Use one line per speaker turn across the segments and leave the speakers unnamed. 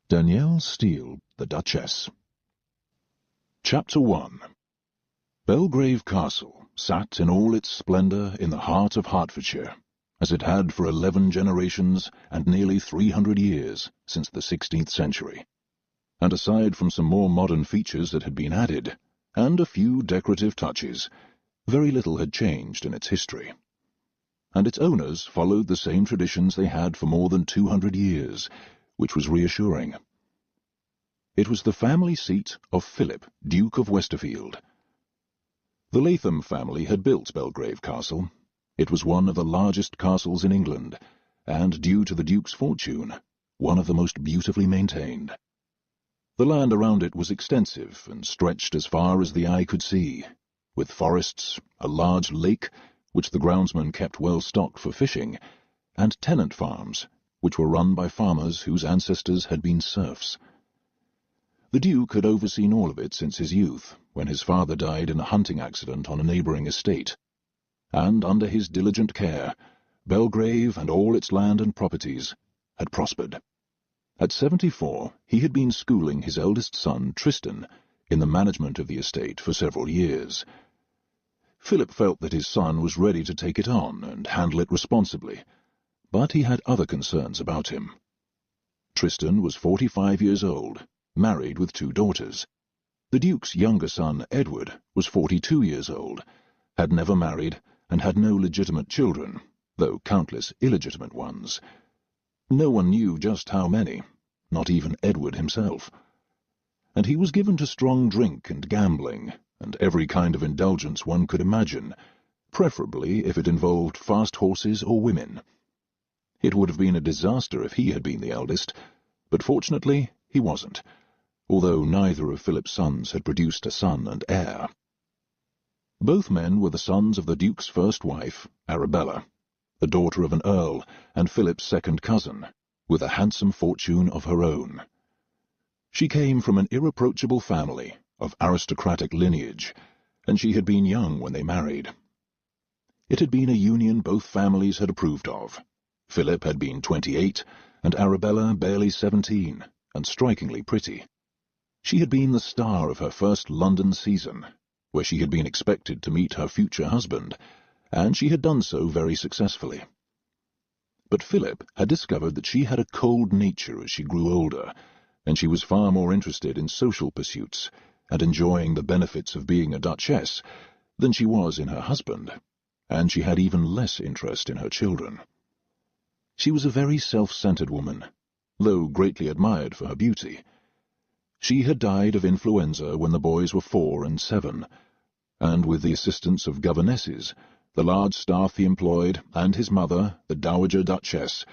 Danielle Steel, the Duchess. Chapter 1. Belgrave Castle sat in all its splendour in the heart of Hertfordshire, as it had for 11 generations and nearly 300 years since the 16th century. And aside from some more modern features that had been added, and a few decorative touches, very little had changed in its history. And its owners followed the same traditions they had for more than 200 years, which was reassuring. It was the family seat of Philip, Duke of Westerfield. The Latham family had built Belgrave Castle. It was one of the largest castles in England, and, due to the Duke's fortune, one of the most beautifully maintained. The land around it was extensive and stretched as far as the eye could see, with forests, a large lake, which the groundsman kept well stocked for fishing, and tenant farms, which were run by farmers whose ancestors had been serfs. The Duke had overseen all of it since his youth, when his father died in a hunting accident on a neighbouring estate, and under his diligent care, Belgrave and all its land and properties had prospered. At 74, he had been schooling his eldest son, Tristan, in the management of the estate for several years. Philip felt that his son was ready to take it on and handle it responsibly, but he had other concerns about him. Tristan was 45 years old, married with 2 daughters. The Duke's younger son, Edward, was 42 years old, had never married, and had no legitimate children, though countless illegitimate ones. No one knew just how many, not even Edward himself. And he was given to strong drink and gambling, and every kind of indulgence one could imagine, preferably if it involved fast horses or women. It would have been a disaster if he had been the eldest, but fortunately he wasn't, although neither of Philip's sons had produced a son and heir. Both men were the sons of the Duke's first wife, Arabella, the daughter of an earl and Philip's second cousin, with a handsome fortune of her own. She came from an irreproachable family of aristocratic lineage, and she had been young when they married. It had been a union both families had approved of. Philip had been 28, and Arabella barely 17, and strikingly pretty. She had been the star of her first London season, where she had been expected to meet her future husband, and she had done so very successfully. But Philip had discovered that she had a cold nature as she grew older, and she was far more interested in social pursuits and enjoying the benefits of being a duchess than she was in her husband, and she had even less interest in her children. She was a very self-centered woman, though greatly admired for her beauty. She had died of influenza when the boys were 4 and 7, and with the assistance of governesses, the large staff he employed, and his mother, the Dowager Duchess,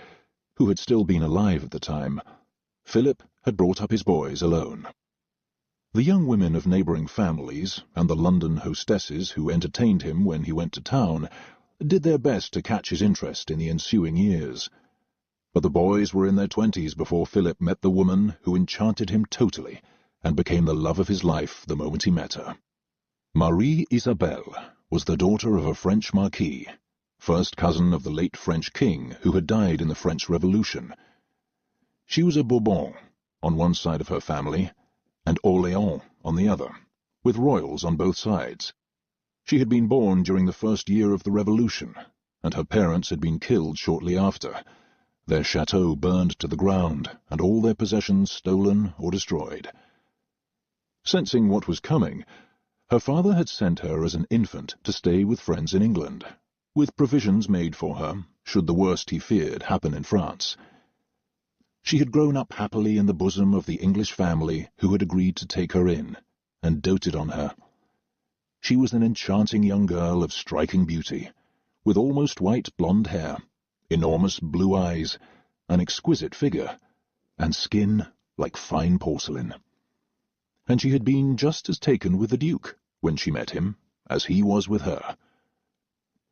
who had still been alive at the time, Philip had brought up his boys alone. The young women of neighbouring families, and the London hostesses who entertained him when he went to town, did their best to catch his interest in the ensuing years. But the boys were in their 20s before Philip met the woman who enchanted him totally, and became the love of his life the moment he met her. Marie Isabelle was the daughter of a French marquis, first cousin of the late French king who had died in the French Revolution. She was a Bourbon on one side of her family, and Orléans on the other, with royals on both sides. She had been born during the first year of the Revolution, and her parents had been killed shortly after, their chateau burned to the ground, and all their possessions stolen or destroyed. Sensing what was coming, her father had sent her as an infant to stay with friends in England, with provisions made for her, should the worst he feared happen in France. She had grown up happily in the bosom of the English family who had agreed to take her in, and doted on her. She was an enchanting young girl of striking beauty, with almost white blonde hair, enormous blue eyes, an exquisite figure, and skin like fine porcelain. And she had been just as taken with the Duke, when she met him, as he was with her.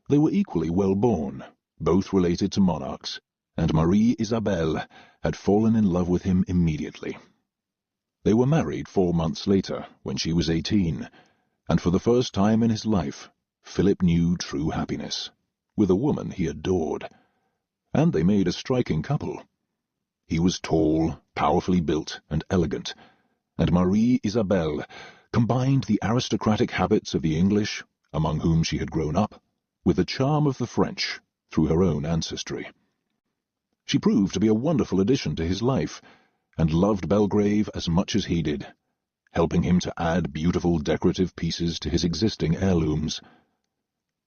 They were equally well born, both related to monarchs, and Marie Isabelle had fallen in love with him immediately. They were married 4 months later, when she was 18, and for the first time in his life, Philip knew true happiness, with a woman he adored. And they made a striking couple. He was tall, powerfully built, and elegant, and Marie Isabelle combined the aristocratic habits of the English, among whom she had grown up, with the charm of the French, through her own ancestry. She proved to be a wonderful addition to his life, and loved Belgrave as much as he did, helping him to add beautiful decorative pieces to his existing heirlooms.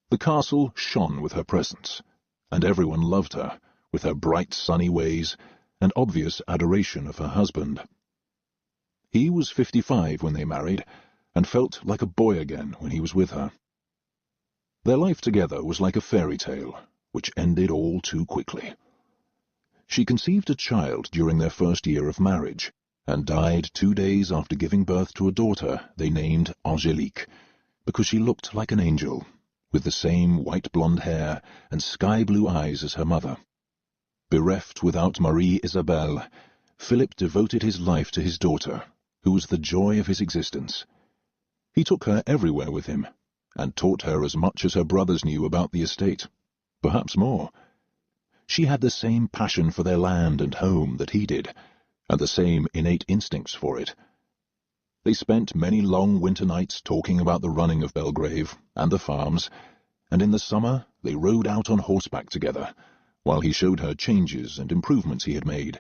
The castle shone with her presence, and everyone loved her, with her bright sunny ways and obvious adoration of her husband. He was 55 when they married, and felt like a boy again when he was with her. Their life together was like a fairy tale, which ended all too quickly. She conceived a child during their first year of marriage, and died 2 days after giving birth to a daughter they named Angélique, because she looked like an angel, with the same white-blonde hair and sky-blue eyes as her mother. Bereft without Marie Isabelle, Philip devoted his life to his daughter, who was the joy of his existence. He took her everywhere with him, and taught her as much as her brothers knew about the estate, perhaps more. She had the same passion for their land and home that he did, and the same innate instincts for it. They spent many long winter nights talking about the running of Belgrave and the farms, and in the summer they rode out on horseback together, while he showed her changes and improvements he had made,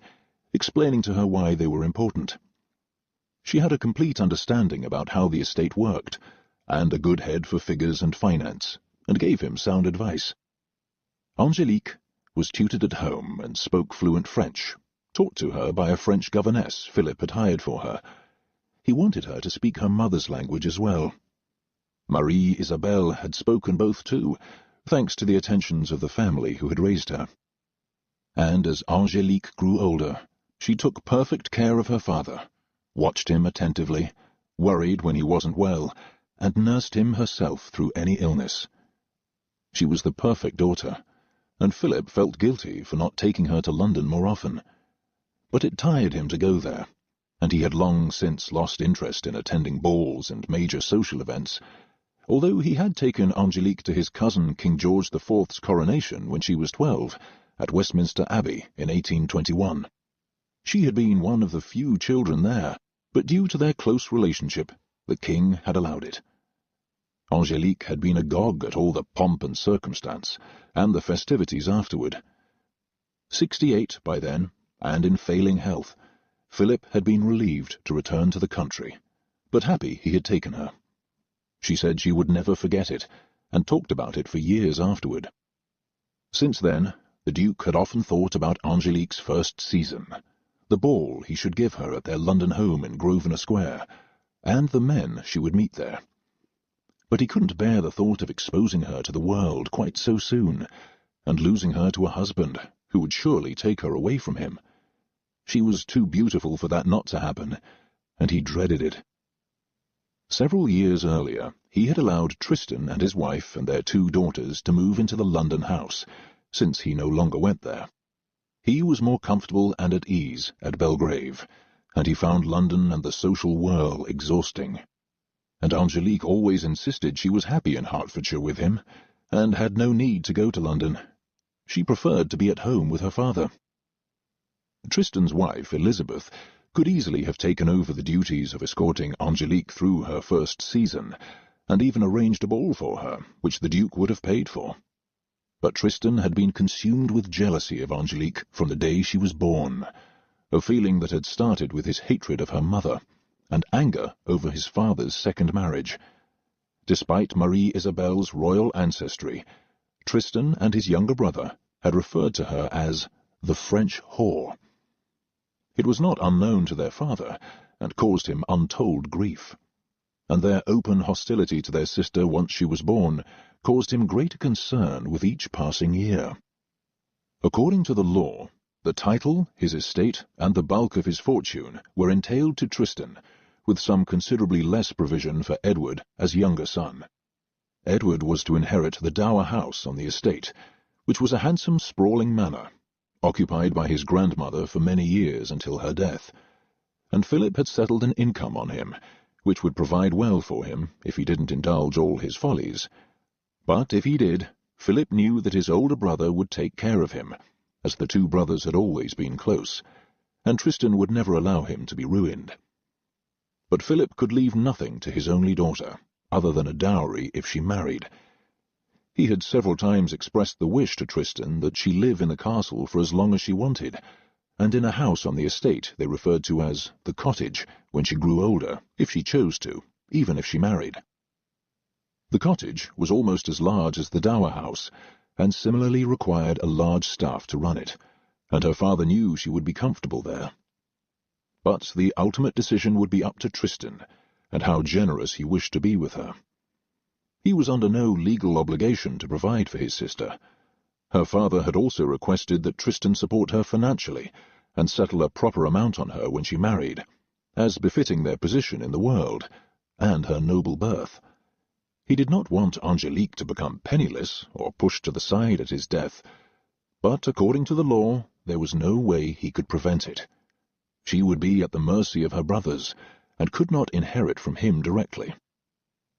explaining to her why they were important. She had a complete understanding about how the estate worked, and a good head for figures and finance, and gave him sound advice. Angélique was tutored at home and spoke fluent French, taught to her by a French governess Philip had hired for her. He wanted her to speak her mother's language as well. Marie Isabelle had spoken both too, thanks to the attentions of the family who had raised her. And as Angélique grew older, she took perfect care of her father, watched him attentively, worried when he wasn't well, and nursed him herself through any illness. She was the perfect daughter, and Philip felt guilty for not taking her to London more often. But it tired him to go there, and he had long since lost interest in attending balls and major social events, although he had taken Angélique to his cousin King George IV's coronation when she was 12, at Westminster Abbey in 1821. She had been one of the few children there, but due to their close relationship, the king had allowed it. Angélique had been agog at all the pomp and circumstance, and the festivities afterward. 68 by then, and in failing health, Philip had been relieved to return to the country, but happy he had taken her. She said she would never forget it, and talked about it for years afterward. Since then, the Duke had often thought about Angélique's first season, the ball he should give her at their London home in Grosvenor Square, and the men she would meet there. But he couldn't bear the thought of exposing her to the world quite so soon, and losing her to a husband who would surely take her away from him. She was too beautiful for that not to happen, and he dreaded it. Several years earlier, he had allowed Tristan and his wife and their 2 daughters to move into the London house, since he no longer went there. He was more comfortable and at ease at Belgrave, and he found London and the social whirl exhausting. And Angélique always insisted she was happy in Hertfordshire with him, and had no need to go to London. She preferred to be at home with her father. Tristan's wife, Elizabeth, could easily have taken over the duties of escorting Angélique through her first season, and even arranged a ball for her, which the Duke would have paid for. But Tristan had been consumed with jealousy of Angélique from the day she was born, a feeling that had started with his hatred of her mother, and anger over his father's second marriage. Despite Marie Isabelle's royal ancestry, Tristan and his younger brother had referred to her as the French whore. It was not unknown to their father, and caused him untold grief. And their open hostility to their sister once she was born caused him greater concern with each passing year. According to the law, the title, his estate, and the bulk of his fortune were entailed to Tristan, with some considerably less provision for Edward as younger son. Edward was to inherit the dower house on the estate, which was a handsome sprawling manor, occupied by his grandmother for many years until her death, and Philip had settled an income on him, which would provide well for him if he didn't indulge all his follies. But if he did, Philip knew that his older brother would take care of him, as the 2 brothers had always been close, and Tristan would never allow him to be ruined. But Philip could leave nothing to his only daughter, other than a dowry if she married. He had several times expressed the wish to Tristan that she live in the castle for as long as she wanted, and in a house on the estate they referred to as the cottage when she grew older, if she chose to, even if she married. The cottage was almost as large as the dower house, and similarly required a large staff to run it, and her father knew she would be comfortable there. But the ultimate decision would be up to Tristan, and how generous he wished to be with her. He was under no legal obligation to provide for his sister. Her father had also requested that Tristan support her financially and settle a proper amount on her when she married, as befitting their position in the world, and her noble birth. He did not want Angélique to become penniless or pushed to the side at his death, but according to the law there was no way he could prevent it. She would be at the mercy of her brothers, and could not inherit from him directly.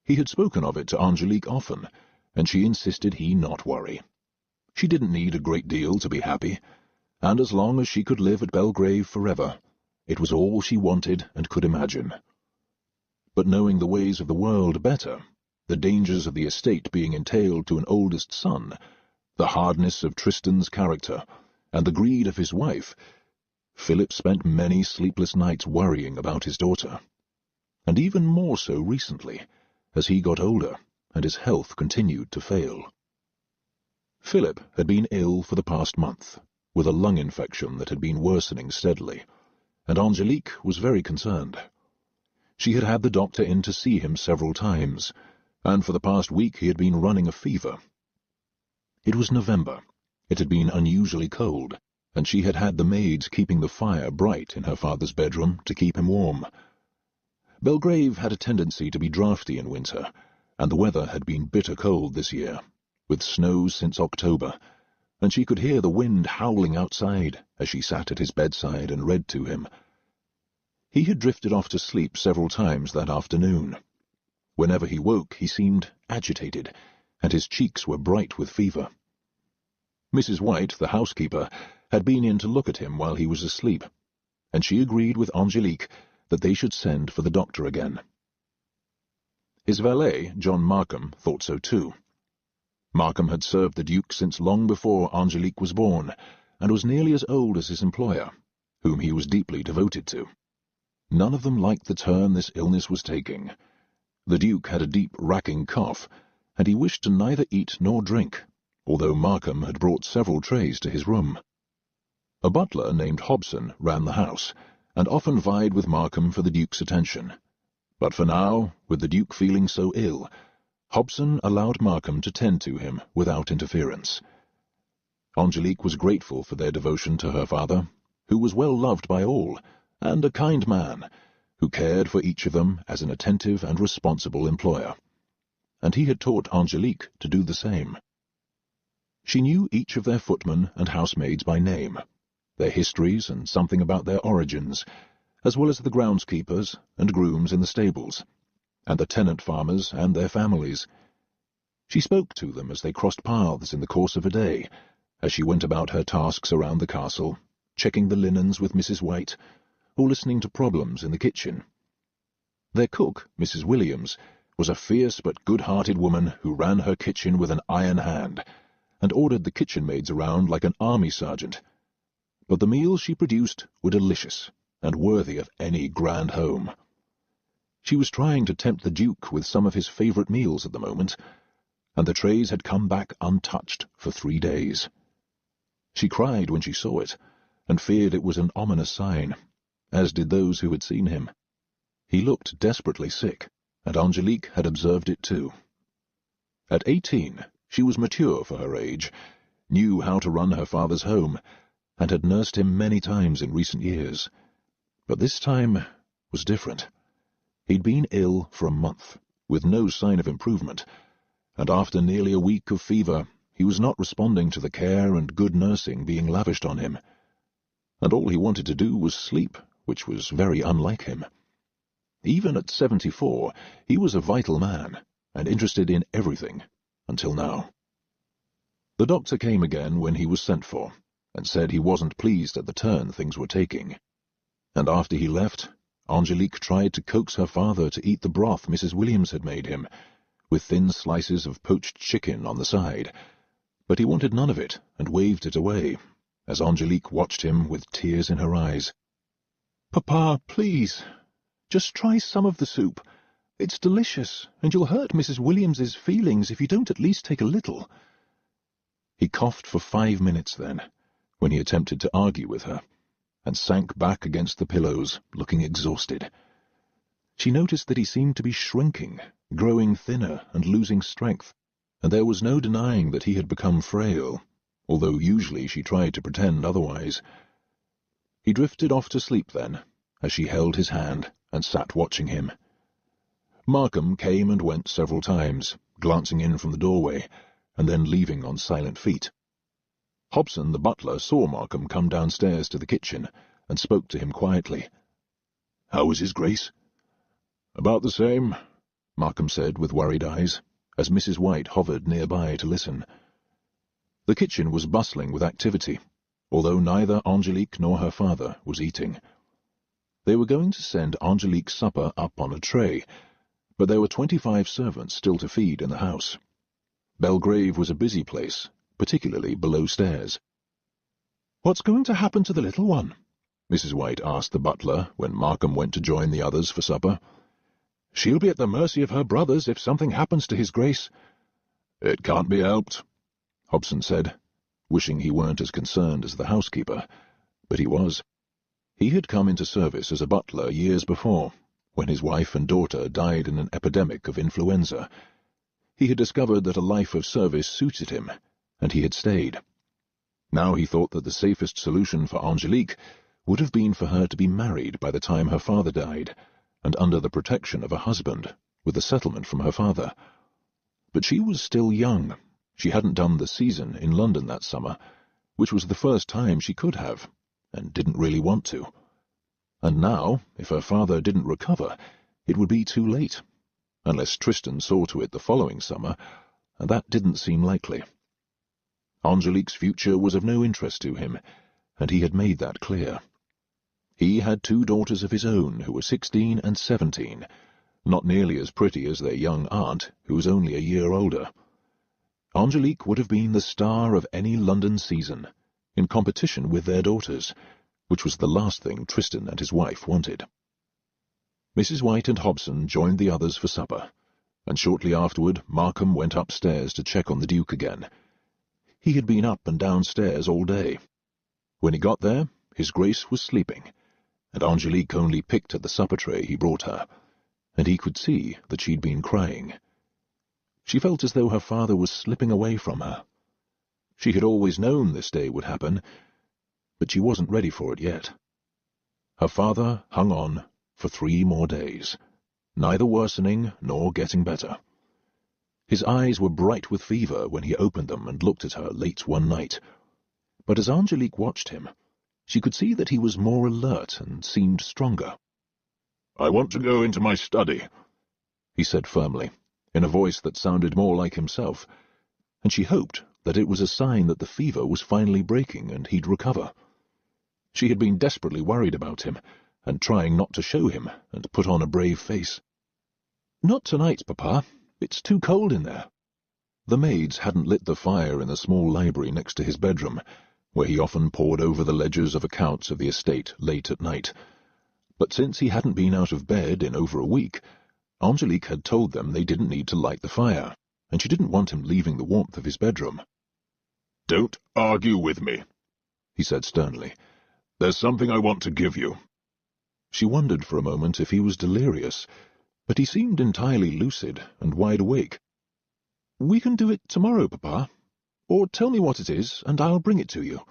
He had spoken of it to Angélique often, and she insisted he not worry. She didn't need a great deal to be happy, and as long as she could live at Belgrave forever, it was all she wanted and could imagine. But knowing the ways of the world better, the dangers of the estate being entailed to an oldest son, the hardness of Tristan's character, and the greed of his wife, Philip spent many sleepless nights worrying about his daughter, and even more so recently, as he got older and his health continued to fail. Philip had been ill for the past month, with a lung infection that had been worsening steadily, and Angélique was very concerned. She had had the doctor in to see him several times, and for the past week he had been running a fever. It was November. It had been unusually cold, and she had had the maids keeping the fire bright in her father's bedroom to keep him warm. Belgrave had a tendency to be draughty in winter, and the weather had been bitter cold this year, with snow since October, and she could hear the wind howling outside as she sat at his bedside and read to him. He had drifted off to sleep several times that afternoon. Whenever he woke, he seemed agitated, and his cheeks were bright with fever. Mrs. White, the housekeeper, had been in to look at him while he was asleep, and she agreed with Angélique that they should send for the doctor again. His valet, John Markham, thought so too. Markham had served the Duke since long before Angélique was born, and was nearly as old as his employer, whom he was deeply devoted to. None of them liked the turn this illness was taking. The Duke had a deep, racking cough, and he wished to neither eat nor drink, although Markham had brought several trays to his room. A butler named Hobson ran the house, and often vied with Markham for the Duke's attention. But for now, with the Duke feeling so ill, Hobson allowed Markham to tend to him without interference. Angélique was grateful for their devotion to her father, who was well loved by all, and a kind man, who cared for each of them as an attentive and responsible employer. And he had taught Angélique to do the same. She knew each of their footmen and housemaids by name, their histories and something about their origins, as well as the groundskeepers and grooms in the stables, and the tenant farmers and their families. She spoke to them as they crossed paths in the course of a day, as she went about her tasks around the castle, checking the linens with Mrs. White, or listening to problems in the kitchen. Their cook, Mrs. Williams, was a fierce but good-hearted woman who ran her kitchen with an iron hand, and ordered the kitchen maids around like an army sergeant. But the meals she produced were delicious, and worthy of any grand home. She was trying to tempt the Duke with some of his favourite meals at the moment, and the trays had come back untouched for 3 days. She cried when she saw it, and feared it was an ominous sign, as did those who had seen him. He looked desperately sick, and Angélique had observed it too. At 18, she was mature for her age, knew how to run her father's home, and had nursed him many times in recent years. But this time was different. He'd been ill for a month, with no sign of improvement, and after nearly a week of fever, he was not responding to the care and good nursing being lavished on him. And all he wanted to do was sleep, which was very unlike him. Even at 74, he was a vital man, and interested in everything, until now. The doctor came again when he was sent for, and said he wasn't pleased at the turn things were taking. And after he left, Angélique tried to coax her father to eat the broth Mrs. Williams had made him, with thin slices of poached chicken on the side, but he wanted none of it and waved it away, as Angélique watched him with tears in her eyes. "Papa, please, just try some of the soup. It's delicious, and you'll hurt Mrs. Williams's feelings if you don't at least take a little." He coughed for 5 minutes then, when he attempted to argue with her, and sank back against the pillows, looking exhausted. She noticed that he seemed to be shrinking, growing thinner and losing strength, and there was no denying that he had become frail, although usually she tried to pretend otherwise. He drifted off to sleep then, as she held his hand and sat watching him. Markham came and went several times, glancing in from the doorway, and then leaving on silent feet. Hobson, the butler, saw Markham come downstairs to the kitchen, and spoke to him quietly. "How was his Grace?" "About the same," Markham said with worried eyes, as Mrs. White hovered nearby to listen. The kitchen was bustling with activity, although neither Angélique nor her father was eating. They were going to send Angélique's supper up on a tray, but there were 25 servants still to feed in the house. Belgrave was a busy place, particularly below stairs. "What's going to happen to the little one?" Mrs. White asked the butler when Markham went to join the others for supper. "She'll be at the mercy of her brothers if something happens to his Grace." "It can't be helped," Hobson said, wishing he weren't as concerned as the housekeeper, but he was. He had come into service as a butler years before, when his wife and daughter died in an epidemic of influenza. He had discovered that a life of service suited him, and he had stayed. Now he thought that the safest solution for Angélique would have been for her to be married by the time her father died, and under the protection of a husband, with a settlement from her father. But she was still young. She hadn't done the season in London that summer, which was the first time she could have, and didn't really want to. And now, if her father didn't recover, it would be too late, unless Tristan saw to it the following summer, and that didn't seem likely. Angélique's future was of no interest to him, and he had made that clear. He had 2 daughters of his own who were 16 and 17, not nearly as pretty as their young aunt, who was only a year older. Angélique would have been the star of any London season, in competition with their daughters, which was the last thing Tristan and his wife wanted. Mrs. White and Hobson joined the others for supper, and shortly afterward Markham went upstairs to check on the Duke again. He had been up and downstairs all day. When he got there, his Grace was sleeping, and Angélique only picked at the supper tray he brought her, and he could see that she'd been crying. She felt as though her father was slipping away from her. She had always known this day would happen, but she wasn't ready for it yet. Her father hung on for 3 more days, neither worsening nor getting better. His eyes were bright with fever when he opened them and looked at her late one night, but as Angélique watched him, she could see that he was more alert and seemed stronger. "I want to go into my study," he said firmly, in a voice that sounded more like himself, and she hoped that it was a sign that the fever was finally breaking and he'd recover. She had been desperately worried about him, and trying not to show him and put on a brave face. "Not tonight, Papa. It's too cold in there." The maids hadn't lit the fire in the small library next to his bedroom, where he often pored over the ledgers of accounts of the estate late at night. But since he hadn't been out of bed in over a week, Angélique had told them they didn't need to light the fire, and she didn't want him leaving the warmth of his bedroom. "Don't argue with me," he said sternly. "There's something I want to give you." She wondered for a moment if he was delirious, but he seemed entirely lucid and wide awake. "We can do it tomorrow, Papa. Or tell me what it is, and I'll bring it to you."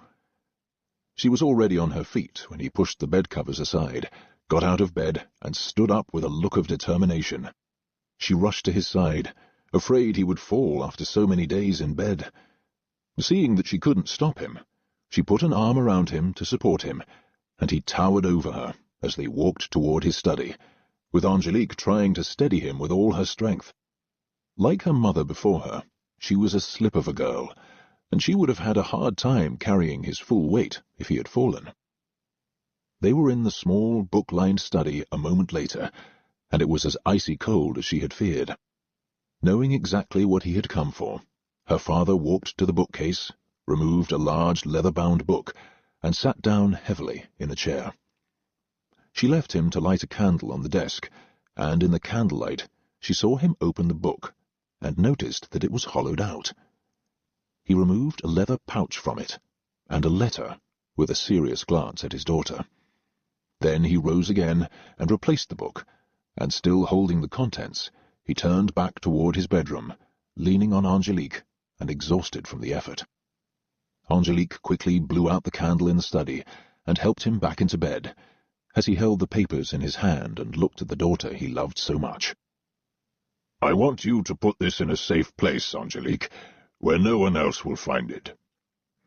She was already on her feet when he pushed the bedcovers aside, got out of bed, and stood up with a look of determination. She rushed to his side, afraid he would fall after so many days in bed. Seeing that she couldn't stop him, she put an arm around him to support him, and he towered over her as they walked toward his study, with Angélique trying to steady him with all her strength. Like her mother before her, she was a slip of a girl, and she would have had a hard time carrying his full weight if he had fallen. They were in the small, book-lined study a moment later, and it was as icy cold as she had feared. Knowing exactly what he had come for, her father walked to the bookcase, removed a large leather-bound book, and sat down heavily in a chair. She left him to light a candle on the desk, and in the candlelight she saw him open the book, and noticed that it was hollowed out. He removed a leather pouch from it, and a letter, with a serious glance at his daughter. Then he rose again and replaced the book, and still holding the contents, he turned back toward his bedroom, leaning on Angélique, and exhausted from the effort. Angélique quickly blew out the candle in the study, and helped him back into bed, as he held the papers in his hand and looked at the daughter he loved so much.
"I want you to put this in a safe place, Angélique, where no one else will find it.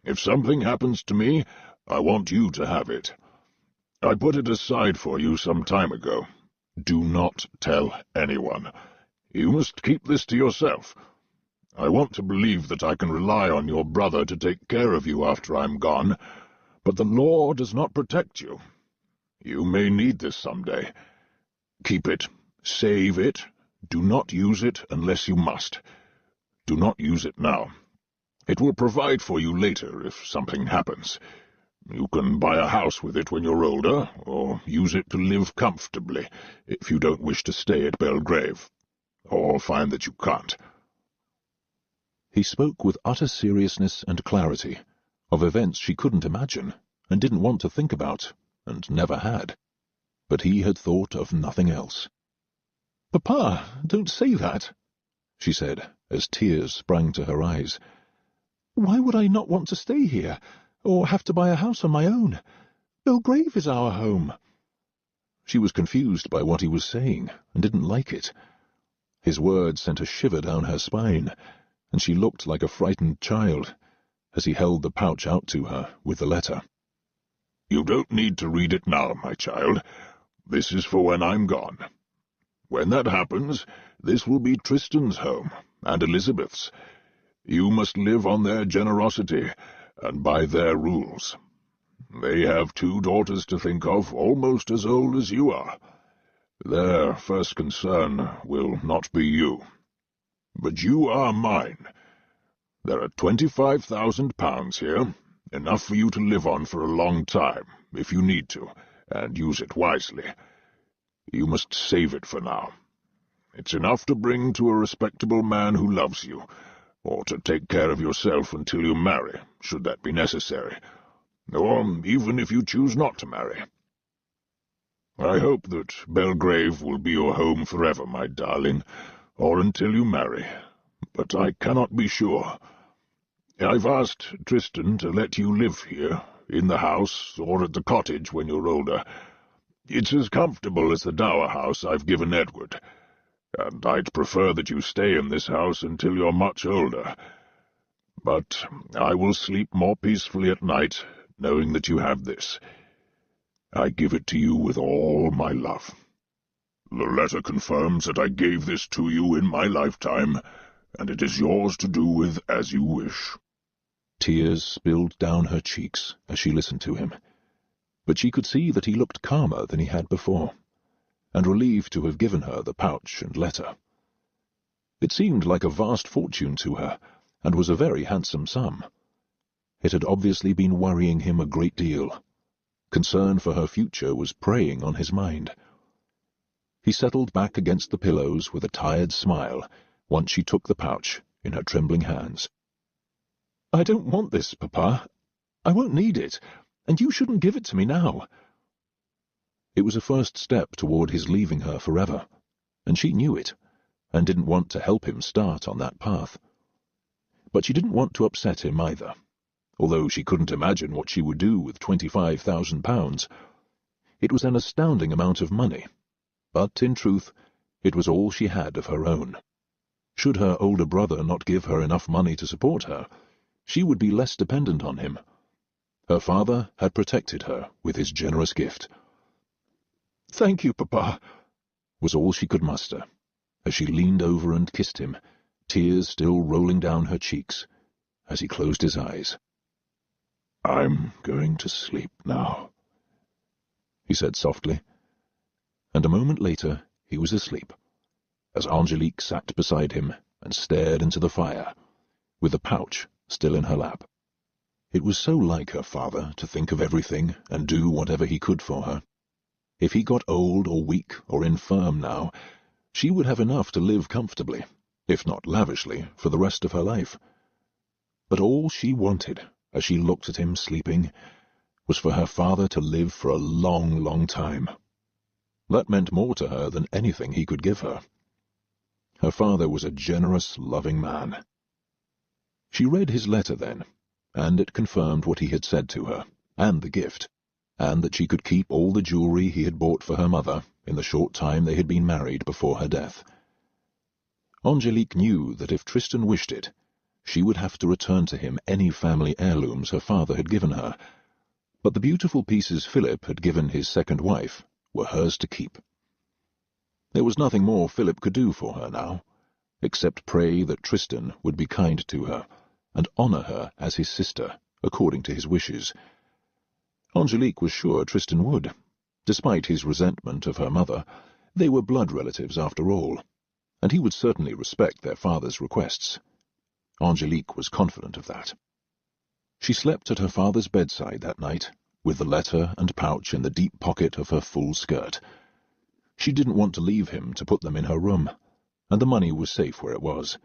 If something happens to me, I want you to have it. I put it aside for you some time ago. Do not tell anyone. You must keep this to yourself. I want to believe that I can rely on your brother to take care of you after I'm gone, but the law does not protect you. You may need this someday. Keep it. Save it. Do not use it unless you must. Do not use it now. It will provide for you later if something happens. You can buy a house with it when you're older, or use it to live comfortably if you don't wish to stay at Belgrave, or find that you can't."
He spoke with utter seriousness and clarity, of events she couldn't imagine, and didn't want to think about, and never had. But he had thought of nothing else. "Papa, don't say that," she said, as tears sprang to her eyes. "Why would I not want to stay here, or have to buy a house on my own? Belgrave is our home." She was confused by what he was saying, and didn't like it. His words sent a shiver down her spine, and she looked like a frightened child, as he held the pouch out to her with the letter.
"You don't need to read it now, my child. This is for when I'm gone. When that happens, this will be Tristan's home, and Elizabeth's. You must live on their generosity, and by their rules. They have 2 daughters to think of, almost as old as you are. Their first concern will not be you. But you are mine. There are £25,000 here, enough for you to live on for a long time, if you need to, and use it wisely. You must save it for now. It's enough to bring to a respectable man who loves you, or to take care of yourself until you marry, should that be necessary, or even if you choose not to marry. I hope that Belgrave will be your home forever, my darling, or until you marry, but I cannot be sure. I've asked Tristan to let you live here, in the house, or at the cottage when you're older. It's as comfortable as the dower house I've given Edward, and I'd prefer that you stay in this house until you're much older. But I will sleep more peacefully at night, knowing that you have this. I give it to you with all my love. The letter confirms that I gave this to you in my lifetime, and it is yours to do with as you wish."
Tears spilled down her cheeks as she listened to him, but she could see that he looked calmer than he had before, and relieved to have given her the pouch and letter. It seemed like a vast fortune to her, and was a very handsome sum. It had obviously been worrying him a great deal. Concern for her future was preying on his mind. He settled back against the pillows with a tired smile once she took the pouch in her trembling hands. "I don't want this, Papa. I won't need it, and you shouldn't give it to me now." It was a first step toward his leaving her forever, and she knew it, and didn't want to help him start on that path. But she didn't want to upset him either, although she couldn't imagine what she would do with £25,000. It was an astounding amount of money, but in truth it was all she had of her own. Should her older brother not give her enough money to support her, she would be less dependent on him. Her father had protected her with his generous gift. "Thank you, Papa," was all she could muster, as she leaned over and kissed him, tears still rolling down her cheeks, as he closed his eyes. "I'm going to sleep now," he said softly. And a moment later he was asleep, as Angélique sat beside him and stared into the fire, with the pouch still in her lap. It was so like her father to think of everything and do whatever he could for her. If he got old or weak or infirm now, she would have enough to live comfortably, if not lavishly, for the rest of her life. But all she wanted, as she looked at him sleeping, was for her father to live for a long, long time. That meant more to her than anything he could give her. Her father was a generous, loving man. She read his letter then, and it confirmed what he had said to her, and the gift, and that she could keep all the jewellery he had bought for her mother in the short time they had been married before her death. Angélique knew that if Tristan wished it, she would have to return to him any family heirlooms her father had given her, but the beautiful pieces Philip had given his second wife were hers to keep. There was nothing more Philip could do for her now, except pray that Tristan would be kind to her, and honour her as his sister, according to his wishes. Angélique was sure Tristan would. Despite his resentment of her mother, they were blood relatives after all, and he would certainly respect their father's requests. Angélique was confident of that. She slept at her father's bedside that night, with the letter and pouch in the deep pocket of her full skirt. She didn't want to leave him to put them in her room, and the money was safe where it was.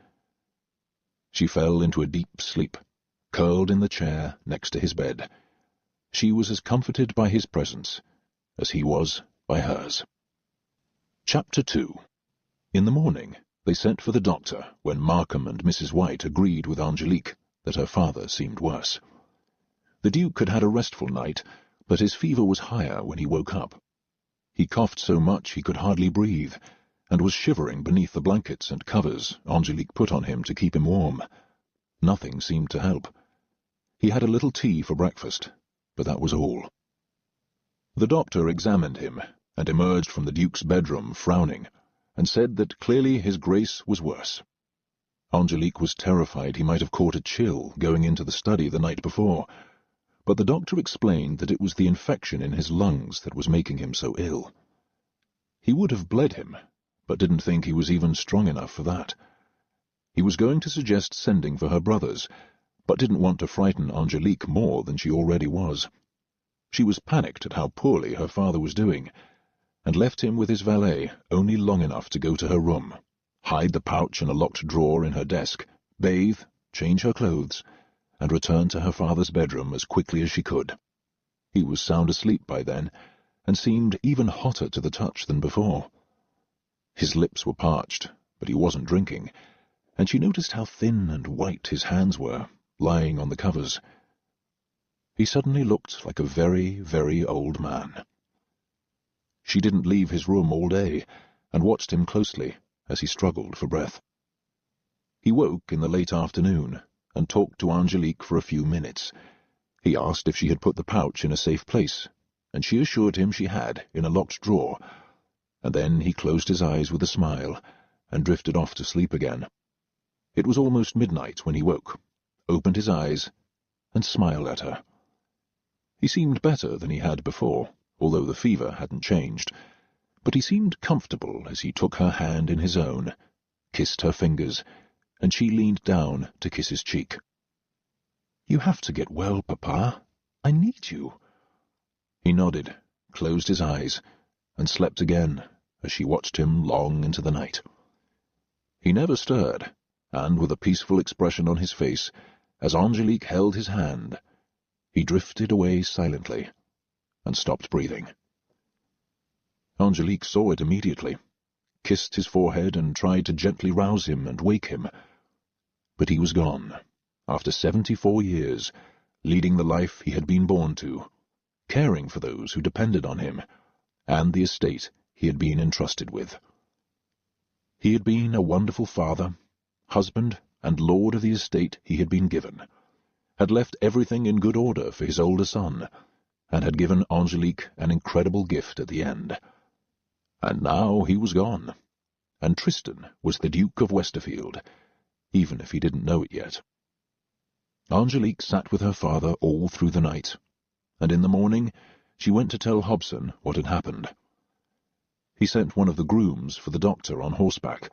She fell into a deep sleep, curled in the chair next to his bed. She was as comforted by his presence as he was by hers. Chapter 2. In the morning they sent for the doctor when Markham and Mrs. White agreed with Angélique that her father seemed worse. The Duke had had a restful night, but his fever was higher when he woke up. He coughed so much he could hardly breathe, and was shivering beneath the blankets and covers Angélique put on him to keep him warm. Nothing seemed to help. He had a little tea for breakfast, but that was all. The doctor examined him, and emerged from the Duke's bedroom frowning, and said that clearly his Grace was worse. Angélique was terrified he might have caught a chill going into the study the night before, but the doctor explained that it was the infection in his lungs that was making him so ill. He would have bled him, but didn't think he was even strong enough for that. He was going to suggest sending for her brothers, but didn't want to frighten Angélique more than she already was. She was panicked at how poorly her father was doing, and left him with his valet only long enough to go to her room, hide the pouch in a locked drawer in her desk, bathe, change her clothes, and return to her father's bedroom as quickly as she could. He was sound asleep by then, and seemed even hotter to the touch than before. His lips were parched, but he wasn't drinking, and she noticed how thin and white his hands were, lying on the covers. He suddenly looked like a very, very old man. She didn't leave his room all day, and watched him closely as he struggled for breath. He woke in the late afternoon, and talked to Angélique for a few minutes. He asked if she had put the pouch in a safe place, and she assured him she had, in a locked drawer, and then he closed his eyes with a smile, and drifted off to sleep again. It was almost midnight when he woke, opened his eyes, and smiled at her. He seemed better than he had before, although the fever hadn't changed, but he seemed comfortable as he took her hand in his own, kissed her fingers, and she leaned down to kiss his cheek. "You have to get well, Papa. I need you." He nodded, closed his eyes, and slept again as she watched him long into the night. He never stirred, and with a peaceful expression on his face, as Angélique held his hand, he drifted away silently and stopped breathing. Angélique saw it immediately, kissed his forehead and tried to gently rouse him and wake him. But he was gone, after 74 years, leading the life he had been born to, caring for those who depended on him, and the estate he had been entrusted with. He had been a wonderful father, husband, and lord of the estate he had been given, had left everything in good order for his older son, and had given Angélique an incredible gift at the end. And now he was gone, and Tristan was the Duke of Westerfield, even if he didn't know it yet. Angélique sat with her father all through the night, and in the morning she went to tell Hobson what had happened. He sent one of the grooms for the doctor on horseback,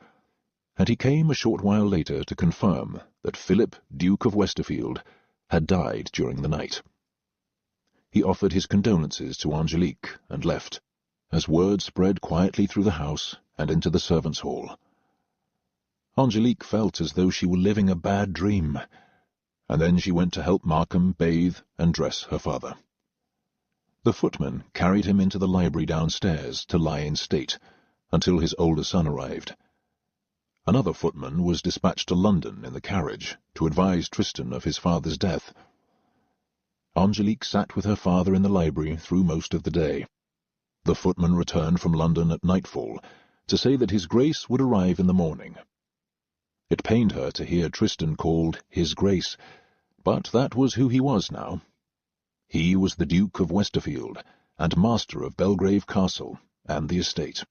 and he came a short while later to confirm that Philip, Duke of Westerfield, had died during the night. He offered his condolences to Angélique and left, as word spread quietly through the house and into the servants' hall. Angélique felt as though she were living a bad dream, and then she went to help Markham bathe and dress her father. The footman carried him into the library downstairs to lie in state until his older son arrived. Another footman was dispatched to London in the carriage to advise Tristan of his father's death. Angélique sat with her father in the library through most of the day. The footman returned from London at nightfall to say that his Grace would arrive in the morning. It pained her to hear Tristan called His Grace, but that was who he was now. He was the Duke of Westerfield and master of Belgrave Castle and the estate.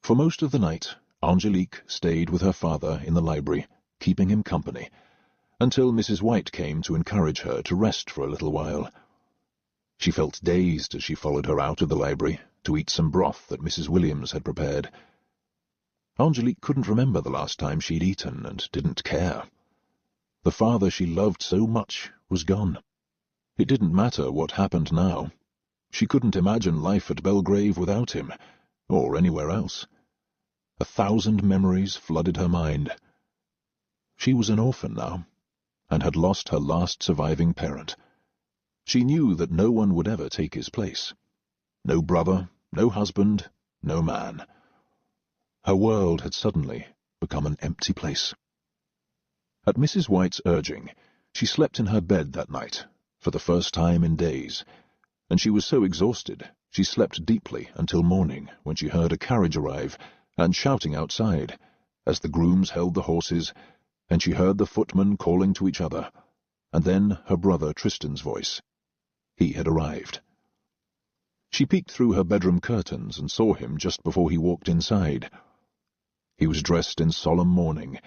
For most of the night, Angélique stayed with her father in the library, keeping him company, until Mrs. White came to encourage her to rest for a little while. She felt dazed as she followed her out of the library to eat some broth that Mrs. Williams had prepared. Angélique couldn't remember the last time she'd eaten and didn't care. The father she loved so much was gone. It didn't matter what happened now. She couldn't imagine life at Belgrave without him, or anywhere else. 1,000 memories flooded her mind. She was an orphan now, and had lost her last surviving parent. She knew that no one would ever take his place. No brother, no husband, no man. Her world had suddenly become an empty place. At Mrs. White's urging, she slept in her bed that night, for the first time in days, and she was so exhausted she slept deeply until morning, when she heard a carriage arrive and shouting outside, as the grooms held the horses, and she heard the footmen calling to each other, and then her brother Tristan's voice. He had arrived. She peeked through her bedroom curtains and saw him just before he walked inside. He was dressed in solemn mourning,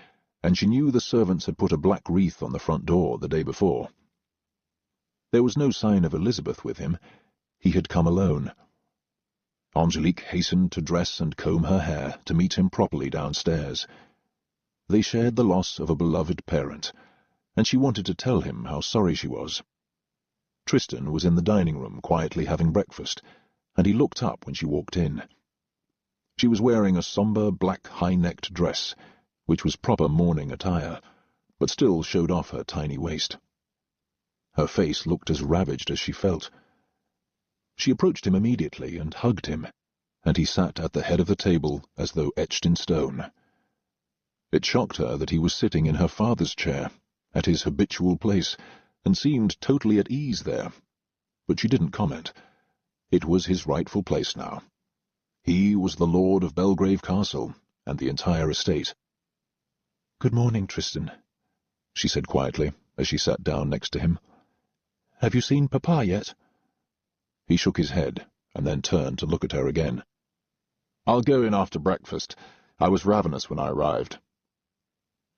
and she knew the servants had put a black wreath on the front door the day before. There was no sign of Elizabeth with him. He had come alone. Angélique hastened to dress and comb her hair to meet him properly downstairs. They shared the loss of a beloved parent, and she wanted to tell him how sorry she was. Tristan was in the dining room quietly having breakfast, and he looked up when she walked in. She was wearing a sombre black high-necked dress, which was proper morning attire, but still showed off her tiny waist. Her face looked as ravaged as she felt. She approached him immediately and hugged him, and he sat at the head of the table as though etched in stone. It shocked her that he was sitting in her father's chair, at his habitual place, and seemed totally at ease there, but she didn't comment. It was his rightful place now. He was the lord of Belgrave Castle and the entire estate. "Good morning, Tristan," she said quietly as she sat down next to him. "Have you seen Papa yet?" He shook his head and then turned to look at her again. "I'll go in after breakfast. I was ravenous when I arrived."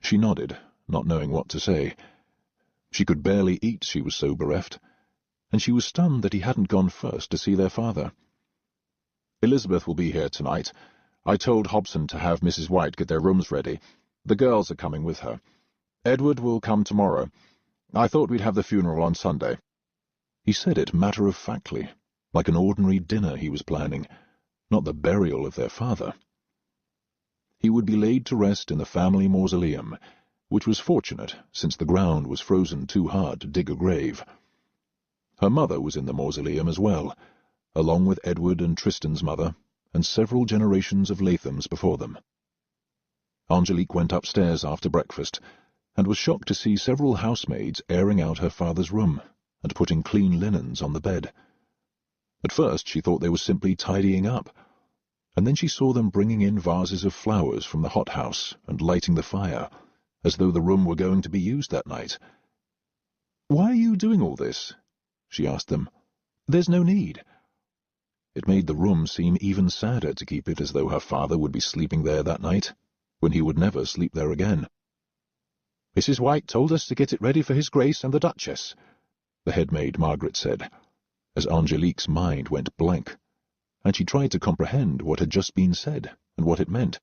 She nodded, not knowing what to say. She could barely eat, she was so bereft, and she was stunned that he hadn't gone first to see their father. "Elizabeth will be here tonight. I told Hobson to have Mrs. White get their rooms ready. The girls are coming with her. Edward will come tomorrow. I thought we'd have the funeral on Sunday." He said it matter-of-factly, like an ordinary dinner he was planning, not the burial of their father. He would be laid to rest in the family mausoleum, which was fortunate since the ground was frozen too hard to dig a grave. Her mother was in the mausoleum as well, along with Edward and Tristan's mother, and several generations of Lathams before them. Angélique went upstairs after breakfast, and was shocked to see several housemaids airing out her father's room and putting clean linens on the bed. At first she thought they were simply tidying up, and then she saw them bringing in vases of flowers from the hothouse and lighting the fire, as though the room were going to be used that night. "Why are you doing all this?" she asked them. "There's no need." It made the room seem even sadder to keep it as though her father would be sleeping there that night, when he would never sleep there again. "Mrs. White told us to get it ready for His Grace and the Duchess," the head maid Margaret said. as Angélique's mind went blank, and she tried to comprehend what had just been said and what it meant.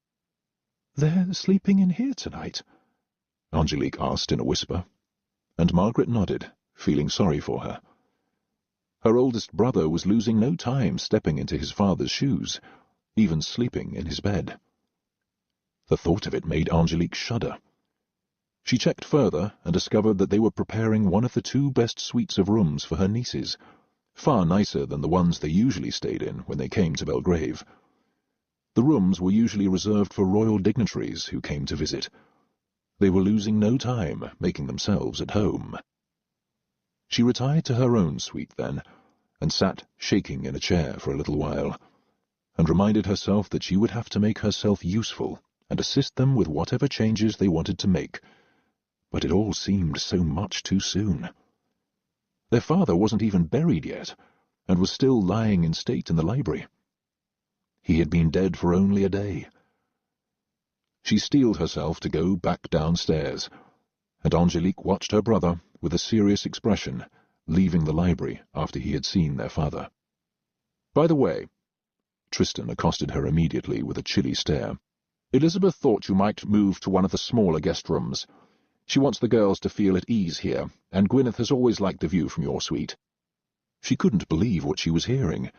"They're sleeping in here tonight?" Angélique asked in a whisper, and Margaret nodded, feeling sorry for her. Her oldest brother was losing no time stepping into his father's shoes, even sleeping in his bed. The thought of it made Angélique shudder. She checked further and discovered that they were preparing one of the 2 best suites of rooms for her nieces, far nicer than the ones they usually stayed in when they came to Belgrave. The rooms were usually reserved for royal dignitaries who came to visit. They were losing no time making themselves at home. She retired to her own suite then, and sat shaking in a chair for a little while, and reminded herself that she would have to make herself useful and assist them with whatever changes they wanted to make. But it all seemed so much too soon. Their father wasn't even buried yet, and was still lying in state in the library. He had been dead for only a day. She steeled herself to go back downstairs, and Angélique watched her brother with a serious expression, leaving the library after he had seen their father. "By the way," Tristan accosted her immediately with a chilly stare, "Elizabeth thought you might move to one of the smaller guest rooms. She wants the girls to feel at ease here, and Gwyneth has always liked the view from your suite." She couldn't believe what she was hearing.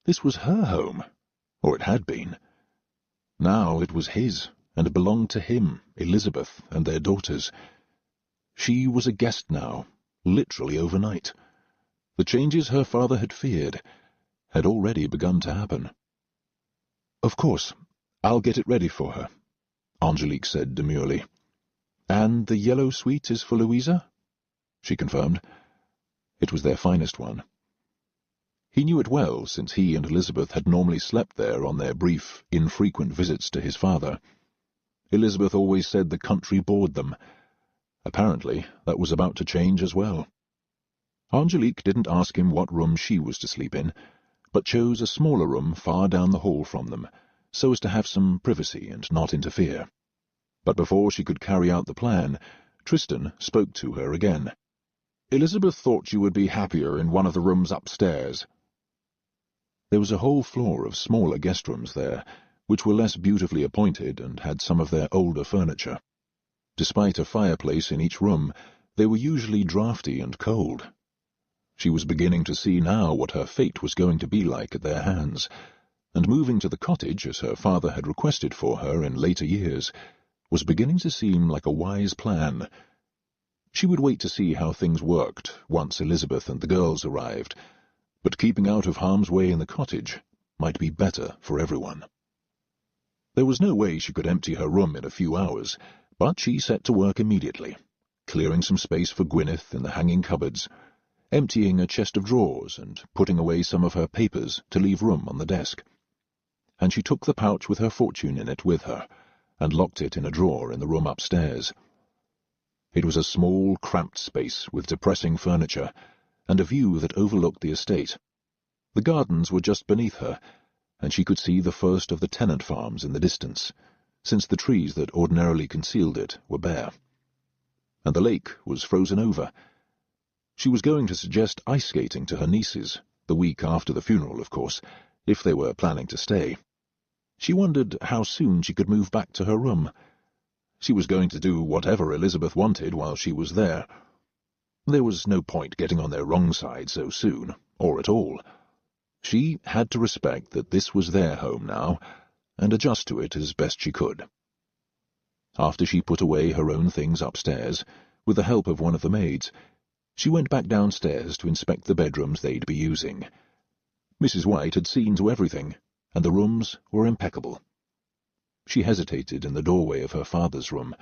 This was her home, or it had been. Now it was his, and belonged to him, Elizabeth, and their daughters. She was a guest now, literally overnight. The changes her father had feared had already begun to happen. "Of course, I'll get it ready for her," Angélique said demurely. "And the yellow suite is for Louisa?" she confirmed. It was their finest one. He knew it well, since he and Elizabeth had normally slept there on their brief, infrequent visits to his father. Elizabeth always said the country bored them. Apparently, that was about to change as well. Angélique didn't ask him what room she was to sleep in, but chose a smaller room far down the hall from them, so as to have some privacy and not interfere. But before she could carry out the plan, Tristan spoke to her again. "Elizabeth thought you would be happier in one of the rooms upstairs." There was a whole floor of smaller guest rooms there, which were less beautifully appointed and had some of their older furniture. Despite a fireplace in each room, they were usually draughty and cold. She was beginning to see now what her fate was going to be like at their hands, and moving to the cottage, as her father had requested for her in later years, was beginning to seem like a wise plan. She would wait to see how things worked once Elizabeth and the girls arrived, but keeping out of harm's way in the cottage might be better for everyone. There was no way she could empty her room in a few hours, but she set to work immediately, clearing some space for Gwyneth in the hanging cupboards, emptying a chest of drawers and putting away some of her papers to leave room on the desk. And she took the pouch with her fortune in it with her, and locked it in a drawer in the room upstairs. It was a small, cramped space with depressing furniture, and a view that overlooked the estate. The gardens were just beneath her, and she could see the first of the tenant farms in the distance, since the trees that ordinarily concealed it were bare. And the lake was frozen over. She was going to suggest ice skating to her nieces, the week after the funeral, of course, if they were planning to stay. She wondered how soon she could move back to her room. She was going to do whatever Elizabeth wanted while she was there. There was no point getting on their wrong side so soon, or at all. She had to respect that this was their home now, and adjust to it as best she could. After she put away her own things upstairs, with the help of one of the maids, she went back downstairs to inspect the bedrooms they'd be using. Mrs. White had seen to everything, and the rooms were impeccable. She hesitated in the doorway of her father's room,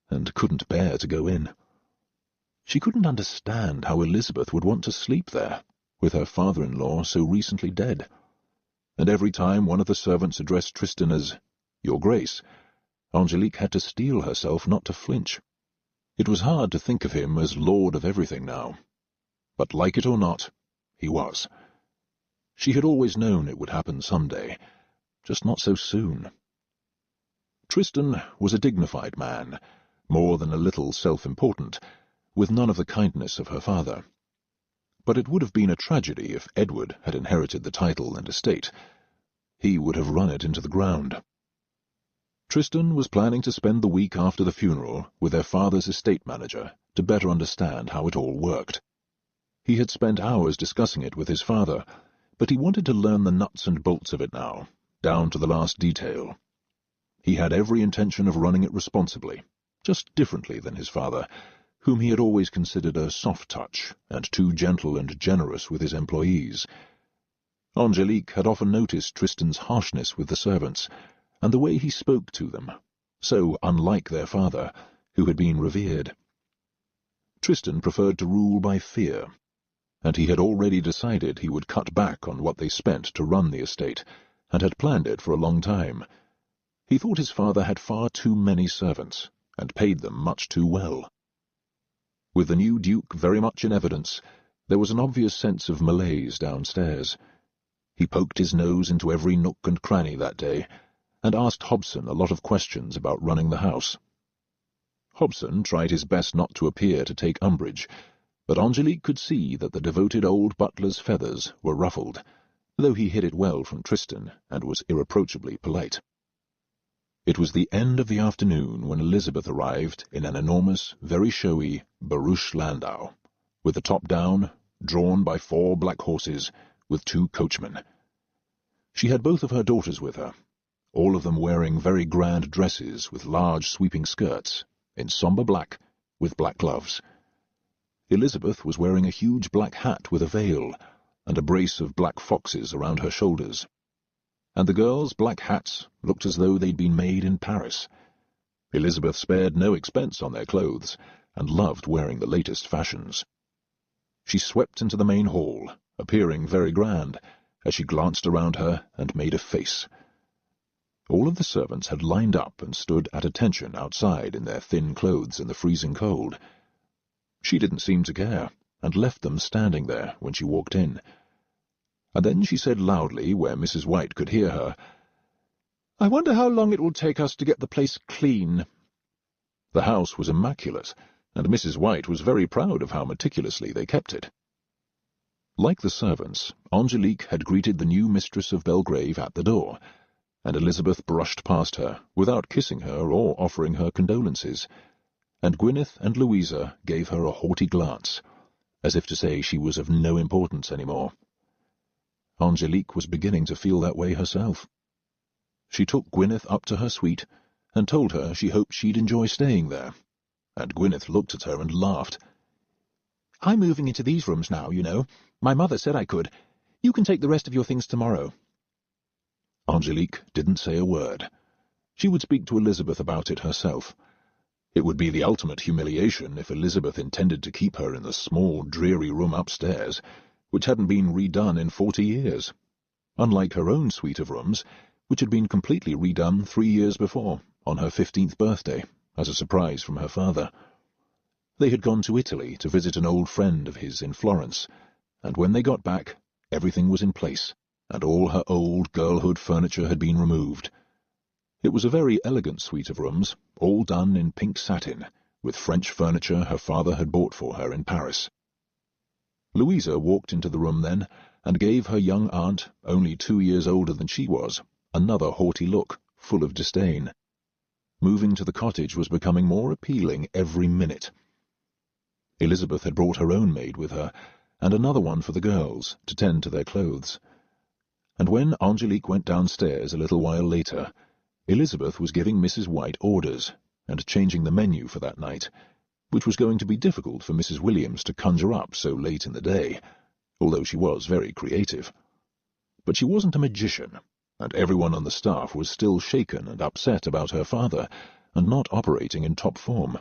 and couldn't bear to go in. She couldn't understand how Elizabeth would want to sleep there, with her father-in-law so recently dead. And every time one of the servants addressed Tristan as "Your Grace," Angélique had to steel herself not to flinch. It was hard to think of him as lord of everything now. But like it or not, he was. She had always known it would happen someday, just not so soon. Tristan was a dignified man, more than a little self-important, with none of the kindness of her father. but it would have been a tragedy if Edward had inherited the title and estate. He would have run it into the ground. Tristan was planning to spend the week after the funeral with their father's estate manager to better understand how it all worked. He had spent hours discussing it with his father, but he wanted to learn the nuts and bolts of it now, down to the last detail. He had every intention of running it responsibly, just differently than his father, whom he had always considered a soft touch and too gentle and generous with his employees. Angélique had often noticed Tristan's harshness with the servants, and the way he spoke to them, so unlike their father, who had been revered. Tristan preferred to rule by fear, and he had already decided he would cut back on what they spent to run the estate, and had planned it for a long time. He thought his father had far too many servants, and paid them much too well. With the new Duke very much in evidence, there was an obvious sense of malaise downstairs. He poked his nose into every nook and cranny that day, and asked Hobson a lot of questions about running the house. Hobson tried his best not to appear to take umbrage, but Angélique could see that the devoted old butler's feathers were ruffled, though he hid it well from Tristan and was irreproachably polite. It was the end of the afternoon when Elizabeth arrived in an enormous, very showy barouche landau, with the top down, drawn by 4 black horses, with 2 coachmen. She had both of her daughters with her, all of them wearing very grand dresses with large sweeping skirts, in sombre black, with black gloves. Elizabeth was wearing a huge black hat with a veil, and a brace of black foxes around her shoulders. And the girls' black hats looked as though they'd been made in Paris. Elizabeth spared no expense on their clothes, and loved wearing the latest fashions. She swept into the main hall, appearing very grand, as she glanced around her and made a face. All of the servants had lined up and stood at attention outside in their thin clothes in the freezing cold. She didn't seem to care, and left them standing there when she walked in. And then she said loudly, where Mrs. White could hear her, "I wonder how long it will take us to get the place clean." The house was immaculate, and Mrs. White was very proud of how meticulously they kept it. Like the servants, Angélique had greeted the new mistress of Belgrave at the door, and Elizabeth brushed past her, without kissing her or offering her condolences, and Gwyneth and Louisa gave her a haughty glance, as if to say she was of no importance any more. Angélique was beginning to feel that way herself. She took Gwyneth up to her suite, and told her she hoped she'd enjoy staying there, and Gwyneth looked at her and laughed. "I'm moving into these rooms now, you know. My mother said I could. You can take the rest of your things tomorrow." Angélique didn't say a word. She would speak to Elizabeth about it herself. It would be the ultimate humiliation if Elizabeth intended to keep her in the small, dreary room upstairs, which hadn't been redone in 40 years, unlike her own suite of rooms, which had been completely redone 3 years before, on her 15th birthday, as a surprise from her father. They had gone to Italy to visit an old friend of his in Florence, and when they got back, everything was in place, and all her old girlhood furniture had been removed. It was a very elegant suite of rooms, all done in pink satin, with French furniture her father had bought for her in Paris. Louisa walked into the room then, and gave her young aunt, only 2 years older than she was, another haughty look, full of disdain. Moving to the cottage was becoming more appealing every minute. Elizabeth had brought her own maid with her, and another one for the girls, to tend to their clothes. And when Angélique went downstairs a little while later, Elizabeth was giving Mrs. White orders, and changing the menu for that night, which was going to be difficult for Mrs. Williams to conjure up so late in the day, although she was very creative. But she wasn't a magician, and everyone on the staff was still shaken and upset about her father, and not operating in top form.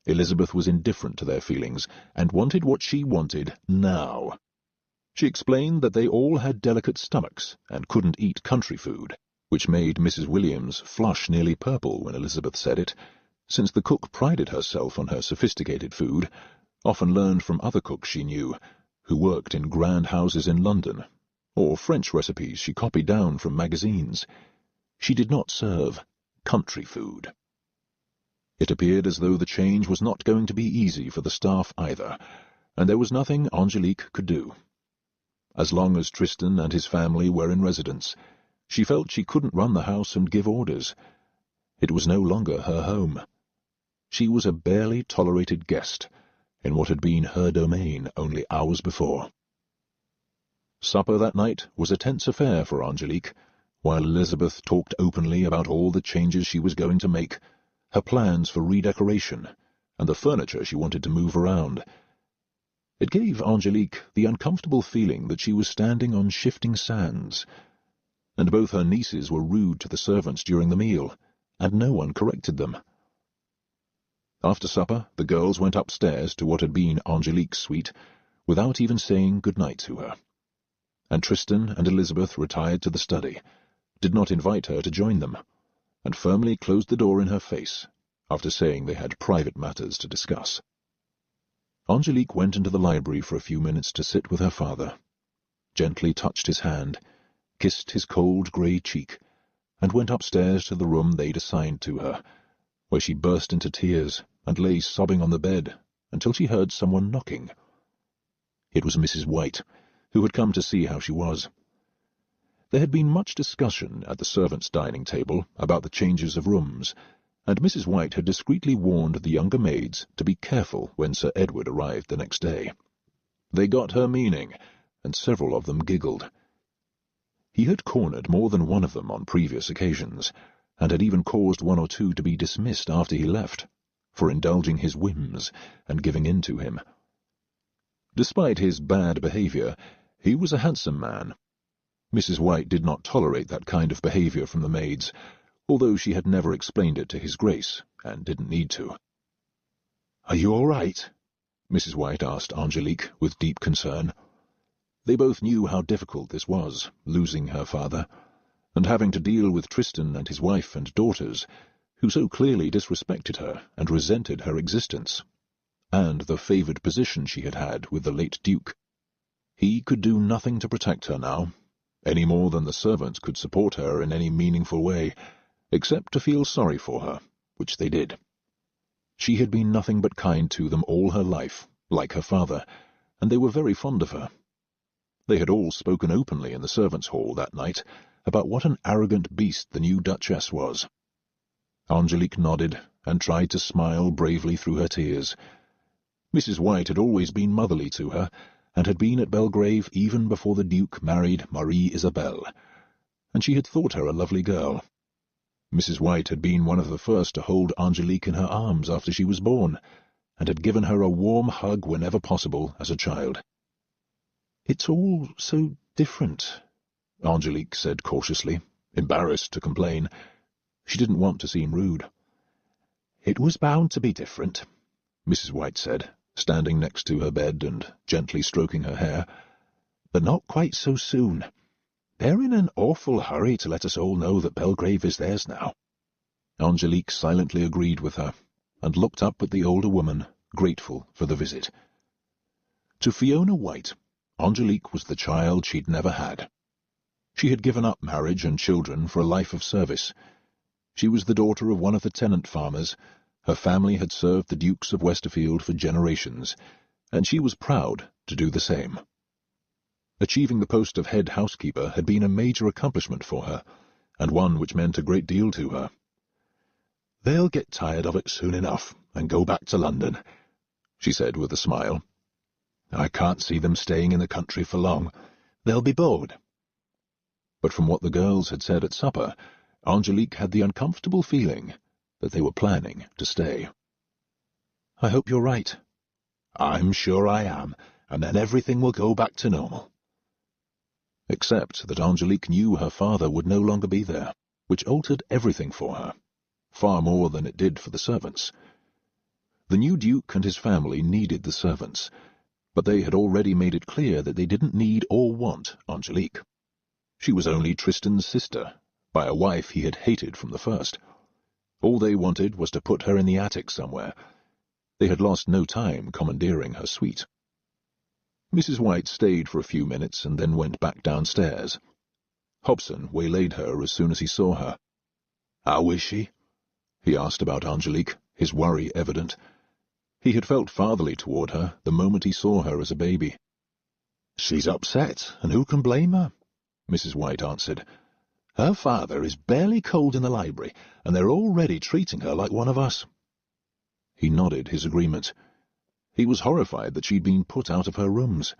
Elizabeth was indifferent to their feelings, and wanted what she wanted now. She explained that they all had delicate stomachs, and couldn't eat country food, which made Mrs. Williams flush nearly purple when Elizabeth said it, since the cook prided herself on her sophisticated food, often learned from other cooks she knew, who worked in grand houses in London, or French recipes she copied down from magazines. She did not serve country food. It appeared as though the change was not going to be easy for the staff either, and there was nothing Angélique could do. As long as Tristan and his family were in residence, she felt she couldn't run the house and give orders. It was no longer her home. She was a barely tolerated guest in what had been her domain only hours before. Supper that night was a tense affair for Angélique, while Elizabeth talked openly about all the changes she was going to make, her plans for redecoration, and the furniture she wanted to move around. It gave Angélique the uncomfortable feeling that she was standing on shifting sands, and both her nieces were rude to the servants during the meal, and no one corrected them. After supper, the girls went upstairs to what had been Angélique's suite, without even saying good night to her. And Tristan and Elizabeth retired to the study, did not invite her to join them, and firmly closed the door in her face, after saying they had private matters to discuss. Angélique went into the library for a few minutes to sit with her father, gently touched his hand, kissed his cold grey cheek, and went upstairs to the room they'd assigned to her, where she burst into tears and lay sobbing on the bed until she heard someone knocking. It was Mrs. White, who had come to see how she was. There had been much discussion at the servants' dining table about the changes of rooms, and Mrs. White had discreetly warned the younger maids to be careful when Sir Edward arrived the next day. They got her meaning, and several of them giggled. He had cornered more than one of them on previous occasions, and had even caused one or two to be dismissed after he left, for indulging his whims and giving in to him. Despite his bad behaviour, he was a handsome man. Mrs. White did not tolerate that kind of behaviour from the maids, although she had never explained it to his Grace, and didn't need to. "Are you all right?" Mrs. White asked Angélique with deep concern. They both knew how difficult this was, losing her father, and having to deal with Tristan and his wife and daughters, who so clearly disrespected her and resented her existence, and the favoured position she had had with the late Duke. He could do nothing to protect her now, any more than the servants could support her in any meaningful way, except to feel sorry for her, which they did. She had been nothing but kind to them all her life, like her father, and they were very fond of her. They had all spoken openly in the servants' hall that night about what an arrogant beast the new Duchess was. Angélique nodded and tried to smile bravely through her tears. Mrs. White had always been motherly to her, and had been at Belgrave even before the Duke married Marie Isabelle, and she had thought her a lovely girl. Mrs. White had been one of the first to hold Angélique in her arms after she was born, and had given her a warm hug whenever possible as a child. "It's all so different," Angélique said cautiously, embarrassed to complain. She didn't want to seem rude. "It was bound to be different," Mrs. White said, standing next to her bed and gently stroking her hair. "But not quite so soon. They're in an awful hurry to let us all know that Belgrave is theirs now." Angélique silently agreed with her, and looked up at the older woman, grateful for the visit. To Fiona White, Angélique was the child she'd never had. She had given up marriage and children for a life of service. She was the daughter of one of the tenant farmers. Her family had served the Dukes of Westerfield for generations, and she was proud to do the same. Achieving the post of head housekeeper had been a major accomplishment for her, and one which meant a great deal to her. "They'll get tired of it soon enough and go back to London," she said with a smile. "I can't see them staying in the country for long. They'll be bored." But from what the girls had said at supper, Angélique had the uncomfortable feeling that they were planning to stay. "I hope you're right." "I'm sure I am, and then everything will go back to normal." Except that Angélique knew her father would no longer be there, which altered everything for her, far more than it did for the servants. The new Duke and his family needed the servants, but they had already made it clear that they didn't need or want Angélique. She was only Tristan's sister, by a wife he had hated from the first. All they wanted was to put her in the attic somewhere. They had lost no time commandeering her suite. Mrs. White stayed for a few minutes and then went back downstairs. Hobson waylaid her as soon as he saw her. "How is she?" he asked about Angélique, his worry evident. He had felt fatherly toward her the moment he saw her as a baby.
"She's upset, and who can blame her?" Mrs. White answered. "Her father is barely cold in the library, and they're already treating her like one of us."
He nodded his agreement. He was horrified that she'd been put out of her rooms,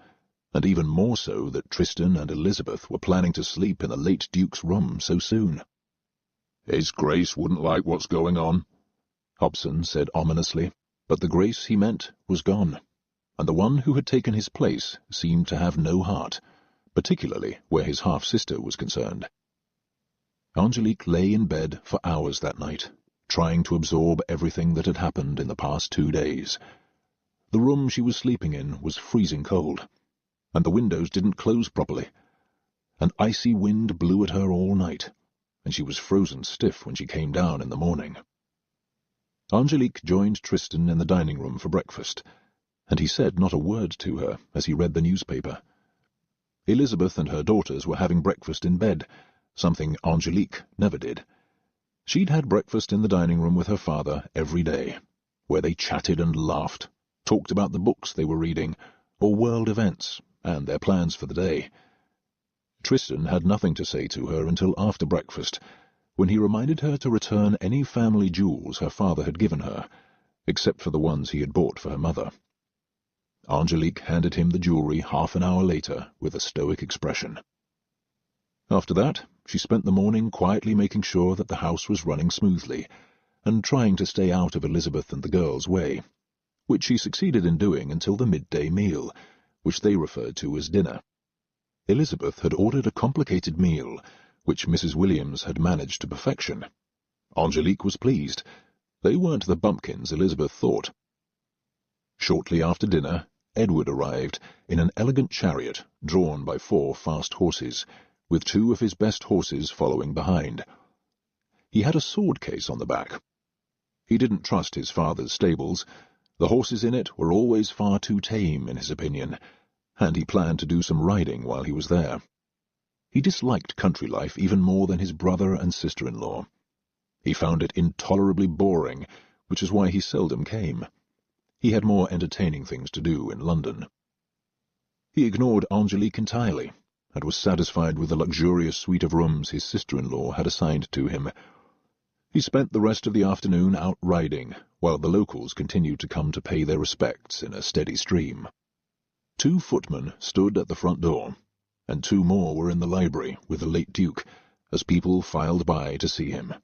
and even more so that Tristan and Elizabeth were planning to sleep in the late Duke's room so soon.
"His Grace wouldn't like what's going on,"
Hobson said ominously, but the Grace he meant was gone, and the one who had taken his place seemed to have no heart, particularly where his half-sister was concerned. Angélique lay in bed for hours that night, trying to absorb everything that had happened in the past 2 days. The room she was sleeping in was freezing cold, and the windows didn't close properly. An icy wind blew at her all night, and she was frozen stiff when she came down in the morning. Angélique joined Tristan in the dining room for breakfast, and he said not a word to her as he read the newspaper. Elizabeth and her daughters were having breakfast in bed, something Angélique never did. She'd had breakfast in the dining room with her father every day, where they chatted and laughed, talked about the books they were reading, or world events, and their plans for the day. Tristan had nothing to say to her until after breakfast, when he reminded her to return any family jewels her father had given her, except for the ones he had bought for her mother. Angélique handed him the jewelry half an hour later with a stoic expression. After that, she spent the morning quietly making sure that the house was running smoothly, and trying to stay out of Elizabeth and the girls' way, which she succeeded in doing until the midday meal, which they referred to as dinner. Elizabeth had ordered a complicated meal, which Mrs. Williams had managed to perfection. Angélique was pleased. They weren't the bumpkins Elizabeth thought. Shortly after dinner, Edward arrived in an elegant chariot drawn by 4 fast horses, with 2 of his best horses following behind. He had a sword case on the back. He didn't trust his father's stables. The horses in it were always far too tame, in his opinion, and he planned to do some riding while he was there. He disliked country life even more than his brother and sister-in-law. He found it intolerably boring, which is why he seldom came. He had more entertaining things to do in London. He ignored Angélique entirely, and was satisfied with the luxurious suite of rooms his sister-in-law had assigned to him. He spent the rest of the afternoon out riding, while the locals continued to come to pay their respects in a steady stream. 2 footmen stood at the front door, and 2 more were in the library with the late Duke, as people filed by to see him.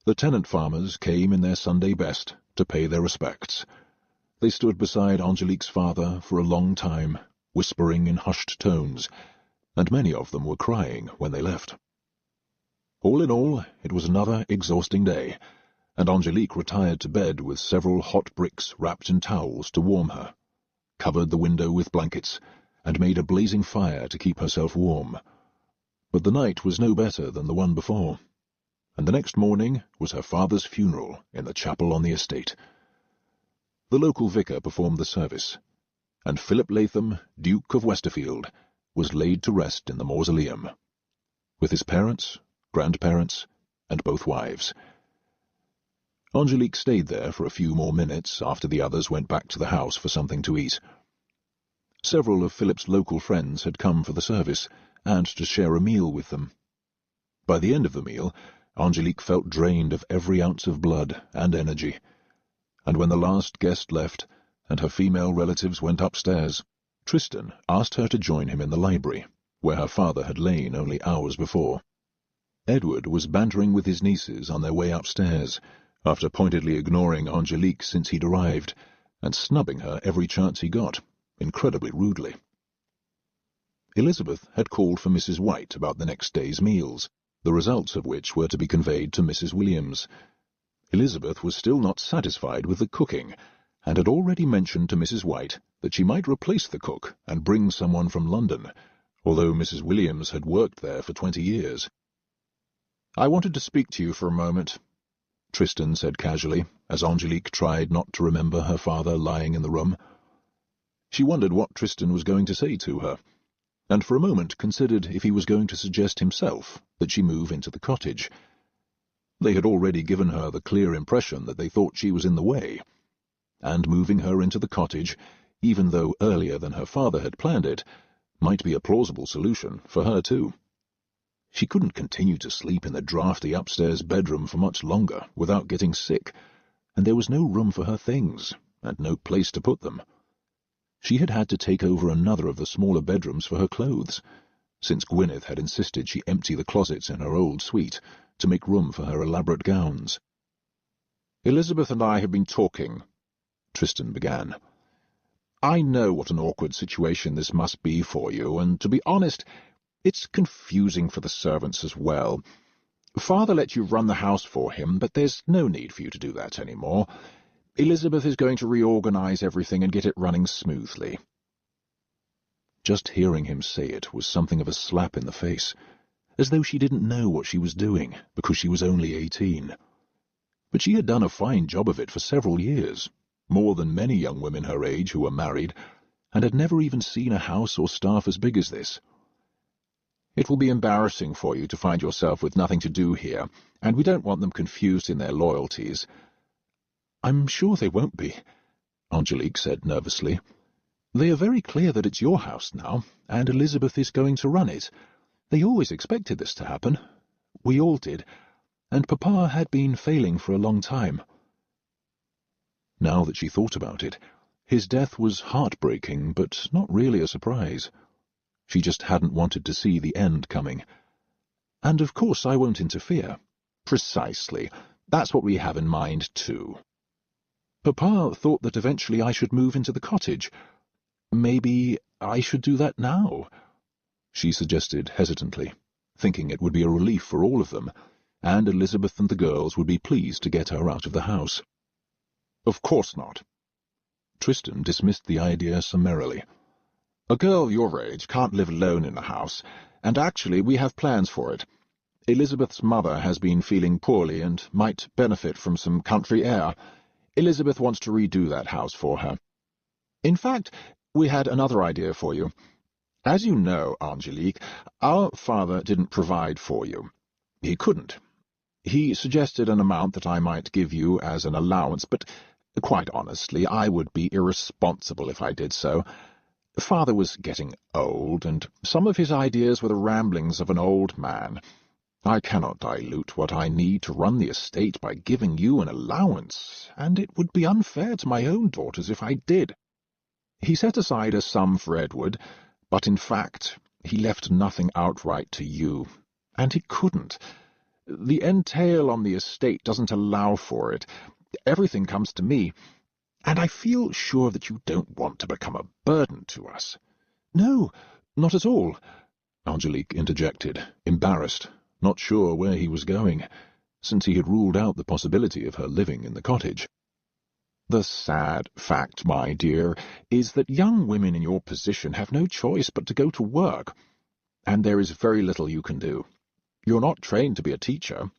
The tenant farmers came in their Sunday best to pay their respects. They stood beside Angélique's father for a long time, whispering in hushed tones, and many of them were crying when they left. All in all, it was another exhausting day, and Angélique retired to bed with several hot bricks wrapped in towels to warm her, covered the window with blankets, and made a blazing fire to keep herself warm. But the night was no better than the one before, and the next morning was her father's funeral in the chapel on the estate. The local vicar performed the service, and Philip Latham, Duke of Westerfield, was laid to rest in the mausoleum, with his parents, grandparents, and both wives. Angélique stayed there for a few more minutes after the others went back to the house for something to eat. Several of Philip's local friends had come for the service, and to share a meal with them. By the end of the meal, Angélique felt drained of every ounce of blood and energy, and when the last guest left, and her female relatives went upstairs, Tristan asked her to join him in the library, where her father had lain only hours before. Edward was bantering with his nieces on their way upstairs, after pointedly ignoring Angélique since he'd arrived, and snubbing her every chance he got, incredibly rudely. Elizabeth had called for Mrs. White about the next day's meals, the results of which were to be conveyed to Mrs. Williams. Elizabeth was still not satisfied with the cooking, and had already mentioned to Mrs. White that she might replace the cook and bring someone from London, although Mrs. Williams had worked there for 20 years. "I wanted to speak to you for a moment," Tristan said casually, as Angélique tried not to remember her father lying in the room. She wondered what Tristan was going to say to her, and for a moment considered if he was going to suggest himself that she move into the cottage. They had already given her the clear impression that they thought she was in the way. and moving her into the cottage, even though earlier than her father had planned it, might be a plausible solution for her too. She couldn't continue to sleep in the draughty upstairs bedroom for much longer without getting sick, and there was no room for her things, and no place to put them. She had had to take over another of the smaller bedrooms for her clothes, since Gwyneth had insisted she empty the closets in her old suite to make room for her elaborate gowns.
"Elizabeth and I have been talking," Tristan began. "I know what an awkward situation this must be for you, and to be honest, it's confusing for the servants as well. Father let you run the house for him, but there's no need for you to do that anymore. Elizabeth is going to reorganize everything and get it running smoothly."
Just hearing him say it was something of a slap in the face, as though she didn't know what she was doing because she was only 18. But she had done a fine job of it for several years, more than many young women her age who were married, and had never even seen a house or staff as big as this.
"It will be embarrassing for you to find yourself with nothing to do here, and we don't want them confused in their loyalties."
"I'm sure they won't be," Angélique said nervously. "They are very clear that it's your house now, and Elizabeth is going to run it. They always expected this to happen. We all did, and Papa had been failing for a long time." Now that she thought about it, his death was heartbreaking, but not really a surprise. She just hadn't wanted to see the end coming. "And of course I won't interfere."
"Precisely. That's what we have in mind, too."
"Papa thought that eventually I should move into the cottage. Maybe I should do that now," she suggested hesitantly, thinking it would be a relief for all of them, and Elizabeth and the girls would be pleased to get her out of the house.
"Of course not."
Tristan dismissed the idea summarily.
"A girl your age can't live alone in a house, and actually we have plans for it. Elizabeth's mother has been feeling poorly and might benefit from some country air. Elizabeth wants to redo that house for her. In fact, we had another idea for you. As you know, Angélique, our father didn't provide for you. He couldn't. He suggested an amount that I might give you as an allowance, but quite honestly, I would be irresponsible if I did so. Father was getting old, and some of his ideas were the ramblings of an old man. I cannot dilute what I need to run the estate by giving you an allowance, and it would be unfair to my own daughters if I did. He set aside a sum for Edward, but in fact he left nothing outright to you, and he couldn't. The entail on the estate doesn't allow for it. Everything comes to me, and I feel sure that you don't want to become a burden to us."
"No, not at all," Angélique interjected, embarrassed, not sure where he was going, since he had ruled out the possibility of her living in the cottage.
"The sad fact, my dear, is that young women in your position have no choice but to go to work, and there is very little you can do. You're not trained to be a teacher,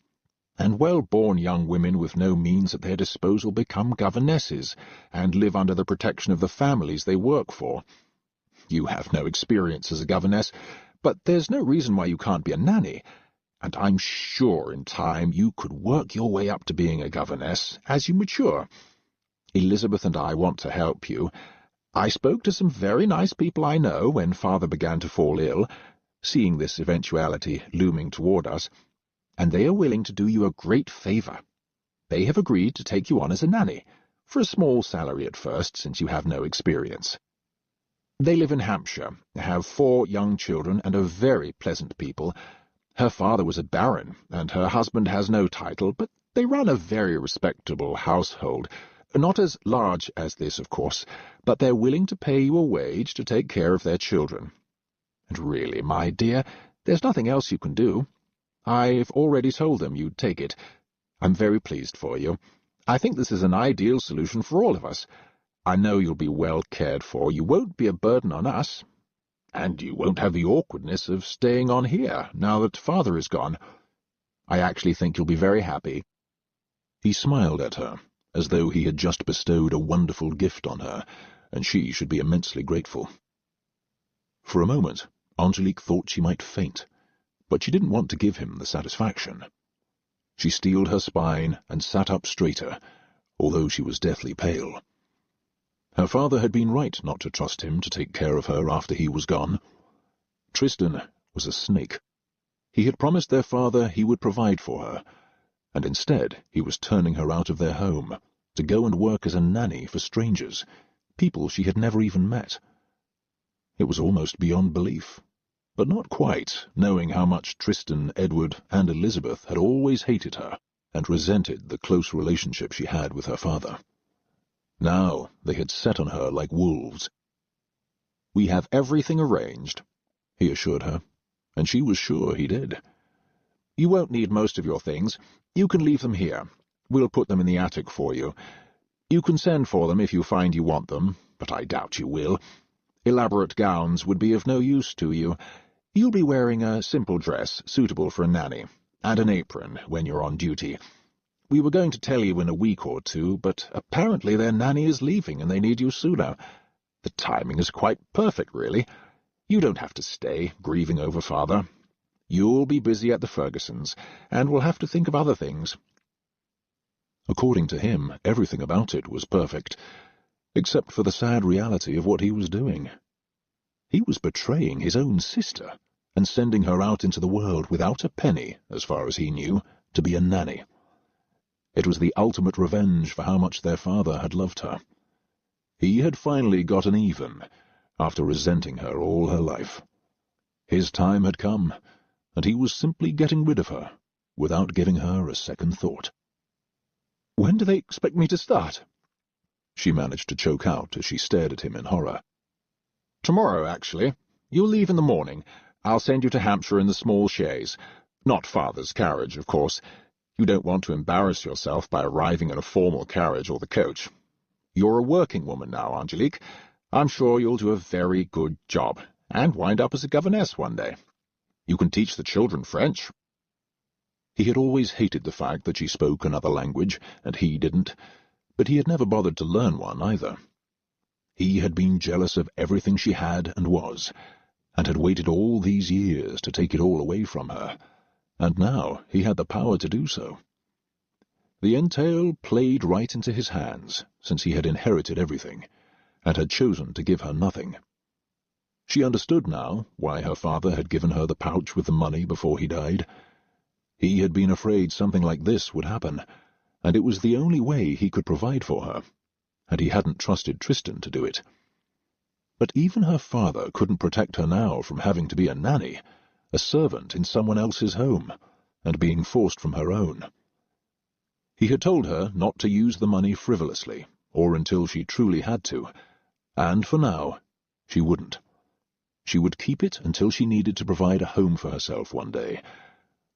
and well-born young women with no means at their disposal become governesses and live under the protection of the families they work for. You have no experience as a governess, but there's no reason why you can't be a nanny, and I'm sure in time you could work your way up to being a governess as you mature. Elizabeth and I want to help you. I spoke to some very nice people I know when Father began to fall ill, seeing this eventuality looming toward us, and they are willing to do you a great favor. They have agreed to take you on as a nanny, for a small salary at first, since you have no experience. They live in Hampshire, have 4 young children, and are very pleasant people. Her father was a baron, and her husband has no title, but they run a very respectable household. Not as large as this, of course, but they're willing to pay you a wage to take care of their children. And really, my dear, there's nothing else you can do. I've already told them you'd take it. I'm very pleased for you. I think this is an ideal solution for all of us. I know you'll be well cared for. You won't be a burden on us. And you won't have the awkwardness of staying on here, now that Father is gone. I actually think you'll be very happy."
He smiled at her, as though he had just bestowed a wonderful gift on her, and she should be immensely grateful. For a moment, Angélique thought she might faint, but she didn't want to give him the satisfaction. She steeled her spine and sat up straighter, although she was deathly pale. Her father had been right not to trust him to take care of her after he was gone. Tristan was a snake. He had promised their father he would provide for her, and instead he was turning her out of their home to go and work as a nanny for strangers, people she had never even met. It was almost beyond belief, but not quite, knowing how much Tristan, Edward, and Elizabeth had always hated her and resented the close relationship she had with her father. Now they had set on her like wolves. "We have everything arranged," he assured her, and she was sure he did. "You won't need most of your things. You can leave them here. We'll put them in the attic for you. You can send for them if you find you want them, but I doubt you will. Elaborate gowns would be of no use to you. You'll be wearing a simple dress suitable for a nanny, and an apron when you're on duty. We were going to tell you in a week or two, but apparently their nanny is leaving and they need you sooner. The timing is quite perfect, really. You don't have to stay, grieving over father. You'll be busy at the Fergusons, and we'll have to think of other things." According to him, everything about it was perfect, except for the sad reality of what he was doing. He was betraying his own sister and sending her out into the world without a penny, as far as he knew, to be a nanny. It was the ultimate revenge for how much their father had loved her. He had finally gotten even, after resenting her all her life. His time had come, and he was simply getting rid of her, without giving her a second thought. "When do they expect me to start?" she managed to choke out as she stared at him in horror. "Tomorrow, actually. You'll leave in the morning. I'll send you to Hampshire in the small chaise. Not father's carriage, of course. You don't want to embarrass yourself by arriving in a formal carriage or the coach. You're a working woman now, Angélique. I'm sure you'll do a very good job, and wind up as a governess one day. You can teach the children French." He had always hated the fact that she spoke another language, and he didn't, but he had never bothered to learn one either. He had been jealous of everything she had and was, and had waited all these years to take it all away from her, and now he had the power to do so. The entail played right into his hands, since he had inherited everything, and had chosen to give her nothing. She understood now why her father had given her the pouch with the money before he died. He had been afraid something like this would happen, and it was the only way he could provide for her, and he hadn't trusted Tristan to do it. But even her father couldn't protect her now from having to be a nanny, a servant in someone else's home, and being forced from her own. He had told her not to use the money frivolously, or until she truly had to, and for now, she wouldn't. She would keep it until she needed to provide a home for herself one day,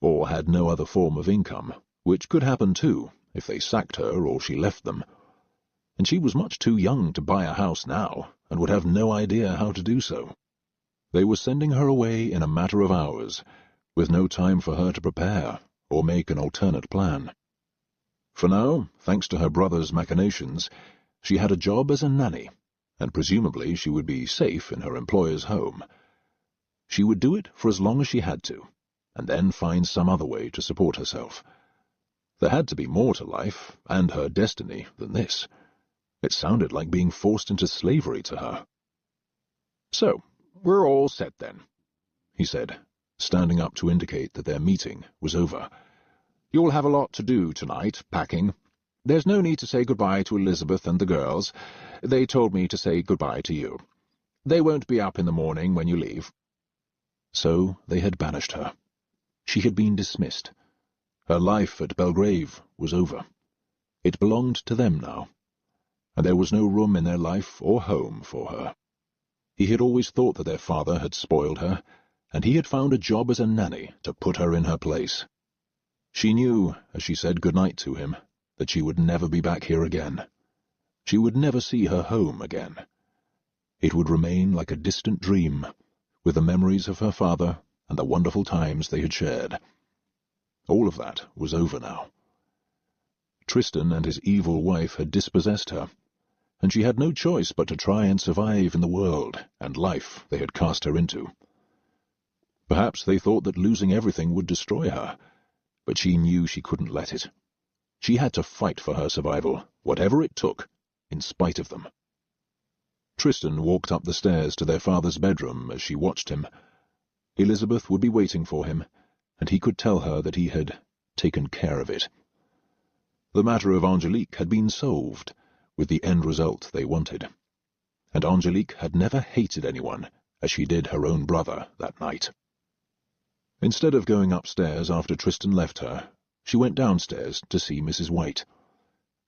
or had no other form of income, which could happen too, if they sacked her or she left them. And she was much too young to buy a house now, and would have no idea how to do so. They were sending her away in a matter of hours, with no time for her to prepare or make an alternate plan. For now, thanks to her brother's machinations, she had a job as a nanny, and presumably she would be safe in her employer's home. She would do it for as long as she had to, and then find some other way to support herself. There had to be more to life, and her destiny, than this. It sounded like being forced into slavery to her. "So, we're all set then," he said, standing up to indicate that their meeting was over. "You'll have a lot to do tonight, packing. There's no need to say goodbye to Elizabeth and the girls. They told me to say goodbye to you. They won't be up in the morning when you leave." So they had banished her. She had been dismissed. Her life at Belgrave was over. It belonged to them now, and there was no room in their life or home for her. He had always thought that their father had spoiled her, and he had found a job as a nanny to put her in her place. She knew, as she said goodnight to him, that she would never be back here again. She would never see her home again. It would remain like a distant dream, with the memories of her father and the wonderful times they had shared. All of that was over now. Tristan and his evil wife had dispossessed her, and she had no choice but to try and survive in the world and life they had cast her into. Perhaps they thought that losing everything would destroy her, but she knew she couldn't let it. She had to fight for her survival, whatever it took, in spite of them. Tristan walked up the stairs to their father's bedroom as she watched him. Elizabeth would be waiting for him, and he could tell her that he had taken care of it. The matter of Angélique had been solved, with the end result they wanted. And Angélique had never hated anyone as she did her own brother that night. Instead of going upstairs after Tristan left her, she went downstairs to see Mrs. White.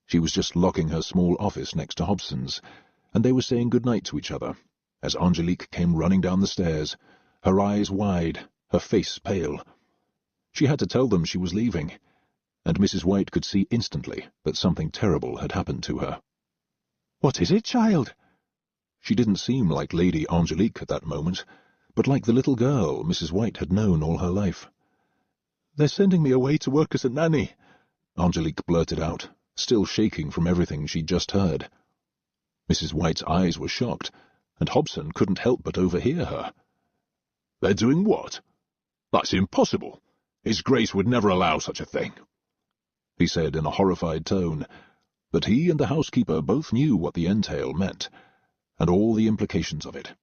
She was just locking her small office next to Hobson's, and they were saying good-night to each other, as Angélique came running down the stairs, her eyes wide, her face pale. She had to tell them she was leaving, and Mrs. White could see instantly that something terrible had happened to her. "What is it, child?" She didn't seem like Lady Angélique at that moment, but like the little girl Mrs. White had known all her life. "They're sending me away to work as a nanny," Angélique blurted out, still shaking from everything she'd just heard. Mrs. White's eyes were shocked, and Hobson couldn't help but overhear her.
"They're doing what? That's impossible. His Grace would never allow such a thing,"
he said in a horrified tone, but he and the housekeeper both knew what the entail meant, and all the implications of it.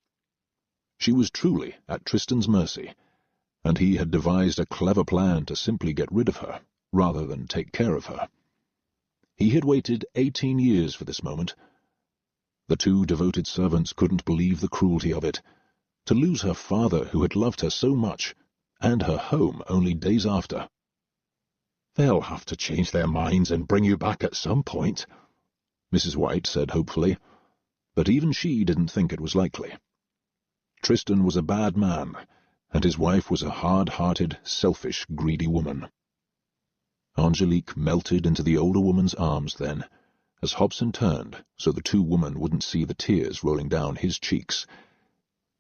She was truly at Tristan's mercy, and he had devised a clever plan to simply get rid of her, rather than take care of her. He had waited 18 years for this moment. The two devoted servants couldn't believe the cruelty of it. To lose her father, who had loved her so much, and her home only days after.
"They'll have to change their minds and bring you back at some point,"
Mrs. White said hopefully, but even she didn't think it was likely. Tristan was a bad man, and his wife was a hard-hearted, selfish, greedy woman. Angélique melted into the older woman's arms then, as Hobson turned so the two women wouldn't see the tears rolling down his cheeks.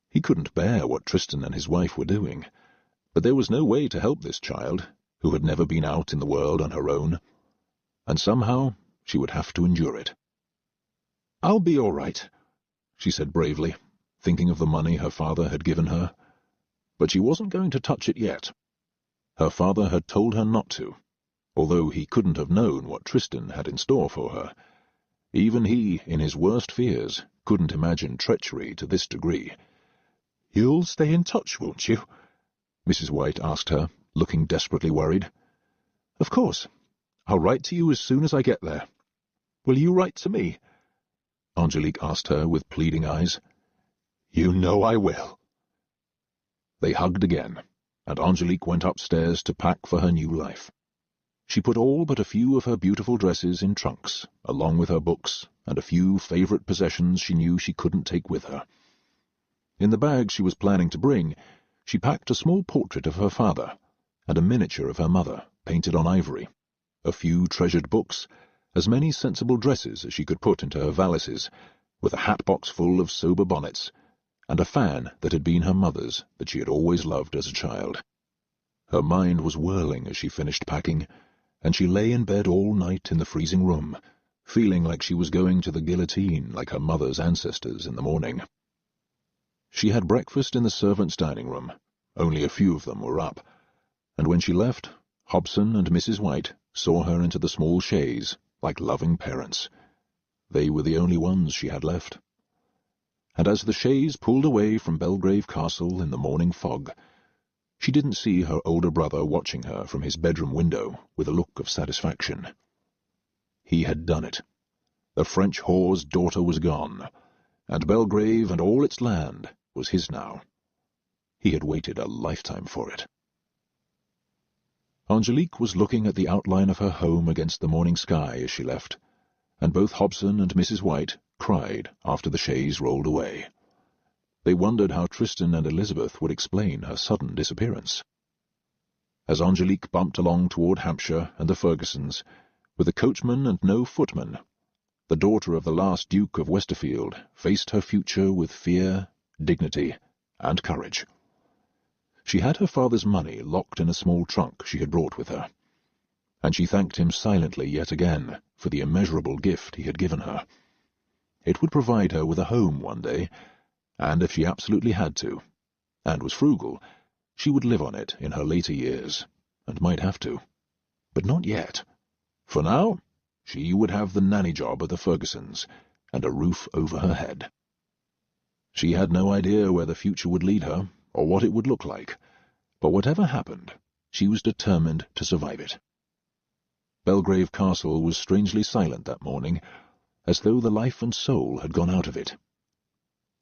He couldn't bear what Tristan and his wife were doing, but there was no way to help this child, who had never been out in the world on her own, and somehow she would have to endure it. "I'll be all right," she said bravely, thinking of the money her father had given her. But she wasn't going to touch it yet. Her father had told her not to, although he couldn't have known what Tristan had in store for her. Even he, in his worst fears, couldn't imagine treachery to this degree.
"You'll stay in touch, won't you?"
Mrs. White asked her, looking desperately worried. "Of course. I'll write to you as soon as I get there." "Will you write to me?" Angélique asked her with pleading eyes.
"You know I will."
They hugged again, and Angélique went upstairs to pack for her new life. She put all but a few of her beautiful dresses in trunks, along with her books and a few favourite possessions she knew she couldn't take with her. In the bag she was planning to bring, she packed a small portrait of her father and a miniature of her mother, painted on ivory, a few treasured books, as many sensible dresses as she could put into her valises, with a hat-box full of sober bonnets, and a fan that had been her mother's that she had always loved as a child. Her mind was whirling as she finished packing, and she lay in bed all night in the freezing room, feeling like she was going to the guillotine like her mother's ancestors in the morning. She had breakfast in the servants' dining room. Only a few of them were up, and when she left, Hobson and Mrs. White saw her into the small chaise like loving parents. They were the only ones she had left. And as the chaise pulled away from Belgrave Castle in the morning fog, she didn't see her older brother watching her from his bedroom window with a look of satisfaction. He had done it. The French whore's daughter was gone, and Belgrave and all its land was his now. He had waited a lifetime for it. Angélique was looking at the outline of her home against the morning sky as she left, and both Hobson and Mrs. White cried after the chaise rolled away. They wondered how Tristan and Elizabeth would explain her sudden disappearance. As Angélique bumped along toward Hampshire and the Fergusons, with a coachman and no footman, the daughter of the last Duke of Westerfield faced her future with fear, dignity, and courage. She had her father's money locked in a small trunk she had brought with her, and she thanked him silently yet again for the immeasurable gift he had given her. It would provide her with a home one day, and if she absolutely had to, and was frugal, she would live on it in her later years, and might have to. But not yet. For now, she would have the nanny job at the Fergusons, and a roof over her head. She had no idea where the future would lead her, or what it would look like, but whatever happened, she was determined to survive it. Belgrave Castle was strangely silent that morning, as though the life and soul had gone out of it.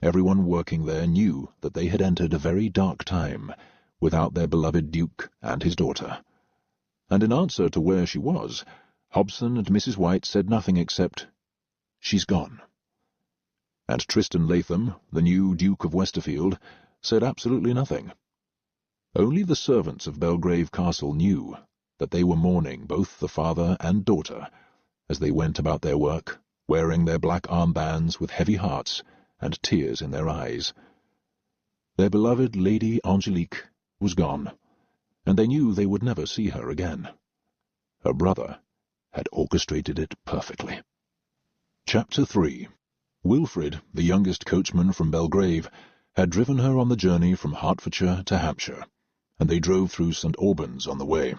Everyone working there knew that they had entered a very dark time, without their beloved Duke and his daughter. And in answer to where she was, Hobson and Mrs. White said nothing except, "She's gone." And Tristan Latham, the new Duke of Westerfield, said absolutely nothing. Only the servants of Belgrave Castle knew that they were mourning both the father and daughter as they went about their work, wearing their black armbands with heavy hearts and tears in their eyes. Their beloved Lady Angélique was gone, and they knew they would never see her again. Her brother had orchestrated it perfectly. Chapter 3. Wilfrid, the youngest coachman from Belgrave, had driven her on the journey from Hertfordshire to Hampshire, and they drove through St. Albans on the way.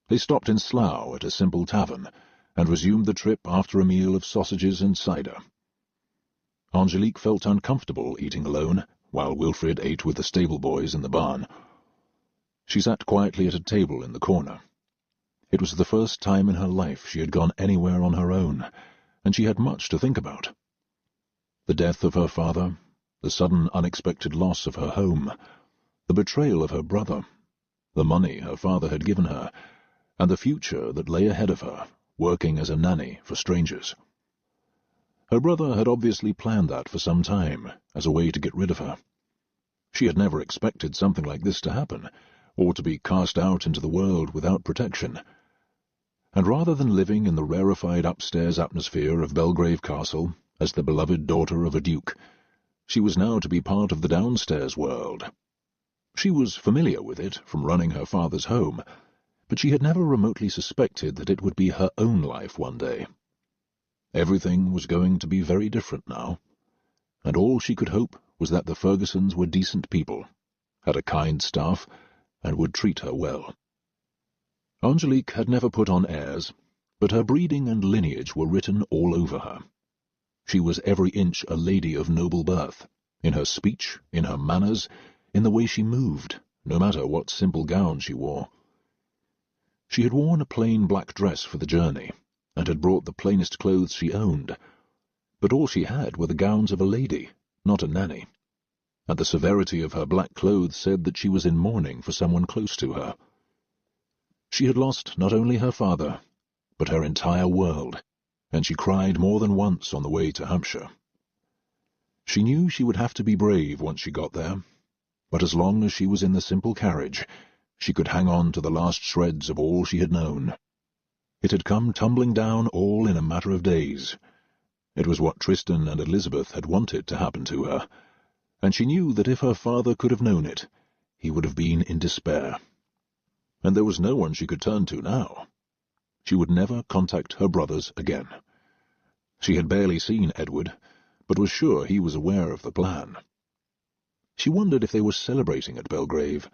They stopped in Slough at a simple tavern, and resumed the trip after a meal of sausages and cider. Angélique felt uncomfortable eating alone, while Wilfrid ate with the stable boys in the barn. She sat quietly at a table in the corner. It was the first time in her life she had gone anywhere on her own, and she had much to think about. The death of her father, the sudden unexpected loss of her home, the betrayal of her brother, the money her father had given her, and the future that lay ahead of her, working as a nanny for strangers. Her brother had obviously planned that for some time, as a way to get rid of her. She had never expected something like this to happen, or to be cast out into the world without protection. And rather than living in the rarefied upstairs atmosphere of Belgrave Castle, as the beloved daughter of a duke, she was now to be part of the downstairs world. She was familiar with it from running her father's home, but she had never remotely suspected that it would be her own life one day. Everything was going to be very different now, and all she could hope was that the Fergusons were decent people, had a kind staff, and would treat her well. Angélique had never put on airs, but her breeding and lineage were written all over her. She was every inch a lady of noble birth, in her speech, in her manners, in the way she moved, no matter what simple gown she wore. She had worn a plain black dress for the journey, and had brought the plainest clothes she owned, but all she had were the gowns of a lady, not a nanny, and the severity of her black clothes said that she was in mourning for someone close to her. She had lost not only her father, but her entire world, and she cried more than once on the way to Hampshire. She knew she would have to be brave once she got there, but as long as she was in the simple carriage, she could hang on to the last shreds of all she had known. It had come tumbling down all in a matter of days. It was what Tristan and Elizabeth had wanted to happen to her, and she knew that if her father could have known it, he would have been in despair. And there was no one she could turn to now. She would never contact her brothers again. She had barely seen Edward, but was sure he was aware of the plan. She wondered if they were celebrating at Belgrave,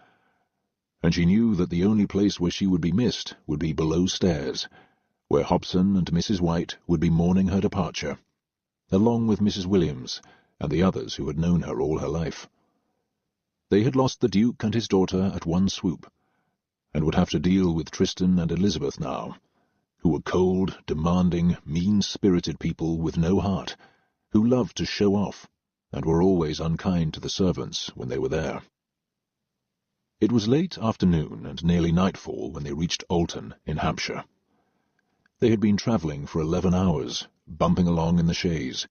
and she knew that the only place where she would be missed would be below stairs, where Hobson and Mrs. White would be mourning her departure, along with Mrs. Williams and the others who had known her all her life. They had lost the Duke and his daughter at one swoop, and would have to deal with Tristan and Elizabeth now, who were cold, demanding, mean-spirited people with no heart, who loved to show off, and were always unkind to the servants when they were there. It was late afternoon and nearly nightfall when they reached Alton in Hampshire. They had been travelling for 11 hours, bumping along in the chaise.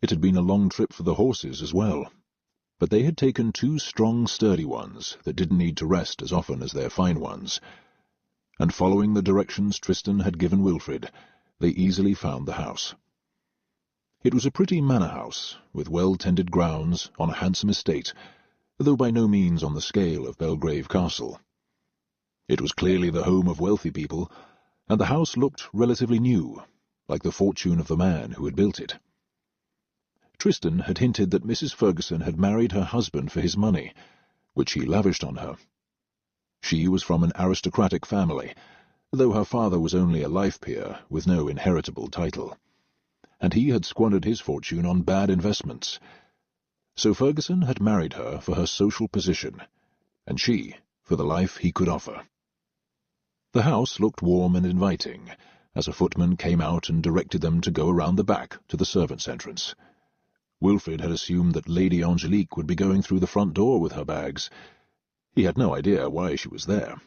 It had been a long trip for the horses as well, but they had taken 2 strong, sturdy ones that didn't need to rest as often as their fine ones, and following the directions Tristan had given Wilfrid, they easily found the house. It was a pretty manor house, with well-tended grounds on a handsome estate, though by no means on the scale of Belgrave Castle. It was clearly the home of wealthy people, and the house looked relatively new, like the fortune of the man who had built it. Tristan had hinted that Mrs. Ferguson had married her husband for his money, which he lavished on her. She was from an aristocratic family, though her father was only a life peer with no inheritable title, and he had squandered his fortune on bad investments, So Ferguson had married her for her social position, and she for the life he could offer. The house looked warm and inviting, as a footman came out and directed them to go around the back to the servants' entrance. Wilfrid had assumed that Lady Angélique would be going through the front door with her bags. He had no idea why she was there,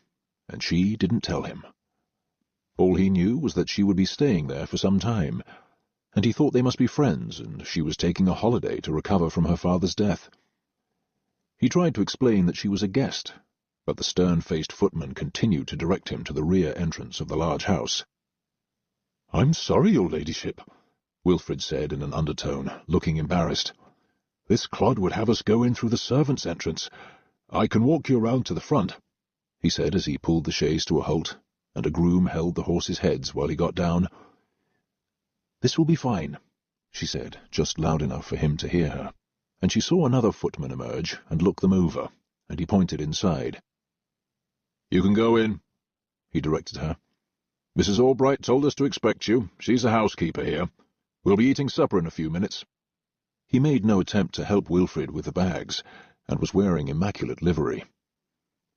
and she didn't tell him. All he knew was that she would be staying there for some time, and he thought they must be friends, and she was taking a holiday to recover from her father's death. He tried to explain that she was a guest, but the stern-faced footman continued to direct him to the rear entrance of the large house. "I'm sorry, your ladyship," Wilfrid said in an undertone, looking embarrassed. "This clod would have us go in through the servants' entrance. I can walk you around to the front," he said as he pulled the chaise to a halt, and a groom held the horses' heads while he got down. "This will be fine," she said, just loud enough for him to hear her, and she saw another footman emerge and look them over, and he pointed inside. "You can go in," he directed her. "Mrs. Albright told us to expect you. She's the housekeeper here. We'll be eating supper in a few minutes." He made no attempt to help Wilfrid with the bags, and was wearing immaculate livery.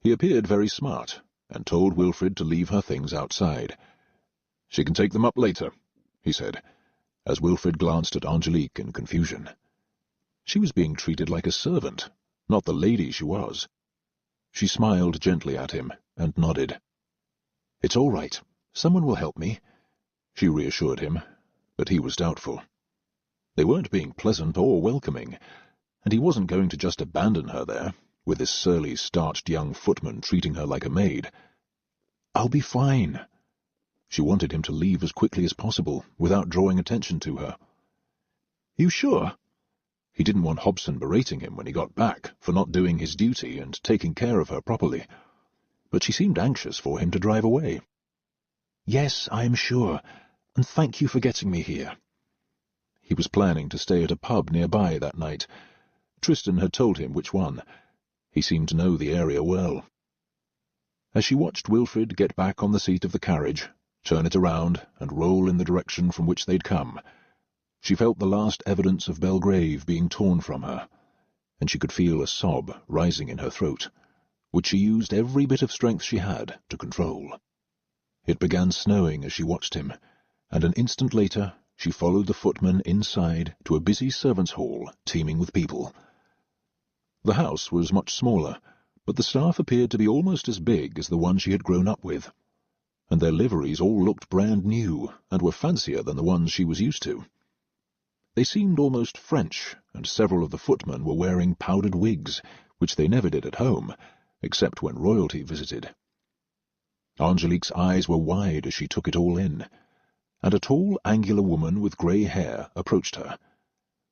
He appeared very smart, and told Wilfrid to leave her things outside. "She can take them up later," he said, as Wilfrid glanced at Angélique in confusion. She was being treated like a servant, not the lady she was. She smiled gently at him and nodded. "It's all right. Someone will help me," she reassured him, but he was doubtful. They weren't being pleasant or welcoming, and he wasn't going to just abandon her there, with this surly, starched young footman treating her like a maid. "I'll be fine." She wanted him to leave as quickly as possible, without drawing attention to her. "You sure?" He didn't want Hobson berating him when he got back for not doing his duty and taking care of her properly, but she seemed anxious for him to drive away. "Yes, I am sure, and thank you for getting me here." He was planning to stay at a pub nearby that night. Tristan had told him which one. He seemed to know the area well. As she watched Wilfrid get back on the seat of the carriage, turn it around, and roll in the direction from which they'd come, she felt the last evidence of Belgrave being torn from her, and she could feel a sob rising in her throat, which she used every bit of strength she had to control. It began snowing as she watched him, and an instant later she followed the footman inside to a busy servants' hall teeming with people. The house was much smaller, but the staff appeared to be almost as big as the one she had grown up with, and their liveries all looked brand new and were fancier than the ones she was used to. They seemed almost French, and several of the footmen were wearing powdered wigs, which they never did at home, except when royalty visited. Angélique's eyes were wide as she took it all in, and a tall, angular woman with grey hair approached her.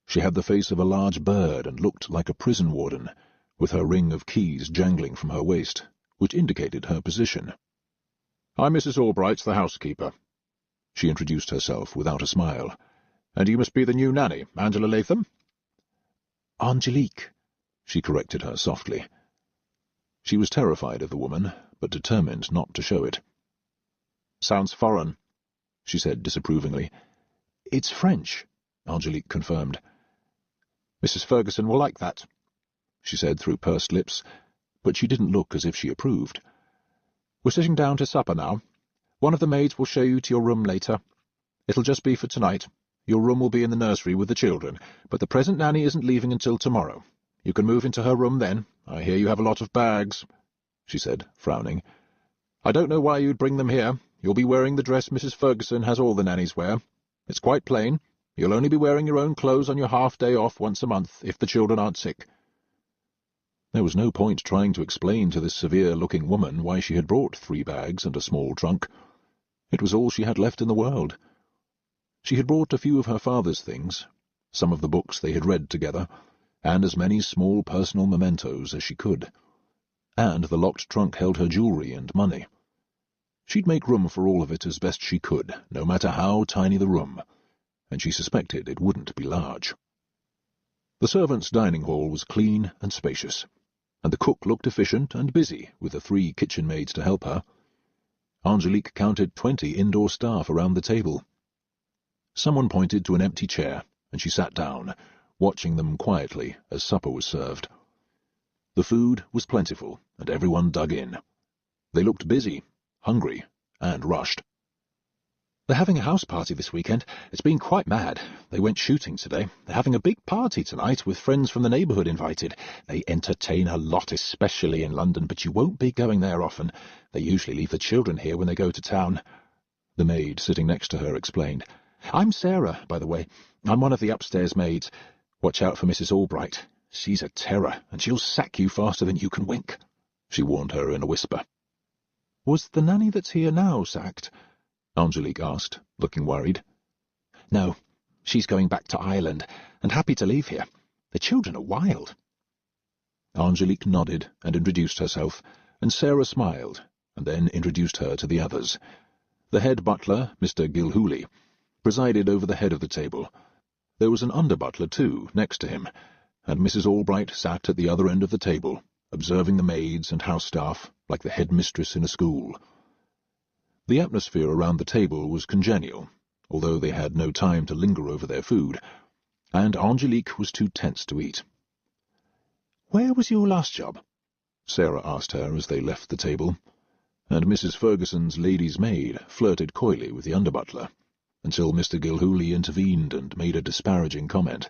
She had the face of a large bird and looked like a prison warden, with her ring of keys jangling from her waist, which indicated her position. "I'm Mrs. Albright, the housekeeper," she introduced herself without a smile. "And you must be the new nanny, Angela Latham?" "Angélique," she corrected her softly. She was terrified of the woman, but determined not to show it. "Sounds foreign," she said disapprovingly. "It's French," Angélique confirmed. "Mrs. Ferguson will like that," she said through pursed lips, but she didn't look as if she approved. "We're sitting down to supper now. One of the maids will show you to your room later. It'll just be for tonight. Your room will be in the nursery with the children, but the present nanny isn't leaving until tomorrow. You can move into her room then. I hear you have a lot of bags," she said, frowning. "I don't know why you'd bring them here. You'll be wearing the dress Mrs. Ferguson has all the nannies wear. It's quite plain. You'll only be wearing your own clothes on your half-day off once a month, if the children aren't sick." There was no point trying to explain to this severe-looking woman why she had brought 3 bags and a small trunk. It was all she had left in the world. She had brought a few of her father's things, some of the books they had read together, and as many small personal mementos as she could. And the locked trunk held her jewellery and money. She'd make room for all of it as best she could, no matter how tiny the room, and she suspected it wouldn't be large. The servants' dining hall was clean and spacious, and the cook looked efficient and busy with the 3 kitchen maids to help her. Angélique counted 20 indoor staff around the table. Someone pointed to an empty chair, and she sat down, watching them quietly as supper was served. The food was plentiful, and everyone dug in. They looked busy, hungry, and rushed.
"They're having a house party this weekend. It's been quite mad. They went shooting today. They're having a big party tonight with friends from the neighbourhood invited. They entertain a lot, especially in London, but you won't be going there often. They usually leave the children here when they go to town."
The maid sitting next to her explained.
"I'm Sarah, by the way. I'm one of the upstairs maids. Watch out for Mrs. Albright. She's a terror, and she'll sack you faster than you can wink," she warned her in a whisper.
"Was the nanny that's here now sacked?" Angélique asked, looking worried.
"No, she's going back to Ireland, and happy to leave here. The children are wild."
Angélique nodded and introduced herself, and Sarah smiled, and then introduced her to the others. The head butler, Mr. Gilhooly, presided over the head of the table. There was an under-butler, too, next to him, and Mrs. Albright sat at the other end of the table, observing the maids and house staff like the headmistress in a school. The atmosphere around the table was congenial, although they had no time to linger over their food, and Angélique was too tense to eat.
"Where was your last job?"
Sarah asked her as they left the table, and Mrs. Ferguson's lady's maid flirted coyly with the under-butler, until Mr. Gilhooly intervened and made a disparaging comment.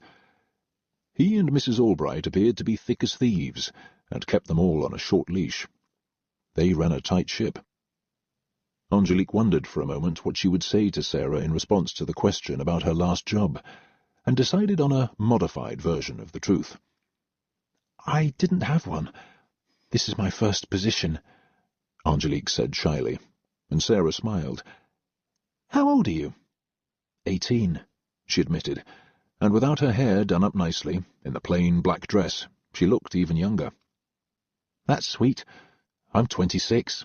He and Mrs. Albright appeared to be thick as thieves, and kept them all on a short leash. They ran a tight ship. Angélique wondered for a moment what she would say to Sarah in response to the question about her last job, and decided on a modified version of the truth.
"I didn't have one. This is my first position,"
Angélique said shyly, and Sarah smiled.
"How old are you?"
18, she admitted, and without her hair done up nicely, in the plain black dress, she looked even younger.
"That's sweet. I'm 26,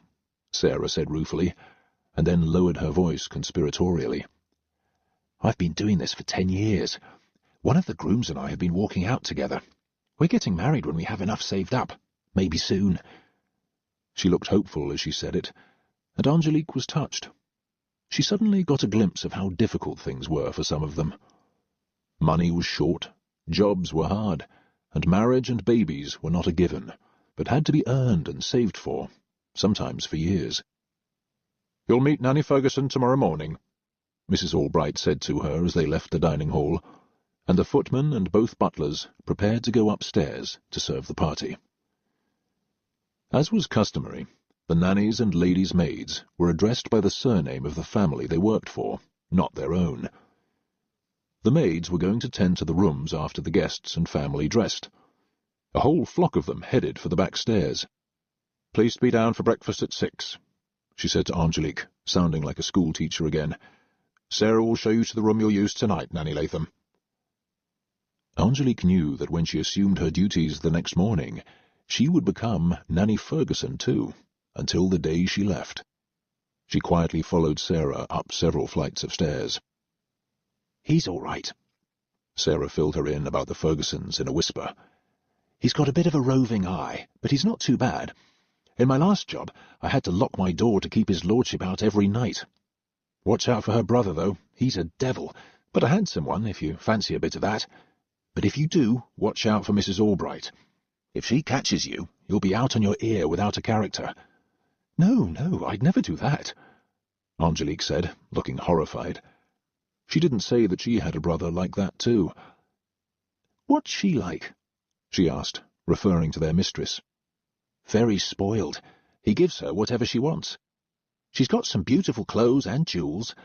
Sarah said ruefully, and then lowered her voice conspiratorially.
"I've been doing this for 10 years. One of the grooms and I have been walking out together. We're getting married when we have enough saved up. Maybe soon."
She looked hopeful as she said it, and Angélique was touched. She suddenly got a glimpse of how difficult things were for some of them. Money was short, jobs were hard, and marriage and babies were not a given, but had to be earned and saved for, sometimes for years. "You'll meet Nanny Ferguson tomorrow morning," Mrs. Albright said to her as they left the dining hall, and the footman and both butlers prepared to go upstairs to serve the party. As was customary, the nannies and ladies' maids were addressed by the surname of the family they worked for, not their own. The maids were going to tend to the rooms after the guests and family dressed. A whole flock of them headed for the back stairs. "Please be down for breakfast at 6, she said to Angélique, sounding like a schoolteacher again. "Sarah will show you to the room you'll use tonight, Nanny Latham." Angélique knew that when she assumed her duties the next morning, she would become Nanny Ferguson too, until the day she left. She quietly followed Sarah up several flights of stairs.
"He's all right,"
Sarah filled her in about the Fergusons in a whisper.
"He's got a bit of a roving eye, but he's not too bad. In my last job, I had to lock my door to keep his lordship out every night. Watch out for her brother, though. He's a devil, but a handsome one, if you fancy a bit of that. But if you do, watch out for Mrs. Albright. If she catches you, you'll be out on your ear without a character." No, I'd never do that,"
Angélique said, looking horrified. She didn't say that she had a brother like that too.
"What's she like?"
she asked, referring to their mistress.
"Very spoiled. He gives her whatever she wants. She's got some beautiful clothes and jewels.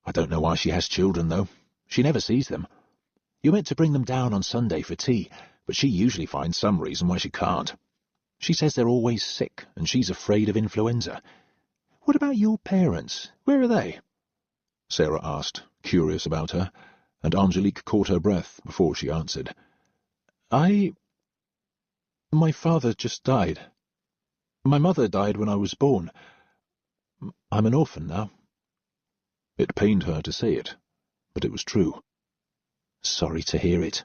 I don't know why she has children, though. She never sees them. You're meant to bring them down on Sunday for tea, but she usually finds some reason why she can't. She says they're always sick, and she's afraid of influenza. What about your parents? Where are they?"
Sarah asked, curious about her, and Angélique caught her breath before she answered.
My father just died. My mother died when I was born. I'm an orphan now."
It pained her to say it, but it was true.
"Sorry to hear it,"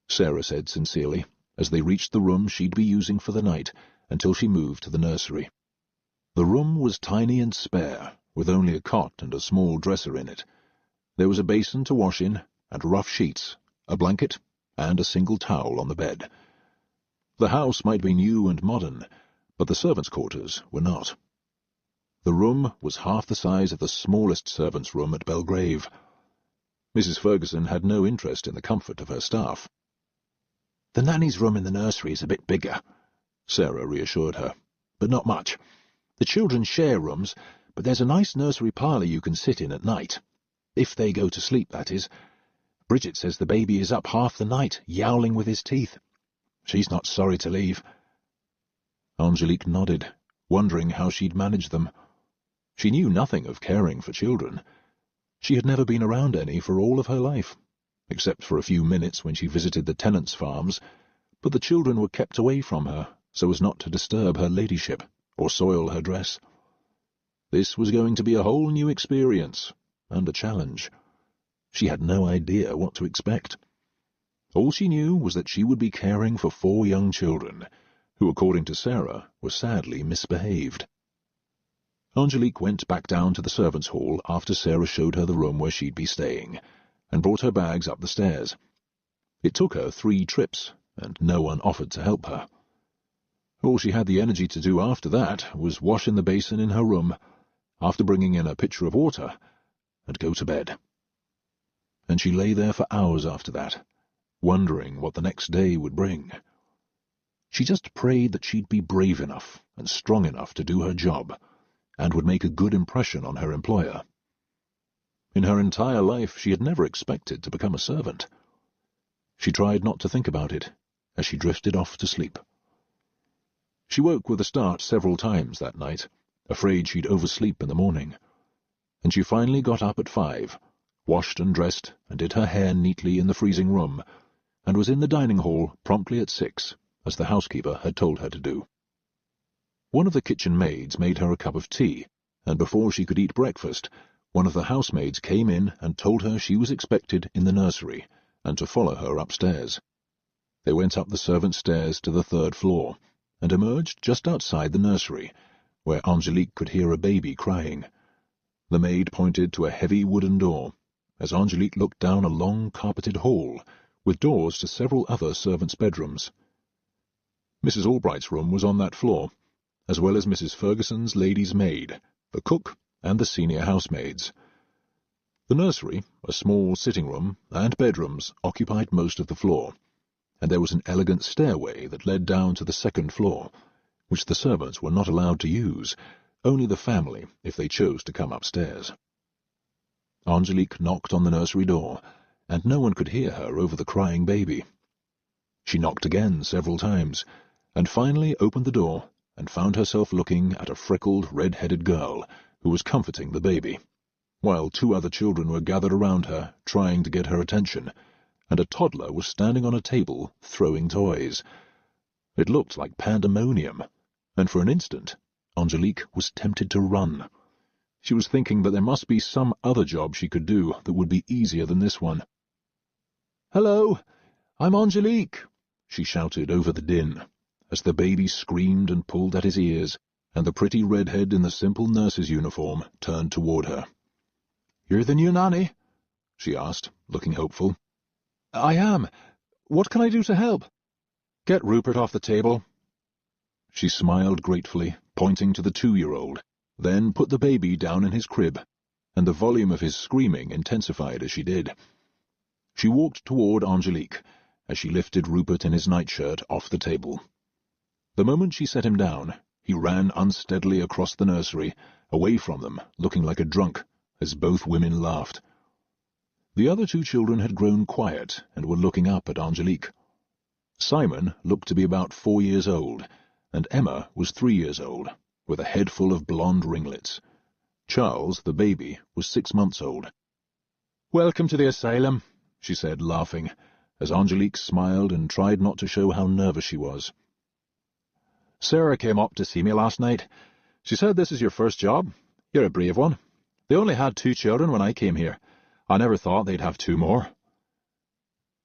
Sarah said sincerely, as they reached the room she'd be using for the night until she moved to the nursery. The room was tiny and spare, with only a cot and a small dresser in it. There was a basin to wash in, and rough sheets, a blanket, and a single towel on the bed. The house might be new and modern, but the servants' quarters were not. The room was half the size of the smallest servants' room at Belgrave. Mrs. Ferguson had no interest in the comfort of her staff. "The nanny's room in the nursery is a bit bigger," Sarah reassured her, "but not much. The children share rooms, but there's a nice nursery parlour you can sit in at night. If they go to sleep, that is. Bridget says the baby is up half the night, yowling with his teeth. She's not sorry to leave." Angélique nodded, wondering how she'd manage them. She knew nothing of caring for children. She had never been around any for all of her life, except for a few minutes when she visited the tenants' farms, but the children were kept away from her so as not to disturb her ladyship or soil her dress. This was going to be a whole new experience, and a challenge. She had no idea what to expect. All she knew was that she would be caring for 4 young children, who, according to Sarah, were sadly misbehaved. Angélique went back down to the servants' hall after Sarah showed her the room where she'd be staying, and brought her bags up the stairs. It took her 3 trips, and no one offered to help her. All she had the energy to do after that was wash in the basin in her room, after bringing in a pitcher of water, and go to bed. And she lay there for hours after that, wondering what the next day would bring. She just prayed that she'd be brave enough and strong enough to do her job, and would make a good impression on her employer. In her entire life she had never expected to become a servant. She tried not to think about it as she drifted off to sleep. She woke with a start several times that night, afraid she'd oversleep in the morning, and she finally got up at 5, washed and dressed, and did her hair neatly in the freezing room, and was in the dining hall promptly at 6, as the housekeeper had told her to do. One of the kitchen maids made her a cup of tea, and before she could eat breakfast, one of the housemaids came in and told her she was expected in the nursery, and to follow her upstairs. They went up the servants' stairs to the 3rd floor, and emerged just outside the nursery, where Angélique could hear a baby crying. The maid pointed to a heavy wooden door, as Angélique looked down a long carpeted hall, with doors to several other servants' bedrooms. Mrs. Albright's room was on that floor, as well as Mrs. Ferguson's lady's maid, the cook, and the senior housemaids. The nursery, a small sitting room, and bedrooms occupied most of the floor, and there was an elegant stairway that led down to the 2nd floor, which the servants were not allowed to use, only the family if they chose to come upstairs. Angélique knocked on the nursery door, and no one could hear her over the crying baby. She knocked again several times, and finally opened the door and found herself looking at a freckled, red-headed girl who was comforting the baby, while 2 other children were gathered around her, trying to get her attention, and a toddler was standing on a table, throwing toys. It looked like pandemonium, and for an instant Angélique was tempted to run. She was thinking that there must be some other job she could do that would be easier than this one. "Hello, I'm Angélique," she shouted over the din, as the baby screamed and pulled at his ears, and the pretty redhead in the simple nurse's uniform turned toward her. "You're the new nanny?" she asked, looking hopeful. "I am. What can I do to help?" "Get Rupert off the table." She smiled gratefully, pointing to the 2-year-old, then put the baby down in his crib, and the volume of his screaming intensified as she did. She walked toward Angélique, as she lifted Rupert in his nightshirt off the table. The moment she set him down, he ran unsteadily across the nursery, away from them, looking like a drunk, as both women laughed. The other 2 children had grown quiet and were looking up at Angélique. Simon looked to be about 4 years old, and Emma was 3 years old, with a head full of blonde ringlets. Charles, the baby, was 6 months old. "Welcome to the asylum," she said, laughing, as Angélique smiled and tried not to show how nervous she was. "Sarah came up to see me last night. She said this is your first job. You're a brave one. They only had 2 children when I came here. I never thought they'd have 2 more.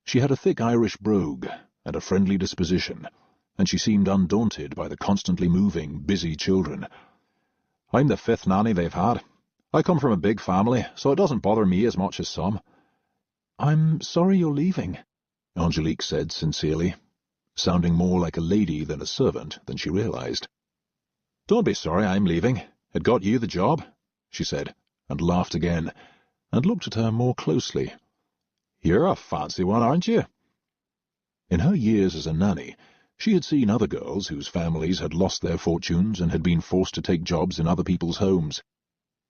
She had a thick Irish brogue and a friendly disposition, and she seemed undaunted by the constantly moving, busy children. "I'm the 5th nanny they've had. I come from a big family, so it doesn't bother me as much as some." "I'm sorry you're leaving." Angélique said sincerely, sounding more like a lady than a servant than she realized. "Don't be sorry I'm leaving. It got you the job," she said, and laughed again, and looked at her more closely. "You're a fancy one, aren't you?" In her years as a nanny, she had seen other girls whose families had lost their fortunes and had been forced to take jobs in other people's homes.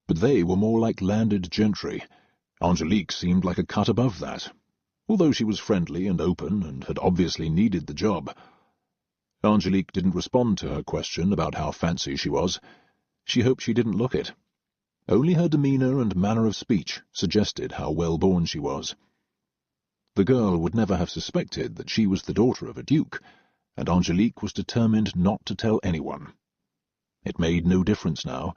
But they were more like landed gentry. Angélique seemed like a cut above that, although she was friendly and open and had obviously needed the job. Angélique didn't respond to her question about how fancy she was. She hoped she didn't look it. Only her demeanour and manner of speech suggested how well-born she was. The girl would never have suspected that she was the daughter of a duke, and Angélique was determined not to tell anyone. It made no difference now,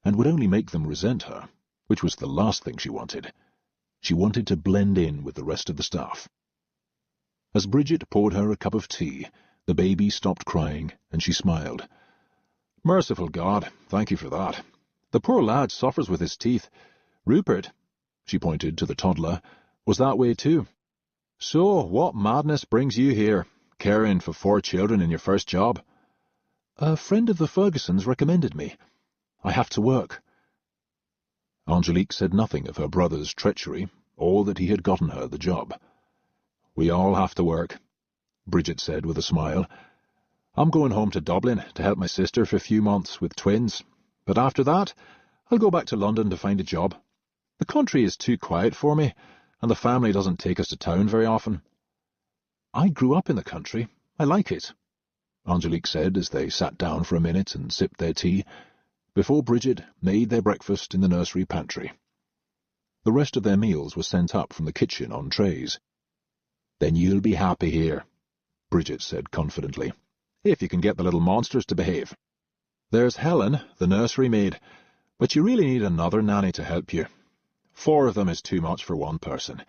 and would only make them resent her, which was the last thing she wanted. She wanted to blend in with the rest of the staff. As Bridget poured her a cup of tea, the baby stopped crying, and she smiled. "Merciful God, thank you for that. The poor lad suffers with his teeth. Rupert," she pointed to the toddler, "was that way too. So, what madness brings you here, caring for 4 children in your first job?" "A friend of the Fergusons recommended me. I have to work." Angélique said nothing of her brother's treachery, or that he had gotten her the job. "We all have to work," Bridget said with a smile. "I'm going home to Dublin to help my sister for a few months with twins, but after that I'll go back to London to find a job. The country is too quiet for me, and the family doesn't take us to town very often." "I grew up in the country. I like it," Angélique said as they sat down for a minute and sipped their tea, before Bridget made their breakfast in the nursery pantry. The rest of their meals were sent up from the kitchen on trays. "Then you'll be happy here," Bridget said confidently, "if you can get the little monsters to behave. There's Helen, the nursery maid, but you really need another nanny to help you. 4 of them is too much for one person.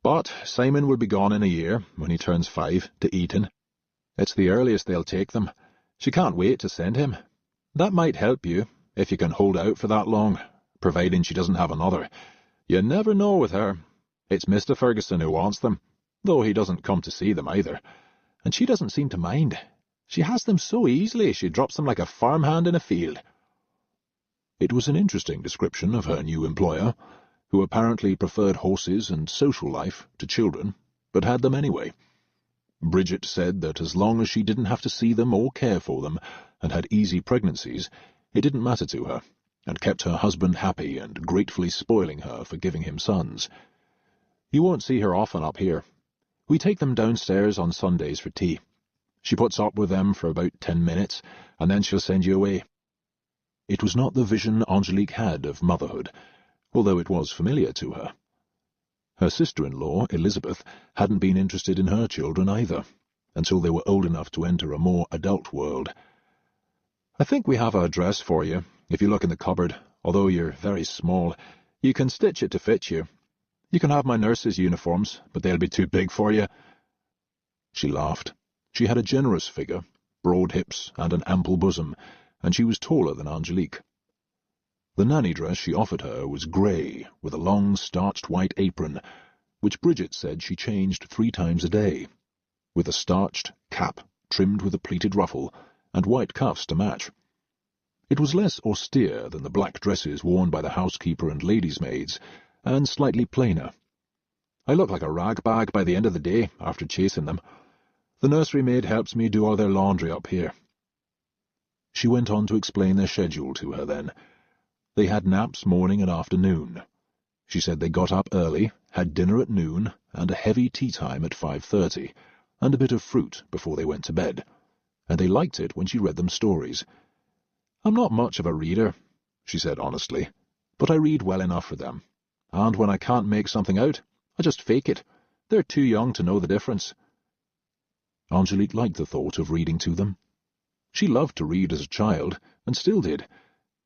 But Simon will be gone in a year, when he turns 5, to Eton. It's the earliest they'll take them. She can't wait to send him. That might help you, if you can hold out for that long, providing she doesn't have another. You never know with her. It's Mr. Ferguson who wants them, though he doesn't come to see them either. And she doesn't seem to mind. She has them so easily she drops them like a farmhand in a field." It was an interesting description of her new employer, who apparently preferred horses and social life to children, but had them anyway. Bridget said that as long as she didn't have to see them or care for them, and had easy pregnancies, it didn't matter to her, and kept her husband happy and gratefully spoiling her for giving him sons. "You won't see her often up here. We take them downstairs on Sundays for tea. She puts up with them for about 10 minutes, and then she'll send you away." It was not the vision Angélique had of motherhood, although it was familiar to her. Her sister-in-law, Elizabeth, hadn't been interested in her children either, until they were old enough to enter a more adult world. "I think we have a dress for you, if you look in the cupboard, although you're very small. You can stitch it to fit you. You can have my nurse's uniforms, but they'll be too big for you." She laughed. She had a generous figure, broad hips, and an ample bosom, and she was taller than Angélique. The nanny dress she offered her was grey, with a long starched white apron, which Bridget said she changed 3 times a day, with a starched cap trimmed with a pleated ruffle, and white cuffs to match. It was less austere than the black dresses worn by the housekeeper and ladies' maids, and slightly plainer. "I look like a rag bag by the end of the day, after chasing them. The nursery maid helps me do all their laundry up here." She went on to explain their schedule to her then. They had naps morning and afternoon. She said they got up early, had dinner at noon, and a heavy tea time at 5:30, and a bit of fruit before they went to bed, and they liked it when she read them stories. "I'm not much of a reader," she said honestly, "but I read well enough for them, and when I can't make something out, I just fake it. They're too young to know the difference." Angélique liked the thought of reading to them. She loved to read as a child, and still did,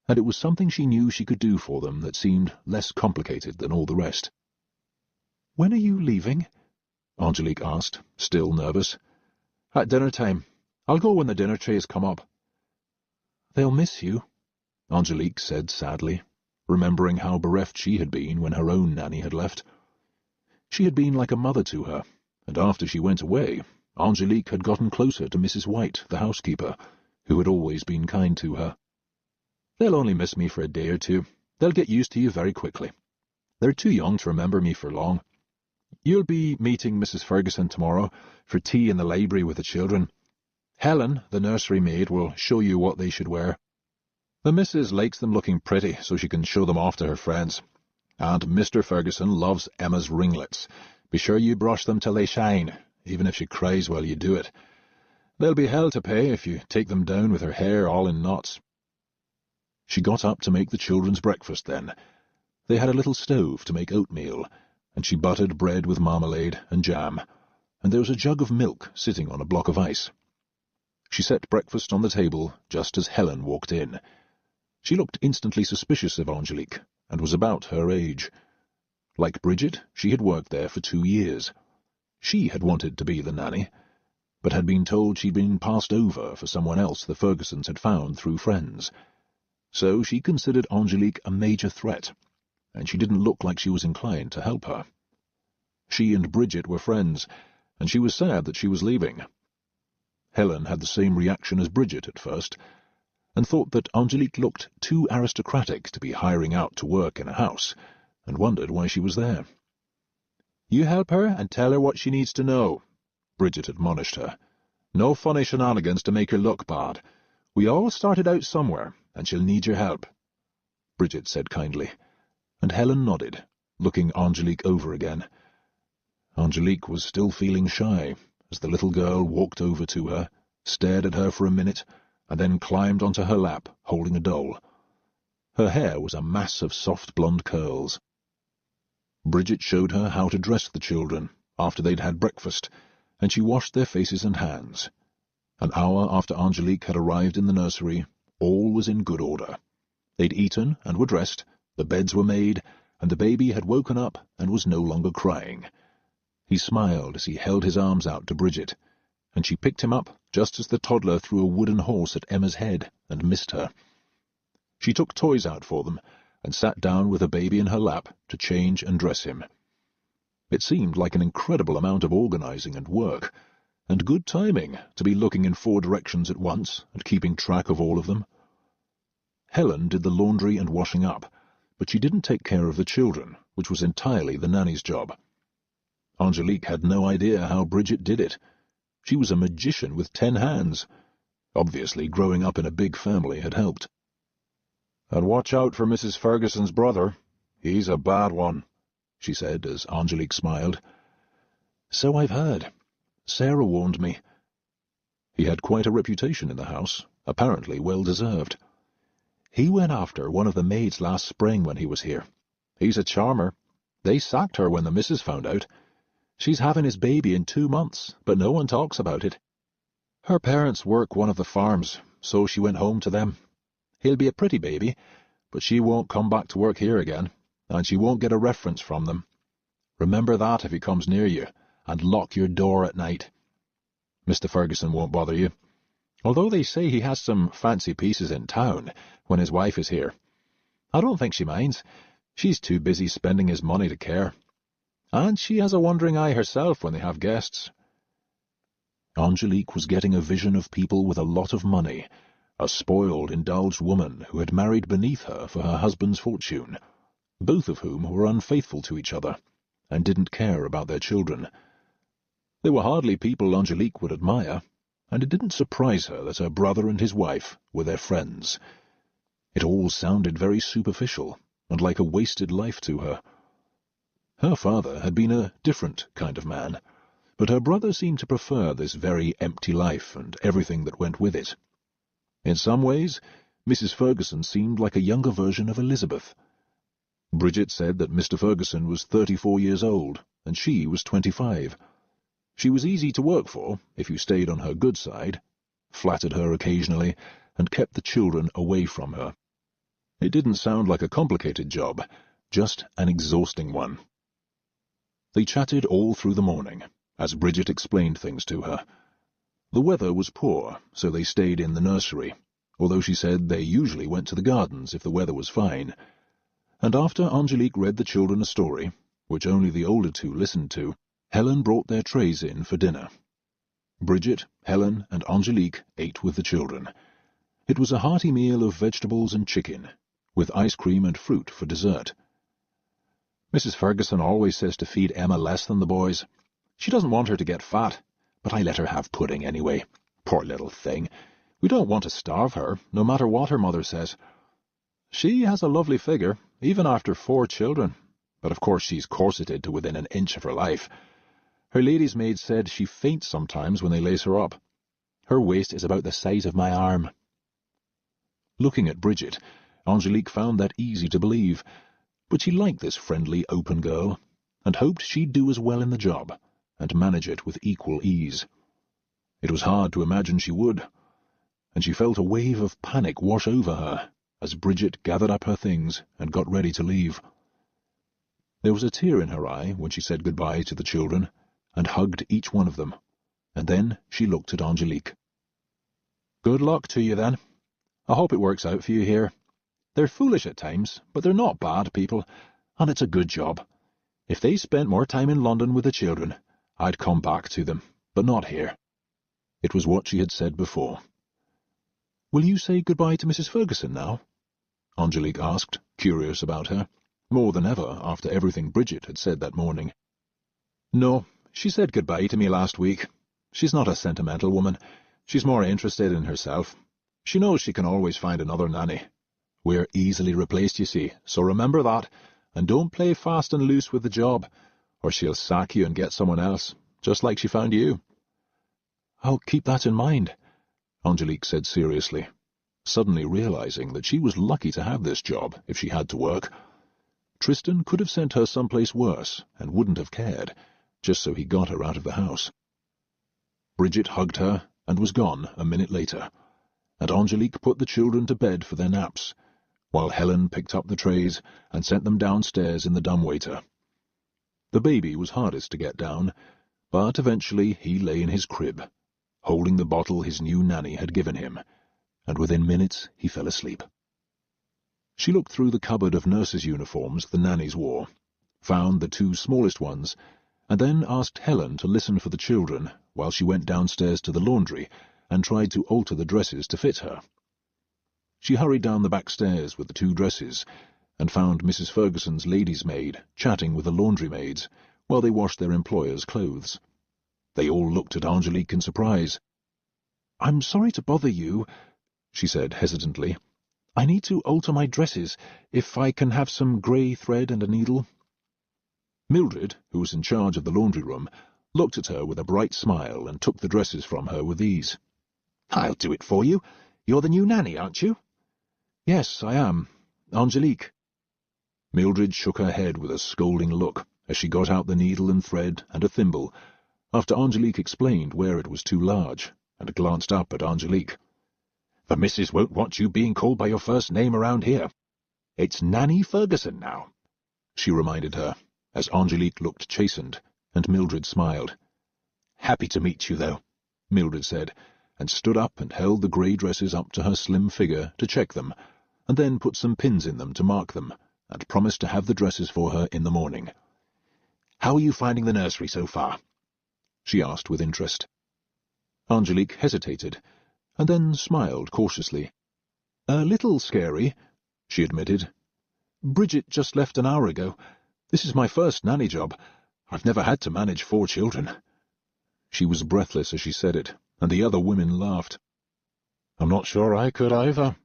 and it was something she knew she could do for them that seemed less complicated than all the rest. "When are you leaving?" Angélique asked, still nervous. "At dinner time. I'll go when the dinner trays come up." "They'll miss you," Angélique said sadly, remembering how bereft she had been when her own nanny had left. She had been like a mother to her, and after she went away, Angélique had gotten closer to Mrs. White, the housekeeper, who had always been kind to her. "They'll only miss me for a day or two. They'll get used to you very quickly. They're too young to remember me for long. You'll be meeting Mrs. Ferguson tomorrow for tea in the library with the children. Helen, the nursery maid, will show you what they should wear. The missus likes them looking pretty so she can show them off to her friends. And Mr. Ferguson loves Emma's ringlets. Be sure you brush them till they shine, even if she cries while you do it. There'll be hell to pay if you take them down with her hair all in knots." She got up to make the children's breakfast then. They had a little stove to make oatmeal, and she buttered bread with marmalade and jam, and there was a jug of milk sitting on a block of ice. She set breakfast on the table just as Helen walked in. She looked instantly suspicious of Angélique, and was about her age. Like Bridget, she had worked there for 2 years. She had wanted to be the nanny, but had been told she'd been passed over for someone else the Fergusons had found through friends. So she considered Angélique a major threat, and she didn't look like she was inclined to help her. She and Bridget were friends, and she was sad that she was leaving. Helen had the same reaction as Bridget at first, and thought that Angélique looked too aristocratic to be hiring out to work in a house, and wondered why she was there. "You help her and tell her what she needs to know," Bridget admonished her. "No funny shenanigans to make her look bad. We all started out somewhere, and she'll need your help," Bridget said kindly, and Helen nodded, looking Angélique over again. Angélique was still feeling shy as the little girl walked over to her, stared at her for a minute, and then climbed onto her lap, holding a doll. Her hair was a mass of soft blonde curls. Bridget showed her how to dress the children after they'd had breakfast, and she washed their faces and hands. An hour after Angélique had arrived in the nursery, all was in good order. They'd eaten and were dressed, the beds were made, and the baby had woken up and was no longer crying. He smiled as he held his arms out to Bridget, and she picked him up just as the toddler threw a wooden horse at Emma's head and missed her. She took toys out for them and sat down with the baby in her lap to change and dress him. It seemed like an incredible amount of organizing and work, and good timing to be looking in 4 directions at once and keeping track of all of them. Helen did the laundry and washing up, but she didn't take care of the children, which was entirely the nanny's job. Angélique had no idea how Bridget did it. She was a magician with 10 hands. Obviously, growing up in a big family had helped. "And watch out for Mrs. Ferguson's brother. He's a bad one," she said as Angélique smiled. "So I've heard. Sarah warned me." He had quite a reputation in the house, apparently well-deserved. "He went after one of the maids last spring when he was here. He's a charmer. They sacked her when the missus found out. She's having his baby in 2 months, but no one talks about it. Her parents work one of the farms, so she went home to them. He'll be a pretty baby, but she won't come back to work here again, and she won't get a reference from them. Remember that if he comes near you, and lock your door at night. Mr. Ferguson won't bother you, although they say he has some fancy pieces in town when his wife is here. I don't think she minds. She's too busy spending his money to care. And she has a wandering eye herself when they have guests." Angélique was getting a vision of people with a lot of money, a spoiled, indulged woman who had married beneath her for her husband's fortune, both of whom were unfaithful to each other and didn't care about their children. They were hardly people Angélique would admire, and it didn't surprise her that her brother and his wife were their friends. It all sounded very superficial and like a wasted life to her. Her father had been a different kind of man, but her brother seemed to prefer this very empty life and everything that went with it. In some ways, Mrs. Ferguson seemed like a younger version of Elizabeth. Bridget said that Mr. Ferguson was 34 years old, and she was 25. She was easy to work for, if you stayed on her good side, flattered her occasionally, and kept the children away from her. It didn't sound like a complicated job, just an exhausting one. They chatted all through the morning, as Bridget explained things to her. The weather was poor, so they stayed in the nursery, although she said they usually went to the gardens if the weather was fine. And after Angélique read the children a story, which only the older 2 listened to, Helen brought their trays in for dinner. Bridget, Helen, and Angélique ate with the children. It was a hearty meal of vegetables and chicken, with ice cream and fruit for dessert.
Mrs. Ferguson always says to feed Emma less than the boys. She doesn't want her to get fat, but I let her have pudding anyway. Poor little thing. We don't want to starve her, no matter what her mother says. She has a lovely figure, even after 4 children, but of course she's corseted to within an inch of her life. Her lady's maid said she faints sometimes when they lace her up. Her waist is about the size of my arm.
Looking at Bridget, Angélique found that easy to believe, but she liked this friendly, open girl, and hoped she'd do as well in the job, and manage it with equal ease. It was hard to imagine she would, and she felt a wave of panic wash over her as Bridget gathered up her things and got ready to leave. There was a tear in her eye when she said goodbye to the children and hugged each one of them, and then she looked at Angélique.
Good luck to you, then. I hope it works out for you here. They're foolish at times, but they're not bad people, and it's a good job. If they spent more time in London with the children, I'd come back to them, but not here.
It was what she had said before. Will you say goodbye to Mrs. Ferguson now? Angélique asked, curious about her, more than ever after everything Bridget had said that morning.
No, she said goodbye to me last week. She's not a sentimental woman. She's more interested in herself. She knows she can always find another nanny. We're easily replaced, you see, so remember that, and don't play fast and loose with the job, or she'll sack you and get someone else, just like she found you.
I'll keep that in mind, Angélique said seriously, suddenly realizing that she was lucky to have this job if she had to work. Tristan could have sent her someplace worse and wouldn't have cared, just so he got her out of the house. Bridget hugged her and was gone a minute later, and Angélique put the children to bed for their naps, while Helen picked up the trays and sent them downstairs in the dumbwaiter. The baby was hardest to get down, but eventually he lay in his crib, holding the bottle his new nanny had given him, and within minutes he fell asleep. She looked through the cupboard of nurses' uniforms the nannies wore, found the 2 smallest ones, and then asked Helen to listen for the children while she went downstairs to the laundry and tried to alter the dresses to fit her. She hurried down the back stairs with the 2 dresses and found Mrs. Ferguson's lady's maid chatting with the laundry maids while they washed their employers' clothes. They all looked at Angélique in surprise. "I'm sorry to bother you," she said hesitantly. "I need to alter my dresses, if I can have some grey thread and a needle." Mildred, who was in charge of the laundry room, looked at her with a bright smile and took the dresses from her with ease.
"I'll do it for you. You're the new nanny, aren't you?"
"Yes, I am. Angélique." Mildred shook her head with a scolding look as she got out the needle and thread and a thimble, after Angélique explained where it was too large, and glanced up at Angélique.
"The missus won't want you being called by your first name around here. It's Nanny Ferguson now,"
she reminded her, as Angélique looked chastened, and Mildred smiled.
"Happy to meet you, though,"
Mildred said, and stood up and held the grey dresses up to her slim figure to check them, and then put some pins in them to mark them, and promised to have the dresses for her in the morning.
"How are you finding the nursery so far?"
she asked with interest. Angélique hesitated, and then smiled cautiously. "A little scary," she admitted. "Bridget just left an hour ago. This is my first nanny job. I've never had to manage 4 children." She was breathless as she said it, and the other women laughed. "I'm not sure I could either,"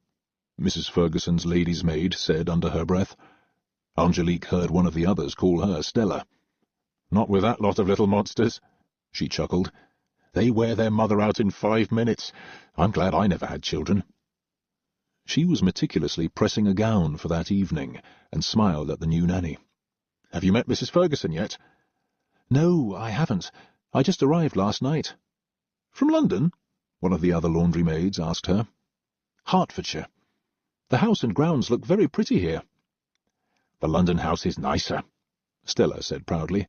Mrs. Ferguson's lady's maid said under her breath. Angélique heard one of the others call her Stella. "Not with that lot of little monsters," she chuckled. "They wear their mother out in 5 minutes. I'm glad I never had children." She was meticulously pressing a gown for that evening, and smiled at the new nanny. "Have you met Mrs. Ferguson yet?" "No, I haven't. I just arrived last night." "From London?" one of the other laundry maids asked her. "Hertfordshire. The house and grounds look very pretty here."
"The London house is nicer,"
Stella said proudly.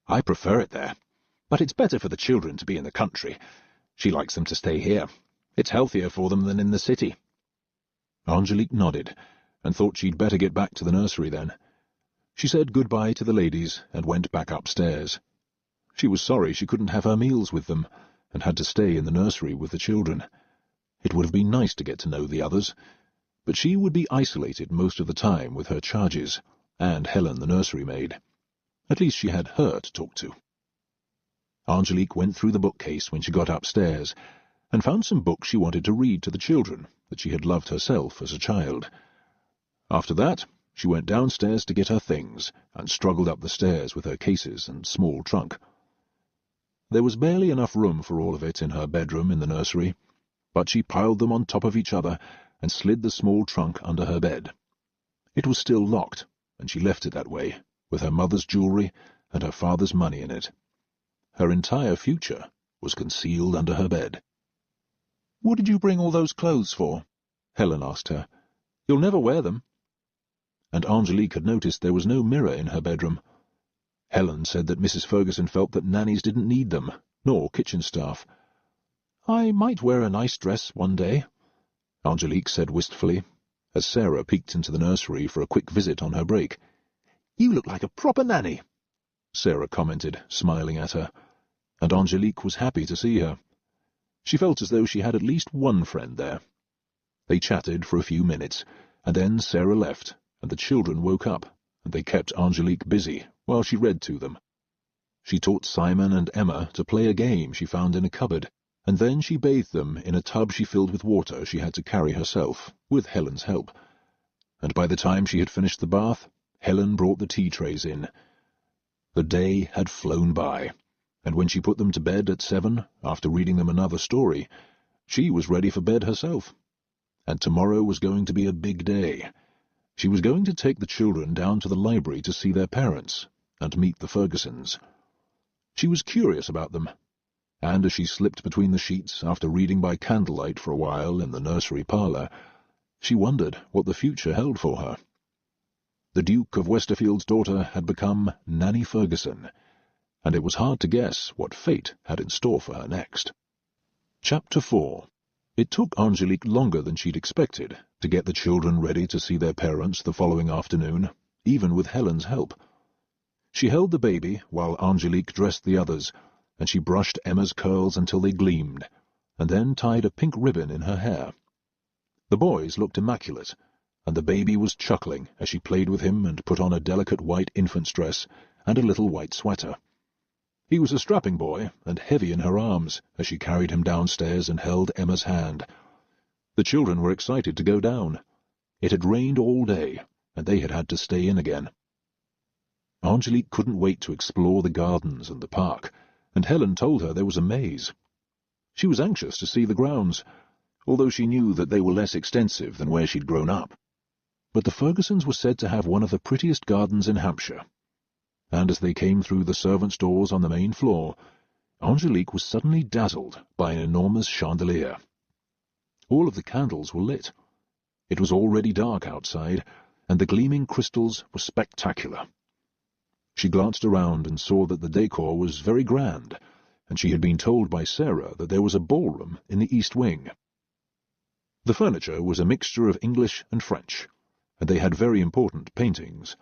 "I prefer it there, but it's better for the children to be in the country. She likes them to stay here. It's healthier for them than in the city."
Angélique nodded, and thought she'd better get back to the nursery then. She said goodbye to the ladies and went back upstairs.
She was sorry she couldn't have her meals with them, and had to stay in the nursery with the children. It would have been nice to get to know the others, but she would be isolated most of the time with her charges, and Helen the nursery maid. At least she had her to talk to. Angélique went through the bookcase when she got upstairs, and found some books she wanted to read to the children that she had loved herself as a child. After that, she went downstairs to get her things, and struggled up the stairs with her cases and small trunk. There was barely enough room for all of it in her bedroom in the nursery, but she piled them on top of each other and slid the small trunk under her bed. It was still locked, and she left it that way, with her mother's jewellery and her father's money in it. Her entire future was concealed under her bed. "What did you bring all those clothes for?" Helen asked her. "You'll never wear them." And Angélique had noticed there was no mirror in her bedroom. Helen said that Mrs. Ferguson felt that nannies didn't need them, nor kitchen staff. "I might wear a nice dress one day," Angélique said wistfully, as Sarah peeked into the nursery for a quick visit on her break. "You look like a proper nanny," Sarah commented, smiling at her, and Angélique was happy to see her. She felt as though she had at least one friend there. They chatted for a few minutes, and then Sarah left, and the children woke up, and they kept Angélique busy while she read to them. She taught Simon and Emma to play a game she found in a cupboard, and then she bathed them in a tub she filled with water she had to carry herself, with Helen's help. And by the time she had finished the bath, Helen brought the tea trays in. The day had flown by, and when she put them to bed at 7, after reading them another story, she was ready for bed herself. And tomorrow was going to be a big day. She was going to take the children down to the library to see their parents, and meet the Fergusons. She was curious about them, and as she slipped between the sheets after reading by candlelight for a while in the nursery parlour, she wondered what the future held for her. The Duke of Westerfield's daughter had become Nanny Ferguson, and it was hard to guess what fate had in store for her next. Chapter 4. It took Angélique longer than she'd expected to get the children ready to see their parents the following afternoon, even with Helen's help. She held the baby while Angélique dressed the others, and she brushed Emma's curls until they gleamed, and then tied a pink ribbon in her hair. The boys looked immaculate, and the baby was chuckling as she played with him and put on a delicate white infant's dress and a little white sweater. He was a strapping boy and heavy in her arms as she carried him downstairs and held Emma's hand. The children were excited to go down. It had rained all day, and they had had to stay in again. Angélique couldn't wait to explore the gardens and the park, and Helen told her there was a maze. She was anxious to see the grounds, although she knew that they were less extensive than where she'd grown up. But the Fergusons were said to have one of the prettiest gardens in Hampshire, and as they came through the servants' doors on the main floor, Angélique was suddenly dazzled by an enormous chandelier. All of the candles were lit. It was already dark outside, and the gleaming crystals were spectacular. She glanced around and saw that the decor was very grand, and she had been told by Sarah that there was a ballroom in the east wing. The furniture was a mixture of English and French, and they had very important paintings.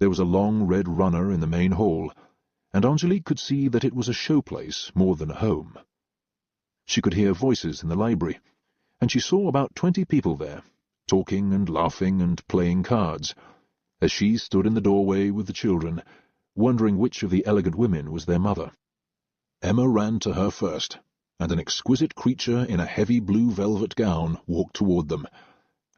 There was a long red runner in the main hall, and Angélique could see that it was a showplace more than a home. She could hear voices in the library, and she saw about 20 people there, talking and laughing and playing cards, as she stood in the doorway with the children, wondering which of the elegant women was their mother. Emma ran to her first, and an exquisite creature in a heavy blue velvet gown walked toward them,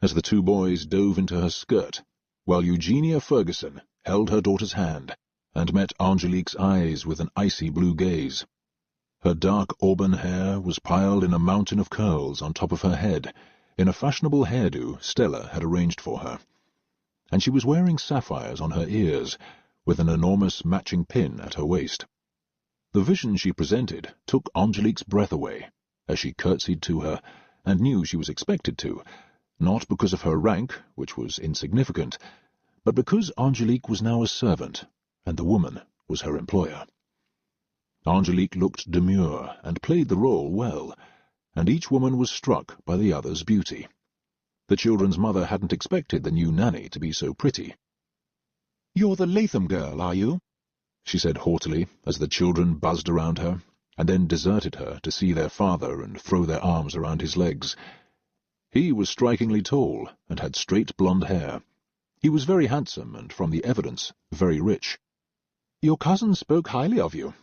as the two boys dove into her skirt, while Eugenia Ferguson held her daughter's hand, and met Angélique's eyes with an icy blue gaze. Her dark auburn hair was piled in a mountain of curls on top of her head, in a fashionable hairdo Stella had arranged for her, and she was wearing sapphires on her ears, with an enormous matching pin at her waist. The vision she presented took Angélique's breath away, as she curtsied to her, and knew she was expected to, not because of her rank, which was insignificant, but because Angélique was now a servant, and the woman was her employer. Angélique looked demure and played the role well, and each woman was struck by the other's beauty. The children's mother hadn't expected the new nanny to be so pretty. "You're the Latham girl, are you?" she said haughtily as the children buzzed around her, and then deserted her to see their father and throw their arms around his legs. He was strikingly tall and had straight blonde hair. He was very handsome and, from the evidence, very rich. "Your cousin spoke highly of you,"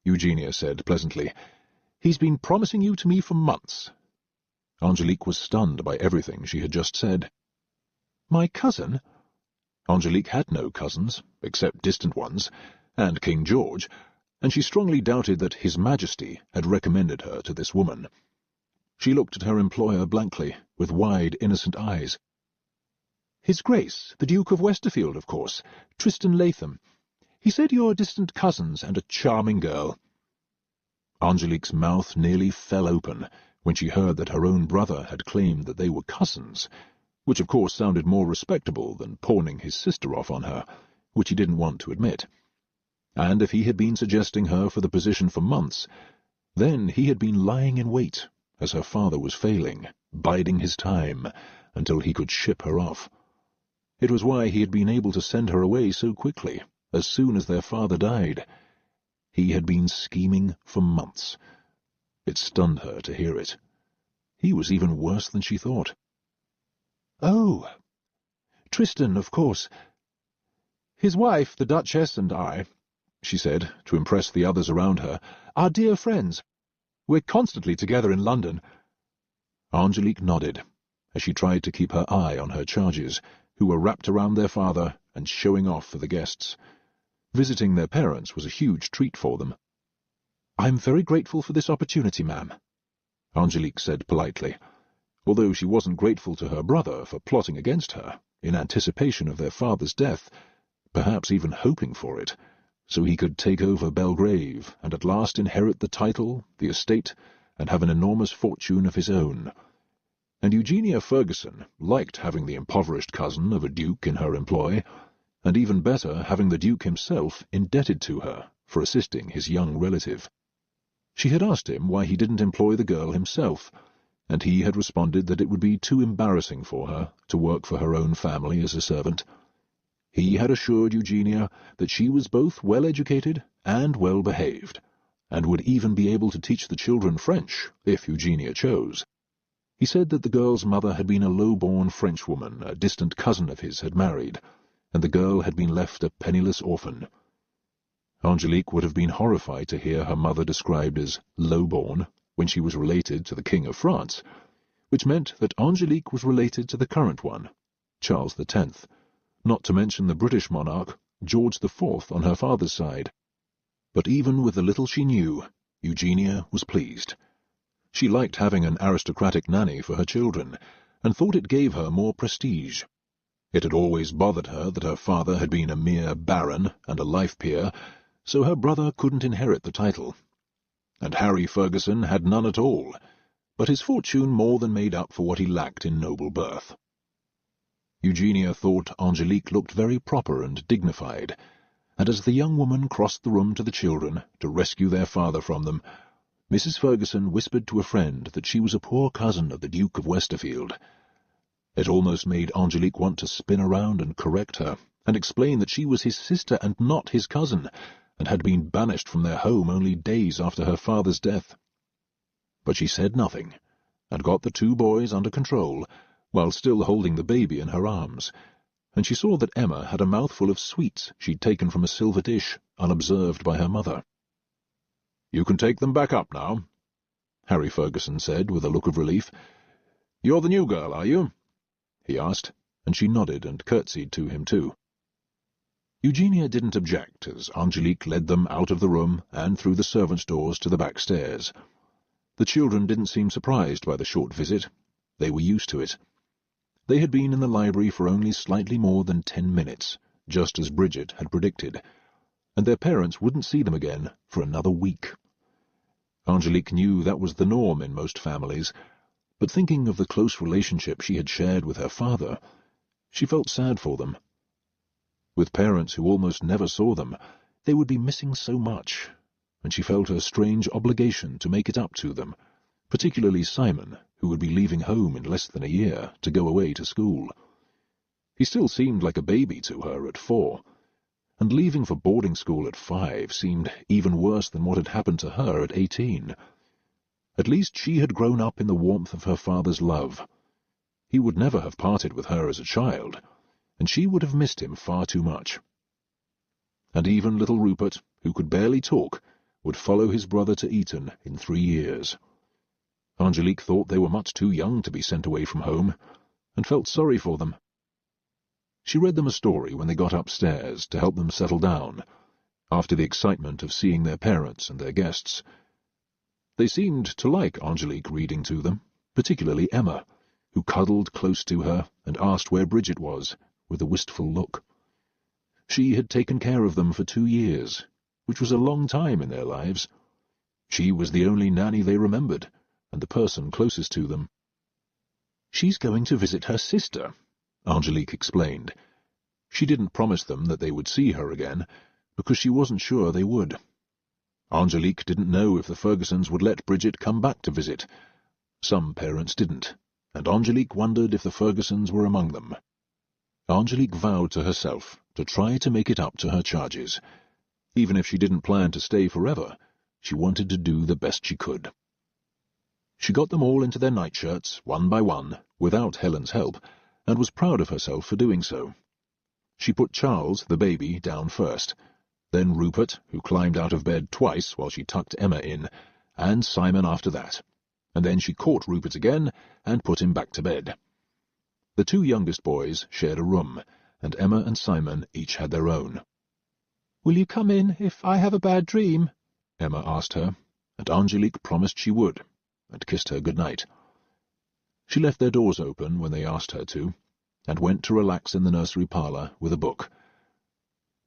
Eugenia said pleasantly. "He's been promising you to me for months." Angélique was stunned by everything she had just said. "My cousin?" Angélique had no cousins, except distant ones, and King George, and she strongly doubted that His Majesty had recommended her to this woman. She looked at her employer blankly, with wide, innocent eyes. "His Grace, the Duke of Westerfield, of course, Tristan Latham. He said you're distant cousins and a charming girl." Angélique's mouth nearly fell open when she heard that her own brother had claimed that they were cousins, which of course sounded more respectable than pawning his sister off on her, which he didn't want to admit. And if he had been suggesting her for the position for months, then he had been lying in wait, as her father was failing, biding his time, until he could ship her off. It was why he had been able to send her away so quickly, as soon as their father died. He had been scheming for months. It stunned her to hear it. He was even worse than she thought. "Oh, Tristan, of course. His wife, the Duchess, and I," she said, to impress the others around her, "are dear friends. We're constantly together in London." Angélique nodded, as she tried to keep her eye on her charges, who were wrapped around their father and showing off for the guests. Visiting their parents was a huge treat for them. "I'm very grateful for this opportunity, ma'am," Angélique said politely, although she wasn't grateful to her brother for plotting against her, in anticipation of their father's death, perhaps even hoping for it, so he could take over Belgrave and at last inherit the title, the estate, and have an enormous fortune of his own. And Eugenia Ferguson liked having the impoverished cousin of a duke in her employ, and even better having the duke himself indebted to her for assisting his young relative. She had asked him why he didn't employ the girl himself, and he had responded that it would be too embarrassing for her to work for her own family as a servant. He had assured Eugenia that she was both well-educated and well-behaved, and would even be able to teach the children French, if Eugenia chose. He said that the girl's mother had been a low-born Frenchwoman a distant cousin of his had married, and the girl had been left a penniless orphan. Angélique would have been horrified to hear her mother described as low-born when she was related to the King of France, which meant that Angélique was related to the current one, Charles X, not to mention the British monarch, George IV, on her father's side. But even with the little she knew, Eugenia was pleased. She liked having an aristocratic nanny for her children, and thought it gave her more prestige. It had always bothered her that her father had been a mere baron and a life peer, so her brother couldn't inherit the title. And Harry Ferguson had none at all, but his fortune more than made up for what he lacked in noble birth. Eugenia thought Angélique looked very proper and dignified, and as the young woman crossed the room to the children to rescue their father from them, Mrs. Ferguson whispered to a friend that she was a poor cousin of the Duke of Westerfield. It almost made Angélique want to spin around and correct her, and explain that she was his sister and not his cousin, and had been banished from their home only days after her father's death. But she said nothing, and got the two boys under control, while still holding the baby in her arms, and she saw that Emma had a mouthful of sweets she'd taken from a silver dish, unobserved by her mother. "You can take them back up now," Harry Ferguson said with a look of relief. "You're the new girl, are you?" he asked, and she nodded and curtsied to him too. Eugenia didn't object as Angélique led them out of the room and through the servants' doors to the back stairs. The children didn't seem surprised by the short visit. They were used to it. They had been in the library for only slightly more than 10 minutes, just as Bridget had predicted, and their parents wouldn't see them again for another week. Angélique knew that was the norm in most families, but thinking of the close relationship she had shared with her father, she felt sad for them. With parents who almost never saw them, they would be missing so much, and she felt a strange obligation to make it up to them, particularly Simon, who would be leaving home in less than a year to go away to school. He still seemed like a baby to her at 4,
and leaving for boarding school at 5 seemed even worse than what had happened to her at 18. At least she had grown up in the warmth of her father's love. He would never have parted with her as a child, and she would have missed him far too much. And even little Rupert, who could barely talk, would follow his brother to Eton in 3 years. Angélique thought they were much too young to be sent away from home, and felt sorry for them. She read them a story when they got upstairs to help them settle down, after the excitement of seeing their parents and their guests. They seemed to like Angélique reading to them, particularly Emma, who cuddled close to her and asked where Bridget was, with a wistful look. She had taken care of them for 2 years, which was a long time in their lives. She was the only nanny they remembered, and the person closest to them. "She's going to visit her sister," Angélique explained. She didn't promise them that they would see her again, because she wasn't sure they would. Angélique didn't know if the Fergusons would let Bridget come back to visit. Some parents didn't, and Angélique wondered if the Fergusons were among them. Angélique vowed to herself to try to make it up to her charges. Even if she didn't plan to stay forever, she wanted to do the best she could. She got them all into their nightshirts, one by one, without Helen's help, and was proud of herself for doing so. She put Charles, the baby, down first, then Rupert, who climbed out of bed twice while she tucked Emma in, and Simon after that, and then she caught Rupert again and put him back to bed. The 2 youngest boys shared a room, and Emma and Simon each had their own. "Will you come in if I have a bad dream?" Emma asked her, and Angélique promised she would, and kissed her good night. She left their doors open when they asked her to, and went to relax in the nursery parlour with a book.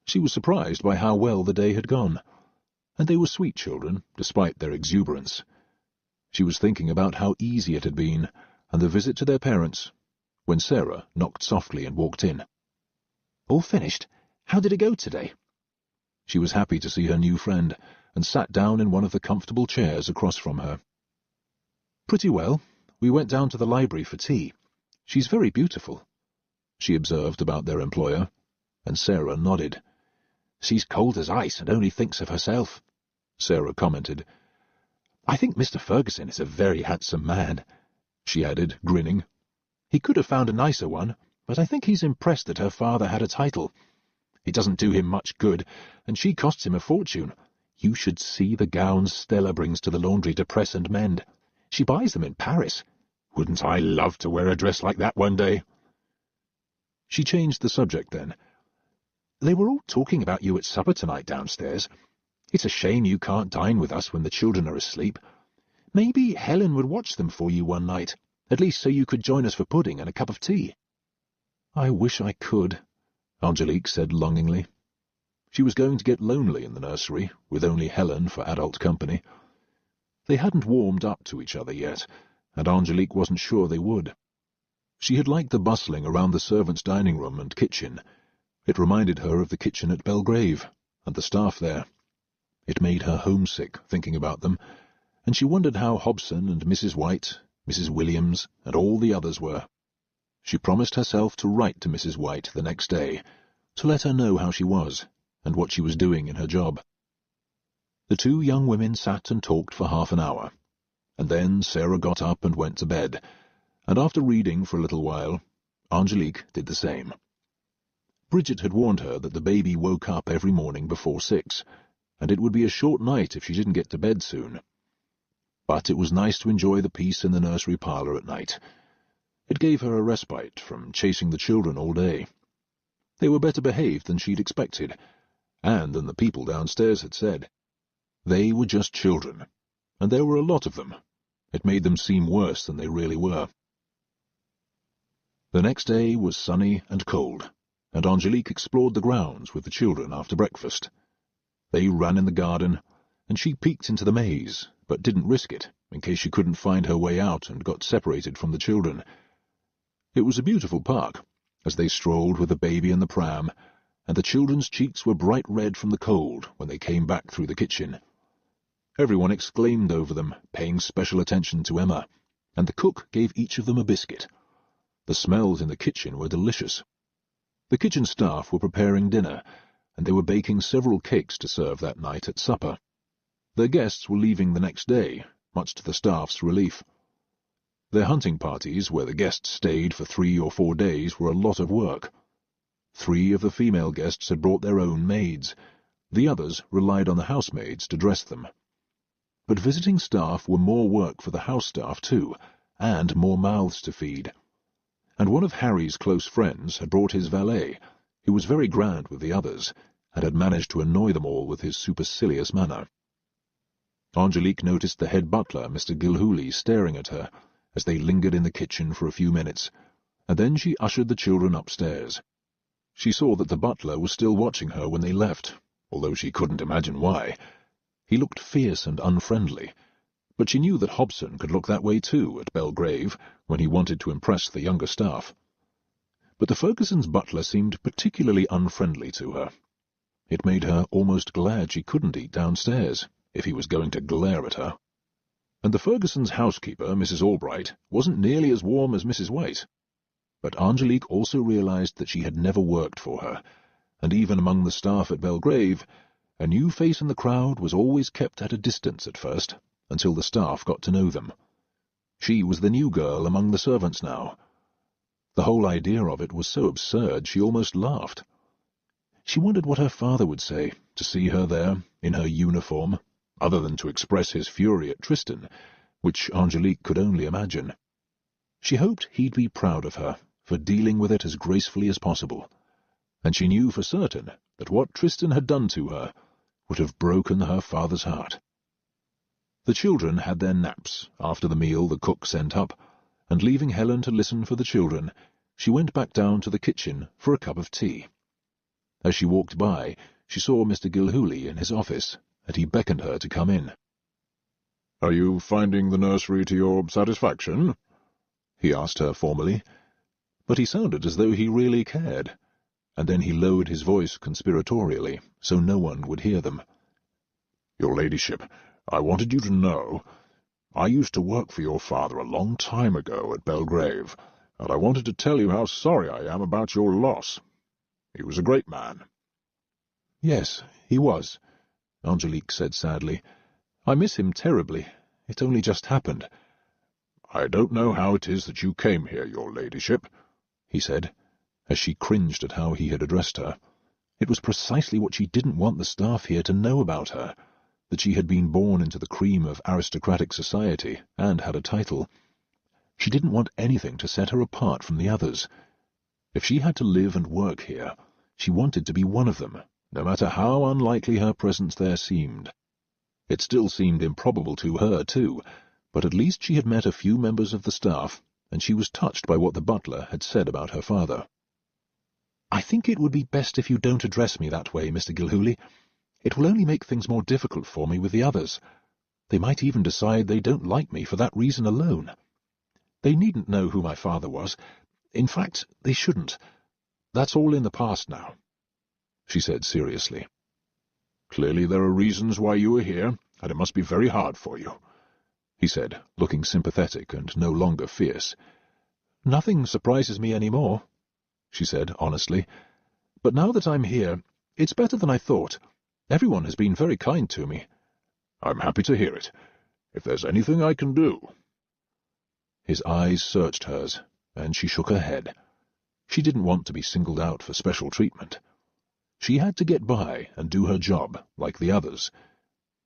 She was surprised by how well the day had gone, and they were sweet children, despite their exuberance. She was thinking about how easy it had been, and the visit to their parents, when Sarah knocked softly and walked in. "All finished? How did it go today?" She was happy to see her new friend, and sat down in one of the comfortable chairs across from her. "Pretty well. We went down to the library for tea. She's very beautiful," she observed about their employer, and Sarah nodded. "She's cold as ice and only thinks of herself," Sarah commented. "I think Mr. Ferguson is a very handsome man," she added, grinning. "He could have found a nicer one, but I think he's impressed that her father had a title. It doesn't do him much good, and she costs him a fortune. You should see the gowns Stella brings to the laundry to press and mend. She buys them in Paris. Wouldn't I love to wear a dress like that one day?" She changed the subject then. "They were all talking about you at supper tonight downstairs. It's a shame you can't dine with us when the children are asleep. Maybe Helen would watch them for you one night, at least so you could join us for pudding and a cup of tea." "I wish I could," Angélique said longingly. She was going to get lonely in the nursery, with only Helen for adult company. They hadn't warmed up to each other yet, and Angélique wasn't sure they would. She had liked the bustling around the servants' dining room and kitchen. It reminded her of the kitchen at Belgrave, and the staff there. It made her homesick, thinking about them, and she wondered how Hobson and Mrs. White, Mrs. Williams, and all the others were. She promised herself to write to Mrs. White the next day, to let her know how she was, and what she was doing in her job. The 2 young women sat and talked for half an hour, and then Sarah got up and went to bed, and after reading for a little while, Angélique did the same. Bridget had warned her that the baby woke up every morning before 6, and it would be a short night if she didn't get to bed soon. But it was nice to enjoy the peace in the nursery parlour at night. It gave her a respite from chasing the children all day. They were better behaved than she'd expected, and than the people downstairs had said. They were just children, and there were a lot of them. It made them seem worse than they really were. The next day was sunny and cold, and Angélique explored the grounds with the children after breakfast. They ran in the garden, and she peeked into the maze, but didn't risk it, in case she couldn't find her way out and got separated from the children. It was a beautiful park, as they strolled with the baby in the pram, and the children's cheeks were bright red from the cold when they came back through the kitchen. Everyone exclaimed over them, paying special attention to Emma, and the cook gave each of them a biscuit. The smells in the kitchen were delicious. The kitchen staff were preparing dinner, and they were baking several cakes to serve that night at supper. Their guests were leaving the next day, much to the staff's relief. Their hunting parties, where the guests stayed for 3 or 4 days, were a lot of work. 3 of the female guests had brought their own maids. The others relied on the housemaids to dress them. But visiting staff were more work for the house staff too, and more mouths to feed. And one of Harry's close friends had brought his valet, who was very grand with the others, and had managed to annoy them all with his supercilious manner. Angélique noticed the head butler, Mr. Gilhooly, staring at her, as they lingered in the kitchen for a few minutes, and then she ushered the children upstairs. She saw that the butler was still watching her when they left, although she couldn't imagine why. He looked fierce and unfriendly, but she knew that Hobson could look that way too at Belgrave when he wanted to impress the younger staff. But the Fergusons' butler seemed particularly unfriendly to her. It made her almost glad she couldn't eat downstairs, if he was going to glare at her. And the Fergusons' housekeeper, Mrs. Albright, wasn't nearly as warm as Mrs. White. But Angélique also realized that she had never worked for her, and even among the staff at Belgrave, a new face in the crowd was always kept at a distance at first, until the staff got to know them. She was the new girl among the servants now. The whole idea of it was so absurd she almost laughed. She wondered what her father would say to see her there, in her uniform, other than to express his fury at Tristan, which Angélique could only imagine. She hoped he'd be proud of her for dealing with it as gracefully as possible, and she knew for certain that what Tristan had done to her would have broken her father's heart. The children had their naps after the meal the cook sent up, and leaving Helen to listen for the children, she went back down to the kitchen for a cup of tea. As she walked by, she saw Mr. Gilhooly in his office, and he beckoned her to come in.
"Are you finding the nursery to your satisfaction?"
he asked her formally, but he sounded as though he really cared, and then he lowered his voice conspiratorially, so no one would hear them.
"Your ladyship, I wanted you to know. I used to work for your father a long time ago at Belgrave, and I wanted to tell you how sorry I am about your loss. He was a great man."
"Yes, he was," Angélique said sadly. "I miss him terribly. It only just happened."
"I don't know how it is that you came here, your ladyship," he said, as she cringed at how he had addressed her.
It was precisely what she didn't want the staff here to know about her, that she had been born into the cream of aristocratic society and had a title. She didn't want anything to set her apart from the others. If she had to live and work here, she wanted to be one of them, no matter how unlikely her presence there seemed. It still seemed improbable to her, too, but at least she had met a few members of the staff, and she was touched by what the butler had said about her father. "I think it would be best if you don't address me that way, Mr. Gilhooly. It will only make things more difficult for me with the others. They might even decide they don't like me for that reason alone. They needn't know who my father was. In fact, they shouldn't. That's all in the past now," she said seriously.
"Clearly there are reasons why you are here, and it must be very hard for you," he said, looking sympathetic and no longer fierce.
"Nothing surprises me any more," she said honestly. "But now that I'm here, it's better than I thought. Everyone has been very kind to me."
"I'm happy to hear it. If there's anything I can do—"
His eyes searched hers, and she shook her head. She didn't want to be singled out for special treatment. She had to get by and do her job, like the others.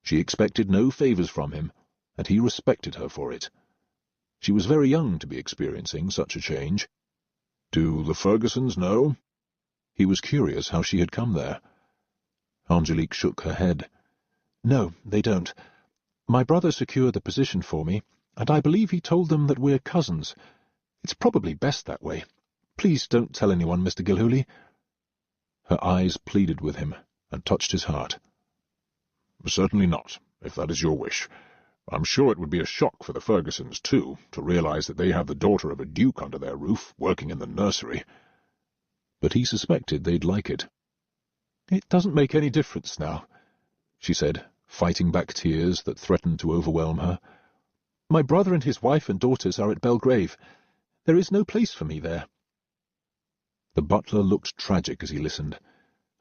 She expected no favors from him, and he respected her for it. She was very young to be experiencing such a change.
"Do the Fergusons know?"
He was curious how she had come there. Angélique shook her head. "No, they don't. My brother secured the position for me, and I believe he told them that we're cousins. It's probably best that way. Please don't tell anyone, Mr. Gilhooly." Her eyes pleaded with him and touched his heart.
"Certainly not, if that is your wish. I'm sure it would be a shock for the Fergusons, too, to realize that they have the daughter of a duke under their roof, working in the nursery."
But he suspected they'd like it. "It doesn't make any difference now," she said, fighting back tears that threatened to overwhelm her. "My brother and his wife and daughters are at Belgrave. There is no place for me there." The butler looked tragic as he listened,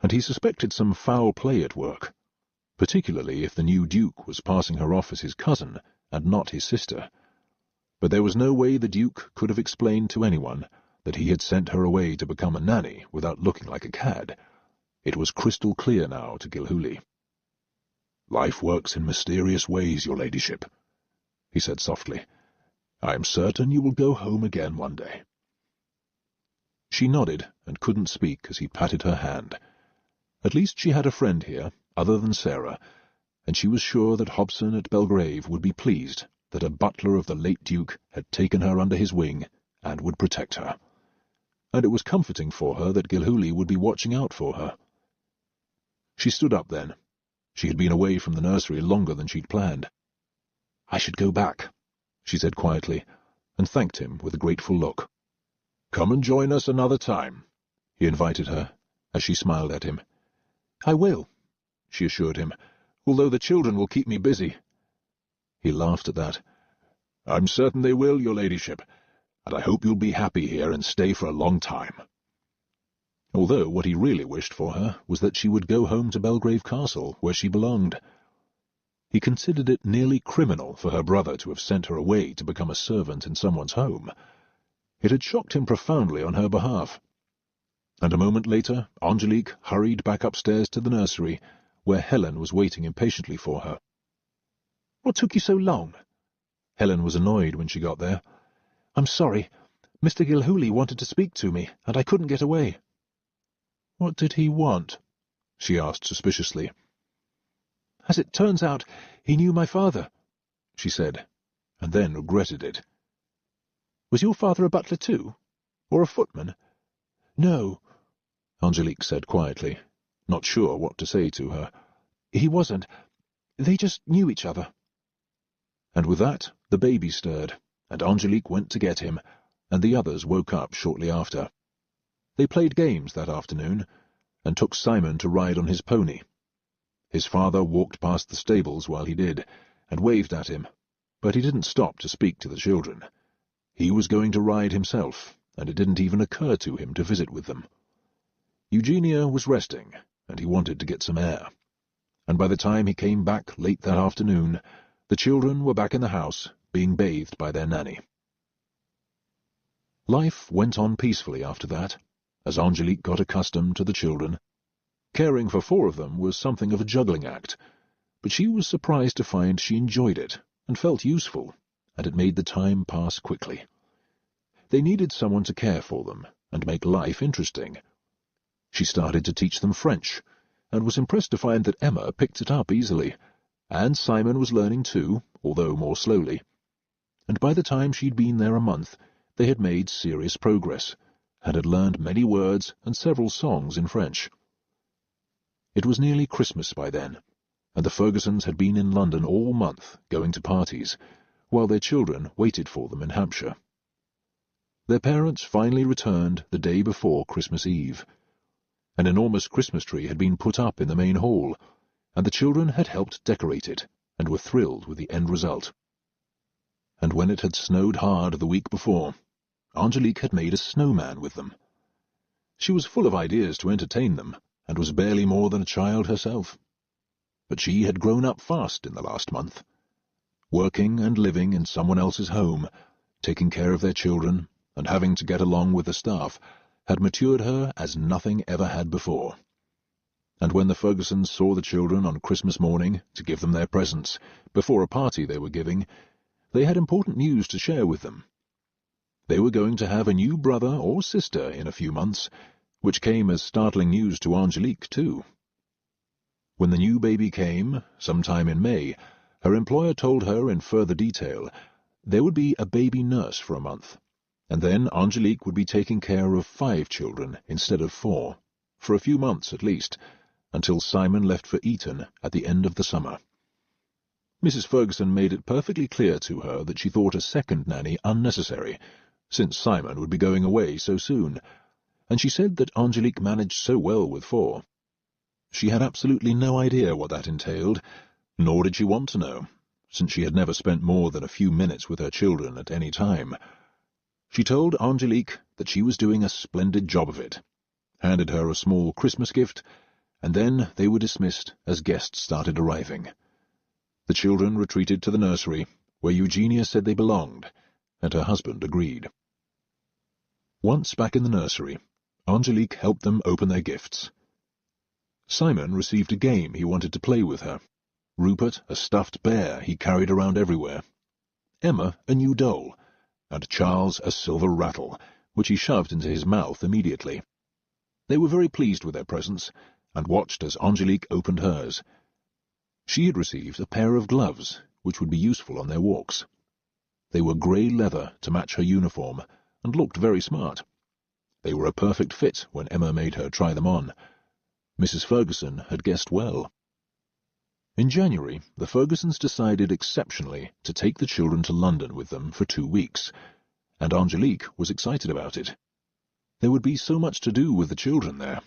and he suspected some foul play at work, particularly if the new Duke was passing her off as his cousin and not his sister. But there was no way the Duke could have explained to anyone that he had sent her away to become a nanny without looking like a cad. It was crystal clear now to Gilhooly. "Life works in mysterious ways, your ladyship," he said softly. "I am certain you will go home again one day." She nodded and couldn't speak as he patted her hand. At least she had a friend here, other than Sarah, and she was sure that Hobson at Belgrave would be pleased that a butler of the late Duke had taken her under his wing and would protect her. And it was comforting for her that Gilhooly would be watching out for her. She stood up then. She had been away from the nursery longer than she'd planned. "I should go back," she said quietly, and thanked him with a grateful look. "Come and join us another time," he invited her, as she smiled at him. "I will," she assured him, "although the children will keep me busy." He laughed at that. "I'm certain they will, your ladyship, and I hope you'll be happy here and stay for a long time." Although what he really wished for her was that she would go home to Belgrave Castle, where she belonged. He considered it nearly criminal for her brother to have sent her away to become a servant in someone's home. It had shocked him profoundly on her behalf. And a moment later, Angélique hurried back upstairs to the nursery, where Helen was waiting impatiently for her. "What took you so long?" Helen was annoyed when she got there. "I'm sorry. Mr. Gilhooly wanted to speak to me, and I couldn't get away." "What did he want?" she asked suspiciously. "As it turns out, he knew my father," she said, and then regretted it. "Was your father a butler too? Or a footman?" "No," Angélique said quietly, not sure what to say to her. "He wasn't. They just knew each other." And with that, the baby stirred, and Angélique went to get him, and the others woke up shortly after. They played games that afternoon, and took Simon to ride on his pony. His father walked past the stables while he did, and waved at him, but he didn't stop to speak to the children. He was going to ride himself, and it didn't even occur to him to visit with them. Eugenia was resting, and he wanted to get some air. And by the time he came back late that afternoon, the children were back in the house, being bathed by their nanny. Life went on peacefully after that, as Angélique got accustomed to the children. Caring for 4 of them was something of a juggling act, but she was surprised to find she enjoyed it and felt useful, and it made the time pass quickly. They needed someone to care for them and make life interesting. She started to teach them French, and was impressed to find that Emma picked it up easily, and Simon was learning too, although more slowly. And by the time she'd been there a month, they had made serious progress, and had learned many words and several songs in French. It was nearly Christmas by then, and the Fergusons had been in London all month, going to parties, while their children waited for them in Hampshire. Their parents finally returned the day before Christmas Eve. An enormous Christmas tree had been put up in the main hall, and the children had helped decorate it, and were thrilled with the end result. And when it had snowed hard the week before, Angélique had made a snowman with them. She was full of ideas to entertain them, and was barely more than a child herself. But she had grown up fast in the last month. Working and living in someone else's home, taking care of their children, and having to get along with the staff, had matured her as nothing ever had before. And when the Fergusons saw the children on Christmas morning to give them their presents, before a party they were giving, they had important news to share with them. They were going to have a new brother or sister in a few months, which came as startling news to Angélique, too. When the new baby came, sometime in May, her employer told her in further detail there would be a baby nurse for a month, and then Angélique would be taking care of 5 children instead of 4, for a few months at least, until Simon left for Eton at the end of the summer. Mrs. Ferguson made it perfectly clear to her that she thought a second nanny unnecessary, since Simon would be going away so soon, and she said that Angélique managed so well with 4. She had absolutely no idea what that entailed, nor did she want to know, since she had never spent more than a few minutes with her children at any time. She told Angélique that she was doing a splendid job of it, handed her a small Christmas gift, and then they were dismissed as guests started arriving. The children retreated to the nursery, where Eugenia said they belonged, and her husband agreed. Once back in the nursery, Angélique helped them open their gifts. Simon received a game he wanted to play with her, Rupert a stuffed bear he carried around everywhere, Emma a new doll, and Charles a silver rattle, which he shoved into his mouth immediately. They were very pleased with their presents, and watched as Angélique opened hers. She had received a pair of gloves, which would be useful on their walks. They were grey leather to match her uniform, and looked very smart. They were a perfect fit when Emma made her try them on. Mrs. Ferguson had guessed well. In January, the Fergusons decided exceptionally to take the children to London with them for 2 weeks, and Angélique was excited about it. There would be so much to do with the children there.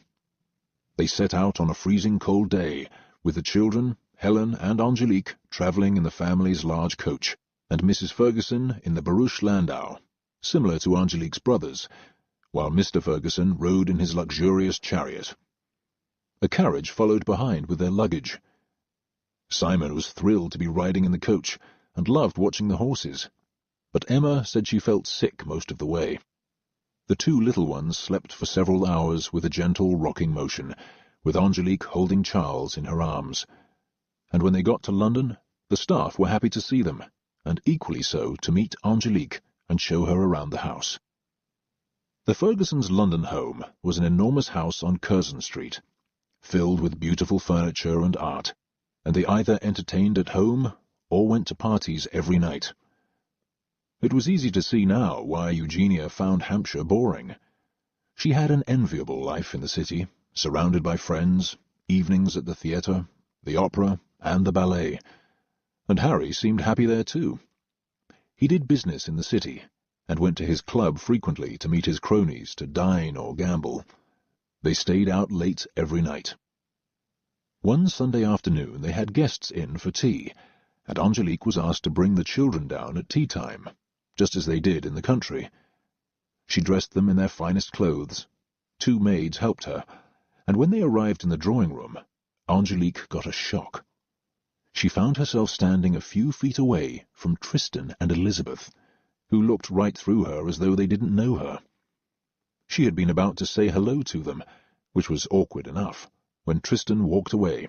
They set out on a freezing cold day, with the children, Helen and Angélique, travelling in the family's large coach, and Mrs. Ferguson in the barouche landau, similar to Angélique's brothers, while Mr. Ferguson rode in his luxurious chariot. A carriage followed behind with their luggage. Simon was thrilled to be riding in the coach, and loved watching the horses, but Emma said she felt sick most of the way. The 2 little ones slept for several hours with a gentle rocking motion, with Angélique holding Charles in her arms. And when they got to London, the staff were happy to see them, and equally so to meet Angélique and show her around the house. The Fergusons' London home was an enormous house on Curzon Street, filled with beautiful furniture and art, and they either entertained at home or went to parties every night. It was easy to see now why Eugenia found Hampshire boring. She had an enviable life in the city, surrounded by friends, evenings at the theatre, the opera, and the ballet, and Harry seemed happy there too. He did business in the city, and went to his club frequently to meet his cronies to dine or gamble. They stayed out late every night. One Sunday afternoon they had guests in for tea, and Angélique was asked to bring the children down at tea-time, just as they did in the country. She dressed them in their finest clothes. 2 maids helped her, and when they arrived in the drawing-room, Angélique got a shock. She found herself standing a few feet away from Tristan and Elizabeth, who looked right through her as though they didn't know her. She had been about to say hello to them, which was awkward enough, when Tristan walked away,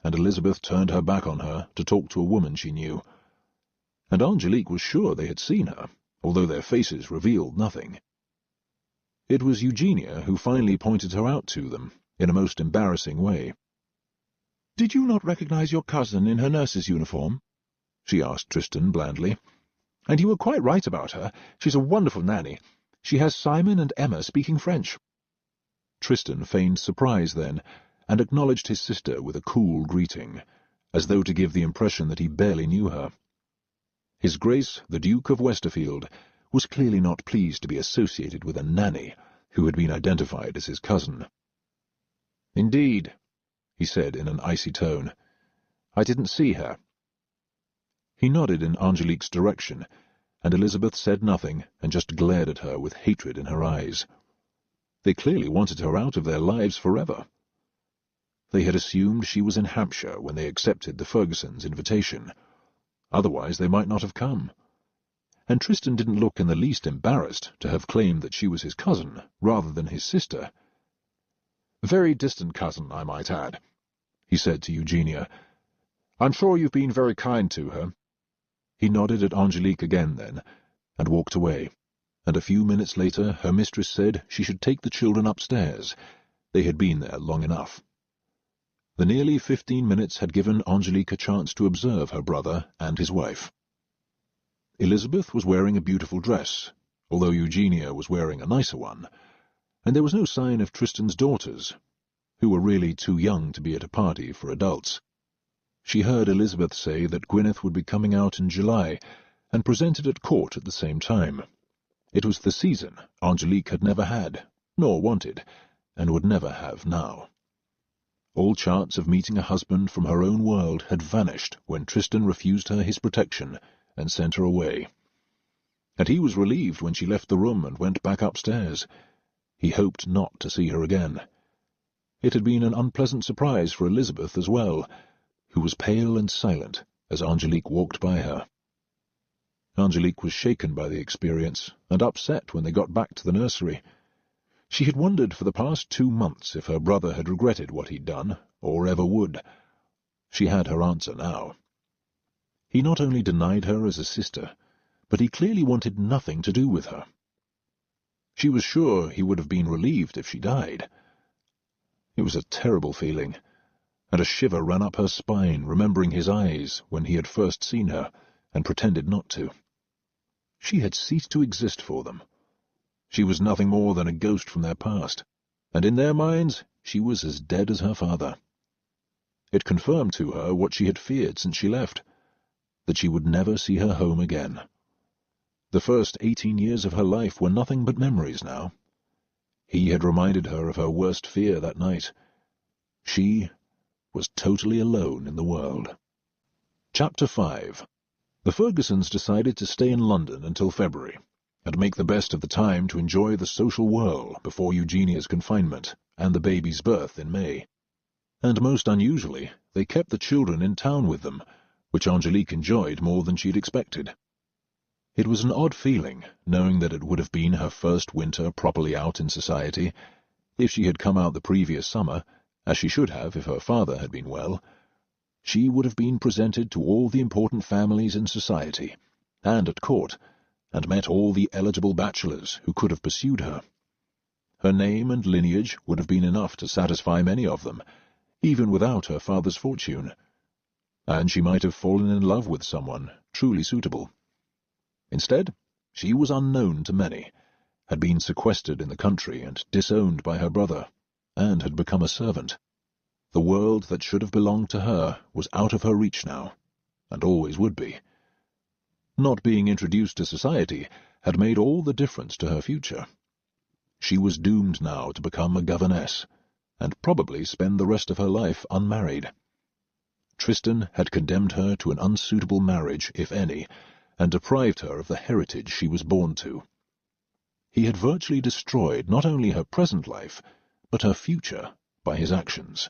and Elizabeth turned her back on her to talk to a woman she knew. And Angélique was sure they had seen her, although their faces revealed nothing. It was Eugenia who finally pointed her out to them, in a most embarrassing way. "Did you not recognize your cousin in her nurse's uniform?" she asked Tristan blandly. "And you were quite right about her. She's a wonderful nanny. She has Simon and Emma speaking French." Tristan feigned surprise then, and acknowledged his sister with a cool greeting, as though to give the impression that he barely knew her. His Grace, the Duke of Westerfield, was clearly not pleased to be associated with a nanny who had been identified as his cousin. "Indeed," he said in an icy tone. "I didn't see her." He nodded in Angélique's direction, and Elizabeth said nothing and just glared at her with hatred in her eyes. They clearly wanted her out of their lives forever. They had assumed she was in Hampshire when they accepted the Fergusons' invitation. Otherwise they might not have come. And Tristan didn't look in the least embarrassed to have claimed that she was his cousin, rather than his sister. "Very distant cousin, I might add," he said to Eugenia. "I'm sure you've been very kind to her." He nodded at Angélique again then, and walked away, and a few minutes later her mistress said she should take the children upstairs. They had been there long enough. The nearly 15 minutes had given Angélique a chance to observe her brother and his wife. Elizabeth was wearing a beautiful dress, although Eugenia was wearing a nicer one, and there was no sign of Tristan's daughters, who were really too young to be at a party for adults. She heard Elizabeth say that Gwyneth would be coming out in July, and presented at court at the same time. It was the season Angélique had never had, nor wanted, and would never have now. All chance of meeting a husband from her own world had vanished when Tristan refused her his protection and sent her away. And he was relieved when she left the room and went back upstairs. He hoped not to see her again. It had been an unpleasant surprise for Elizabeth as well, who was pale and silent as Angélique walked by her. Angélique was shaken by the experience and upset when they got back to the nursery. She had wondered for the past 2 months if her brother had regretted what he'd done, or ever would. She had her answer now. He not only denied her as a sister, but he clearly wanted nothing to do with her. She was sure he would have been relieved if she died. It was a terrible feeling, and a shiver ran up her spine, remembering his eyes when he had first seen her, and pretended not to. She had ceased to exist for them. She was nothing more than a ghost from their past, and in their minds she was as dead as her father. It confirmed to her what she had feared since she left, that she would never see her home again. The first 18 years of her life were nothing but memories now. He had reminded her of her worst fear that night. She was totally alone in the world. Chapter 5. The Fergusons decided to stay in London until February, and make the best of the time to enjoy the social whirl before Eugenia's confinement and the baby's birth in May. And most unusually, they kept the children in town with them, which Angélique enjoyed more than she'd expected. It was an odd feeling, knowing that it would have been her first winter properly out in society. If she had come out the previous summer, as she should have if her father had been well, she would have been presented to all the important families in society, and at court, and met all the eligible bachelors who could have pursued her. Her name and lineage would have been enough to satisfy many of them, even without her father's fortune, and she might have fallen in love with someone truly suitable. Instead, she was unknown to many, had been sequestered in the country and disowned by her brother, and had become a servant. The world that should have belonged to her was out of her reach now, and always would be. Not being introduced to society had made all the difference to her future. She was doomed now to become a governess, and probably spend the rest of her life unmarried. Tristan had condemned her to an unsuitable marriage, if any, and deprived her of the heritage she was born to. He had virtually destroyed not only her present life, but her future by his actions.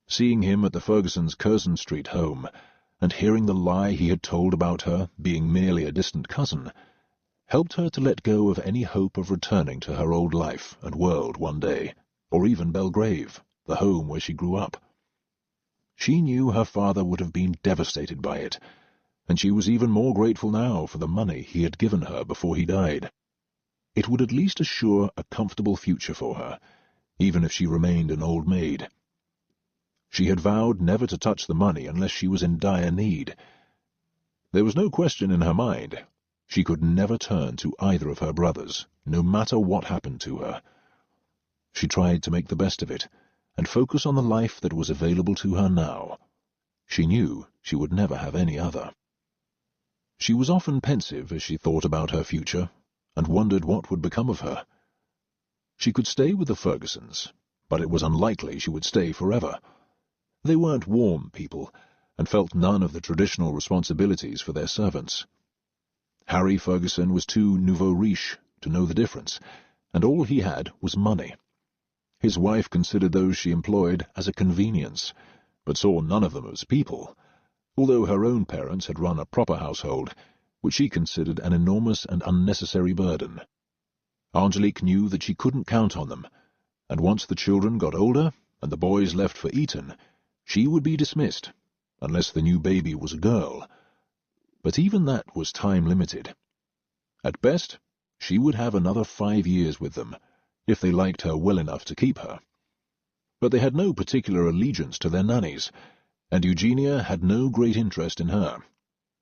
Seeing him at the Fergusons' Curzon Street home, and hearing the lie he had told about her being merely a distant cousin, helped her to let go of any hope of returning to her old life and world one day, or even Belgrave, the home where she grew up. She knew her father would have been devastated by it, and she was even more grateful now for the money he had given her before he died. It would at least assure a comfortable future for her, even if she remained an old maid. She had vowed never to touch the money unless she was in dire need. There was no question in her mind. She could never turn to either of her brothers, no matter what happened to her. She tried to make the best of it, and focus on the life that was available to her now. She knew she would never have any other. She was often pensive as she thought about her future, and wondered what would become of her. She could stay with the Fergusons, but it was unlikely she would stay forever. They weren't warm people, and felt none of the traditional responsibilities for their servants. Harry Ferguson was too nouveau riche to know the difference, and all he had was money. His wife considered those she employed as a convenience, but saw none of them as people, although her own parents had run a proper household, which she considered an enormous and unnecessary burden. Angélique knew that she couldn't count on them, and once the children got older and the boys left for Eton, she would be dismissed, unless the new baby was a girl. But even that was time-limited. At best, she would have another 5 years with them, if they liked her well enough to keep her. But they had no particular allegiance to their nannies, and Eugenia had no great interest in her,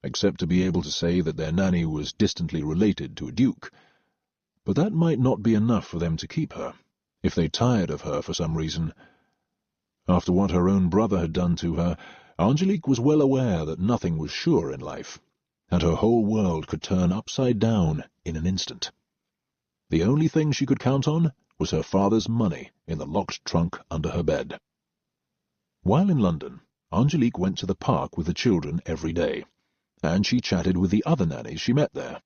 except to be able to say that their nanny was distantly related to a duke. But that might not be enough for them to keep her, if they tired of her for some reason. After what her own brother had done to her, Angélique was well aware that nothing was sure in life, and her whole world could turn upside down in an instant. The only thing she could count on was her father's money in the locked trunk under her bed. While in London, Angélique went to the park with the children every day, and she chatted with the other nannies she met there.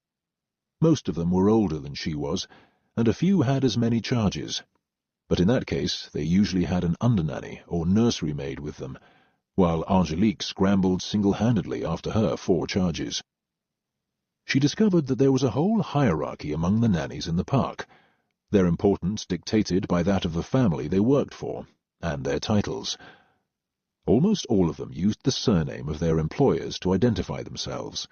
Most of them were older than she was, and a few had as many charges.
but in that case they usually had an under-nanny or nursery maid with them, while Angélique scrambled single-handedly after her 4 charges. She discovered that there was a whole hierarchy among the nannies in the park, their importance dictated by that of the family they worked for, and their titles. Almost all of them used the surname of their employers to identify themselves.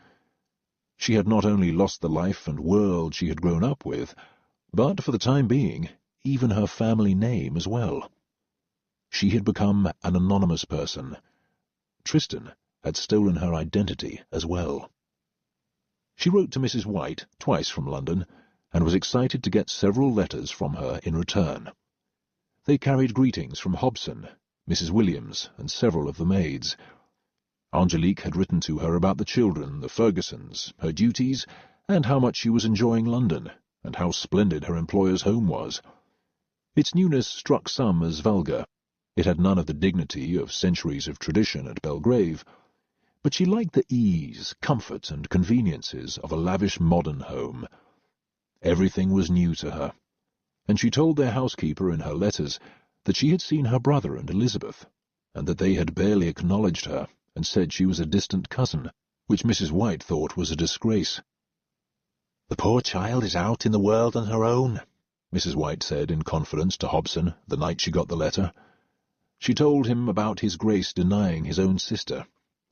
She had not only lost the life and world she had grown up with, but, for the time being, even her family name as well. She had become an anonymous person. Tristan had stolen her identity as well. She wrote to Mrs. White twice from London, and was excited to get several letters from her in return. They carried greetings from Hobson, Mrs. Williams, and several of the maids. Angélique had written to her about the children, the Fergusons, her duties, and how much she was enjoying London, and how splendid her employer's home was. Its newness struck some as vulgar. It had none of the dignity of centuries of tradition at Belgrave, but she liked the ease, comfort, and conveniences of a lavish modern home. Everything was new to her, and she told their housekeeper in her letters that she had seen her brother and Elizabeth, and that they had barely acknowledged her, and said she was a distant cousin, which Mrs. White thought was a disgrace. "The poor child is out in the world on her own," Mrs. White said in confidence to Hobson the night she got the letter. She told him about his Grace denying his own sister,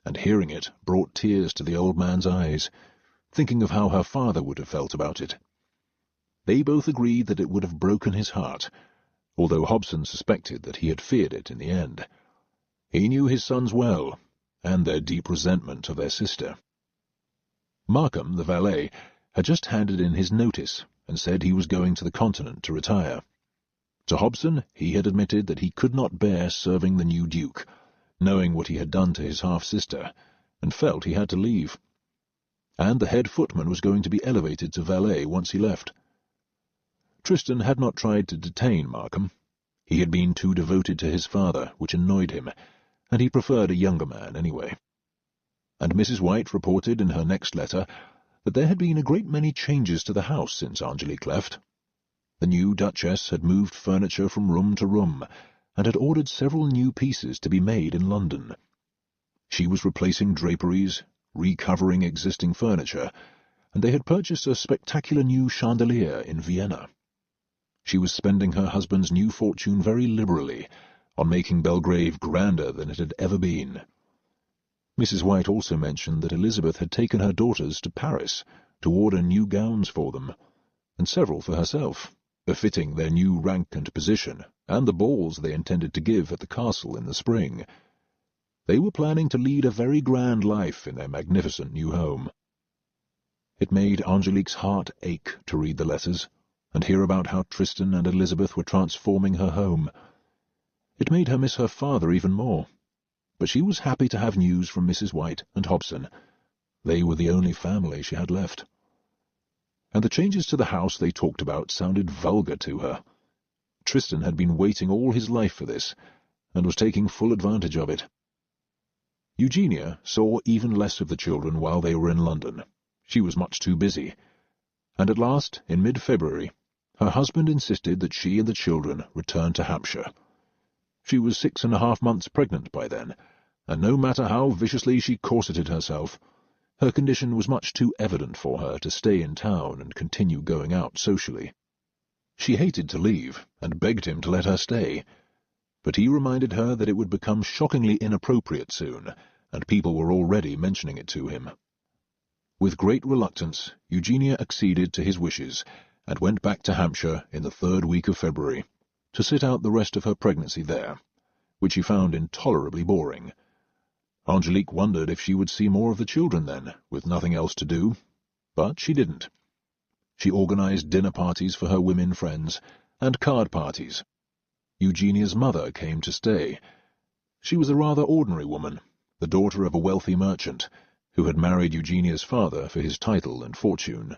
and hearing it brought tears to the old man's eyes, thinking of how her father would have felt about it. They both agreed that it would have broken his heart, although Hobson suspected that he had feared it in the end. He knew his sons well, and their deep resentment of their sister. Markham, the valet, had just handed in his notice and said he was going to the Continent to retire. To Hobson he had admitted that he could not bear serving the new Duke, knowing what he had done to his half-sister, and felt he had to leave. And the head footman was going to be elevated to valet once he left. Tristan had not tried to detain Markham. He had been too devoted to his father, which annoyed him, and he preferred a younger man anyway. And Mrs. White reported in her next letter that there had been a great many changes to the house since Angélique left. The new Duchess had moved furniture from room to room, and had ordered several new pieces to be made in London. She was replacing draperies, recovering existing furniture, and they had purchased a spectacular new chandelier in Vienna. She was spending her husband's new fortune very liberally, on making Belgrave grander than it had ever been. Mrs. White also mentioned that Elizabeth had taken her daughters to Paris to order new gowns for them, and several for herself, befitting their new rank and position, and the balls they intended to give at the castle in the spring. They were planning to lead a very grand life in their magnificent new home. It made Angélique's heart ache to read the letters, and hear about how Tristan and Elizabeth were transforming her home. It made her miss her father even more, but she was happy to have news from Mrs. White and Hobson. They were the only family she had left. And the changes to the house they talked about sounded vulgar to her. Tristan had been waiting all his life for this, and was taking full advantage of it. Eugenia saw even less of the children while they were in London. She was much too busy, and at last, in mid-February, her husband insisted that she and the children return to Hampshire. She was 6.5 months pregnant by then, and no matter how viciously she corseted herself, her condition was much too evident for her to stay in town and continue going out socially. She hated to leave, and begged him to let her stay, but he reminded her that it would become shockingly inappropriate soon, and people were already mentioning it to him. With great reluctance, Eugenia acceded to his wishes, and went back to Hampshire in the 3rd week of February, to sit out the rest of her pregnancy there, which she found intolerably boring. Angélique wondered if she would see more of the children then, with nothing else to do, but she didn't. She organized dinner parties for her women friends, and card parties. Eugenia's mother came to stay. She was a rather ordinary woman, the daughter of a wealthy merchant, who had married Eugenia's father for his title and fortune,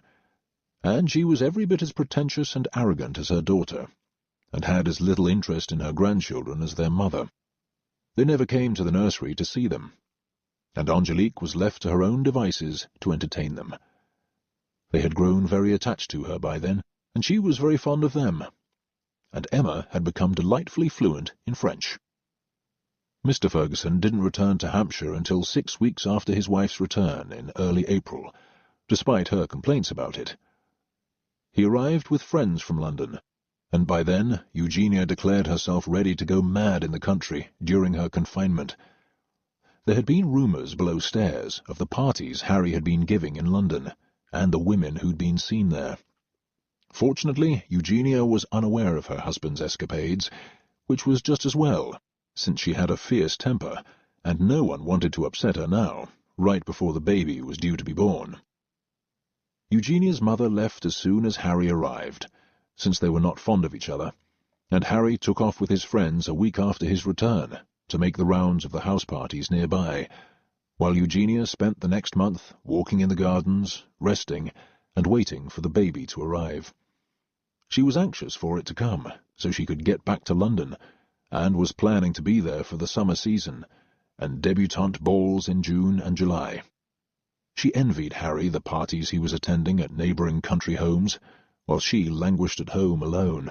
and she was every bit as pretentious and arrogant as her daughter, and had as little interest in her grandchildren as their mother. They never came to the nursery to see them, and Angélique was left to her own devices to entertain them. They had grown very attached to her by then, and she was very fond of them.
and Emma had become delightfully fluent in French. Mr. Ferguson didn't return to Hampshire until 6 weeks after his wife's return in early April, despite her complaints about it. He arrived with friends from London, and by then Eugenia declared herself ready to go mad in the country during her confinement. There had been rumours below stairs of the parties Harry had been giving in London, and the women who'd been seen there. Fortunately, Eugenia was unaware of her husband's escapades, which was just as well, since she had a fierce temper, and no one wanted to upset her now, right before the baby was due to be born. Eugenia's mother left as soon as Harry arrived, since they were not fond of each other, and Harry took off with his friends a week after his return to make the rounds of the house parties nearby, while Eugenia spent the next month walking in the gardens, resting, and waiting for the baby to arrive. She was anxious for it to come, so she could get back to London, and was planning to be there for the summer season, and debutante balls in June and July. She envied Harry the parties he was attending at neighbouring country homes, while she languished at home alone.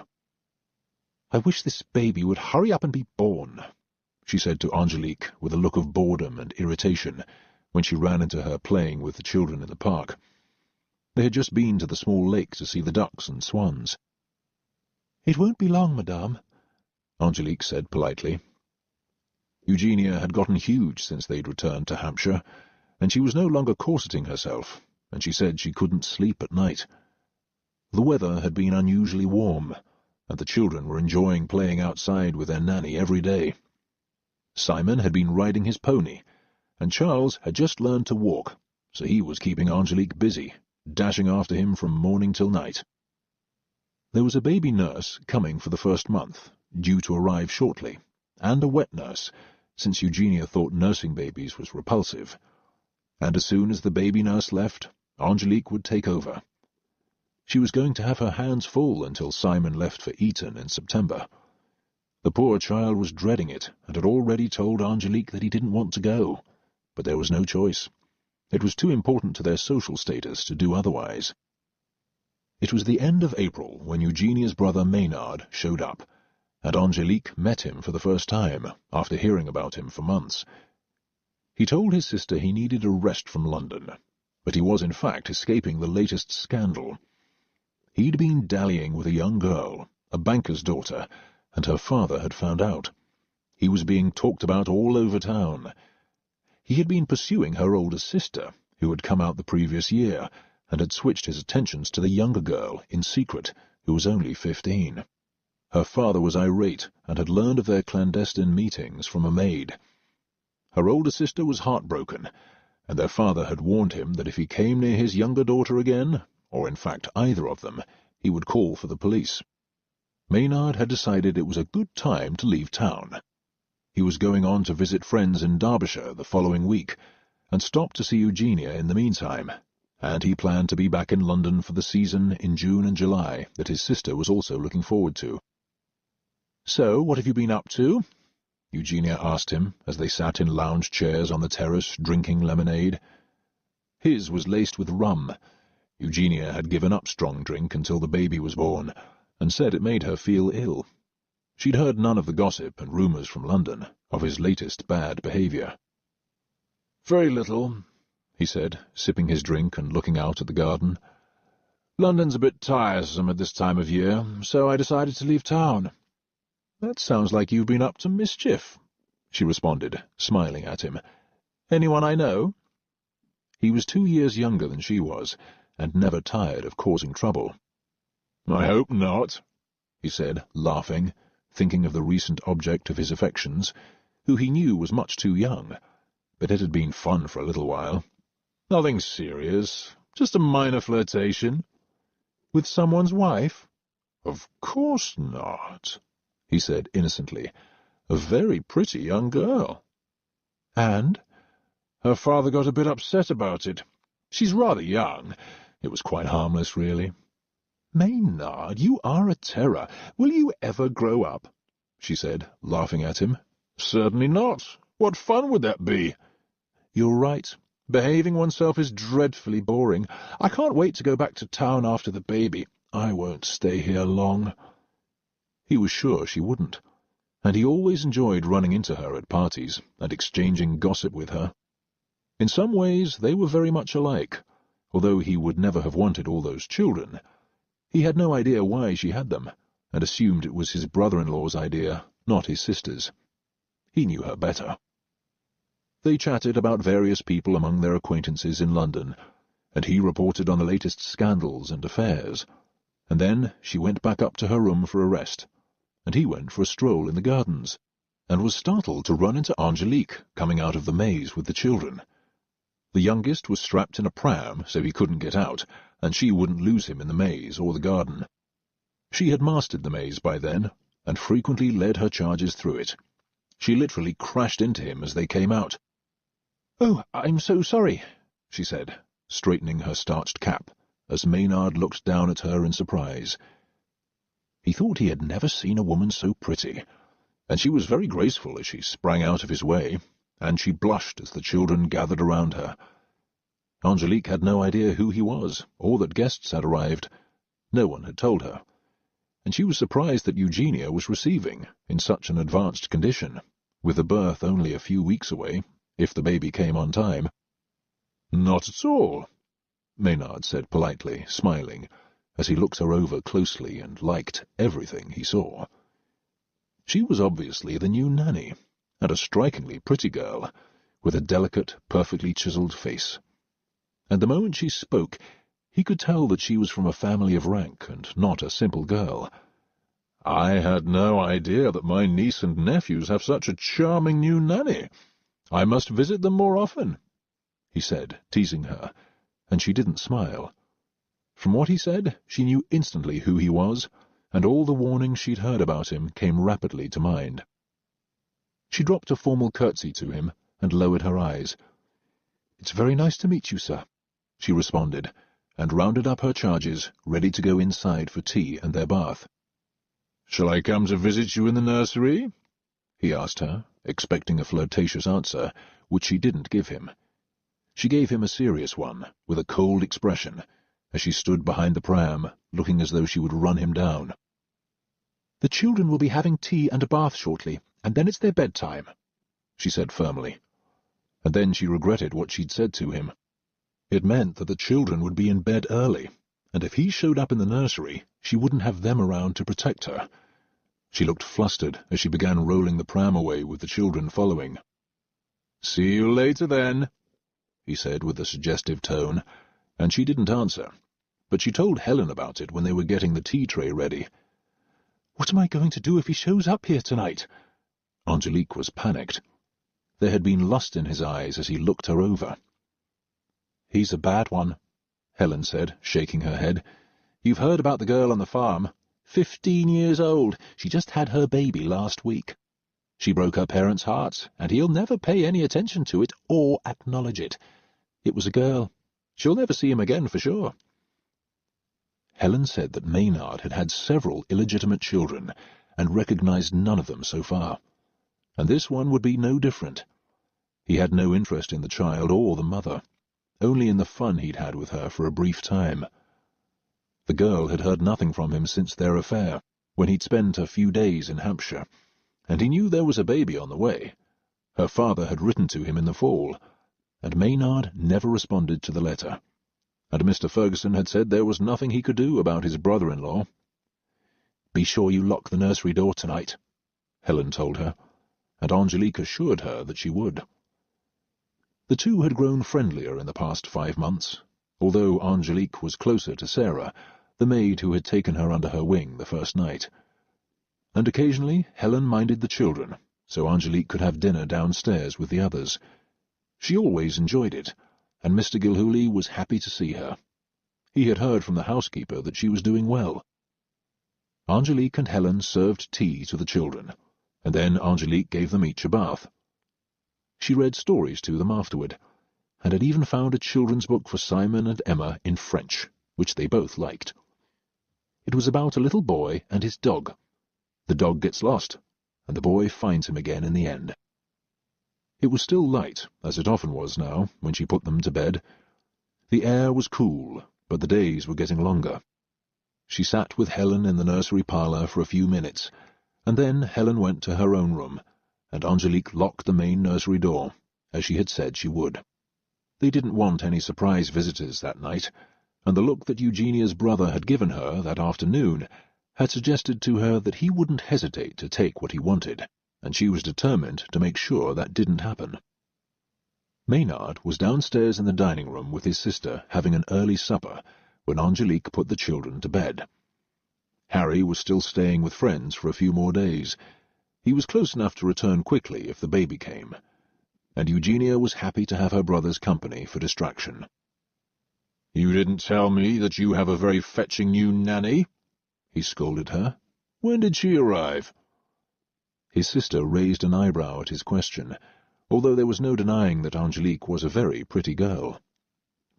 "I wish this baby would hurry up and be born," she said to Angélique with a look of boredom and irritation when she ran into her playing with the children in the park. They had just been to the small lake to see the ducks and swans. "It won't be long, madame," Angélique said politely. Eugenia had gotten huge since they'd returned to Hampshire, and she was no longer corseting herself, and she said she couldn't sleep at night. The weather had been unusually warm, and the children were enjoying playing outside with their nanny every day. Simon had been riding his pony, and Charles had just learned to walk, so he was keeping Angélique busy, dashing after him from morning till night. There was a baby nurse coming for the first month, due to arrive shortly, and a wet nurse, since Eugenia thought nursing babies was repulsive. And as soon as the baby nurse left, Angélique would take over. She was going to have her hands full until Simon left for Eton in September. The poor child was dreading it, and had already told Angélique that he didn't want to go, but there was no choice. It was too important to their social status to do otherwise. It was the end of April when Eugenia's brother Maynard showed up, and Angélique met him for the first time, after hearing about him for months. He told his sister he needed a rest from London, but he was in fact escaping the latest scandal. He'd been dallying with a young girl, a banker's daughter, and her father had found out. He was being talked about all over town. He had been pursuing her older sister, who had come out the previous year, and had switched his attentions to the younger girl, in secret, who was only 15. Her father was irate, and had learned of their clandestine meetings from a maid. Her older sister was heartbroken, and their father had warned him that if he came near his younger daughter again, or in fact either of them, he would call for the police. Maynard had decided it was a good time to leave town. He was going on to visit friends in Derbyshire the following week, and stopped to see Eugenia in the meantime, and he planned to be back in London for the season in June and July that his sister was also looking forward to. "So, what have you been up to?" Eugenia asked him, as they sat in lounge chairs on the terrace drinking lemonade. His was laced with rum. Eugenia had given up strong drink until the baby was born, and said it made her feel ill. She'd heard none of the gossip and rumours from London of his latest bad behaviour. "Very little," he said, sipping his drink and looking out at the garden. "London's a bit tiresome at this time of year, so I decided to leave town." "That sounds like you've been up to mischief," she responded, smiling at him. "Anyone I know?" He was 2 years younger than she was, and never tired of causing trouble. "I hope not," he said, laughing, thinking of the recent object of his affections, who he knew was much too young, but it had been fun for a little while. "Nothing serious, just a minor flirtation." "With someone's wife?" "Of course not," he said innocently. "A very pretty young girl." "And?" "Her father got a bit upset about it. She's rather young. It was quite harmless, really." "Maynard, you are a terror. Will you ever grow up?" she said, laughing at him. "Certainly not. What fun would that be?" "You're right. Behaving oneself is dreadfully boring. I can't wait to go back to town after the baby. I won't stay here long." He was sure she wouldn't, and he always enjoyed running into her at parties and exchanging gossip with her. In some ways they were very much alike, although he would never have wanted all those children. He had no idea why she had them, and assumed it was his brother-in-law's idea, not his sister's. He knew her better. They chatted about various people among their acquaintances in London, and he reported on the latest scandals and affairs, and then she went back up to her room for a rest, and he went for a stroll in the gardens, and was startled to run into Angélique coming out of the maze with the children. The youngest was strapped in a pram so he couldn't get out, and she wouldn't lose him in the maze or the garden. She had mastered the maze by then, and frequently led her charges through it. She literally crashed into him as they came out. "Oh, I'm so sorry," she said, straightening her starched cap, as Maynard looked down at her in surprise. He thought he had never seen a woman so pretty, and she was very graceful as she sprang out of his way, and she blushed as the children gathered around her. Angélique had no idea who he was, or that guests had arrived. No one had told her, and she was surprised that Eugenia was receiving, in such an advanced condition, with the birth only a few weeks away, if the baby came on time.
"Not at all,"
Maynard said politely, smiling, as he looked her over closely and liked everything he saw. She was obviously the new nanny, and a strikingly pretty girl, with a delicate, perfectly chiselled face. And the moment she spoke, he could tell that she was from a family of rank and not a simple girl.
"I had no idea that my niece and nephews have such a charming new nanny. I must visit them more often,"
he said, teasing her, and she didn't smile. From what he said, she knew instantly who he was, and all the warnings she'd heard about him came rapidly to mind. She dropped a formal curtsy to him and lowered her eyes. "It's very nice to meet you, sir," she responded, and rounded up her charges, ready to go inside for tea and their bath.
"Shall I come to visit you in the nursery?"
he asked her, expecting a flirtatious answer, which she didn't give him. She gave him a serious one, with a cold expression, as she stood behind the pram, looking as though she would run him down. "The children will be having tea and a bath shortly, and then it's their bedtime," she said firmly. And then she regretted what she'd said to him. It meant that the children would be in bed early, and if he showed up in the nursery, she wouldn't have them around to protect her. She looked flustered as she began rolling the pram away with the children following.
"See you later, then,"
he said with a suggestive tone, and she didn't answer, but she told Helen about it when they were getting the tea tray ready. "What am I going to do if he shows up here tonight?" Angélique was panicked. There had been lust in his eyes as he looked her over. "He's a bad one," Helen said, shaking her head. "You've heard about the girl on the farm. 15 years old. She just had her baby last week. She broke her parents' hearts, and he'll never pay any attention to it or acknowledge it. It was a girl. She'll never see him again for sure." Helen said that Maynard had had several illegitimate children, and recognized none of them so far. And this one would be no different. He had no interest in the child or the mother, only in the fun he'd had with her for a brief time. The girl had heard nothing from him since their affair, when he'd spent a few days in Hampshire, and he knew there was a baby on the way. Her father had written to him in the fall, and Maynard never responded to the letter, and Mr. Ferguson had said there was nothing he could do about his brother-in-law. "Be sure you lock the nursery door tonight," Helen told her, and Angélique assured her that she would. The two had grown friendlier in the past 5 months, although Angélique was closer to Sarah, the maid who had taken her under her wing the first night. And occasionally Helen minded the children, so Angélique could have dinner downstairs with the others. She always enjoyed it, and Mr. Gilhooly was happy to see her. He had heard from the housekeeper that she was doing well. Angélique and Helen served tea to the children, and then Angélique gave them each a bath. She read stories to them afterward, and had even found a children's book for Simon and Emma in French, which they both liked. It was about a little boy and his dog. The dog gets lost, and the boy finds him again in the end. It was still light, as it often was now, when she put them to bed. The air was cool, but the days were getting longer.
She sat with Helen in the nursery parlour for a few minutes, and then Helen went to her own room, and Angélique locked the main nursery door, as she had said she would. They didn't want any surprise visitors that night, and the look that Eugenia's brother had given her that afternoon had suggested to her that he wouldn't hesitate to take what he wanted, and she was determined to make sure that didn't happen. Maynard was downstairs in the dining room with his sister having an early supper when Angélique put the children to bed. Harry was still staying with friends for a few more days. He was close enough to return quickly if the baby came, and Eugenia was happy to have her brother's company for distraction.
"You didn't tell me that you have a very fetching new nanny," he scolded her. "When did she arrive?"
His sister raised an eyebrow at his question, although there was no denying that Angélique was a very pretty girl.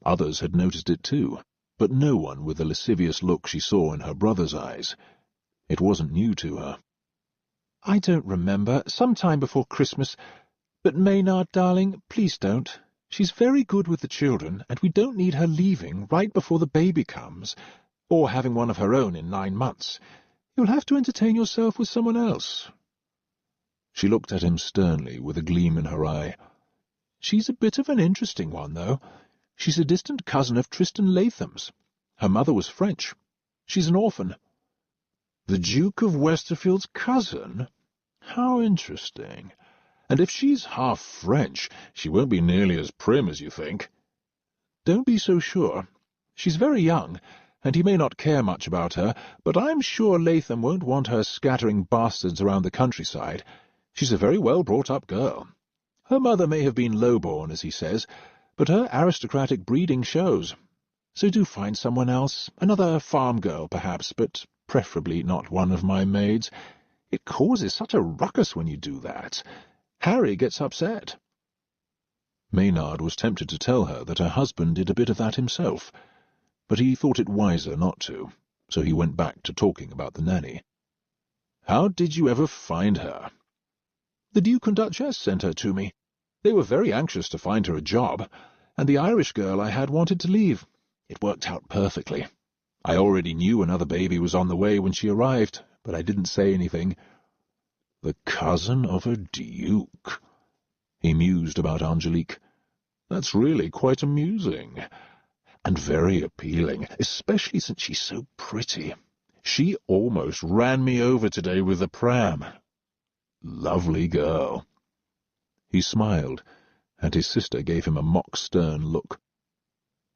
Others had noticed it too, but no one with the lascivious look she saw in her brother's eyes. It wasn't new to her.
"I don't remember. Sometime before Christmas. But Maynard, darling, please don't. She's very good with the children, and we don't need her leaving right before the baby comes, or having one of her own in 9 months. You'll have to entertain yourself with someone else."
She looked at him sternly, with a gleam in her eye.
"She's a bit of an interesting one, though. She's a distant cousin of Tristan Latham's. Her mother was French. She's an orphan."
"The Duke of Westerfield's cousin? How interesting. And if she's half French, she won't be nearly as prim as you think."
"Don't be so sure. She's very young, and he may not care much about her, but I'm sure Latham won't want her scattering bastards around the countryside. She's a very well-brought-up girl. Her mother may have been low-born, as he says, but her aristocratic breeding shows. So do find someone else, another farm girl, perhaps, but preferably not one of my maids. It causes such a ruckus when you do that. Harry gets upset."
Maynard was tempted to tell her that her husband did a bit of that himself, but he thought it wiser not to, so he went back to talking about the nanny.
"How did you ever find her?"
"The Duke and Duchess sent her to me. They were very anxious to find her a job, and the Irish girl I had wanted to leave. It worked out perfectly. I already knew another baby was on the way when she arrived, but I didn't say anything."
"The cousin of a duke,"
he mused about Angélique.
"That's really quite amusing, and very appealing, especially since she's so pretty. She almost ran me over today with the pram. Lovely girl."
He smiled, and his sister gave him a mock-stern look.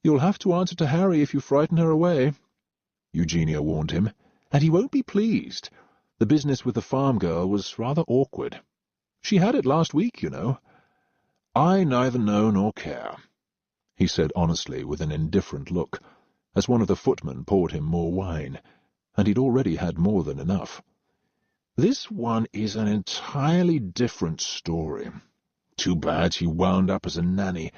"You'll have to answer to Harry if you frighten her away," Eugenia warned him, "and he won't be pleased. The business with the farm girl was rather awkward. She had it last week, you know."
"I neither know nor care,"
he said honestly with an indifferent look, as one of the footmen poured him more wine, and he'd already had more than enough.
"This one is an entirely different story. Too bad she wound up as a nanny.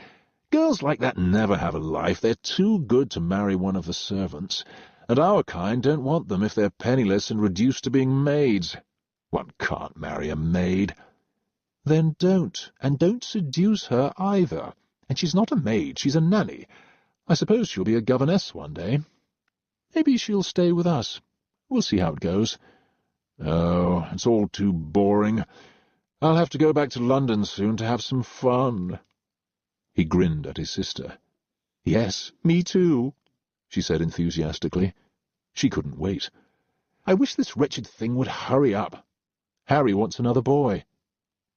Girls like that never have a life. They're too good to marry one of the servants, and our kind don't want them if they're penniless and reduced to being maids. One can't marry a maid."
"Then don't, and don't seduce her either. And she's not a maid, she's a nanny. I suppose she'll be a governess one day. Maybe she'll stay with us. We'll see how it goes."
"Oh, it's all too boring. I'll have to go back to London soon to have some fun."
He grinned at his sister.
"Yes, me too,"
she said enthusiastically. She couldn't wait.
"I wish this wretched thing would hurry up. Harry wants another boy."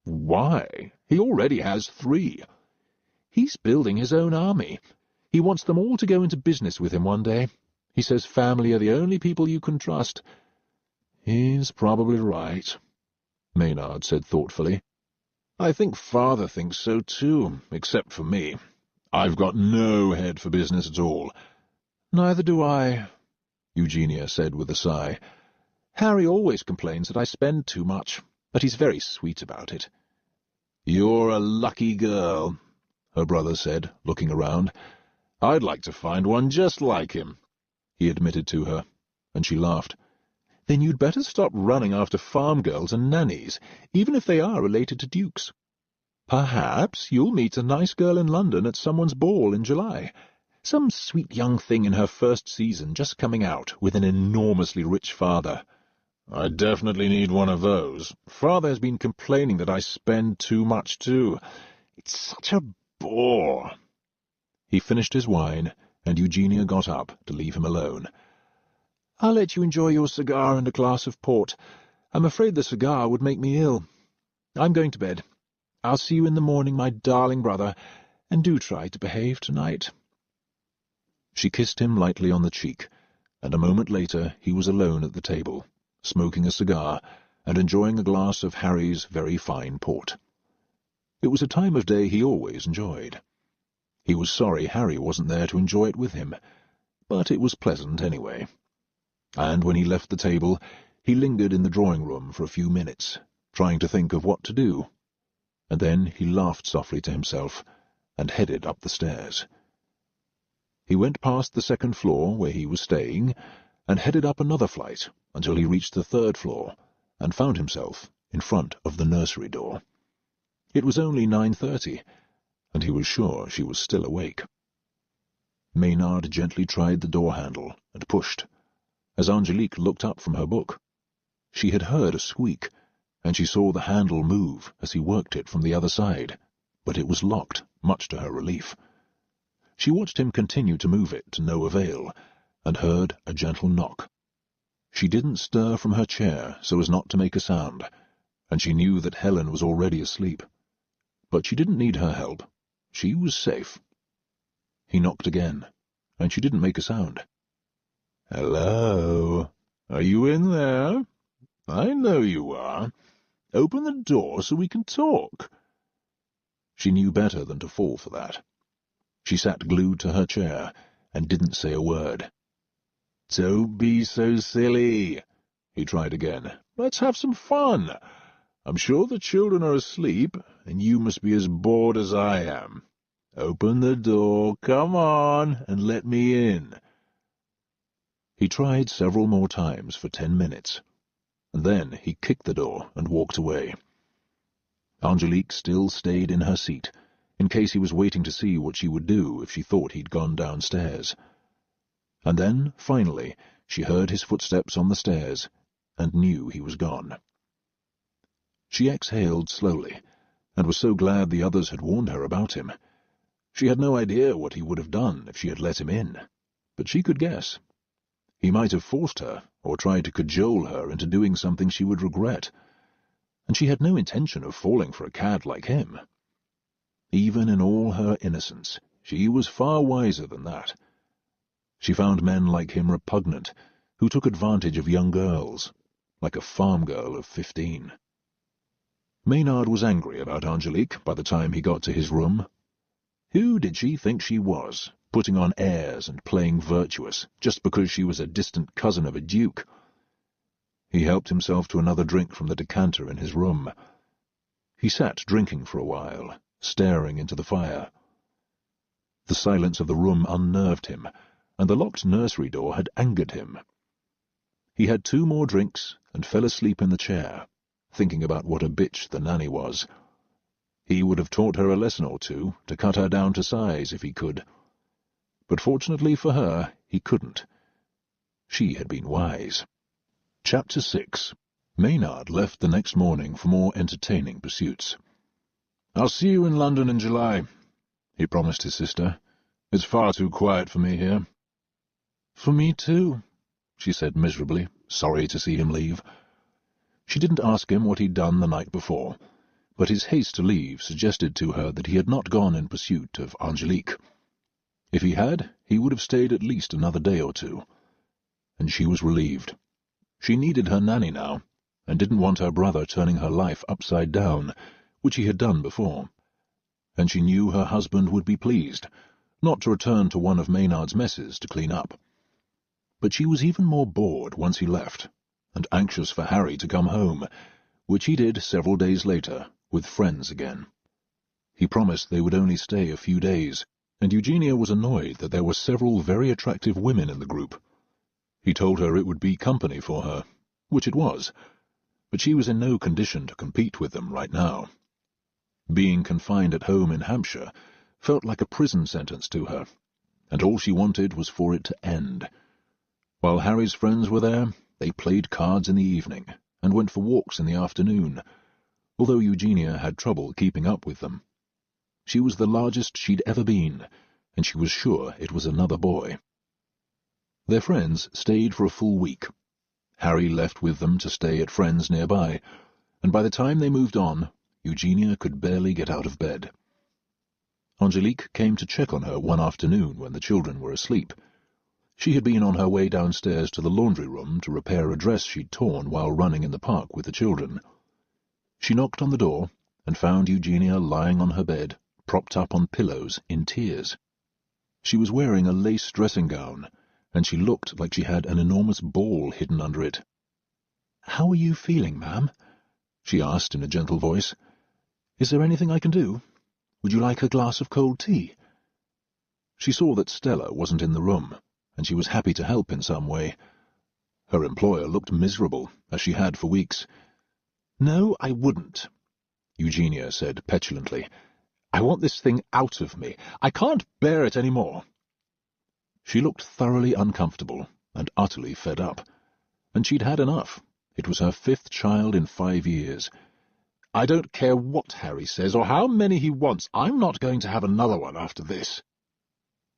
"Why? He already has 3.
"He's building his own army. He wants them all to go into business with him one day. He says family are the only people you can trust."
"He's probably right," Maynard said thoughtfully. "I think Father thinks so too, except for me. I've got no head for business at all."
"Neither do I," Eugenia said with a sigh. "Harry always complains that I spend too much, but he's very sweet about it."
"You're a lucky girl," her brother said, looking around. "I'd like to find one just like him," he admitted to her, and she laughed.
"Then you'd better stop running after farm girls and nannies, even if they are related to dukes. Perhaps you'll meet a nice girl in London at someone's ball in July. Some sweet young thing in her first season just coming out with an enormously rich father.
I definitely need one of those. Father has been complaining that I spend too much, too. It's such a bore."
He finished his wine, and Eugenia got up to leave him alone. "I'll let you enjoy your cigar and a glass of port. I'm afraid the cigar would make me ill. I'm going to bed. I'll see you in the morning, my darling brother, and do try to behave tonight." She kissed him lightly on the cheek, and a moment later he was alone at the table, smoking a cigar and enjoying a glass of Harry's very fine port. It was a time of day he always enjoyed. He was sorry Harry wasn't there to enjoy it with him, but it was pleasant anyway. And when he left the table, he lingered in the drawing-room for a few minutes, trying to think of what to do, and then he laughed softly to himself and headed up the stairs. He went past the second floor where he was staying and headed up another flight until he reached the third floor and found himself in front of the nursery door. It was only 9:30, and he was sure she was still awake. Maynard gently tried the door handle and pushed, as Angélique looked up from her book. She had heard a squeak, and she saw the handle move as he worked it from the other side, but it was locked, much to her relief. She watched him continue to move it to no avail, and heard a gentle knock. She didn't stir from her chair so as not to make a sound, and she knew that Helen was already asleep. But she didn't need her help. She was safe. He knocked again, and she didn't make a sound. "Hello? Are you in there? I know you are. Open the door so we can talk." She knew better than to fall for that. She sat glued to her chair and didn't say a word. "Don't be so silly," he tried again. "Let's have some fun. I'm sure the children are asleep, and you must be as bored as I am. Open the door, come on, and let me in." He tried several more times for 10 minutes, and then he kicked the door and walked away. Angélique still stayed in her seat, in case he was waiting to see what she would do if she thought he'd gone downstairs. And then, finally, she heard his footsteps on the stairs and knew he was gone. She exhaled slowly, and was so glad the others had warned her about him. She had no idea what he would have done if she had let him in, but she could guess. He might have forced her, or tried to cajole her into doing something she would regret, and she had no intention of falling for a cad like him. Even in all her innocence, she was far wiser than that. She found men like him repugnant, who took advantage of young girls, like a farm girl of 15. Maynard was angry about Angélique by the time he got to his room. Who did she think she was, putting on airs and playing virtuous, just because she was a distant cousin of a duke? He helped himself to another drink from the decanter in his room. He sat drinking for a while, staring into the fire. The silence of the room unnerved him, and the locked nursery door had angered him. He had 2 more drinks and fell asleep in the chair, thinking about what a bitch the nanny was. He would have taught her a lesson or two to cut her down to size if he could. But fortunately for her, he couldn't. She had been wise. Chapter 6. Maynard left the next morning for more entertaining pursuits. "I'll see you in London in July," he promised his sister. "It's far too quiet for me here." "For me too," she said miserably, sorry to see him leave. She didn't ask him what he'd done the night before, but his haste to leave suggested to her that he had not gone in pursuit of Angélique. If he had, he would have stayed at least another day or two. And she was relieved. She needed her nanny now, and didn't want her brother turning her life upside down, which he had done before. And she knew her husband would be pleased, not to return to one of Maynard's messes to clean up. But she was even more bored once he left, and anxious for Harry to come home, which he did several days later, with friends again. He promised they would only stay a few days, and Eugenia was annoyed that there were several very attractive women in the group. He told her it would be company for her, which it was, but she was in no condition to compete with them right now. Being confined at home in Hampshire felt like a prison sentence to her,
and all she wanted was for it to end. While Harry's friends were there, they played cards in the evening and went for walks in the afternoon, although Eugenia had trouble keeping up with them. She was the largest she'd ever been, and she was sure it was another boy. Their friends stayed for a full week. Harry left with them to stay at friends nearby, and by the time they moved on, Eugenia could barely get out of bed. Angélique came to check on her one afternoon when the children were asleep. She had been on her way downstairs to the laundry room to repair a dress she'd torn while running in the park with the children. She knocked on the door and found Eugenia lying on her bed, propped up on pillows, in tears. She was wearing a lace dressing gown, and she looked like she had an enormous ball hidden under it. "How are you feeling, ma'am?" she asked in a gentle voice. "Is there anything I can do? Would you like a glass of cold tea?" She saw that Stella wasn't in the room, and she was happy to help in some way. Her employer looked miserable, as she had for weeks. "No, I wouldn't," Eugenia said petulantly. "I want this thing out of me. I can't bear it any more." She looked thoroughly uncomfortable and utterly fed up, and she'd had enough. It was her 5th child in 5 years. "I don't care what Harry says or how many he wants. I'm not going to have another one after this."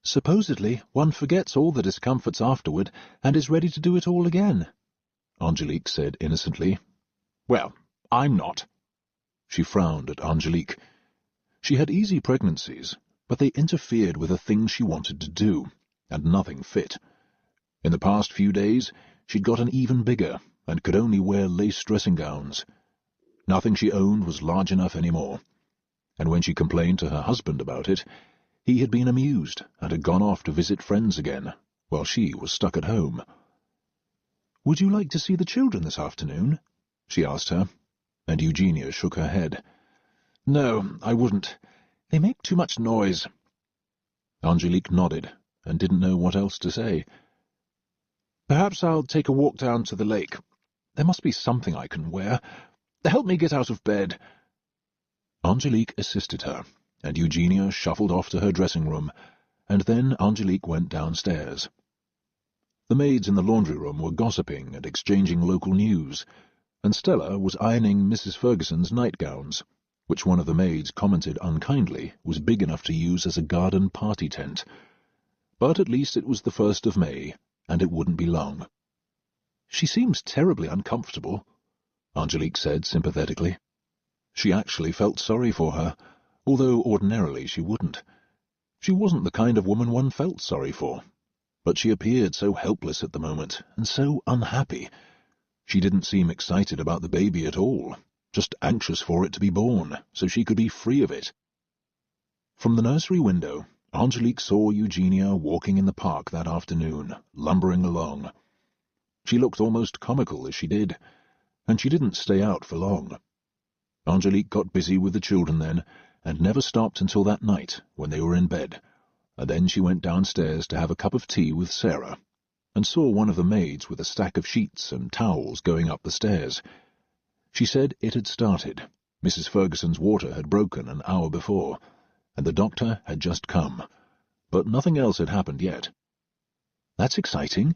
"Supposedly, one forgets all the discomforts afterward and is ready to do it all again," Angélique said innocently. "Well, I'm not." She frowned at Angélique. She had easy pregnancies, but they interfered with the things she wanted to do, and nothing fit. In the past few days, she'd gotten even bigger and could only wear lace dressing gowns. Nothing she owned was large enough anymore, and when she complained to her husband about it, he had been amused and had gone off to visit friends again, while she was stuck at home. "Would you like to see the children this afternoon?" she asked her, and Eugenia shook her head. "No, I wouldn't. They make too much noise." Angélique nodded and didn't know what else to say. "Perhaps I'll take a walk down to the lake. There must be something I can wear. Help me get out of bed." Angélique assisted her, and Eugenia shuffled off to her dressing room, and then Angélique went downstairs. The maids in the laundry room were gossiping and exchanging local news, and Stella was ironing Mrs. Ferguson's nightgowns, which one of the maids commented unkindly was big enough to use as a garden party tent. But at least it was the 1st of May, and it wouldn't be long. "She seems terribly uncomfortable," Angélique said sympathetically. She actually felt sorry for her, although ordinarily she wouldn't. She wasn't the kind of woman one felt sorry for, but she appeared so helpless at the moment, and so unhappy. She didn't seem excited about the baby at all, just anxious for it to be born, so she could be free of it. From the nursery window, Angélique saw Eugenia walking in the park that afternoon, lumbering along. She looked almost comical as she did, and she didn't stay out for long. Angélique got busy with the children then, and never stopped until that night when they were in bed, and then she went downstairs to have a cup of tea with Sarah, and saw one of the maids with a stack of sheets and towels going up the stairs. She said it had started. Mrs. Ferguson's water had broken an hour before, and the doctor had just come, but nothing else had happened yet. "That's exciting,"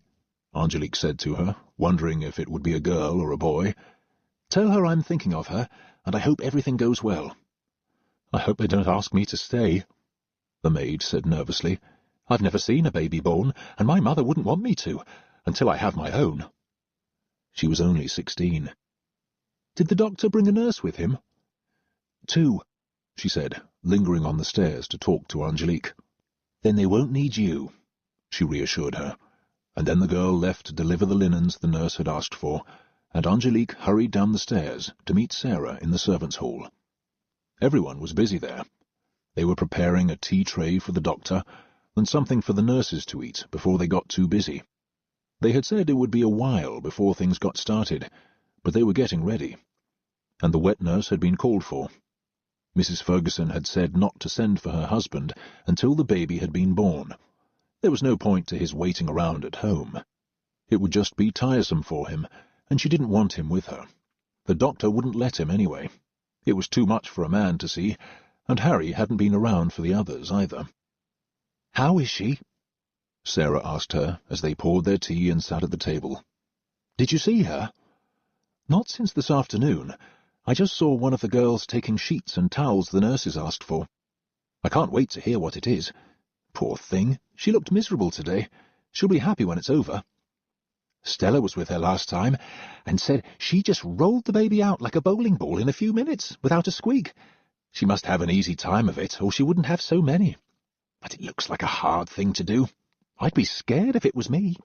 Angélique said to her, wondering if it would be a girl or a boy. "Tell her I'm thinking of her, and I hope everything goes well." "I hope they don't ask me to stay," the maid said nervously. "I've never seen a baby born, and my mother wouldn't want me to, until I have my own." She was only 16. "Did the doctor bring a nurse with him?" "2," she said, lingering on the stairs to talk to Angélique. "Then they won't need you," she reassured her, and then the girl left to deliver the linens the nurse had asked for, and Angélique hurried down the stairs to meet Sarah in the servants' hall. Everyone was busy there. They were preparing a tea tray for the doctor, and something for the nurses to eat before they got too busy. They had said it would be a while before things got started, but they were getting ready. And the wet nurse had been called for. Mrs. Ferguson had said not to send for her husband until the baby had been born. There was no point to his waiting around at home. It would just be tiresome for him, and she didn't want him with her. The doctor wouldn't let him anyway. It was too much for a man to see, and Harry hadn't been around for the others either. "How is she?" Sarah asked her as they poured their tea and sat at the table. "Did you see her?" "Not since this afternoon. I just saw one of the girls taking sheets and towels the nurses asked for. I can't wait to hear what it is. Poor thing, she looked miserable today. She'll be happy when it's over. Stella was with her last time, and said she just rolled the baby out like a bowling ball in a few minutes, without a squeak. She must have an easy time of it, or she wouldn't have so many. But it looks like a hard thing to do. I'd be scared if it was me."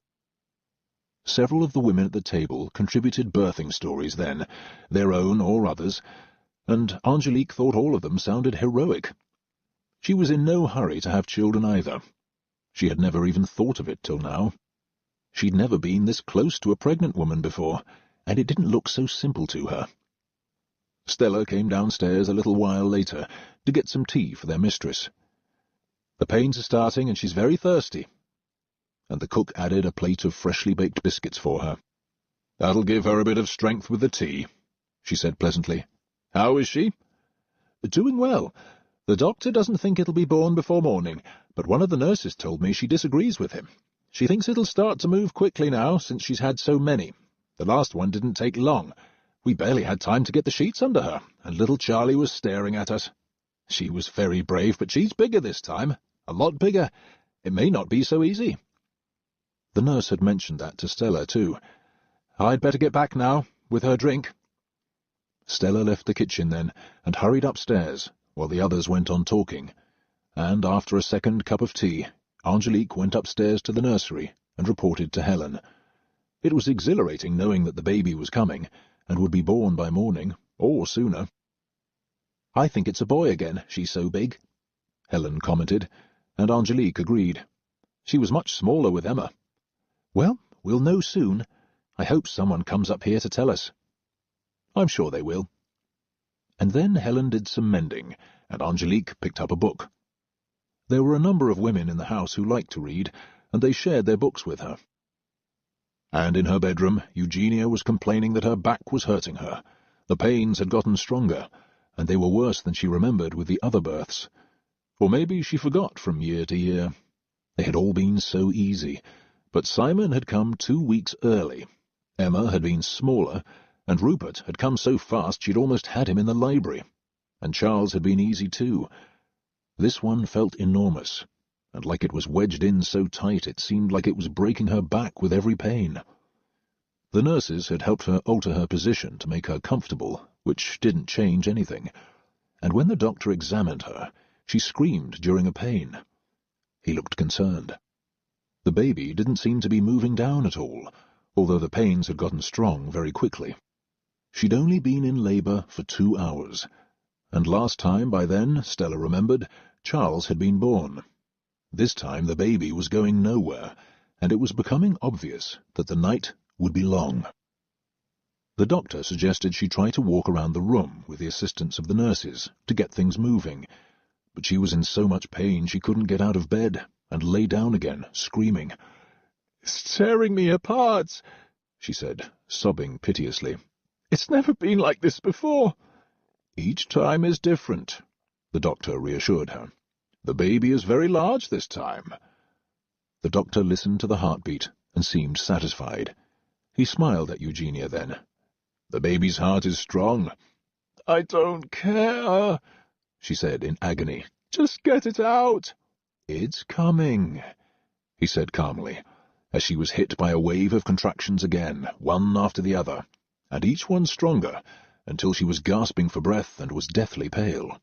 Several of the women at the table contributed birthing stories then, their own or others, and Angélique thought all of them sounded heroic. She was in no hurry to have children either. She had never even thought of it till now. She'd never been this close to a pregnant woman before, and it didn't look so simple to her. Stella came downstairs a little while later to get some tea for their mistress. "The pains are starting, and she's very thirsty." And the cook added a plate of freshly baked biscuits for her. "That'll give her a bit of strength with the tea," she said pleasantly. "How is she?" "Doing well. The doctor doesn't think it'll be born before morning, but one of the nurses told me she disagrees with him. She thinks it'll start to move quickly now, since she's had so many. The last one didn't take long. We barely had time to get the sheets under her, and little Charlie was staring at us. She was very brave, but she's bigger this time. A lot bigger. It may not be so easy." The nurse had mentioned that to Stella, too. "I'd better get back now, with her drink." Stella left the kitchen then, and hurried upstairs, while the others went on talking, and after a second cup of tea, Angélique went upstairs to the nursery and reported to Helen. It was exhilarating knowing that the baby was coming, and would be born by morning, or sooner. "I think it's a boy again, she's so big," Helen commented, and Angélique agreed. "She was much smaller with Emma." "Well, we'll know soon. I hope someone comes up here to tell us." "I'm sure they will." And then Helen did some mending, and Angélique picked up a book. There were a number of women in the house who liked to read, and they shared their books with her. And in her bedroom, Eugenia was complaining that her back was hurting her. The pains had gotten stronger, and they were worse than she remembered with the other births. Or maybe she forgot from year to year. They had all been so easy, but Simon had come 2 weeks early. Emma had been smaller, and Rupert had come so fast she'd almost had him in the library. And Charles had been easy too. This one felt enormous, and like it was wedged in so tight it seemed like it was breaking her back with every pain. The nurses had helped her alter her position to make her comfortable, which didn't change anything, and when the doctor examined her, she screamed during a pain. He looked concerned. The baby didn't seem to be moving down at all, although the pains had gotten strong very quickly. She'd only been in labour for 2 hours, and last time, by then, Stella remembered, Charles had been born. This time the baby was going nowhere, and it was becoming obvious that the night would be long. The doctor suggested she try to walk around the room with the assistance of the nurses to get things moving, but she was in so much pain she couldn't get out of bed, and lay down again, screaming. "It's tearing me apart," she said, sobbing piteously. "It's never been like this before." "Each time is different," the doctor reassured her. "The baby is very large this time." The doctor listened to the heartbeat and seemed satisfied. He smiled at Eugenia then. "The baby's heart is strong." "I don't care," she said in agony. "Just get it out." "It's coming," he said calmly, as she was hit by a wave of contractions again, one after the other, and each one stronger, until she was gasping for breath and was deathly pale.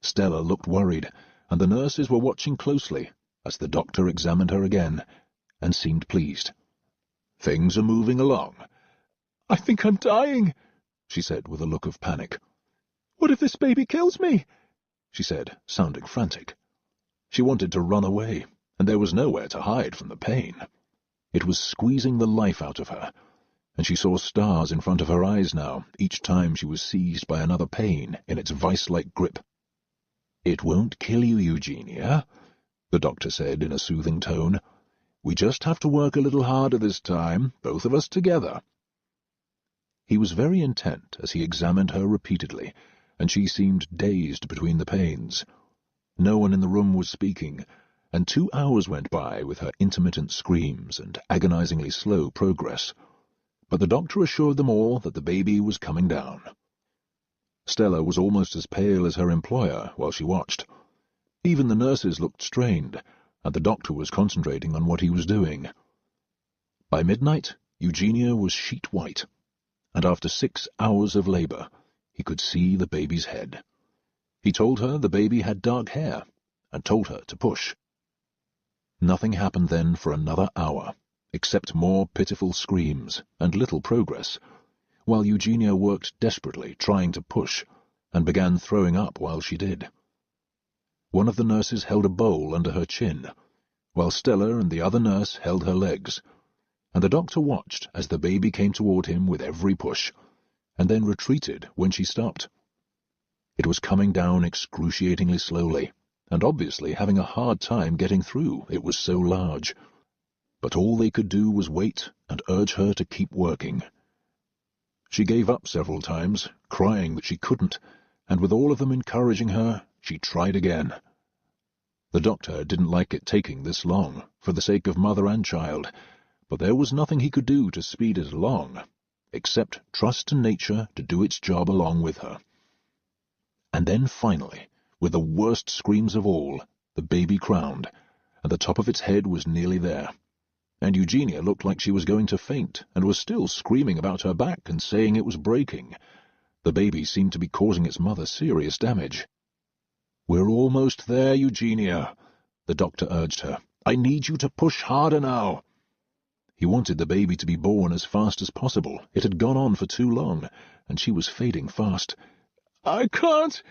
Stella looked worried, and the nurses were watching closely as the doctor examined her again, and seemed pleased. "Things are moving along." "I think I'm dying," she said with a look of panic. "What if this baby kills me?" she said, sounding frantic. She wanted to run away, and there was nowhere to hide from the pain. It was squeezing the life out of her, and she saw stars in front of her eyes now, each time she was seized by another pain in its vice-like grip. "It won't kill you, Eugenia," the doctor said in a soothing tone. "We just have to work a little harder this time, both of us together." He was very intent as he examined her repeatedly, and she seemed dazed between the pains. No one in the room was speaking, and 2 hours went by with her intermittent screams and agonizingly slow progress. But the doctor assured them all that the baby was coming down. Stella was almost as pale as her employer while she watched. Even the nurses looked strained, and the doctor was concentrating on what he was doing. By midnight, Eugenia was sheet white, and after 6 hours of labor, he could see the baby's head. He told her the baby had dark hair, and told her to push. Nothing happened then for another hour, except more pitiful screams and little progress, while Eugenia worked desperately trying to push, and began throwing up while she did. One of the nurses held a bowl under her chin, while Stella and the other nurse held her legs, and the doctor watched as the baby came toward him with every push, and then retreated when she stopped. It was coming down excruciatingly slowly, and obviously having a hard time getting through, it was so large. But all they could do was wait and urge her to keep working. She gave up several times, crying that she couldn't, and with all of them encouraging her, she tried again. The doctor didn't like it taking this long, for the sake of mother and child, but there was nothing he could do to speed it along, except trust to nature to do its job along with her. And then finally, with the worst screams of all, the baby crowned, and the top of its head was nearly there. And Eugenia looked like she was going to faint, and was still screaming about her back and saying it was breaking. The baby seemed to be causing its mother serious damage. "We're almost there, Eugenia," the doctor urged her. "I need you to push harder now." He wanted the baby to be born as fast as possible. It had gone on for too long, and she was fading fast. I can't.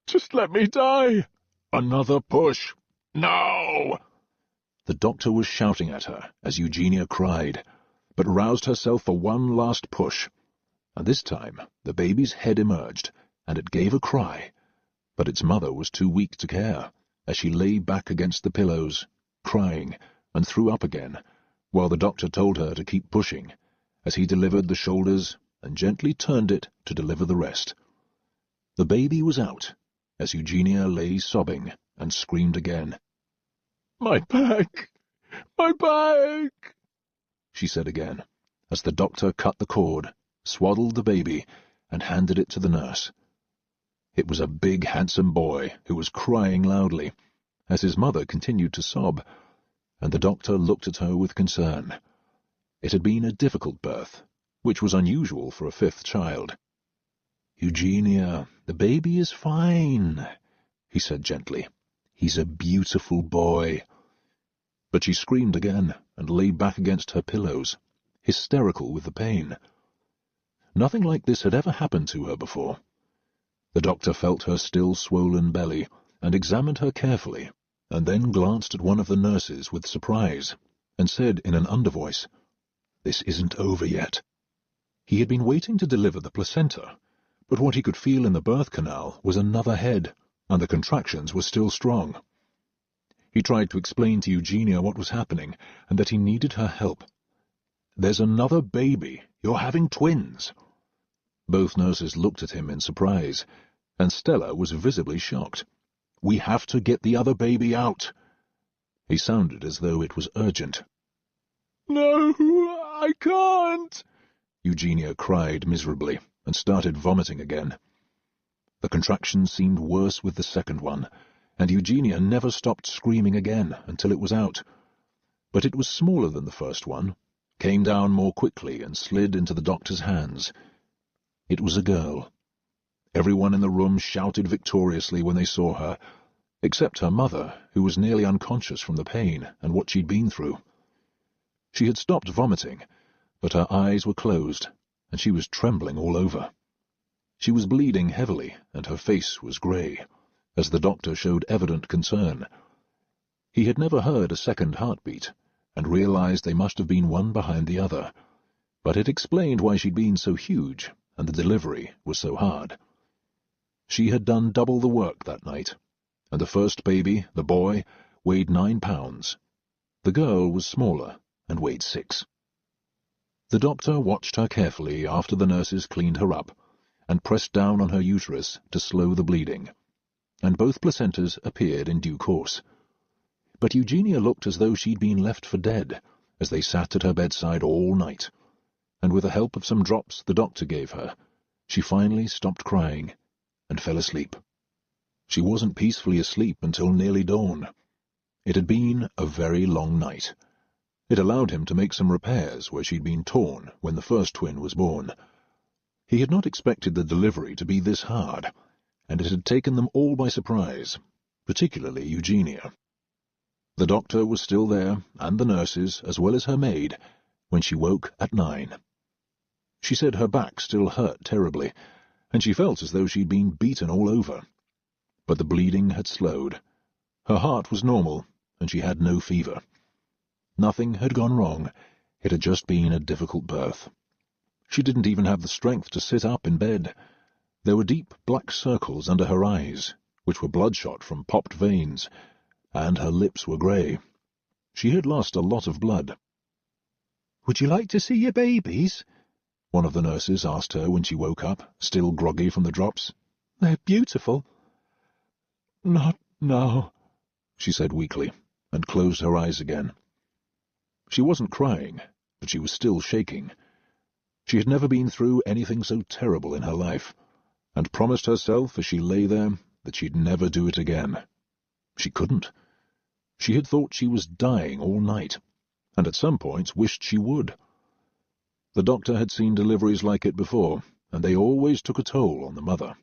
Just let me die." "Another push. No!" The doctor was shouting at her as Eugenia cried, but roused herself for one last push. And this time the baby's head emerged, and it gave a cry, but its mother was too weak to care, as she lay back against the pillows, crying, and threw up again, while the doctor told her to keep pushing, as he delivered the shoulders and gently turned it to deliver the rest. The baby was out, as Eugenia lay sobbing and screamed again. "My back! My back!" she said again, as the doctor cut the cord, swaddled the baby, and handed it to the nurse. It was a big, handsome boy who was crying loudly, as his mother continued to sob, and the doctor looked at her with concern. It had been a difficult birth, which was unusual for a 5th child. "Eugenia, the baby is fine," he said gently. "He's a beautiful boy." But she screamed again and lay back against her pillows, hysterical with the pain. Nothing like this had ever happened to her before. The doctor felt her still swollen belly and examined her carefully, and then glanced at one of the nurses with surprise, and said in an undervoice, "This isn't over yet." He had been waiting to deliver the placenta, but what he could feel in the birth canal was another head, and the contractions were still strong. He tried to explain to Eugenia what was happening, and that he needed her help. "There's another baby. You're having twins." Both nurses looked at him in surprise, and Stella was visibly shocked. "We have to get the other baby out." He sounded as though it was urgent. "No, I can't," Eugenia cried miserably, and started vomiting again. The contractions seemed worse with the second one, and Eugenia never stopped screaming again until it was out. But it was smaller than the first one, came down more quickly, and slid into the doctor's hands. It was a girl. Everyone in the room shouted victoriously when they saw her, except her mother, who was nearly unconscious from the pain and what she'd been through. She had stopped vomiting, but her eyes were closed, and she was trembling all over. She was bleeding heavily, and her face was grey, as the doctor showed evident concern. He had never heard a second heartbeat, and realized they must have been one behind the other, but it explained why she'd been so huge, and the delivery was so hard. She had done double the work that night, and the first baby, the boy, weighed 9 pounds. The girl was smaller and weighed 6. The doctor watched her carefully after the nurses cleaned her up, and pressed down on her uterus to slow the bleeding. and both placentas appeared in due course. But Eugenia looked as though she'd been left for dead, as they sat at her bedside all night, and with the help of some drops the doctor gave her, she finally stopped crying and fell asleep. She wasn't peacefully asleep until nearly dawn. It had been a very long night. It allowed him to make some repairs where she'd been torn when the first twin was born. He had not expected the delivery to be this hard, and it had taken them all by surprise, particularly Eugenia. The doctor was still there, and the nurses, as well as her maid, when she woke at 9. She said her back still hurt terribly, and she felt as though she'd been beaten all over. But the bleeding had slowed. Her heart was normal, and she had no fever. Nothing had gone wrong. It had just been a difficult birth. She didn't even have the strength to sit up in bed. There were deep black circles under her eyes, which were bloodshot from popped veins, and her lips were grey. She had lost a lot of blood.
"Would you like to see your babies?"
one of the nurses asked her when she woke up, still groggy from the drops.
"They're beautiful."
"Not now," she said weakly, and closed her eyes again. She wasn't crying, but she was still shaking. She had never been through anything so terrible in her life, and promised herself as she lay there that she'd never do it again. She couldn't. She had thought she was dying all night, and at some points wished she would. The doctor had seen deliveries like it before, and they always took a toll on the mother.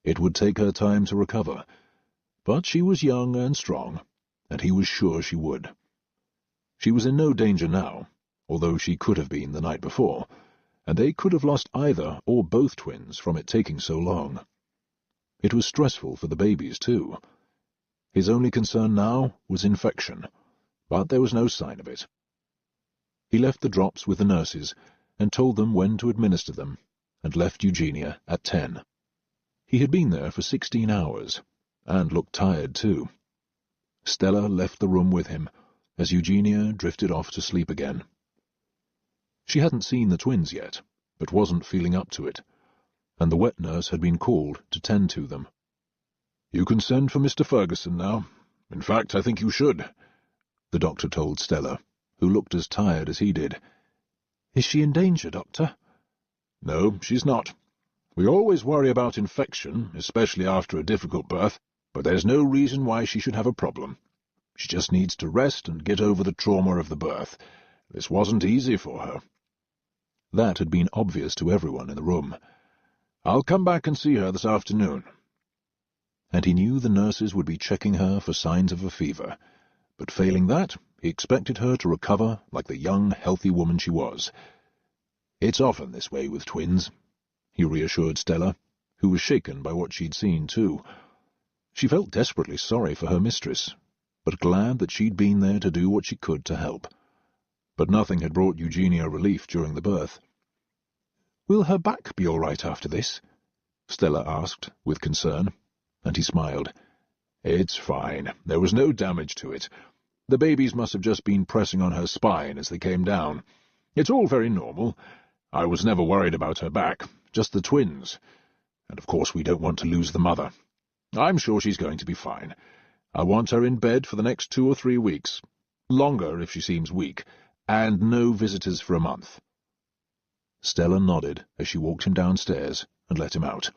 It would take her time to recover, but she was young and strong, and he was sure she would. She was in no danger now, although she could have been the night before, and they could have lost either or both twins from it taking so long. It was stressful for the babies, too. His only concern now was infection, but there was no sign of it. He left the drops with the nurses and told them when to administer them, and left Eugenia at 10. He had been there for 16 hours, and looked tired too. Stella left the room with him, as Eugenia drifted off to sleep again. She hadn't seen the twins yet, but wasn't feeling up to it, and the wet nurse had been called to tend to them. "You can send for Mr. Ferguson now. In fact, I think you should," the doctor told Stella, who looked as tired as he did.
"Is she in danger, Doctor?"
"No, she's not. We always worry about infection, especially after a difficult birth, but there's no reason why she should have a problem. She just needs to rest and get over the trauma of the birth. This wasn't easy for her." That had been obvious to everyone in the room. "I'll come back and see her this afternoon." And he knew the nurses would be checking her for signs of a fever, but failing that, he expected her to recover like the young, healthy woman she was. "It's often this way with twins," he reassured Stella, who was shaken by what she'd seen, too. She felt desperately sorry for her mistress, but glad that she'd been there to do what she could to help. But nothing had brought Eugenia relief during the birth.
"Will her back be all right after this?"
Stella asked, with concern, and he smiled. "It's fine. There was no damage to it. The babies must have just been pressing on her spine as they came down. It's all very normal. I was never worried about her back, just the twins. And of course we don't want to lose the mother. I'm sure she's going to be fine. I want her in bed for the next 2 or 3 weeks. Longer if she seems weak. And no visitors for a month." Stella nodded as she walked him downstairs and let him out.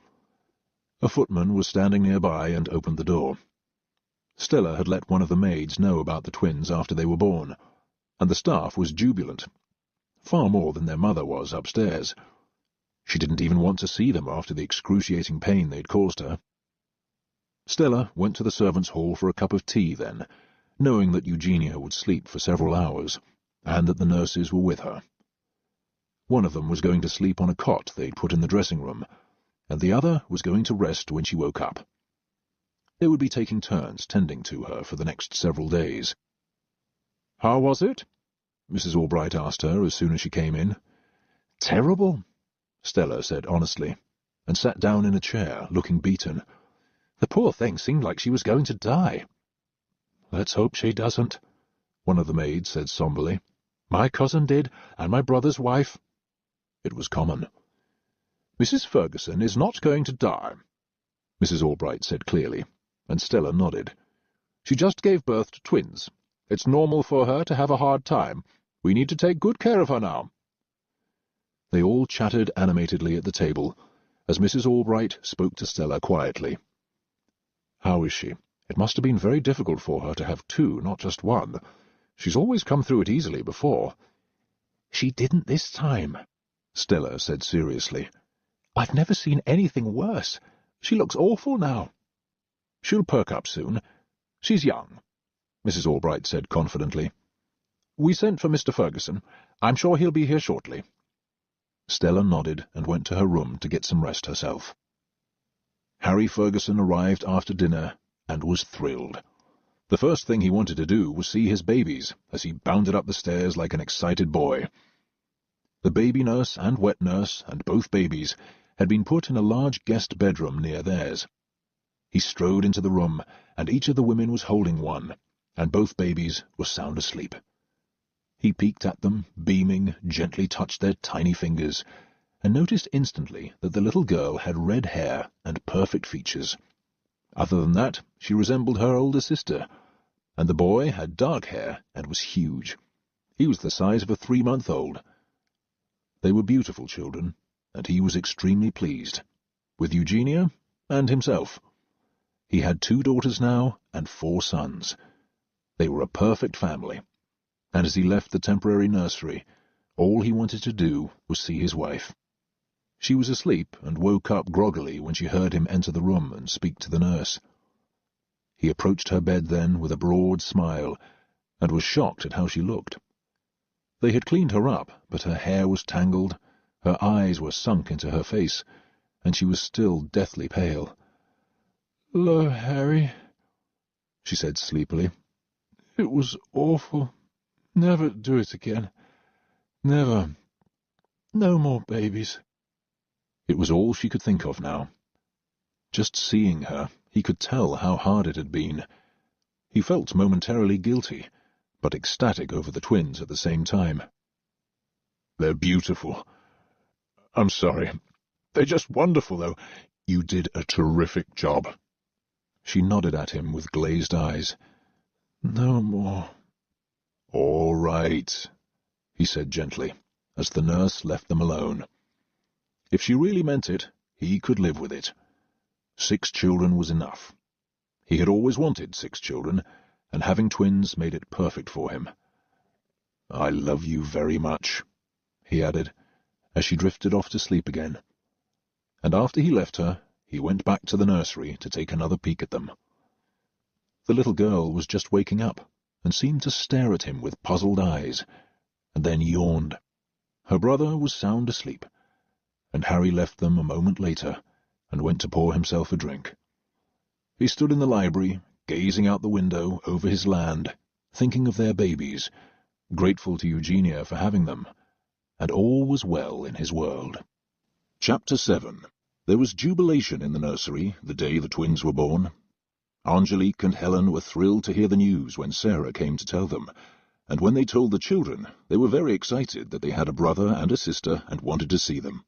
A footman was standing nearby and opened the door. Stella had let one of the maids know about the twins after they were born, and the staff was jubilant, far more than their mother was upstairs. She didn't even want to see them after the excruciating pain they'd caused her. Stella went to the servants' hall for a cup of tea then, knowing that Eugenia would sleep for several hours, and that the nurses were with her. One of them was going to sleep on a cot they'd put in the dressing-room, and the other was going to rest when she woke up. They would be taking turns tending to her for the next several days. "How was it?" Mrs. Albright asked her as soon as she came in.
"Terrible,"
Stella said honestly, and sat down in a chair, looking beaten.
"The poor thing seemed like she was going to die."
"Let's hope she doesn't," one of the maids said somberly.
"My cousin did, and my brother's wife."
It was common. "Mrs. Ferguson is not going to die."
Mrs. Albright said clearly, and Stella nodded. She just gave birth to twins. It's normal for her to have a hard time. We need to take good care of her now. They all chattered animatedly at the table, as Mrs. Albright spoke to Stella quietly. How is she? It must have been very difficult for her to have two, not just one. She's always come through it easily before. She didn't this time, Stella said seriously. I've never seen anything worse. She looks awful now. She'll perk up soon. She's young, Mrs. Albright said confidently. We sent for Mr. Ferguson. I'm sure he'll be here shortly. Stella nodded and went to her room to get some rest herself. Harry Ferguson arrived after dinner and was thrilled. The first thing he wanted to do was see his babies, as he bounded up the stairs like an excited boy. The baby nurse and wet nurse and both babies had been put in a large guest bedroom near theirs. He strode into the room, and each of the women was holding one, and both babies were sound asleep. He peeked at them, beaming, gently touched their tiny fingers, and noticed instantly that the little girl had red hair and perfect features. Other than that, she resembled her older sister, and the boy had dark hair and was huge. He was the size of a 3-month-old. They were beautiful children, and he was extremely pleased, with Eugenia and himself. He had 2 daughters now and 4 sons. They were a perfect family, and as he left the temporary nursery, all he wanted to do was see his wife. She was asleep and woke up groggily when she heard him enter the room and speak to the nurse. He approached her bed then with a broad smile, and was shocked at how she looked. They had cleaned her up, but her hair was tangled, her eyes were sunk into her face, and she was still deathly pale. "Hello, Harry," she said sleepily. "It was awful. Never do it again. Never. No more babies." It was all she could think of now. Just seeing her, he could tell how hard it had been. He felt momentarily guilty, but ecstatic over the twins at the same time. "They're beautiful. I'm sorry. They're just wonderful, though. You did a terrific job." She nodded at him with glazed eyes. "No more." "All right," he said gently, as the nurse left them alone. If she really meant it, he could live with it. 6 children was enough. He had always wanted 6 children, and having twins made it perfect for him. "I love you very much," he added, as she drifted off to sleep again. And after he left her, he went back to the nursery to take another peek at them. The little girl was just waking up, and seemed to stare at him with puzzled eyes, and then yawned. Her brother was sound asleep, and Harry left them a moment later, and went to pour himself a drink. He stood in the library, gazing out the window over his land, thinking of their babies, grateful to Eugenia for having them, and all was well in his world. Chapter 7. There was jubilation in the nursery the day the twins were born. Angélique and Helen were thrilled to hear the news when Sarah came to tell them, and when they told the children, they were very excited that they had a brother and a sister and wanted to see them.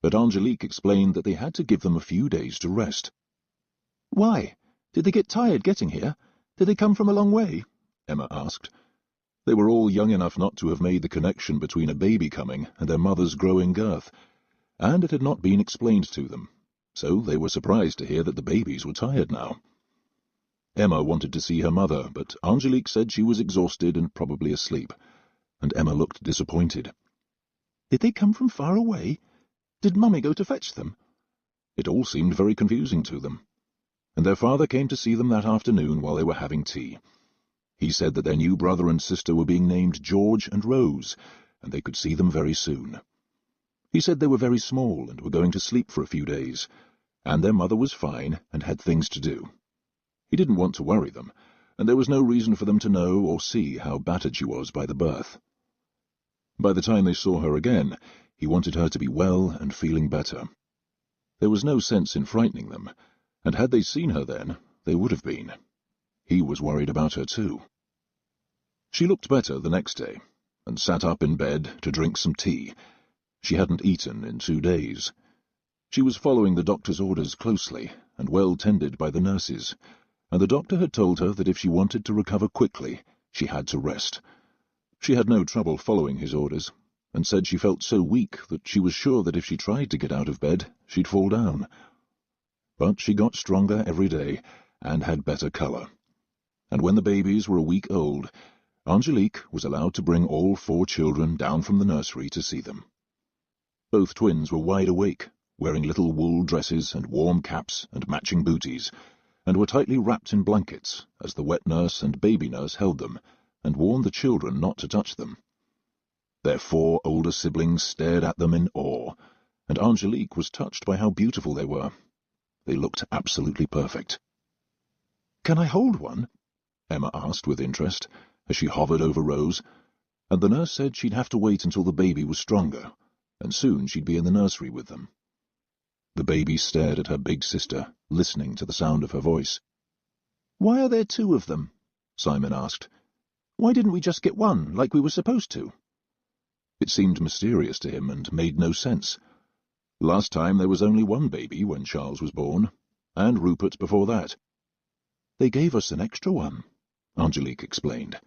But Angélique explained that they had to give them a few days to rest. "Why? Did they get tired getting here? Did they come from a long way?" Emma asked. They were all young enough not to have made the connection between a baby coming and their mother's growing girth, and it had not been explained to them, so they were surprised to hear that the babies were tired now. Emma wanted to see her mother, but Angélique said she was exhausted and probably asleep, and Emma looked disappointed. "Did they come from far away? Did Mummy go to fetch them?" It all seemed very confusing to them, and their father came to see them that afternoon while they were having tea. He said that their new brother and sister were being named George and Rose, and they could see them very soon. He said they were very small and were going to sleep for a few days, and their mother was fine and had things to do. He didn't want to worry them, and there was no reason for them to know or see how battered she was by the birth. By the time they saw her again, he wanted her to be well and feeling better. There was no sense in frightening them, and had they seen her then, they would have been. He was worried about her too. She looked better the next day, and sat up in bed to drink some tea. She hadn't eaten in 2 days. She was following the doctor's orders closely,
and well tended by the nurses, and the doctor had told her that if she wanted to recover quickly, she had to rest. She had no trouble following his orders, and said she felt so weak that she was sure that if she tried to get out of bed, she'd fall down. But she got stronger every day, and had better colour. And when the babies were a week old, Angélique was allowed to bring all 4 children down from the nursery to see them. Both twins were wide awake, wearing little wool dresses and warm caps and matching booties, and were tightly wrapped in blankets as the wet nurse and baby nurse held them, and warned the children not to touch them. Their 4 older siblings stared at them in awe, and Angélique was touched by how beautiful they were. They looked absolutely perfect. "Can I hold one?" Emma asked with interest, as she hovered over Rose, and the nurse said she'd have to wait until the baby was stronger, and soon she'd be in the nursery with them. The baby stared at her big sister, listening to the sound of her voice. "Why are there 2 of them?" Simon asked. "Why didn't we just get one, like we were supposed to?" It seemed mysterious to him and made no sense. Last time there was only 1 baby when Charles was born, and Rupert before that. "They gave us an extra one," Angélique explained.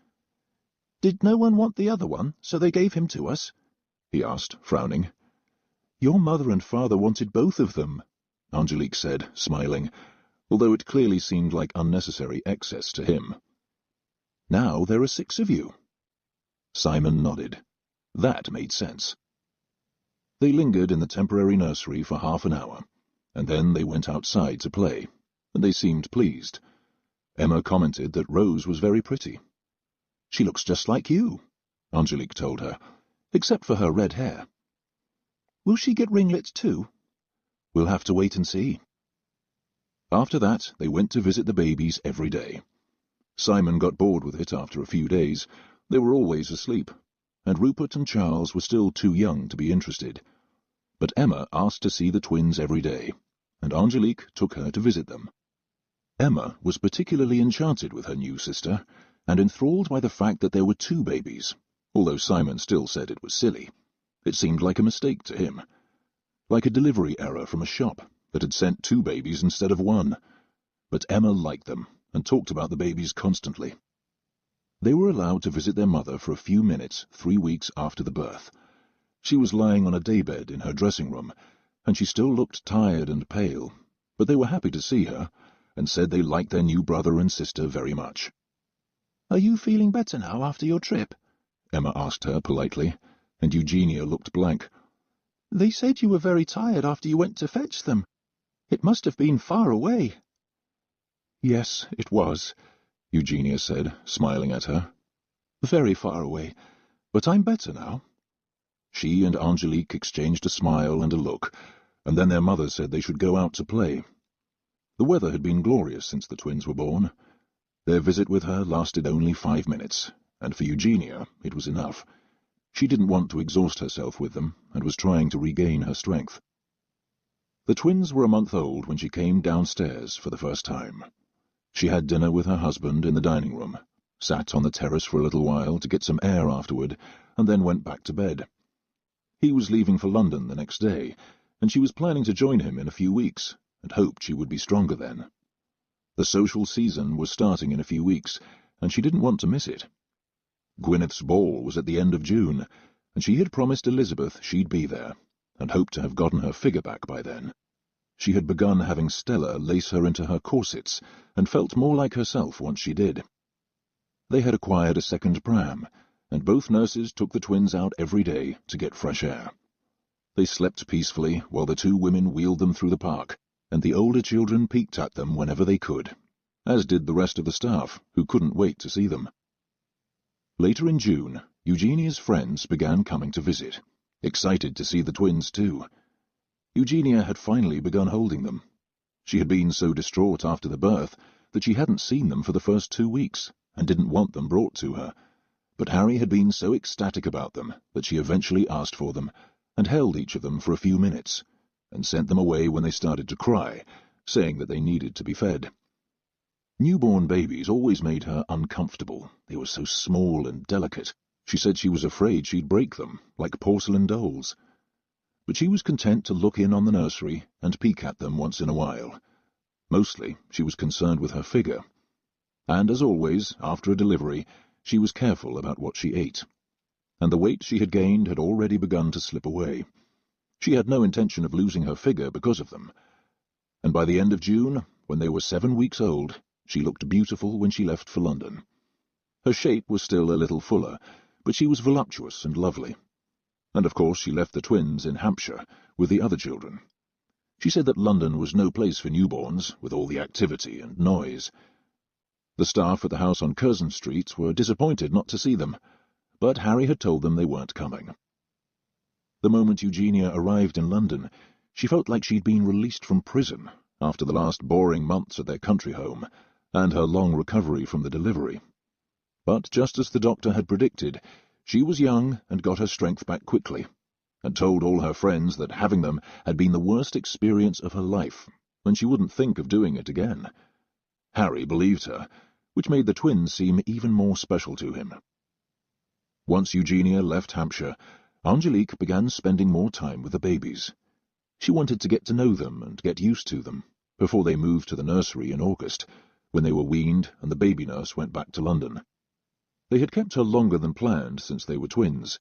"Did no one want the other one, so they gave him to us?" he asked, frowning. "Your mother and father wanted both of them," Angélique said, smiling, although it clearly seemed like unnecessary excess to him. "Now there are 6 of you." Simon nodded. That made sense. They lingered in the temporary nursery for half an hour, and then they went outside to play, and they seemed pleased. Emma commented that Rose was very pretty. "She looks just like you," Angélique told her, "except for her red hair." "Will she get ringlets too?" "We'll have to wait and see." After that, they went to visit the babies every day. Simon got bored with it after a few days. They were always asleep, and Rupert and Charles were still too young to be interested. But Emma asked to see the twins every day, and Angélique took her to visit them. Emma was particularly enchanted with her new sister, and enthralled by the fact that there were 2 babies, although Simon still said it was silly. It seemed like a mistake to him, like a delivery error from a shop that had sent 2 babies instead of 1. But Emma liked them, and talked about the babies constantly. They were allowed to visit their mother for a few minutes 3 weeks after the birth. She was lying on a daybed in her dressing room, and she still looked tired and pale, but they were happy to see her, and said they liked their new brother and sister very much. "Are you feeling better now after your trip?" Emma asked her politely, and Eugenia looked blank. "They said you were very tired after you went to fetch them. It must have been far away." "Yes, it was," Eugenia said, smiling at her. "Very far away, but I'm better now." She and Angélique exchanged a smile and a look, and then their mother said they should go out to play. The weather had been glorious since the twins were born. Their visit with her lasted only 5 minutes, and for Eugenia it was enough. She didn't want to exhaust herself with them, and was trying to regain her strength. The twins were a month old when she came downstairs for the first time. She had dinner with her husband in the dining room, sat on the terrace for a little while to get some air afterward, and then went back to bed. He was leaving for London the next day, and she was planning to join him in a few weeks, and hoped she would be stronger then. The social season was starting in a few weeks, and she didn't want to miss it. Gwyneth's ball was at the end of June, and she had promised Elizabeth she'd be there, and hoped to have gotten her figure back by then. She had begun having Stella lace her into her corsets, and felt more like herself once she did. They had acquired a second pram, and both nurses took the twins out every day to get fresh air. They slept peacefully while the 2 women wheeled them through the park, and the older children peeked at them whenever they could, as did the rest of the staff, who couldn't wait to see them. Later in June, Eugenia's friends began coming to visit, excited to see the twins too. Eugenia had finally begun holding them. She had been so distraught after the birth that she hadn't seen them for the first 2 weeks, and didn't want them brought to her. But Harry had been so ecstatic about them that she eventually asked for them, and held each of them for a few minutes, and sent them away when they started to cry, saying that they needed to be fed. Newborn babies always made her uncomfortable. They were so small and delicate. She said she was afraid she'd break them, like porcelain dolls. But she was content to look in on the nursery and peek at them once in a while. Mostly, she was concerned with her figure. And as always, after a delivery, she was careful about what she ate. And the weight she had gained had already begun to slip away. She had no intention of losing her figure because of them. And by the end of June, when they were 7 weeks old, she looked beautiful when she left for London. Her shape was still a little fuller, but she was voluptuous and lovely. And of course she left the twins in Hampshire with the other children. She said that London was no place for newborns, with all the activity and noise. The staff at the house on Curzon Street were disappointed not to see them, but Harry had told them they weren't coming. The moment Eugenia arrived in London, she felt like she'd been released from prison after the last boring months at their country home and her long recovery from the delivery. But just as the doctor had predicted, she was young and got her strength back quickly, and told all her friends that having them had been the worst experience of her life, and she wouldn't think of doing it again. Harry believed her, which made the twins seem even more special to him. Once Eugenia left Hampshire, Angélique began spending more time with the babies. She wanted to get to know them and get used to them, before they moved to the nursery in August, when they were weaned and the baby nurse went back to London. They had kept her longer than planned since they were twins,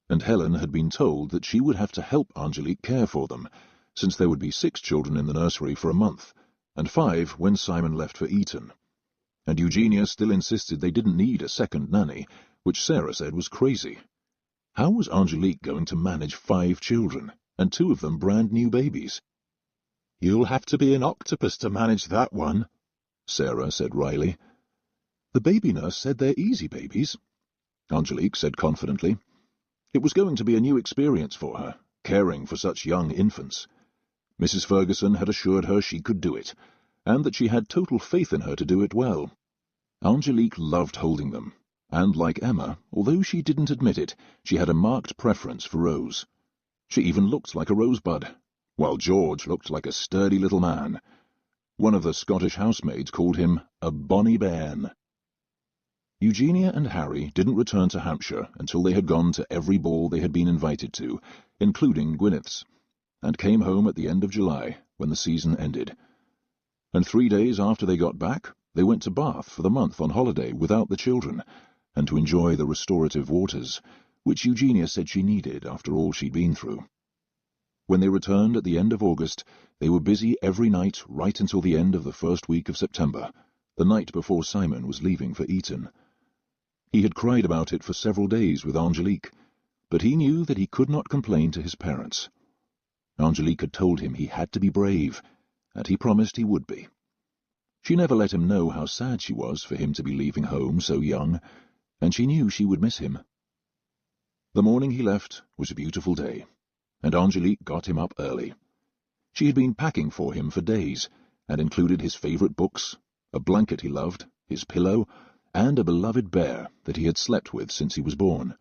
and Helen had been told that she would have to help Angélique care for them, since there would be 6 children in the nursery for a month, and 5 when Simon left for Eton. And Eugenia still insisted they didn't need a second nanny, which Sarah said was crazy. How was Angélique going to manage 5 children, and 2 of them brand new babies? "You'll have to be an octopus to manage that one," Sarah said wryly. "The baby nurse said they're easy babies," Angélique said confidently. It was going to be a new experience for her, caring for such young infants. Mrs. Ferguson had assured her she could do it, and that she had total faith in her to do it well. Angélique loved holding them, and like Emma, although she didn't admit it, she had a marked preference for Rose. She even looked like a rosebud, while George looked like a sturdy little man. One of the Scottish housemaids called him a bonny bairn. Eugenia and Harry didn't return to Hampshire until they had gone to every ball they had been invited to, including Gwyneth's, and came home at the end of July, when the season ended. And 3 days after they got back, they went to Bath for the month on holiday without the children, and to enjoy the restorative waters, which Eugenia said she needed after all she'd been through. When they returned at the end of August, they were busy every night right until the end of the first week of September, the night before Simon was leaving for Eton. He had cried about it for several days with Angélique, but he knew that he could not complain to his parents. Angélique had told him he had to be brave, and he promised he would be. She never let him know how sad she was for him to be leaving home so young, and she knew she would miss him. The morning he left was a beautiful day, and Angélique got him up early. She had been packing for him for days, and included his favourite books, a blanket he loved, his pillow, and a beloved bear that he had slept with since he was born.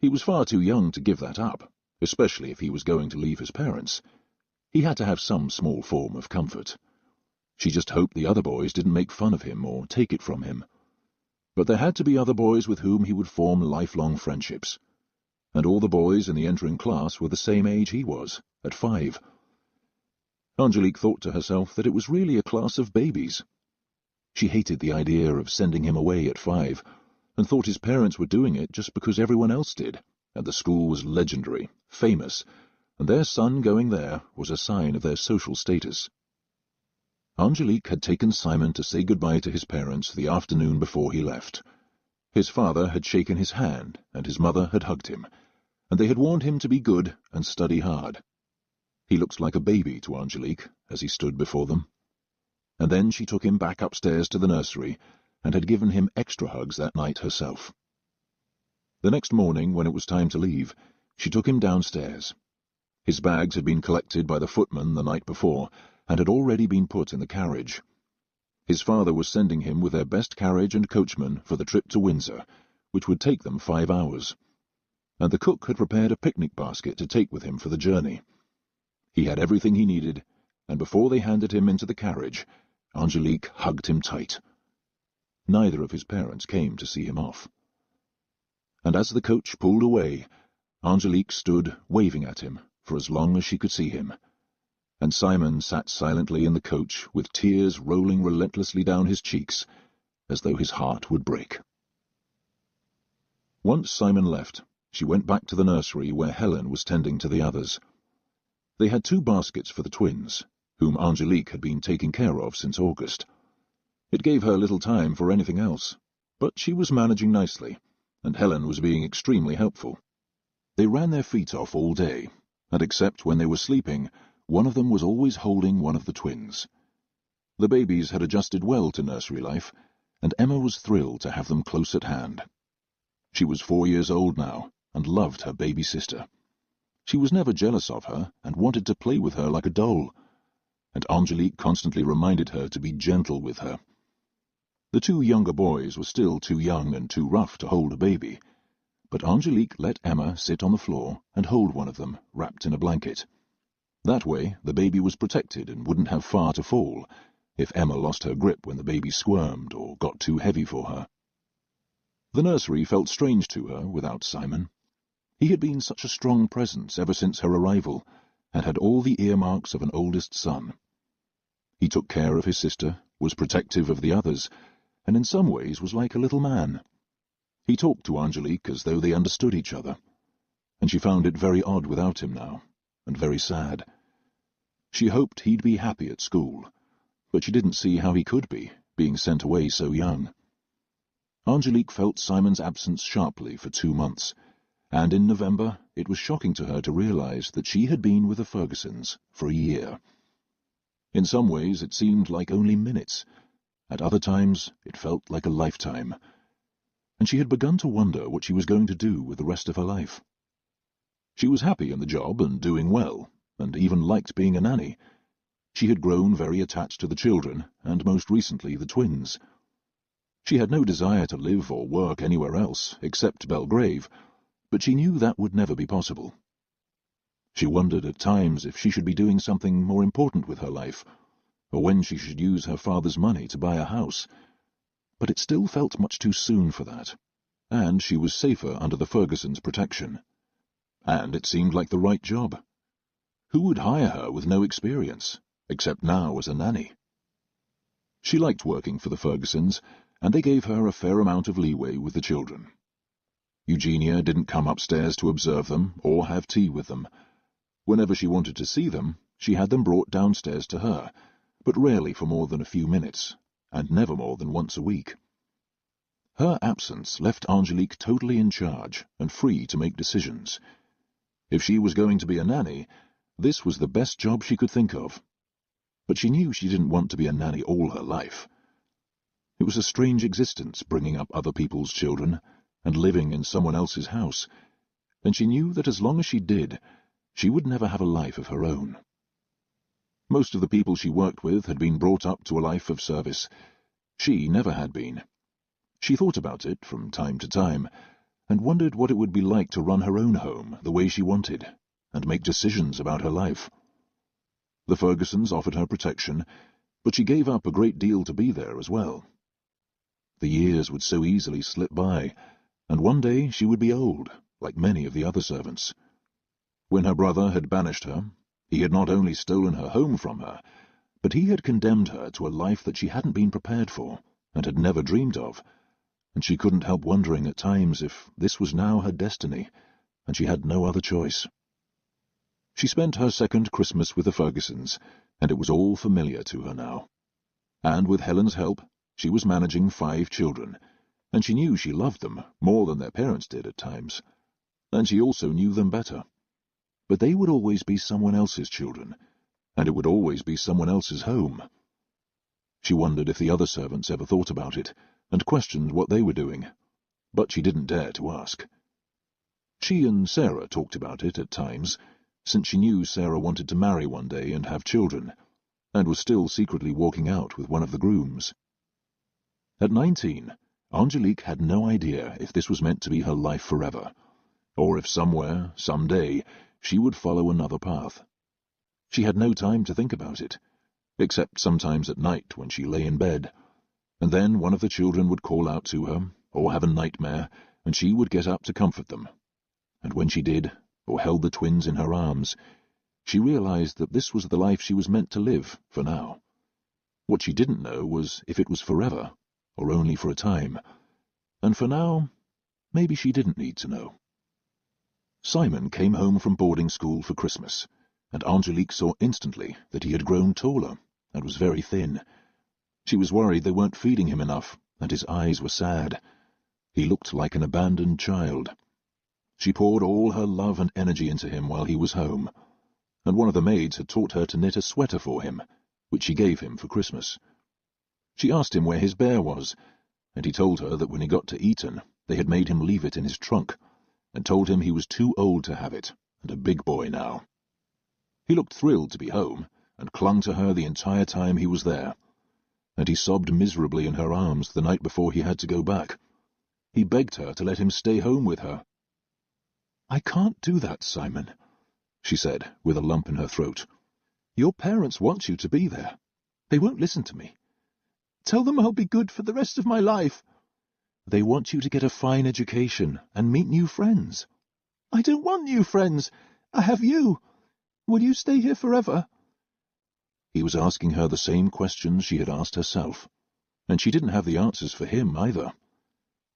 He was far too young to give that up, especially if he was going to leave his parents. He had to have some small form of comfort. She just hoped the other boys didn't make fun of him or take it from him. But there had to be other boys with whom he would form lifelong friendships. And all the boys in the entering class were the same age he was, at 5. Angélique thought to herself that it was really a class of babies. She hated the idea of sending him away at 5, and thought his parents were doing it just because everyone else did, and the school was legendary, famous, and their son going there was a sign of their social status. Angélique had taken Simon to say goodbye to his parents the afternoon before he left. His father had shaken his hand, and his mother had hugged him, and they had warned him to be good and study hard. He looked like a baby to Angélique as he stood before them. And then she took him back upstairs to the nursery, and had given him extra hugs that night herself. The next morning, when it was time to leave, she took him downstairs. His bags had been collected by the footman the night before, and had already been put in the carriage. His father was sending him with their best carriage and coachman for the trip to Windsor, which would take them 5 hours. And the cook had prepared a picnic basket to take with him for the journey. He had everything he needed, and before they handed him into the carriage, Angélique hugged him tight. Neither of his parents came to see him off. And as the coach pulled away, Angélique stood waving at him for as long as she could see him, and Simon sat silently in the coach with tears rolling relentlessly down his cheeks, as though his heart would break. Once Simon left, she went back to the nursery where Helen was tending to the others. They had 2 baskets for the twins, whom Angélique had been taking care of since August. It gave her little time for anything else, but she was managing nicely, and Helen was being extremely helpful. They ran their feet off all day, and except when they were sleeping, one of them was always holding one of the twins. The babies had adjusted well to nursery life, and Emma was thrilled to have them close at hand. She was 4 years old now, and loved her baby sister. She was never jealous of her, and wanted to play with her like a doll, and Angélique constantly reminded her to be gentle with her. The 2 younger boys were still too young and too rough to hold a baby, but Angélique let Emma sit on the floor and hold one of them, wrapped in a blanket. That way the baby was protected and wouldn't have far to fall if Emma lost her grip when the baby squirmed or got too heavy for her. The nursery felt strange to her without Simon. He had been such a strong presence ever since her arrival, and had all the earmarks of an oldest son. He took care of his sister, was protective of the others, and in some ways was like a little man. He talked to Angélique as though they understood each other, and she found it very odd without him now, and very sad. She hoped he'd be happy at school, but she didn't see how he could be, being sent away so young. Angélique felt Simon's absence sharply for 2 months, and in November it was shocking to her to realize that she had been with the Fergusons for a year. In some ways it seemed like only minutes, at other times it felt like a lifetime, and she had begun to wonder what she was going to do with the rest of her life. She was happy in the job and doing well, and even liked being a nanny. She had grown very attached to the children, and most recently the twins. She had no desire to live or work anywhere else except Belgrave, but she knew that would never be possible. She wondered at times if she should be doing something more important with her life, or when she should use her father's money to buy a house. But it still felt much too soon for that, and she was safer under the Fergusons' protection. And it seemed like the right job. Who would hire her with no experience, except now as a nanny? She liked working for the Fergusons, and they gave her a fair amount of leeway with the children. Eugenia didn't come upstairs to observe them or have tea with them. Whenever she wanted to see them, she had them brought downstairs to her, but rarely for more than a few minutes, and never more than once a week. Her absence left Angélique totally in charge and free to make decisions. If she was going to be a nanny, this was the best job she could think of. But she knew she didn't want to be a nanny all her life. It was a strange existence bringing up other people's children and living in someone else's house, and she knew that as long as she did, she would never have a life of her own. Most of the people she worked with had been brought up to a life of service. She never had been. She thought about it from time to time, and wondered what it would be like to run her own home the way she wanted, and make decisions about her life. The Fergusons offered her protection, but she gave up a great deal to be there as well. The years would so easily slip by, and one day she would be old, like many of the other servants. When her brother had banished her, he had not only stolen her home from her, but he had condemned her to a life that she hadn't been prepared for, and had never dreamed of, and she couldn't help wondering at times if this was now her destiny, and she had no other choice. She spent her second Christmas with the Fergusons, and it was all familiar to her now. And with Helen's help, she was managing 5 children, and she knew she loved them more than their parents did at times, and she also knew them better. But they would always be someone else's children, and it would always be someone else's home. She wondered if the other servants ever thought about it, and questioned what they were doing, but she didn't dare to ask. She and Sarah talked about it at times, since she knew Sarah wanted to marry one day and have children, and was still secretly walking out with one of the grooms. At 19, Angélique had no idea if this was meant to be her life forever, or if somewhere, some day, she would follow another path. She had no time to think about it, except sometimes at night when she lay in bed, and then one of the children would call out to her, or have a nightmare, and she would get up to comfort them. And when she did, or held the twins in her arms, She realized that this was the life she was meant to live, for now. What she didn't know was if it was forever, or only for a time. And for now, maybe she didn't need to know. Simon came home from boarding school for Christmas, and Angélique saw instantly that he had grown taller and was very thin. She was worried they weren't feeding him enough, and his eyes were sad. He looked like an abandoned child. She poured all her love and energy into him while he was home, and one of the maids had taught her to knit a sweater for him, which she gave him for Christmas. She asked him where his bear was, and he told her that when he got to Eton, they had made him leave it in his trunk, and told him he was too old to have it, and a big boy now. He looked thrilled to be home, and clung to her the entire time he was there, and he sobbed miserably in her arms the night before he had to go back. He begged her to let him stay home with her. "I can't do that, Simon," she said, with a lump in her throat. "Your parents want you to be there. They won't listen to me. Tell them I'll be good for the rest of my life. They want you to get a fine education and meet new friends." "I don't want new friends. I have you. Will you stay here forever?" He was asking her the same questions she had asked herself, and she didn't have the answers for him either.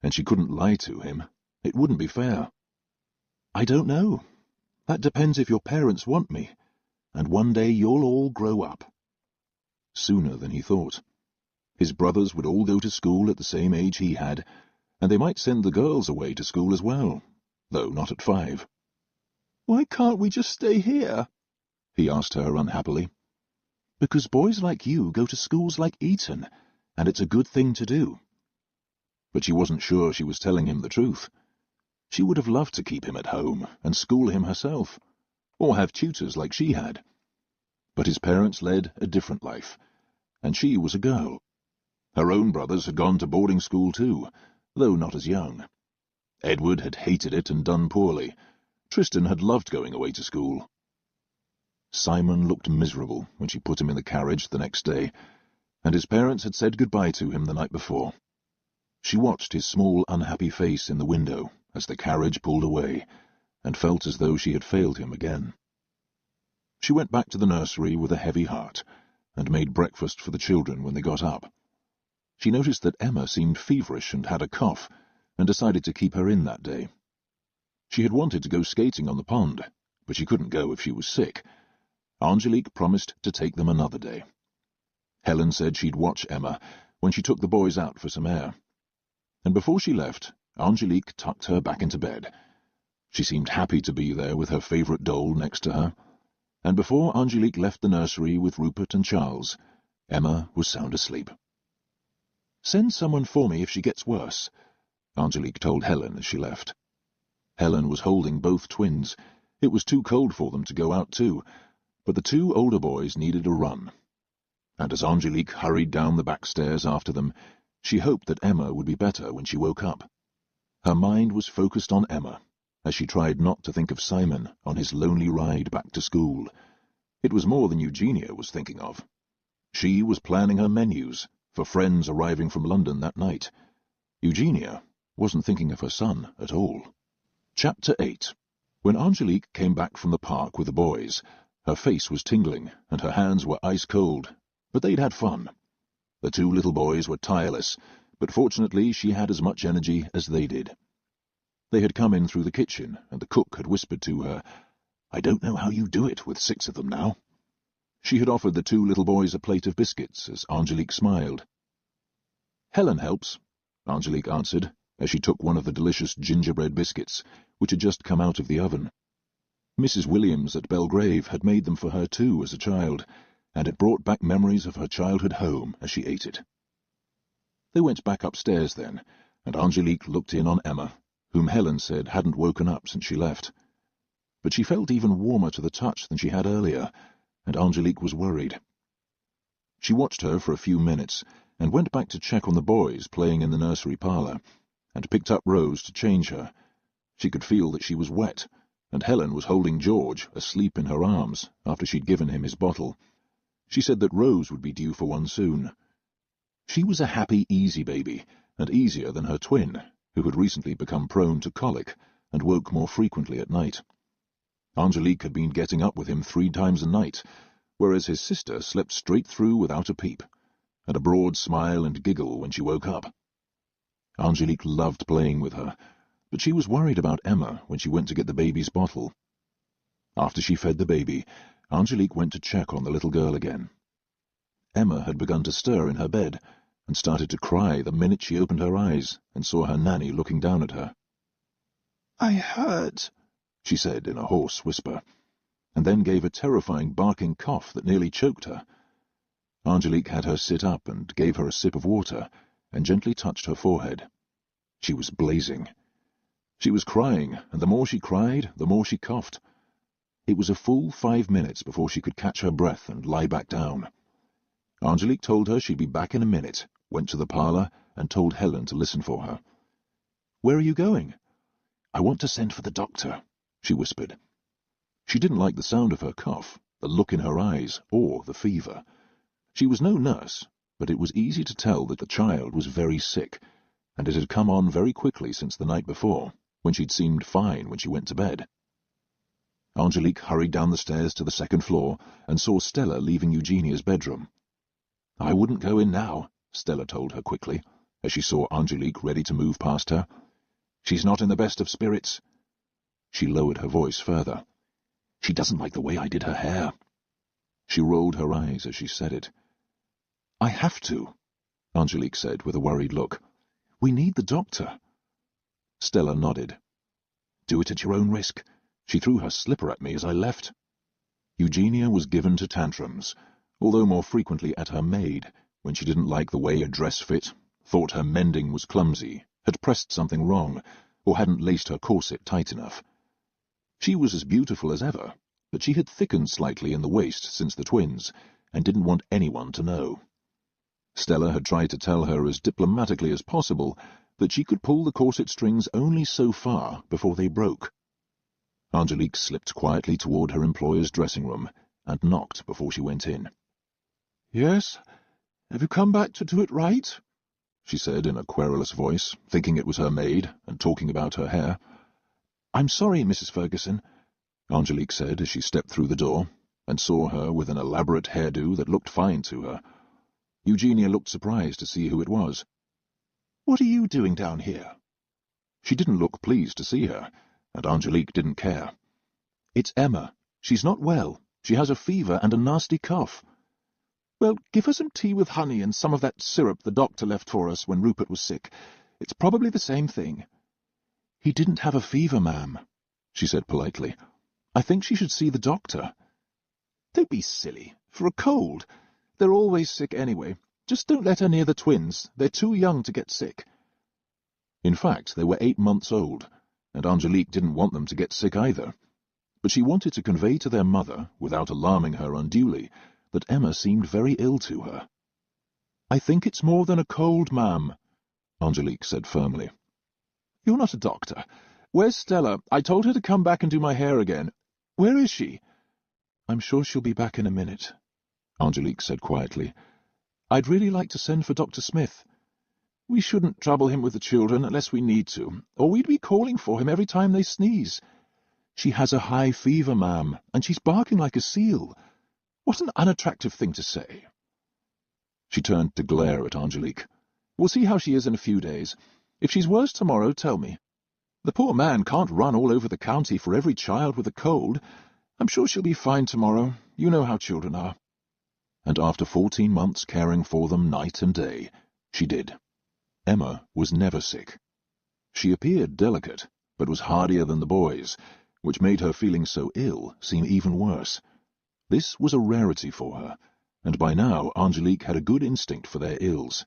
And she couldn't lie to him. It wouldn't be fair. "I don't know. That depends if your parents want me, and one day you'll all grow up." Sooner than he thought. His brothers would all go to school at the same age he had, and they might send the girls away to school as well, though not at 5. "Why can't we just stay here?" he asked her unhappily. "Because boys like you go to schools like Eton, and it's a good thing to do." But she wasn't sure she was telling him the truth. She would have loved to keep him at home and school him herself, or have tutors like she had. But his parents led a different life, and she was a girl. Her own brothers had gone to boarding school too, though not as young. Edward had hated it and done poorly. Tristan had loved going away to school. Simon looked miserable when she put him in the carriage the next day, and his parents had said goodbye to him the night before. She watched his small, unhappy face in the window as the carriage pulled away, and felt as though she had failed him again. She went back to the nursery with a heavy heart, and made breakfast for the children when they got up. She noticed that Emma seemed feverish and had a cough, and decided to keep her in that day. She had wanted to go skating on the pond, but she couldn't go if she was sick. Angélique promised to take them another day. Helen said she'd watch Emma when she took the boys out for some air. And before she left, Angélique tucked her back into bed. She seemed happy to be there with her favourite doll next to her. And before Angélique left the nursery with Rupert and Charles, Emma was sound asleep. "Send someone for me if she gets worse," Angélique told Helen as she left. Helen was holding both twins. It was too cold for them to go out too, but the 2 older boys needed a run. And as Angélique hurried down the back stairs after them, she hoped that Emma would be better when she woke up. Her mind was focused on Emma, as she tried not to think of Simon on his lonely ride back to school. It was more than Eugenia was thinking of. She was planning her menus for friends arriving from London that night. Eugenia wasn't thinking of her son at all. Chapter 8. When Angélique came back from the park with the boys, her face was tingling and her hands were ice-cold, but they'd had fun. The 2 little boys were tireless, but fortunately she had as much energy as they did. They had come in through the kitchen, and the cook had whispered to her, "I don't know how you do it with 6 of them now." She had offered the 2 little boys a plate of biscuits as Angélique smiled. "Helen helps," Angélique answered, as she took one of the delicious gingerbread biscuits, which had just come out of the oven. Mrs. Williams at Belgrave had made them for her too as a child, and it brought back memories of her childhood home as she ate it. They went back upstairs then, and Angélique looked in on Emma, whom Helen said hadn't woken up since she left. But she felt even warmer to the touch than she had earlier, and Angélique was worried. She watched her for a few minutes, and went back to check on the boys playing in the nursery parlour, and picked up Rose to change her. She could feel that she was wet, and Helen was holding George, asleep in her arms, after she'd given him his bottle. She said that Rose would be due for one soon. She was a happy, easy baby, and easier than her twin, who had recently become prone to colic and woke more frequently at night. Angélique had been getting up with him 3 times a night, whereas his sister slept straight through without a peep, and a broad smile and giggle when she woke up. Angélique loved playing with her, but she was worried about Emma when she went to get the baby's bottle. After she fed the baby, Angélique went to check on the little girl again. Emma had begun to stir in her bed, and started to cry the minute she opened her eyes and saw her nanny looking down at her. "I heard," she said in a hoarse whisper, and then gave a terrifying barking cough that nearly choked her. Angélique had her sit up and gave her a sip of water, and gently touched her forehead. She was blazing. She was crying, and the more she cried, the more she coughed. It was a full 5 minutes before she could catch her breath and lie back down. Angélique told her she'd be back in a minute, went to the parlour, and told Helen to listen for her. "Where are you going?" "I want to send for the doctor," she whispered. She didn't like the sound of her cough, the look in her eyes, or the fever. She was no nurse, but it was easy to tell that the child was very sick, and it had come on very quickly since the night before, when she'd seemed fine when she went to bed. Angélique hurried down the stairs to the 2nd floor and saw Stella leaving Eugenia's bedroom. "I wouldn't go in now," Stella told her quickly, as she saw Angélique ready to move past her. "She's not in the best of spirits." She lowered her voice further. "She doesn't like the way I did her hair." She rolled her eyes as she said it. "I have to," Angélique said with a worried look. "We need the doctor." Stella nodded. "Do it at your own risk. She threw her slipper at me as I left." Eugenia was given to tantrums, although more frequently at her maid, when she didn't like the way a dress fit, thought her mending was clumsy, had pressed something wrong, or hadn't laced her corset tight enough. She was as beautiful as ever, but she had thickened slightly in the waist since the twins, and didn't want anyone to know. Stella had tried to tell her as diplomatically as possible that she could pull the corset strings only so far before they broke. Angélique slipped quietly toward her employer's dressing room and knocked before she went in. "Yes? Have you come back to do it right?" she said in a querulous voice, thinking it was her maid, and talking about her hair. "I'm sorry, Mrs. Ferguson," Angélique said as she stepped through the door, and saw her with an elaborate hairdo that looked fine to her. Eugenia looked surprised to see who it was. "What are you doing down here?" She didn't look pleased to see her, and Angélique didn't care. "It's Emma. She's not well. She has a fever and a nasty cough." "Well, give her some tea with honey and some of that syrup the doctor left for us when Rupert was sick. It's probably the same thing." "He didn't have a fever, ma'am," she said politely. "I think she should see the doctor." "Don't be silly. For a cold. They're always sick anyway. Just don't let her near the twins. They're too young to get sick." In fact, they were 8 months old, and Angélique didn't want them to get sick either. But she wanted to convey to their mother, without alarming her unduly, that Emma seemed very ill to her. "I think it's more than a cold, ma'am," Angélique said firmly. "You're not a doctor. Where's Stella? I told her to come back and do my hair again. Where is she?" "I'm sure she'll be back in a minute," Angélique said quietly. "I'd really like to send for Dr. Smith." "We shouldn't trouble him with the children unless we need to, or we'd be calling for him every time they sneeze." "She has a high fever, ma'am, and she's barking like a seal. What an unattractive thing to say." She turned to glare at Angélique. "We'll see how she is in a few days. If she's worse tomorrow, tell me. The poor man can't run all over the county for every child with a cold. I'm sure she'll be fine tomorrow. You know how children are." And after 14 months caring for them night and day, she did. Emma was never sick. She appeared delicate, but was hardier than the boys, which made her feeling so ill seem even worse. This was a rarity for her, and by now Angélique had a good instinct for their ills.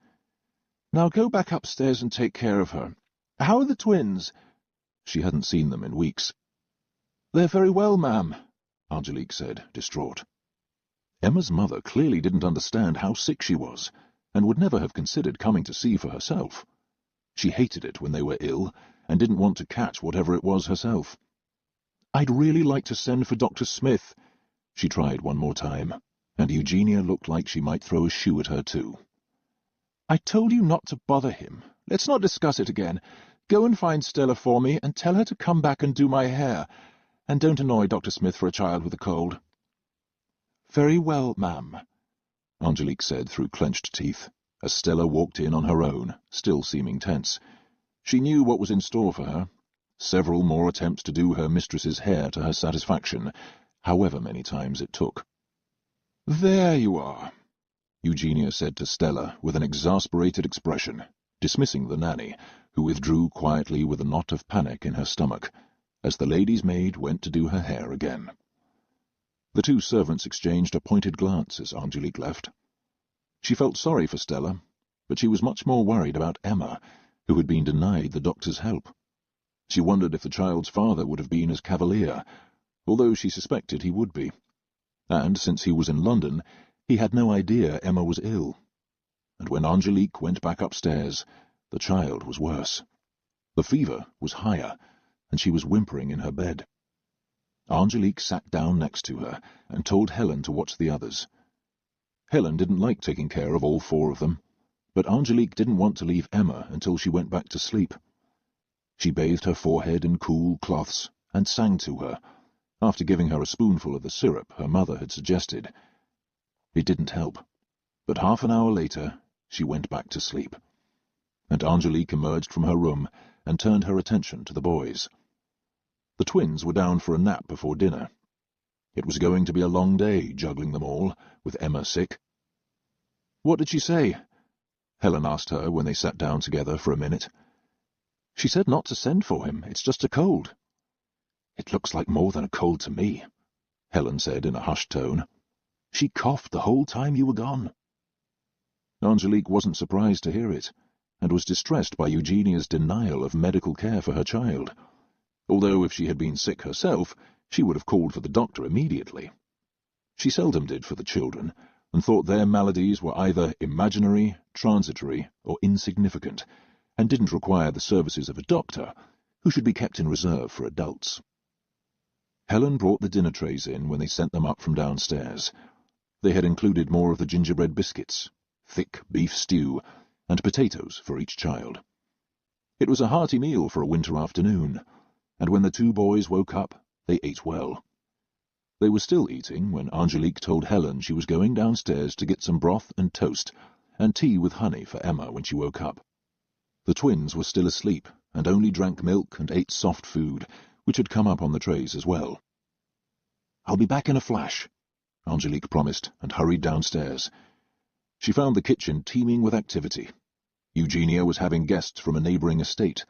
"Now go back upstairs and take care of her. How are the twins?" She hadn't seen them in weeks. "They're very well, ma'am," Angélique said, distraught. Emma's mother clearly didn't understand how sick she was, and would never have considered coming to see for herself. She hated it when they were ill, and didn't want to catch whatever it was herself. "I'd really like to send for Dr. Smith," she tried one more time, and Eugenia looked like she might throw a shoe at her too. "I told you not to bother him. Let's not discuss it again. Go and find Stella for me, and tell her to come back and do my hair.
and don't annoy Dr. Smith for a child with a cold." "Very well, ma'am," Angélique said through clenched teeth, as Stella walked in on her own, still seeming tense. She knew what was in store for her. Several more attempts to do her mistress's hair to her satisfaction, however many times it took. "There you are," Eugenia said to Stella with an exasperated expression, dismissing the nanny, who withdrew quietly with a knot of panic in her stomach, as the lady's maid went to do her hair again. The two servants exchanged a pointed glance as Angélique left. She felt sorry for Stella, but she was much more worried about Emma, who had been denied the doctor's help. She wondered if the child's father would have been as cavalier, although she suspected he would be. And since he was in London, he had no idea Emma was ill. And when Angélique went back upstairs, the child was worse. The fever was higher, and she was whimpering in her bed. Angélique sat down next to her and told Helen to watch the others. Helen didn't like taking care of all four of them, but Angélique didn't want to leave Emma until she went back to sleep. She bathed her forehead in cool cloths and sang to her, after giving her a spoonful of the syrup her mother had suggested. It didn't help, but half an hour later she went back to sleep, and Angélique emerged from her room and turned her attention to the boys. The twins were down for a nap before dinner. It was going to be a long day juggling them all, with Emma sick. "What did she say?" Helen asked her when they sat down together for a minute. "She said not to send for him. It's just a cold." "It looks like more than a cold to me," Helen said in a hushed tone. "She coughed the whole time you were gone." Angélique wasn't surprised to hear it, and was distressed by Eugenia's denial of medical care for her child, although if she had been sick herself, she would have called for the doctor immediately. She seldom did for the children, and thought their maladies were either imaginary, transitory, or insignificant, and didn't require the services of a doctor, who should be kept in reserve for adults. Helen brought the dinner trays in when they sent them up from downstairs. They had included more of the gingerbread biscuits, thick beef stew, and potatoes for each child. It was a hearty meal for a winter afternoon, and when the two boys woke up, they ate well. They were still eating when Angélique told Helen she was going downstairs to get some broth and toast, and tea with honey for Emma when she woke up. The twins were still asleep, and only drank milk and ate soft food, which had come up on the trays as well. "I'll be back in a flash," Angélique promised, and hurried downstairs. She found the kitchen teeming with activity. Eugenia was having guests from a neighbouring estate.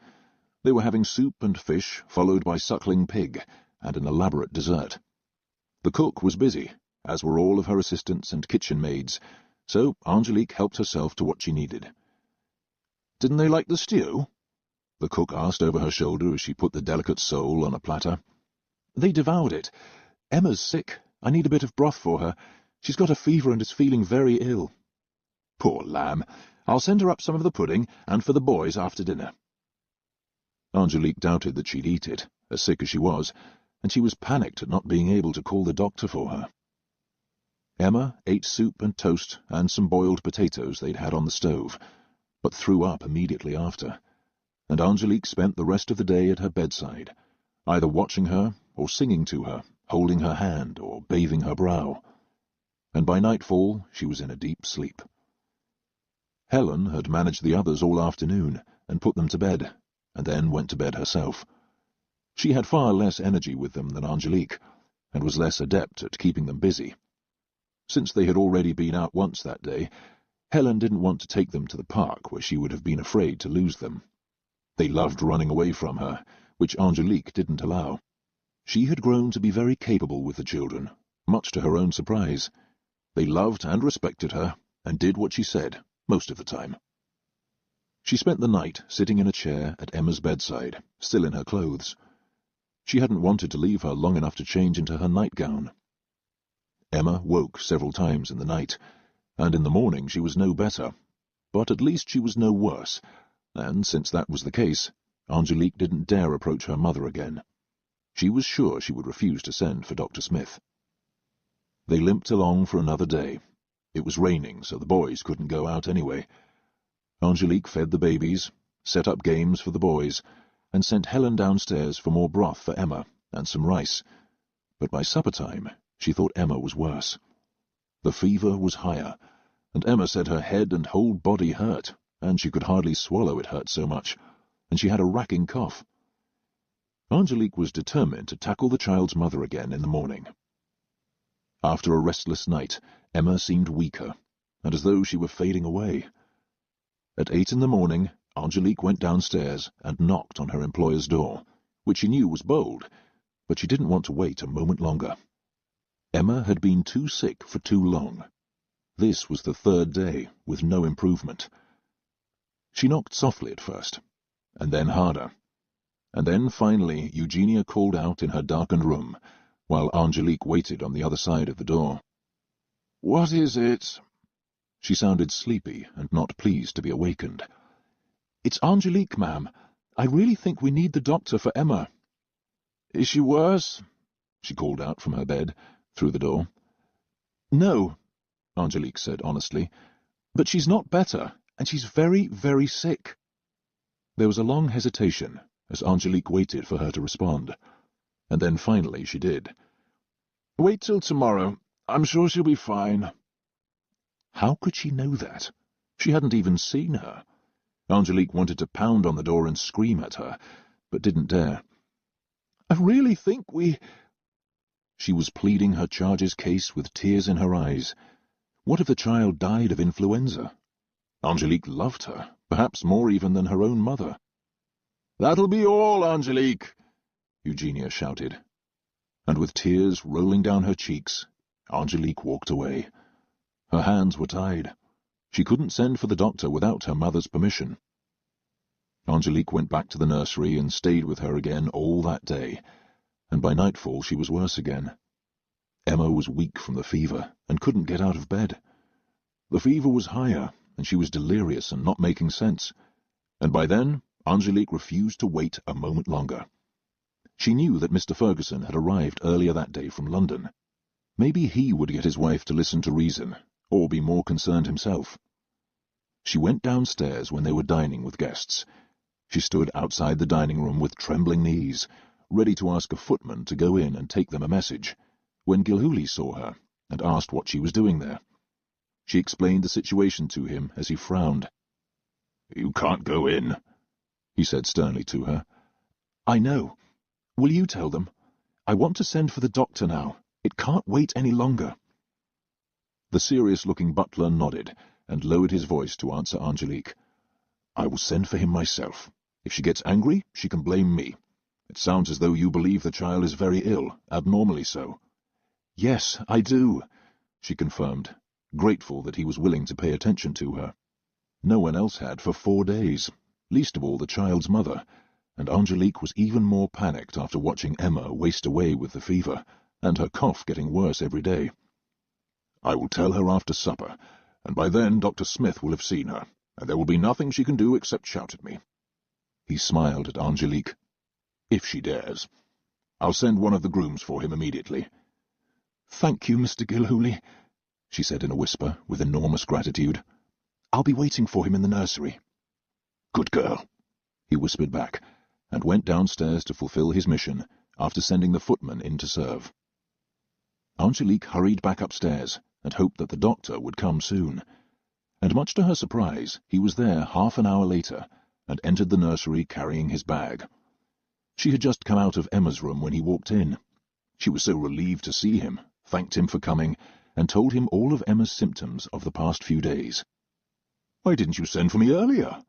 They were having soup and fish, followed by suckling pig, and an elaborate dessert. The cook was busy, as were all of her assistants and kitchen maids, so Angélique helped herself to what she needed. "Didn't they like the stew?" the cook asked over her shoulder as she put the delicate sole on a platter. "They devoured it. Emma's sick. I need a bit of broth for her. She's got a fever and is feeling very ill." "Poor lamb. I'll send her up some of the pudding, and for the boys after dinner." Angélique doubted that she'd eat it, as sick as she was, and she was panicked at not being able to call the doctor for her. Emma ate soup and toast and some boiled potatoes they'd had on the stove, but threw up immediately after, and Angélique spent the rest of the day at her bedside, either watching her or singing to her, holding her hand or bathing her brow, and by nightfall she was in a deep sleep. Helen had managed the others all afternoon and put them to bed, and then went to bed herself. She had far less energy with them than Angélique, and was less adept at keeping them busy. Since they had already been out once that day, Helen didn't want to take them to the park where she would have been afraid to lose them. They loved running away from her, which Angélique didn't allow. She had grown to be very capable with the children, much to her own surprise. They loved and respected her, and did what she said, most of the time. She spent the night sitting in a chair at Emma's bedside, still in her clothes. She hadn't wanted to leave her long enough to change into her nightgown. Emma woke several times in the night, and in the morning she was no better, but at least she was no worse, and since that was the case, Angélique didn't dare approach her mother again. She was sure she would refuse to send for Dr. Smith. They limped along for another day. It was raining, so the boys couldn't go out anyway. Angélique fed the babies, set up games for the boys, and sent Helen downstairs for more broth for Emma,
and some rice, but by supper-time she thought Emma was worse. The fever was higher, and Emma said her head and whole body hurt, and she could hardly swallow, it hurt so much, and she had a racking cough. Angélique was determined to tackle the child's mother again in the morning. After a restless night, Emma seemed weaker, and as though she were fading away. At 8 in the morning, Angélique went downstairs and knocked on her employer's door, which she knew was bold, but she didn't want to wait a moment longer. Emma had been too sick for too long. This was the 3rd day, with no improvement. She knocked softly at first, and then harder, and then finally Eugenia called out in her darkened room, while Angélique waited on the other side of the door. "What is it?" She sounded sleepy and not pleased to be awakened. "It's Angélique, ma'am. I really think we need the doctor for Emma." "Is she worse?" she called out from her bed, through the door. "No," Angélique said honestly, "but she's not better, and she's very, very sick." There was a long hesitation, as Angélique waited for her to respond, and then finally she did. "Wait till tomorrow. I'm sure she'll be fine." How could she know that? She hadn't even seen her. Angélique wanted to pound on the door and scream at her, but didn't dare. "I really think we—" She was pleading her charge's case with tears in her eyes. What if the child died of influenza? Angélique loved her, perhaps more even than her own mother. "That'll be all, Angélique," Eugenia shouted. And with tears rolling down her cheeks, Angélique walked away. Her hands were tied. She couldn't send for the doctor without her mother's permission. Angélique went back to the nursery and stayed with her again all that day, and by nightfall she was worse again. Emma was weak from the fever and couldn't get out of bed. The fever was higher, and she was delirious and not making sense, and by then Angélique refused to wait a moment longer. She knew that Mr. Ferguson had arrived earlier that day from London. Maybe he would get his wife to listen to reason, or be more concerned himself. She went downstairs when they were dining with guests. She stood outside the dining room with trembling knees, ready to ask a footman to go in and take them a message, when Gilhooly saw her and asked what she was doing there. She explained the situation to him as he frowned. "You can't go in," he said sternly to her. "I know. Will you tell them? I want to send for the doctor now. It can't wait any longer." The serious-looking butler nodded and lowered his voice to answer Angélique. "I will send for him myself. If she gets angry, she can blame me. It sounds as though you believe the child is very ill, abnormally so." "Yes, I do," she confirmed, grateful that he was willing to pay attention to her. No one else had for 4 days, least of all the child's mother, and Angélique was even more panicked after watching Emma waste away with the fever, and her cough getting worse every day. "I will tell her after supper, and by then Dr. Smith will have seen her, and there will be nothing she can do except shout at me." He smiled at Angélique. "If she dares. I'll send one of the grooms for him immediately." "Thank you, Mr. Gilhooly," she said in a whisper, with enormous gratitude. "I'll be waiting for him in the nursery." "Good girl," he whispered back, and went downstairs to fulfill his mission, after sending the footman in to serve. Angélique hurried back upstairs, and hoped that the doctor would come soon. And much to her surprise, he was there half an hour later, and entered the nursery carrying his bag. She had just come out of Emma's room when he walked in. She was so relieved to see him, thanked him for coming, and told him all of Emma's symptoms of the past few days. "Why didn't you send for me earlier?"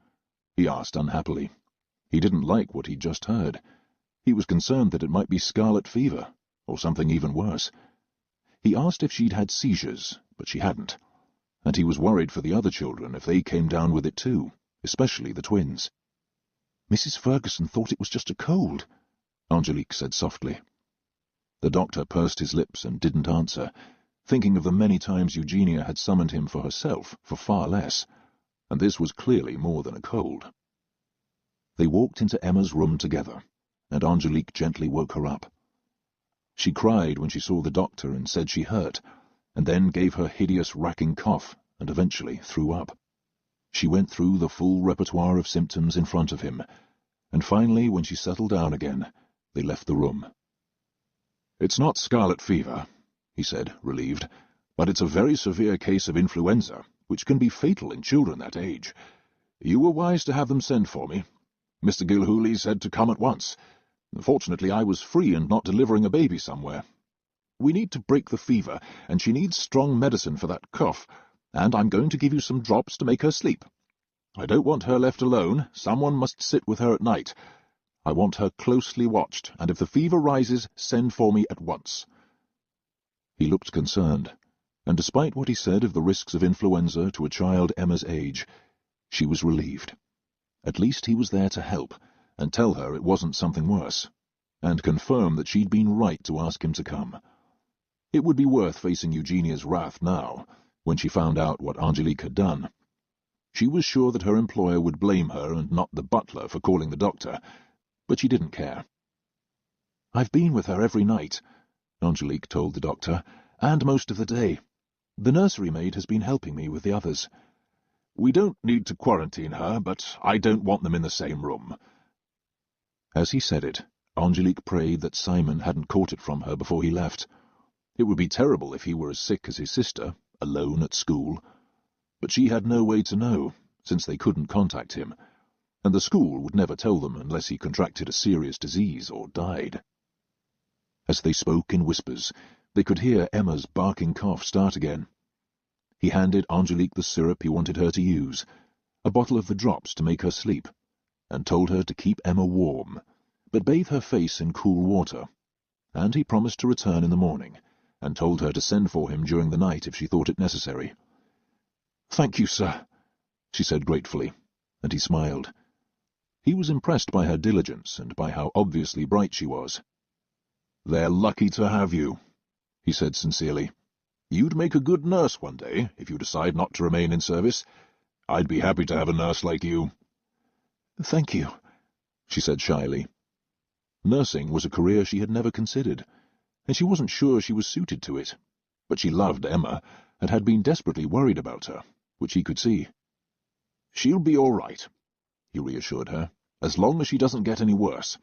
he asked unhappily. He didn't like what he'd just heard. He was concerned that it might be scarlet fever, or something even worse. He asked if she'd had seizures, but she hadn't, and he was worried for the other children if they came down with it too, especially the twins. "Mrs. Ferguson thought it was just a cold," Angélique said softly. The doctor pursed his lips and didn't answer, thinking of the many times Eugenia had summoned him for herself for far less, and this was clearly more than a cold. They walked into Emma's room together, and Angélique gently woke her up. She cried when she saw the doctor and said she hurt, and then gave her hideous racking cough and eventually threw up. She went through the full repertoire of symptoms in front of him, and finally, when she settled down again, they left the room. "It's not scarlet fever," he said, relieved, "but it's a very severe case of influenza, which can be fatal in children that age. You were wise to have them send for me. Mr. Gilhooly said to come at once. Fortunately, I was free and not delivering a baby somewhere. We need to break the fever, and she needs strong medicine for that cough, and I'm going to give you some drops to make her sleep. I don't want her left alone. Someone must sit with her at night. I want her closely watched, and if the fever rises, send for me at once." He looked concerned, and despite what he said of the risks of influenza to a child Emma's age, she was relieved. At least he was there to help, and tell her it wasn't something worse, and confirm that she'd been right to ask him to come. It would be worth facing Eugenia's wrath now, when she found out what Angélique had done. She was sure that her employer would blame her and not the butler for calling the doctor, but she didn't care. "I've been with her every night," Angélique told the doctor, "and most of the day. The nursery maid has been helping me with the others." "We don't need to quarantine her, but I don't want them in the same room." As he said it, Angélique prayed that Simon hadn't caught it from her before he left. It would be terrible if he were as sick as his sister, alone at school. But she had no way to know, since they couldn't contact him, and the school would never tell them unless he contracted a serious disease or died. As they spoke in whispers, they could hear Emma's barking cough start again. He handed Angélique the syrup he wanted her to use, a bottle of the drops to make her sleep, and told her to keep Emma warm, but bathe her face in cool water, and he promised to return in the morning, and told her to send for him during the night if she thought it necessary. "Thank you, sir," she said gratefully, and he smiled. He was impressed by her diligence and by how obviously bright she was. "They're lucky to have you," he said sincerely. "You'd make a good nurse one day, if you decide not to remain in service. I'd be happy to have a nurse like you." "Thank you," she said shyly. Nursing was a career she had never considered, and she wasn't sure she was suited to it, but she loved Emma, and had been desperately worried about her, which he could see. "She'll be all right," he reassured her, "as long as she doesn't get any worse.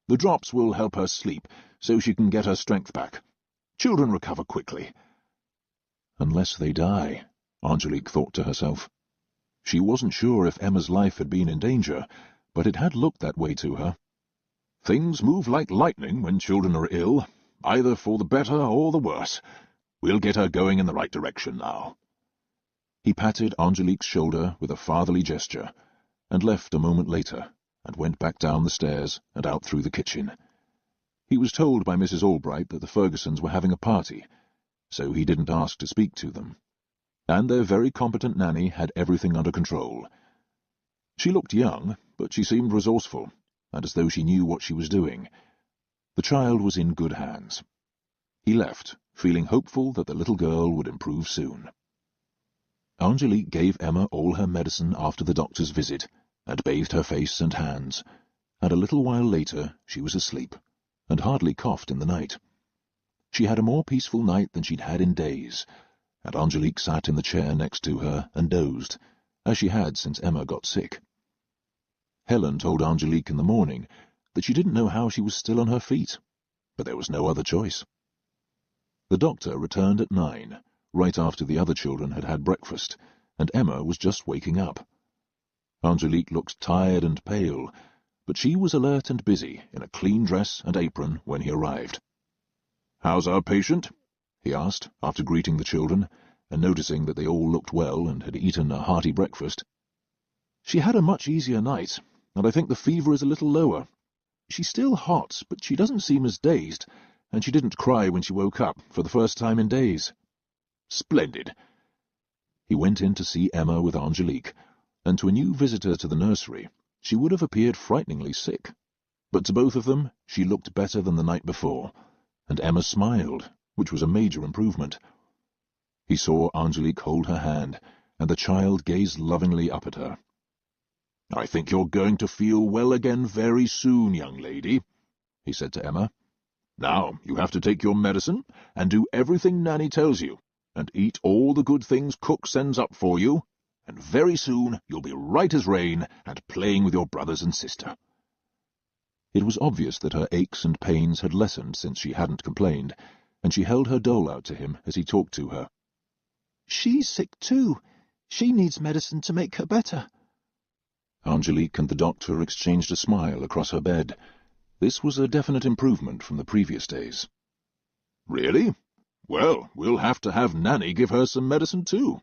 The drops will help her sleep, so she can get her strength back. Children recover quickly." Unless they die, Angélique thought to herself. She wasn't sure if Emma's life had been in danger, but it had looked that way to her. "Things move like lightning when children are ill, either for the better or the worse. We'll get her going in the right direction now." He patted Angélique's shoulder with a fatherly gesture, and left a moment later, and went back down the stairs and out through the kitchen. He was told by Mrs. Albright that the Fergusons were having a party, so he didn't ask to speak to them, and their very competent nanny had everything under control. She looked young, but she seemed resourceful, and as though she knew what she was doing. The child was in good hands. He left, feeling hopeful that the little girl would improve soon. Angélique gave Emma all her medicine after the doctor's visit, and bathed her face and hands, and a little while later she was asleep, and hardly coughed in the night. She had a more peaceful night than she'd had in days, and Angélique sat in the chair next to her and dozed, as she had since Emma got sick. Helen told Angélique in the morning that she didn't know how she was still on her feet, but there was no other choice. The doctor returned at 9, right after the other children had had breakfast, and Emma was just waking up. Angélique looked tired and pale, but she was alert and busy in a clean dress and apron when he arrived. "How's our patient?" he asked, after greeting the children, and noticing that they all looked well and had eaten a hearty breakfast. "She had a much easier night, and I think the fever is a little lower. She's still hot, but she doesn't seem as dazed, and she didn't cry when she woke up, for the first time in days." "Splendid." He went in to see Emma with Angélique, and to a new visitor to the nursery she would have appeared frighteningly sick, but to both of them she looked better than the night before, and Emma smiled, which was a major improvement. He saw Angélique hold her hand, and the child gazed lovingly up at her. "I think you're going to feel well again very soon, young lady," he said to Emma. "Now you have to take your medicine, and do everything Nanny tells you, and eat all the good things Cook sends up for you, and very soon you'll be right as rain and playing with your brothers and sister." It was obvious that her aches and pains had lessened since she hadn't complained, and she held her doll out to him as he talked to her.
"She's sick too. She needs medicine to make her better."
Angélique and the doctor exchanged a smile across her bed. This was a definite improvement from the previous days.
Really? Well, we'll have to have Nanny give her some medicine too.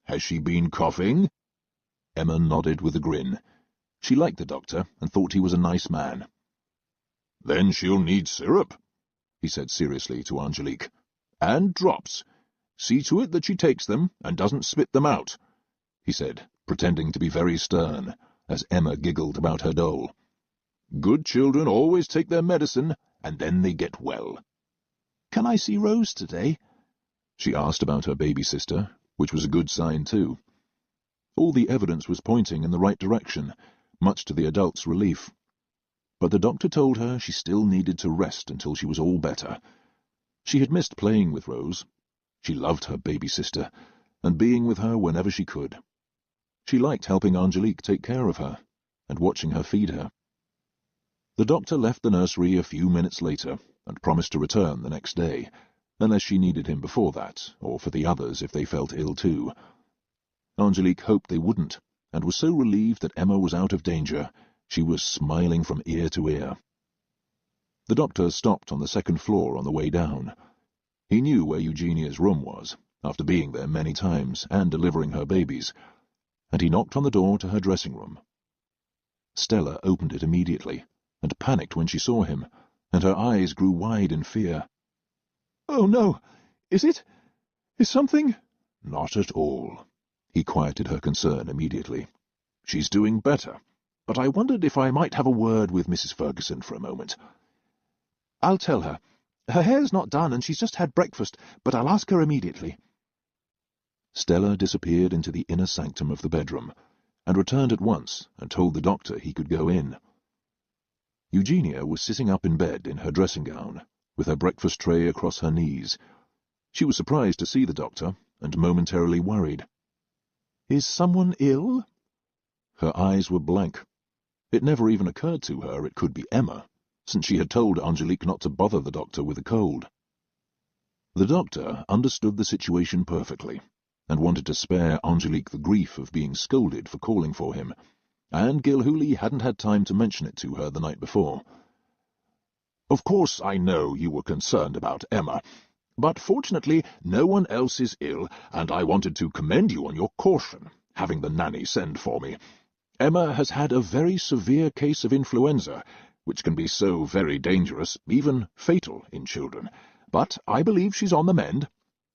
Has she been coughing?
Emma nodded with a grin. She liked the doctor and thought he was a nice man.
Then she'll need syrup,
he said seriously to Angélique.
And drops. See to it that she takes them and doesn't spit them out,
he said, pretending to be very stern, as Emma giggled about her doll.
Good children always take their medicine, and then they get well.
"Can I see Rose today?"
she asked about her baby sister, which was a good sign too. All the evidence was pointing in the right direction, much to the adults' relief. But the doctor told her she still needed to rest until she was all better. She had missed playing with Rose. She loved her baby sister, and being with her whenever she could. She liked helping Angélique take care of her, and watching her feed her. The doctor left the nursery a few minutes later, and promised to return the next day, unless she needed him before that, or for the others if they felt ill too. Angélique hoped they wouldn't, and was so relieved that Emma was out of danger, she was smiling from ear to ear. The doctor stopped on the second floor on the way down. He knew where Eugenia's room was, after being there many times and delivering her babies, and he knocked on the door to her dressing room. Stella opened it immediately, and panicked when she saw him, and her eyes grew wide in fear.
"Oh, no! Is something—"
"Not at all." He quieted her concern immediately. "She's doing better, but I wondered if I might have a word with Mrs. Ferguson for a moment."
"I'll tell her. Her hair's not done and she's just had breakfast, but I'll ask her immediately."
Stella disappeared into the inner sanctum of the bedroom, and returned at once and told the doctor he could go in. Eugenia was sitting up in bed in her dressing gown, with her breakfast tray across her knees. She was surprised to see the doctor, and momentarily worried.
"Is someone ill?"
Her eyes were blank. It never even occurred to her it could be Emma, since she had told Angélique not to bother the doctor with a cold. The doctor understood the situation perfectly, and wanted to spare Angélique the grief of being scolded for calling for him, and Gilhooly hadn't had time to mention it to her the night before.
"Of course I know you were concerned about Emma, but fortunately no one else is ill, and I wanted to commend you on your caution, having the nanny send for me. Emma has had a very severe case of influenza, which can be so very dangerous, even fatal in children, but I believe she's on the mend.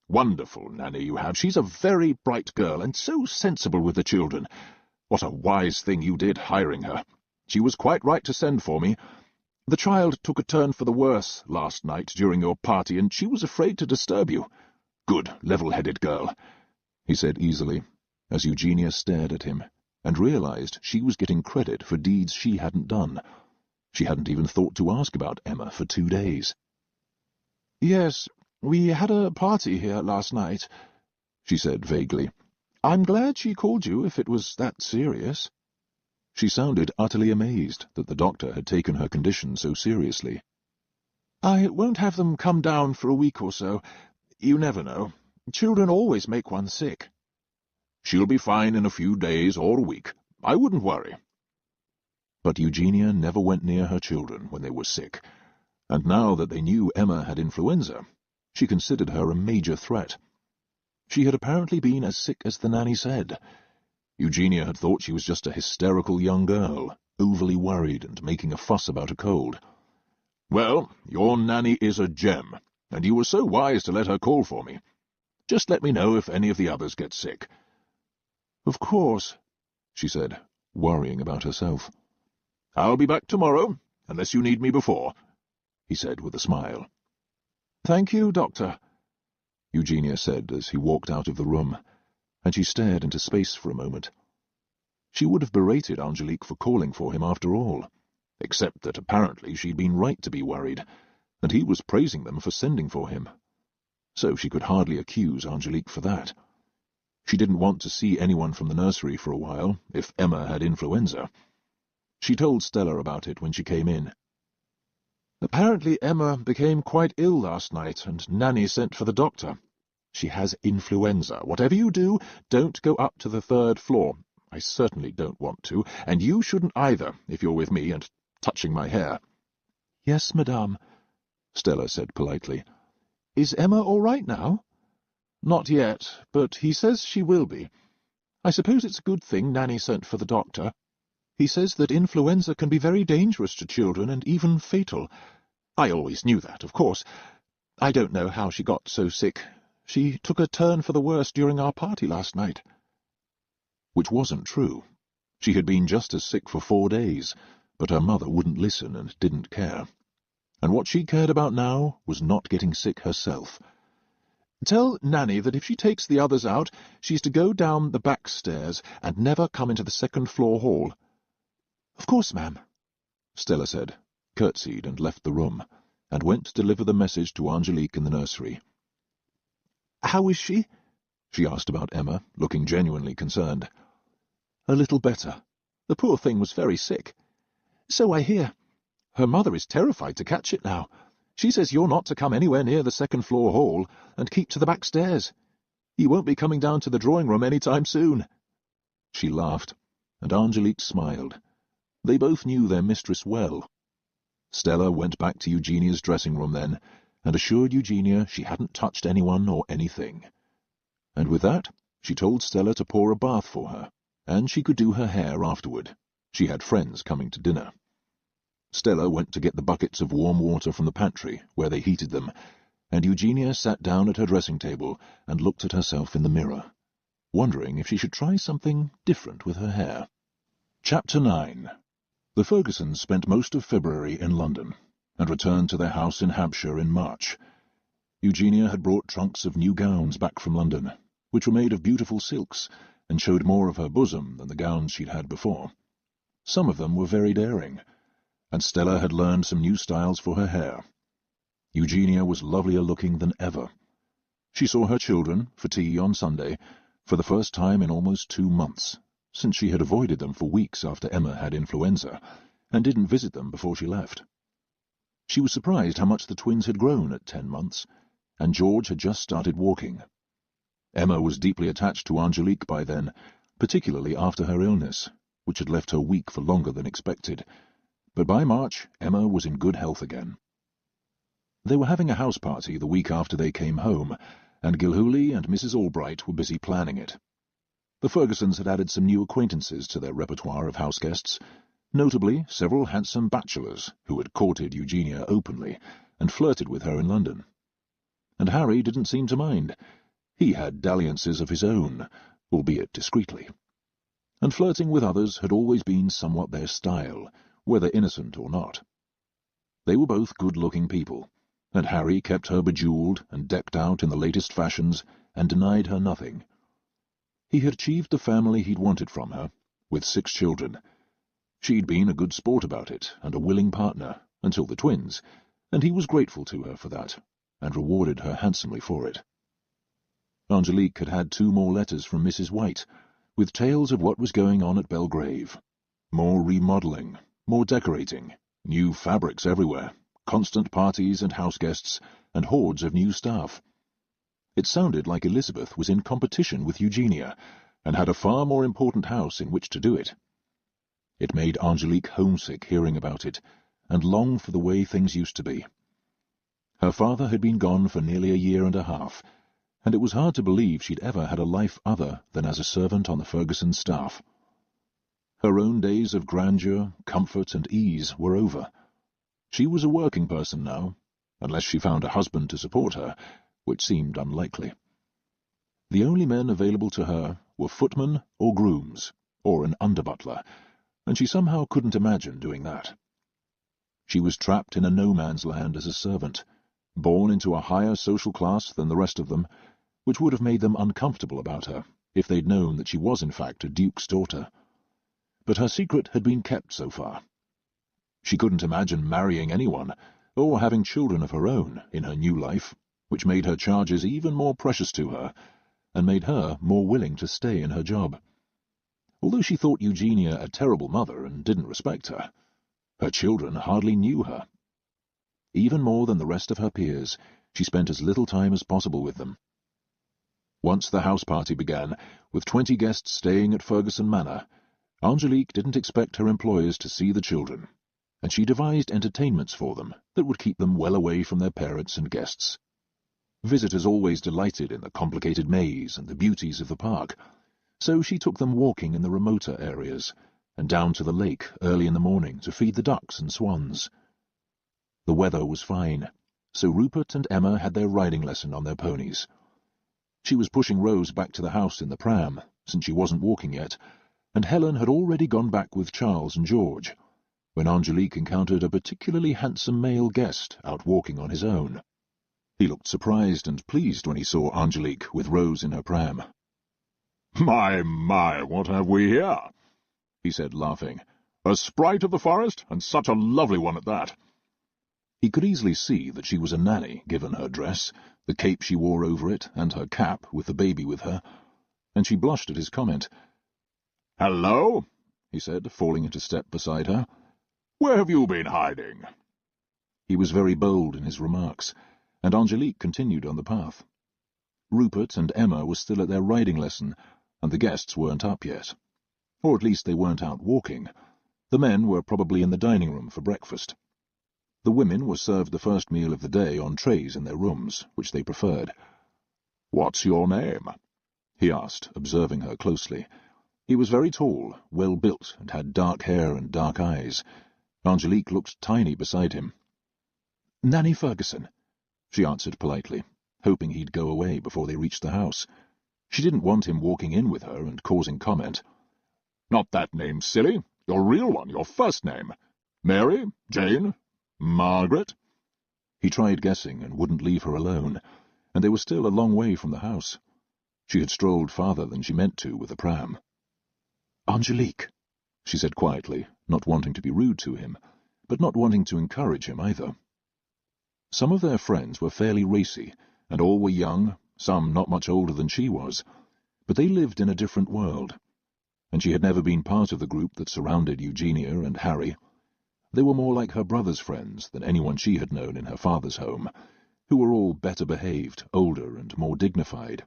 Wonderful nanny you have. She's a very bright girl, and so sensible with the children. What a wise thing you did hiring her. She was quite right to send for me. The child took a turn for the worse last night during your party, and she was afraid to disturb you. Good, level-headed girl," he said easily, as Eugenia stared at him, and realized she was getting credit for deeds she hadn't done. She hadn't even thought to ask about Emma for 2 days.
"Yes, we had a party here last night," she said vaguely. "I'm glad she called you if it was that serious."
She sounded utterly amazed that the doctor had taken her condition so seriously.
"I won't have them come down for a week or so. You never know. Children always make one sick."
"She'll be fine in a few days or a week. I wouldn't worry."
But Eugenia never went near her children when they were sick, and now that they knew Emma had influenza, she considered her a major threat. She had apparently been as sick as the nanny said. Eugenia had thought she was just a hysterical young girl, overly worried and making a fuss about a cold.
"Well, your nanny is a gem, and you were so wise to let her call for me. Just let me know if any of the others get sick."
"Of course," she said, worrying about herself.
"I'll be back tomorrow, unless you need me before," he said with a smile.
"Thank you, Doctor,"
Eugenia said as he walked out of the room, and she stared into space for a moment. She would have berated Angélique for calling for him after all, except that apparently she'd been right to be worried, and he was praising them for sending for him. So she could hardly accuse Angélique for that. She didn't want to see anyone from the nursery for a while, if Emma had influenza. She told Stella about it when she came in.
Apparently Emma became quite ill last night, and Nanny sent for the doctor. She has influenza. Whatever you do, don't go up to the 3rd floor. I certainly don't want to, and you shouldn't either, if you're with me and touching my hair." "Yes, madame," Stella said politely. "Is Emma all right now?" "Not yet, but he says she will be. I suppose it's a good thing Nanny sent for the doctor. He says that influenza can be very dangerous to children and even fatal. I always knew that, of course. I don't know how she got so sick. She took a turn for the worse during our party last night."
Which wasn't true. She had been just as sick for 4 days, but her mother wouldn't listen and didn't care. And what she cared about now was not getting sick herself.
"Tell Nanny that if she takes the others out, she's to go down the back stairs and never come into the 2nd floor hall." "Of course, ma'am,"
Stella said, curtsied and left the room, and went to deliver the message to Angélique in the nursery.
"How is she?"
she asked about Emma, looking genuinely concerned.
"A little better. The poor thing was very sick." "So I hear. Her mother is terrified to catch it now. She says you're not to come anywhere near the 2nd floor hall, and keep to the back stairs. You won't be coming down to the drawing room any time soon."
She laughed, and Angélique smiled. They both knew their mistress well. Stella went back to Eugenia's dressing room then, and assured Eugenia she hadn't touched anyone or anything. And with that, she told Stella to pour a bath for her, and she could do her hair afterward. She had friends coming to dinner. Stella went to get the buckets of warm water from the pantry, where they heated them, and Eugenia sat down at her dressing table and looked at herself in the mirror, wondering if she should try something different with her hair. Chapter 9. The Fergusons spent most of February in London, and returned to their house in Hampshire in March. Eugenia had brought trunks of new gowns back from London, which were made of beautiful silks, and showed more of her bosom than the gowns she'd had before. Some of them were very daring, and Stella had learned some new styles for her hair. Eugenia was lovelier looking than ever. She saw her children, for tea on Sunday, for the first time in almost 2 months, since she had avoided them for weeks after Emma had influenza, and didn't visit them before she left. She was surprised how much the twins had grown at 10 months, and George had just started walking. Emma was deeply attached to Angélique by then, particularly after her illness, which had left her weak for longer than expected, but by March Emma was in good health again. They were having a house party the week after they came home, and Gilhooly and Mrs. Albright were busy planning it. The Fergusons had added some new acquaintances to their repertoire of house guests, notably several handsome bachelors who had courted Eugenia openly and flirted with her in London. And Harry didn't seem to mind. He had dalliances of his own, albeit discreetly. And flirting with others had always been somewhat their style, whether innocent or not. They were both good-looking people, and Harry kept her bejewelled and decked out in the latest fashions and denied her nothing. He had achieved the family he'd wanted from her, with 6 children. She'd been a good sport about it and a willing partner, until the twins, and he was grateful to her for that, and rewarded her handsomely for it. Angélique had had 2 more letters from Mrs. White, with tales of what was going on at Belgrave. More remodelling, more decorating, new fabrics everywhere, constant parties and house guests, and hordes of new staff. It sounded like Elizabeth was in competition with Eugenia, and had a far more important house in which to do it. It made Angélique homesick hearing about it, and long for the way things used to be. Her father had been gone for nearly a year and a half, and it was hard to believe she'd ever had a life other than as a servant on the Ferguson staff. Her own days of grandeur, comfort, and ease were over. She was a working person now, unless she found a husband to support her, which seemed unlikely. The only men available to her were footmen or grooms, or an under-butler, and she somehow couldn't imagine doing that. She was trapped in a no-man's land as a servant, born into a higher social class than the rest of them, which would have made them uncomfortable about her if they'd known that she was in fact a duke's daughter. But her secret had been kept so far. She couldn't imagine marrying anyone, or having children of her own in her new life, which made her charges even more precious to her, and made her more willing to stay in her job. Although she thought Eugenia a terrible mother and didn't respect her, her children hardly knew her. even more than the rest of her peers, she spent as little time as possible with them. Once the house party began, with 20 guests staying at Ferguson Manor, Angélique didn't expect her employers to see the children, and she devised entertainments for them that would keep them well away from their parents and guests. Visitors always delighted in the complicated maze and the beauties of the park, so she took them walking in the remoter areas, and down to the lake early in the morning to feed the ducks and swans. The weather was fine, so Rupert and Emma had their riding lesson on their ponies. She was pushing Rose back to the house in the pram, since she wasn't walking yet, and Helen had already gone back with Charles and George, when Angélique encountered a particularly handsome male guest out walking on his own. He looked surprised and pleased when he saw Angélique with Rose in her pram.
My, what have we here?" he said, laughing. "A sprite of the forest, and such a lovely one at that."
He could easily see that she was a nanny, given her dress, the cape she wore over it, and her cap with the baby with her, and she blushed at his comment.
"Hello,"
he said, falling into step beside her.
"Where have you been hiding?"
He was very bold in his remarks, and Angélique continued on the path. Rupert and Emma were still at their riding lesson, and the guests weren't up yet. Or at least they weren't out walking. The men were probably in the dining room for breakfast. The women were served the first meal of the day on trays in their rooms, which they preferred.
"What's your name?"
he asked, observing her closely. He was very tall, well-built, and had dark hair and dark eyes. Angélique looked tiny beside him. "Nanny Ferguson," she answered politely, hoping he'd go away before they reached the house. She didn't want him walking in with her and causing comment.
"Not that name, silly. Your real one, your first name. Mary? Jane? Margaret?"
He tried guessing and wouldn't leave her alone, and they were still a long way from the house. She had strolled farther than she meant to with the pram. "Angélique," she said quietly, not wanting to be rude to him, but not wanting to encourage him either. Some of their friends were fairly racy, and all were young, some not much older than she was, but they lived in a different world, and she had never been part of the group that surrounded Eugenia and Harry. They were more like her brother's friends than anyone she had known in her father's home, who were all better behaved, older, and more dignified.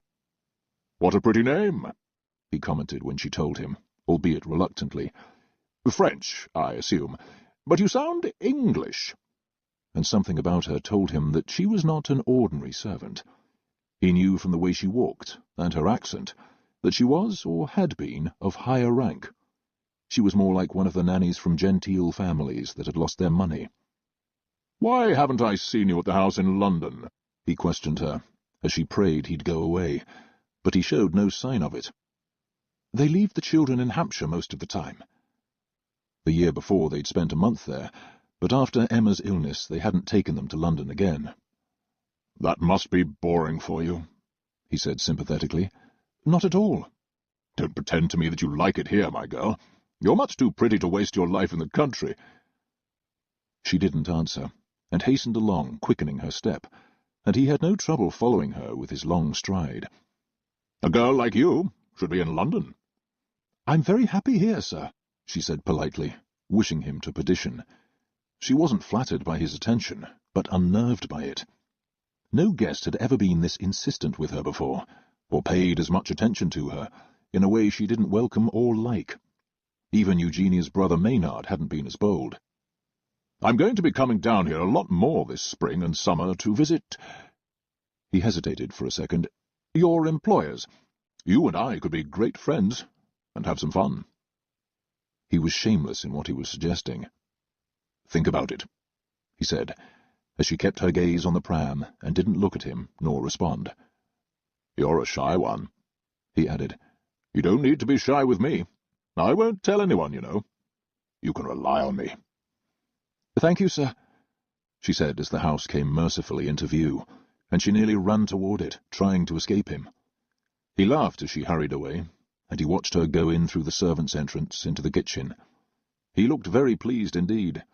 "What a pretty name,"
he commented when she told him, albeit reluctantly.
"French, I assume, but you sound English."
And something about her told him that she was not an ordinary servant. He knew from the way she walked, and her accent, that she was, or had been, of higher rank. She was more like one of the nannies from genteel families that had lost their money.
"Why haven't I seen you at the house in London?"
he questioned her, as she prayed he'd go away, but he showed no sign of it. "They leave the children in Hampshire most of the time." The year before they'd spent a month there, but after Emma's illness they hadn't taken them to London again.
"That must be boring for you,"
he said sympathetically. "Not at all."
"Don't pretend to me that you like it here, my girl. You're much too pretty to waste your life in the country."
She didn't answer, and hastened along, quickening her step, and he had no trouble following her with his long stride.
"A girl like you should be in London."
"I'm very happy here, sir," she said politely, wishing him to perdition. She wasn't flattered by his attention, but unnerved by it. No guest had ever been this insistent with her before, or paid as much attention to her, in a way she didn't welcome or like. Even Eugenia's brother Maynard hadn't been as bold.
"I'm going to be coming down here a lot more this spring and summer to visit—"
He hesitated for a second.
"Your employers. You and I could be great friends, and have some fun."
He was shameless in what he was suggesting. "Think about it," he said, as she kept her gaze on the pram and didn't look at him nor respond.
"You're a shy one," he added. "You don't need to be shy with me. I won't tell anyone, you know. You can rely on me."
"Thank you, sir," she said as the house came mercifully into view, and she nearly ran toward it, trying to escape him. He laughed as she hurried away, and he watched her go in through the servants' entrance into the kitchen. He looked very pleased indeed.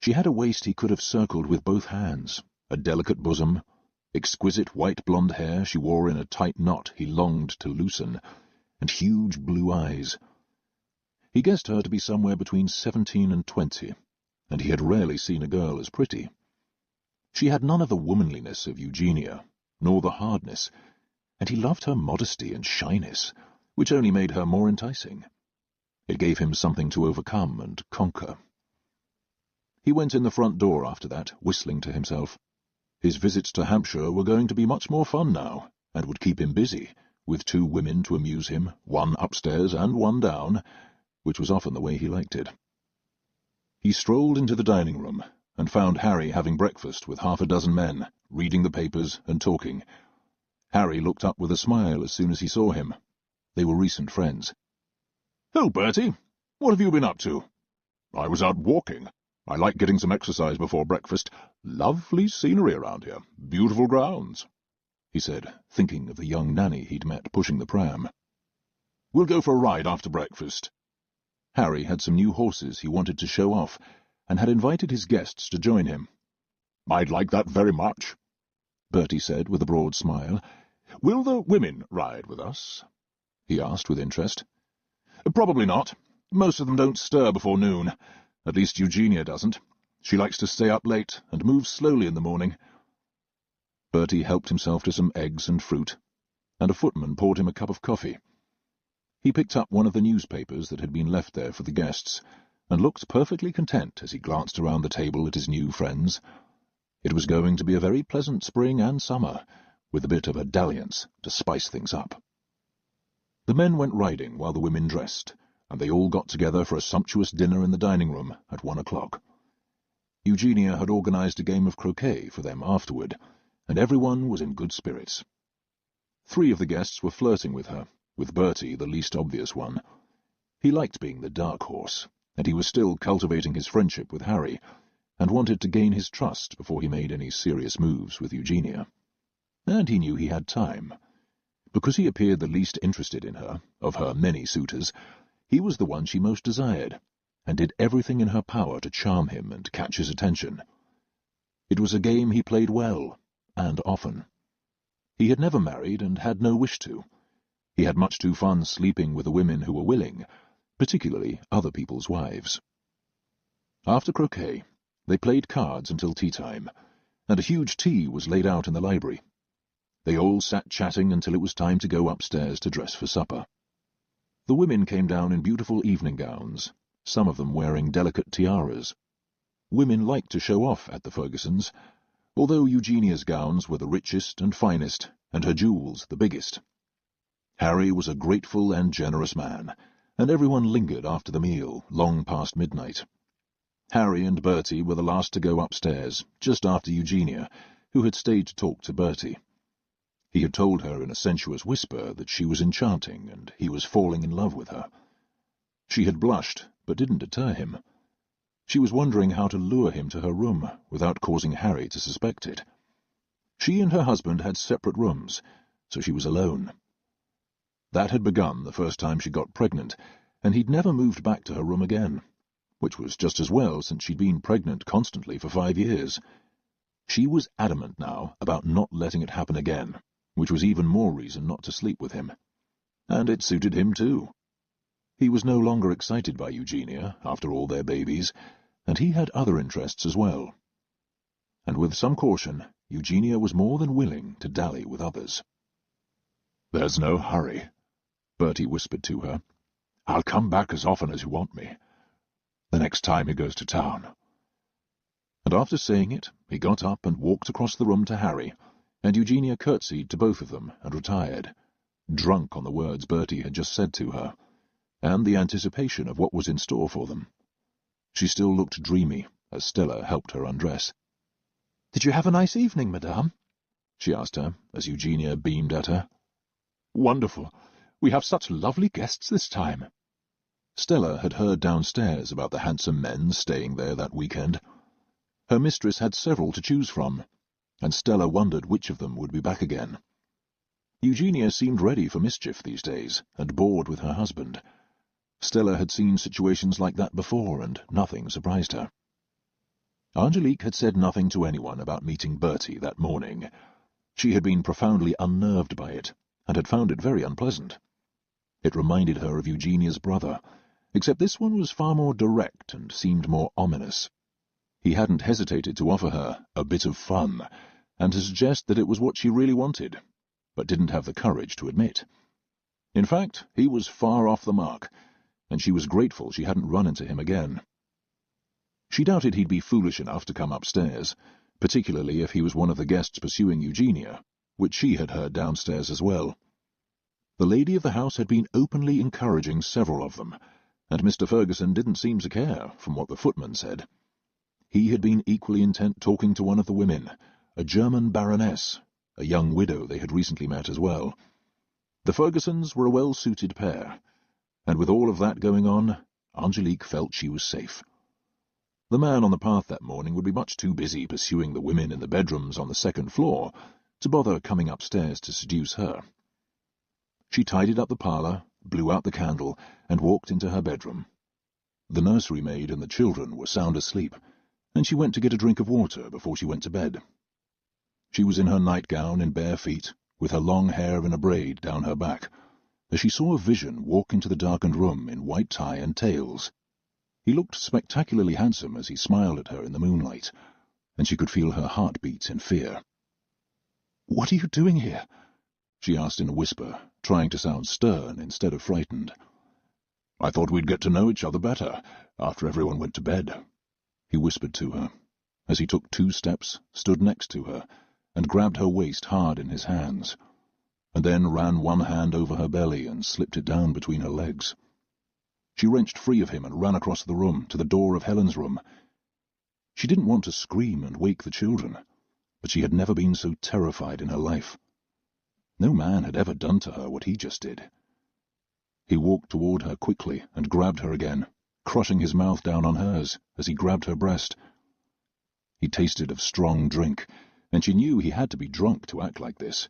She had a waist he could have circled with both hands, a delicate bosom, exquisite white blonde hair she wore in a tight knot he longed to loosen, and huge blue eyes. He guessed her to be somewhere between 17 and 20, and he had rarely seen a girl as pretty. She had none of the womanliness of Eugenia, nor the hardness, and he loved her modesty and shyness, which only made her more enticing. It gave him something to overcome and conquer. He went in the front door after that, whistling to himself. His visits to Hampshire were going to be much more fun now, and would keep him busy, with 2 women to amuse him, one upstairs and one down, which was often the way he liked it. He strolled into the dining room, and found Harry having breakfast with 6 men, reading the papers and talking. Harry looked up with a smile as soon as he saw him. They were recent friends.
"Oh, Bertie, what have you been up to?" "I was out walking. I like getting some exercise before breakfast. Lovely scenery around here. Beautiful grounds,"
he said, thinking of the young nanny he'd met pushing the pram.
"We'll go for a ride after breakfast."
Harry had some new horses he wanted to show off, and had invited his guests to join him.
"I'd like that very much,"
Bertie said with a broad smile.
"Will the women ride with us?"
he asked with interest.
"Probably not. Most of them don't stir before noon. At least Eugenia doesn't. She likes to stay up late and moves slowly in the morning."
Bertie helped himself to some eggs and fruit, and a footman poured him a cup of coffee. He picked up one of the newspapers that had been left there for the guests, and looked perfectly content as he glanced around the table at his new friends. It was going to be a very pleasant spring and summer, with a bit of a dalliance to spice things up. The men went riding while the women dressed, and they all got together for a sumptuous dinner in the dining room at 1 o'clock. Eugenia had organized a game of croquet for them afterward, and everyone was in good spirits. 3 of the guests were flirting with her, with Bertie the least obvious one. He liked being the dark horse, and he was still cultivating his friendship with Harry, and wanted to gain his trust before he made any serious moves with Eugenia. And he knew he had time. Because he appeared the least interested in her, of her many suitors, he was the one she most desired, and did everything in her power to charm him and catch his attention. It was a game he played well, and often. He had never married and had no wish to. He had much too fun sleeping with the women who were willing, particularly other people's wives. After croquet, they played cards until tea-time, and a huge tea was laid out in the library. They all sat chatting until it was time to go upstairs to dress for supper. The women came down in beautiful evening gowns, some of them wearing delicate tiaras. Women liked to show off at the Fergusons, although Eugenia's gowns were the richest and finest, and her jewels the biggest. Harry was a grateful and generous man, and everyone lingered after the meal, long past midnight. Harry and Bertie were the last to go upstairs, just after Eugenia, who had stayed to talk to Bertie. He had told her in a sensuous whisper that she was enchanting, and he was falling in love with her. She had blushed, but didn't deter him. She was wondering how to lure him to her room, without causing Harry to suspect it. She and her husband had separate rooms, so she was alone. That had begun the first time she got pregnant, and he'd never moved back to her room again, which was just as well since she'd been pregnant constantly for 5 years. She was adamant now about not letting it happen again, which was even more reason not to sleep with him. And it suited him too. He was no longer excited by Eugenia, after all their babies, and he had other interests as well. And with some caution, Eugenia was more than willing to dally with others.
"There's no hurry,"
Bertie whispered to her.
"I'll come back as often as you want me, the next time he goes to town."
And after saying it, he got up and walked across the room to Harry, and Eugenia curtsied to both of them and retired, drunk on the words Bertie had just said to her, and the anticipation of what was in store for them. She still looked dreamy as Stella helped her undress. "Did you have a nice evening, madame?" she asked her, as Eugenia beamed at her.
"Wonderful. We have such lovely guests this time."
Stella had heard downstairs about the handsome men staying there that weekend. Her mistress had several to choose from, and Stella wondered which of them would be back again. Eugenia seemed ready for mischief these days, and bored with her husband. Stella had seen situations like that before, and nothing surprised her. Angélique had said nothing to anyone about meeting Bertie that morning. She had been profoundly unnerved by it, and had found it very unpleasant. It reminded her of Eugenia's brother, except this one was far more direct and seemed more ominous. He hadn't hesitated to offer her a bit of fun, and to suggest that it was what she really wanted, but didn't have the courage to admit. In fact, he was far off the mark, and she was grateful she hadn't run into him again. She doubted he'd be foolish enough to come upstairs, particularly if he was one of the guests pursuing Eugenia, which she had heard downstairs as well. The lady of the house had been openly encouraging several of them, and Mr. Ferguson didn't seem to care, from what the footman said. He had been equally intent talking to one of the women, a German baroness, a young widow they had recently met as well. The Fergusons were a well-suited pair, and with all of that going on, Angélique felt she was safe. The man on the path that morning would be much too busy pursuing the women in the bedrooms on the second floor to bother coming upstairs to seduce her. She tidied up the parlour, blew out the candle, and walked into her bedroom. The nursery maid and the children were sound asleep, and she went to get a drink of water before she went to bed. She was in her nightgown in bare feet, with her long hair in a braid down her back, as she saw a vision walk into the darkened room in white tie and tails. He looked spectacularly handsome as he smiled at her in the moonlight, and she could feel her heart beat in fear. "What are you doing here?" she asked in a whisper, trying to sound stern instead of frightened. "I thought we'd get to know each other better after everyone went to bed," he whispered to her, as he took 2 steps, stood next to her, and grabbed her waist hard in his hands, and then ran one hand over her belly and slipped it down between her legs. She wrenched free of him and ran across the room to the door of Helen's room. She didn't want to scream and wake the children, but she had never been so terrified in her life. No man had ever done to her what he just did. He walked toward her quickly and grabbed her again, crushing his mouth down on hers as he grabbed her breast. He tasted of strong drink, and she knew he had to be drunk to act like this.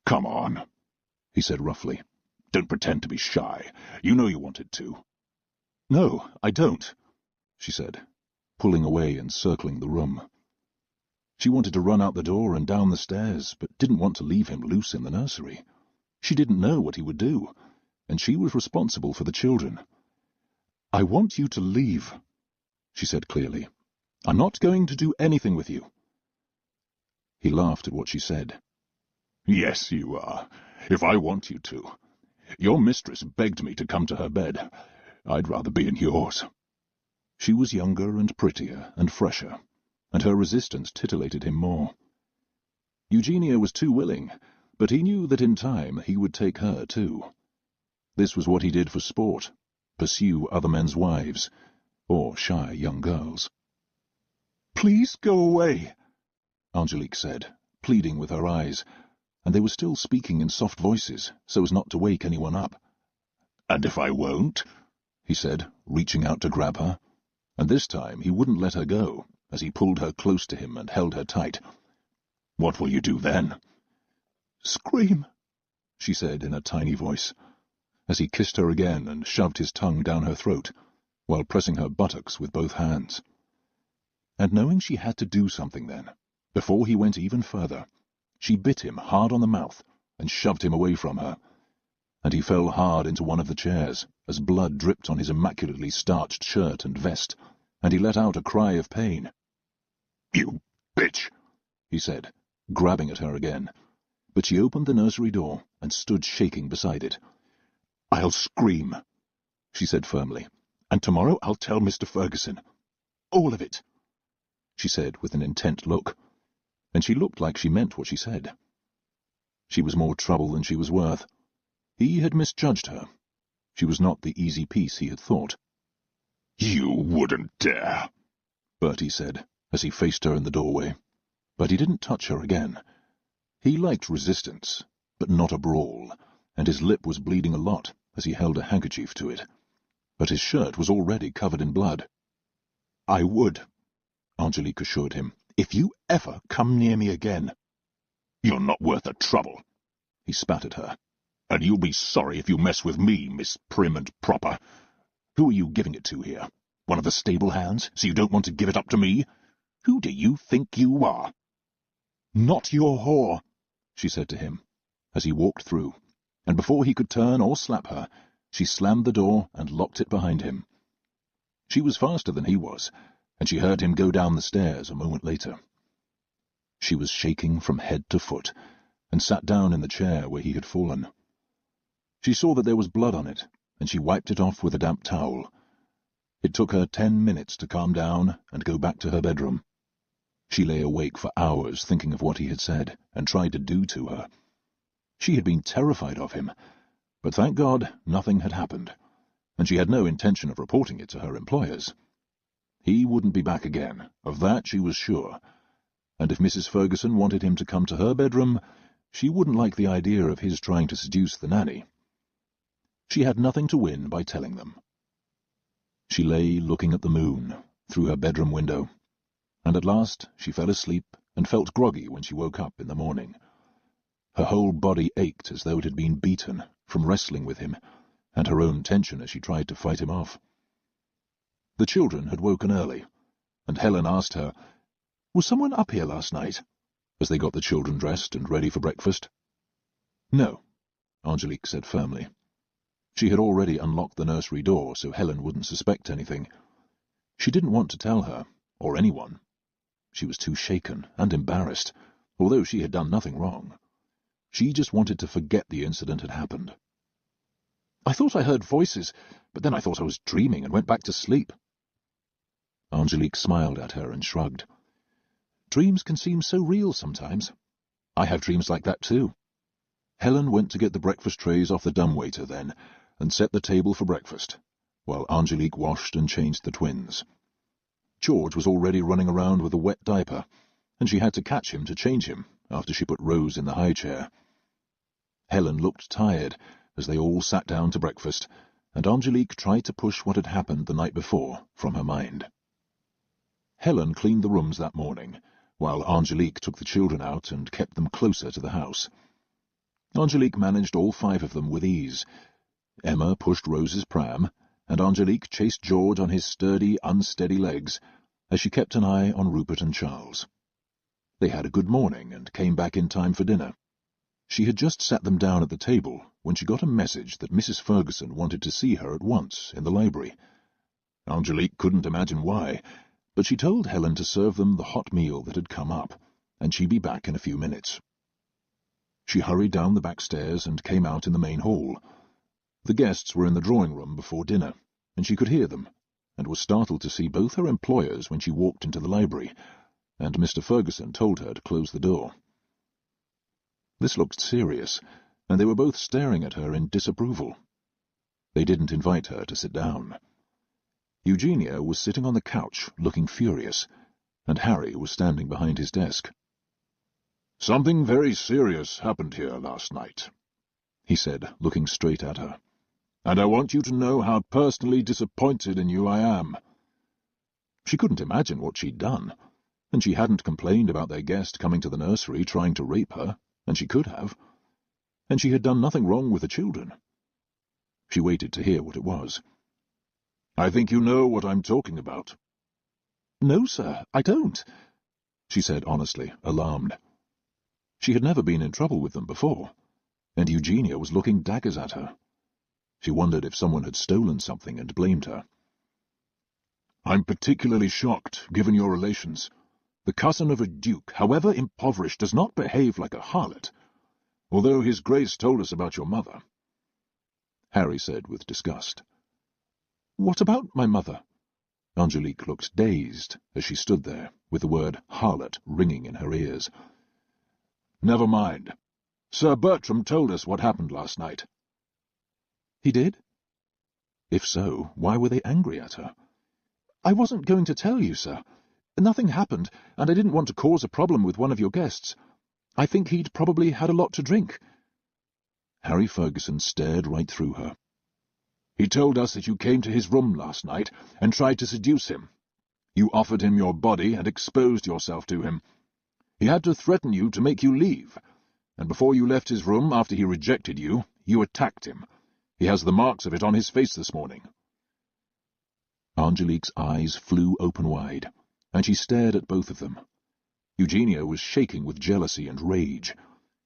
"Come on," he said roughly. "Don't pretend to be shy. You know you wanted to." "No, I don't," she said, pulling away and circling the room. She wanted to run out the door and down the stairs, but didn't want to leave him loose in the nursery. She didn't know what he would do, and she was responsible for the children. "I want you to leave," she said clearly. "I'm not going to do anything with you." He laughed at what she said. "Yes, you are, if I want you to. Your mistress begged me to come to her bed. I'd rather be in yours." She was younger and prettier and fresher, and her resistance titillated him more. Eugenia was too willing, but he knew that in time he would take her too. This was what he did for sport, pursue other men's wives, or shy young girls. "Please go away," Angélique said, pleading with her eyes, and they were still speaking in soft voices, so as not to wake anyone up. "And if I won't?" he said, reaching out to grab her, and this time he wouldn't let her go, as he pulled her close to him and held her tight. "What will you do then?" "Scream," she said in a tiny voice, as he kissed her again and shoved his tongue down her throat, while pressing her buttocks with both hands. And knowing she had to do something then, before he went even further, she bit him hard on the mouth and shoved him away from her, and he fell hard into one of the chairs as blood dripped on his immaculately starched shirt and vest, and he let out a cry of pain. "You bitch," he said, grabbing at her again, but she opened the nursery door and stood shaking beside it. "I'll scream," she said firmly, "and tomorrow I'll tell Mr. Ferguson. All of it," she said with an intent look, and she looked like she meant what she said. She was more trouble than she was worth. He had misjudged her. She was not the easy piece he had thought. "You wouldn't dare," Bertie said, as he faced her in the doorway, but he didn't touch her again. He liked resistance, but not a brawl, and his lip was bleeding a lot as he held a handkerchief to it, but his shirt was already covered in blood. "I would," Angélique assured him, "if you ever come near me again." "You're not worth the trouble," he spat at her, "and you'll be sorry if you mess with me, Miss Prim and Proper. Who are you giving it to here? One of the stable hands, so you don't want to give it up to me? Who do you think you are?" "Not your whore," she said to him, as he walked through, and before he could turn or slap her, she slammed the door and locked it behind him. She was faster than he was, and she heard him go down the stairs a moment later. She was shaking from head to foot, and sat down in the chair where he had fallen. She saw that there was blood on it, and she wiped it off with a damp towel. It took her 10 minutes to calm down and go back to her bedroom. She lay awake for hours thinking of what he had said and tried to do to her. She had been terrified of him, but thank God nothing had happened, and she had no intention of reporting it to her employers. He wouldn't be back again, of that she was sure, and if Mrs. Ferguson wanted him to come to her bedroom, she wouldn't like the idea of his trying to seduce the nanny. She had nothing to win by telling them. She lay looking at the moon through her bedroom window, and at last she fell asleep and felt groggy when she woke up in the morning. Her whole body ached as though it had been beaten from wrestling with him, and her own tension as she tried to fight him off. The children had woken early, and Helen asked her, "Was someone up here last night?" as they got the children dressed and ready for breakfast. "No," Angélique said firmly. She had already unlocked the nursery door so Helen wouldn't suspect anything. She didn't want to tell her, or anyone. She was too shaken and embarrassed, although she had done nothing wrong. She just wanted to forget the incident had happened. "I thought I heard voices, but then I thought I was dreaming and went back to sleep." Angélique smiled at her and shrugged. "Dreams can seem so real sometimes. I have dreams like that too." Helen went to get the breakfast trays off the dumbwaiter then, and set the table for breakfast, while Angélique washed and changed the twins. George was already running around with a wet diaper, and she had to catch him to change him after she put Rose in the high chair. Helen looked tired as they all sat down to breakfast, and Angélique tried to push what had happened the night before from her mind. Helen cleaned the rooms that morning, while Angélique took the children out and kept them closer to the house. Angélique managed all 5 of them with ease. Emma pushed Rose's pram, and Angélique chased George on his sturdy, unsteady legs, as she kept an eye on Rupert and Charles. They had a good morning and came back in time for dinner. She had just sat them down at the table when she got a message that Mrs. Ferguson wanted to see her at once in the library. Angélique couldn't imagine why, but she told Helen to serve them the hot meal that had come up, and she'd be back in a few minutes. She hurried down the back stairs and came out in the main hall. The guests were in the drawing-room before dinner, and she could hear them, and was startled to see both her employers when she walked into the library, and Mr. Ferguson told her to close the door. This looked serious, and they were both staring at her in disapproval. They didn't invite her to sit down. Eugenia was sitting on the couch, looking furious, and Harry was standing behind his desk.
"Something very serious happened here last night," he said, looking straight at her. "And I want you to know how personally disappointed in you I am."
She couldn't imagine what she'd done, and she hadn't complained about their guest coming to the nursery trying to rape her, and she could have. And she had done nothing wrong with the children. She waited to hear what it was.
"I think you know what I'm talking about."
"No, sir, I don't," she said honestly, alarmed. She had never been in trouble with them before, and Eugenia was looking daggers at her. She wondered if someone had stolen something and blamed her.
"I'm particularly shocked, given your relations. The cousin of a duke, however impoverished, does not behave like a harlot, although His Grace told us about your mother,"
Harry said with disgust. "What about my mother?" Angélique looked dazed as she stood there, with the word harlot ringing in her ears.
"Never mind. Sir Bertram told us what happened last night."
"He did? If so, why were they angry at her?" "I wasn't going to tell you, sir. Nothing happened, and I didn't want to cause a problem with one of your guests. I think he'd probably had a lot to drink." Harry Ferguson stared right through her.
"He told us that you came to his room last night and tried to seduce him. You offered him your body and exposed yourself to him. He had to threaten you to make you leave, and before you left his room after he rejected you, you attacked him. He has the marks of it on his face this morning."
Angélique's eyes flew open wide, and she stared at both of them. Eugenia was shaking with jealousy and rage,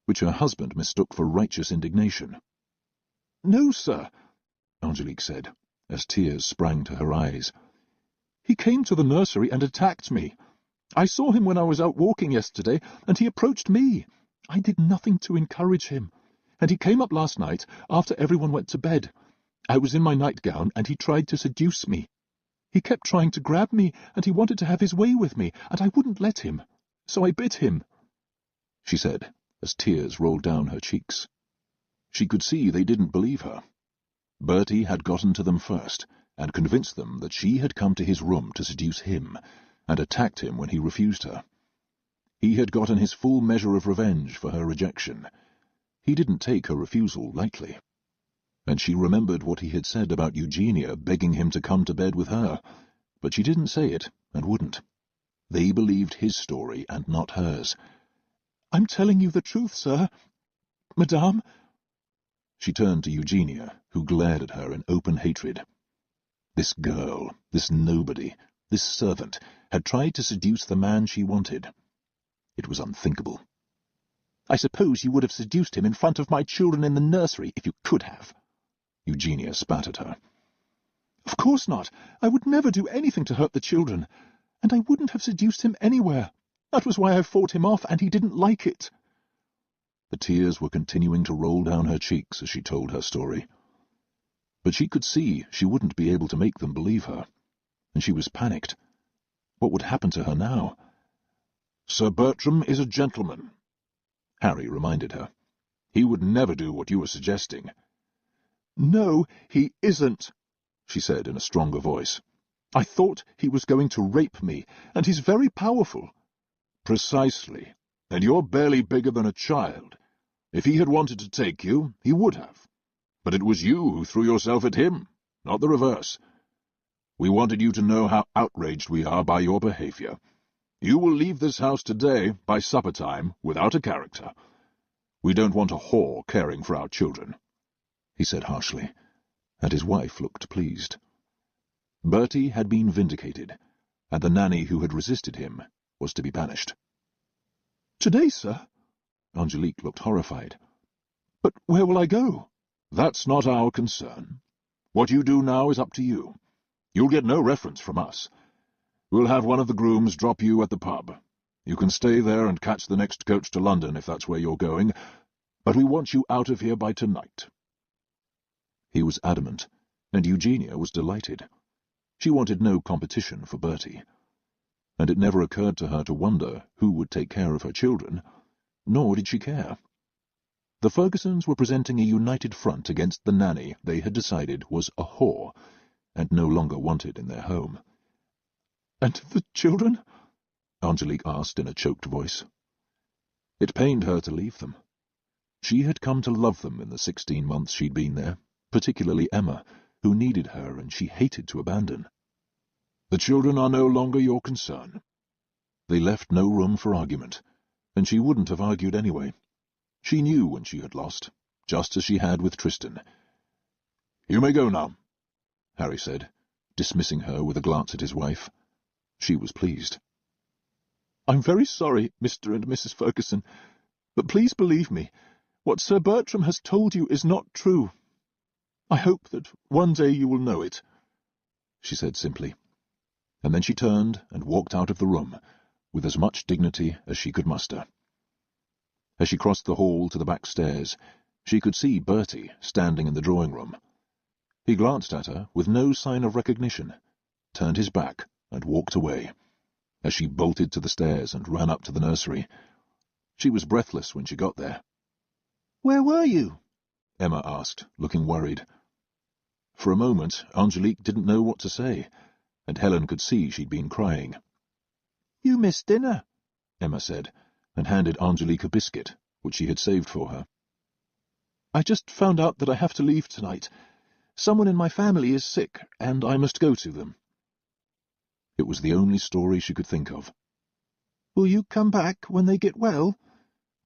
which her husband mistook for righteous indignation. "No, sir," Angélique said, as tears sprang to her eyes.
He came to the nursery and attacked me. I saw him when I was out walking yesterday, and he approached me. I did nothing to encourage him, and he came up last night after everyone went to bed. I was in my nightgown, and he tried to seduce me. He kept trying to grab me, and he wanted to have his way with me, and I wouldn't let him. So I bit him," she said, as tears rolled down her cheeks. She could see they didn't believe her. Bertie had gotten to them first, and convinced them that she had come to his room to seduce him, and attacked him when he refused her. He had gotten his full measure of revenge for her rejection. He didn't take her refusal lightly. And she remembered what he had said about Eugenia begging him to come to bed with her, but she didn't say it, and wouldn't. They believed his story and not hers. "I'm telling you the truth, sir. Madame—" She turned to Eugenia, who glared at her in open hatred. This girl, this nobody, this servant, had tried to seduce the man she wanted. It was unthinkable. "I suppose you would have seduced him in front of my children in the nursery if you could have." Eugenia spat at her. "Of course not. I would never do anything to hurt the children. And I wouldn't have seduced him anywhere. That was why I fought him off, and he didn't like it." The tears were continuing to roll down her cheeks as she told her story. But she could see she wouldn't be able to make them believe her, and she was panicked. What would happen to her now?
"Sir Bertram is a gentleman," Harry reminded her. "He would never do what you were suggesting."
"No, he isn't," she said in a stronger voice. "I thought he was going to rape me, and he's very powerful."
"Precisely. And you're barely bigger than a child. If he had wanted to take you, he would have. But it was you who threw yourself at him, not the reverse. We wanted you to know how outraged we are by your behavior. You will leave this house today, by supper time, without a character. We don't want a whore caring for our children," he said harshly, and his wife looked pleased. Bertie had been vindicated, and the nanny who had resisted him was to be banished. "Today, sir?" Angélique looked horrified. "But where will I go?" "That's not our concern. What you do now is up to you. You'll get no reference from us. We'll have one of the grooms drop you at the pub. You can stay there and catch the next coach to London if that's where you're going, but we want you out of here by tonight." He was adamant, and Eugenia was delighted. She wanted no competition for Bertie, and it never occurred to her to wonder who would take care of her children, nor did she care. The Fergusons were presenting a united front against the nanny they had decided was a whore, and no longer wanted in their home. "And the children?" Angélique asked in a choked voice. It pained her to leave them. She had come to love them in the 16 months she'd been there, particularly Emma, who needed her and she hated to abandon. "The children are no longer your concern."
They left no room for argument, and she wouldn't have argued anyway. She knew when she had lost, just as she had with Tristan.
"You may go now,"
Harry said, dismissing her with a glance at his wife. She was pleased. "I'm very sorry, Mr. and Mrs. Ferguson, but please believe me, what Sir Bertram has told you is not true. I hope that one day you will know it," she said simply, and then she turned and walked out of the room with as much dignity as she could muster. As she crossed the hall to the back stairs, she could see Bertie standing in the drawing-room. He glanced at her with no sign of recognition, turned his back and walked away, as she bolted to the stairs and ran up to the nursery. She was breathless when she got there. "Where were you?" Emma asked, looking worried. For a moment, Angélique didn't know what to say, and Helen could see she'd been crying. "You missed dinner," Emma said, and handed Angélique a biscuit, which she had saved for her. "I just found out that I have to leave tonight. Someone in my family is sick, and I must go to them." It was the only story she could think of. "Will you come back when they get well?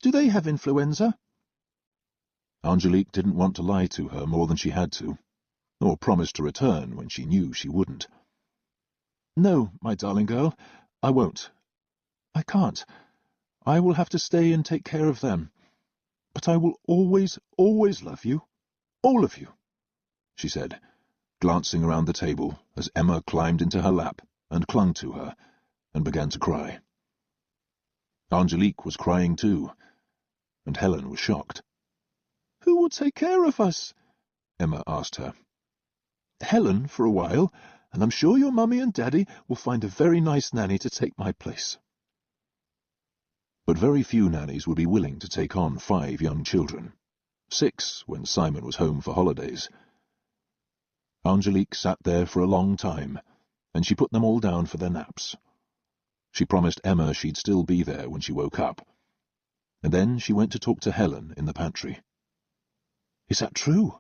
Do they have influenza?" Angélique didn't want to lie to her more than she had to, nor promise to return when she knew she wouldn't. "No, my darling girl, I won't. I can't. I will have to stay and take care of them. But I will always, always love you. All of you," she said, glancing around the table as Emma climbed into her lap
and clung to her, and began to cry. Angélique was crying too, and Helen was shocked.
"Who will take care of us?" Emma asked her. "Helen, for a while, and I'm sure your mummy and daddy will find a very nice nanny to take my place."
But very few nannies would be willing to take on 5 young children, 6 when Simon was home for holidays. Angélique sat there for a long time, and she put them all down for their naps. She promised Emma she'd still be there when she woke up, and then she went to talk to Helen in the pantry. "Is that true?"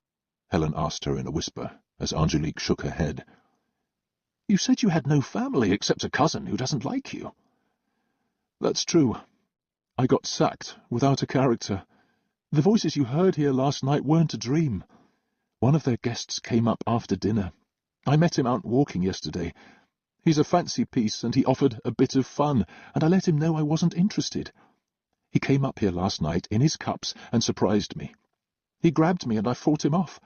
Helen asked her in a whisper, as Angélique shook her head. "You said you had no family except a cousin who doesn't like you." "That's true. I got sacked, without a character. The voices you heard here last night weren't a dream. One of their guests came up after dinner. I met him out walking yesterday. He's a fancy piece, and he offered a bit of fun, and I let him know I wasn't interested. He came up here last night in his cups and surprised me. He grabbed me, and I fought him off.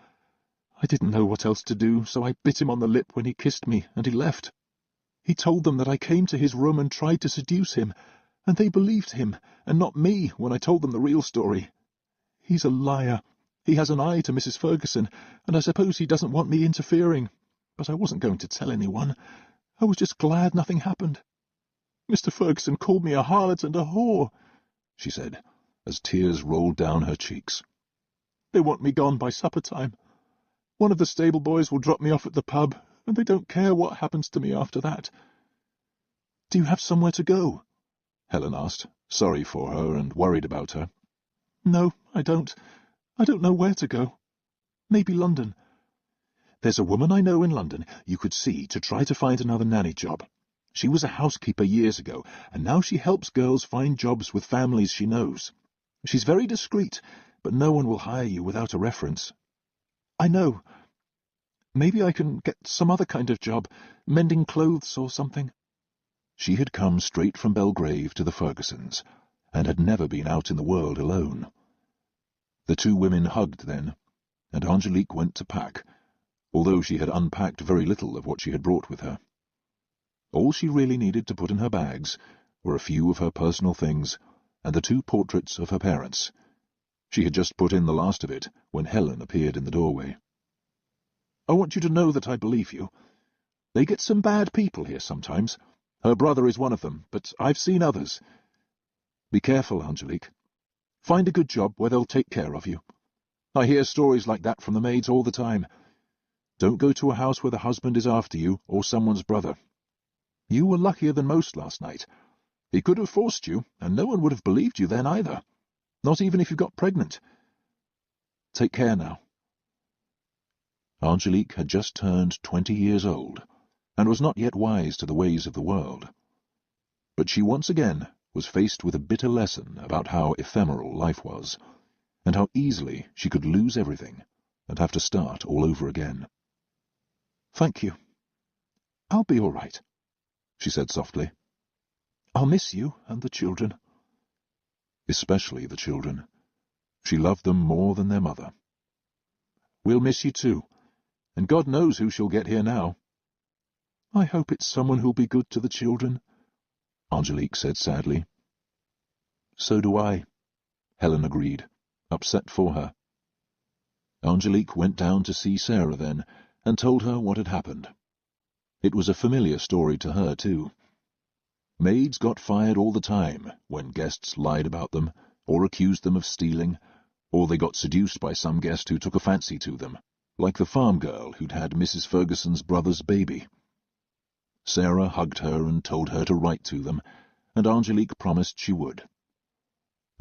I didn't know what else to do, so I bit him on the lip when he kissed me, and he left. He told them that I came to his room and tried to seduce him, and they believed him, and not me, when I told them the real story. He's a liar. He has an eye to Mrs. Ferguson, and I suppose he doesn't want me interfering. But I wasn't going to tell anyone. I was just glad nothing happened. Mr. Ferguson called me a harlot and a whore," she said, as tears rolled down her cheeks. "They want me gone by supper time. One of the stable boys will drop me off at the pub, and they don't care what happens to me after that." "Do you have somewhere to go?" Helen asked, sorry for her and worried about her. "No, I don't. I don't know where to go. Maybe London. There's a woman I know in London you could see to try to find another nanny job. She was a housekeeper years ago, and now she helps girls find jobs with families she knows. She's very discreet, but no one will hire you without a reference. I know. Maybe I can get some other kind of job, mending clothes or something." She had come straight from Belgrave to the Fergusons, and had never been out in the world alone. The 2 women hugged then, and Angélique went to pack, although she had unpacked very little of what she had brought with her. All she really needed to put in her bags were a few of her personal things and the 2 portraits of her parents. She had just put in the last of it when Helen appeared in the doorway. "I want you to know that I believe you. They get some bad people here sometimes. Her brother is one of them, but I've seen others. Be careful, Angélique. Find a good job where they'll take care of you. I hear stories like that from the maids all the time. Don't go to a house where the husband is after you or someone's brother. You were luckier than most last night. He could have forced you, and no one would have believed you then either, not even if you got pregnant. Take care now." Angélique had just turned 20 years old, and was not yet wise to the ways of the world. But she once again was faced with a bitter lesson about how ephemeral life was, and how easily she could lose everything and have to start all over again. "Thank you. I'll be all right," she said softly. "I'll miss you and the children." Especially the children. She loved them more than their mother. "We'll miss you too, and God knows who she'll get here now." "I hope it's someone who'll be good to the children," Angélique said sadly. "So do I," Helen agreed, upset for her. Angélique went down to see Sarah then, and told her what had happened. It was a familiar story to her, too. Maids got fired all the time when guests lied about them, or accused them of stealing, or they got seduced by some guest who took a fancy to them, like the farm girl who'd had Mrs. Ferguson's brother's baby. Sarah hugged her and told her to write to them, and Angélique promised she would.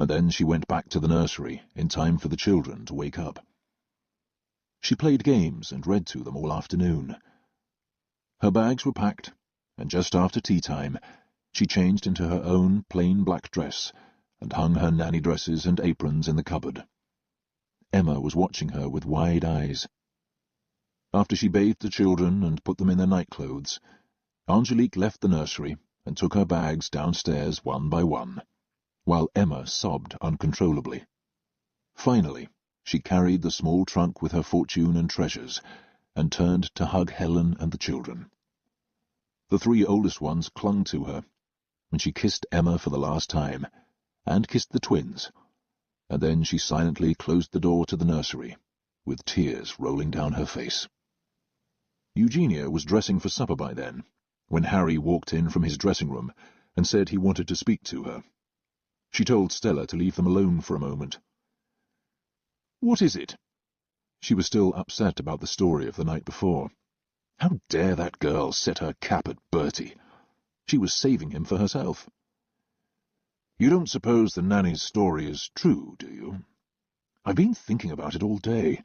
And then she went back to the nursery in time for the children to wake up. She played games and read to them all afternoon. Her bags were packed, and just after tea-time she changed into her own plain black dress and hung her nanny dresses and aprons in the cupboard. Emma was watching her with wide eyes. After she bathed the children and put them in their nightclothes, Angélique left the nursery and took her bags downstairs one by one, while Emma sobbed uncontrollably. Finally, she carried the small trunk with her fortune and treasures, and turned to hug Helen and the children. The 3 oldest ones clung to her, and she kissed Emma for the last time, and kissed the twins, and then she silently closed the door to the nursery, with tears rolling down her face. Eugenia was dressing for supper by then, when Harry walked in from his dressing room and said he wanted to speak to her. She told Stella to leave them alone for a moment. "What is it?" She was still upset about the story of the night before. How dare that girl set her cap at Bertie? She was saving him for herself. "You don't suppose the nanny's story is true, do you? I've been thinking about it all day.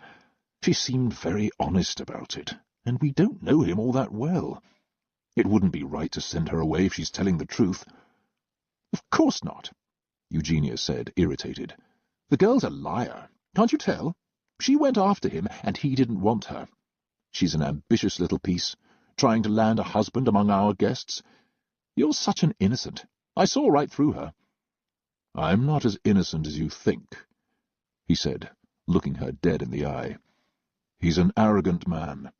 She seemed very honest about it, and we don't know him all that well. It wouldn't be right to send her away if she's telling the truth." "Of course not," Eugenia said, irritated. "The girl's a liar. Can't you tell? She went after him, and he didn't want her. She's an ambitious little piece, trying to land a husband among our guests. You're such an innocent. I saw right through her." "I'm not as innocent as you think," he said, looking her dead in the eye. "He's an arrogant man.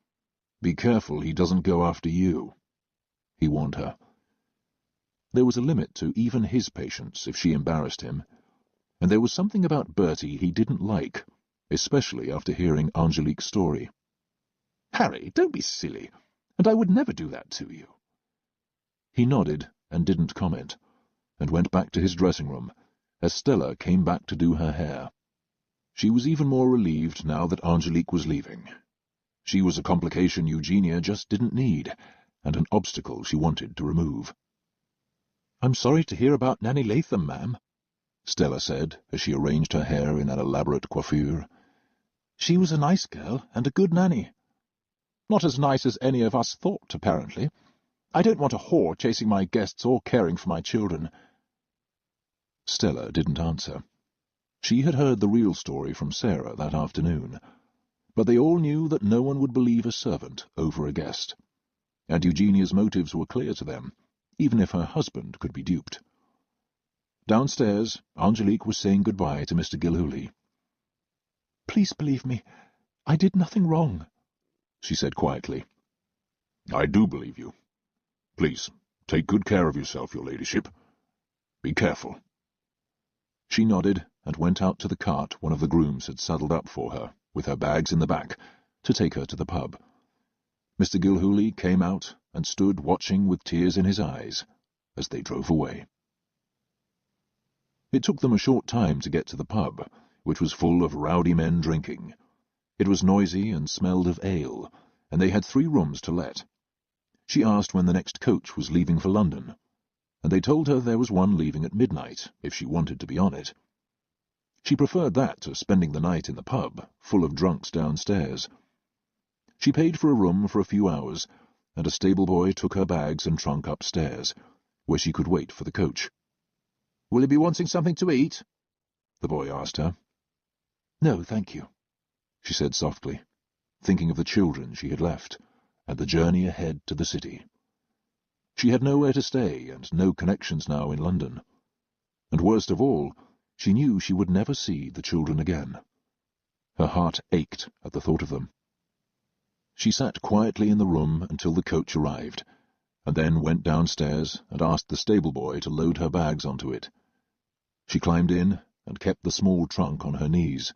Be careful he doesn't go after you," he warned her. There was a limit to even his patience if she embarrassed him, and there was something about Bertie he didn't like, especially after hearing Angélique's story. "Harry, don't be silly, and I would never do that to you." He nodded and didn't comment, and went back to his dressing room, as Stella came back to do her hair. She was even more relieved now that Angélique was leaving. She was a complication Eugenia just didn't need, and an obstacle she wanted to remove. "I'm sorry to hear about Nanny Latham, ma'am," Stella said, as she arranged her hair in an elaborate coiffure. "She was a nice girl and a good nanny. Not as nice as any of us thought, apparently. I don't want a whore chasing my guests or caring for my children." Stella didn't answer. She had heard the real story from Sarah that afternoon, but they all knew that no one would believe a servant over a guest, and Eugenia's motives were clear to them, even if her husband could be duped. Downstairs, Angélique was saying goodbye to Mr. Gilhooly. "Please believe me, I did nothing wrong," she said quietly.
"I do believe you. Please, take good care of yourself, your ladyship. Be careful."
She nodded and went out to the cart one of the grooms had saddled up for her, with her bags in the back, to take her to the pub. Mr. Gilhooly came out and stood watching with tears in his eyes as they drove away. It took them a short time to get to the pub, which was full of rowdy men drinking. It was noisy and smelled of ale, and they had 3 rooms to let. She asked when the next coach was leaving for London, and they told her there was one leaving at midnight, if she wanted to be on it. She preferred that to spending the night in the pub, full of drunks downstairs. She paid for a room for a few hours, and a stable-boy took her bags and trunk upstairs, where she could wait for the coach. "Will you be wanting something to eat?" the boy asked her. "No, thank you," she said softly, thinking of the children she had left, and the journey ahead to the city. She had nowhere to stay and no connections now in London. And worst of all, she knew she would never see the children again. Her heart ached at the thought of them. She sat quietly in the room until the coach arrived, and then went downstairs and asked the stable-boy to load her bags onto it. She climbed in and kept the small trunk on her knees.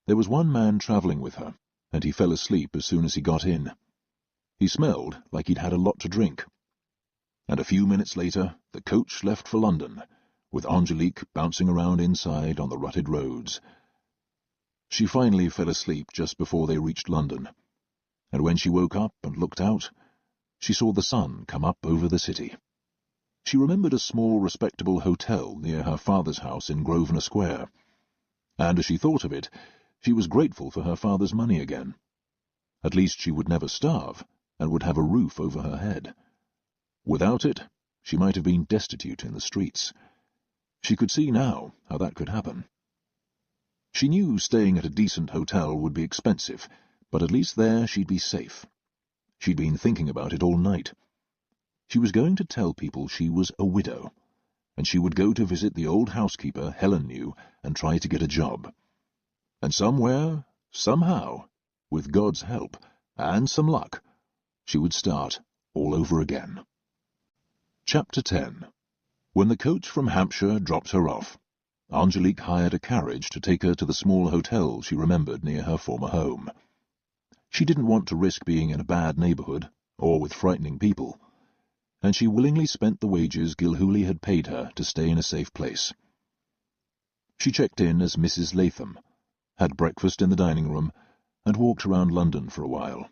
There was one man travelling with her, and he fell asleep as soon as he got in. He smelled like he'd had a lot to drink. And a few minutes later the coach left for London, with Angélique bouncing around inside on the rutted roads. She finally fell asleep just before they reached London, and when she woke up and looked out, she saw the sun come up over the city. She remembered a small, respectable hotel near her father's house in Grosvenor Square, and as she thought of it, she was grateful for her father's money again. At least she would never starve, and would have a roof over her head. Without it, she might have been destitute in the streets. She could see now how that could happen. She knew staying at a decent hotel would be expensive, but at least there she'd be safe. She'd been thinking about it all night. She was going to tell people she was a widow, and she would go to visit the old housekeeper Helen knew and try to get a job. And somewhere, somehow, with God's help, and some luck, she would start all over again. Chapter 10. When the coach from Hampshire dropped her off, Angélique hired a carriage to take her to the small hotel she remembered near her former home. She didn't want to risk being in a bad neighbourhood, or with frightening people, and she willingly spent the wages Gilhooly had paid her to stay in a safe place. She checked in as Mrs. Latham, had breakfast in the dining room, and walked around London for a while.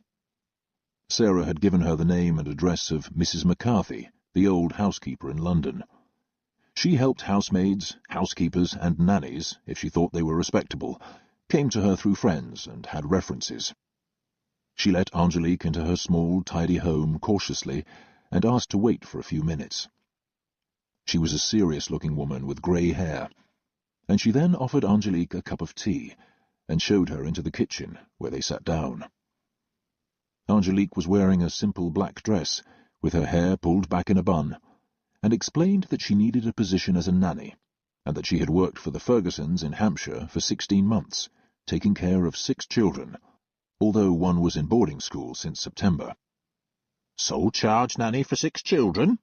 Sarah had given her the name and address of Mrs. McCarthy, the old housekeeper in London. She helped housemaids, housekeepers, and nannies, if she thought they were respectable, came to her through friends and had references. She let Angélique into her small, tidy home cautiously and asked to wait for a few minutes. She was a serious-looking woman with grey hair, and she then offered Angélique a cup of tea and showed her into the kitchen, where they sat down. Angélique was wearing a simple black dress, with her hair pulled back in a bun, and explained that she needed a position as a nanny, and that she had worked for the Fergusons in Hampshire for 16 months, taking care of 6 children, although one was in boarding school since September.
"Sole charge nanny for 6 children?"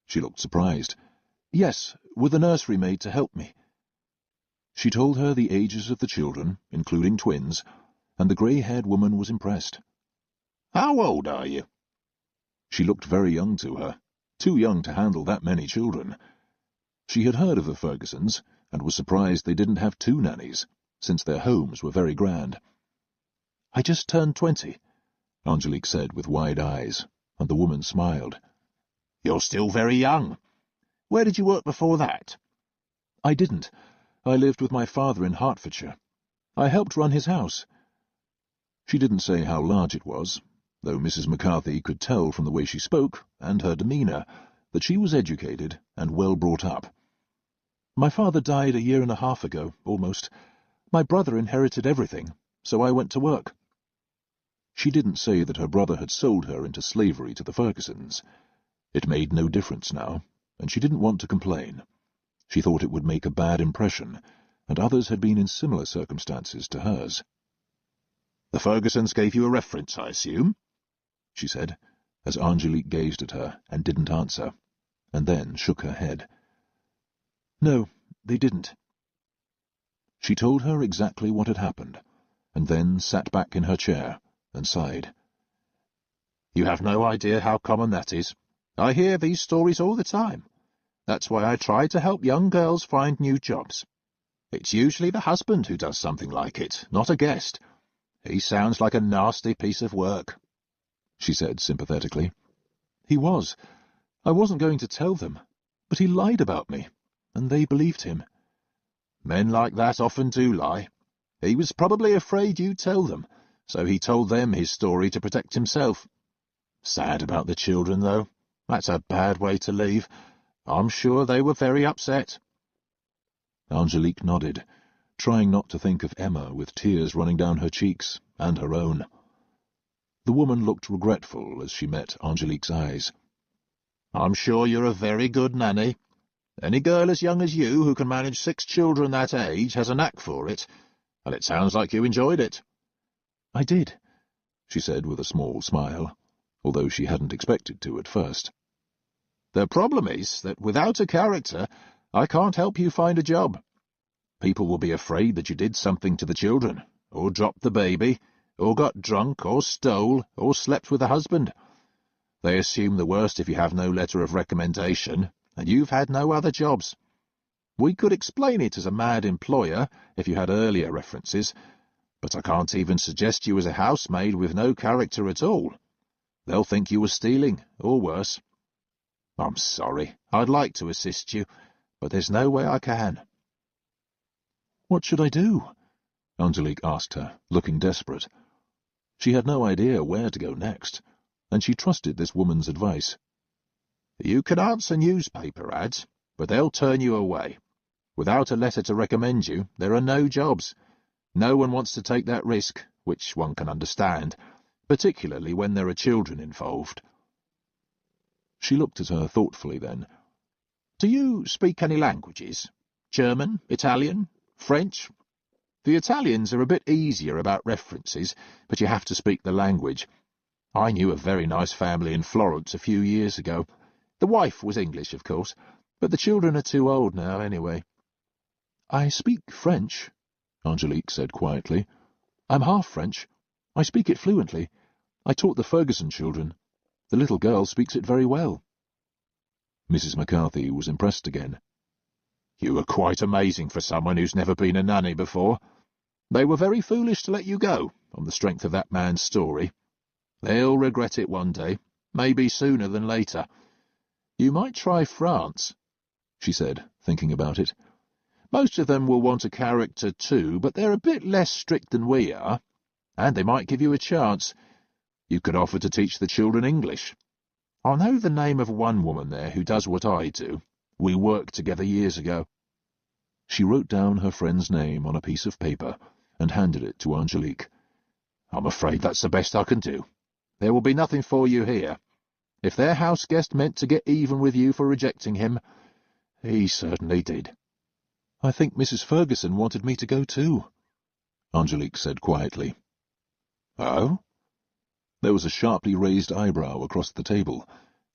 She looked surprised. "Yes, with a nursery maid to help me." She told her the ages of the children, including twins, and the grey-haired woman was impressed.
"How old are you?"
She looked very young to her, too young to handle that many children. She had heard of the Fergusons, and was surprised they didn't have 2 nannies, since their homes were very grand. "I just turned 20, Angélique said with wide eyes, and the woman smiled.
"You're still very young. Where did you work before that?"
"I didn't. I lived with my father in Hertfordshire. I helped run his house." She didn't say how large it was, though Mrs. McCarthy could tell from the way she spoke and her demeanour that she was educated and well brought up. "My father died a year and a half ago, almost. My brother inherited everything, so I went to work." She didn't say that her brother had sold her into slavery to the Fergusons. It made no difference now, and she didn't want to complain. She thought it would make a bad impression, and others had been in similar circumstances to hers.
"The Fergusons gave you a reference, I assume?"
she said, as Angélique gazed at her and didn't answer, and then shook her head. "No, they didn't." She told her exactly what had happened, and then sat back in her chair and sighed.
"You have no idea how common that is. I hear these stories all the time. That's why I try to help young girls find new jobs. It's usually the husband who does something like it, not a guest. He sounds like a nasty piece of work," she said sympathetically.
"He was. I wasn't going to tell them, but he lied about me, and they believed him."
"Men like that often do lie. He was probably afraid you'd tell them, so he told them his story to protect himself. Sad about the children, though. That's a bad way to leave. I'm sure they were very upset."
Angélique nodded, trying not to think of Emma with tears running down her cheeks, and her own. The woman looked regretful as she met Angélique's eyes.
"I'm sure you're a very good nanny. Any girl as young as you who can manage 6 children that age has a knack for it, and it sounds like you enjoyed it."
"I did," she said with a small smile, although she hadn't expected to at first.
"The problem is that without a character, I can't help you find a job. People will be afraid that you did something to the children, or dropped the baby, or got drunk, or stole, or slept with a husband. They assume the worst if you have no letter of recommendation, and you've had no other jobs. We could explain it as a mad employer if you had earlier references, but I can't even suggest you as a housemaid with no character at all. They'll think you were stealing, or worse. I'm sorry. I'd like to assist you, but there's no way I can."
"What should I do?" Angélique asked her, looking desperate. She had no idea where to go next, and she trusted this woman's advice.
"You can answer newspaper ads, but they'll turn you away. Without a letter to recommend you, there are no jobs. No one wants to take that risk, which one can understand, particularly when there are children involved."
She looked at her thoughtfully then.
"Do you speak any languages? German, Italian, French? The Italians are a bit easier about references, but you have to speak the language. I knew a very nice family in Florence a few years ago. The wife was English, of course, but the children are too old now, anyway.
I speak French, Angélique said quietly. I'm half French. I speak it fluently. I taught the Ferguson children. The little girl speaks it very well.
Mrs. McCarthy was impressed again.
You are quite amazing for someone who's never been a nanny before. They were very foolish to let you go, on the strength of that man's story. They'll regret it one day, maybe sooner than later. You might try France, she said, thinking about it. Most of them will want a character too, but they're a bit less strict than we are, and they might give you a chance. You could offer to teach the children English. I know the name of one woman there who does what I do. We worked together years ago.
She wrote down her friend's name on a piece of paper and handed it to Angélique.
I'm afraid that's the best I can do. There will be nothing for you here. If their house guest meant to get even with you for rejecting him, he certainly did.
I think Mrs. Ferguson wanted me to go too,
Angélique said quietly.
Oh?
There was a sharply raised eyebrow across the table,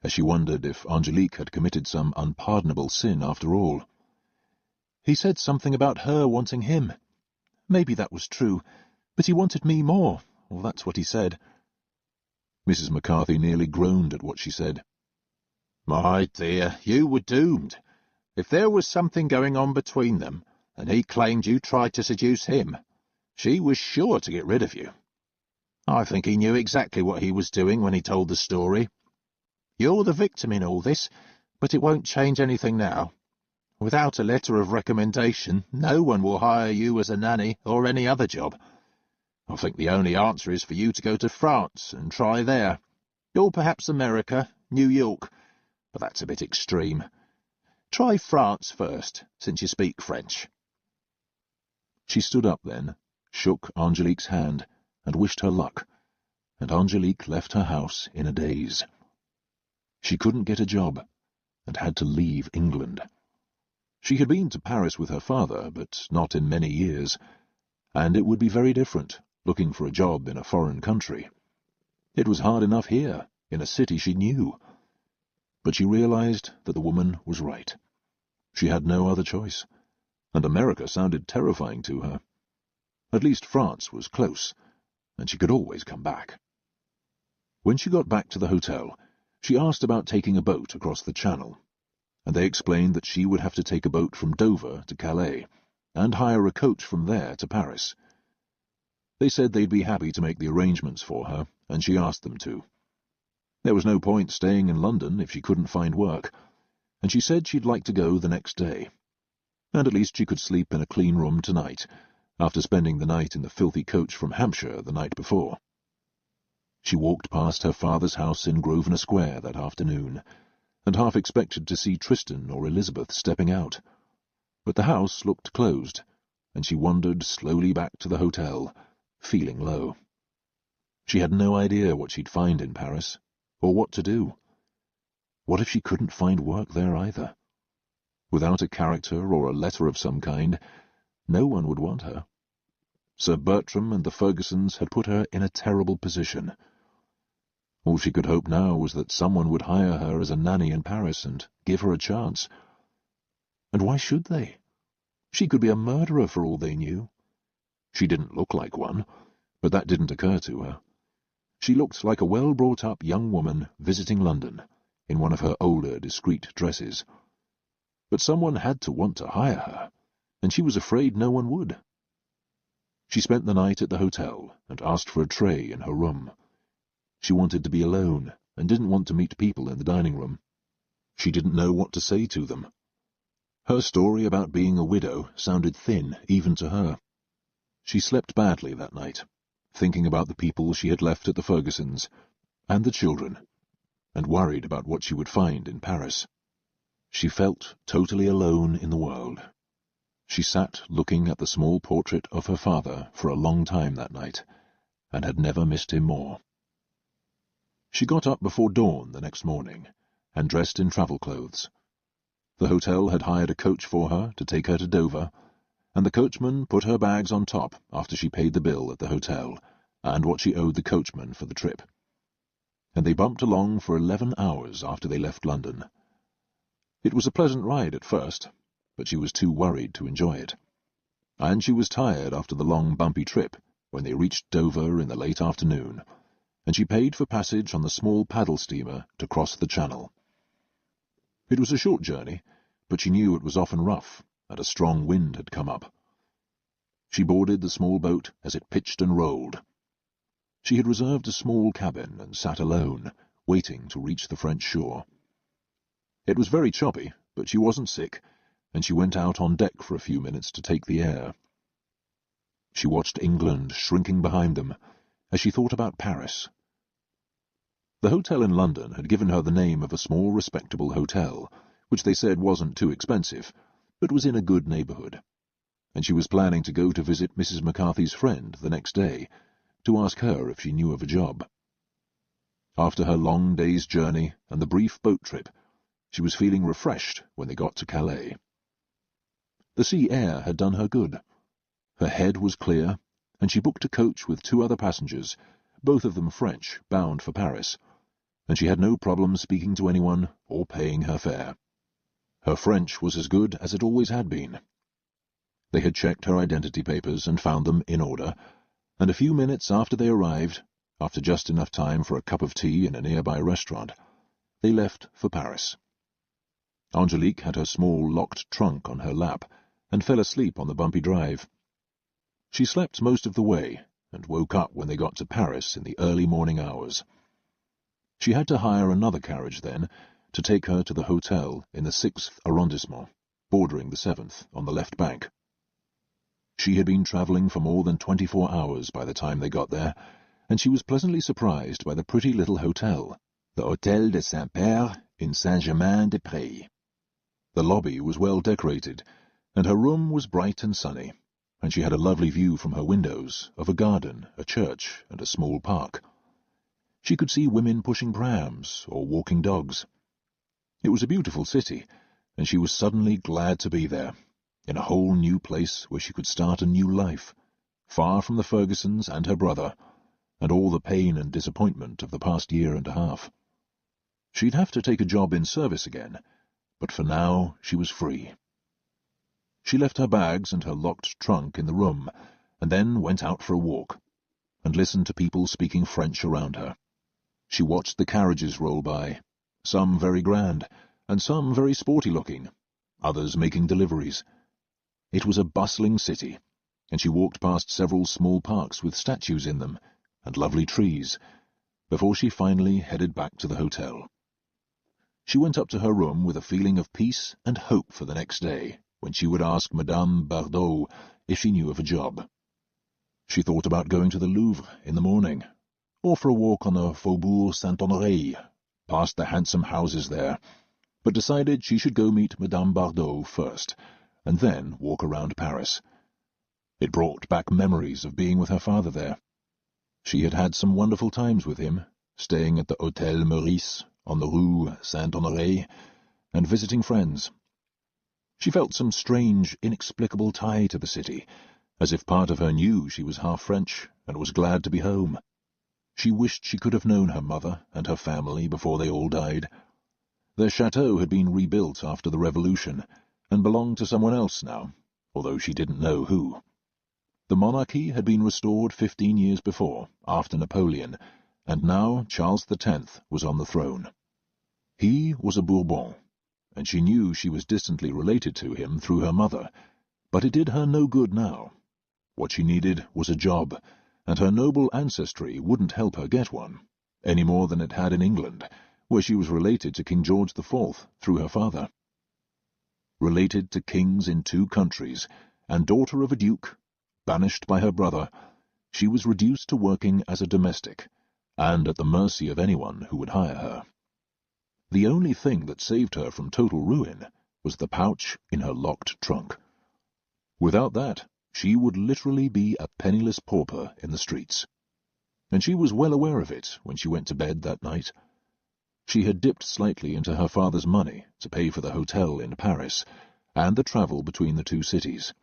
as she wondered if Angélique had committed some unpardonable sin after all.
He said something about her wanting him. Maybe that was true, but he wanted me more, or that's what he said.
Mrs. McCarthy nearly groaned at what she said.
My dear, you were doomed. If there was something going on between them, and he claimed you tried to seduce him, she was sure to get rid of you. I think he knew exactly what he was doing when he told the story. You're the victim in all this, but it won't change anything now. Without a letter of recommendation, no one will hire you as a nanny or any other job. I think the only answer is for you to go to France and try there. Or perhaps America, New York, but that's a bit extreme. Try France first, since you speak French.
She stood up then, shook Angélique's hand, and wished her luck, and Angélique left her house in a daze. She couldn't get a job, and had to leave England. She had been to Paris with her father, but not in many years, and it would be very different, looking for a job in a foreign country. It was hard enough here, in a city she knew. But she realized that the woman was right. She had no other choice, and America sounded terrifying to her. At least France was close, and she could always come back. When she got back to the hotel, she asked about taking a boat across the Channel, and they explained that she would have to take a boat from Dover to Calais, and hire a coach from there to Paris. They said they'd be happy to make the arrangements for her, and she asked them to. There was no point staying in London if she couldn't find work, and she said she'd like to go the next day, and at least she could sleep in a clean room tonight, after spending the night in the filthy coach from Hampshire the night before. She walked past her father's house in Grosvenor Square that afternoon, and half expected to see Tristan or Elizabeth stepping out. But the house looked closed, and she wandered slowly back to the hotel, feeling low. She had no idea what she'd find in Paris, or what to do. What if she couldn't find work there either? Without a character or a letter of some kind, no one would want her. Sir Bertram and the Fergusons had put her in a terrible position. All she could hope now was that someone would hire her as a nanny in Paris and give her a chance. And why should they? She could be a murderer for all they knew. She didn't look like one, but that didn't occur to her. She looked like a well-brought-up young woman visiting London, in one of her older, discreet dresses. But someone had to want to hire her, and she was afraid no one would. She spent the night at the hotel and asked for a tray in her room. She wanted to be alone and didn't want to meet people in the dining room. She didn't know what to say to them. Her story about being a widow sounded thin even to her. She slept badly that night, thinking about the people she had left at the Fergusons, and the children, and worried about what she would find in Paris. She felt totally alone in the world. She sat looking at the small portrait of her father for a long time that night, and had never missed him more. She got up before dawn the next morning, and dressed in travel clothes. The hotel had hired a coach for her to take her to Dover, and the coachman put her bags on top after she paid the bill at the hotel, and what she owed the coachman for the trip. and they bumped along for 11 hours after they left London. It was a pleasant ride at first, but she was too worried to enjoy it. And she was tired after the long bumpy trip when they reached Dover in the late afternoon, and she paid for passage on the small paddle steamer to cross the Channel. It was a short journey, but she knew it was often rough, and a strong wind had come up. She boarded the small boat as it pitched and rolled. She had reserved a small cabin and sat alone, waiting to reach the French shore. It was very choppy, but she wasn't sick, and she went out on deck for a few minutes to take the air. She watched England shrinking behind them as she thought about Paris. The hotel in London had given her the name of a small respectable hotel, which they said wasn't too expensive, but was in a good neighbourhood, and she was planning to go to visit Mrs. McCarthy's friend the next day, to ask her if she knew of a job. After her long day's journey and the brief boat trip, she was feeling refreshed when they got to Calais. The sea air had done her good. Her head was clear, and she booked a coach with 2 other passengers, both of them French, bound for Paris, and she had no problem speaking to anyone or paying her fare. Her French was as good as it always had been. They had checked her identity papers and found them in order, and a few minutes after they arrived, after just enough time for a cup of tea in a nearby restaurant, they left for Paris. Angélique had her small locked trunk on her lap and fell asleep on the bumpy drive. She slept most of the way and woke up when they got to Paris in the early morning hours. She had to hire another carriage then to take her to the hotel in the 6th arrondissement, bordering the 7th on the left bank. She had been travelling for more than 24 hours by the time they got there, and she was pleasantly surprised by the pretty little hotel, the Hôtel de Saint-Père in Saint-Germain-des-Prés. The lobby was well decorated, and her room was bright and sunny, and she had a lovely view from her windows of a garden, a church, and a small park. She could see women pushing prams or walking dogs. It was a beautiful city, and she was suddenly glad to be there, in a whole new place where she could start a new life, far from the Fergusons and her brother, and all the pain and disappointment of the past year and a half. She'd have to take a job in service again, but for now she was free. She left her bags and her locked trunk in the room, and then went out for a walk, and listened to people speaking French around her. She watched the carriages roll by, some very grand, and some very sporty-looking, others making deliveries. It was a bustling city, and she walked past several small parks with statues in them, and lovely trees, before she finally headed back to the hotel. She went up to her room with a feeling of peace and hope for the next day, when she would ask Madame Bardot if she knew of a job. She thought about going to the Louvre in the morning, or for a walk on the Faubourg Saint-Honoré, past the handsome houses there, but decided she should go meet Madame Bardot first, and then walk around Paris. It brought back memories of being with her father there. She had had some wonderful times with him, staying at the Hôtel Meurice on the Rue Saint-Honoré, and visiting friends. She felt some strange, inexplicable tie to the city, as if part of her knew she was half French and was glad to be home. She wished she could have known her mother and her family before they all died. Their chateau had been rebuilt after the Revolution, and belonged to someone else now, although she didn't know who. The monarchy had been restored 15 years before, after Napoleon, and now Charles X was on the throne. He was a Bourbon, and she knew she was distantly related to him through her mother, but it did her no good now. What she needed was a job, and her noble ancestry wouldn't help her get one, any more than it had in England, where she was related to King George IV through her father. Related to kings in 2 countries, and daughter of a duke, banished by her brother, she was reduced to working as a domestic, and at the mercy of anyone who would hire her. The only thing that saved her from total ruin was the pouch in her locked trunk. Without that, she would literally be a penniless pauper in the streets. And she was well aware of it when she went to bed that night. She had dipped slightly into her father's money to pay for the hotel in Paris, and the travel between the 2 cities.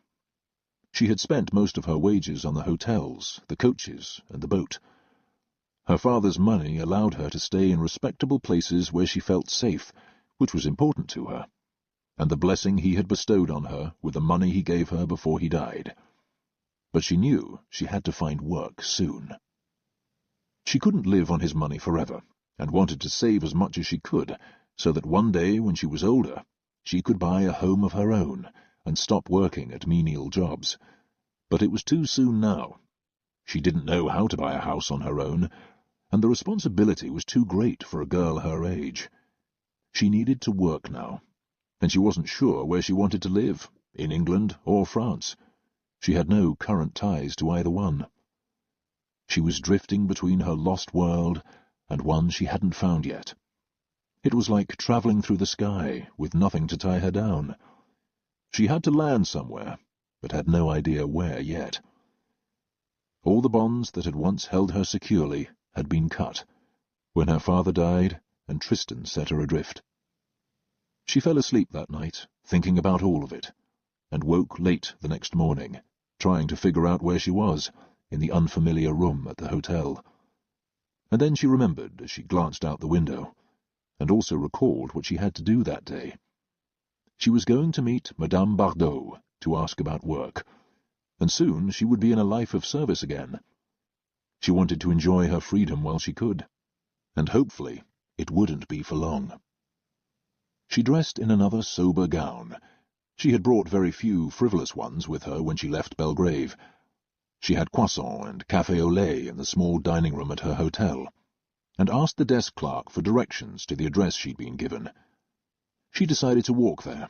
She had spent most of her wages on the hotels, the coaches, and the boat. Her father's money allowed her to stay in respectable places where she felt safe, which was important to her, and the blessing he had bestowed on her with the money he gave her before he died. But she knew she had to find work soon. She couldn't live on his money forever, and wanted to save as much as she could, so that one day, when she was older, she could buy a home of her own and stop working at menial jobs. But it was too soon now. She didn't know how to buy a house on her own, and the responsibility was too great for a girl her age. She needed to work now, and she wasn't sure where she wanted to live, in England or France. She had no current ties to either one. She was drifting between her lost world and one she hadn't found yet. It was like travelling through the sky with nothing to tie her down. She had to land somewhere, but had no idea where yet. All the bonds that had once held her securely had been cut when her father died and Tristan set her adrift. She fell asleep that night, thinking about all of it, and woke late the next morning, trying to figure out where she was, in the unfamiliar room at the hotel. And then she remembered as she glanced out the window, and also recalled what she had to do that day. She was going to meet Madame Bardot to ask about work, and soon she would be in a life of service again. She wanted to enjoy her freedom while she could, and hopefully it wouldn't be for long. She dressed in another sober gown. She had brought very few frivolous ones with her when she left Belgrave. She had croissant and café au lait in the small dining room at her hotel, and asked the desk clerk for directions to the address she'd been given. She decided to walk there.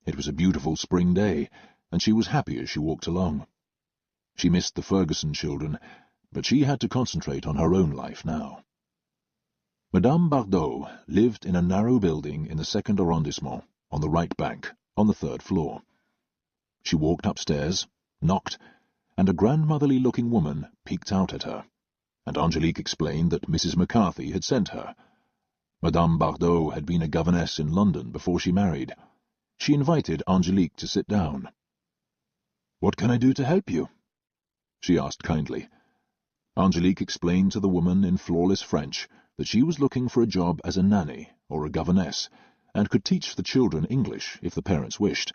It was a beautiful spring day, and she was happy as she walked along. She missed the Ferguson children, but she had to concentrate on her own life now. Madame Bardot lived in a narrow building in the 2nd arrondissement, on the right bank, on the 3rd floor. She walked upstairs, knocked, and a grandmotherly-looking woman peeked out at her, and Angélique explained that Mrs. McCarthy had sent her. Madame Bardot had been a governess in London before she married. She invited Angélique to sit down. "What can I do to help you?" she asked kindly. Angélique explained to the woman in flawless French that she was looking for a job as a nanny or a governess, and could teach the children English if the parents wished.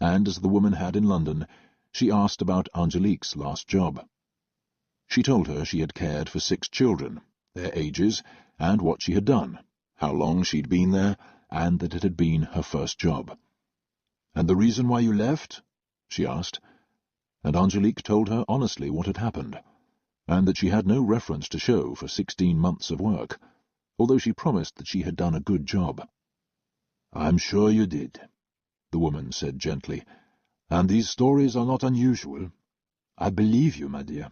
And as the woman had in London, she asked about Angélique's last job. She told her she had cared for 6 children, their ages, and what she had done, how long she'd been there, and that it had been her first job. "And the reason why you left?" she asked, and Angélique told her honestly what had happened, and that she had no reference to show for 16 months of work, although she promised that she had done a good job. "I'm sure you did," the woman said gently, "and these stories are not unusual. I believe you, my dear.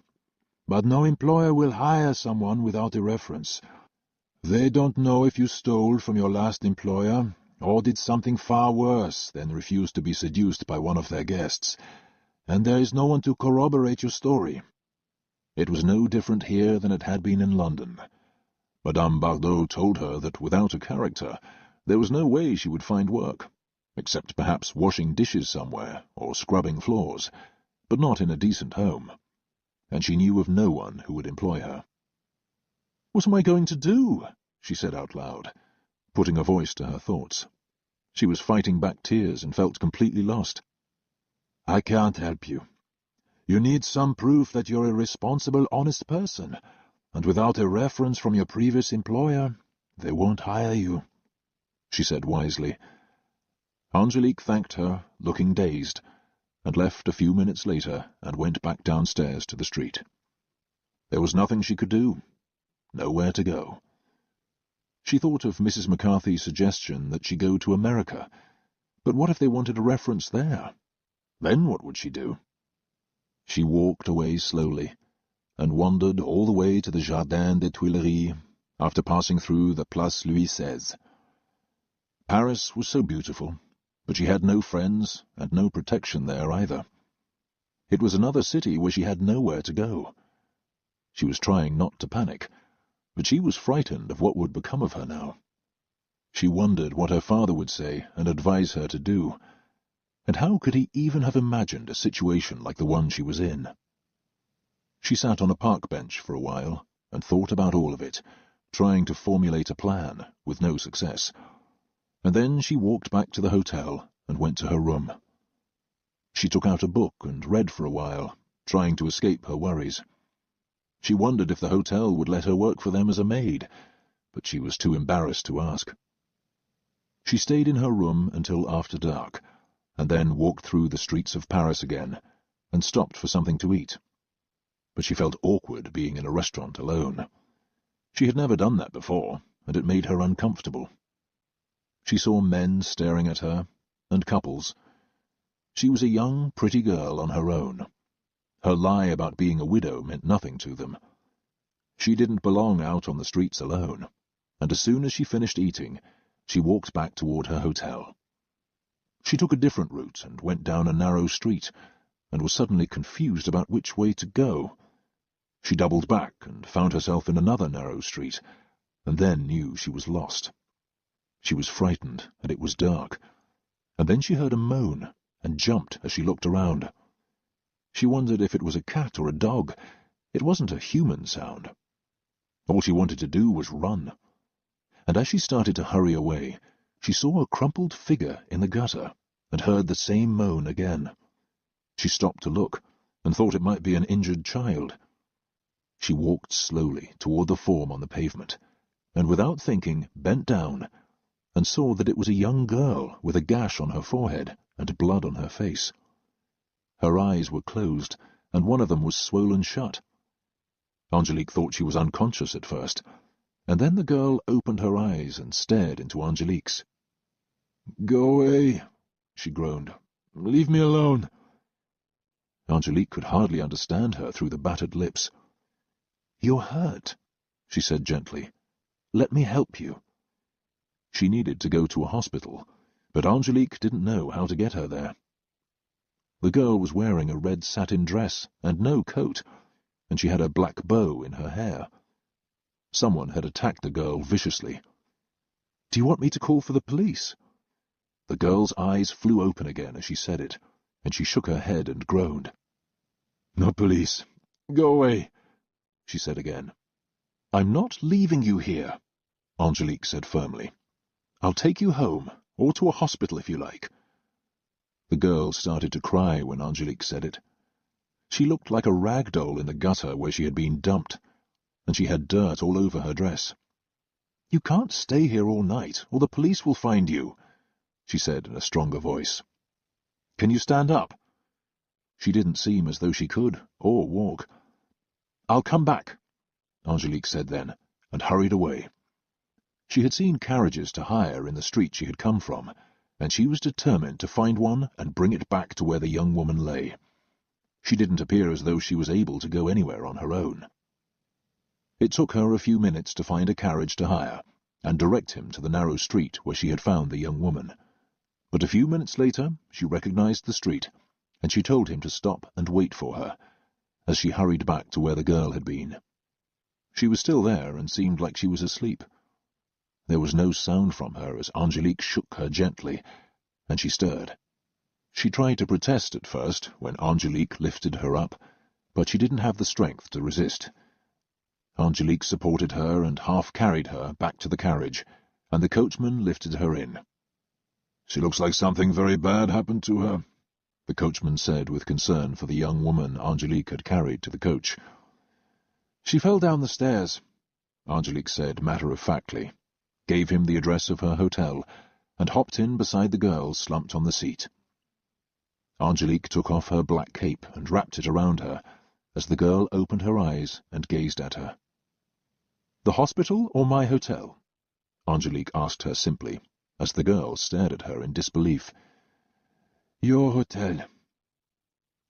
But no employer will hire someone without a reference. They don't know if you stole from your last employer, or did something far worse than refuse to be seduced by one of their guests, and there is no one to corroborate your story." It was no different here than it had been in London. Madame Bardot told her that without a character, there was no way she would find work, except perhaps washing dishes somewhere or scrubbing floors, but not in a decent home, and she knew of no one who would employ her. "What am I going to do?" she said out loud, putting a voice to her thoughts. She was fighting back tears and felt completely lost. "I can't help you. You need some proof that you're a responsible, honest person, and without a reference from your previous employer, they won't hire you," she said wisely. Angélique thanked her, looking dazed, and left a few minutes later and went back downstairs to the street. There was nothing she could do, nowhere to go. She thought of Mrs. McCarthy's suggestion that she go to America, but what if they wanted a reference there? Then what would she do? She walked away slowly, and wandered all the way to the Jardin des Tuileries, after passing through the Place Louis XVI. Paris was so beautiful, but she had no friends and no protection there either. It was another city where she had nowhere to go. She was trying not to panic, but she was frightened of what would become of her now. She wondered what her father would say and advise her to do, and how could he even have imagined a situation like the one she was in? She sat on a park bench for a while and thought about all of it, trying to formulate a plan, with no success. And then she walked back to the hotel and went to her room. She took out a book and read for a while, trying to escape her worries. She wondered if the hotel would let her work for them as a maid, but she was too embarrassed to ask. She stayed in her room until after dark, and then walked through the streets of Paris again, and stopped for something to eat. But she felt awkward being in a restaurant alone. She had never done that before, and it made her uncomfortable. She saw men staring at her, and couples. She was a young, pretty girl on her own. Her lie about being a widow meant nothing to them. She didn't belong out on the streets alone, and as soon as she finished eating, she walked back toward her hotel. She took a different route and went down a narrow street, and was suddenly confused about which way to go. She doubled back and found herself in another narrow street, and then knew she was lost. She was frightened, and it was dark, and then she heard a moan, and jumped as she looked around. She wondered if it was a cat or a dog. It wasn't a human sound. All she wanted to do was run. And as she started to hurry away, she saw a crumpled figure in the gutter, and heard the same moan again. She stopped to look, and thought it might be an injured child. She walked slowly toward the form on the pavement, and without thinking bent down, and saw that it was a young girl with a gash on her forehead and blood on her face. Her eyes were closed, and one of them was swollen shut. Angélique thought she was unconscious at first, and then the girl opened her eyes and stared into Angélique's. "Go away," she groaned. "Leave me alone." Angélique could hardly understand her through the battered lips. "You're hurt," she said gently. "Let me help you." She needed to go to a hospital, but Angélique didn't know how to get her there. The girl was wearing a red satin dress and no coat, and she had a black bow in her hair. Someone had attacked the girl viciously. "Do you want me to call for the police?" The girl's eyes flew open again as she said it, and she shook her head and groaned. "No police. Go away," she said again. "I'm not leaving you here," Angélique said firmly. "I'll take you home, or to a hospital if you like." The girl started to cry when Angélique said it. She looked like a rag doll in the gutter where she had been dumped, and she had dirt all over her dress. "You can't stay here all night, or the police will find you," she said in a stronger voice. "Can you stand up?" She didn't seem as though she could, or walk. "I'll come back," Angélique said then, and hurried away. She had seen carriages to hire in the street she had come from, and she was determined to find one and bring it back to where the young woman lay. She didn't appear as though she was able to go anywhere on her own. It took her a few minutes to find a carriage to hire, and direct him to the narrow street where she had found the young woman. But a few minutes later she recognized the street, and she told him to stop and wait for her, as she hurried back to where the girl had been. She was still there and seemed like she was asleep. There was no sound from her as Angélique shook her gently, and she stirred. She tried to protest at first when Angélique lifted her up, but she didn't have the strength to resist. Angélique supported her and half-carried her back to the carriage, and the coachman lifted her in. "She looks like something very bad happened to her," the coachman said with concern for the young woman Angélique had carried to the coach. "She fell down the stairs," Angélique said matter-of-factly, gave him the address of her hotel, and hopped in beside the girl slumped on the seat. Angélique took off her black cape and wrapped it around her, as the girl opened her eyes and gazed at her. "The hospital or my hotel?" Angélique asked her simply, as the girl stared at her in disbelief. "Your hotel."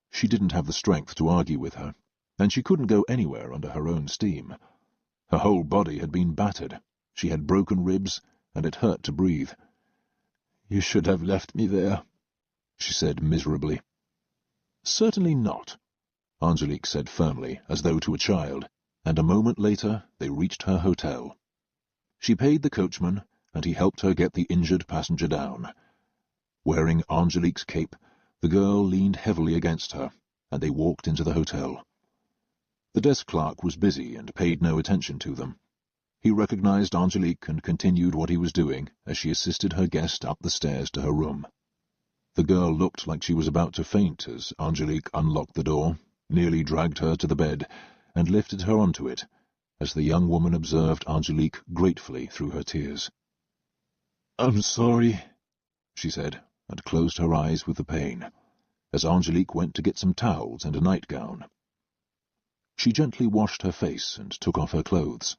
She didn't have the strength to argue with her, and she couldn't go anywhere under her own steam. Her whole body had been battered, she had broken ribs, and it hurt to breathe. "You should have left me there," she said miserably. "Certainly not," Angélique said firmly, as though to a child, and a moment later they reached her hotel. She paid the coachman, and he helped her get the injured passenger down. Wearing Angélique's cape, the girl leaned heavily against her, and they walked into the hotel. The desk clerk was busy and paid no attention to them. He recognized Angélique and continued what he was doing as she assisted her guest up the stairs to her room. The girl looked like she was about to faint as Angélique unlocked the door, nearly dragged her to the bed, and lifted her onto it, as the young woman observed Angélique gratefully through her tears. "I'm sorry," she said, and closed her eyes with the pain, as Angélique went to get some towels and a nightgown. She gently washed her face and took off her clothes.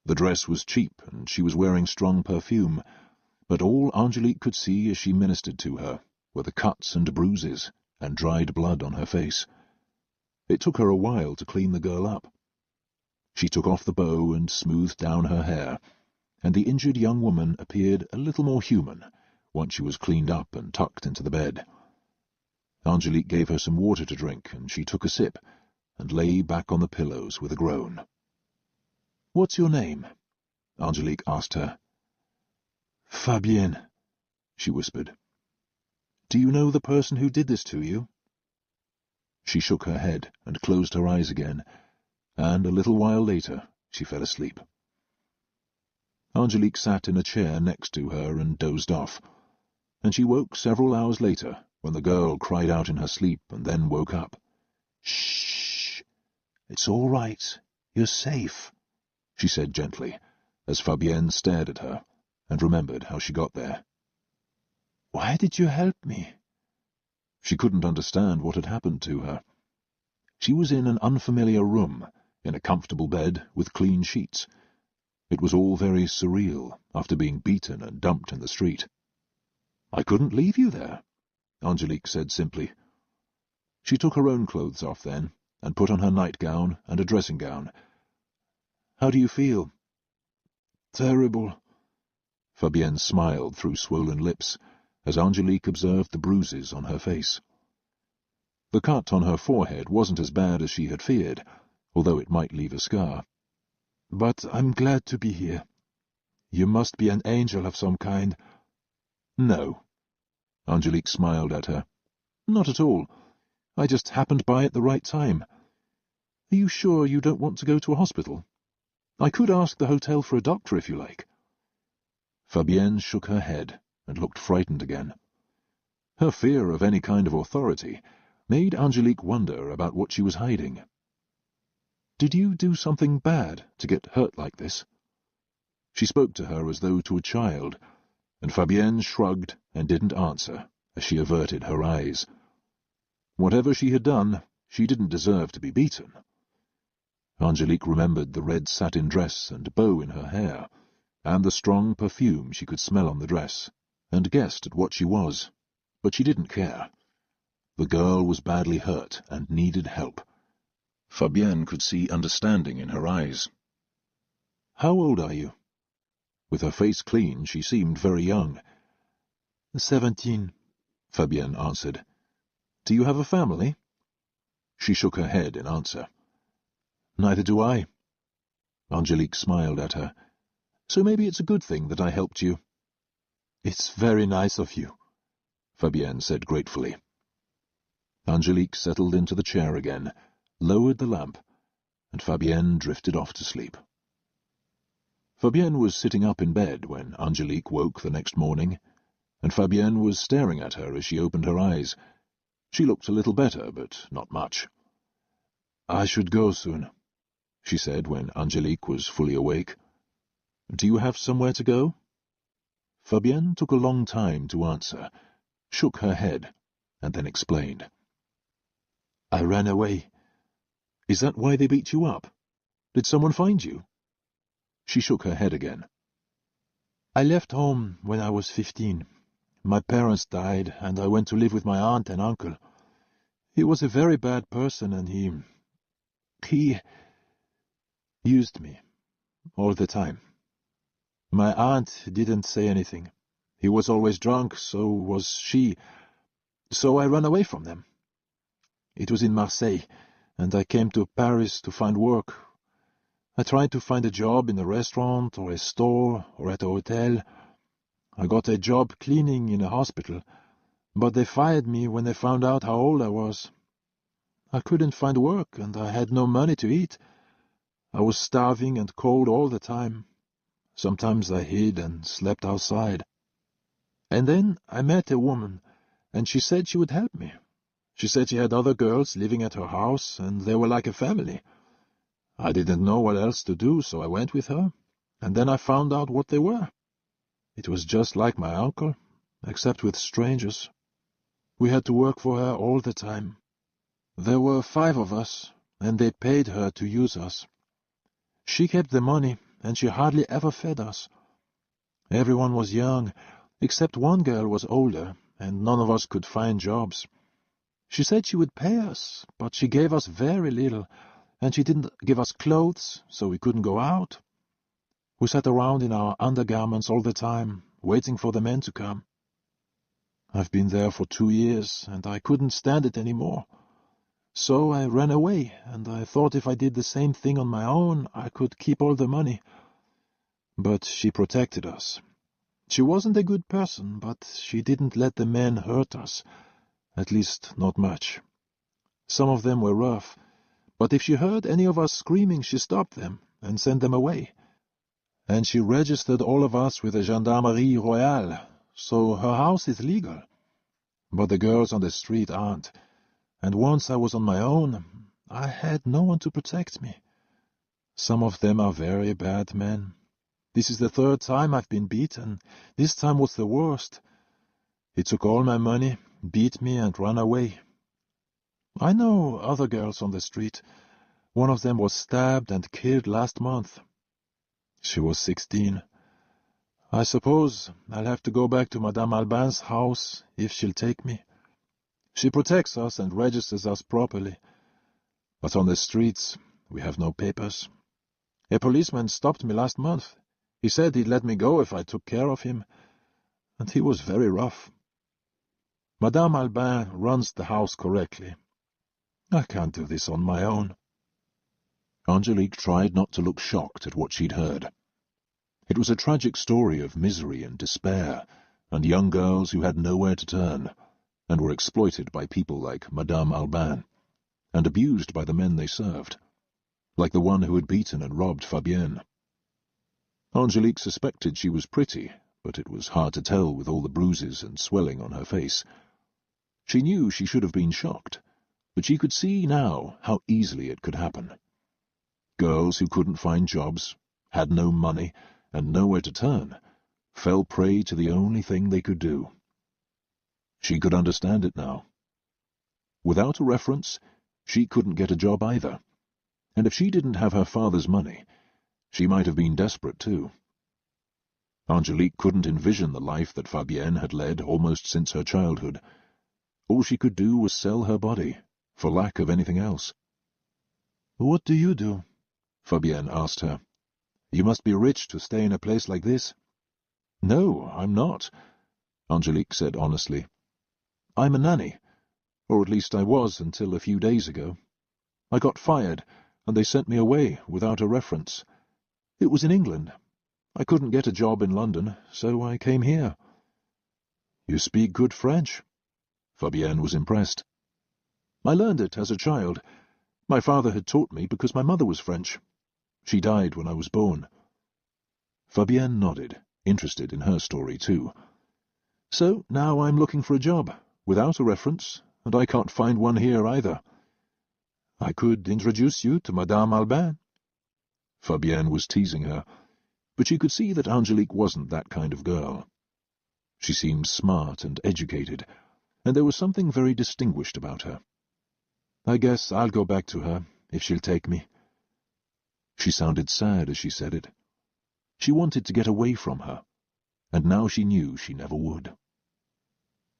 The dress was cheap, and she was wearing strong perfume, but all Angélique could see as she ministered to her were the cuts and bruises and dried blood on her face. It took her a while to clean the girl up. She took off the bow and smoothed down her hair, and the injured young woman appeared a little more human once she was cleaned up and tucked into the bed. Angélique gave her some water to drink, and she took a sip and lay back on the pillows with a groan. "What's your name?" Angélique asked her. "Fabienne," she whispered. "Do you know the person who did this to you?" She shook her head and closed her eyes again, and a little while later she fell asleep. Angélique sat in a chair next to her and dozed off, and she woke several hours later when the girl cried out in her sleep and then woke up. "Shh! It's all right. You're safe," she said gently, as Fabienne stared at her and remembered how she got there. "Why did you help me?" She couldn't understand what had happened to her. She was in an unfamiliar room, in a comfortable bed with clean sheets. It was all very surreal after being beaten and dumped in the street. "I couldn't leave you there," Angélique said simply. She took her own clothes off then, and put on her nightgown and a dressing-gown. "How do you feel?" "Terrible." Fabienne smiled through swollen lips, as Angélique observed the bruises on her face. The cut on her forehead wasn't as bad as she had feared, although it might leave a scar. "But I'm glad to be here. You must be an angel of some kind." "No." Angélique smiled at her. "Not at all. I just happened by at the right time. Are you sure you don't want to go to a hospital? I could ask the hotel for a doctor if you like." Fabienne shook her head and looked frightened again. Her fear of any kind of authority made Angélique wonder about what she was hiding. "Did you do something bad to get hurt like this?" She spoke to her as though to a child, and Fabienne shrugged and didn't answer as she averted her eyes. Whatever she had done, she didn't deserve to be beaten. Angélique remembered the red satin dress and bow in her hair, and the strong perfume she could smell on the dress, and guessed at what she was, but she didn't care. The girl was badly hurt and needed help. Fabienne could see understanding in her eyes. "How old are you?" With her face clean, she seemed very young. 17, Fabienne answered. "Do you have a family?" She shook her head in answer. "Neither do I." Angélique smiled at her. "So maybe it's a good thing that I helped you." "It's very nice of you," Fabienne said gratefully. Angélique settled into the chair again, lowered the lamp, and Fabienne drifted off to sleep. Fabienne was sitting up in bed when Angélique woke the next morning, and Fabienne was staring at her as she opened her eyes. She looked a little better, but not much. "I should go soon," she said when Angélique was fully awake. "Do you have somewhere to go?" Fabienne took a long time to answer, shook her head, and then explained. "I ran away." "Is that why they beat you up? Did someone find you?" She shook her head again. "I left home when I was 15. My parents died, and I went to live with my aunt and uncle. He was a very bad person, and he used me all the time. My aunt didn't say anything. He was always drunk, so was she. So I ran away from them. It was in Marseille, and I came to Paris to find work. I tried to find a job in a restaurant or a store or at a hotel. I got a job cleaning in a hospital, but they fired me when they found out how old I was.
I couldn't find work, and I had no money to eat. I was starving and cold all the time. Sometimes I hid and slept outside. And then I met a woman, and she said she would help me. She said she had other girls living at her house, and they were like a family. I didn't know what else to do, so I went with her, and then I found out what they were. It was just like my uncle, except with strangers. We had to work for her all the time. There were 5 of us, and they paid her to use us. She kept the money, and she hardly ever fed us. Everyone was young, except one girl was older, and none of us could find jobs. She said she would pay us, but she gave us very little, and she didn't give us clothes, so we couldn't go out. We sat around in our undergarments all the time, waiting for the men to come. I've been there for 2 years, and I couldn't stand it anymore. So I ran away, and I thought if I did the same thing on my own, I could keep all the money. But she protected us. She wasn't a good person, but she didn't let the men hurt us. At least, not much. Some of them were rough, but if she heard any of us screaming, she stopped them and sent them away. And she registered all of us with the Gendarmerie Royale, so her house is legal. But the girls on the street aren't. And once I was on my own, I had no one to protect me. Some of them are very bad men. This is the 3rd time I've been beaten. This time was the worst. He took all my money, beat me, and ran away. I know other girls on the street. One of them was stabbed and killed last month. She was 16. I suppose I'll have to go back to Madame Albin's house if she'll take me. She protects us and registers us properly. But on the streets, we have no papers. A policeman stopped me last month. He said he'd let me go if I took care of him, and he was very rough. Madame Albin runs the house correctly. I can't do this on my own.
Angélique tried not to look shocked at what she'd heard. It was a tragic story of misery and despair, and young girls who had nowhere to turn, and were exploited by people like Madame Albin, and abused by the men they served, like the one who had beaten and robbed Fabienne. Angélique suspected she was pretty, but it was hard to tell with all the bruises and swelling on her face. She knew she should have been shocked, but she could see now how easily it could happen. Girls who couldn't find jobs, had no money, and nowhere to turn, fell prey to the only thing they could do. She could understand it now. Without a reference, she couldn't get a job either, and if she didn't have her father's money, she might have been desperate too. Angélique couldn't envision the life that Fabienne had led almost since her childhood. All she could do was sell her body, for lack of anything else.
"What do you do?"
Fabienne asked her.
"You must be rich to stay in a place like this."
"No, I'm not," Angélique said honestly. "I'm a nanny, or at least I was until a few days ago. I got fired, and they sent me away without a reference. It was in England. I couldn't get a job in London, so I came here."
"You speak good French."
Fabienne was impressed.
"I learned it as a child. My father had taught me because my mother was French. She died when I was born."
Fabienne nodded, interested in her story too.
"So now I'm looking for a job, without a reference, and I can't find one here either. I could introduce you to Madame Albin."
Fabienne was teasing her, but she could see that Angélique wasn't that kind of girl. She seemed smart and educated, and there was something very distinguished about her.
"I guess I'll go back to her, if she'll take me."
She sounded sad as she said it. She wanted to get away from her, and now she knew she never would.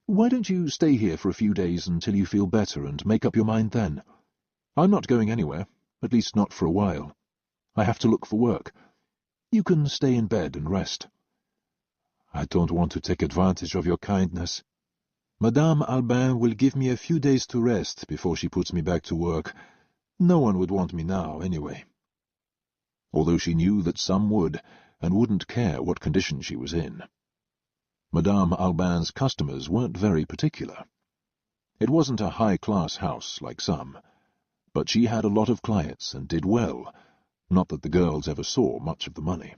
"Why don't you stay here for a few days until you feel better and make up your mind then? I'm not going anywhere, at least not for a while. I have to look for work. You can stay in bed and rest."
"I don't want to take advantage of your kindness. Madame Albin will give me a few days to rest before she puts me back to work. No one would want me now, anyway."
Although she knew that some would, and wouldn't care what condition she was in. Madame Albin's customers weren't very particular. It wasn't a high-class house like some. But she had a lot of clients and did well, not that the girls ever saw much of the money.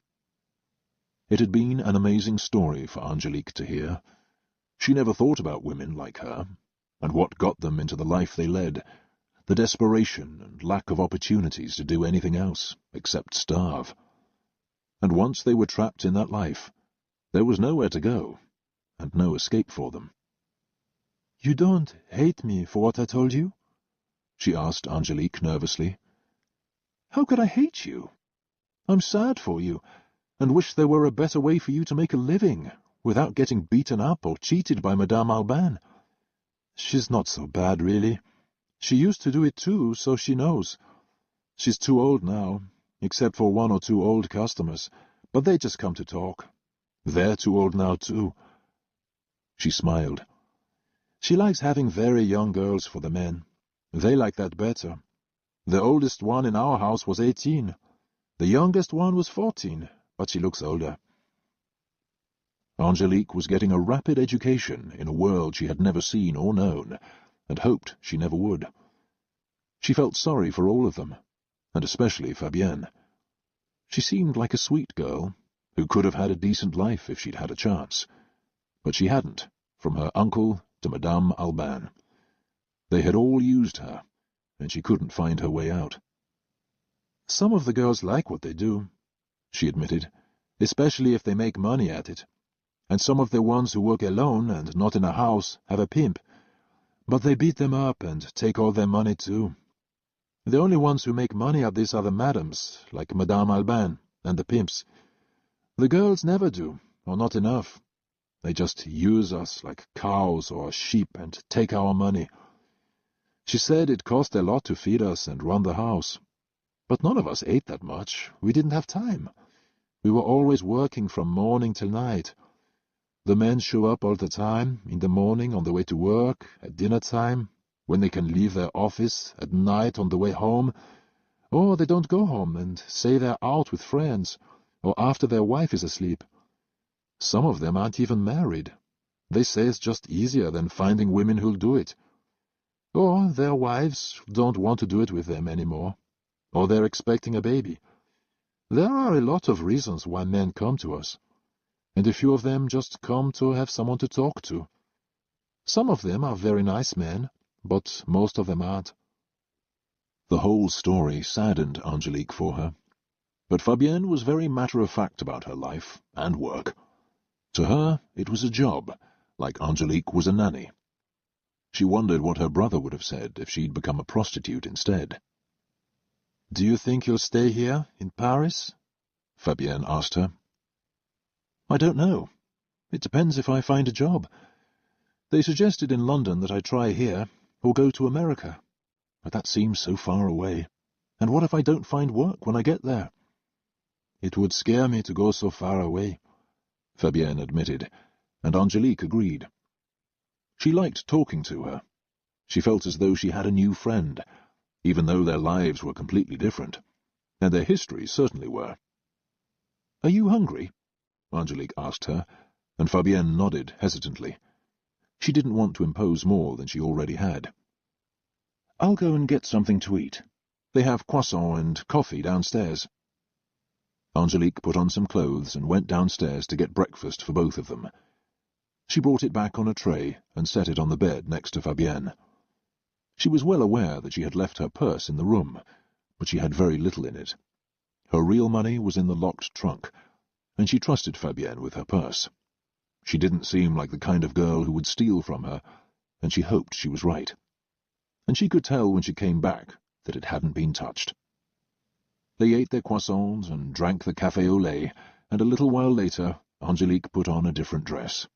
It had been an amazing story for Angélique to hear. She never thought about women like her, and what got them into the life they led, the desperation and lack of opportunities to do anything else except starve. And once they were trapped in that life, there was nowhere to go, and no escape for them.
"You don't hate me for what I told you?"
she asked Angélique nervously.
"How could I hate you? I'm sad for you, and wish there were a better way for you to make a living, without getting beaten up or cheated by Madame Alban. She's not so bad, really. She used to do it too, so she knows. She's too old now, except for 1 or 2 old customers, but they just come to talk. They're too old now, too."
She smiled.
"She likes having very young girls for the men. They like that better. The oldest one in our house was 18. The youngest one was 14, but she looks older."
Angélique was getting a rapid education in a world she had never seen or known, and hoped she never would. She felt sorry for all of them, and especially Fabienne. She seemed like a sweet girl, who could have had a decent life if she'd had a chance. But she hadn't, from her uncle to Madame Alban. They had all used her, and she couldn't find her way out.
"Some of the girls like what they do," she admitted, "especially if they make money at it. And some of the ones who work alone and not in a house have a pimp. But they beat them up and take all their money too. The only ones who make money at this are the madams, like Madame Alban, and the pimps. The girls never do, or not enough. They just use us like cows or sheep and take our money. She said it cost a lot to feed us and run the house. But none of us ate that much. We didn't have time. We were always working from morning till night. The men show up all the time, in the morning on the way to work, at dinner time, when they can leave their office, at night on the way home, or they don't go home and say they're out with friends, or after their wife is asleep. Some of them aren't even married. They say it's just easier than finding women who'll do it. Or their wives don't want to do it with them anymore, or they're expecting a baby. There are a lot of reasons why men come to us, and a few of them just come to have someone to talk to. Some of them are very nice men, but most of them aren't."
The whole story saddened Angélique for her, but Fabienne was very matter-of-fact about her life and work. To her, it was a job, like Angélique was a nanny. She wondered what her brother would have said if she'd become a prostitute instead.
"Do you think you'll stay here, in Paris?"
Fabienne asked her.
"I don't know. It depends if I find a job. They suggested in London that I try here, or go to America. But that seems so far away. And what if I don't find work when I get there? It would scare me to go so far away,"
Fabienne admitted, and Angélique agreed. She liked talking to her. She felt as though she had a new friend, even though their lives were completely different, and their histories certainly were. "Are you hungry?" Angélique asked her, and Fabienne nodded hesitantly. She didn't want to impose more than she already had. "I'll go and get something to eat. They have croissant and coffee downstairs." Angélique put on some clothes and went downstairs to get breakfast for both of them. She brought it back on a tray and set it on the bed next to Fabienne. She was well aware that she had left her purse in the room, but she had very little in it. Her real money was in the locked trunk, and she trusted Fabienne with her purse. She didn't seem like the kind of girl who would steal from her, and she hoped she was right. And she could tell when she came back that it hadn't been touched. They ate their croissants and drank the café au lait, and a little while later Angélique put on a different dress.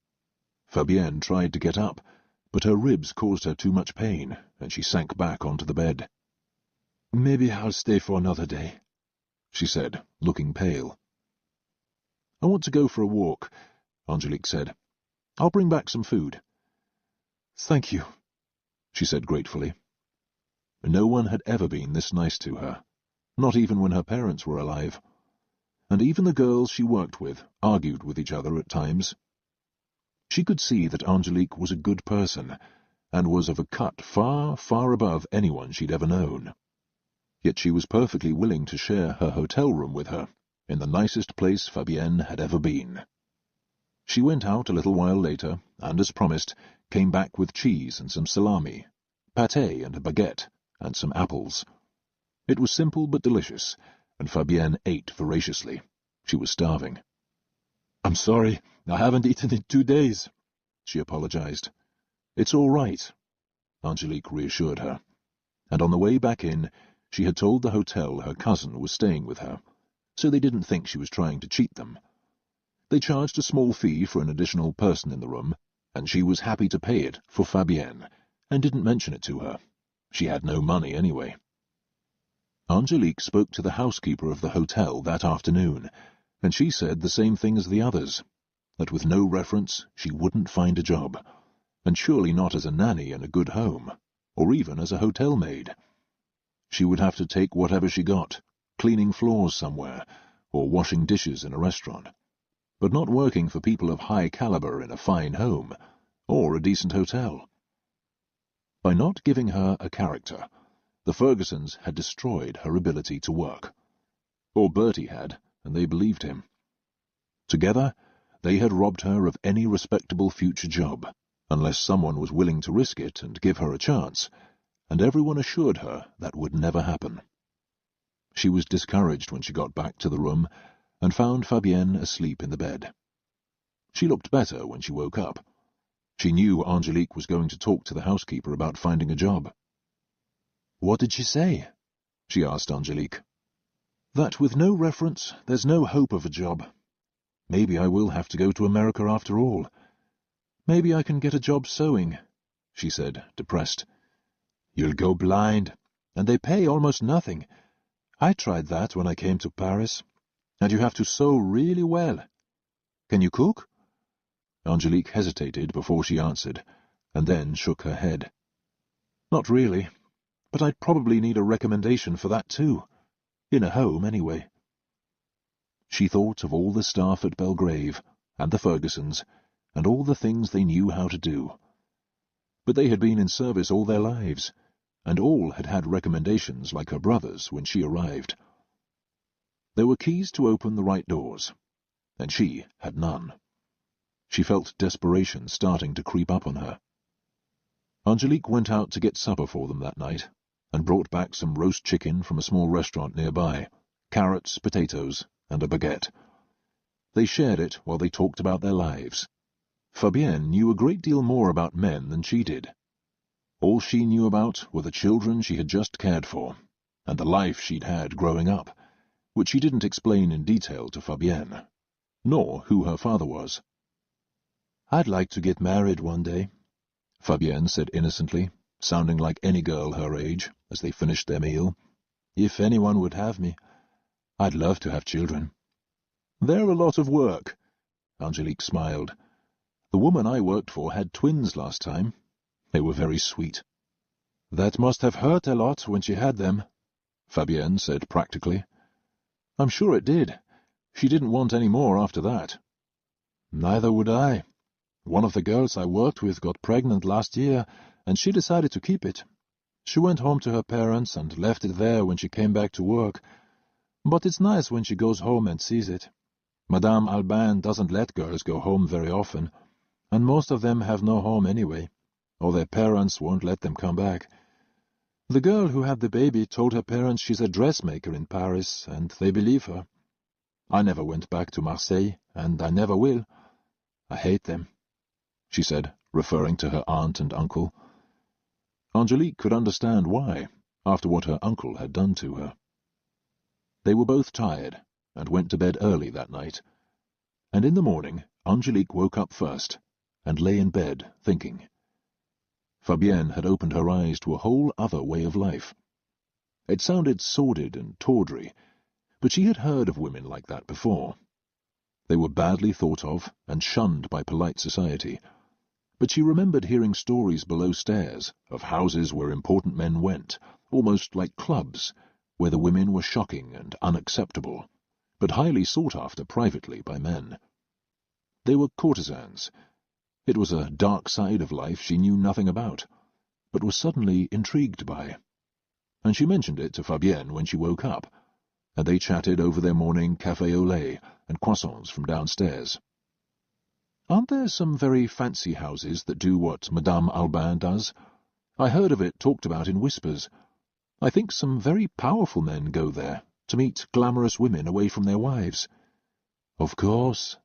Fabienne tried to get up, but her ribs caused her too much pain, and she sank back onto the bed.
"Maybe I'll stay for another day,"
she said, looking pale. "I want to go for a walk," Angélique said. "I'll bring back some food."
"Thank you,"
she said gratefully. No one had ever been this nice to her, not even when her parents were alive. And even the girls she worked with argued with each other at times. She could see that Angélique was a good person, and was of a cut far, far above anyone she'd ever known. Yet she was perfectly willing to share her hotel room with her, in the nicest place Fabienne had ever been. She went out a little while later, and, as promised, came back with cheese and some salami, pâté and a baguette, and some apples. It was simple but delicious, and Fabienne ate voraciously. She was starving. "I'm sorry, I haven't eaten in 2 days," she apologized. "It's all right," Angélique reassured her, and on the way back in, she had told the hotel her cousin was staying with her, so they didn't think she was trying to cheat them. They charged a small fee for an additional person in the room, and she was happy to pay it for Fabienne, and didn't mention it to her. She had no money anyway. Angélique spoke to the housekeeper of the hotel that afternoon, and she said the same thing as the others, that with no reference she wouldn't find a job, and surely not as a nanny in a good home, or even as a hotel maid. She would have to take whatever she got, cleaning floors somewhere, or washing dishes in a restaurant, but not working for people of high caliber in a fine home, or a decent hotel. By not giving her a character, the Fergusons had destroyed her ability to work. Or Bertie had, and they believed him. Together, they had robbed her of any respectable future job, unless someone was willing to risk it and give her a chance, and everyone assured her that would never happen. She was discouraged when she got back to the room and found Fabienne asleep in the bed. She looked better when she woke up. She knew Angélique was going to talk to the housekeeper about finding a job. "What did she say?" she asked Angélique. "That with no reference, there's no hope of a job. Maybe I will have to go to America after all. Maybe I can get a job sewing," she said, depressed. "You'll go blind, and they pay almost nothing. I tried that when I came to Paris, and you have to sew really well. Can you cook?" Angélique hesitated before she answered, and then shook her head. "Not really, but I'd probably need a recommendation for that too. In a home, anyway." She thought of all the staff at Belgrave, and the Fergusons, and all the things they knew how to do. But they had been in service all their lives, and all had had recommendations like her brother's when she arrived. There were keys to open the right doors, and she had none. She felt desperation starting to creep up on her. Angélique went out to get supper for them that night, and brought back some roast chicken from a small restaurant nearby, carrots, potatoes, and a baguette. They shared it while they talked about their lives. Fabienne knew a great deal more about men than she did. All she knew about were the children she had just cared for, and the life she'd had growing up, which she didn't explain in detail to Fabienne, nor who her father was. "I'd like to get married one day," Fabienne said innocently, sounding like any girl her age, as they finished their meal. "If anyone would have me. I'd love to have children." "They're a lot of work," Angélique smiled. "The woman I worked for had twins last time. They were very sweet." "That must have hurt a lot when she had them," Fabienne said practically. "I'm sure it did. She didn't want any more after that." "Neither would I. One of the girls I worked with got pregnant last year, and she decided to keep it. She went home to her parents and left it there when she came back to work. But it's nice when she goes home and sees it. Madame Albin doesn't let girls go home very often, and most of them have no home anyway, or their parents won't let them come back. The girl who had the baby told her parents she's a dressmaker in Paris, and they believe her. I never went back to Marseille, and I never will. I hate them," she said, referring to her aunt and uncle. Angélique could understand why, after what her uncle had done to her. They were both tired, and went to bed early that night, and in the morning Angélique woke up first, and lay in bed thinking. Fabienne had opened her eyes to a whole other way of life. It sounded sordid and tawdry, but she had heard of women like that before. They were badly thought of and shunned by polite society, but she remembered hearing stories below stairs of houses where important men went, almost like clubs, where the women were shocking and unacceptable, but highly sought after privately by men. They were courtesans. It was a dark side of life she knew nothing about, but was suddenly intrigued by.
and she mentioned it to Fabienne when she woke up, and they chatted over their morning café au lait and croissants from downstairs. "Aren't there some very fancy houses that do what Madame Albin does? I heard of it talked about in whispers. I think some very powerful men go there to meet glamorous women away from their wives." "Of course,"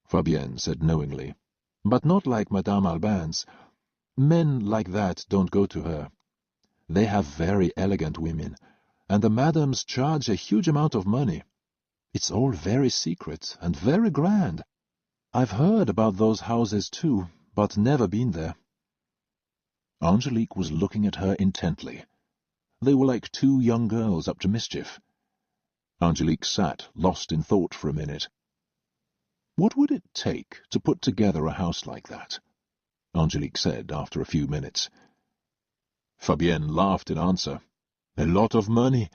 Fabienne said knowingly, "but not like Madame Albin's. Men like that don't go to her. They have very elegant women, and the madams charge a huge amount of money. It's all very secret and very grand. I've heard about those houses too, but never been there."
Angélique was looking at her intently. They were like two young girls up to mischief. Angélique sat, lost in thought for a minute. "What would it take to put together a house like that?" Angélique said after a few minutes.
Fabienne laughed in answer.
"A lot of money.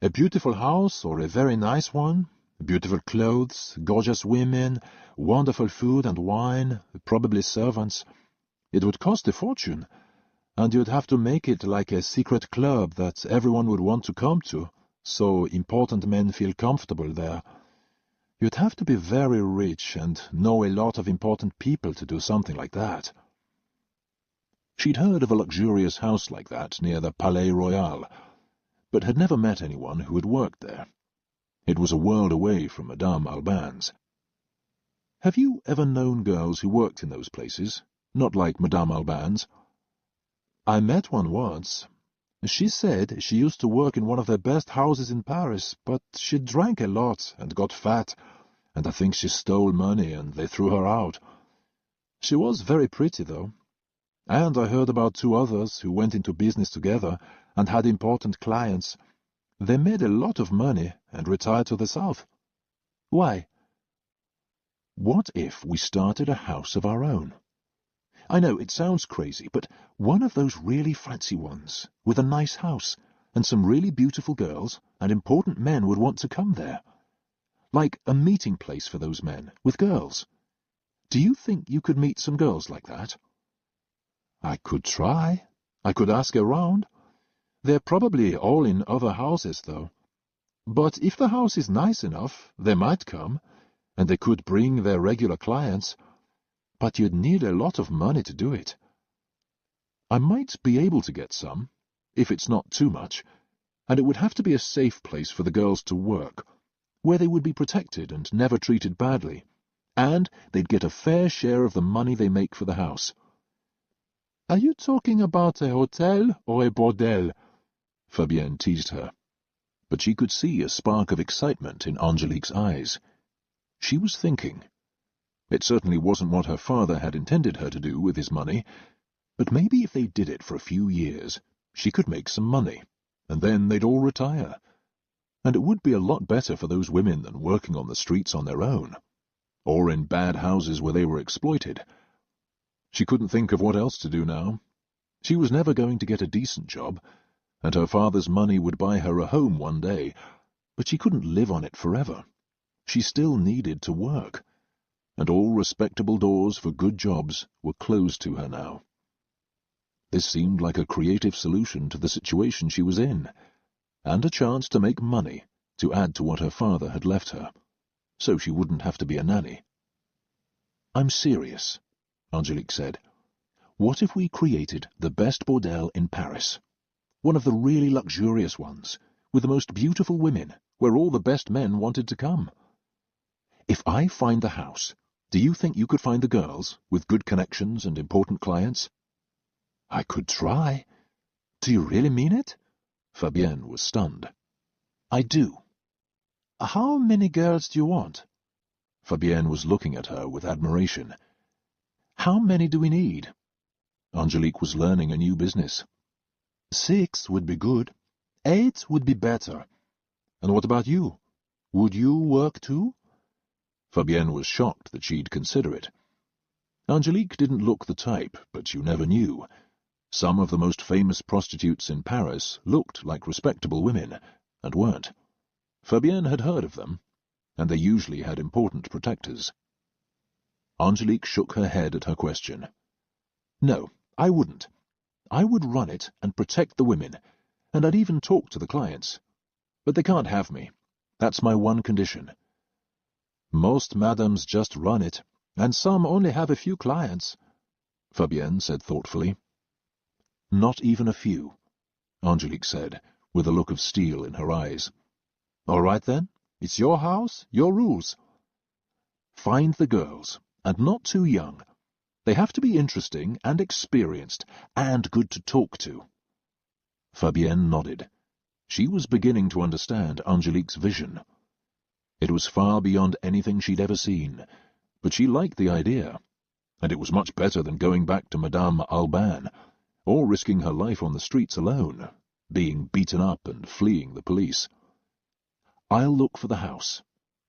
A beautiful house or a very nice one. Beautiful clothes, gorgeous women, wonderful food and wine, probably servants. It would cost a fortune, and you'd have to make it like a secret club that everyone would want to come to, so important men feel comfortable there. You'd have to be very rich and know a lot of important people to do something like that."
She'd heard of a luxurious house like that near the Palais Royal, but had never met anyone who had worked there. It was a world away from Madame Albin's. "Have you ever known girls who worked in those places, not like Madame Albin's?"
"I met one once. She said she used to work in one of the best houses in Paris, but she drank a lot and got fat, and I think she stole money and they threw her out. She was very pretty, though. And I heard about two others who went into business together and had important clients. They made a lot of money and retired to the south."
"Why?" "What if we started a house of our own? I know it sounds crazy, but one of those really fancy ones, with a nice house, and some really beautiful girls, and important men would want to come there. Like a meeting place for those men, with girls. Do you think you could meet some girls like that?"
"I could try. I could ask around. They're probably all in other houses, though. But if the house is nice enough, they might come, and they could bring their regular clients. But you'd need a lot of money to do it."
"I might be able to get some, if it's not too much, and it would have to be a safe place for the girls to work, where they would be protected and never treated badly, and they'd get a fair share of the money they make for the house."
"Are you talking about a hotel or a bordel?"
Fabienne teased her, but she could see a spark of excitement in Angélique's eyes. She was thinking. It certainly wasn't what her father had intended her to do with his money, but maybe if they did it for a few years, she could make some money, and then they'd all retire. And it would be a lot better for those women than working on the streets on their own, or in bad houses where they were exploited. She couldn't think of what else to do now. She was never going to get a decent job, and her father's money would buy her a home one day, but she couldn't live on it forever. She still needed to work, and all respectable doors for good jobs were closed to her now. This seemed like a creative solution to the situation she was in, and a chance to make money to add to what her father had left her, so she wouldn't have to be a nanny. "I'm serious," Angélique said. "What if we created the best bordel in Paris? One of the really luxurious ones, with the most beautiful women, where all the best men wanted to come. If I find the house, do you think you could find the girls, with good connections and important clients?"
"I could try. Do you really mean it?"
Fabienne was stunned.
"I do." "How many girls do you want?"
Fabienne was looking at her with admiration.
"How many do we need?"
Angélique was learning a new business.
6 would be good. 8 would be better. And what about you? Would you work too?"
Fabienne was shocked that she'd consider it. Angélique didn't look the type, but you never knew. Some of the most famous prostitutes in Paris looked like respectable women, and weren't. Fabienne had heard of them, and they usually had important protectors. Angélique shook her head at her question. "No, I wouldn't. I would run it and protect the women,
and I'd even talk to the clients. But they can't have me. That's my one condition. Most madams just run it, and some only have a few clients, Fabienne said thoughtfully. Not even a few, Angélique said, with a look of steel in her eyes. All right then, it's your house, your rules. Find the girls, and not too young. They have to be interesting and experienced, and good to talk to. Fabienne nodded. She was beginning to understand Angélique's vision. It was far beyond anything she'd ever seen, but she liked the idea, and it was much better than going back to Madame Alban, or risking her life on the streets alone, being beaten up and fleeing the police. I'll look for the house,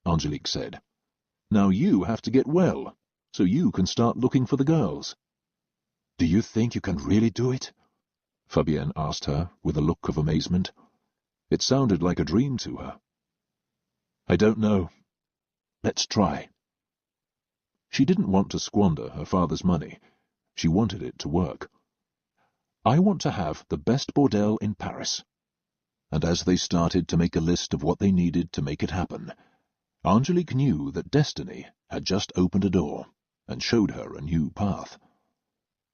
Angélique said. Now you have to get well, so you can start looking for the girls. Do you think you can really do it? Fabienne asked her with a look of amazement. It sounded like a dream to her. I don't know. Let's try. She didn't want to squander her father's money. She wanted it to work. I want to have the best bordel in Paris. And as they started to make a list of what they needed to make it happen, Angélique knew that destiny had just opened a door and showed her a new path.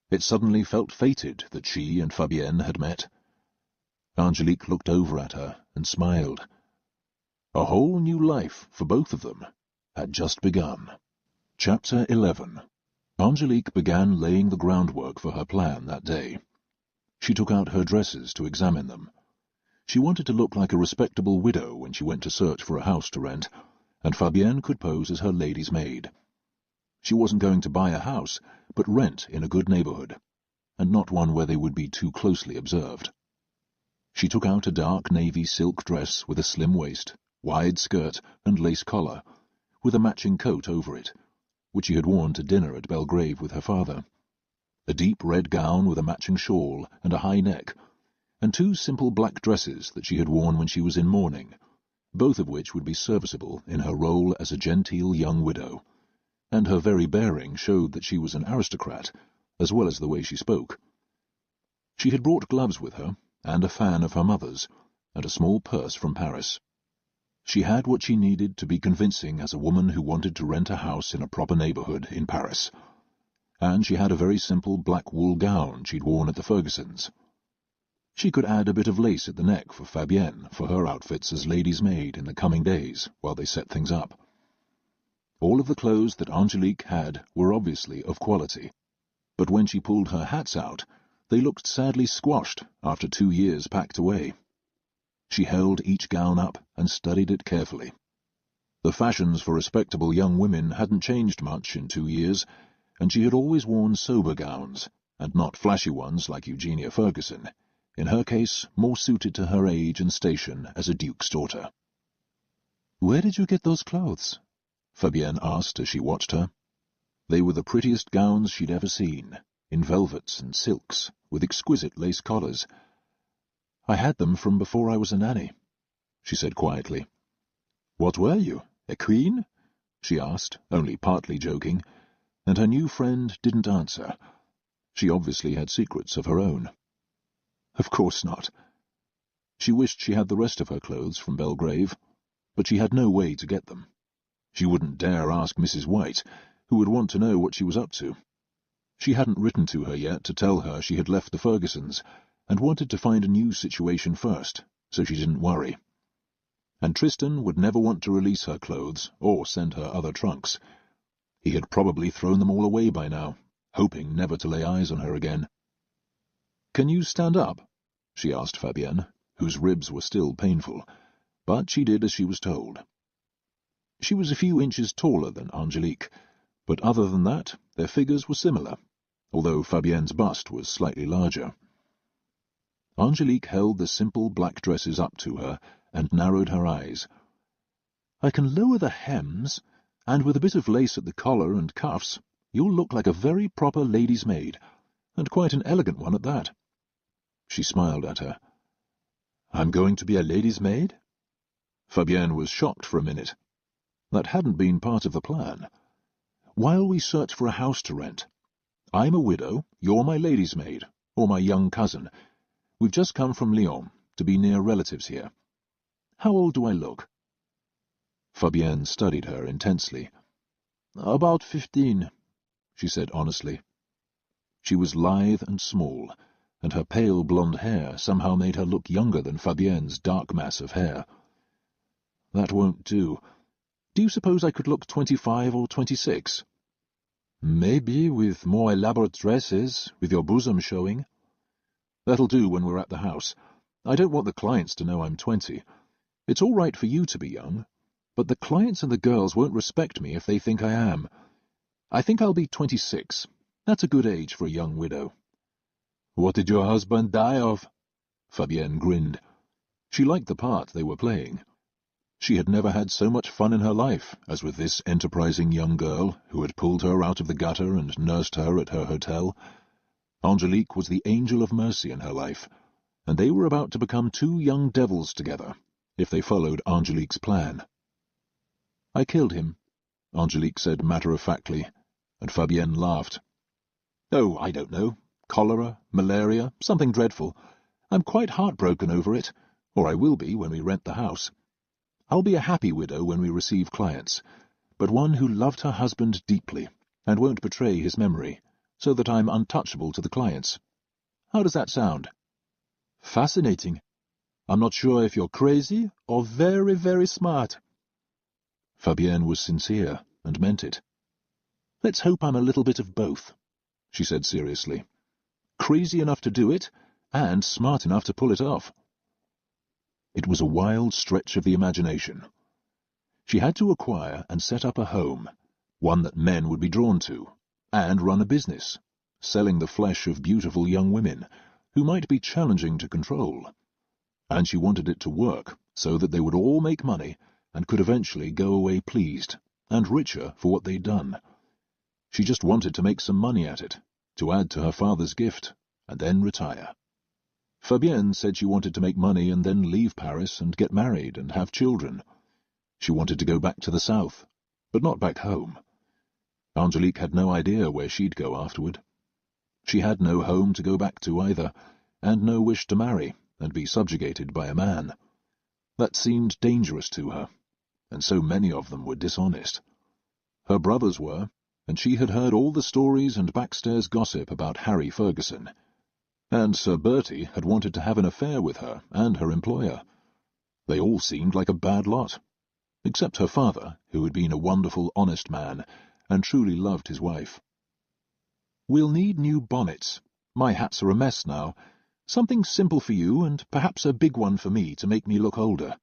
It suddenly felt fated that she and Fabienne had met. Angélique looked over at her and smiled. A whole new life for both of them had just begun. Chapter 11. Angélique began laying the groundwork for her plan that day. She took out her dresses to examine them. She wanted to look like a respectable widow when she went to search for a house to rent, and Fabienne could pose as her lady's maid. She wasn't going to buy a house, but rent in a good neighborhood, and not one where they would be too closely observed. She took out a dark navy silk dress with a slim waist, wide skirt, and lace collar, with a matching coat over it, which she had worn to dinner at Belgrave with her father, a deep red gown with a matching shawl and a high neck, and 2 simple black dresses that she had worn when she was in mourning, both of which would be serviceable in her role as a genteel young widow, and her very bearing showed that she was an aristocrat, as well as the way she spoke. She had brought gloves with her, and a fan of her mother's, and a small purse from Paris. She had what she needed to be convincing as a woman who wanted to rent a house in a proper neighborhood in Paris, and she had a very simple black wool gown she'd worn at the Fergusons. She could add a bit of lace at the neck for Fabienne for her outfits as lady's maid in the coming days while they set things up. All of the clothes that Angélique had were obviously of quality, but when she pulled her hats out, they looked sadly squashed after 2 years packed away. She held each gown up and studied it carefully. The fashions for respectable young women hadn't changed much in 2 years, and she had always worn sober gowns, and not flashy ones like Eugenia Ferguson, in her case more suited to her age and station as a duke's daughter. "Where did you get those clothes?" Fabienne asked as she watched her. They were the prettiest gowns she'd ever seen, in velvets and silks, with exquisite lace collars. "I had them from before I was a nanny," she said quietly. "What were you, a queen?" she asked, only partly joking, and her new friend didn't answer. She obviously had secrets of her own. Of course not. She wished she had the rest of her clothes from Belgrave, but she had no way to get them. She wouldn't dare ask Mrs. White, who would want to know what she was up to. She hadn't written to her yet to tell her she had left the Fergusons, and wanted to find a new situation first, so she didn't worry. And Tristan would never want to release her clothes or send her other trunks. He had probably thrown them all away by now, hoping never to lay eyes on her again. "Can you stand up?" she asked Fabienne, whose ribs were still painful, but she did as she was told. She was a few inches taller than Angélique, but other than that, their figures were similar, although Fabienne's bust was slightly larger. Angélique held the simple black dresses up to her and narrowed her eyes. "I can lower the hems, and with a bit of lace at the collar and cuffs, you'll look like a very proper lady's maid, and quite an elegant one at that." She smiled at her. "I'm going to be a lady's maid?" Fabienne was shocked for a minute. That hadn't been part of the plan. "While we search for a house to rent. I'm a widow, you're my lady's maid, or my young cousin. We've just come from Lyon,
to be near relatives here. How old do I look?" Fabienne studied her intensely. "About 15, she said honestly. She was lithe and small, and her pale blonde hair somehow made her look younger than Fabienne's dark mass of hair. "That won't do. Do you suppose I could look 25 or 26? "Maybe, with more elaborate dresses, with your bosom showing." "That'll do when we're at the house. I don't want the clients to know I'm 20. It's all right for you to be young, but the clients and the girls won't respect me if they think I am. I think I'll be 26. That's a good age for a young widow." "What did your husband die of?" Fabienne grinned. She liked the part they were playing. She had never had so much fun in her life as with this enterprising young girl who had pulled her out of the gutter and nursed her at her hotel. Angélique was the angel of mercy in her life, and they were about to become two young devils together, if they followed Angélique's plan. "I killed him," Angélique said matter-of-factly, and Fabienne laughed. "Oh, I don't know. Cholera, malaria, something dreadful. I'm quite heartbroken over it, or I will be when we rent the house. I'll be a happy widow when we receive clients, but one who loved her husband deeply and won't betray his memory, so that I'm untouchable to the clients. How does that sound?" "Fascinating. I'm not sure if you're crazy or very, very smart." Fabienne was sincere and meant it. "Let's hope I'm a little bit of both," she said seriously. "Crazy enough to do it, and smart enough to pull it off." It was a wild stretch of the imagination. She had to acquire and set up a home, one that men would be drawn to, and run a business, selling the flesh of beautiful young women, who might be challenging to control. And she wanted it to work so that they would all make money and could eventually go away pleased, and richer for what they'd done. She just wanted to make some money at it, to add to her father's gift, and then retire. Fabienne said she wanted to make money and then leave Paris and get married and have children. She wanted to go back to the south, but not back home. Angélique had no idea where she'd go afterward. She had no home to go back to either, and no wish to marry and be subjugated by a man. That seemed dangerous to her, and so many of them were dishonest. Her brothers were, and she had heard all the stories and backstairs gossip about Harry Ferguson. And Sir Bertie had wanted to have an affair with her and her employer. They all seemed like a bad lot, except her father, who had been a wonderful, honest man, and truly loved his wife. "We'll need new bonnets. My hats are a mess now. Something simple for you, and perhaps a big one for me to make me look older."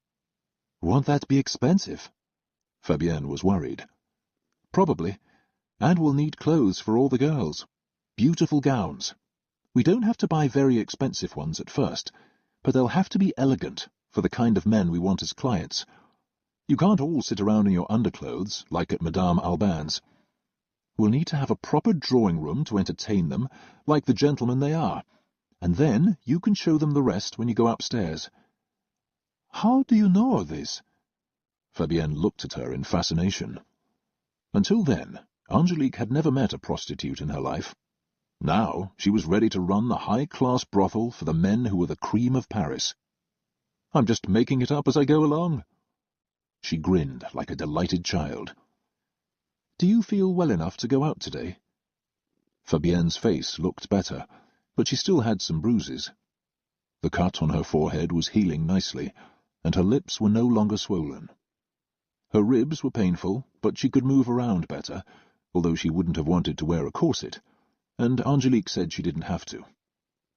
"Won't that be expensive?" Fabienne was worried. "Probably, and we'll need clothes for all the girls. Beautiful gowns. We don't have to buy very expensive ones at first, but they'll have to be elegant for the kind of men we want as clients. You can't all sit around in your underclothes, like at Madame Albin's. We'll need to have a proper drawing-room to entertain them, like the gentlemen they are, and then you can show them the rest when you go upstairs." "How do you know all this?" Fabienne looked at her in fascination. Until then, Angélique had never met a prostitute in her life. Now she was ready to run the high-class brothel for the men who were the cream of Paris. "I'm just making it up as I go along." She grinned like a delighted child. "Do you feel well enough to go out today?" Fabienne's face looked better, but she still had some bruises. The cut on her forehead was healing nicely, and her lips were no longer swollen. Her ribs were painful, but she could move around better, although she wouldn't have wanted to wear a corset, and Angélique said she didn't have to.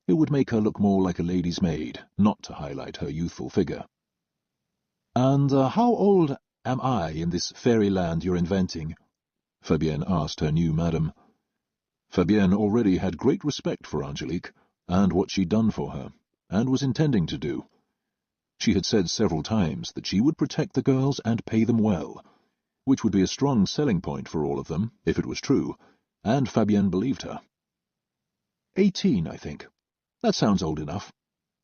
It would make her look more like a lady's maid, not to highlight her youthful figure. "And how old am I in this fairyland you're inventing?" Fabienne asked her new madam. Fabienne already had great respect for Angélique, and what she'd done for her, and was intending to do. She had said several times that she would protect the girls and pay them well, which would be a strong selling point for all of them, if it was true, and Fabienne believed her. 18, I think. That sounds old enough,"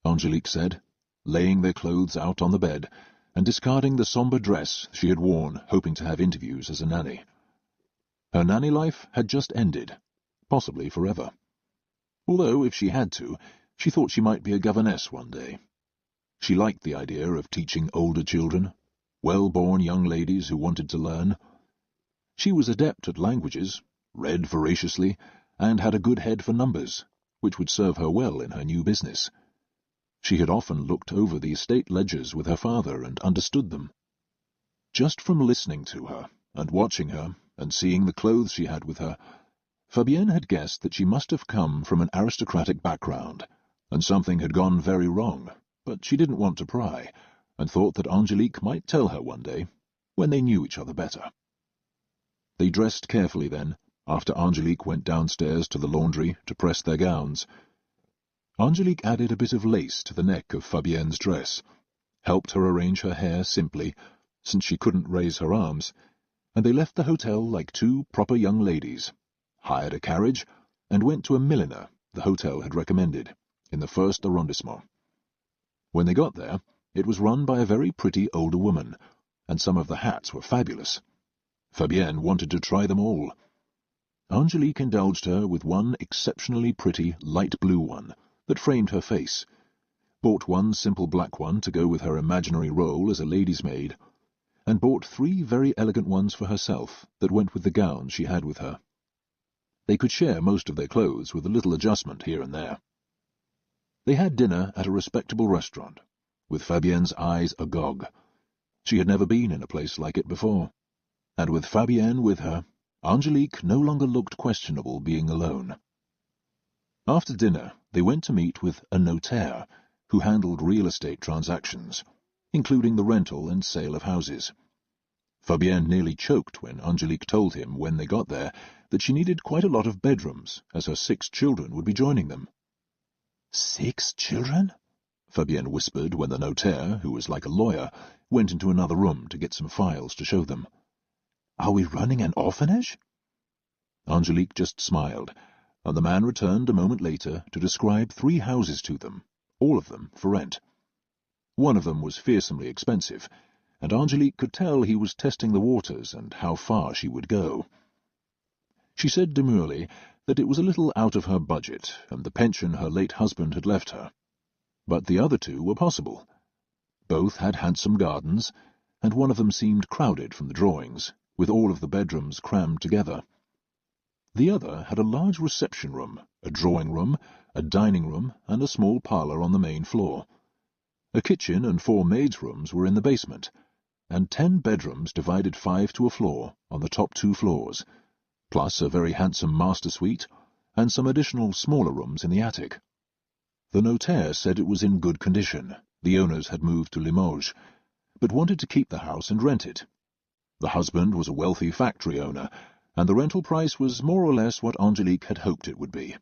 Angélique said, laying their clothes out on the bed, and discarding the sombre dress she had worn, hoping to have interviews as a nanny. Her nanny life had just ended, possibly forever. Although, if she had to, she thought she might be a governess one day. She liked the idea of teaching older children, well-born young ladies who wanted to learn. She was adept at languages, read voraciously, and had a good head for numbers, which would serve her well in her new business. She had often looked over the estate ledgers with her father and understood them. Just from listening to her, and watching her, and seeing the clothes she had with her, Fabienne had guessed that she must have come from an aristocratic background, and something had gone very wrong, but she didn't want to pry, and thought that Angélique might tell her one day, when they knew each other better. They dressed carefully then, after Angélique went downstairs to the laundry to press their gowns. Angélique added a bit of lace to the neck of Fabienne's dress, helped her arrange her hair simply, since she couldn't raise her arms, and they left the hotel like two proper young ladies, hired a carriage, and went to a milliner the hotel had recommended, in the 1st arrondissement. When they got there, it was run by a very pretty older woman, and some of the hats were fabulous. Fabienne wanted to try them all. Angélique indulged her with one exceptionally pretty light blue one that framed her face, bought one simple black one to go with her imaginary role as a lady's maid, and bought 3 very elegant ones for herself that went with the gown she had with her. They could share most of their clothes with a little adjustment here and there. They had dinner at a respectable restaurant, with Fabienne's eyes agog. She had never been in a place like it before, and with Fabienne with her, Angélique no longer looked questionable being alone. After dinner, they went to meet with a notaire, who handled real estate transactions, including the rental and sale of houses. Fabienne nearly choked when Angélique told him when they got there that she needed quite a lot of bedrooms, as her 6 children would be joining them. 6 children? Fabienne whispered when the notaire, who was like a lawyer, went into another room to get some files to show them. Are we running an orphanage? Angélique just smiled, and the man returned a moment later to describe 3 houses to them, all of them for rent. One of them was fearsomely expensive, and Angélique could tell he was testing the waters and how far she would go. She said demurely that it was a little out of her budget and the pension her late husband had left her, but the other 2 were possible. Both had handsome gardens, and one of them seemed crowded from the drawings, with all of the bedrooms crammed together. The other had a large reception room, a drawing room, a dining room, and a small parlour on the main floor. A kitchen and 4 maids' rooms were in the basement, and 10 bedrooms divided 5 to a floor on the top 2 floors, plus a very handsome master suite, and some additional smaller rooms in the attic. The notaire said it was in good condition. The owners had moved to Limoges, but wanted to keep the house and rent it. The husband was a wealthy factory owner, and the rental price was more or less what Angélique had hoped it would be.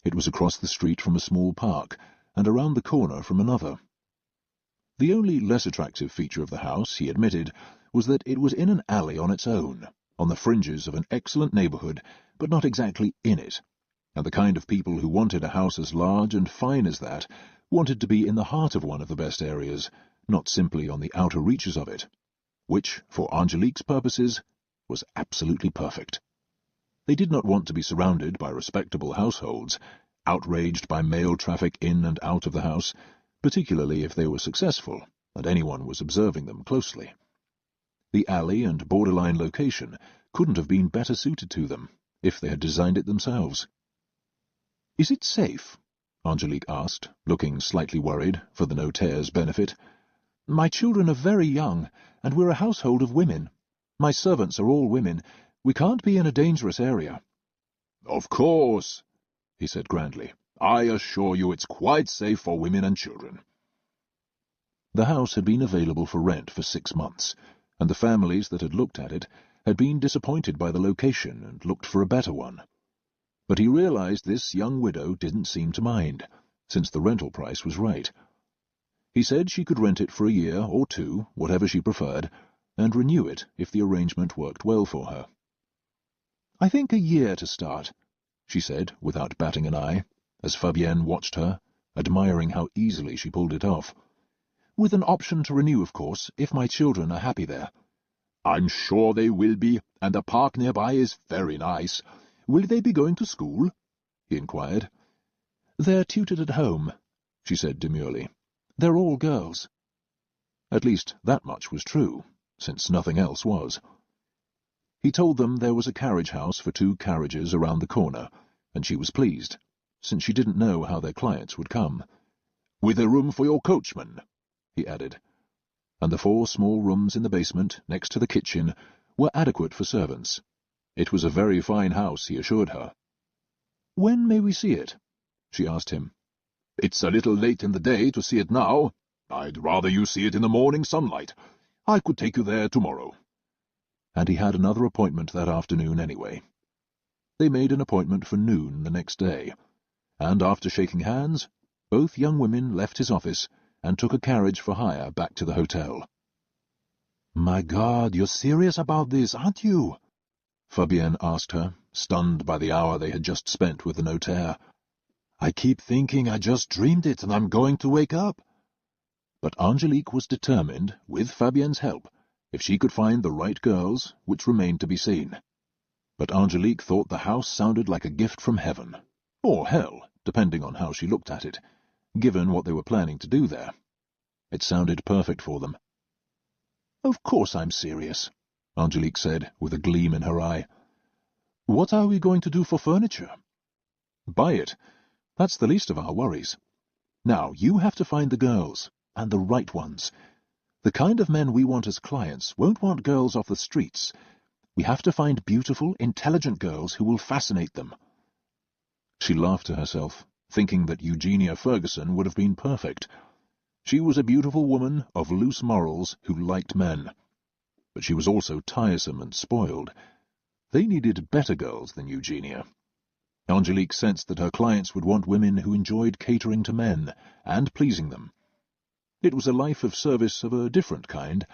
It was across the street from a small park, and around the corner from another. The only less attractive feature of the house, he admitted, was that it was in an alley on its own, on the fringes of an excellent neighbourhood, but not exactly in it, and the kind of people who wanted a house as large and fine as that wanted to be in the heart of one of the best areas, not simply on the outer reaches of it, which, for Angélique's purposes, was absolutely perfect. They did not want to be surrounded by respectable households, outraged by male traffic in and out of the house, particularly if they were successful and anyone was observing them closely. The alley and borderline location couldn't have been better suited to them, if they had designed it themselves. "Is it safe?" Angélique asked, looking slightly worried for the notaire's benefit. "My children are very young, and we're a household of women. My servants are all women. We can't be in a dangerous area."
"Of course," he said grandly. "I assure you it's quite safe for women and children."
The house had been available for rent for 6 months, and the families that had looked at it had been disappointed by the location and looked for a better one. But he realized this young widow didn't seem to mind, since the rental price was right. He said she could rent it for a year or 2, whatever she preferred, and renew it if the arrangement worked well for her. "I think a year to start," she said, without batting an eye, as Fabienne watched her, admiring how easily she pulled it off. "With an option to renew, of course, if my children are happy there."
"I'm sure they will be, and the park nearby is very nice. Will they be going to school?" he inquired.
"They're tutored at home," she said demurely.
They're all girls."
At least that much was true, since nothing else was. He told them there was a carriage house for 2 carriages around the corner, and she was pleased, since she didn't know how their clients would come. "With a room for your coachman," he added. And the 4 small rooms in the basement, next to the kitchen, were adequate for servants. It was a very fine house, he assured her. "When may we see it?" she asked him. "It's a little late in the day to see it now. I'd rather you see it in the morning sunlight. I could take you there tomorrow." And he had another appointment that afternoon anyway. They made an appointment for noon the next day, and after shaking hands, both young women left his office and took a carriage for hire back to the hotel. "My God, you're serious about this, aren't you?" Fabienne asked her, stunned by the hour they had just spent with the notaire. "I keep thinking I just dreamed it and I'm going to wake up." But Angélique was determined, with Fabienne's help, if she could find the right girls, which remained to be seen. But Angélique thought the house sounded like a gift from heaven, or hell, depending on how she looked at it, given what they were planning to do there. It sounded perfect for them. "Of course I'm serious," Angélique said, with a gleam in her eye. "What are we going to do for furniture?" "Buy it. That's the least of our worries. Now, you have to find the girls, and the right ones. The kind of men we want as clients won't want girls off the streets. We have to find beautiful, intelligent girls who will fascinate them." She laughed to herself, thinking that Eugenia Ferguson would have been perfect. She was a beautiful woman of loose morals who liked men. But she was also tiresome and spoiled. They needed better girls than Eugenia. Angélique sensed that her clients would want women who enjoyed catering to men and pleasing them. It was a life of service of a different kind.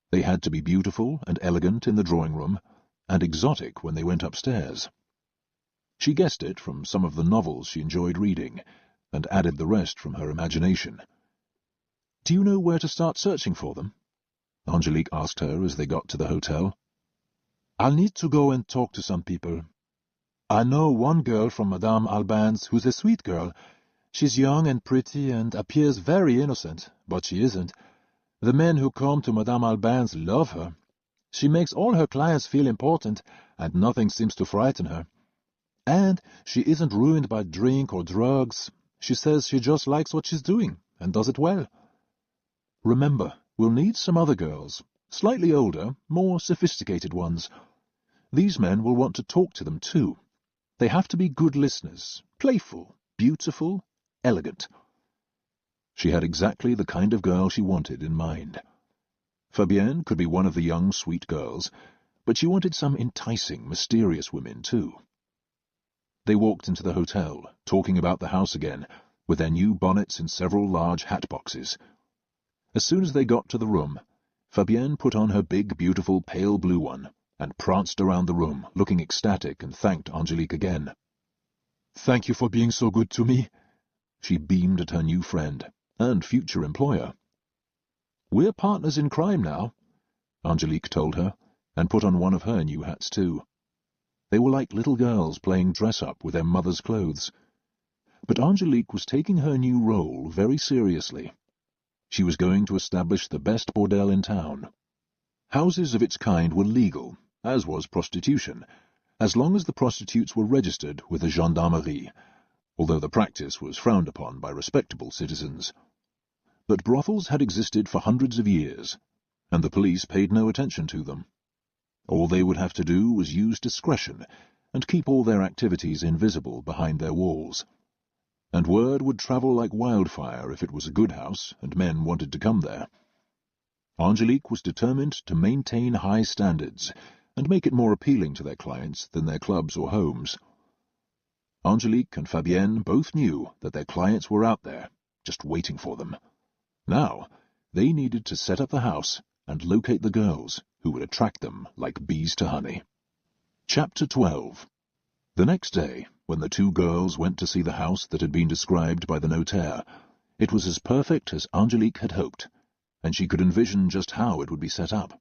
They had to be beautiful and elegant in the drawing-room, and exotic when they went upstairs. She guessed it from some of the novels she enjoyed reading, and added the rest from her imagination. "Do you know where to start searching for them?" Angélique asked her as they got to the hotel. "I'll need to go and talk to some people. I know one girl from Madame Albin's who's a sweet girl. She's young and pretty and appears very innocent, but she isn't. The men who come to Madame Albin's love her. She makes all her clients feel important, and nothing seems to frighten her. And she isn't ruined by drink or drugs. She says she just likes what she's doing, and does it well. Remember, we'll need some other girls, slightly older, more sophisticated ones. These men will want to talk to them too. They have to be good listeners, playful, beautiful, elegant." She had exactly the kind of girl she wanted in mind. Fabienne could be one of the young, sweet girls, but she wanted some enticing, mysterious women too. They walked into the hotel, talking about the house again, with their new bonnets in several large hat boxes. As soon as they got to the room, Fabienne put on her big, beautiful, pale blue one, and pranced around the room, looking ecstatic, and thanked Angélique again. "Thank you for being so good to me." She beamed at her new friend, and future employer. "We're partners in crime now," Angélique told her, and put on one of her new hats too. They were like little girls playing dress-up with their mother's clothes. But Angélique was taking her new role very seriously. She was going to establish the best bordel in town. Houses of its kind were legal, as was prostitution, as long as the prostitutes were registered with the gendarmerie, although the practice was frowned upon by respectable citizens. But brothels had existed for hundreds of years, and the police paid no attention to them. All they would have to do was use discretion and keep all their activities invisible behind their walls. And word would travel like wildfire if it was a good house and men wanted to come there. Angélique was determined to maintain high standards and make it more appealing to their clients than their clubs or homes. Angélique and Fabienne both knew that their clients were out there, just waiting for them. Now, they needed to set up the house and locate the girls who would attract them like bees to honey. Chapter 12. The next day, when the 2 girls went to see the house that had been described by the notaire, it was as perfect as Angélique had hoped, and she could envision just how it would be set up.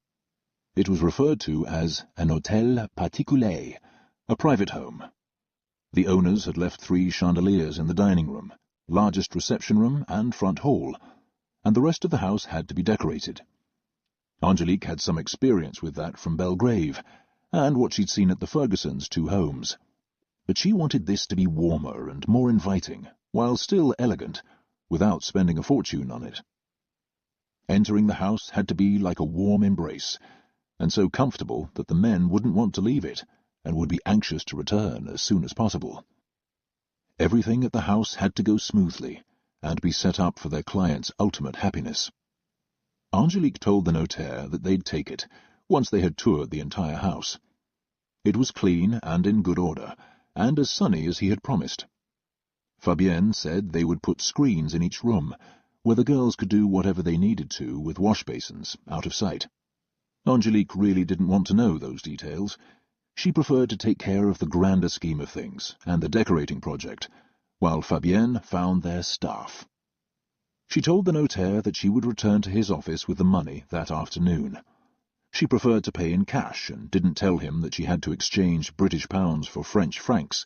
It was referred to as an hôtel particulier, a private home. The owners had left 3 chandeliers in the dining room, largest reception room and front hall, and the rest of the house had to be decorated. Angélique had some experience with that from Belgrave, and what she'd seen at the Fergusons' 2 homes. But she wanted this to be warmer and more inviting, while still elegant, without spending a fortune on it. Entering the house had to be like a warm embrace, and so comfortable that the men wouldn't want to leave it, and would be anxious to return as soon as possible. Everything at the house had to go smoothly, and be set up for their client's ultimate happiness. Angélique told the notaire that they'd take it, once they had toured the entire house. It was clean and in good order, and as sunny as he had promised. Fabienne said they would put screens in each room, where the girls could do whatever they needed to with wash basins, out of sight. Angélique really didn't want to know those details. She preferred to take care of the grander scheme of things and the decorating project, while Fabienne found their staff. She told the notaire that she would return to his office with the money that afternoon. She preferred to pay in cash and didn't tell him that she had to exchange British pounds for French francs.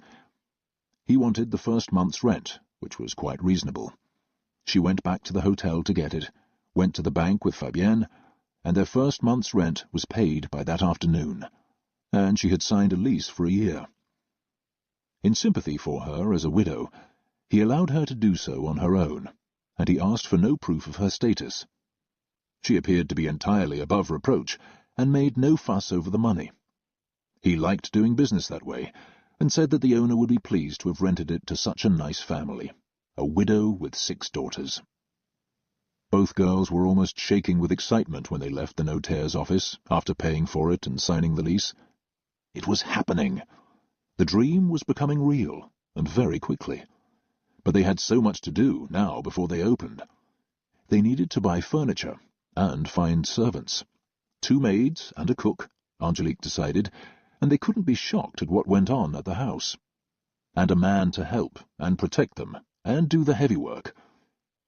He wanted the first month's rent, which was quite reasonable. She went back to the hotel to get it, went to the bank with Fabienne, and their first month's rent was paid by that afternoon, and she had signed a lease for a year. In sympathy for her as a widow, he allowed her to do so on her own, and he asked for no proof of her status. She appeared to be entirely above reproach, and made no fuss over the money. He liked doing business that way, and said that the owner would be pleased to have rented it to such a nice family, a widow with 6 daughters. Both girls were almost shaking with excitement when they left the notaire's office, after paying for it and signing the lease. It was happening. The dream was becoming real, and very quickly. But they had so much to do now before they opened. They needed to buy furniture, and find servants. 2 maids and a cook, Angélique decided, and they couldn't be shocked at what went on at the house. And a man to help and protect them, and do the heavy work.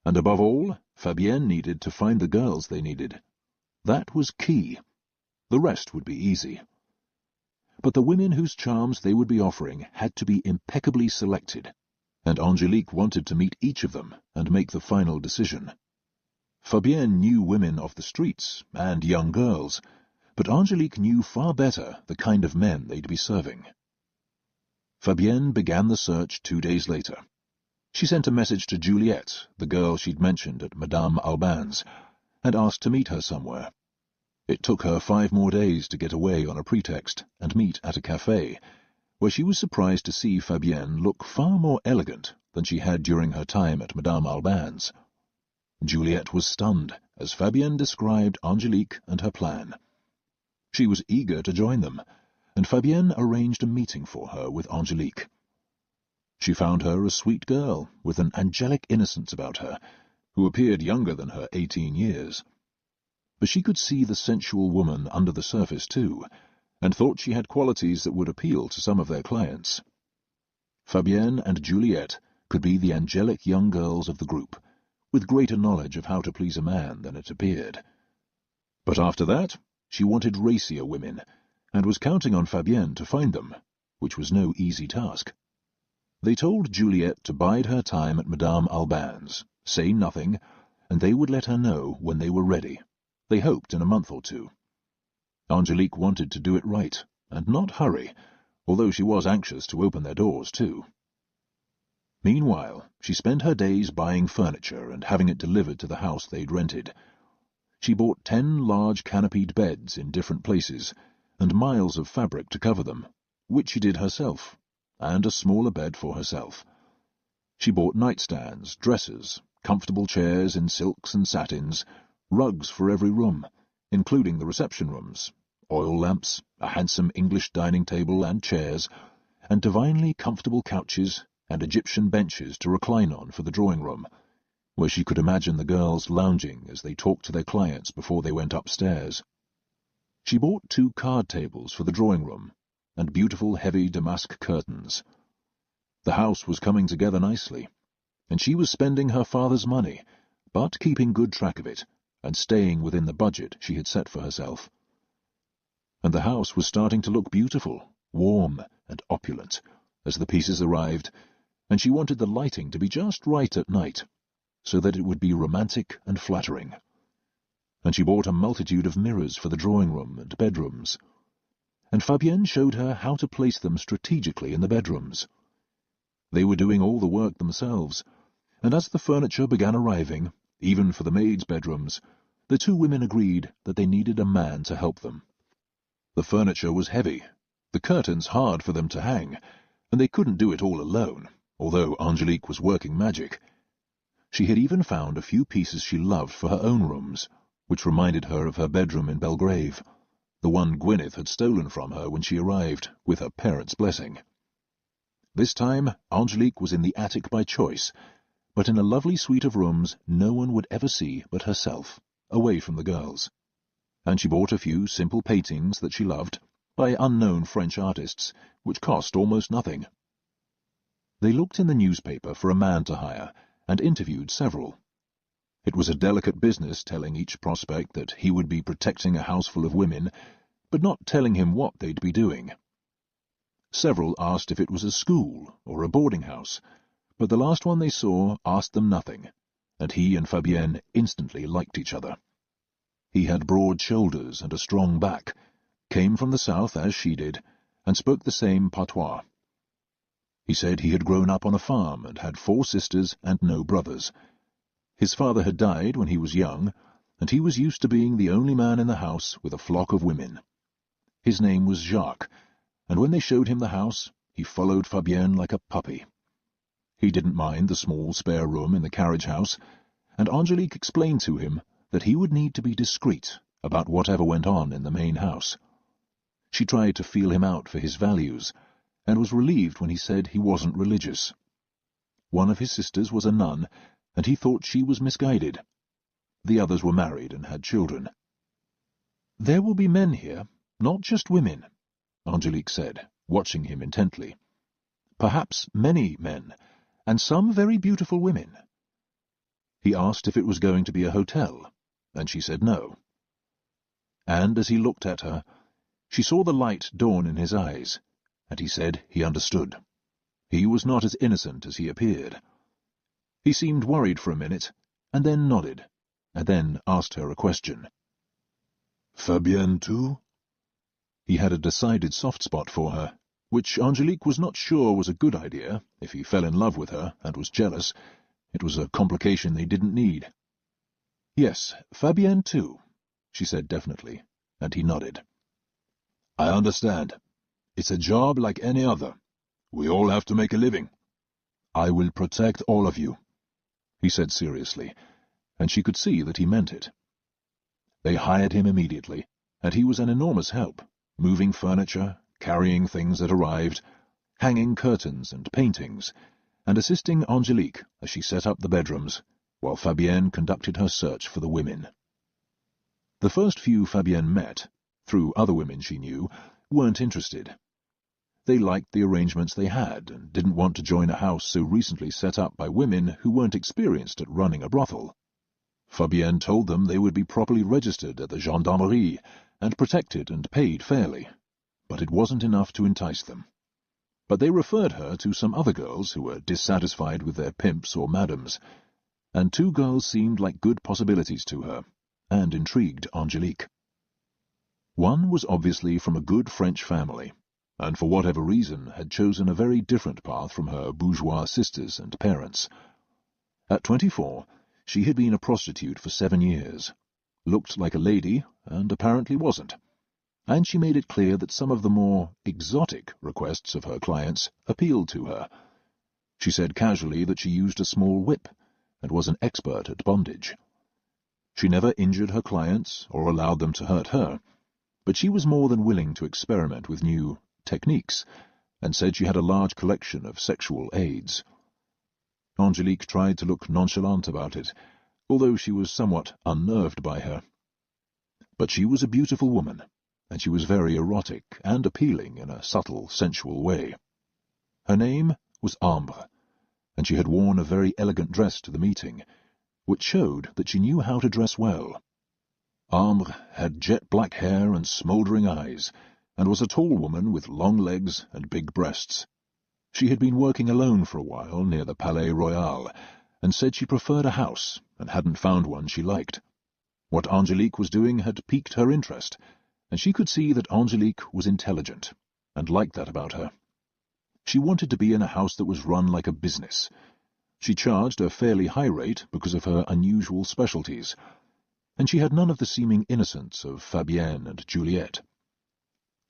And above all, Fabienne needed to find the girls they needed. That was key. The rest would be easy. But the women whose charms they would be offering had to be impeccably selected, and Angélique wanted to meet each of them and make the final decision. Fabienne knew women of the streets and young girls, but Angélique knew far better the kind of men they'd be serving. Fabienne began the search 2 days later. She sent a message to Juliette, the girl she'd mentioned at Madame Albin's, and asked to meet her somewhere. It took her 5 more days to get away on a pretext and meet at a café, where she was surprised to see Fabienne look far more elegant than she had during her time at Madame Albin's. Juliette was stunned as Fabienne described Angélique and her plan. She was eager to join them, and Fabienne arranged a meeting for her with Angélique. She found her a sweet girl with an angelic innocence about her, who appeared younger than her 18 years. But she could see the sensual woman under the surface too, and thought she had qualities that would appeal to some of their clients. Fabienne and Juliette could be the angelic young girls of the group, with greater knowledge of how to please a man than it appeared. But after that, she wanted racier women, and was counting on Fabienne to find them, which was no easy task. They told Juliette to bide her time at Madame Albin's, say nothing, and they would let her know when they were ready. They hoped in a month or 2. Angélique wanted to do it right, and not hurry, although she was anxious to open their doors too. Meanwhile, she spent her days buying furniture and having it delivered to the house they'd rented. She bought 10 large canopied beds in different places, and miles of fabric to cover them, which she did herself, and a smaller bed for herself. She bought nightstands, dressers, comfortable chairs in silks and satins, rugs for every room, including the reception rooms, oil lamps, a handsome English dining table and chairs, and divinely comfortable couches and Egyptian benches to recline on for the drawing room, where she could imagine the girls lounging as they talked to their clients before they went upstairs. She bought 2 card tables for the drawing room, and beautiful heavy damask curtains. The house was coming together nicely, and she was spending her father's money, but keeping good track of it, and staying within the budget she had set for herself. And the house was starting to look beautiful, warm, and opulent, as the pieces arrived, and she wanted the lighting to be just right at night. so that it would be romantic and flattering. And she bought a multitude of mirrors for the drawing-room and bedrooms. And Fabienne showed her how to place them strategically in the bedrooms. They were doing all the work themselves, and as the furniture began arriving, even for the maids' bedrooms, the two women agreed that they needed a man to help them. The furniture was heavy, the curtains hard for them to hang, and they couldn't do it all alone, although Angélique was working magic. She had even found a few pieces she loved for her own rooms, which reminded her of her bedroom in Belgrave, the one Gwyneth had stolen from her when she arrived, with her parents' blessing. This time Angélique was in the attic by choice, but in a lovely suite of rooms no one would ever see but herself, away from the girls. And she bought a few simple paintings that she loved, by unknown French artists, which cost almost nothing. They looked in the newspaper for a man to hire, and interviewed several. It was a delicate business telling each prospect that he would be protecting a house full of women, but not telling him what they'd be doing. Several asked if it was a school or a boarding house, but the last one they saw asked them nothing, and he and Fabienne instantly liked each other. He had broad shoulders and a strong back, came from the south as she did, and spoke the same patois. He said he had grown up on a farm and had 4 sisters and no brothers. His father had died when he was young, and he was used to being the only man in the house with a flock of women. His name was Jacques, and when they showed him the house, he followed Fabienne like a puppy. He didn't mind the small spare room in the carriage house, and Angélique explained to him that he would need to be discreet about whatever went on in the main house. She tried to feel him out for his values, and was relieved when he said he wasn't religious. One of his sisters was a nun, and he thought she was misguided. The others were married and had children. "There will be men here, not just women," Angélique said, watching him intently. "Perhaps many men, and some very beautiful women." He asked if it was going to be a hotel, and she said no. And as he looked at her, she saw the light dawn in his eyes, and he said he understood. He was not as innocent as he appeared. He seemed worried for a minute, and then nodded, and then asked her a question.
"Fabienne too?"
He had a decided soft spot for her, which Angélique was not sure was a good idea if he fell in love with her and was jealous. It was a complication they didn't need. "Yes, Fabienne too," she said definitely, and he nodded.
"I understand. It's a job like any other. We all have to make a living.
I will protect all of you," he said seriously, and she could see that he meant it. They hired him immediately, and he was an enormous help, moving furniture, carrying things that arrived, hanging curtains and paintings, and assisting Angélique as she set up the bedrooms, while Fabienne conducted her search for the women. The first few Fabienne met, through other women she knew, weren't interested. They liked the arrangements they had and didn't want to join a house so recently set up by women who weren't experienced at running a brothel. Fabienne told them they would be properly registered at the Gendarmerie and protected and paid fairly, but it wasn't enough to entice them. But they referred her to some other girls who were dissatisfied with their pimps or madams, and 2 girls seemed like good possibilities to her, and intrigued Angélique. One was obviously from a good French family, and for whatever reason had chosen a very different path from her bourgeois sisters and parents. At 24, she had been a prostitute for 7 years, looked like a lady, and apparently wasn't, and she made it clear that some of the more exotic requests of her clients appealed to her. She said casually that she used a small whip, and was an expert at bondage. She never injured her clients or allowed them to hurt her, but she was more than willing to experiment with new techniques, and said she had a large collection of sexual aids. Angélique tried to look nonchalant about it, although she was somewhat unnerved by her. But she was a beautiful woman, and she was very erotic and appealing in a subtle, sensual way. Her name was Ambre, and she had worn a very elegant dress to the meeting, which showed that she knew how to dress well. Ambre had jet-black hair and smouldering eyes, and was a tall woman with long legs and big breasts. She had been working alone for a while near the Palais Royal, and said she preferred a house and hadn't found one she liked. What Angélique was doing had piqued her interest, and she could see that Angélique was intelligent, and liked that about her. She wanted to be in a house that was run like a business. She charged a fairly high rate because of her unusual specialties, and she had none of the seeming innocence of Fabienne and Juliette.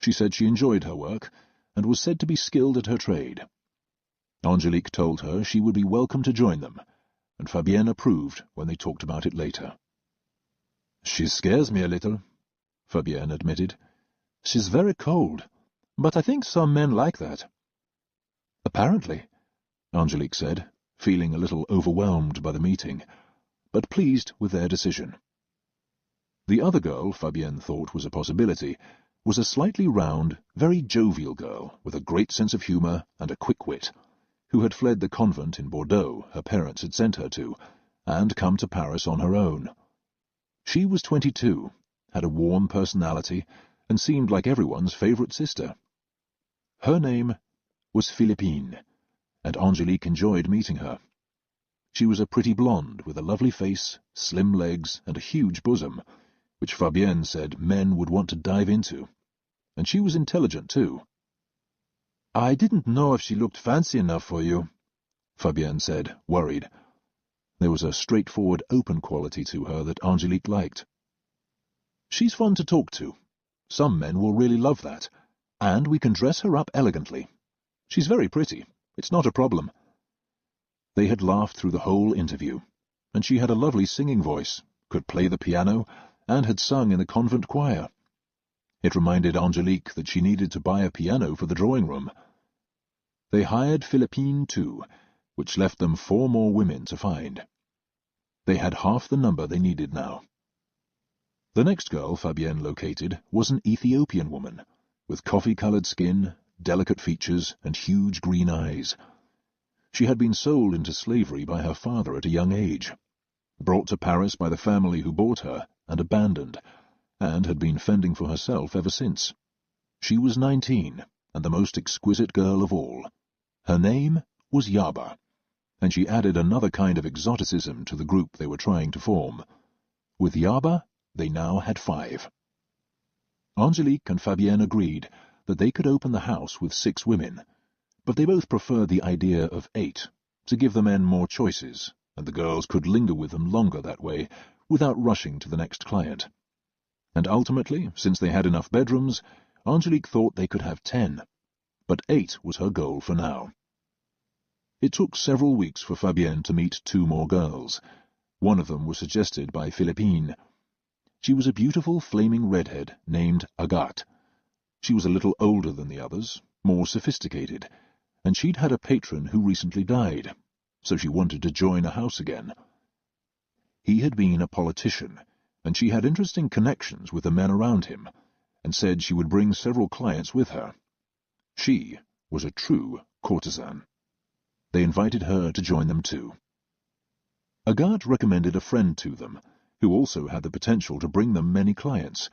She said she enjoyed her work, and was said to be skilled at her trade. Angélique told her she would be welcome to join them, and Fabienne approved when they talked about it later.
"She scares me a little," Fabienne admitted. "She's very cold, but I think some men like that." "Apparently," Angélique said, feeling a little overwhelmed by the meeting, but pleased with their decision. The other girl Fabienne thought was a possibility was a slightly round, very jovial girl with a great sense of humour and a quick wit, who had fled the convent in Bordeaux her parents had sent her to, and come to Paris on her own. She was 22, had a warm personality, and seemed like everyone's favourite sister. Her name was Philippine, and Angélique enjoyed meeting her. She was a pretty blonde with a lovely face, slim legs, and a huge bosom, which Fabienne said men would want to dive into. And she was intelligent, too. "I didn't know if she looked fancy enough for you," Fabienne said, worried. There was a straightforward, open quality to her that Angélique liked. "She's fun to talk to. Some men will really love that. And we can dress her up elegantly. She's very pretty. It's not a problem." They had laughed through the whole interview, and she had a lovely singing voice, could play the piano, and had sung in the convent choir. It reminded Angélique that she needed to buy a piano for the drawing-room. They hired Philippine too, which left them 4 more women to find. They had half the number they needed now. The next girl Fabienne located was an Ethiopian woman, with coffee-coloured skin, delicate features, and huge green eyes. She had been sold into slavery by her father at a young age, brought to Paris by the family who bought her, and abandoned, and had been fending for herself ever since. She was 19, and the most exquisite girl of all. Her name was Yaba, and she added another kind of exoticism to the group they were trying to form. With Yaba, they now had 5. Angélique and Fabienne agreed that they could open the house with 6 women, but they both preferred the idea of 8, to give the men more choices, and the girls could linger with them longer that way, without rushing to the next client. And ultimately, since they had enough bedrooms, Angélique thought they could have 10, but 8 was her goal for now. It took several weeks for Fabienne to meet 2 more girls. One of them was suggested by Philippine. She was a beautiful flaming redhead named Agathe. She was a little older than the others, more sophisticated, and she'd had a patron who recently died, so she wanted to join a house again. He had been a politician, and she had interesting connections with the men around him, and said she would bring several clients with her. She was a true courtesan. They invited her to join them too. Agathe recommended a friend to them, who also had the potential to bring them many clients.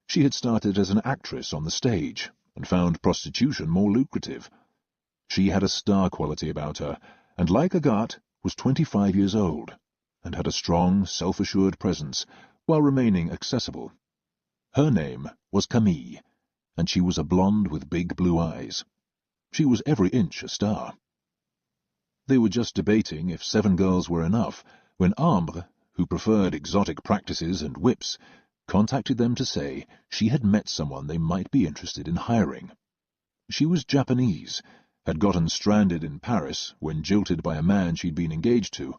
She had started as an actress on the stage, and found prostitution more lucrative. She had a star quality about her, and like Agathe, was 25 years old, and had a strong, self-assured presence, while remaining accessible. Her name was Camille, and she was a blonde with big blue eyes. She was every inch a star. They were just debating if 7 girls were enough, when Ambre, who preferred exotic practices and whips, contacted them to say she had met someone they might be interested in hiring. She was Japanese, had gotten stranded in Paris when jilted by a man she'd been engaged to,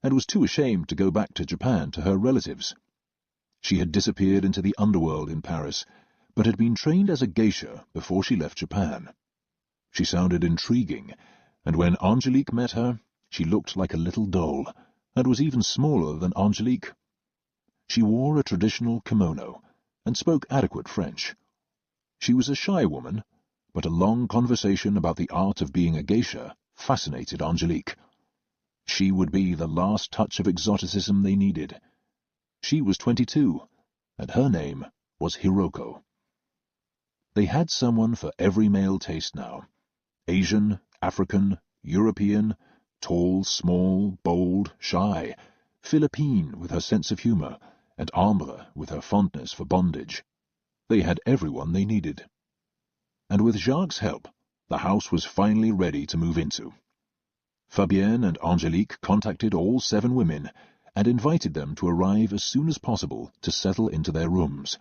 and was too ashamed to go back to Japan to her relatives. She had disappeared into the underworld in Paris, but had been trained as a geisha before she left Japan. She sounded intriguing, and when Angélique met her, she looked like a little doll, and was even smaller than Angélique. She wore a traditional kimono, and spoke adequate French. She was a shy woman, but a long conversation about the art of being a geisha fascinated Angélique. She would be the last touch of exoticism they needed. She was 22, and her name was Hiroko. They had someone for every male taste now. Asian, African, European,
Tall, small, bold, shy, Philippine with her sense of humour, and Ambre with her fondness for bondage. They had everyone they needed. And with Jacques' help, the house was finally ready to move into. Fabienne and Angélique contacted all 7 women and invited them to arrive as soon as possible to settle into their rooms.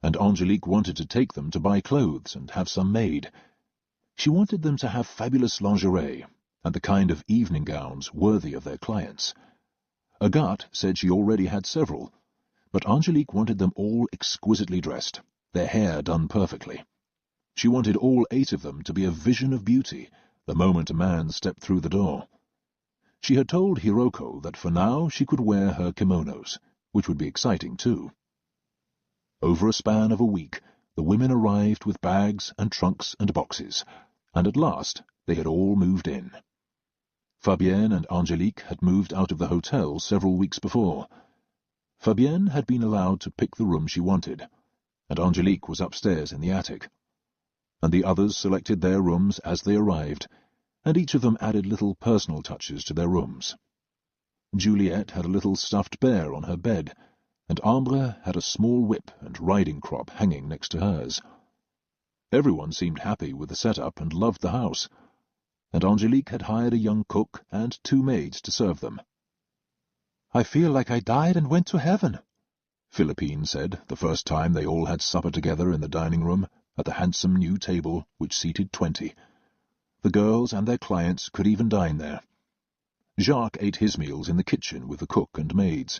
And Angélique wanted to take them to buy clothes and have some made. She wanted them to have fabulous lingerie and the kind of evening gowns worthy of their clients. Agathe said she already had several, but Angélique wanted them all exquisitely dressed, their hair done perfectly. She wanted all 8 of them to be a vision of beauty the moment a man stepped through the door. She had told Hiroko that for now she could wear her kimonos, which would be exciting too. Over a span of a week, the women arrived with bags and trunks and boxes, and at last they had all moved in. Fabienne and Angélique had moved out of the hotel several weeks before. Fabienne had been allowed to pick the room she wanted, and Angélique was upstairs in the attic. And the others selected their rooms as they arrived, and each of them added little personal touches to their rooms. Juliette had a little stuffed bear on her bed, and Ambre had a small whip and riding crop hanging next to hers. Everyone seemed happy with the setup and loved the house, and Angélique had hired a young cook and 2 maids to serve them. "I feel like I died and went to heaven," Philippine said the first time they all had supper together in the dining room at the handsome new table which seated 20. The girls and their clients could even dine there. Jacques ate his meals in the kitchen with the cook and maids,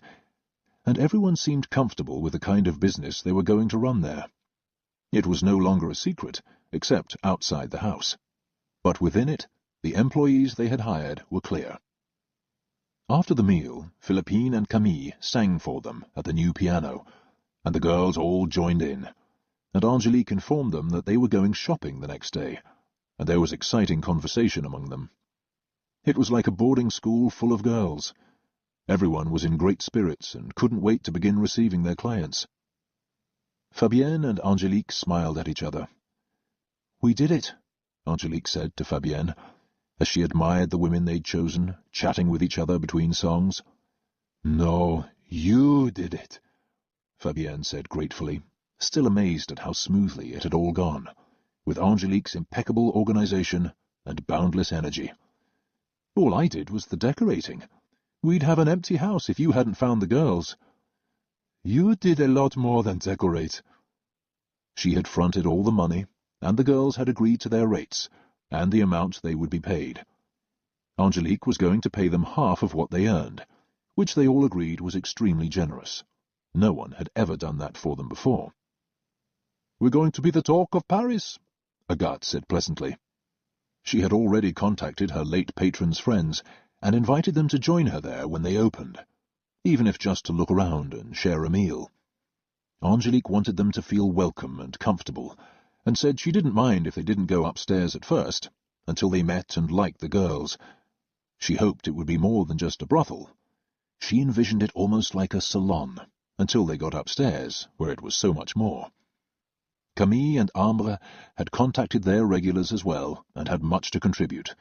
and everyone seemed comfortable with the kind of business they were going to run there. It was no longer a secret, except outside the house. But within it, the employees they had hired were clear. After the meal, Philippine and Camille sang for them at the new piano, and the girls all joined in, and Angélique informed them that they were going shopping the next day, and there was exciting conversation among them. It was like a boarding school full of girls. Everyone was in great spirits and couldn't wait to begin receiving their clients. Fabienne and Angélique smiled at each other. "We did it," Angélique said to Fabienne, as she admired the women they'd chosen, chatting with each other between songs. "No, you did it," Fabienne said gratefully, still amazed at how smoothly it had all gone, with Angélique's impeccable organization and boundless energy. "All I did was the decorating. We'd have an empty house if you hadn't found the girls." "You did a lot more than decorate." She had fronted all the money, and the girls had agreed to their rates, and the amount they would be paid. Angélique was going to pay them half of what they earned, which they all agreed was extremely generous. No one had ever done that for them before. "We're going to be the talk of Paris," Agathe said pleasantly. She had already contacted her late patron's friends and invited them to join her there when they opened, even if just to look around and share a meal. Angélique wanted them to feel welcome and comfortable, and said she didn't mind if they didn't go upstairs at first, until they met and liked the girls. She hoped it would be more than just a brothel. She envisioned it almost like a salon, until they got upstairs, where it was so much more. Camille and Ambre had contacted their regulars as well, and had much to contribute.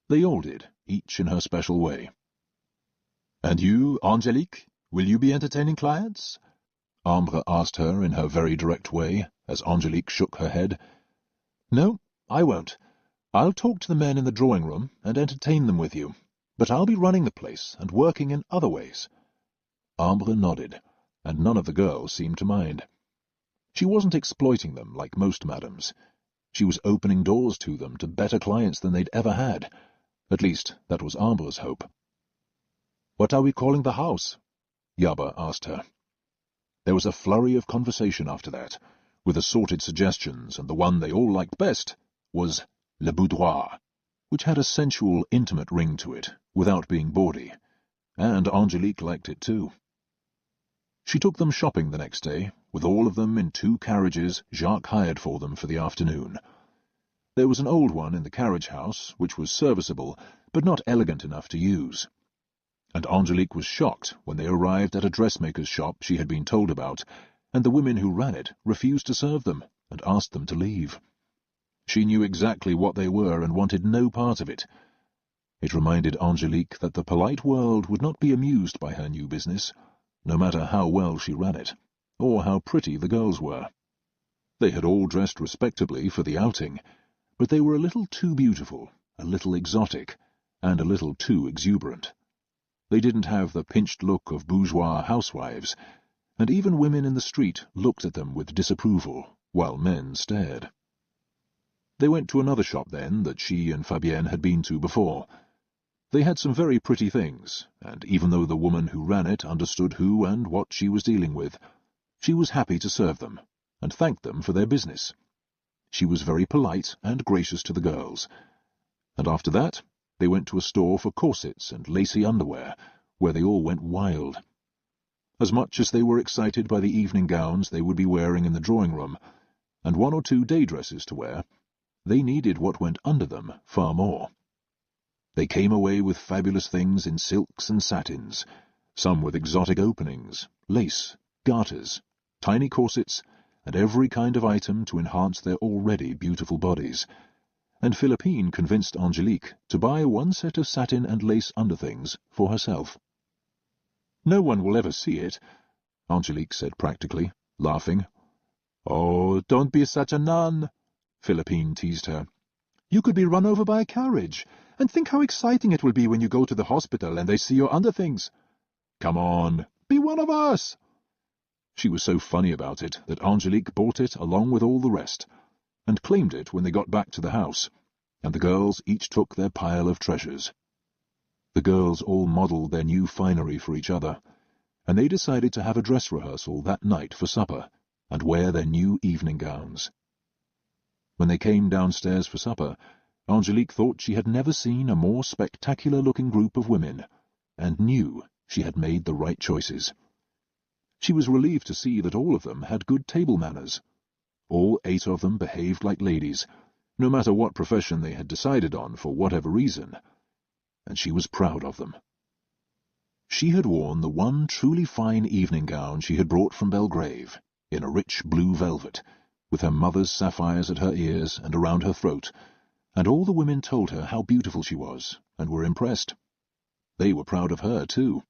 They all did, each in her special way. "And you, Angélique, will you be entertaining clients?" Ambre asked her in her very direct way, as Angélique shook her head. "No, I won't. I'll talk to the men in the drawing-room and entertain them with you, but I'll be running the place and working in other ways." Ambre nodded, and none of the girls seemed to mind. She wasn't exploiting them like most madams. She was opening doors to them to better clients than they'd ever had. At least, that was Ambre's hope. "What are we calling the house?" Yaba asked her. There was a flurry of conversation after that, with assorted suggestions, and the one they all liked best was Le Boudoir, which had a sensual, intimate ring to it, without being bawdy, and Angélique liked it too. She took them shopping the next day, with all of them in 2 carriages Jacques hired for them for the afternoon. There was an old one in the carriage house, which was serviceable, but not elegant enough to use. And Angélique was shocked when they arrived at a dressmaker's shop she had been told about, and the women who ran it refused to serve them and asked them to leave. She knew exactly what they were and wanted no part of it. It reminded Angélique that the polite world would not be amused by her new business, no matter how well she ran it, or how pretty the girls were. They had all dressed respectably for the outing, but they were a little too beautiful, a little exotic, and a little too exuberant. They didn't have the pinched look of bourgeois housewives, and even women in the street looked at them with disapproval, while men stared. They went to another shop then that she and Fabienne had been to before. They had some very pretty things, and even though the woman who ran it understood who and what she was dealing with, she was happy to serve them, and thanked them for their business. She was very polite and gracious to the girls, and after that they went to a store for corsets and lacy underwear, where they all went wild. As much as they were excited by the evening gowns they would be wearing in the drawing-room, and 1 or 2 day dresses to wear, they needed what went under them far more. They came away with fabulous things in silks and satins, some with exotic openings, lace, garters, tiny corsets, and every kind of item to enhance their already beautiful bodies, and Philippine convinced Angélique to buy 1 set of satin and lace underthings for herself. "No one will ever see it," Angélique said practically, laughing. "Oh, don't be such a nun," Philippine teased her. "You could be run over by a carriage, and think how exciting it will be when you go to the hospital and they see your underthings. Come on, be one of us." She was so funny about it that Angélique bought it along with all the rest, and claimed it when they got back to the house, and the girls each took their pile of treasures. The girls all modelled their new finery for each other, and they decided to have a dress rehearsal that night for supper, and wear their new evening gowns. When they came downstairs for supper, Angélique thought she had never seen a more spectacular-looking group of women, and knew she had made the right choices. She was relieved to see that all of them had good table manners. All 8 of them behaved like ladies, no matter what profession they had decided on for whatever reason, and she was proud of them. She had worn the one truly fine evening gown she had brought from Belgrave, in a rich blue velvet, with her mother's sapphires at her ears and around her throat, and all the women told her how beautiful she was, and were impressed. They were proud of her, too.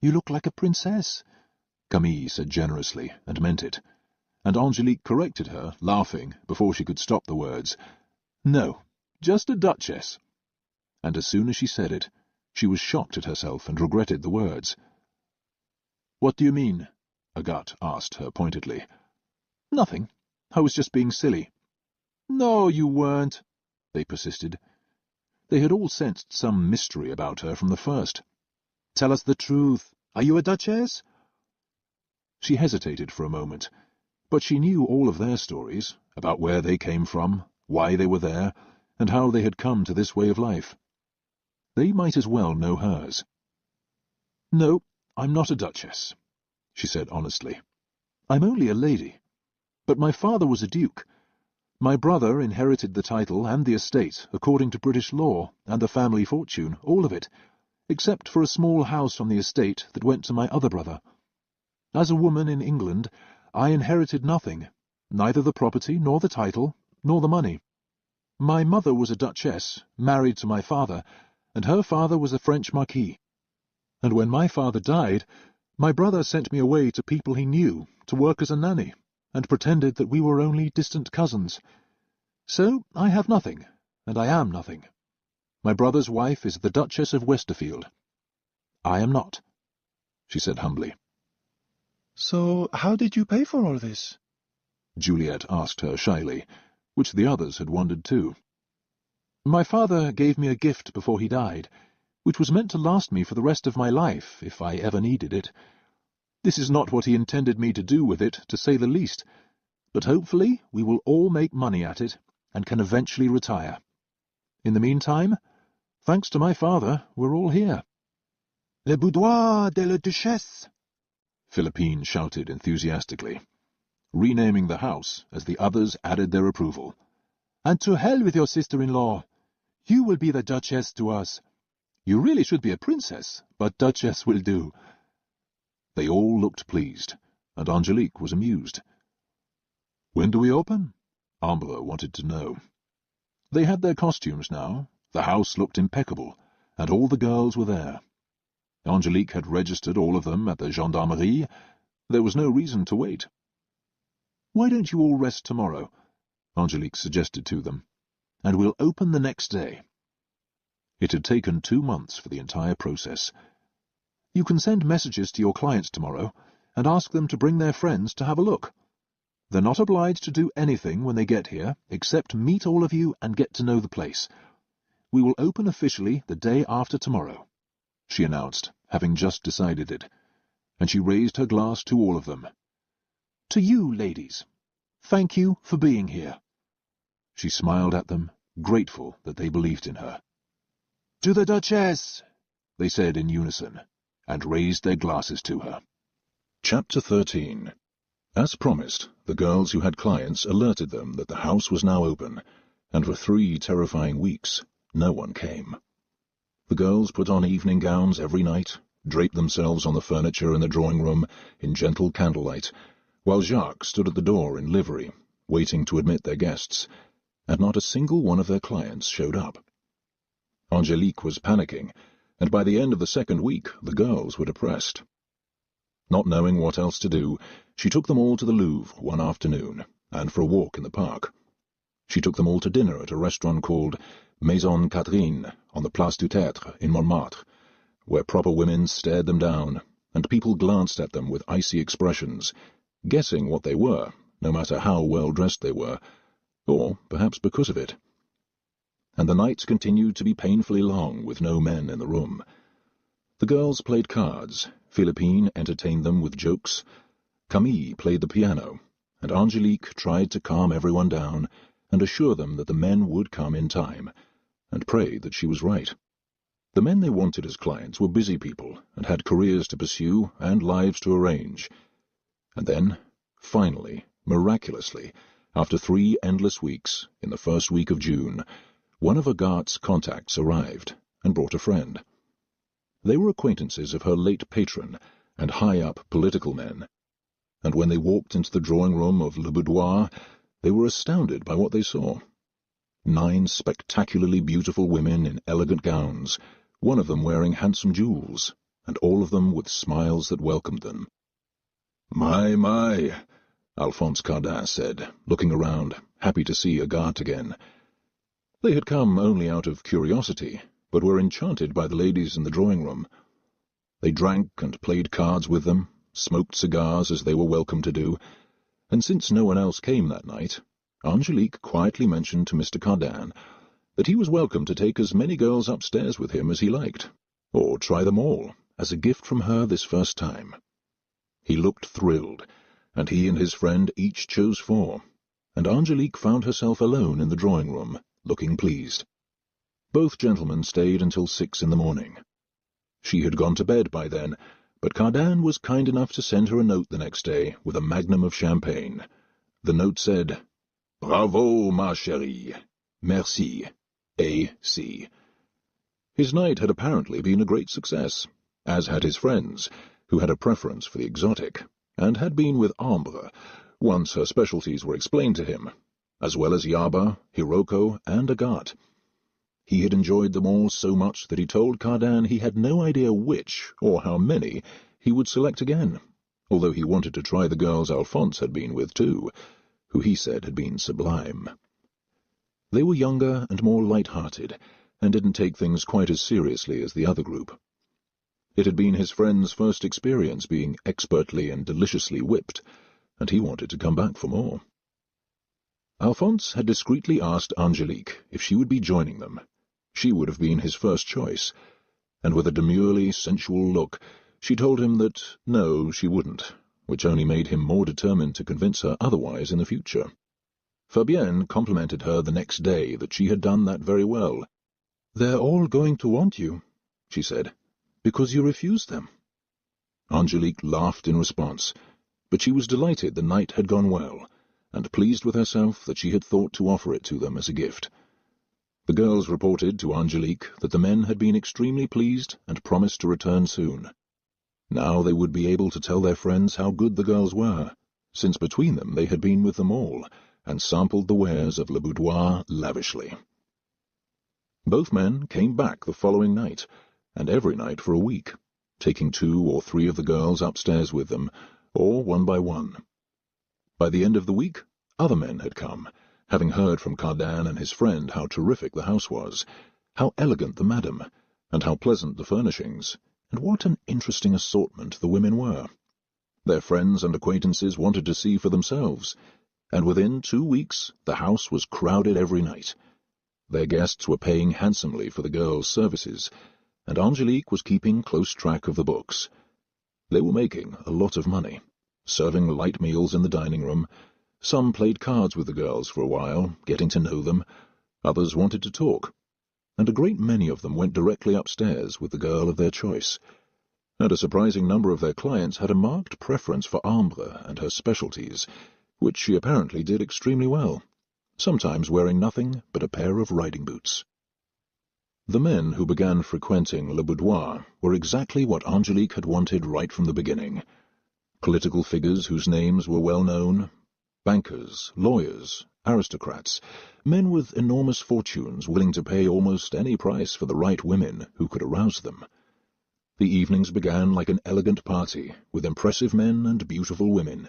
"You look like a princess," Camille said generously, and meant it, and Angélique corrected her, laughing, before she could stop the words. "No, just a duchess." And as soon as she said it, she was shocked at herself and regretted the words. "What do you mean?" Agathe asked her pointedly. "Nothing. I was just being silly." "No, you weren't," they persisted. They had all sensed some mystery about her from the first. "Tell us the truth. Are you a duchess?" She hesitated for a moment, but she knew all of their stories, about where they came from, why they were there, and how they had come to this way of life. They might as well know hers. "No, I'm not a duchess," she said honestly. "I'm only a lady. But my father was a duke. My brother inherited the title and the estate according to British law, and the family fortune, all of it, except for a small house on the estate that went to my other brother. As a woman in England, I inherited nothing, neither the property, nor the title, nor the money. My mother was a duchess, married to my father, and her father was a French marquis. And when my father died, my brother sent me away to people he knew, to work as a nanny, and pretended that we were only distant cousins. So I have nothing, and I am nothing. My brother's wife is the Duchess of Westerfield. I am not," she said humbly.
"So how did you pay for all this?"
Juliet asked her shyly, which the others had wondered too. "My father gave me a gift before he died, which was meant to last me for the rest of my life, if I ever needed it. This is not what he intended me to do with it, to say the least, but hopefully we will all make money at it, and can eventually retire. In the meantime, thanks to my father, we're all here."
"Le boudoir de la Duchesse!"
Philippine shouted enthusiastically, renaming the house as the others added their approval.
"And to hell with your sister-in-law. You will be the Duchess to us. You really should be a princess, but Duchess will do."
They all looked pleased, and Angélique was amused. "When do we open?" Amber wanted to know. They had their costumes now, The house looked impeccable, and all the girls were there. Angélique had registered all of them at the Gendarmerie. There was no reason to wait. "Why don't you all rest tomorrow?" Angélique suggested to them, "and we'll open the next day." It had taken 2 months for the entire process. "You can send messages to your clients tomorrow and ask them to bring their friends to have a look. They're not obliged to do anything when they get here except meet all of you and get to know the place. We will open officially the day after tomorrow," she announced, having just decided it, and she raised her glass to all of them. "To you, ladies. Thank you for being here." She smiled at them, grateful that they believed in her. "To the Duchess!" they said in unison, and raised their glasses to her. Chapter 13. As promised, the girls who had clients alerted them that the house was now open, and for 3 terrifying weeks no one came. The girls put on evening gowns every night, draped themselves on the furniture in the drawing-room in gentle candlelight, while Jacques stood at the door in livery, waiting to admit their guests, and not a single one of their clients showed up. Angélique was panicking, and by the end of the 2nd week the girls were depressed. Not knowing what else to do, she took them all to the Louvre one afternoon, and for a walk in the park. She took them all to dinner at a restaurant called Maison Catherine on the Place du Théâtre in Montmartre, where proper women stared them down, and people glanced at them with icy expressions, guessing what they were, no matter how well dressed they were, or perhaps because of it. And the nights continued to be painfully long with no men in the room. The girls played cards, Philippine entertained them with jokes, Camille played the piano, and Angélique tried to calm everyone down and assure them that the men would come in time, and pray that she was right. The men they wanted as clients were busy people and had careers to pursue and lives to arrange. And then, finally, miraculously, after 3 endless weeks, in the 1st week of June, one of Agathe's contacts arrived and brought a friend. They were acquaintances of her late patron and high-up political men, and when they walked into the drawing-room of Le Boudoir, they were astounded by what they saw. 9 spectacularly beautiful women in elegant gowns, one of them wearing handsome jewels, and all of them with smiles that welcomed them. My, Alphonse Cardin said, looking around, happy to see Agathe again. They had come only out of curiosity, but were enchanted by the ladies in the drawing-room. They drank and played cards with them, smoked cigars as they were welcome to do, and since no one else came that night, Angélique quietly mentioned to Mr. Cardin that he was welcome to take as many girls upstairs with him as he liked, or try them all, as a gift from her this first time. He looked thrilled, and he and his friend each chose 4, and Angélique found herself alone in the drawing-room, looking pleased. Both gentlemen stayed until 6 in the morning. She had gone to bed by then, but Cardin was kind enough to send her a note the next day with a magnum of champagne. The note said, "Bravo, ma chérie. Merci. A.C." His night had apparently been a great success, as had his friends, who had a preference for the exotic, and had been with Ambre, once her specialties were explained to him, as well as Yaba, Hiroko, and Agathe. He had enjoyed them all so much that he told Cardin he had no idea which, or how many, he would select again, although he wanted to try the girls Alphonse had been with too, who he said had been sublime. They were younger and more light-hearted, and didn't take things quite as seriously as the other group. It had been his friend's first experience being expertly and deliciously whipped, and he wanted to come back for more. Alphonse had discreetly asked Angélique if she would be joining them. She would have been his first choice, and with a demurely sensual look, she told him that no, she wouldn't, which only made him more determined to convince her otherwise in the future. Fabienne complimented her the next day that she had done that very well. "They're all going to want you," she said, "because you refused them." Angélique laughed in response, but she was delighted the night had gone well, and pleased with herself that she had thought to offer it to them as a gift. The girls reported to Angélique that the men had been extremely pleased and promised to return soon. Now they would be able to tell their friends how good the girls were, since between them they had been with them all, and sampled the wares of Le Boudoir lavishly. Both men came back the following night, and every night for a week, taking 2 or 3 of the girls upstairs with them, or one by one. By the end of the week, other men had come, having heard from Cardan and his friend how terrific the house was, how elegant the madam, and how pleasant the furnishings, and what an interesting assortment the women were. Their friends and acquaintances wanted to see for themselves, and within 2 weeks the house was crowded every night. Their guests were paying handsomely for the girls' services, and Angélique was keeping close track of the books. They were making a lot of money, serving light meals in the dining room. Some played cards with the girls for a while, getting to know them. Others wanted to talk, and a great many of them went directly upstairs with the girl of their choice. And a surprising number of their clients had a marked preference for Ambre and her specialties, which she apparently did extremely well, sometimes wearing nothing but a pair of riding boots. The men who began frequenting Le Boudoir were exactly what Angélique had wanted right from the beginning. Political figures whose names were well known, bankers, lawyers, aristocrats, men with enormous fortunes willing to pay almost any price for the right women who could arouse them. The evenings began like an elegant party, with impressive men and beautiful women,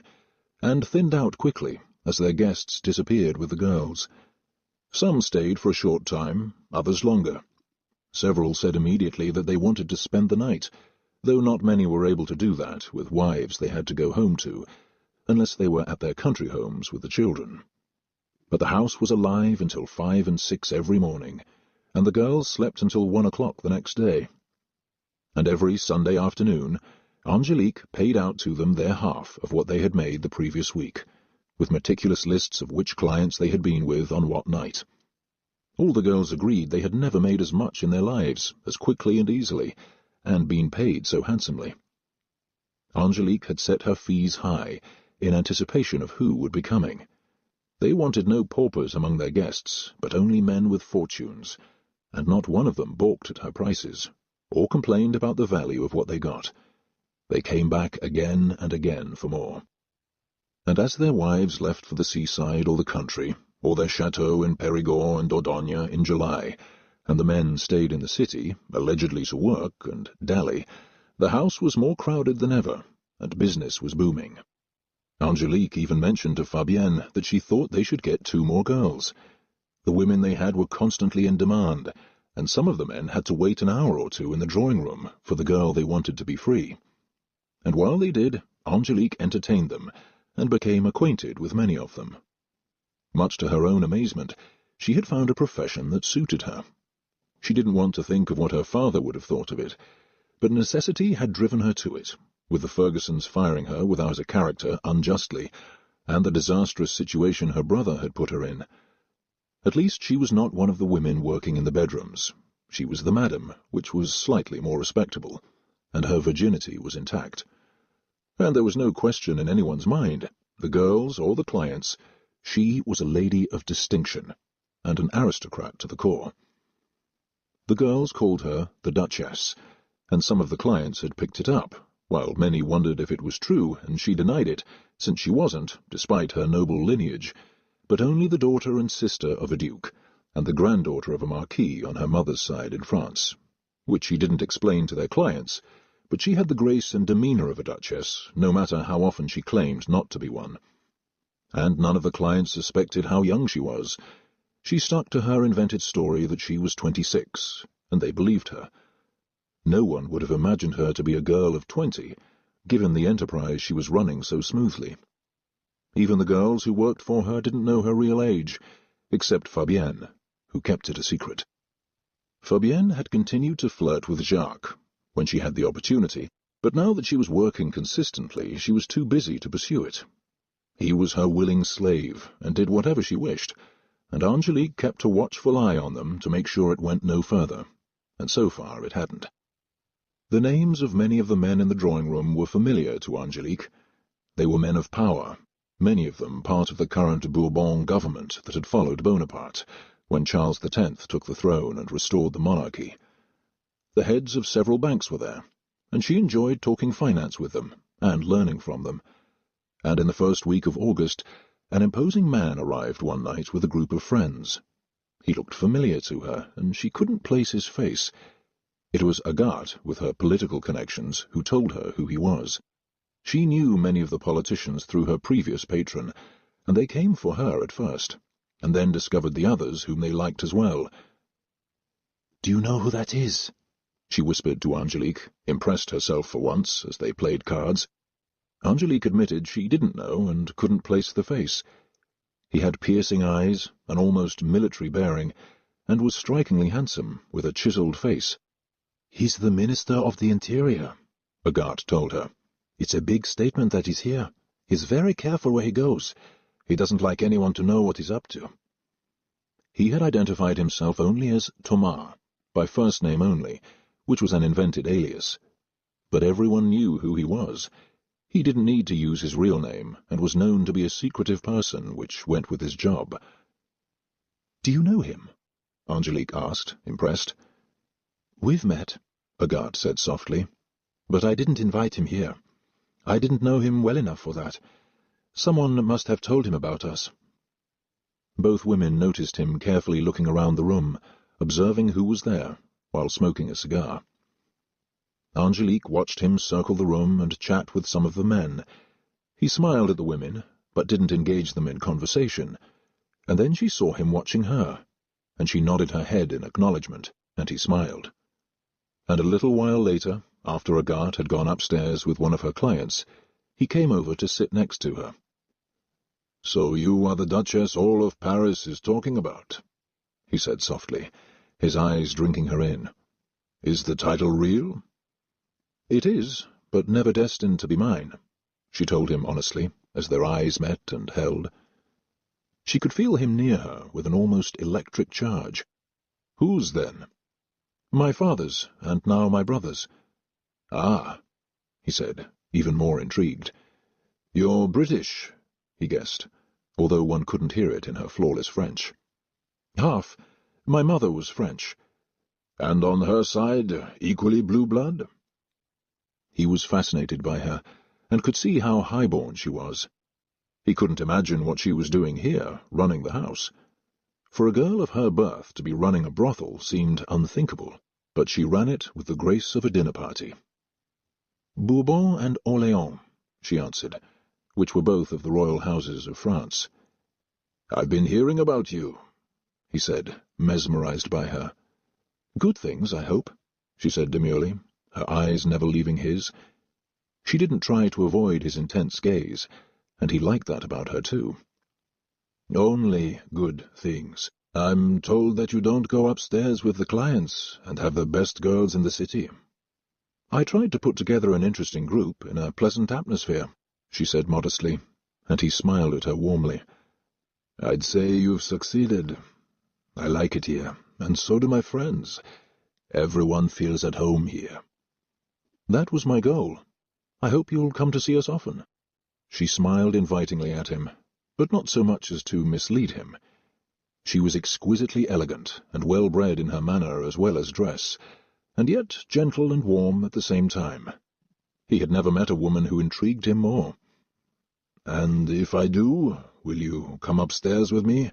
and thinned out quickly as their guests disappeared with the girls. Some stayed for a short time, others longer. Several said immediately that they wanted to spend the night, though not many were able to do that with wives they had to go home to, unless they were at their country homes with the children. But the house was alive until 5 and 6 every morning, and the girls slept until 1 o'clock the next day. And every Sunday afternoon, Angélique paid out to them their half of what they had made the previous week, with meticulous lists of which clients they had been with on what night. All the girls agreed they had never made as much in their lives, as quickly and easily, and been paid so handsomely. Angélique had set her fees high, in anticipation of who would be coming. They wanted no paupers among their guests, but only men with fortunes, and not one of them balked at her prices, or complained about the value of what they got. They came back again and again for more. And as their wives left for the seaside or the country, or their chateau in Périgord and Dordogne in July, and the men stayed in the city, allegedly to work and dally, the house was more crowded than ever, and business was booming. Angélique even mentioned to Fabienne that she thought they should get 2 more girls. The women they had were constantly in demand, and some of the men had to wait an hour or 2 in the drawing-room for the girl they wanted to be free. And while they did, Angélique entertained them, and became acquainted with many of them. Much to her own amazement, she had found a profession that suited her. She didn't want to think of what her father would have thought of it, but necessity had driven her to it, with the Fergusons firing her without a character unjustly, and the disastrous situation her brother had put her in. At least she was not one of the women working in the bedrooms. She was the madam, which was slightly more respectable, and her virginity was intact. And there was no question in anyone's mind, the girls or the clients, she was a lady of distinction, and an aristocrat to the core. The girls called her the Duchess, and some of the clients had picked it up, while many wondered if it was true, and she denied it, since she wasn't, despite her noble lineage, but only the daughter and sister of a duke, and the granddaughter of a marquis on her mother's side in France, which she didn't explain to their clients, but she had the grace and demeanour of a duchess, no matter how often she claimed not to be one. And none of the clients suspected how young she was. She stuck to her invented story that she was 26, and they believed her. No one would have imagined her to be a girl of 20, given the enterprise she was running so smoothly. Even the girls who worked for her didn't know her real age, except Fabienne, who kept it a secret. Fabienne had continued to flirt with Jacques when she had the opportunity, but now that she was working consistently, she was too busy to pursue it. He was her willing slave, and did whatever she wished, and Angélique kept a watchful eye on them to make sure it went no further, and so far it hadn't. The names of many of the men in the drawing-room were familiar to Angélique. They were men of power, many of them part of the current Bourbon government that had followed Bonaparte, when Charles X took the throne and restored the monarchy. The heads of several banks were there, and she enjoyed talking finance with them, and learning from them. And in the first week of August, an imposing man arrived one night with a group of friends. He looked familiar to her, and she couldn't place his face. It was Agathe, with her political connections, who told her who he was. She knew many of the politicians through her previous patron, and they came for her at first, and then discovered the others whom they liked as well.
"Do you know who that is?"
she whispered to Angélique, impressed herself for once as they played cards. Angélique admitted she didn't know and couldn't place the face. He had piercing eyes, an almost military bearing, and was strikingly handsome, with a chiselled face.
"He's the Minister of the Interior,"
Agathe told her.
"It's a big statement that he's here. He's very careful where he goes. He doesn't like anyone to know what he's up to."
He had identified himself only as Thomas, by first name only, which was an invented alias. But everyone knew who he was. He didn't need to use his real name, and was known to be a secretive person, which went with his job.
"Do you know him?"
Angélique asked, impressed.
"We've met,"
Agathe said softly.
"but I didn't invite him here. I didn't know him well enough for that. Someone must have told him about us."
Both women noticed him carefully looking around the room, observing who was there, while smoking a cigar. Angélique watched him circle the room and chat with some of the men. He smiled at the women, but didn't engage them in conversation, and then she saw him watching her, and she nodded her head in acknowledgement, and he smiled. And a little while later, after Agathe had gone upstairs with one of her clients, he came over to sit next to her. "So you are the Duchess all of Paris is talking about," he said softly, his eyes drinking her in. "Is the title real?" "It is, but never destined to be mine," she told him honestly, as their eyes met and held. She could feel him near her with an almost electric charge. "Whose, then?" "My father's, and now my brother's." "Ah," he said, even more intrigued. "You're British," he guessed, although one couldn't hear it in her flawless French.
"Half. My mother was French."
"And on her side, equally blue blood?"
He was fascinated by her, and could see how high-born she was. He couldn't imagine what she was doing here, running the house. For a girl of her birth to be running a brothel seemed unthinkable, but she ran it with the grace of a dinner party. "Bourbon and Orléans," she answered, which were both of the royal houses of France.
"I've been hearing about you,"
he said, mesmerized by her. "Good things, I hope," she said demurely, her eyes never leaving his. She didn't try to avoid his intense gaze, and he liked that about her too.
"Only good things. I'm told that you don't go upstairs with the clients and have the best girls in the city."
"I tried to put together an interesting group in a pleasant atmosphere," she said modestly, and he smiled at her warmly.
"I'd say you've succeeded. I like it here, and so do my friends. Everyone feels at home here."
"That was my goal. I hope you'll come to see us often." She smiled invitingly at him, but not so much as to mislead him. She was exquisitely elegant and well-bred in her manner as well as dress, and yet gentle and warm at the same time. He had never met a woman who intrigued him more.
"And if I do, will you come upstairs with me,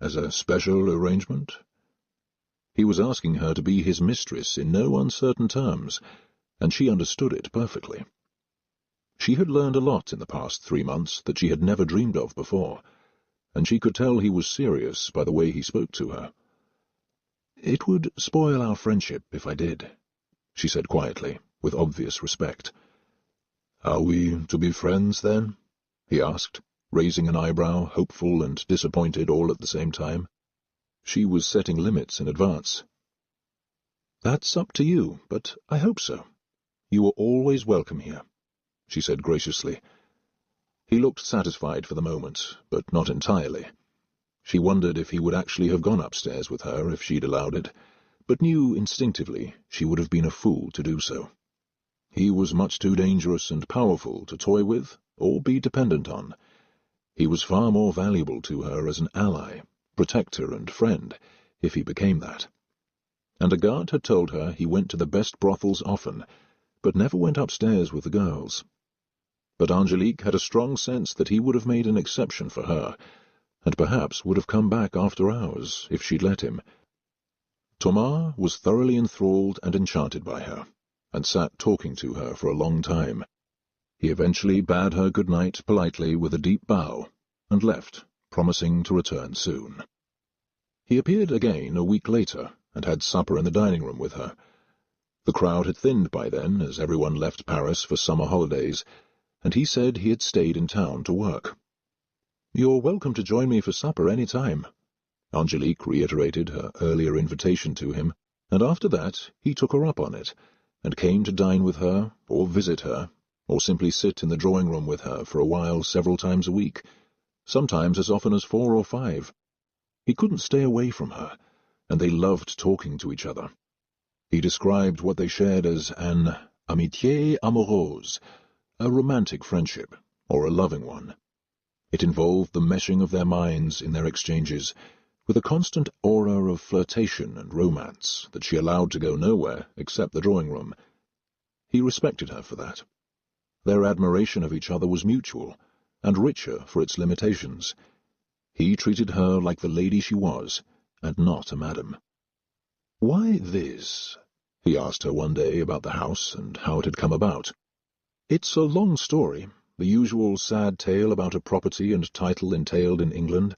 as a special arrangement?"
He was asking her to be his mistress in no uncertain terms, and she understood it perfectly. She had learned a lot in the past 3 months that she had never dreamed of before, and she could tell he was serious by the way he spoke to her. "It would spoil our friendship if I did," she said quietly, with obvious respect.
"Are we to be friends, then?"
he asked, raising an eyebrow, hopeful and disappointed all at the same time. She was setting limits in advance. "That's up to you, but I hope so. You are always welcome here," she said graciously. He looked satisfied for the moment, but not entirely. She wondered if he would actually have gone upstairs with her if she'd allowed it, but knew instinctively she would have been a fool to do so. He was much too dangerous and powerful to toy with or be dependent on. He was far more valuable to her as an ally, protector and friend, if he became that. And Agathe had told her he went to the best brothels often, but never went upstairs with the girls. But Angélique had a strong sense that he would have made an exception for her, and perhaps would have come back after hours if she'd let him. Thomas was thoroughly enthralled and enchanted by her, and sat talking to her for a long time. He eventually bade her good night politely with a deep bow, and left, promising to return soon. He appeared again a week later, and had supper in the dining-room with her. The crowd had thinned by then, as everyone left Paris for summer holidays, and he said he had stayed in town to work. "You're welcome to join me for supper any time." Angélique reiterated her earlier invitation to him, and after that he took her up on it, and came to dine with her, or visit her, or simply sit in the drawing-room with her for a while several times a week, sometimes as often as 4 or 5. He couldn't stay away from her, and they loved talking to each other. He described what they shared as an amitié amoureuse, a romantic friendship, or a loving one. It involved the meshing of their minds in their exchanges, with a constant aura of flirtation and romance that she allowed to go nowhere except the drawing-room. He respected her for that. Their admiration of each other was mutual, and richer for its limitations. He treated her like the lady she was, and not a madam. "Why this?" he asked her one day about the house and how it had come about. "It's a long story, the usual sad tale about a property and title entailed in England,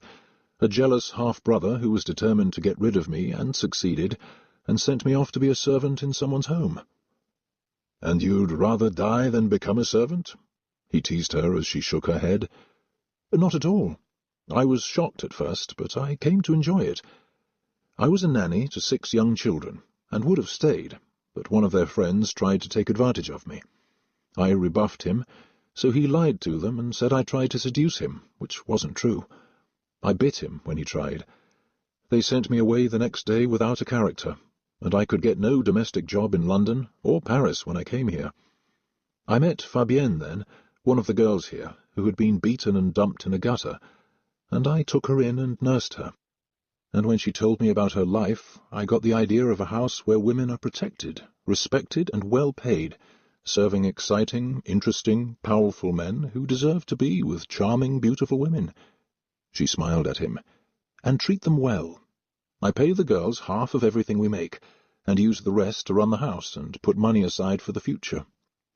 a jealous half-brother who was determined to get rid of me and succeeded, and sent me off to be a servant in someone's home." "And you'd rather die than become a servant?" he teased her as she shook her head. "Not at all. I was shocked at first, but I came to enjoy it. I was a nanny to 6 young children, and would have stayed, but one of their friends tried to take advantage of me. I rebuffed him, so he lied to them and said I tried to seduce him, which wasn't true. I bit him when he tried. They sent me away the next day without a character, and I could get no domestic job in London or Paris when I came here. I met Fabienne then, one of the girls here, who had been beaten and dumped in a gutter, and I took her in and nursed her. And when she told me about her life, I got the idea of a house where women are protected, respected, and well paid, serving exciting, interesting, powerful men who deserve to be with charming, beautiful women." She smiled at him. "And treat them well. I pay the girls half of everything we make, and use the rest to run the house and put money aside for the future,"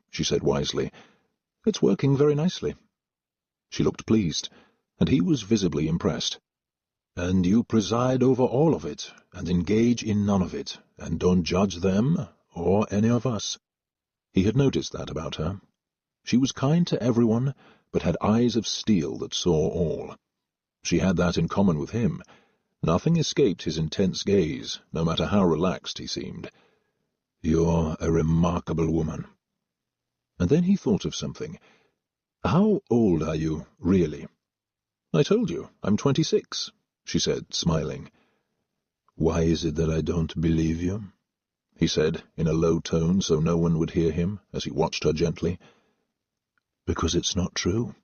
she said wisely. "It's working very nicely." She looked pleased, and he was visibly impressed. "And you preside over all of it, and engage in none of it, and don't judge them, or any of us." He had noticed that about her. She was kind to everyone, but had eyes of steel that saw all. She had that in common with him. Nothing escaped his intense gaze, no matter how relaxed he seemed. "You're a remarkable woman." And then he thought of something. "How old are you, really?" "I told you, I'm 26, she said, smiling. "Why is it that I don't believe you?" he said, in a low tone so no one would hear him, as he watched her gently. "Because it's not true."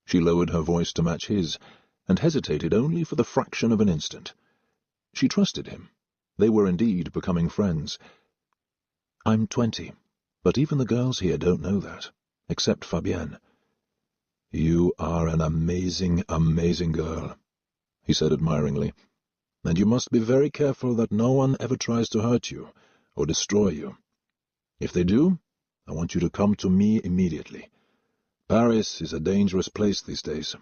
She lowered her voice to match his, and hesitated only for the fraction of an instant. She trusted him. They were indeed becoming friends. "I'm 20, but even the girls here don't know that, except Fabienne." "You are an amazing, amazing girl," he said admiringly, "and you must be very careful that no one ever tries to hurt you or destroy you. If they do, I want you to come to me immediately. Paris is a dangerous place these days.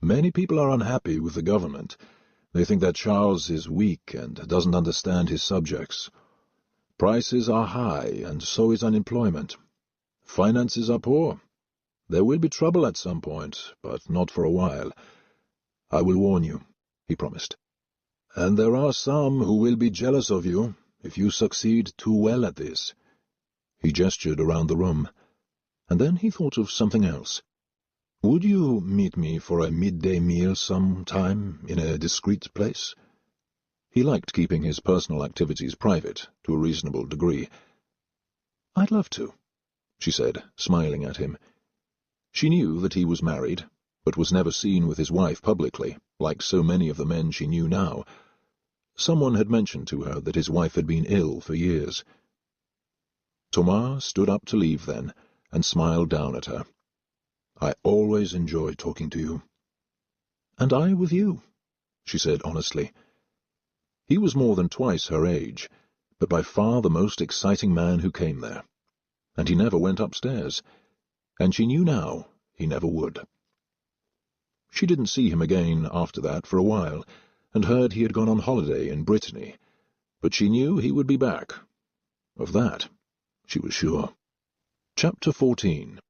Many people are unhappy with the government. They think that Charles is weak and doesn't understand his subjects. Prices are high, and so is unemployment. Finances are poor. There will be trouble at some point, but not for a while. I will warn you," he promised. "And there are some who will be jealous of you if you succeed too well at this." He gestured around the room, and then he thought of something else. "Would you meet me for a midday meal some time in a discreet place?" He liked keeping his personal activities private to a reasonable degree. "I'd love to," she said, smiling at him. She knew that he was married, but was never seen with his wife publicly, like so many of the men she knew now. Someone had mentioned to her that his wife had been ill for years. Thomas stood up to leave then, and smiled down at her. "I always enjoy talking to you." "And I with you," she said honestly. He was more than twice her age, but by far the most exciting man who came there. And he never went upstairs, and she knew now he never would. She didn't see him again after that for a while, and heard he had gone on holiday in Brittany, but she knew he would be back. Of that she was sure. Chapter 14.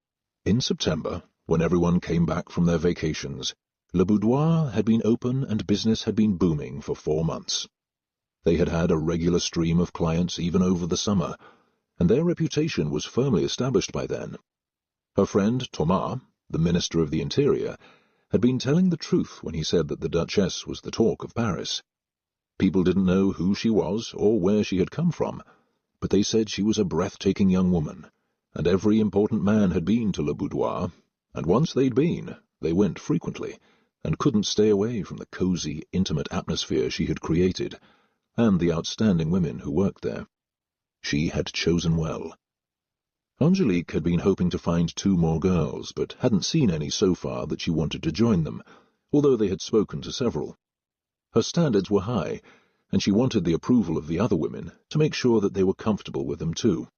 In September, when everyone came back from their vacations, Le Boudoir had been open and business had been booming for 4 months. They had had a regular stream of clients even over the summer, and their reputation was firmly established by then. Her friend Thomas, the Minister of the Interior, had been telling the truth when he said that the Duchess was the talk of Paris. People didn't know who she was or where she had come from, but they said she was a breathtaking young woman, and every important man had been to Le Boudoir, and once they'd been, they went frequently, and couldn't stay away from the cosy, intimate atmosphere she had created, and the outstanding women who worked there. She had chosen well. Angélique had been hoping to find 2 more girls, but hadn't seen any so far that she wanted to join them, although they had spoken to several. Her standards were high, and she wanted the approval of the other women to make sure that they were comfortable with them too.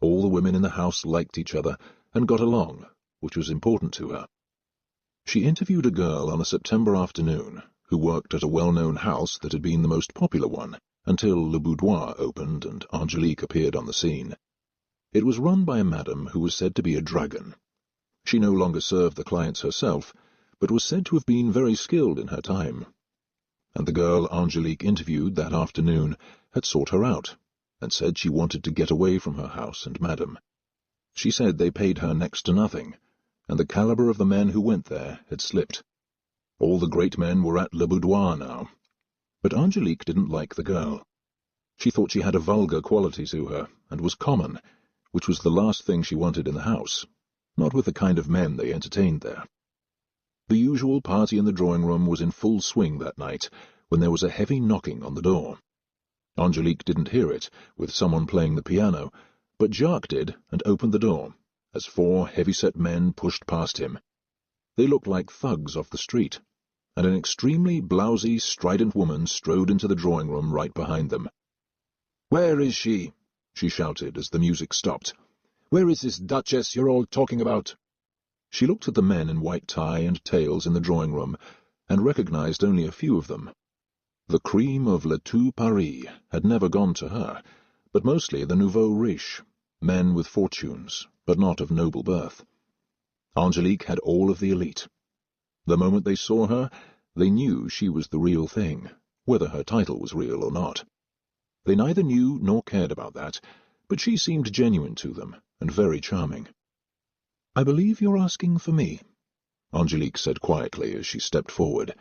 All the women in the house liked each other and got along, which was important to her. She interviewed a girl on a September afternoon who worked at a well-known house that had been the most popular one until Le Boudoir opened and Angélique appeared on the scene. It was run by a madam who was said to be a dragon. She no longer served the clients herself, but was said to have been very skilled in her time. And the girl Angélique interviewed that afternoon had sought her out, and said she wanted to get away from her house and madam. She said they paid her next to nothing, and the caliber of the men who went there had slipped. All the great men were at Le Boudoir now. But Angélique didn't like the girl. She thought she had a vulgar quality to her, and was common, which was the last thing she wanted in the house, not with the kind of men they entertained there. The usual party in the drawing-room was in full swing that night, when there was a heavy knocking on the door. Angélique didn't hear it, with someone playing the piano, but Jacques did and opened the door, as 4 heavy-set men pushed past him. They looked like thugs off the street, and an extremely blousy, strident woman strode into the drawing-room right behind them. "Where is she?" she shouted as the music stopped. "Where is this Duchess you're all talking about?" She looked at the men in white tie and tails in the drawing-room, and recognized only a few of them. The cream of Le Tout Paris had never gone to her, but mostly the nouveau riche, men with fortunes, but not of noble birth. Angélique had all of the elite. The moment they saw her, they knew she was the real thing, whether her title was real or not. They neither knew nor cared about that, but she seemed genuine to them, and very charming. "I believe you're asking for me," Angélique said quietly as she stepped forward,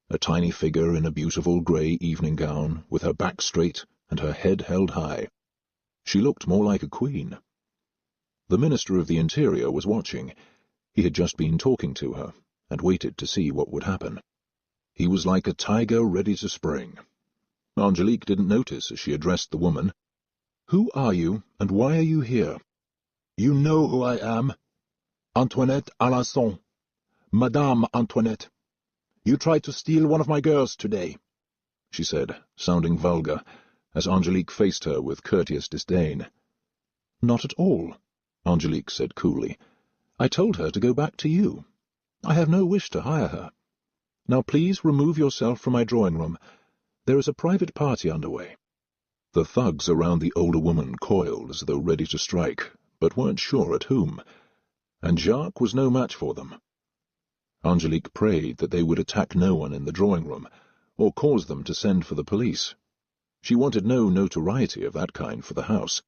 a tiny figure in a beautiful grey evening gown, with her back straight and her head held high. She looked more like a queen. The Minister of the Interior was watching. He had just been talking to her, and waited to see what would happen. He was like a tiger ready to spring. Angélique didn't notice as she addressed the woman. "Who are you, and why are you here?" "You know who I am. Antoinette Alençon. Madame Antoinette. You tried to steal one of my girls today," she said, sounding vulgar, as Angélique faced her with courteous disdain. "Not at all," Angélique said coolly. "I told her to go back to you. I have no wish to hire her. Now please remove yourself from my drawing-room. There is a private party underway." The thugs around the older woman coiled as though ready to strike, but weren't sure at whom, and Jacques was no match for them. Angélique prayed that they would attack no one in the drawing-room, or cause them to send for the police. She wanted no notoriety of that kind for the house.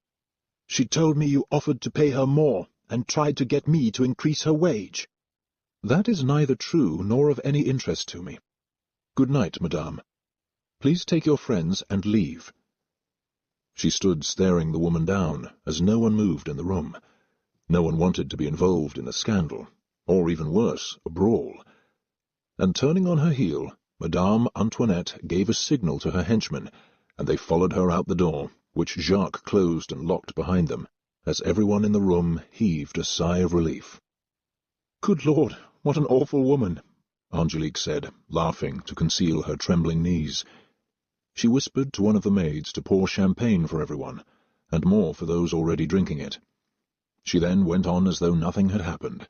"She told me you offered to pay her more, and tried to get me to increase her wage." "That is neither true nor of any interest to me. Good night, madame. Please take your friends and leave." She stood staring the woman down, as no one moved in the room. No one wanted to be involved in a scandal, or even worse, a brawl. And turning on her heel, Madame Antoinette gave a signal to her henchmen, and they followed her out the door, which Jacques closed and locked behind them, as everyone in the room heaved a sigh of relief. "Good Lord, what an awful woman!" Angélique said, laughing to conceal her trembling knees. She whispered to one of the maids to pour champagne for everyone, and more for those already drinking it. She then went on as though nothing had happened,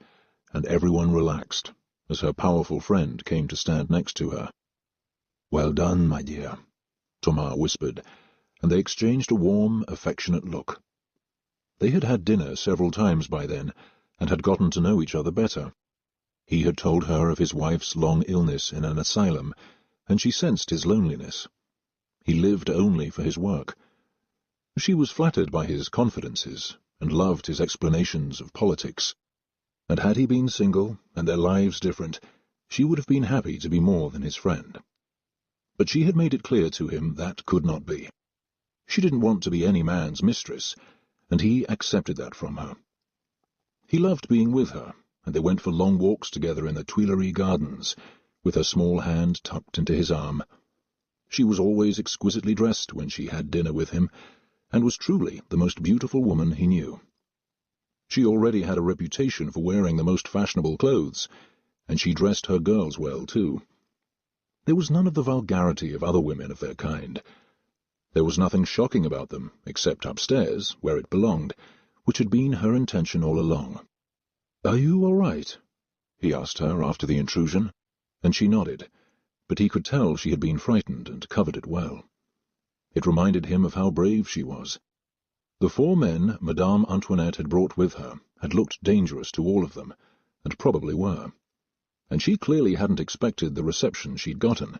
and everyone relaxed, as her powerful friend came to stand next to her. "Well done, my dear," Thomas whispered, and they exchanged a warm, affectionate look. They had had dinner several times by then, and had gotten to know each other better. He had told her of his wife's long illness in an asylum, and she sensed his loneliness. He lived only for his work. She was flattered by his confidences, and loved his explanations of politics. And had he been single, and their lives different, she would have been happy to be more than his friend. But she had made it clear to him that could not be. She didn't want to be any man's mistress, and he accepted that from her. He loved being with her, and they went for long walks together in the Tuileries gardens, with her small hand tucked into his arm. She was always exquisitely dressed when she had dinner with him, and was truly the most beautiful woman he knew. She already had a reputation for wearing the most fashionable clothes, and she dressed her girls well, too. There was none of the vulgarity of other women of their kind. There was nothing shocking about them, except upstairs, where it belonged, which had been her intention all along. "Are you all right?" he asked her after the intrusion, and she nodded, but he could tell she had been frightened and covered it well. It reminded him of how brave she was. The 4 men Madame Antoinette had brought with her had looked dangerous to all of them, and probably were. And she clearly hadn't expected the reception she'd gotten,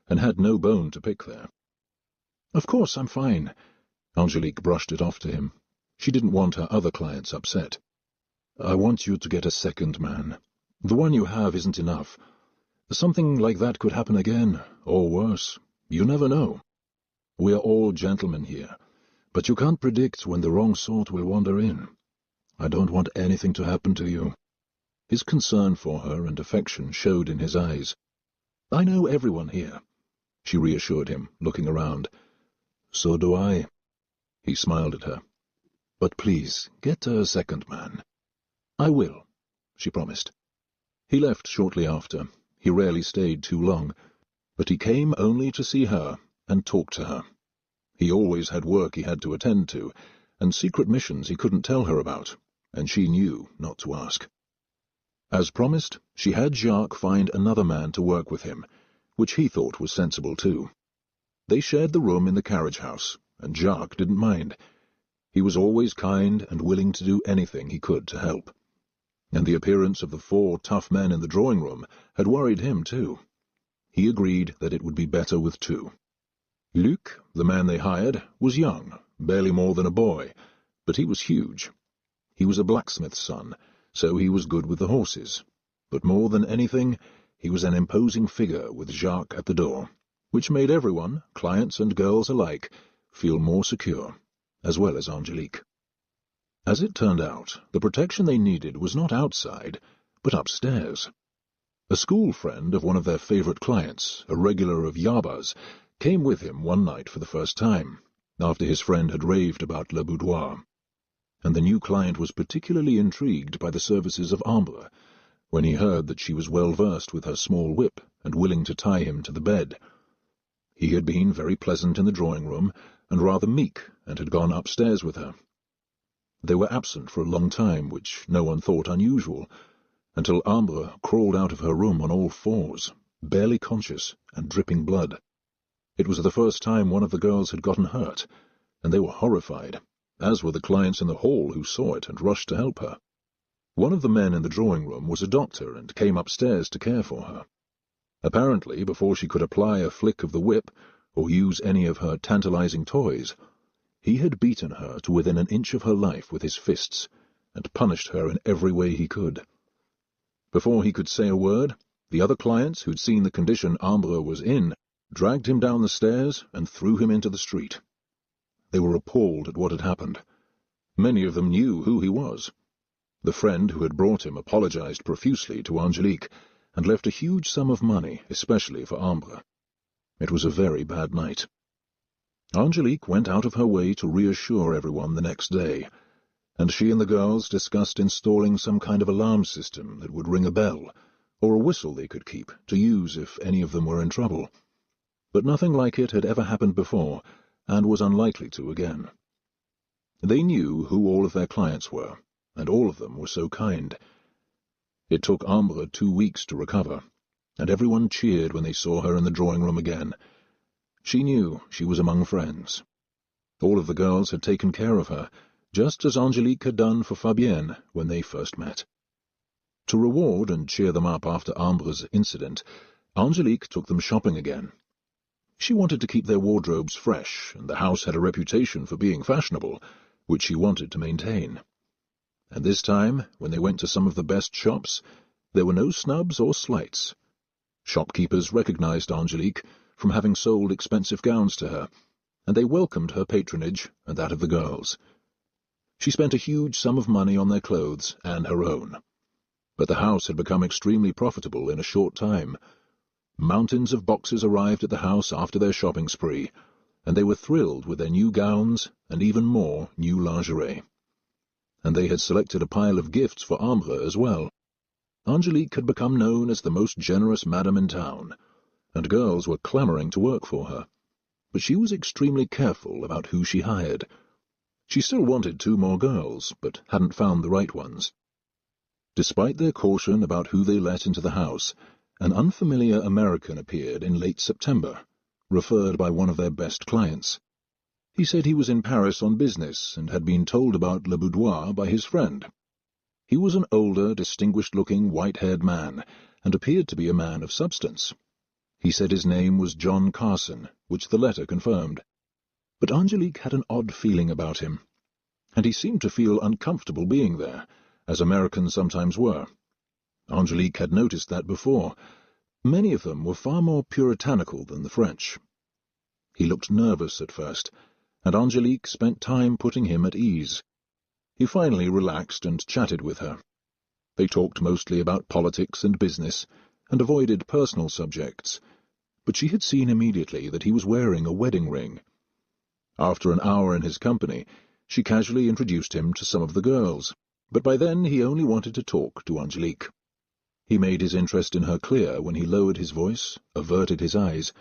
and had no bone to pick there. "Of course, I'm fine." Angélique brushed it off to him. She didn't want her other clients upset. "I want you to get a second man. The one you have isn't enough. Something like that could happen again, or worse. You never know. We're all gentlemen here, but you can't predict when the wrong sort will wander in. I don't want anything to happen to you." His concern for her and affection showed in his eyes. "I know everyone here," she reassured him, looking around. "So do I." He smiled at her. "But please, get a second man." "I will," she promised. He left shortly after. He rarely stayed too long, but he came only to see her and talk to her. He always had work he had to attend to, and secret missions he couldn't tell her about, and she knew not to ask. As promised, she had Jacques find another man to work with him, which he thought was sensible too. They shared the room in the carriage-house, and Jacques didn't mind. He was always kind and willing to do anything he could to help. And the appearance of the 4 tough men in the drawing-room had worried him too. He agreed that it would be better with 2. Luc, the man they hired, was young, barely more than a boy, but he was huge. He was a blacksmith's son, so he was good with the horses. But more than anything, he was an imposing figure with Jacques at the door, which made everyone, clients and girls alike, feel more secure, as well as Angélique. As it turned out, the protection they needed was not outside, but upstairs. A school friend of one of their favorite clients, a regular of Yaba's, came with him one night for the first time, after his friend had raved about Le Boudoir. And the new client was particularly intrigued by the services of Ambre, when he heard that she was well versed with her small whip and willing to tie him to the bed. He had been very pleasant in the drawing-room, and rather meek, and had gone upstairs with her. They were absent for a long time, which no one thought unusual, until Ambre crawled out of her room on all 4s, barely conscious and dripping blood. It was the first time one of the girls had gotten hurt, and they were horrified, as were the clients in the hall who saw it and rushed to help her. One of the men in the drawing-room was a doctor and came upstairs to care for her. Apparently, before she could apply a flick of the whip or use any of her tantalizing toys, he had beaten her to within an inch of her life with his fists, and punished her in every way he could. Before he could say a word, the other clients, who'd seen the condition Ambre was in, dragged him down the stairs and threw him into the street. They were appalled at what had happened. Many of them knew who he was. The friend who had brought him apologized profusely to Angélique, and left a huge sum of money, especially for Ambre. It was a very bad night. Angélique went out of her way to reassure everyone the next day, and she and the girls discussed installing some kind of alarm system that would ring a bell, or a whistle they could keep to use if any of them were in trouble. But nothing like it had ever happened before, and was unlikely to again. They knew who all of their clients were, and all of them were so kind. It took Ambre 2 weeks to recover, and everyone cheered when they saw her in the drawing-room again. She knew she was among friends. All of the girls had taken care of her, just as Angélique had done for Fabienne when they first met. To reward and cheer them up after Ambre's incident, Angélique took them shopping again. She wanted to keep their wardrobes fresh, and the house had a reputation for being fashionable, which she wanted to maintain. And this time, when they went to some of the best shops, there were no snubs or slights. Shopkeepers recognized Angélique from having sold expensive gowns to her, and they welcomed her patronage and that of the girls. She spent a huge sum of money on their clothes and her own. But the house had become extremely profitable in a short time. Mountains of boxes arrived at the house after their shopping spree, and they were thrilled with their new gowns and even more new lingerie. And they had selected a pile of gifts for Ambre as well. Angélique had become known as the most generous madam in town, and girls were clamoring to work for her. But she was extremely careful about who she hired. She still wanted 2 more girls, but hadn't found the right ones. Despite their caution about who they let into the house, an unfamiliar American appeared in late September, referred by one of their best clients. He said he was in Paris on business and had been told about Le Boudoir by his friend. He was an older, distinguished-looking, white-haired man, and appeared to be a man of substance. He said his name was John Carson, which the letter confirmed. But Angélique had an odd feeling about him, and he seemed to feel uncomfortable being there, as Americans sometimes were. Angélique had noticed that before. Many of them were far more puritanical than the French. He looked nervous at first, and Angélique spent time putting him at ease. He finally relaxed and chatted with her. They talked mostly about politics and business, and avoided personal subjects, but she had seen immediately that he was wearing a wedding ring. After an hour in his company, she casually introduced him to some of the girls, but by then he only wanted to talk to Angélique. He made his interest in her clear when he lowered his voice, averted his eyes,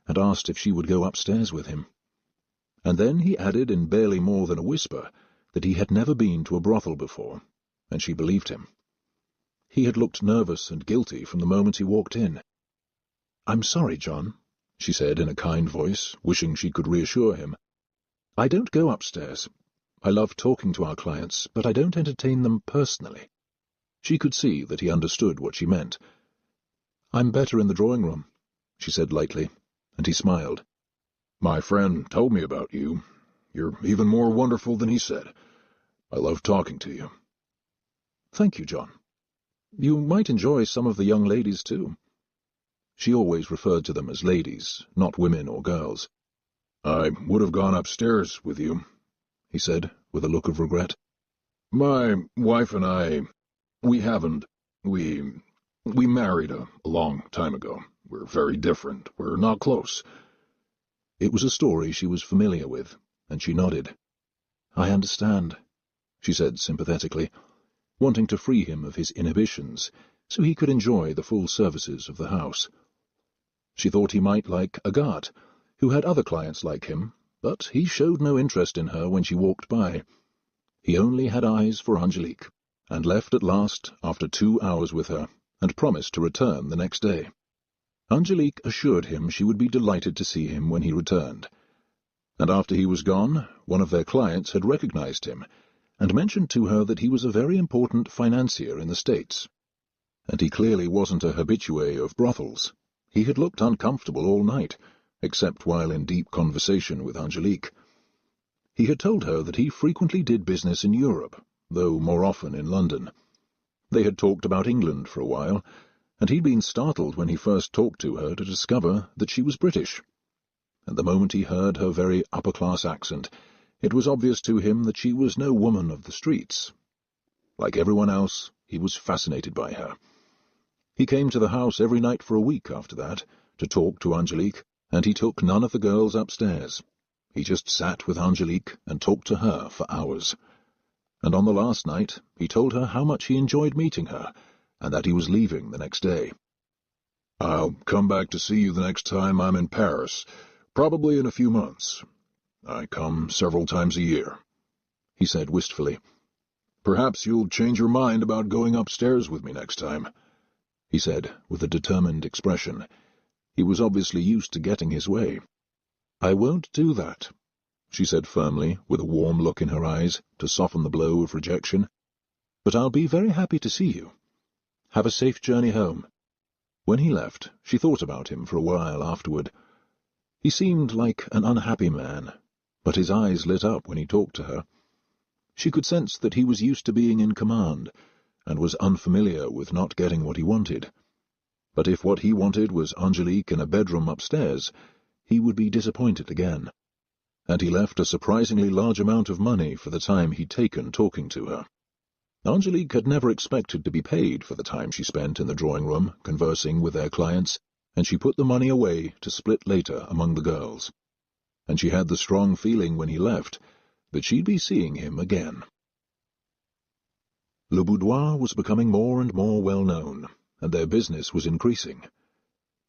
and asked if she would go upstairs with him. And then he added in barely more than a whisper that he had never been to a brothel before, and she believed him. He had looked nervous and guilty from the moment he walked in. "I'm sorry, John," she said in a kind voice, wishing she could reassure him. "I don't go upstairs. I love talking to our clients, but I don't entertain them personally." She could see that he understood what she meant. "I'm better in the drawing-room," she said lightly, and he smiled.
"My friend told me about you. You're even more wonderful than he said. I love talking to you."
"Thank you, John. You might enjoy some of the young ladies, too." She always referred to them as ladies, not women or girls.
"I would have gone upstairs with you,"
he said, with a look of regret.
"My wife and I, we haven't. We married a long time ago. We're very different. We're not close."
It was a story she was familiar with, and she nodded. "I understand," she said sympathetically, wanting to free him of his inhibitions so he could enjoy the full services of the house. She thought he might like Agathe, who had other clients like him, but he showed no interest in her when she walked by. He only had eyes for Angélique, and left at last after 2 hours with her, and promised to return the next day. Angélique assured him she would be delighted to see him when he returned. And after he was gone, one of their clients had recognized him, and mentioned to her that he was a very important financier in the States. And he clearly wasn't a habitué of brothels. He had looked uncomfortable all night, except while in deep conversation with Angélique. He had told her that he frequently did business in Europe, though more often in London. They had talked about England for a while, and he'd been startled when he first talked to her to discover that she was British. And the moment he heard her very upper-class accent, it was obvious to him that she was no woman of the streets. Like everyone else, he was fascinated by her. He came to the house every night for a week after that, to talk to Angélique, and he took none of the girls upstairs. He just sat with Angélique and talked to her for hours. And on the last night he told her how much he enjoyed meeting her, and that he was leaving the next day. "I'll come back to see you the next time I'm in Paris, probably in a few months. I come several times a year," he said wistfully. "Perhaps you'll change your mind about going upstairs with me next time," he said with a determined expression. He was obviously used to getting his way. "I won't do that," she said firmly, with a warm look in her eyes to soften the blow of rejection. "But I'll be very happy to see you. Have a safe journey home." When he left, she thought about him for a while afterward. He seemed like an unhappy man, but his eyes lit up when he talked to her. She could sense that he was used to being in command, and was unfamiliar with not getting what he wanted. But if what he wanted was Angélique in a bedroom upstairs, he would be disappointed again. And he left a surprisingly large amount of money for the time he'd taken talking to her. Angélique had never expected to be paid for the time she spent in the drawing-room conversing with their clients, and she put the money away to split later among the girls. And she had the strong feeling when he left that she'd be seeing him again. Le Boudoir was becoming more and more well-known, and their business was increasing.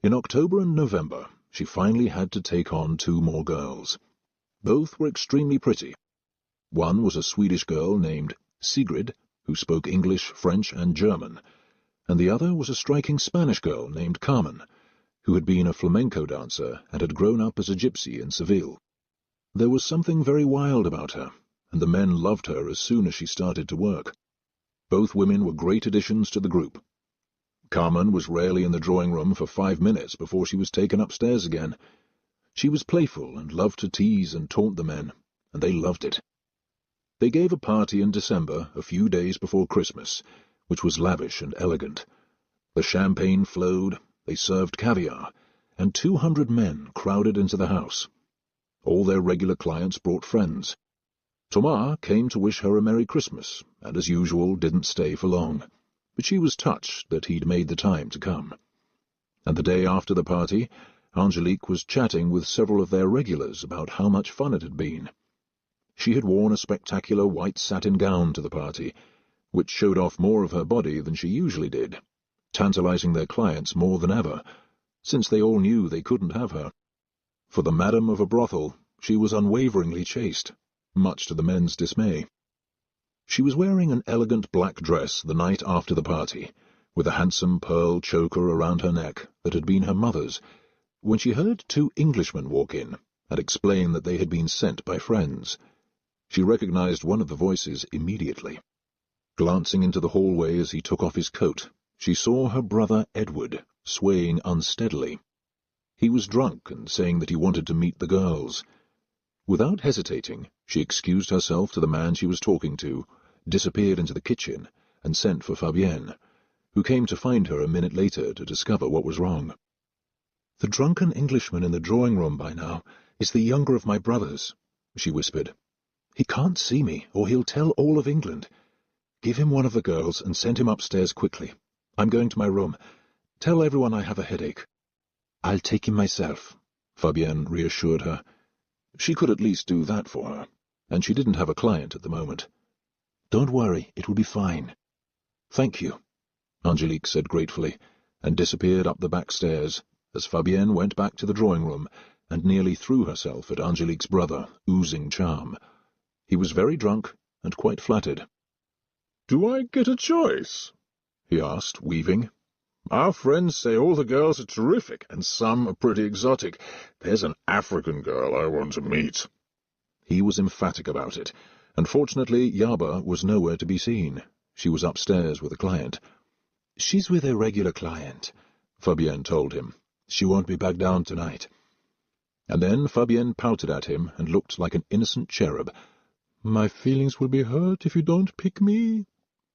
In October and November, she finally had to take on 2 more girls. Both were extremely pretty. One was a Swedish girl named Sigrid, who spoke English, French, and German, and the other was a striking Spanish girl named Carmen, who had been a flamenco dancer and had grown up as a gypsy in Seville. There was something very wild about her, and the men loved her as soon as she started to work. Both women were great additions to the group. Carmen was rarely in the drawing-room for 5 minutes before she was taken upstairs again. She was playful and loved to tease and taunt the men, and they loved it. They gave a party in December, a few days before Christmas, which was lavish and elegant. The champagne flowed, they served caviar, and 200 men crowded into the house. All their regular clients brought friends. Thomas came to wish her a Merry Christmas, and as usual didn't stay for long, but she was touched that he'd made the time to come. And the day after the party, Angélique was chatting with several of their regulars about how much fun it had been. She had worn a spectacular white satin gown to the party, which showed off more of her body than she usually did, tantalizing their clients more than ever, since they all knew they couldn't have her. For the madam of a brothel, she was unwaveringly chaste, much to the men's dismay. She was wearing an elegant black dress the night after the party, with a handsome pearl choker around her neck that had been her mother's, when she heard 2 Englishmen walk in and explain that they had been sent by friends. She recognized one of the voices immediately. Glancing into the hallway as he took off his coat, she saw her brother Edward swaying unsteadily. He was drunk and saying that he wanted to meet the girls. Without hesitating, she excused herself to the man she was talking to, disappeared into the kitchen, and sent for Fabienne, who came to find her a minute later to discover what was wrong. "The drunken Englishman in the drawing-room by now is the younger of my brothers," she whispered. "He can't see me, or he'll tell all of England. Give him one of the girls and send him upstairs quickly. I'm going to my room. Tell everyone I have a headache." "I'll take him myself," Fabienne reassured her. She could at least do that for her, and she didn't have a client at the moment. "Don't worry, it will be fine." "Thank you," Angélique said gratefully, and disappeared up the back stairs, as Fabienne went back to the drawing-room and nearly threw herself at Angélique's brother, oozing charm. He was very drunk and quite flattered.
"Do I get a choice?" he asked, weaving. "Our friends say all the girls are terrific, and some are pretty exotic. There's an African girl I want to meet."
He was emphatic about it, and fortunately Yaba was nowhere to be seen. She was upstairs with a client. "She's with a regular client," Fabienne told him. "She won't be back down tonight." And then Fabienne pouted at him and looked like an innocent cherub. "My feelings will be hurt if you don't pick me."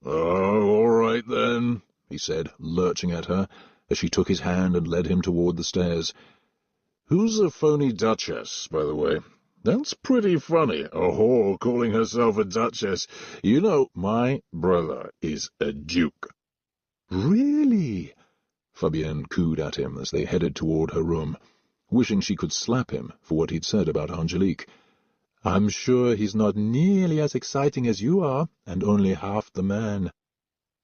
"Oh, all right then,"
he said, lurching at her, as she took his hand and led him toward the stairs.
"Who's a phony Duchess, by the way? That's pretty funny, a whore calling herself a Duchess. You know, my brother is a duke."
"Really?" Fabienne cooed at him as they headed toward her room, wishing she could slap him for what he'd said about Angélique. "I'm sure he's not nearly as exciting as you are, and only half the man."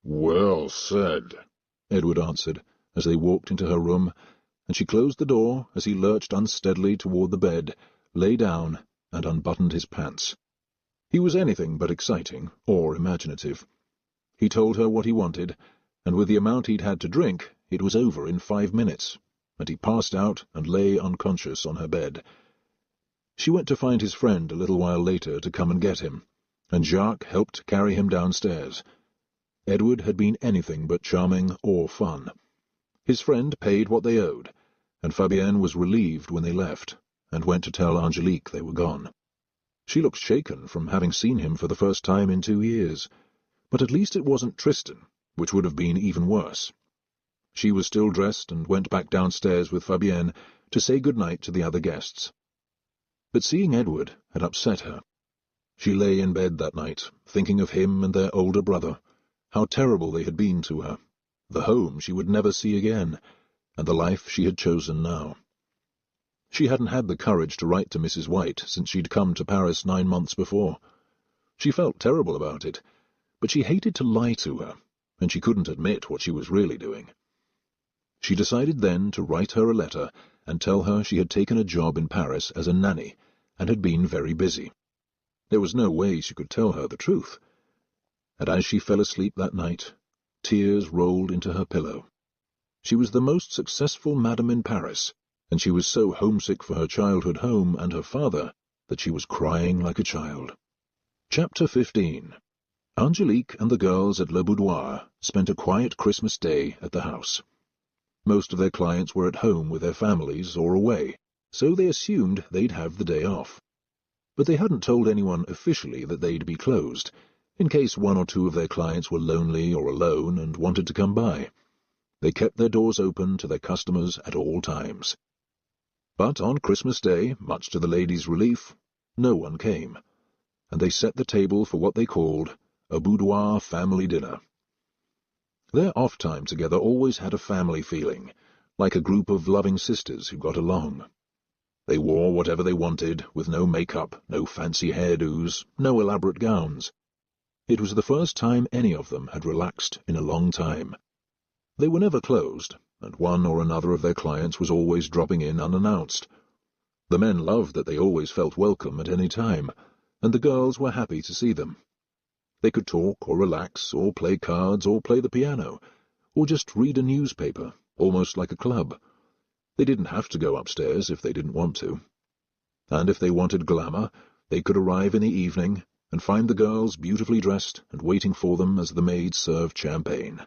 "Well said,"
Edward answered, as they walked into her room, and she closed the door as he lurched unsteadily toward the bed, lay down, and unbuttoned his pants. He was anything but exciting or imaginative. He told her what he wanted, and with the amount he'd had to drink, it was over in 5 minutes, and he passed out and lay unconscious on her bed. She went to find his friend a little while later to come and get him, and Jacques helped carry him downstairs. Edward had been anything but charming or fun. His friend paid what they owed, and Fabienne was relieved when they left, and went to tell Angélique they were gone. She looked shaken from having seen him for the first time in 2 years, but at least it wasn't Tristan, which would have been even worse. She was still dressed and went back downstairs with Fabienne to say good-night to the other guests. But seeing Edward had upset her. She lay in bed that night, thinking of him and their older brother, how terrible they had been to her, the home she would never see again, and the life she had chosen now. She hadn't had the courage to write to Mrs. White since she'd come to Paris 9 months before. She felt terrible about it, but she hated to lie to her, and she couldn't admit what she was really doing. She decided then to write her a letter and tell her she had taken a job in Paris as a nanny and had been very busy. There was no way she could tell her the truth. And as she fell asleep that night, tears rolled into her pillow. She was the most successful madam in Paris, and she was so homesick for her childhood home and her father that she was crying like a child. Chapter 15. Angélique and the girls at Le Boudoir spent a quiet Christmas day at the house. Most of their clients were at home with their families or away, so they assumed they'd have the day off. But they hadn't told anyone officially that they'd be closed, in case 1 or 2 of their clients were lonely or alone and wanted to come by. They kept their doors open to their customers at all times. But on Christmas Day, much to the ladies' relief, no one came, and they set the table for what they called a boudoir family dinner. Their off-time together always had a family feeling, like a group of loving sisters who got along. They wore whatever they wanted, with no makeup, no fancy hairdos, no elaborate gowns. It was the first time any of them had relaxed in a long time. They were never closed, and one or another of their clients was always dropping in unannounced. The men loved that they always felt welcome at any time, and the girls were happy to see them. They could talk or relax, or play cards, or play the piano, or just read a newspaper, almost like a club. They didn't have to go upstairs if they didn't want to. And if they wanted glamour, they could arrive in the evening and find the girls beautifully dressed and waiting for them as the maids served champagne.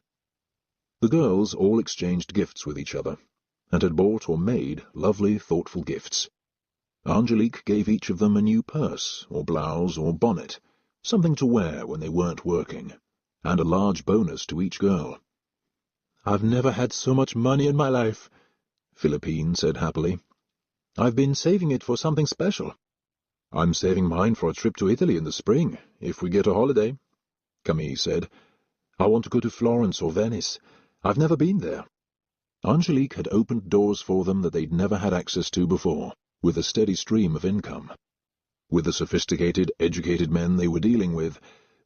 The girls all exchanged gifts with each other, and had bought or made lovely, thoughtful gifts. Angélique gave each of them a new purse, or blouse, or bonnet, something to wear when they weren't working, and a large bonus to each girl.
"I've never had so much money in my life," Philippine said happily. "I've been saving it for something special."
"I'm saving mine for a trip to Italy in the spring, if we get a holiday," Camille said.
"I want to go to Florence or Venice. I've never been there."
Angélique had opened doors for them that they'd never had access to before, with a steady stream of income. With the sophisticated, educated men they were dealing with,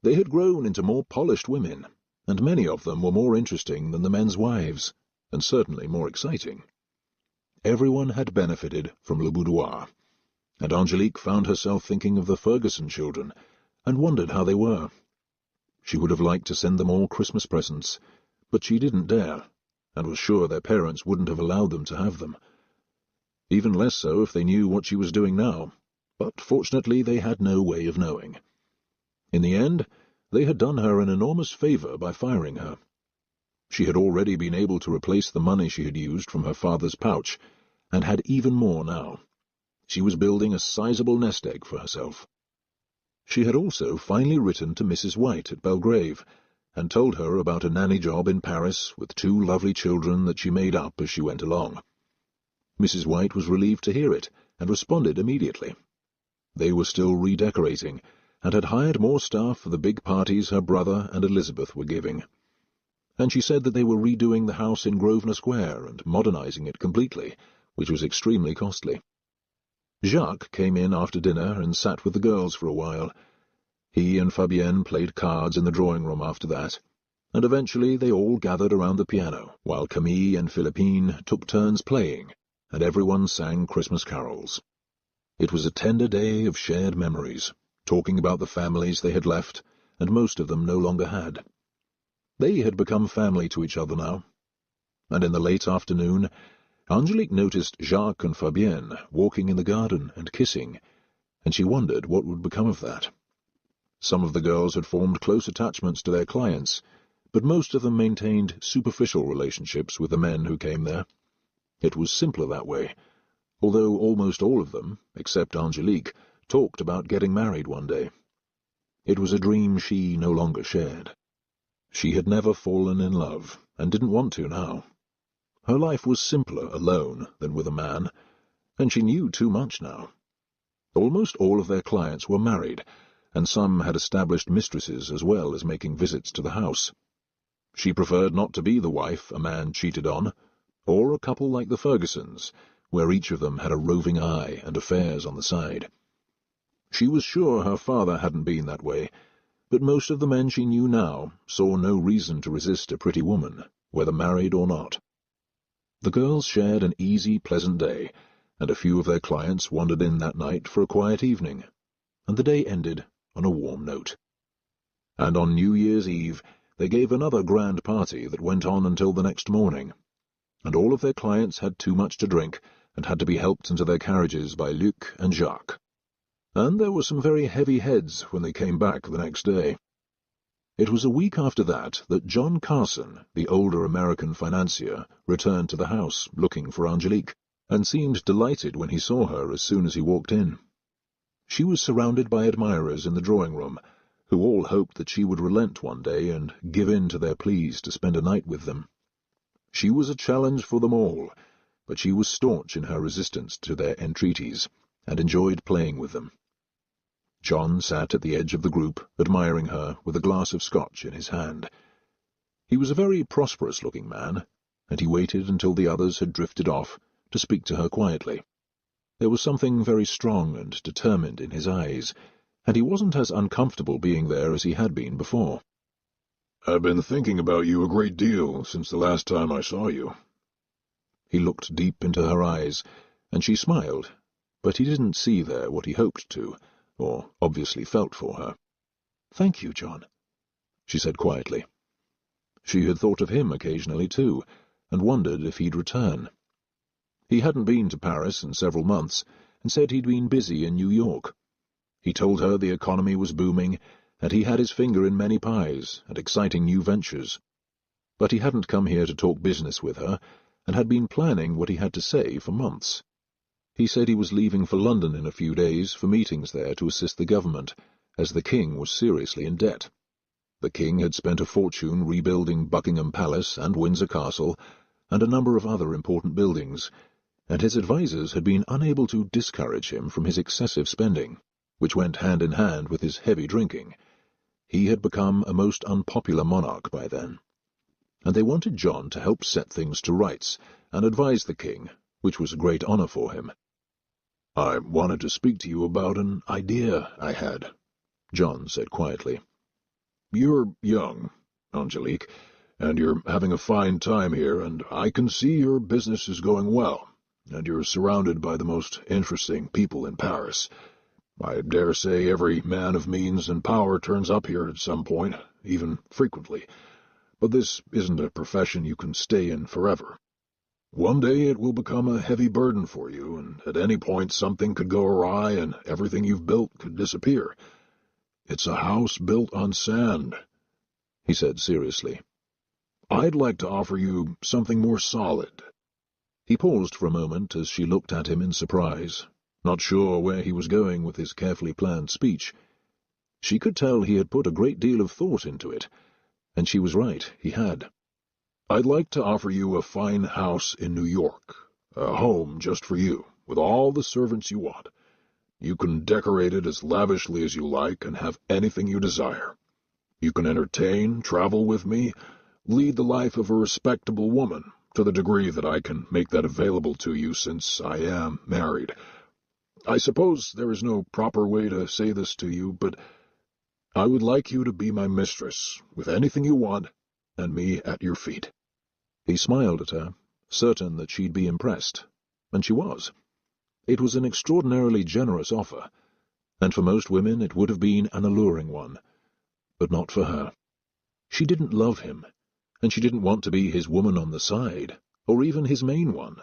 they had grown into more polished women, and many of them were more interesting than the men's wives, and certainly more exciting. Everyone had benefited from Le Boudoir, and Angélique found herself thinking of the Ferguson children, and wondered how they were. She would have liked to send them all Christmas presents, but she didn't dare, and was sure their parents wouldn't have allowed them to have them. Even less so if they knew what she was doing now, but fortunately they had no way of knowing. In the end, they had done her an enormous favor by firing her. She had already been able to replace the money she had used from her father's pouch, and had even more now. She was building a sizable nest egg for herself. She had also finally written to Mrs. White at Belgrave, and told her about a nanny job in Paris with 2 lovely children that she made up as she went along. Mrs. White was relieved to hear it, and responded immediately. They were still redecorating, and had hired more staff for the big parties her brother and Elizabeth were giving. And she said that they were redoing the house in Grosvenor Square and modernizing it completely, which was extremely costly. Jacques came in after dinner and sat with the girls for a while. He and Fabienne played cards in the drawing-room after that. and eventually they all gathered around the piano, while Camille and Philippine took turns playing, and everyone sang Christmas carols. It was a tender day of shared memories, talking about the families they had left, and most of them no longer had. They had become family to each other now, and in the late afternoon, Angélique noticed Jacques and Fabienne walking in the garden and kissing, and she wondered what would become of that. Some of the girls had formed close attachments to their clients, but most of them maintained superficial relationships with the men who came there. It was simpler that way, although almost all of them, except Angélique, talked about getting married one day. It was a dream she no longer shared. She had never fallen in love, and didn't want to now. Her life was simpler alone than with a man, and she knew too much now. Almost all of their clients were married, and some had established mistresses as well as making visits to the house. She preferred not to be the wife a man cheated on, or a couple like the Fergusons, where each of them had a roving eye and affairs on the side. She was sure her father hadn't been that way, but most of the men she knew now saw no reason to resist a pretty woman, whether married or not. The girls shared an easy, pleasant day, and a few of their clients wandered in that night for a quiet evening, and the day ended on a warm note. And on New Year's Eve they gave another grand party that went on until the next morning, and all of their clients had too much to drink and had to be helped into their carriages by Luc and Jacques. And there were some very heavy heads when they came back the next day. It was a week after that John Carson, the older American financier, returned to the house looking for Angélique, and seemed delighted when he saw her as soon as he walked in. She was surrounded by admirers in the drawing-room, who all hoped that she would relent one day and give in to their pleas to spend a night with them. She was a challenge for them all, but she was staunch in her resistance to their entreaties, and enjoyed playing with them. John sat at the edge of the group, admiring her, with a glass of scotch in his hand. He was a very prosperous-looking man, and he waited until the others had drifted off to speak to her quietly. There was something very strong and determined in his eyes, and he wasn't as uncomfortable being there as he had been before.
"I've been thinking about you a great deal since the last time I saw you."
He looked deep into her eyes, and she smiled, but he didn't see there what he hoped to, or obviously felt for her. "Thank you, John," she said quietly. She had thought of him occasionally, too, and wondered if he'd return. He hadn't been to Paris in several months, and said he'd been busy in New York. He told her the economy was booming, and he had his finger in many pies and exciting new ventures. But he hadn't come here to talk business with her, and had been planning what he had to say for months. He said he was leaving for London in a few days for meetings there to assist the government, as the king was seriously in debt. The king had spent a fortune rebuilding Buckingham Palace and Windsor Castle, and a number of other important buildings, and his advisers had been unable to discourage him from his excessive spending, which went hand in hand with his heavy drinking. He had become a most unpopular monarch by then, and they wanted John to help set things to rights and advise the king, which was a great honor for him.
"I wanted to speak to you about an idea I had," John said quietly. "You're young, Angélique, and you're having a fine time here, and I can see your business is going well, and you're surrounded by the most interesting people in Paris. I dare say every man of means and power turns up here at some point, even frequently, but this isn't a profession you can stay in forever. One day it will become a heavy burden for you, and at any point something could go awry and everything you've built could disappear. It's a house built on sand," he said seriously. "I'd like to offer you something more solid."
He paused for a moment as she looked at him in surprise, not sure where he was going with his carefully planned speech. She could tell he had put a great deal of thought into it, and she was right, he had.
"I'd like to offer you a fine house in New York, a home just for you, with all the servants you want. You can decorate it as lavishly as you like and have anything you desire. You can entertain, travel with me, lead the life of a respectable woman, to the degree that I can make that available to you since I am married. I suppose there is no proper way to say this to you, but I would like you to be my mistress, with anything you want, and me at your feet."
He smiled at her, certain that she'd be impressed, and she was. It was an extraordinarily generous offer, and for most women it would have been an alluring one, but not for her. She didn't love him, and she didn't want to be his woman on the side, or even his main one,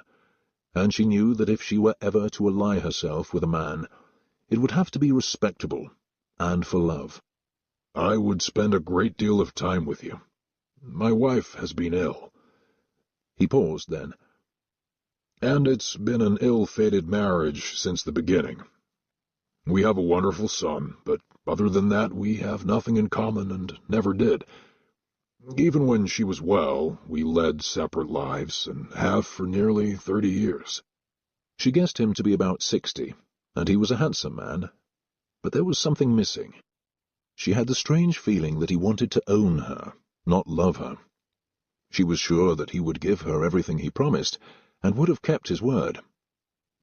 and she knew that if she were ever to ally herself with a man, it would have to be respectable, and for love.
"I would spend a great deal of time with you. My wife has been ill."
He paused then.
"And it's been an ill-fated marriage since the beginning. We have a wonderful son, but other than that we have nothing in common and never did. Even when she was well, we led separate lives, and have for nearly 30 years.
She guessed him to be about 60, and he was a handsome man, but there was something missing. She had the strange feeling that he wanted to own her, not love her. She was sure that he would give her everything he promised, and would have kept his word.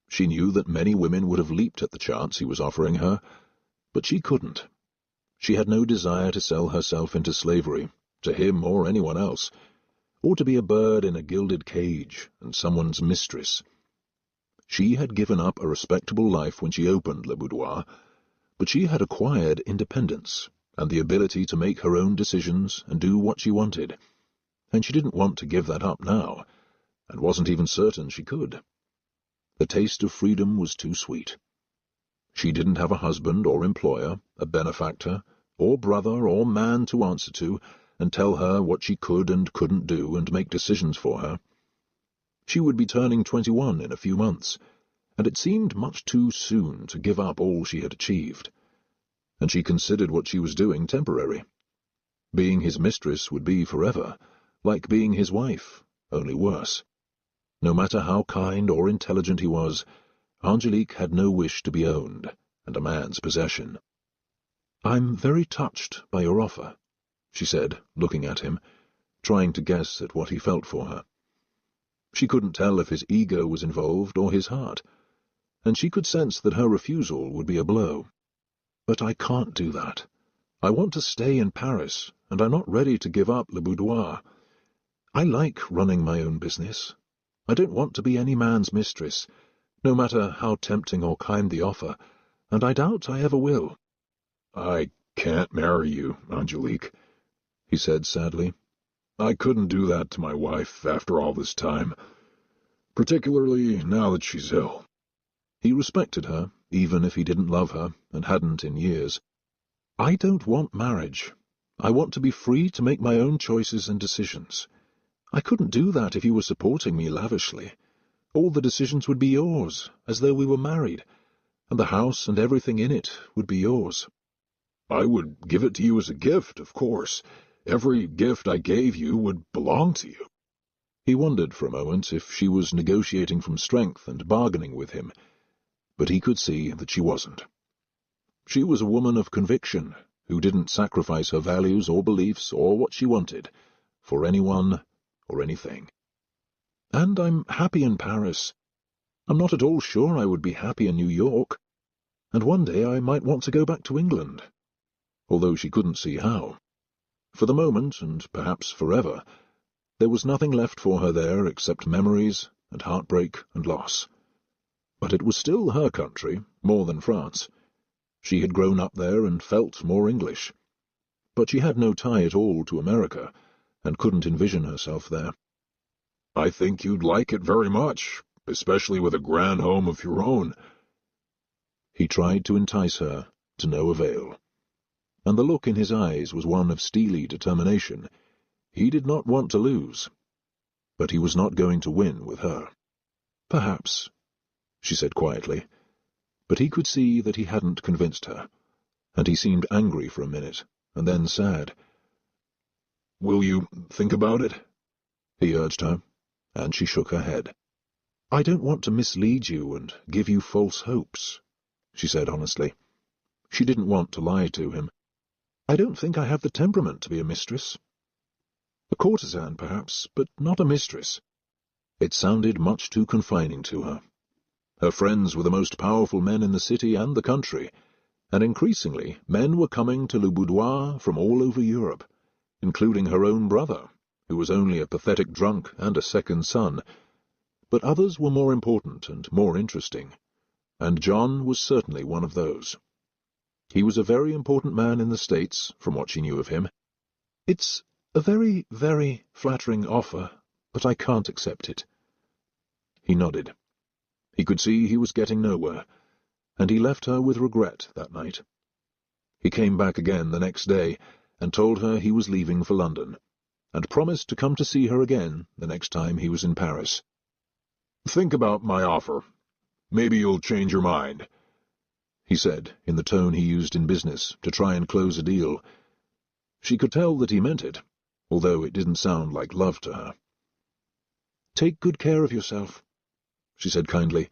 She knew that many women would have leaped at the chance he was offering her, but she couldn't. She had no desire to sell herself into slavery, to him or anyone else, or to be a bird in a gilded cage and someone's mistress. She had given up a respectable life when she opened Le Boudoir, but she had acquired independence and the ability to make her own decisions and do what she wanted, and she didn't want to give that up now, and wasn't even certain she could. The taste of freedom was too sweet. She didn't have a husband or employer, a benefactor, or brother or man to answer to and tell her what she could and couldn't do and make decisions for her. She would be turning 21 in a few months, and it seemed much too soon to give up all she had achieved, and she considered what she was doing temporary. Being his mistress would be forever, like being his wife, only worse. No matter how kind or intelligent he was, Angélique had no wish to be owned, and a man's possession. "I'm very touched by your offer," she said, looking at him, trying to guess at what he felt for her. She couldn't tell if his ego was involved or his heart, and she could sense that her refusal would be a blow. "But I can't do that. I want to stay in Paris, and I'm not ready to give up Le Boudoir. I like running my own business. I don't want to be any man's mistress, no matter how tempting or kind the offer, and I doubt I ever will."
"I can't marry you, Angélique," he said sadly. "I couldn't do that to my wife after all this time, particularly now that she's ill."
He respected her, even if he didn't love her, and hadn't in years. "I don't want marriage. I want to be free to make my own choices and decisions. I couldn't do that if you were supporting me lavishly. All the decisions would be yours, as though we were married, and the house and everything in it would be yours."
"I would give it to you as a gift, of course. Every gift I gave you would belong to you."
He wondered for a moment if she was negotiating from strength and bargaining with him, but he could see that she wasn't. She was a woman of conviction, who didn't sacrifice her values or beliefs or what she wanted, for anyone or anything. "And I'm happy in Paris. I'm not at all sure I would be happy in New York, and one day I might want to go back to England," although she couldn't see how. For the moment, and perhaps forever, there was nothing left for her there except memories and heartbreak and loss. But it was still her country, more than France. She had grown up there and felt more English. But she had no tie at all to America, and couldn't envision herself there.
"I think you'd like it very much, especially with a grand home of your own."
He tried to entice her, to no avail, and the look in his eyes was one of steely determination. He did not want to lose, but he was not going to win with her. "Perhaps," she said quietly, but he could see that he hadn't convinced her, and he seemed angry for a minute, and then sad.
"Will you think about it?"
he urged her, and she shook her head. "I don't want to mislead you and give you false hopes," she said honestly. She didn't want to lie to him. "I don't think I have the temperament to be a mistress. A courtesan, perhaps, but not a mistress." It sounded much too confining to her. Her friends were the most powerful men in the city and the country, and increasingly men were coming to Le Boudoir from all over Europe, including her own brother, who was only a pathetic drunk and a second son, but others were more important and more interesting, and John was certainly one of those. He was a very important man in the States, from what she knew of him. "It's a very, very flattering offer, but I can't accept it." He nodded. He could see he was getting nowhere, and he left her with regret that night. He came back again the next day and told her he was leaving for London, and promised to come to see her again the next time he was in Paris.
"Think about my offer. Maybe you'll change your mind,"
he said, in the tone he used in business to try and close a deal. She could tell that he meant it, although it didn't sound like love to her. "Take good care of yourself," she said kindly.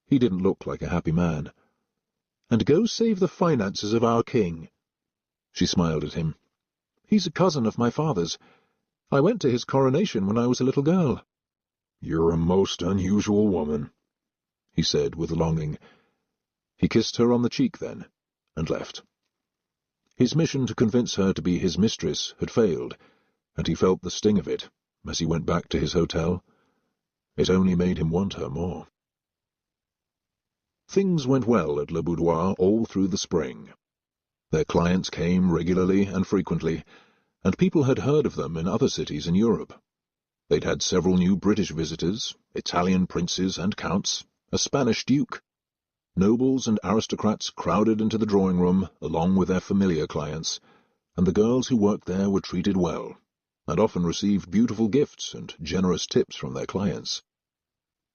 He didn't look like a happy man. "And go save the finances of our king." She smiled at him. "He's a cousin of my father's. I went to his coronation when I was a little girl."
"You're a most unusual woman,"
he said with longing. He kissed her on the cheek then, and left. His mission to convince her to be his mistress had failed, and he felt the sting of it as he went back to his hotel. It only made him want her more. Things went well at Le Boudoir all through the spring. Their clients came regularly and frequently, and people had heard of them in other cities in Europe. They'd had several new British visitors, Italian princes and counts, a Spanish duke. Nobles and aristocrats crowded into the drawing-room along with their familiar clients, and the girls who worked there were treated well, and often received beautiful gifts and generous tips from their clients.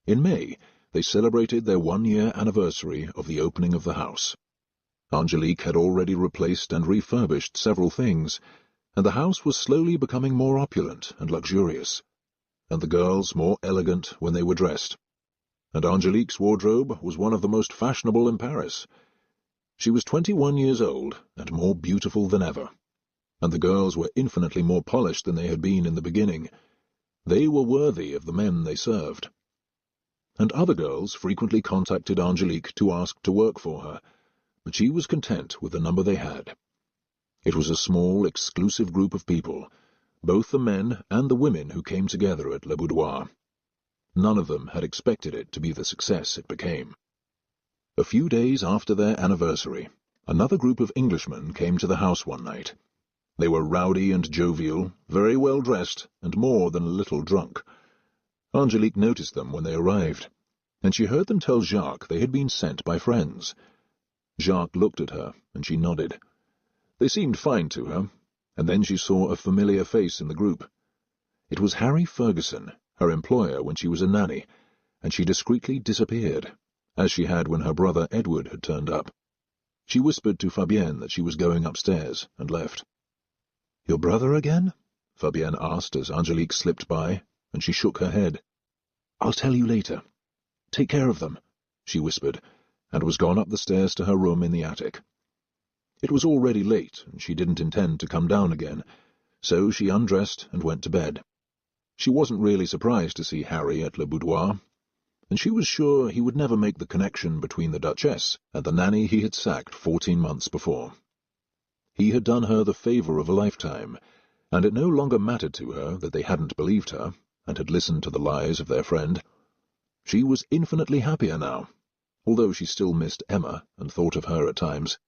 In May, they celebrated their 1-year anniversary of the opening of the house. Angélique had already replaced and refurbished several things, and the house was slowly becoming more opulent and luxurious, and the girls more elegant when they were dressed. And Angélique's wardrobe was one of the most fashionable in Paris. She was 21 years old and more beautiful than ever, and the girls were infinitely more polished than they had been in the beginning. They were worthy of the men they served. And other girls frequently contacted Angélique to ask to work for her, but she was content with the number they had. It was a small, exclusive group of people, both the men and the women who came together at Le Boudoir. None of them had expected it to be the success it became. A few days after their anniversary, another group of Englishmen came to the house one night. They were rowdy and jovial, very well dressed, and more than a little drunk. Angélique noticed them when they arrived, and she heard them tell Jacques they had been sent by friends. Jacques looked at her, and she nodded. They seemed fine to her, and then she saw a familiar face in the group. It was Harry Ferguson, her employer when she was a nanny, and she discreetly disappeared, as she had when her brother Edward had turned up. She whispered to Fabienne that she was going upstairs, and left. "Your brother again?" Fabienne asked as Angélique slipped by, and she shook her head. "I'll tell you later. Take care of them," she whispered, and was gone up the stairs to her room in the attic. It was already late, and she didn't intend to come down again, so she undressed and went to bed. She wasn't really surprised to see Harry at Le Boudoir, and she was sure he would never make the connection between the Duchess and the nanny he had sacked 14 months before. He had done her the favour of a lifetime, and it no longer mattered to her that they hadn't believed her, and had listened to the lies of their friend. She was infinitely happier now, although she still missed Emma and thought of her at times.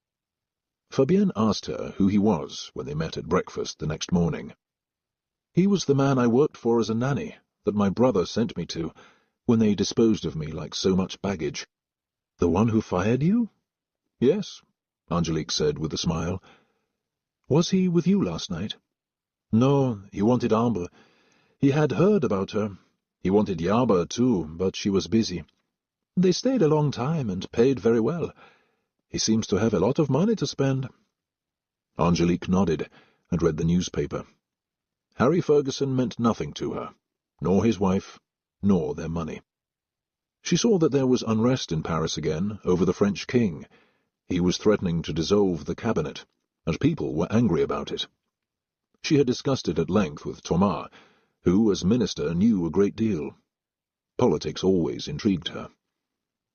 Fabienne asked her who he was when they met at breakfast the next morning. "He was the man I worked for as a nanny, that my brother sent me to, when they disposed of me like so much baggage." "The one who fired you?" "Yes," Angélique said with a smile. "Was he with you last night?" "No, he wanted Ambre. He had heard about her. He wanted Yarba, too, but she was busy. They stayed a long time and paid very well. He seems to have a lot of money to spend." Angélique nodded and read the newspaper. Harry Ferguson meant nothing to her, nor his wife, nor their money. She saw that there was unrest in Paris again over the French king. He was threatening to dissolve the cabinet, and people were angry about it. She had discussed it at length with Thomas, who, as minister, knew a great deal. Politics always intrigued her.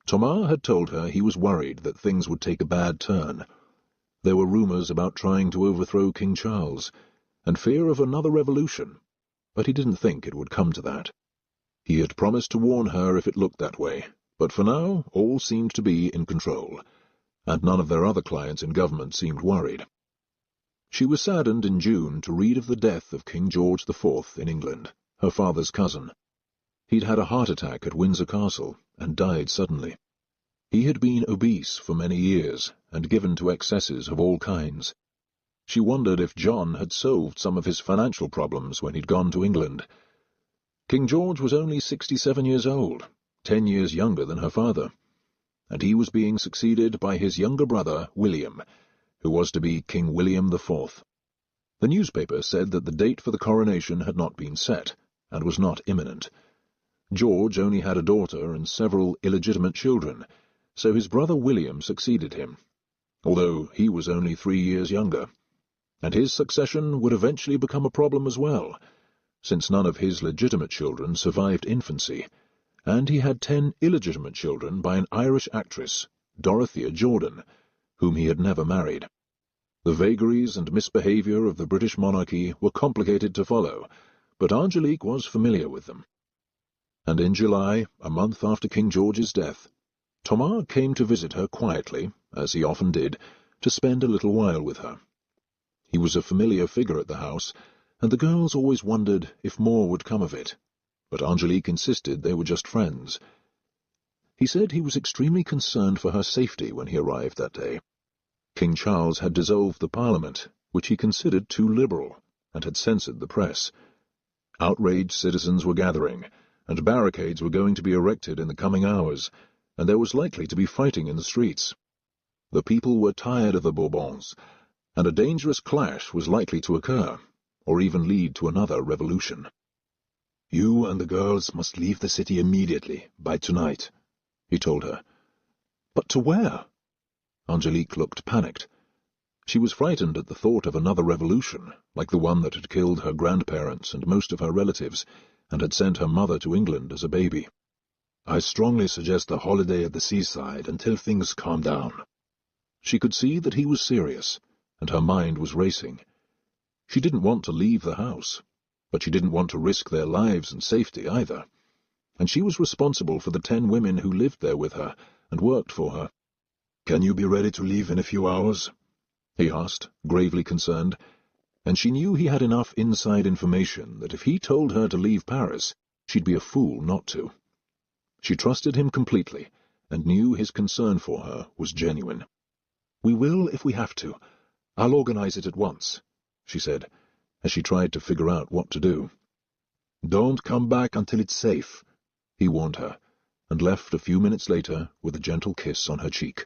Thomas had told her he was worried that things would take a bad turn. There were rumours about trying to overthrow King Charles, and fear of another revolution,
but he didn't think it would come to that. He had promised to warn her if it looked that way, but for now all seemed to be in control, and none of their other clients in government seemed worried. She was saddened in June to read of the death of King George IV in England, her father's cousin. He'd had a heart attack at Windsor Castle and died suddenly. He had been obese for many years and given to excesses of all kinds. She wondered if John had solved some of his financial problems when he'd gone to England. King George was only 67 years old, 10 years younger than her father, and he was being succeeded by his younger brother, William, who was to be King William IV. The newspaper said that the date for the coronation had not been set, and was not imminent. George only had a daughter and several illegitimate children, so his brother William succeeded him, although he was only 3 years younger, and his succession would eventually become a problem as well, since none of his legitimate children survived infancy, and he had 10 illegitimate children by an Irish actress, Dorothea Jordan, whom he had never married. The vagaries and misbehaviour of the British monarchy were complicated to follow, but Angélique was familiar with them. And in July, a month after King George's death, Thomas came to visit her quietly, as he often did, to spend a little while with her. He was a familiar figure at the house, and the girls always wondered if more would come of it, but Angélique insisted they were just friends. He said he was extremely concerned for her safety when he arrived that day. King Charles had dissolved the Parliament, which he considered too liberal, and had censored the press. Outraged citizens were gathering, and barricades were going to be erected in the coming hours, and there was likely to be fighting in the streets. The people were tired of the Bourbons, and a dangerous clash was likely to occur, or even lead to another revolution. "You and the girls must leave the city immediately, by tonight," he told her. "But to where?" Angélique looked panicked. She was frightened at the thought of another revolution, like the one that had killed her grandparents and most of her relatives, and had sent her mother to England as a baby. "I strongly suggest a holiday at the seaside until things calm down." She could see that he was serious, and her mind was racing. She didn't want to leave the house, but she didn't want to risk their lives and safety either, and she was responsible for the 10 women who lived there with her and worked for her. "Can you be ready to leave in a few hours?" he asked, gravely concerned, and she knew he had enough inside information that if he told her to leave Paris, she'd be a fool not to. She trusted him completely, and knew his concern for her was genuine. "We will if we have to. I'll organize it at once," she said, as she tried to figure out what to do. "Don't come back until it's safe," he warned her, and left a few minutes later with a gentle kiss on her cheek.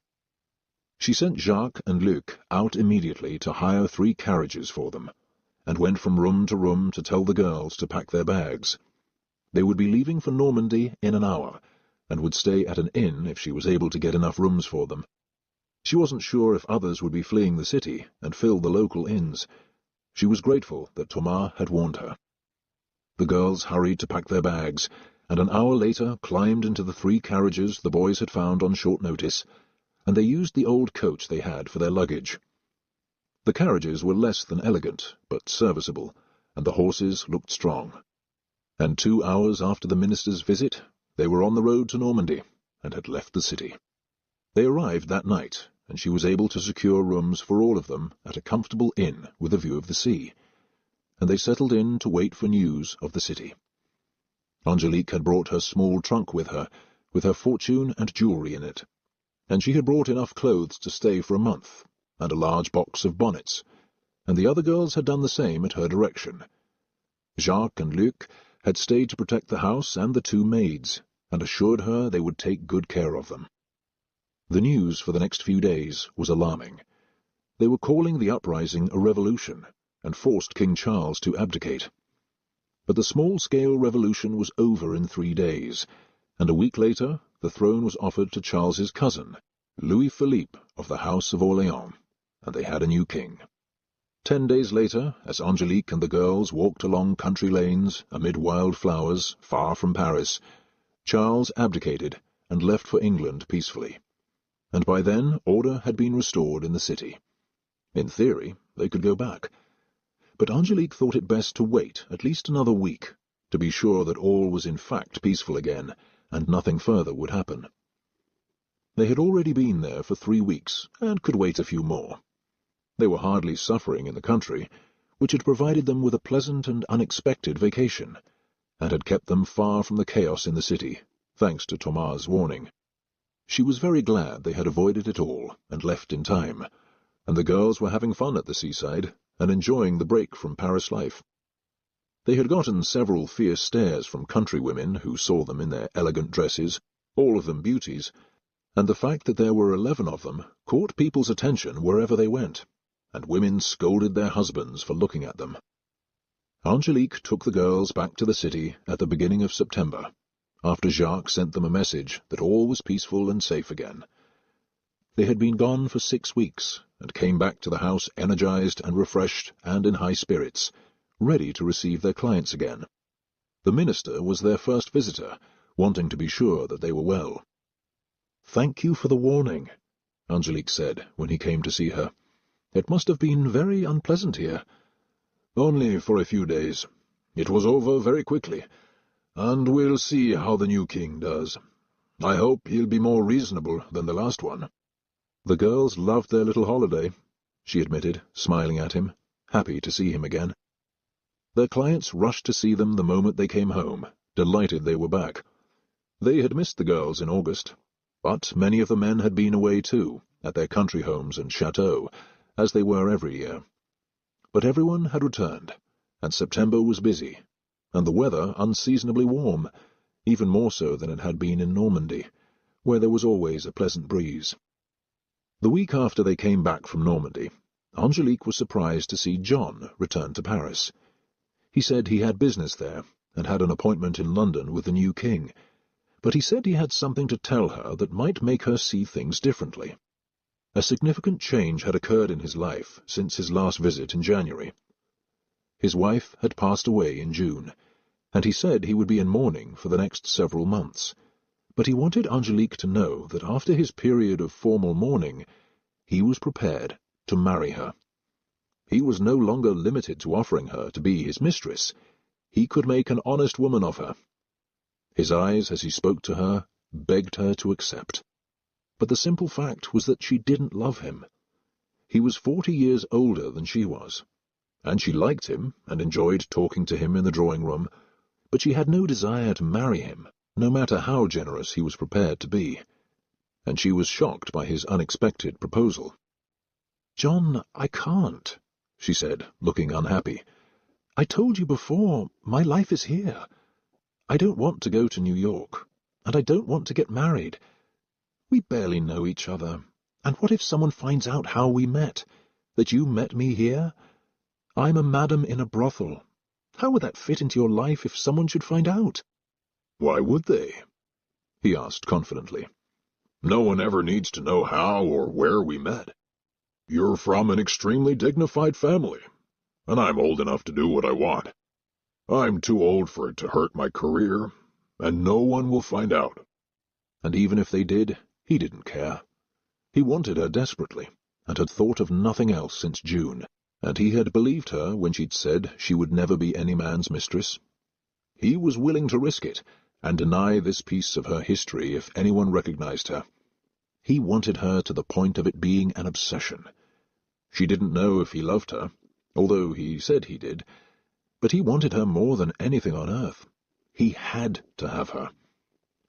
She sent Jacques and Luc out immediately to hire 3 carriages for them, and went from room to room to tell the girls to pack their bags. They would be leaving for Normandy in an hour, and would stay at an inn if she was able to get enough rooms for them. She wasn't sure if others would be fleeing the city and fill the local inns. She was grateful that Thomas had warned her. The girls hurried to pack their bags, and an hour later climbed into the 3 carriages the boys had found on short notice, and they used the old coach they had for their luggage. The carriages were less than elegant, but serviceable, and the horses looked strong. And 2 hours after the minister's visit, they were on the road to Normandy, and had left the city. They arrived that night, and she was able to secure rooms for all of them at a comfortable inn with a view of the sea, and they settled in to wait for news of the city. Angélique had brought her small trunk with her fortune and jewellery in it, and she had brought enough clothes to stay for a month, and a large box of bonnets, and the other girls had done the same at her direction. Jacques and Luc had stayed to protect the house and the 2 maids, and assured her they would take good care of them. The news for the next few days was alarming. They were calling the uprising a revolution, and forced King Charles to abdicate. But the small-scale revolution was over in 3 days, and a week later the throne was offered to Charles's cousin, Louis Philippe of the House of Orléans, and they had a new king. 10 days later, as Angélique and the girls walked along country lanes amid wild flowers far from Paris, Charles abdicated and left for England peacefully, and by then order had been restored in the city. In theory, they could go back. But Angélique thought it best to wait at least another week, to be sure that all was in fact peaceful again, and nothing further would happen. They had already been there for 3 weeks, and could wait a few more. They were hardly suffering in the country, which had provided them with a pleasant and unexpected vacation, and had kept them far from the chaos in the city, thanks to Thomas' warning. She was very glad they had avoided it all and left in time, and the girls were having fun at the seaside and enjoying the break from Paris life. They had gotten several fierce stares from country women who saw them in their elegant dresses, all of them beauties, and the fact that there were 11 of them caught people's attention wherever they went, and women scolded their husbands for looking at them. Angélique took the girls back to the city at the beginning of September, after Jacques sent them a message that all was peaceful and safe again. They had been gone for 6 weeks, and came back to the house energized and refreshed and in high spirits, ready to receive their clients again. The minister was their first visitor, wanting to be sure that they were well. "Thank you for the warning," Angélique said when he came to see her. "It must have been very unpleasant here."
"Only for a few days. It was over very quickly, and we'll see how the new king does. I hope he'll be more reasonable than the last one."
The girls loved their little holiday, she admitted, smiling at him, happy to see him again. Their clients rushed to see them the moment they came home, delighted they were back. They had missed the girls in August, but many of the men had been away too, at their country homes and chateaux, as they were every year. But everyone had returned, and September was busy, and the weather unseasonably warm, even more so than it had been in Normandy, where there was always a pleasant breeze. The week after they came back from Normandy, Angélique was surprised to see John return to Paris. He said he had business there, and had an appointment in London with the new king, but he said he had something to tell her that might make her see things differently. A significant change had occurred in his life since his last visit in January. His wife had passed away in June, and he said he would be in mourning for the next several months, but he wanted Angélique to know that after his period of formal mourning, he was prepared to marry her. He was no longer limited to offering her to be his mistress. He could make an honest woman of her. His eyes, as he spoke to her, begged her to accept. But the simple fact was that she didn't love him. He was 40 years older than she was, and she liked him and enjoyed talking to him in the drawing-room, but she had no desire to marry him, no matter how generous he was prepared to be, and she was shocked by his unexpected proposal. "John, I can't," she said, looking unhappy. "I told you before, my life is here. I don't want to go to New York, and I don't want to get married. We barely know each other, and what if someone finds out how we met, that you met me here? I'm a madam in a brothel. How would that fit into your life if someone should find out?"
"Why would they?" he asked confidently. "No one ever needs to know how or where we met. You're from an extremely dignified family, and I'm old enough to do what I want. I'm too old for it to hurt my career, and no one will find out."
And even if they did, he didn't care. He wanted her desperately, and had thought of nothing else since June, and he had believed her when she'd said she would never be any man's mistress. He was willing to risk it, and deny this piece of her history if anyone recognized her. He wanted her to the point of it being an obsession. She didn't know if he loved her, although he said he did, but he wanted her more than anything on earth. He had to have her.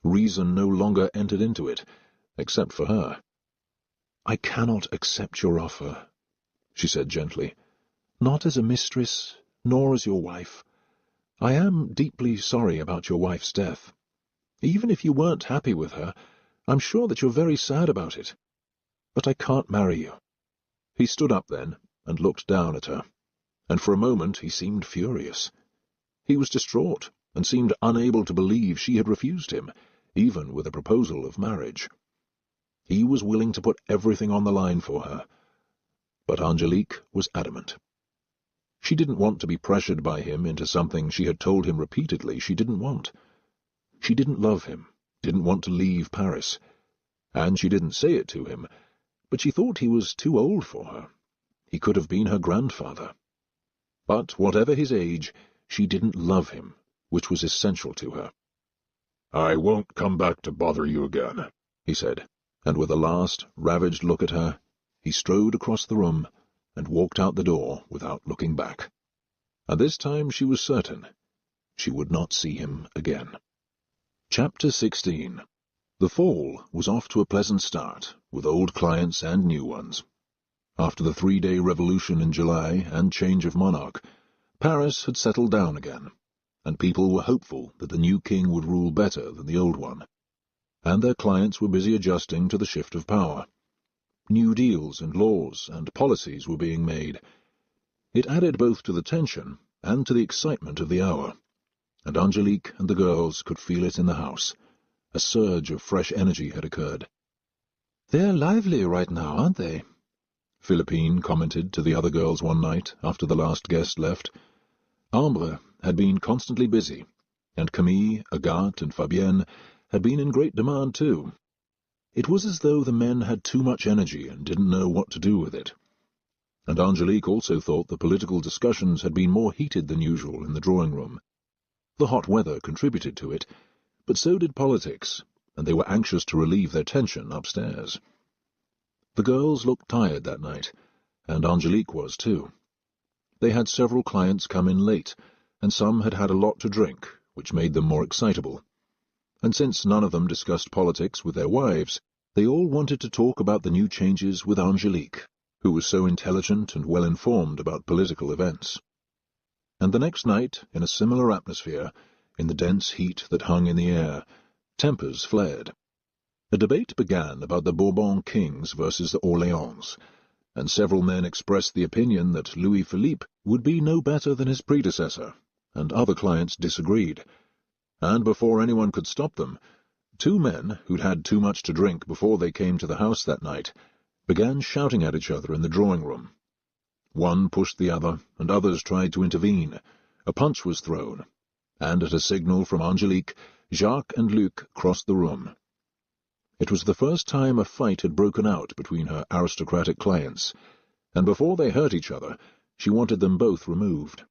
Reason no longer entered into it, except for her. "I cannot accept your offer," she said gently. "Not as a mistress, nor as your wife. I am deeply sorry about your wife's death. Even if you weren't happy with her, I'm sure that you're very sad about it. But I can't marry you." He stood up then and looked down at her, and for a moment he seemed furious. He was distraught, and seemed unable to believe she had refused him, even with a proposal of marriage. He was willing to put everything on the line for her, but Angélique was adamant. She didn't want to be pressured by him into something she had told him repeatedly she didn't want. She didn't love him, didn't want to leave Paris, and she didn't say it to him, but she thought he was too old for her. He could have been her grandfather. But whatever his age, she didn't love him, which was essential to her.
"I won't come back to bother you again,"
he said, and with a last, ravaged look at her, he strode across the room and walked out the door without looking back. And this time she was certain she would not see him again. Chapter 16. The fall was off to a pleasant start, with old clients and new ones. After the 3-day revolution in July and change of monarch, Paris had settled down again, and people were hopeful that the new king would rule better than the old one. And their clients were busy adjusting to the shift of power. New deals and laws and policies were being made. It added both to the tension and to the excitement of the hour, and Angélique and the girls could feel it in the house. A surge of fresh energy had occurred. "They're lively right now, aren't they?" Philippine commented to the other girls one night after the last guest left. Ambre had been constantly busy, and Camille, Agathe, and Fabienne had been in great demand too. It was as though the men had too much energy and didn't know what to do with it. And Angélique also thought the political discussions had been more heated than usual in the drawing-room. The hot weather contributed to it, but so did politics, and they were anxious to relieve their tension upstairs. The girls looked tired that night, and Angélique was too. They had several clients come in late, and some had had a lot to drink, which made them more excitable. And since none of them discussed politics with their wives, they all wanted to talk about the new changes with Angélique, who was so intelligent and well-informed about political events. And the next night, in a similar atmosphere, in the dense heat that hung in the air, tempers flared. A debate began about the Bourbon kings versus the Orléans, and several men expressed the opinion that Louis-Philippe would be no better than his predecessor, and other clients disagreed. And before anyone could stop them, 2 men, who'd had too much to drink before they came to the house that night, began shouting at each other in the drawing-room. One pushed the other, and others tried to intervene. A punch was thrown, and at a signal from Angélique, Jacques and Luc crossed the room. It was the first time a fight had broken out between her aristocratic clients, and before they hurt each other, she wanted them both removed.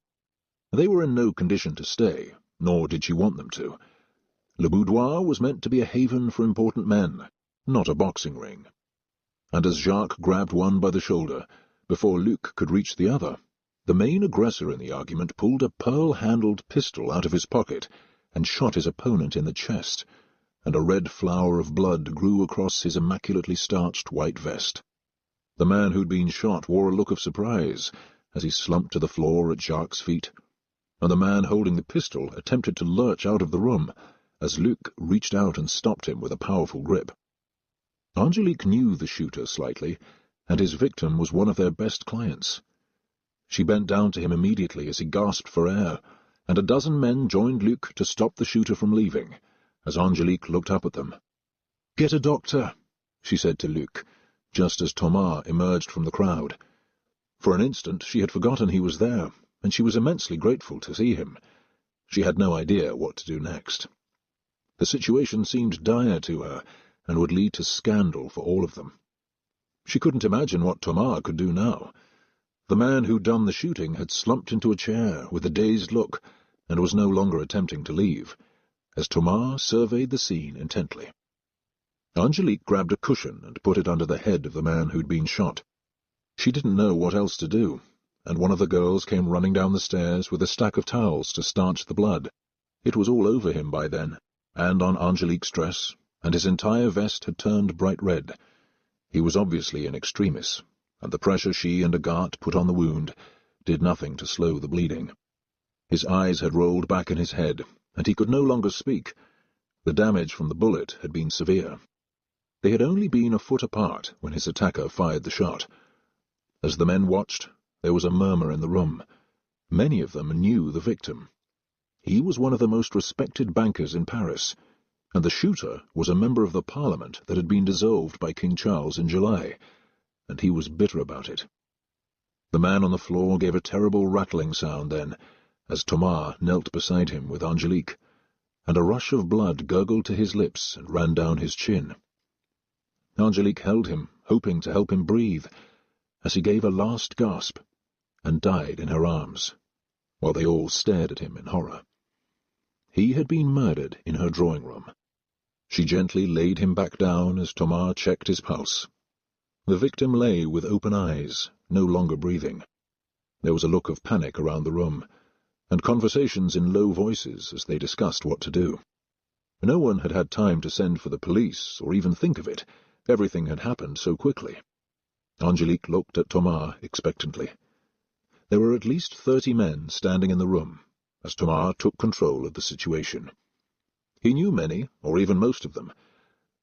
They were in no condition to stay, nor did she want them to. Le boudoir was meant to be a haven for important men, not a boxing ring. And as Jacques grabbed one by the shoulder, before Luc could reach the other, the main aggressor in the argument pulled a pearl-handled pistol out of his pocket and shot his opponent in the chest, and a red flower of blood grew across his immaculately starched white vest. The man who'd been shot wore a look of surprise as he slumped to the floor at Jacques' feet, and the man holding the pistol attempted to lurch out of the room as Luc reached out and stopped him with a powerful grip. Angélique knew the shooter slightly, and his victim was one of their best clients. She bent down to him immediately as he gasped for air, and a dozen men joined Luc to stop the shooter from leaving, as Angélique looked up at them. "Get a doctor," she said to Luc, just as Thomas emerged from the crowd. For an instant she had forgotten he was there, and she was immensely grateful to see him. She had no idea what to do next. The situation seemed dire to her, and would lead to scandal for all of them. She couldn't imagine what Thomas could do now. The man who'd done the shooting had slumped into a chair with a dazed look, and was no longer attempting to leave, as Thomas surveyed the scene intently. Angélique grabbed a cushion and put it under the head of the man who'd been shot. She didn't know what else to do, and one of the girls came running down the stairs with a stack of towels to stanch the blood. It was all over him by then, and on Angélique's dress, and his entire vest had turned bright red. He was obviously in extremis, and the pressure she and Agathe put on the wound did nothing to slow the bleeding. His eyes had rolled back in his head, and he could no longer speak. The damage from the bullet had been severe. They had only been a foot apart when his attacker fired the shot. As the men watched, there was a murmur in the room. Many of them knew the victim. He was one of the most respected bankers in Paris, and the shooter was a member of the Parliament that had been dissolved by King Charles in July, and he was bitter about it. The man on the floor gave a terrible rattling sound then, as Thomas knelt beside him with Angélique, and a rush of blood gurgled to his lips and ran down his chin. Angélique held him, hoping to help him breathe, as he gave a last gasp, and died in her arms, while they all stared at him in horror. He had been murdered in her drawing-room. She gently laid him back down as Thomas checked his pulse. The victim lay with open eyes, no longer breathing. There was a look of panic around the room, and conversations in low voices as they discussed what to do. No one had had time to send for the police, or even think of it. Everything had happened so quickly. Angélique looked at Thomas expectantly. There were at least 30 men standing in the room, as Thomas took control of the situation. He knew many, or even most of them.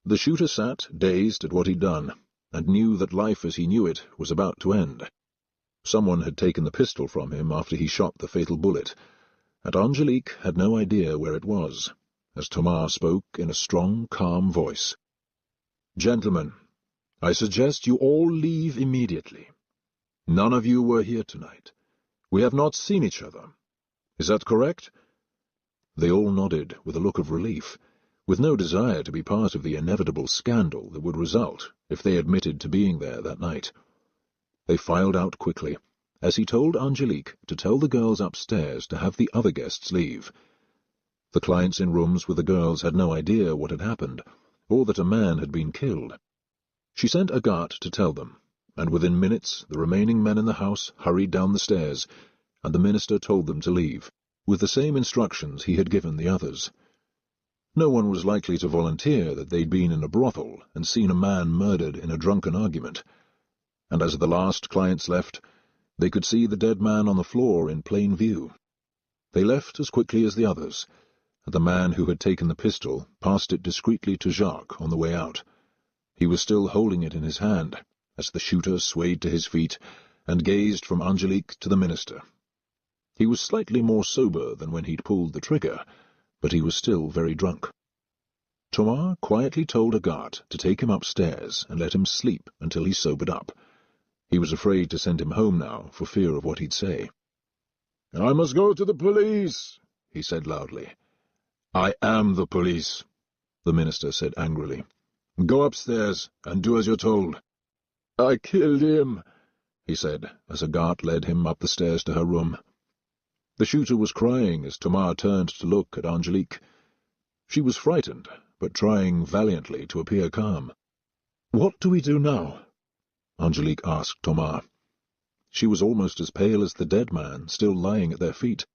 The shooter sat, dazed at what he'd done, and knew that life as he knew it was about to end. Someone had taken the pistol from him after he shot the fatal bullet, and Angélique had no idea where it was, as Thomas spoke in a strong, calm voice. "Gentlemen, I suggest you all leave immediately. None of you were here tonight. We have not seen each other. Is that correct?" They all nodded with a look of relief, with no desire to be part of the inevitable scandal that would result if they admitted to being there that night. They filed out quickly, as he told Angélique to tell the girls upstairs to have the other guests leave. The clients in rooms with the girls had no idea what had happened, or that a man had been killed. She sent Agathe to tell them, and within minutes the remaining men in the house hurried down the stairs, and the minister told them to leave, with the same instructions he had given the others. No one was likely to volunteer that they'd been in a brothel and seen a man murdered in a drunken argument, and as the last clients left, they could see the dead man on the floor in plain view. They left as quickly as the others, and the man who had taken the pistol passed it discreetly to Jacques on the way out. He was still holding it in his hand, as the shooter swayed to his feet and gazed from Angélique to the minister. He was slightly more sober than when he'd pulled the trigger, but he was still very drunk. Thomas quietly told Agathe to take him upstairs and let him sleep until he sobered up. He was afraid to send him home now for fear of what he'd say.
"I must go to the police," he said loudly.
"I am the police," the minister said angrily. "Go upstairs and do as you're told."
"I killed him,"
he said, as Agathe led him up the stairs to her room. The shooter was crying as Thomas turned to look at Angélique. She was frightened, but trying valiantly to appear calm. "What do we do now?" Angélique asked Thomas. She was almost as pale as the dead man, still lying at their feet.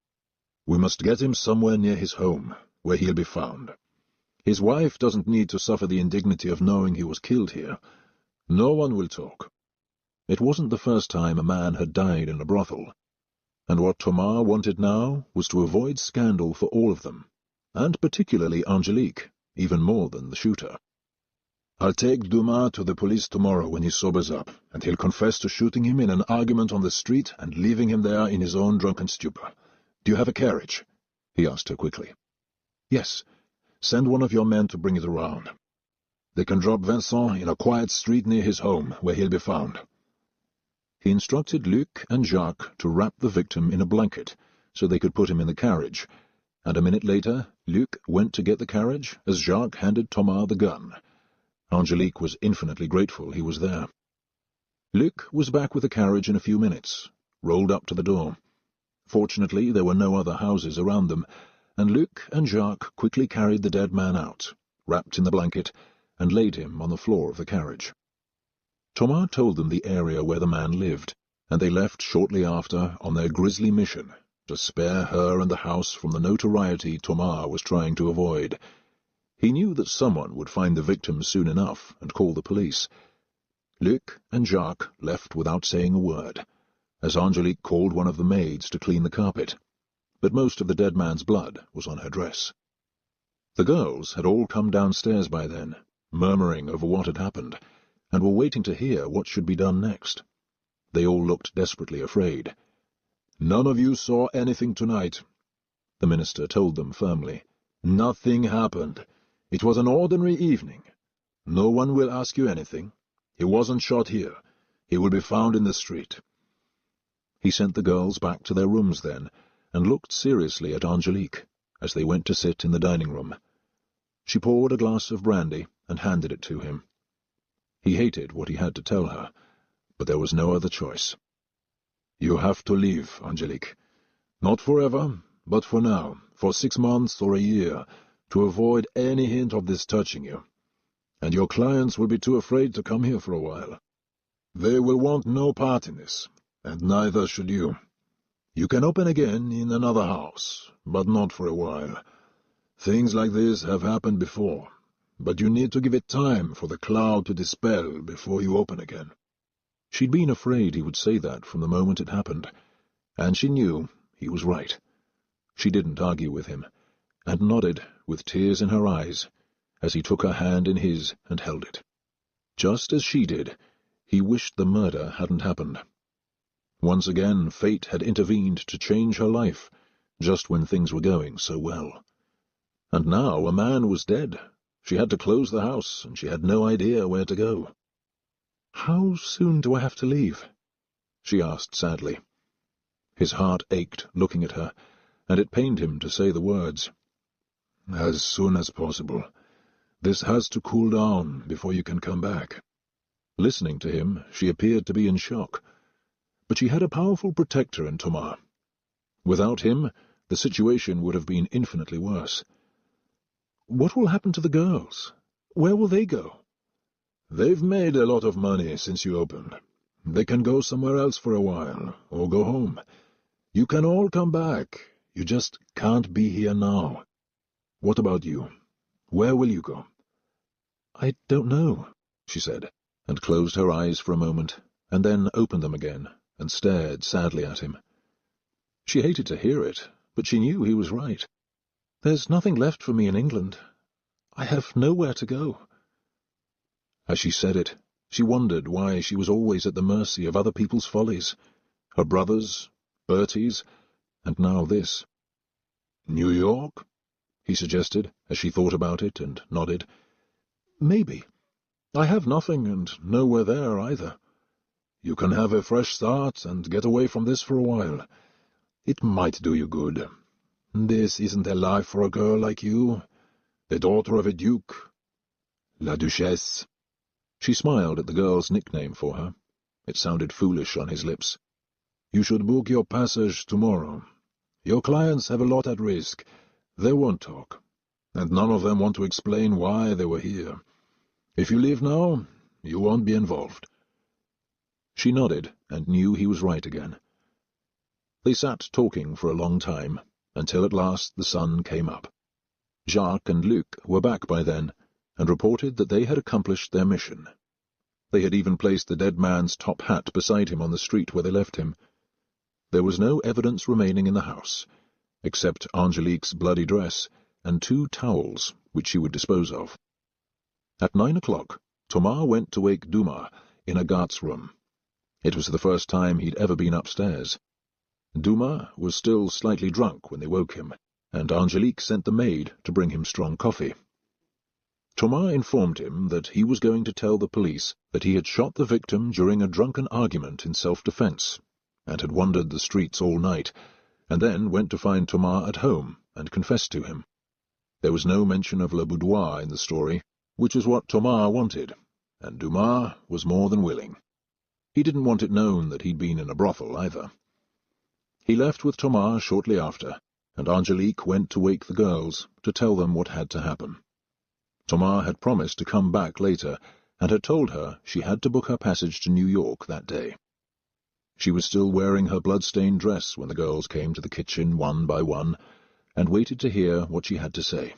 "We must get him somewhere near his home, where he'll be found. His wife doesn't need to suffer the indignity of knowing he was killed here. No one will talk." It wasn't the first time a man had died in a brothel, and what Thomas wanted now was to avoid scandal for all of them, and particularly Angélique, even more than the shooter. "I'll take Dumas to the police tomorrow when he sobers up, and he'll confess to shooting him in an argument on the street and leaving him there in his own drunken stupor. Do you have a carriage?" he asked her quickly. "Yes. Send one of your men to bring it around. They can drop Vincent in a quiet street near his home, where he'll be found." He instructed Luc and Jacques to wrap the victim in a blanket so they could put him in the carriage, and a minute later Luc went to get the carriage as Jacques handed Thomas the gun. Angélique was infinitely grateful he was there. Luc was back with the carriage in a few minutes, rolled up to the door. Fortunately, there were no other houses around them, and Luc and Jacques quickly carried the dead man out, wrapped in the blanket, and laid him on the floor of the carriage. Thomas told them the area where the man lived, and they left shortly after on their grisly mission to spare her and the house from the notoriety Thomas was trying to avoid. He knew that someone would find the victim soon enough and call the police. Luc and Jacques left without saying a word, as Angélique called one of the maids to clean the carpet, but most of the dead man's blood was on her dress. The girls had all come downstairs by then, murmuring over what had happened, and were waiting to hear what should be done next. They all looked desperately afraid. "None of you saw anything tonight," the minister told them firmly. "Nothing happened. It was an ordinary evening. No one will ask you anything. He wasn't shot here. He will be found in the street." He sent the girls back to their rooms then, and looked seriously at Angélique as they went to sit in the dining room. She poured a glass of brandy and handed it to him. He hated what he had to tell her, but there was no other choice. "You have to leave, Angélique.
Not forever, but for now, for 6 months or a year, to avoid any hint of this touching you. And your clients will be too afraid to come here for a while. They will want no part in this, and neither should you. You can open again in another house, but not for a while. Things like this have happened before, but you need to give it time for the cloud to dispel before you open again.
She'd been afraid he would say that from the moment it happened, and she knew he was right. She didn't argue with him, and nodded with tears in her eyes as he took her hand in his and held it. Just as she did, he wished the murder hadn't happened. Once again, fate had intervened to change her life, just when things were going so well. And now a man was dead. She had to close the house, and she had no idea where to go. "How soon do I have to leave?" she asked sadly. His heart ached looking at her, and it pained him to say the words.
"As soon as possible. This has to cool down before you can come back."
Listening to him, she appeared to be in shock. But she had a powerful protector in Thomas. Without him, the situation would have been infinitely worse. "What will happen to the girls? Where will they go?"
"They've made a lot of money since you opened. They can go somewhere else for a while, or go home. You can all come back. You just can't be here now. What about you? Where will you go?"
"I don't know," she said, and closed her eyes for a moment, and then opened them again, and stared sadly at him. She hated to hear it, but she knew he was right. "There's nothing left for me in England. I have nowhere to go." As she said it, she wondered why she was always at the mercy of other people's follies, her brothers, Bertie's, and now this.
"New York?"
he suggested, as she thought about it and nodded. "Maybe. I have nothing and nowhere there either."
"You can have a fresh start and get away from this for a while. It might do you good. This isn't a life for a girl like you, the daughter of a duke. La Duchess."
She smiled at the girl's nickname for her. It sounded foolish on his lips.
"You should book your passage tomorrow. Your clients have a lot at risk. They won't talk, and none of them want to explain why they were here. If you leave now, you won't be involved."
She nodded and knew he was right again. They sat talking for a long time, until at last the sun came up. Jacques and Luc were back by then, and reported that they had accomplished their mission. They had even placed the dead man's top hat beside him on the street where they left him. There was no evidence remaining in the house, except Angélique's bloody dress and 2 towels, which she would dispose of. At 9 o'clock, Thomas went to wake Dumas in Agathe's room. It was the first time he'd ever been upstairs. Dumas was still slightly drunk when they woke him, and Angélique sent the maid to bring him strong coffee. Thomas informed him that he was going to tell the police that he had shot the victim during a drunken argument in self-defense, and had wandered the streets all night, and then went to find Thomas at home and confessed to him. There was no mention of Le Boudoir in the story, which was what Thomas wanted, and Dumas was more than willing. He didn't want it known that he'd been in a brothel either. He left with Thomas shortly after, and Angélique went to wake the girls to tell them what had to happen. Thomas had promised to come back later, and had told her she had to book her passage to New York that day. She was still wearing her blood-stained dress when the girls came to the kitchen one by one, and waited to hear what she had to say.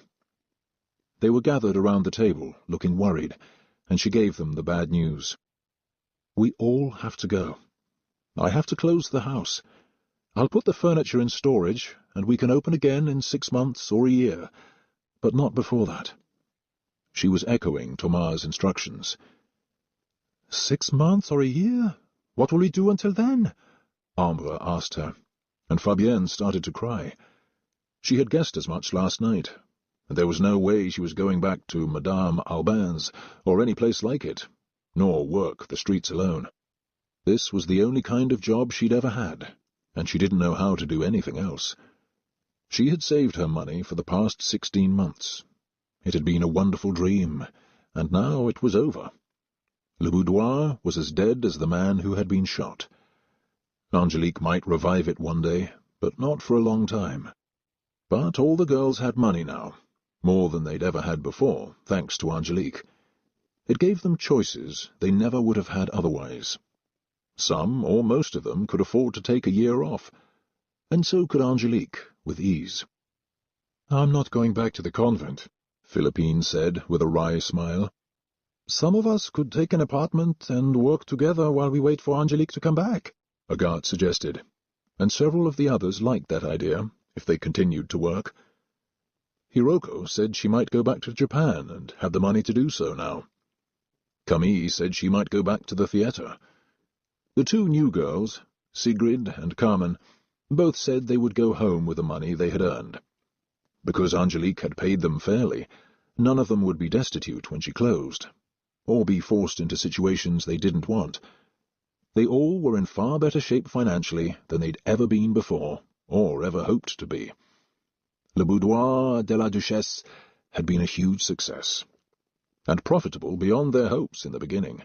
They were gathered around the table, looking worried, and she gave them the bad news. "We all have to go. I have to close the house. I'll put the furniture in storage, and we can open again in 6 months or a year, but not before that." She was echoing Thomas' instructions. 6 months or a year? What will we do until then?" Ambre asked her, and Fabienne started to cry. She had guessed as much last night, and there was no way she was going back to Madame Albin's, or any place like it, nor work the streets alone. This was the only kind of job she'd ever had, and she didn't know how to do anything else. She had saved her money for the past 16 months. It had been a wonderful dream, and now it was over. Le Boudoir was as dead as the man who had been shot. Angélique might revive it one day,
but not for a long time. But all the girls had money now, more than they'd ever had before, thanks to Angélique. It gave them choices they never would have had otherwise. Some, or most of them, could afford to take a year off, and so could Angélique, with ease.
"I'm not going back to the convent," Philippine said with a wry smile. "Some of us could take an apartment and work together while we wait for Angélique to come back," Agathe suggested, and several of the others liked that idea, if they continued to work. Hiroko said she might go back to Japan and had the money to do so now. Camille said she might go back to the theatre. The two new girls, Sigrid and Carmen, both said they would go home with the money they had earned. Because Angélique had paid them fairly, none of them would be destitute when she closed, or be forced into situations they didn't want. They all were in far better shape financially than they'd ever been before, or ever hoped to be. Le Boudoir de la Duchess had been a huge success, and profitable beyond their hopes in the beginning.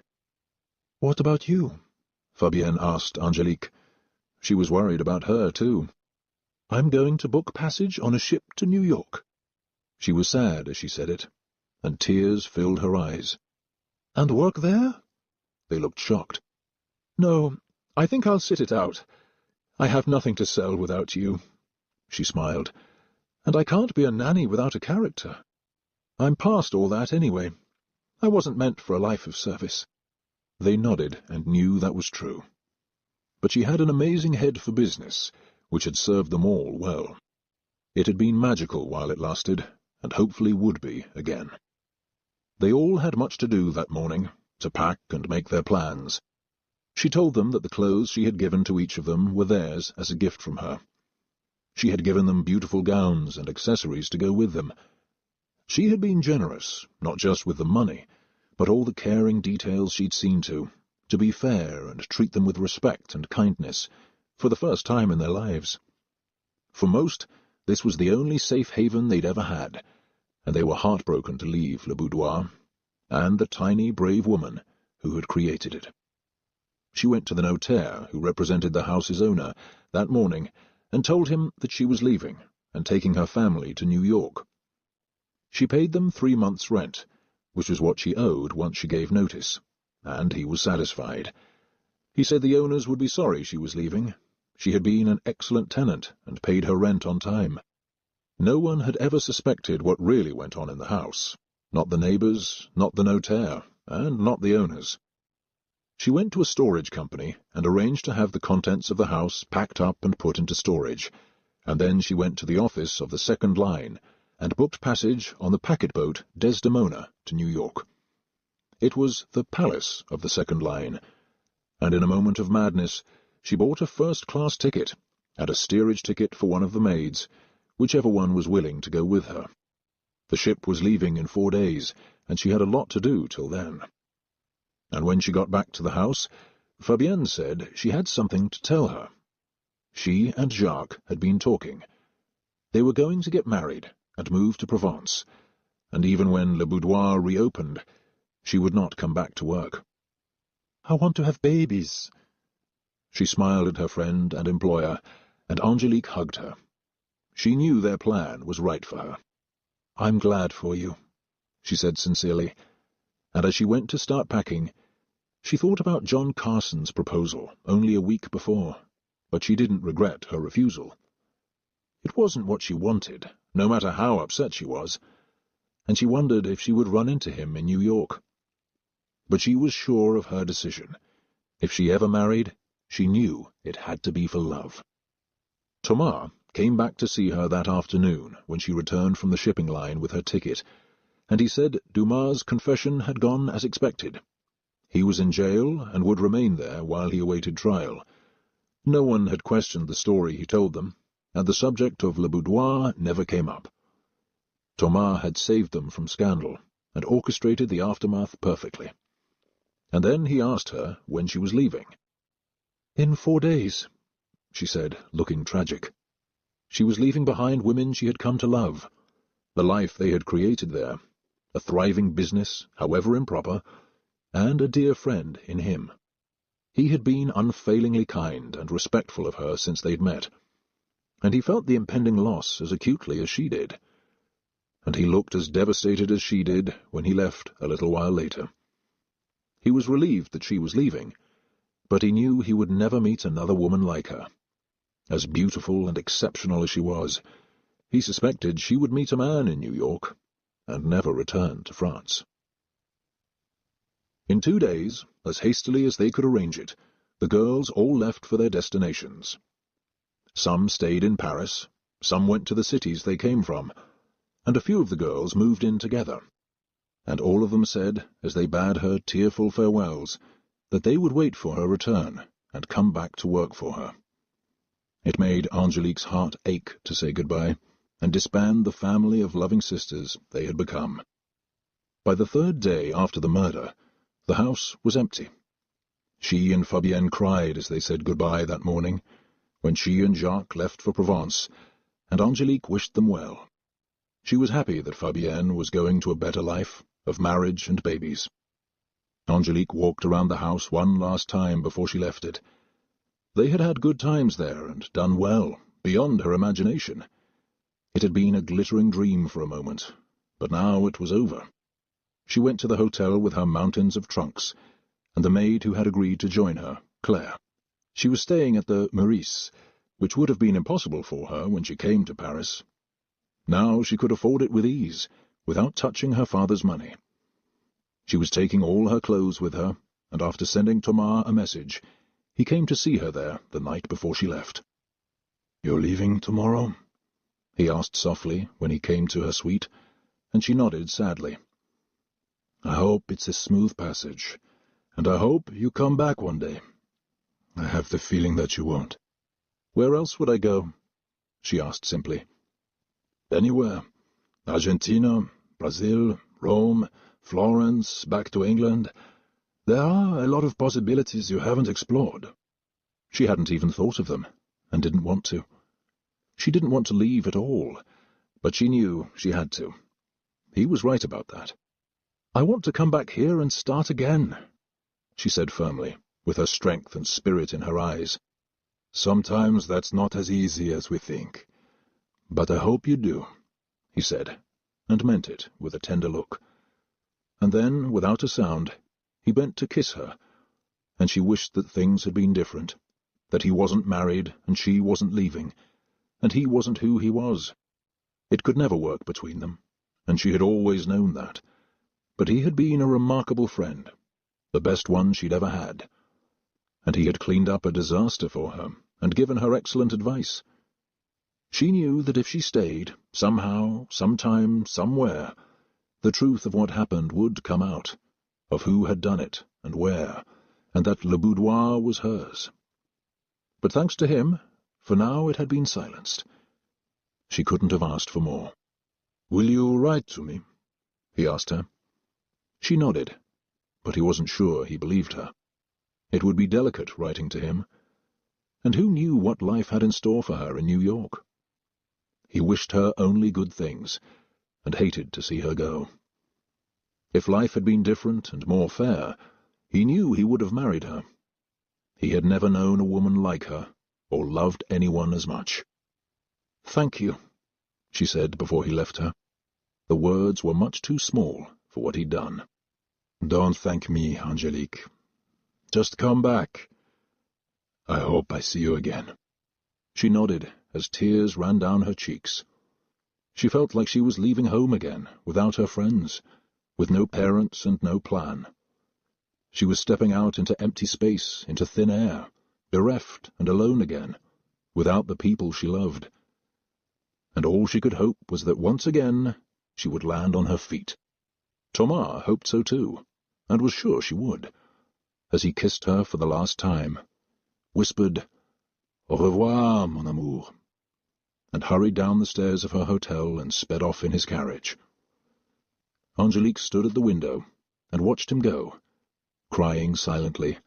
"What about you?" Fabienne asked Angélique. She was worried about her, too. "I'm going to book passage on a ship to New York." She was sad as she said it, and tears filled her eyes. "And work there?" They looked shocked. "No, I think I'll sit it out. I have nothing to sell without you," she smiled, "and I can't be a nanny without a character. I'm past all that anyway. I wasn't meant for a life of service." They nodded and knew that was true. But she had an amazing head for business, which had served them all well. It had been magical while it lasted, and hopefully would be again. They all had much to do that morning, to pack and make their plans. She told them that the clothes she had given to each of them were theirs as a gift from her. She had given them beautiful gowns and accessories to go with them. She had been generous, not just with the money, but all the caring details she'd seen to be fair and treat them with respect and kindness, for the first time in their lives. For most, this was the only safe haven they'd ever had, and they were heartbroken to leave Le Boudoir, and the tiny, brave woman who had created it. She went to the notaire, who represented the house's owner, that morning, and told him that she was leaving and taking her family to New York. She paid them 3 months' rent, which was what she owed once she gave notice, and he was satisfied. He said the owners would be sorry she was leaving. She had been an excellent tenant and paid her rent on time. No one had ever suspected what really went on in the house, not the neighbours, not the notaire, and not the owners. She went to a storage company and arranged to have the contents of the house packed up and put into storage, and then she went to the office of the second line and booked passage on the packet boat Desdemona to New York. It was the palace of the second line, and in a moment of madness she bought a first-class ticket and a steerage ticket for one of the maids, whichever one was willing to go with her. The ship was leaving in 4 days, and she had a lot to do till then. And when she got back to the house, Fabienne said she had something to tell her. She and Jacques had been talking. They were going to get married and move to Provence, and even when Le Boudoir reopened, she would not come back to work. "I want to have babies." She smiled at her friend and employer, and Angélique hugged her. She knew their plan was right for her. "I'm glad for you," she said sincerely, and as she went to start packing, she thought about John Carson's proposal only a week before, but she didn't regret her refusal. It wasn't what she wanted, no matter how upset she was, and she wondered if she would run into him in New York. But she was sure of her decision. If she ever married, she knew it had to be for love. Thomas came back to see her that afternoon when she returned from the shipping line with her ticket, and he said Dumas' confession had gone as expected. He was in jail and would remain there while he awaited trial. No one had questioned the story he told them, and the subject of Le Boudoir never came up. Thomas had saved them from scandal and orchestrated the aftermath perfectly. And then he asked her when she was leaving. "In 4 days," she said, looking tragic. She was leaving behind women she had come to love, the life they had created there, a thriving business, however improper, and a dear friend in him. He had been unfailingly kind and respectful of her since they'd met.
and he felt the impending loss as acutely as she did. And he looked as devastated as she did when he left a little while later. He was relieved that she was leaving, but he knew he would never meet another woman like her. As beautiful and exceptional as she was, he suspected she would meet a man in New York and never return to France. In 2 days, as hastily as they could arrange it, the girls all left for their destinations. Some stayed in Paris, some went to the cities they came from, and a few of the girls moved in together. And all of them said, as they bade her tearful farewells, that they would wait for her return and come back to work for her. It made Angélique's heart ache to say goodbye and disband the family of loving sisters they had become. By the 3rd day after the murder, the house was empty. She and Fabienne cried as they said goodbye that morning, when she and Jacques left for Provence, and Angélique wished them well. She was happy that Fabienne was going to a better life, of marriage and babies. Angélique walked around the house one last time before she left it. They had had good times there and done well, beyond her imagination. It had been a glittering dream for a moment, but now it was over. She went to the hotel with her mountains of trunks, and the maid who had agreed to join her, Claire. She was staying at the Meurice, which would have been impossible for her when she came to Paris. Now she could afford it with ease, without touching her father's money. She was taking all her clothes with her, and after sending Thomas a message, he came to see her there the night before she left. "You're leaving tomorrow?" he asked softly when he came to her suite, and she nodded sadly. "I hope it's a smooth passage, and I hope you come back one day. I have the feeling that you won't." "Where else would I go?" she asked simply. "Anywhere. Argentina, Brazil, Rome, Florence, back to England. There are a lot of possibilities you haven't explored." She hadn't even thought of them, and didn't want to. She didn't want to leave at all, but she knew she had to. He was right about that. "I want to come back here and start again," she said firmly, with her strength and spirit in her eyes. "Sometimes that's not as easy as we think. But I hope you do," he said, and meant it with a tender look. And then, without a sound, he bent to kiss her, and she wished that things had been different, that he wasn't married and she wasn't leaving, and he wasn't who he was. It could never work between them, and she had always known that. But he had been a remarkable friend, the best one she'd ever had, and he had cleaned up a disaster for her and given her excellent advice. She knew that if she stayed, somehow, sometime, somewhere, the truth of what happened would come out, of who had done it and where, and that Le Boudoir was hers. But thanks to him, for now it had been silenced. She couldn't have asked for more. "Will you write to me?" he asked her. She nodded, but he wasn't sure he believed her. It would be delicate writing to him, and who knew what life had in store for her in New York? He wished her only good things, and hated to see her go. If life had been different and more fair, he knew he would have married her. He had never known a woman like her, or loved anyone as much. "Thank you," she said before he left her. The words were much too small for what he'd done. "Don't thank me, Angélique. Just come back. I hope I see you again." She nodded as tears ran down her cheeks. She felt like she was leaving home again, without her friends, with no parents and no plan. She was stepping out into empty space, into thin air, bereft and alone again, without the people she loved. And all she could hope was that once again she would land on her feet. Thomas hoped so too, and was sure she would, as he kissed her for the last time, whispered, "Au revoir, mon amour," and hurried down the stairs of her hotel and sped off in his carriage. Angélique stood at the window and watched him go, crying silently,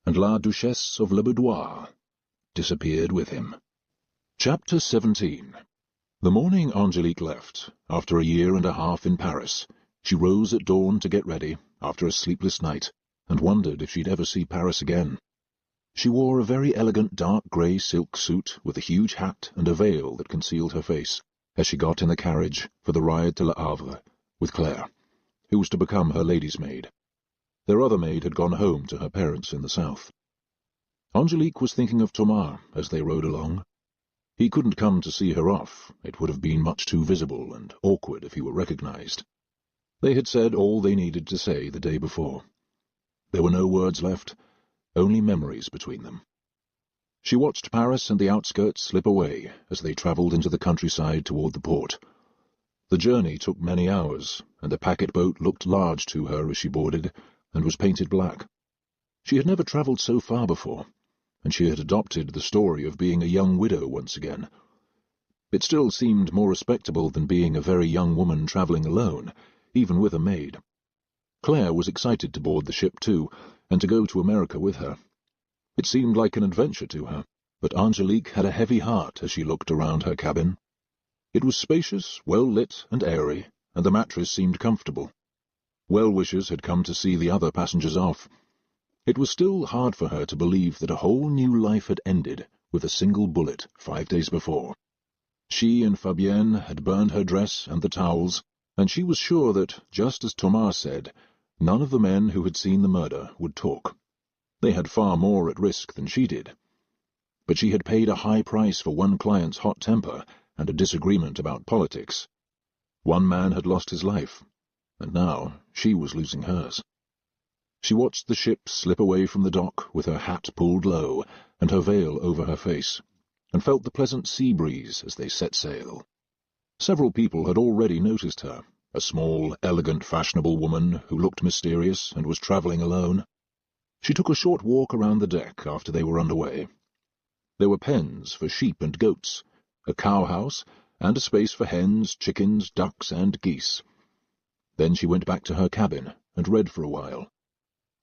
and La Duchess of Le Boudoir disappeared with him. Chapter 17. The morning Angélique left, after a year and a half in Paris, she rose at dawn to get ready, after a sleepless night, and wondered if she'd ever see Paris again.
She wore a very elegant dark grey silk suit with a huge hat and a veil that concealed her face, as she got in the carriage for the ride to Le Havre with Claire, who was to become her lady's maid. Their other maid had gone home to her parents in the south. Angélique was thinking of Thomas as they rode along. He couldn't come to see her off. It would have been much too visible and awkward if he were recognized. They had said all they needed to say the day before. There were no words left, only memories between them. She watched Paris and the outskirts slip away as they travelled into the countryside toward the port. The journey took many hours, and the packet boat looked large to her as she boarded, and was painted black. She had never travelled so far before, and she had adopted the story of being a young widow once again. It still seemed more respectable than being a very young woman travelling alone, even with a maid. Claire was excited to board the ship too, and to go to America with her. It seemed like an adventure to her, but Angélique had a heavy heart as she looked around her cabin. It was spacious, well-lit and airy, and the mattress seemed comfortable. Well-wishers had come to see the other passengers off. It was still hard for her to believe that a whole new life had ended with a single bullet 5 days before. She and Fabienne had burned her dress and the towels, and she was sure that, just as Thomas said, none of the men who had seen the murder would talk. They had far more at risk than she did. But she had paid a high price for one client's hot temper and a disagreement about politics. One man had lost his life, and now she was losing hers. She watched the ship slip away from the dock with her hat pulled low and her veil over her face, and felt the pleasant sea breeze as they set sail. Several people had already noticed her, a small, elegant, fashionable woman who looked mysterious and was travelling alone. She took a short walk around the deck after they were underway. There were pens for sheep and goats, a cow-house, and a space for hens, chickens, ducks, and geese. Then she went back to her cabin and read for a while.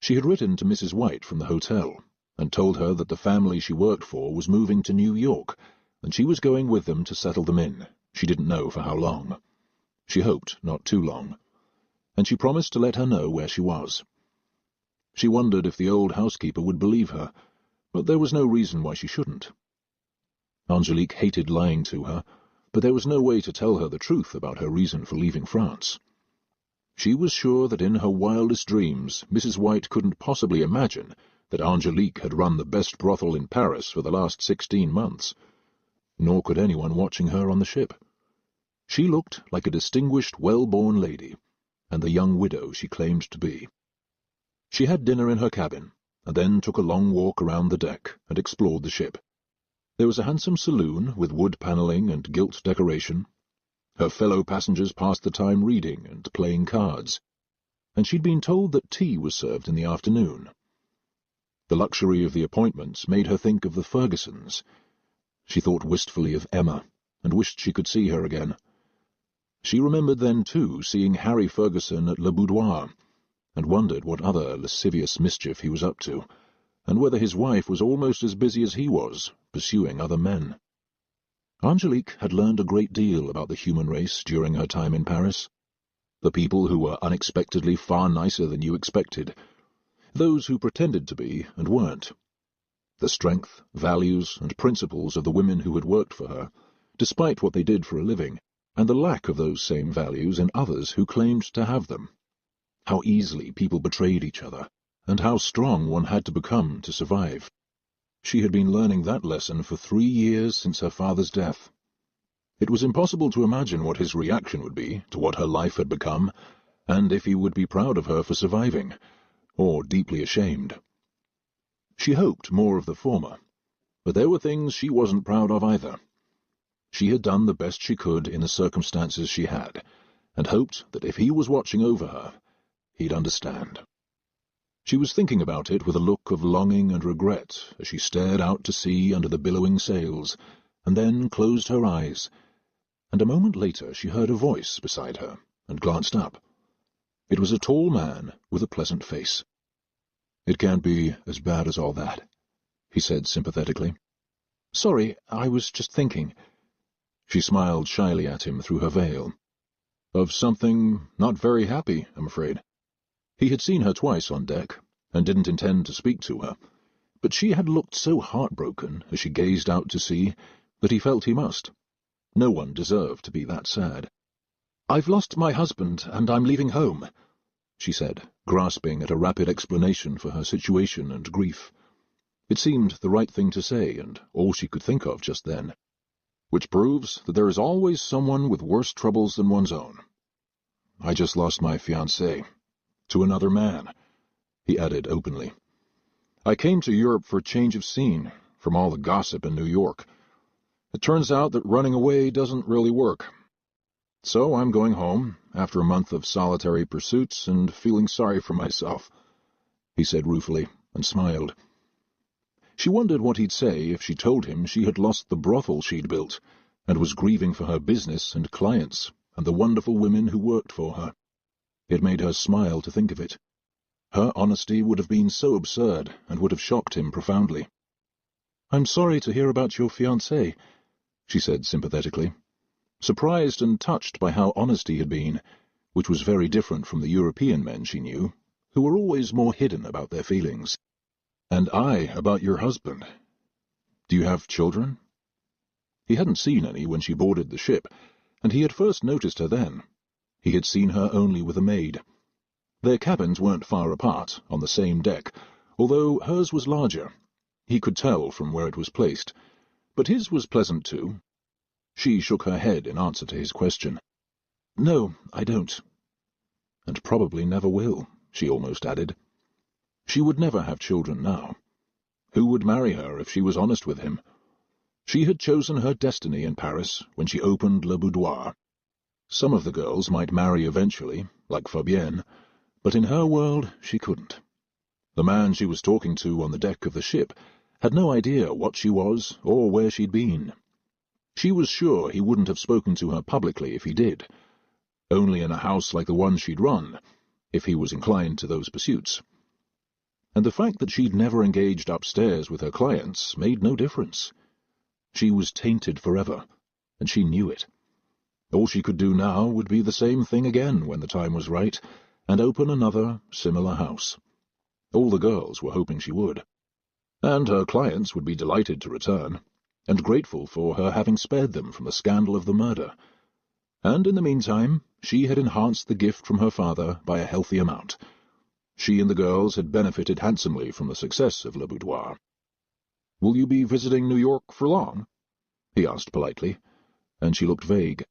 She had written to Mrs. White from the hotel, and told her that the family she worked for was moving to New York, and she was going with them to settle them in. She didn't know for how long. She hoped not too long, and she promised to let her know where she was. She wondered if the old housekeeper would believe her, but there was no reason why she shouldn't. Angélique hated lying to her, but there was no way to tell her the truth about her reason for leaving France. She was sure that in her wildest dreams Mrs. White couldn't possibly imagine that Angélique had run the best brothel in Paris for the last 16 months, nor could anyone watching her on the ship. She looked like a distinguished, well-born lady, and the young widow she claimed to be. She had dinner in her cabin, and then took a long walk around the deck and explored the ship. There was a handsome saloon with wood panelling and gilt decoration. Her fellow passengers passed the time reading and playing cards, and she'd been told that tea was served in the afternoon. The luxury of the appointments made her think of the Fergusons. She thought wistfully of Emma, and wished she could see her again. She remembered then, too, seeing Harry Ferguson at Le Boudoir, and wondered what other lascivious mischief he was up to, and whether his wife was almost as busy as he was, pursuing other men. Angélique had learned a great deal about the human race during her time in Paris. The people who were unexpectedly far nicer than you expected, those who pretended to be and weren't. The strength, values, and principles of the women who had worked for her, despite what they did for a living, and the lack of those same values in others who claimed to have them. How easily people betrayed each other, and how strong one had to become to survive. She had been learning that lesson for 3 years since her father's death. It was impossible to imagine what his reaction would be to what her life had become, and if he would be proud of her for surviving, or deeply ashamed. She hoped more of the former, but there were things she wasn't proud of either. She had done the best she could in the circumstances she had, and hoped that if he was watching over her, he'd understand. She was thinking about it with a look of longing and regret as she stared out to sea under the billowing sails, and then closed her eyes, and a moment later she heard a voice beside her, and glanced up. It was a tall man with a pleasant face. "It can't be as bad as all that," he said sympathetically. "Sorry, I was just thinking." She smiled shyly at him through her veil. "Of something not very happy, I'm afraid." He had seen her twice on deck, and didn't intend to speak to her, But she had looked so heartbroken as she gazed out to sea that he felt he must. No one deserved to be that sad. "I've lost my husband, and I'm leaving home," she said, grasping at a rapid explanation for her situation and grief. It seemed the right thing to say, and all she could think of just then. Which proves that there is always someone with worse troubles than one's own. "I just lost my fiancée. To another man," he added openly. "I came to Europe for a change of scene, from all the gossip in New York. It turns out that running away doesn't really work. So I'm going home, after a month of solitary pursuits and feeling sorry for myself," he said ruefully, and smiled. She wondered what he'd say if she told him she had lost the brothel she'd built, and was grieving for her business and clients, and the wonderful women who worked for her. It made her smile to think of it. Her honesty would have been so absurd, and would have shocked him profoundly. "I'm sorry to hear about your fiancé," she said sympathetically, surprised and touched by how honest he had been, which was very different from the European men she knew, who were always more hidden about their feelings. "And about your husband. Do you have children?" He hadn't seen any when she boarded the ship, and he had first noticed her then. He had seen her only with a maid. Their cabins weren't far apart, on the same deck, although hers was larger. He could tell from where it was placed, but his was pleasant too. She shook her head in answer to his question. "No, I don't. And probably never will," she almost added. She would never have children now. Who would marry her if she was honest with him? She had chosen her destiny in Paris when she opened Le Boudoir. Some of the girls might marry eventually, like Fabienne, but in her world she couldn't. The man she was talking to on the deck of the ship had no idea what she was or where she'd been. She was sure he wouldn't have spoken to her publicly if he did, only in a house like the one she'd run, if he was inclined to those pursuits. And the fact that she'd never engaged upstairs with her clients made no difference. She was tainted forever, and she knew it. All she could do now would be the same thing again when the time was right, and open another, similar house. All the girls were hoping she would. And her clients would be delighted to return, and grateful for her having spared them from the scandal of the murder. And in the meantime, she had enhanced the gift from her father by a healthy amount. She and the girls had benefited handsomely from the success of Le Boudoir. "Will you be visiting New York for long?" he asked politely, and she looked vague.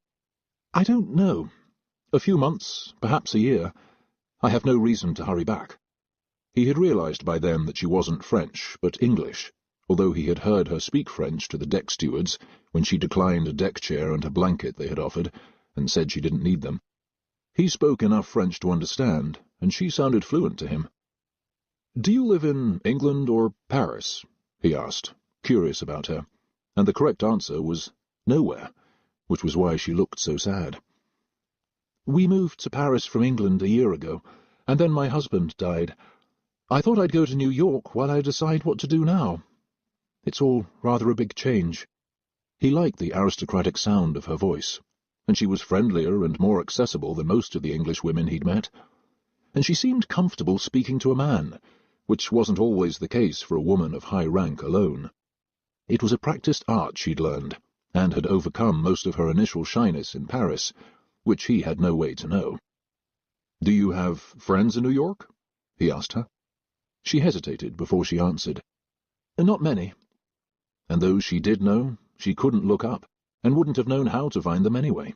"I don't know. A few months, perhaps a year. I have no reason to hurry back." He had realized by then that she wasn't French, but English, although he had heard her speak French to the deck stewards when she declined a deck chair and a blanket they had offered, and said she didn't need them. He spoke enough French to understand, and she sounded fluent to him. "Do you live in England or Paris?" he asked, curious about her, and the correct answer was nowhere, which was why she looked so sad. "We moved to Paris from England a year ago, and then my husband died. I thought I'd go to New York while I decide what to do now. It's all rather a big change." He liked the aristocratic sound of her voice, and she was friendlier and more accessible than most of the English women he'd met. And she seemed comfortable speaking to a man, which wasn't always the case for a woman of high rank alone. It was a practiced art she'd learned, and had overcome most of her initial shyness in Paris, which he had no way to know. "Do you have friends in New York?" he asked her. She hesitated before she answered. "Not many." And those she did know, she couldn't look up, and wouldn't have known how to find them anyway.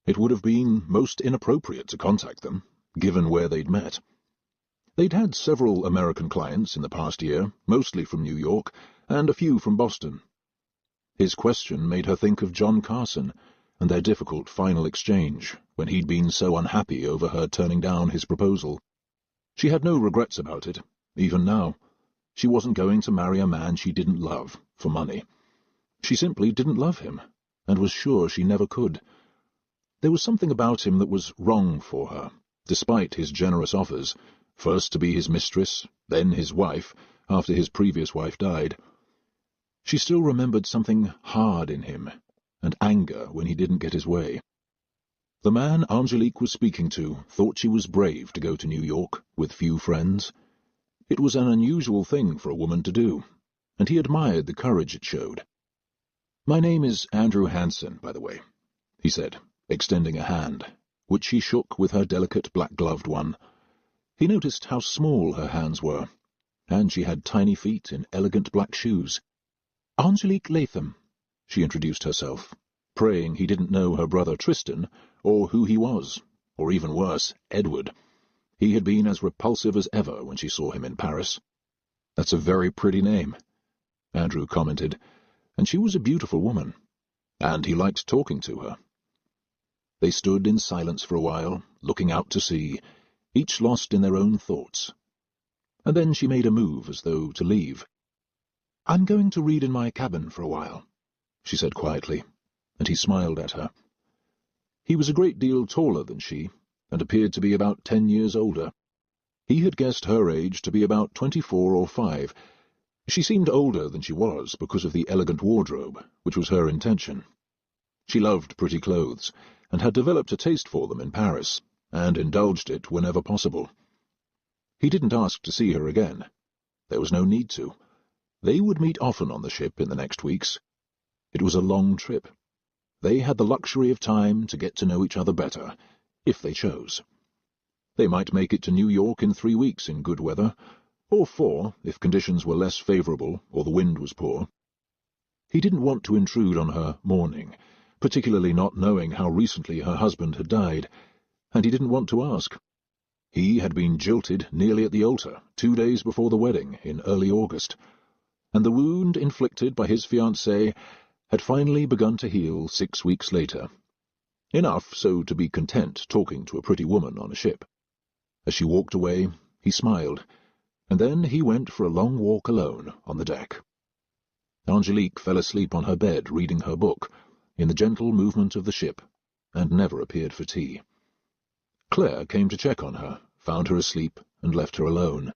It would have been most inappropriate to contact them, given where they'd met. They'd had several American clients in the past year, mostly from New York, and a few from Boston. His question made her think of John Carson, and their difficult final exchange, when he'd been so unhappy over her turning down his proposal. She had no regrets about it, even now. She wasn't going to marry a man she didn't love, for money. She simply didn't love him, and was sure she never could. There was something about him that was wrong for her, despite his generous offers, first to be his mistress, then his wife, after his previous wife died. She still remembered something hard in him, and anger when he didn't get his way. The man Angélique was speaking to thought she was brave to go to New York with few friends. It was an unusual thing for a woman to do, and he admired the courage it showed. "My name is Andrew Hanson, by the way," he said, extending a hand, which she shook with her delicate black-gloved one. He noticed how small her hands were, and she had tiny feet in elegant black shoes. "Angélique Latham," she introduced herself, praying he didn't know her brother Tristan, or who he was, or even worse, Edward. He had been as repulsive as ever when she saw him in Paris. "That's a very pretty name," Andrew commented, and she was a beautiful woman, and he liked talking to her. They stood in silence for a while, looking out to sea, each lost in their own thoughts. And then she made a move as though to leave. "I'm going to read in my cabin for a while," she said quietly, and he smiled at her. He was a great deal taller than she, and appeared to be about 10 years older. He had guessed her age to be about 24 or 5. She seemed older than she was because of the elegant wardrobe, which was her intention. She loved pretty clothes, and had developed a taste for them in Paris, and indulged it whenever possible. He didn't ask to see her again. There was no need to. They would meet often on the ship in the next weeks. It was a long trip. They had the luxury of time to get to know each other better, if they chose. They might make it to New York in 3 weeks in good weather, or 4 if conditions were less favourable or the wind was poor. He didn't want to intrude on her mourning, particularly not knowing how recently her husband had died, and he didn't want to ask. He had been jilted nearly at the altar 2 days before the wedding in early August, and the wound inflicted by his fiancée had finally begun to heal 6 weeks later. Enough so to be content talking to a pretty woman on a ship. As she walked away, he smiled, and then he went for a long walk alone on the deck. Angélique fell asleep on her bed reading her book, in the gentle movement of the ship, and never appeared for tea. Claire came to check on her, found her asleep, and left her alone.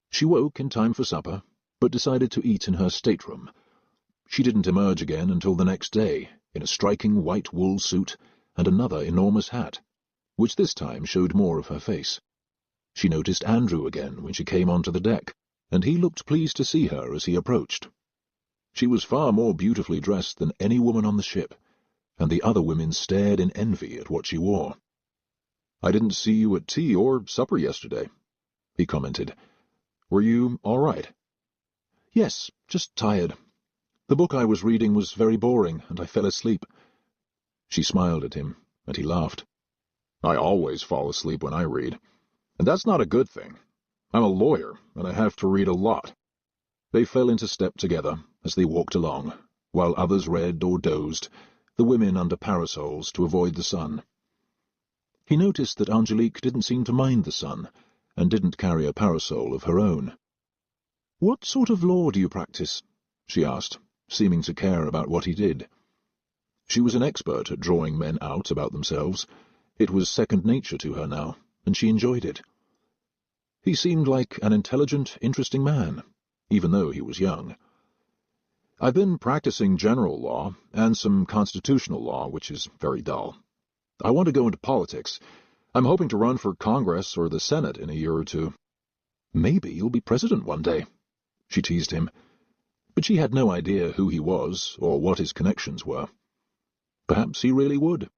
She woke in time for supper, but decided to eat in her stateroom. She didn't emerge again until the next day, in a striking white wool suit and another enormous hat, which this time showed more of her face. She noticed Andrew again when she came onto the deck, and he looked pleased to see her as he approached. She was far more beautifully dressed than any woman on the ship, and the other women stared in envy at what she wore. "I didn't see you at tea or supper yesterday," he commented. "Were you all right?" "Yes, just tired. The book I was reading was very boring, and I fell asleep." She smiled at him, and he laughed. "I always fall asleep when I read, and that's not a good thing. I'm a lawyer, and I have to read a lot." They fell into step together as they walked along, while others read or dozed, the women under parasols to avoid the sun. He noticed that Angélique didn't seem to mind the sun, and didn't carry a parasol of her own. "What sort of law do you practice?" she asked, seeming to care about what he did. She was an expert at drawing men out about themselves. It was second nature to her now, and she enjoyed it. He seemed like an intelligent, interesting man, even though he was young. "I've been practicing general law and some constitutional law, which is very dull. I want to go into politics. I'm hoping to run for Congress or the Senate in a year or 2. "Maybe you'll be president one day," she teased him. But she had no idea who he was or what his connections were. Perhaps he really would.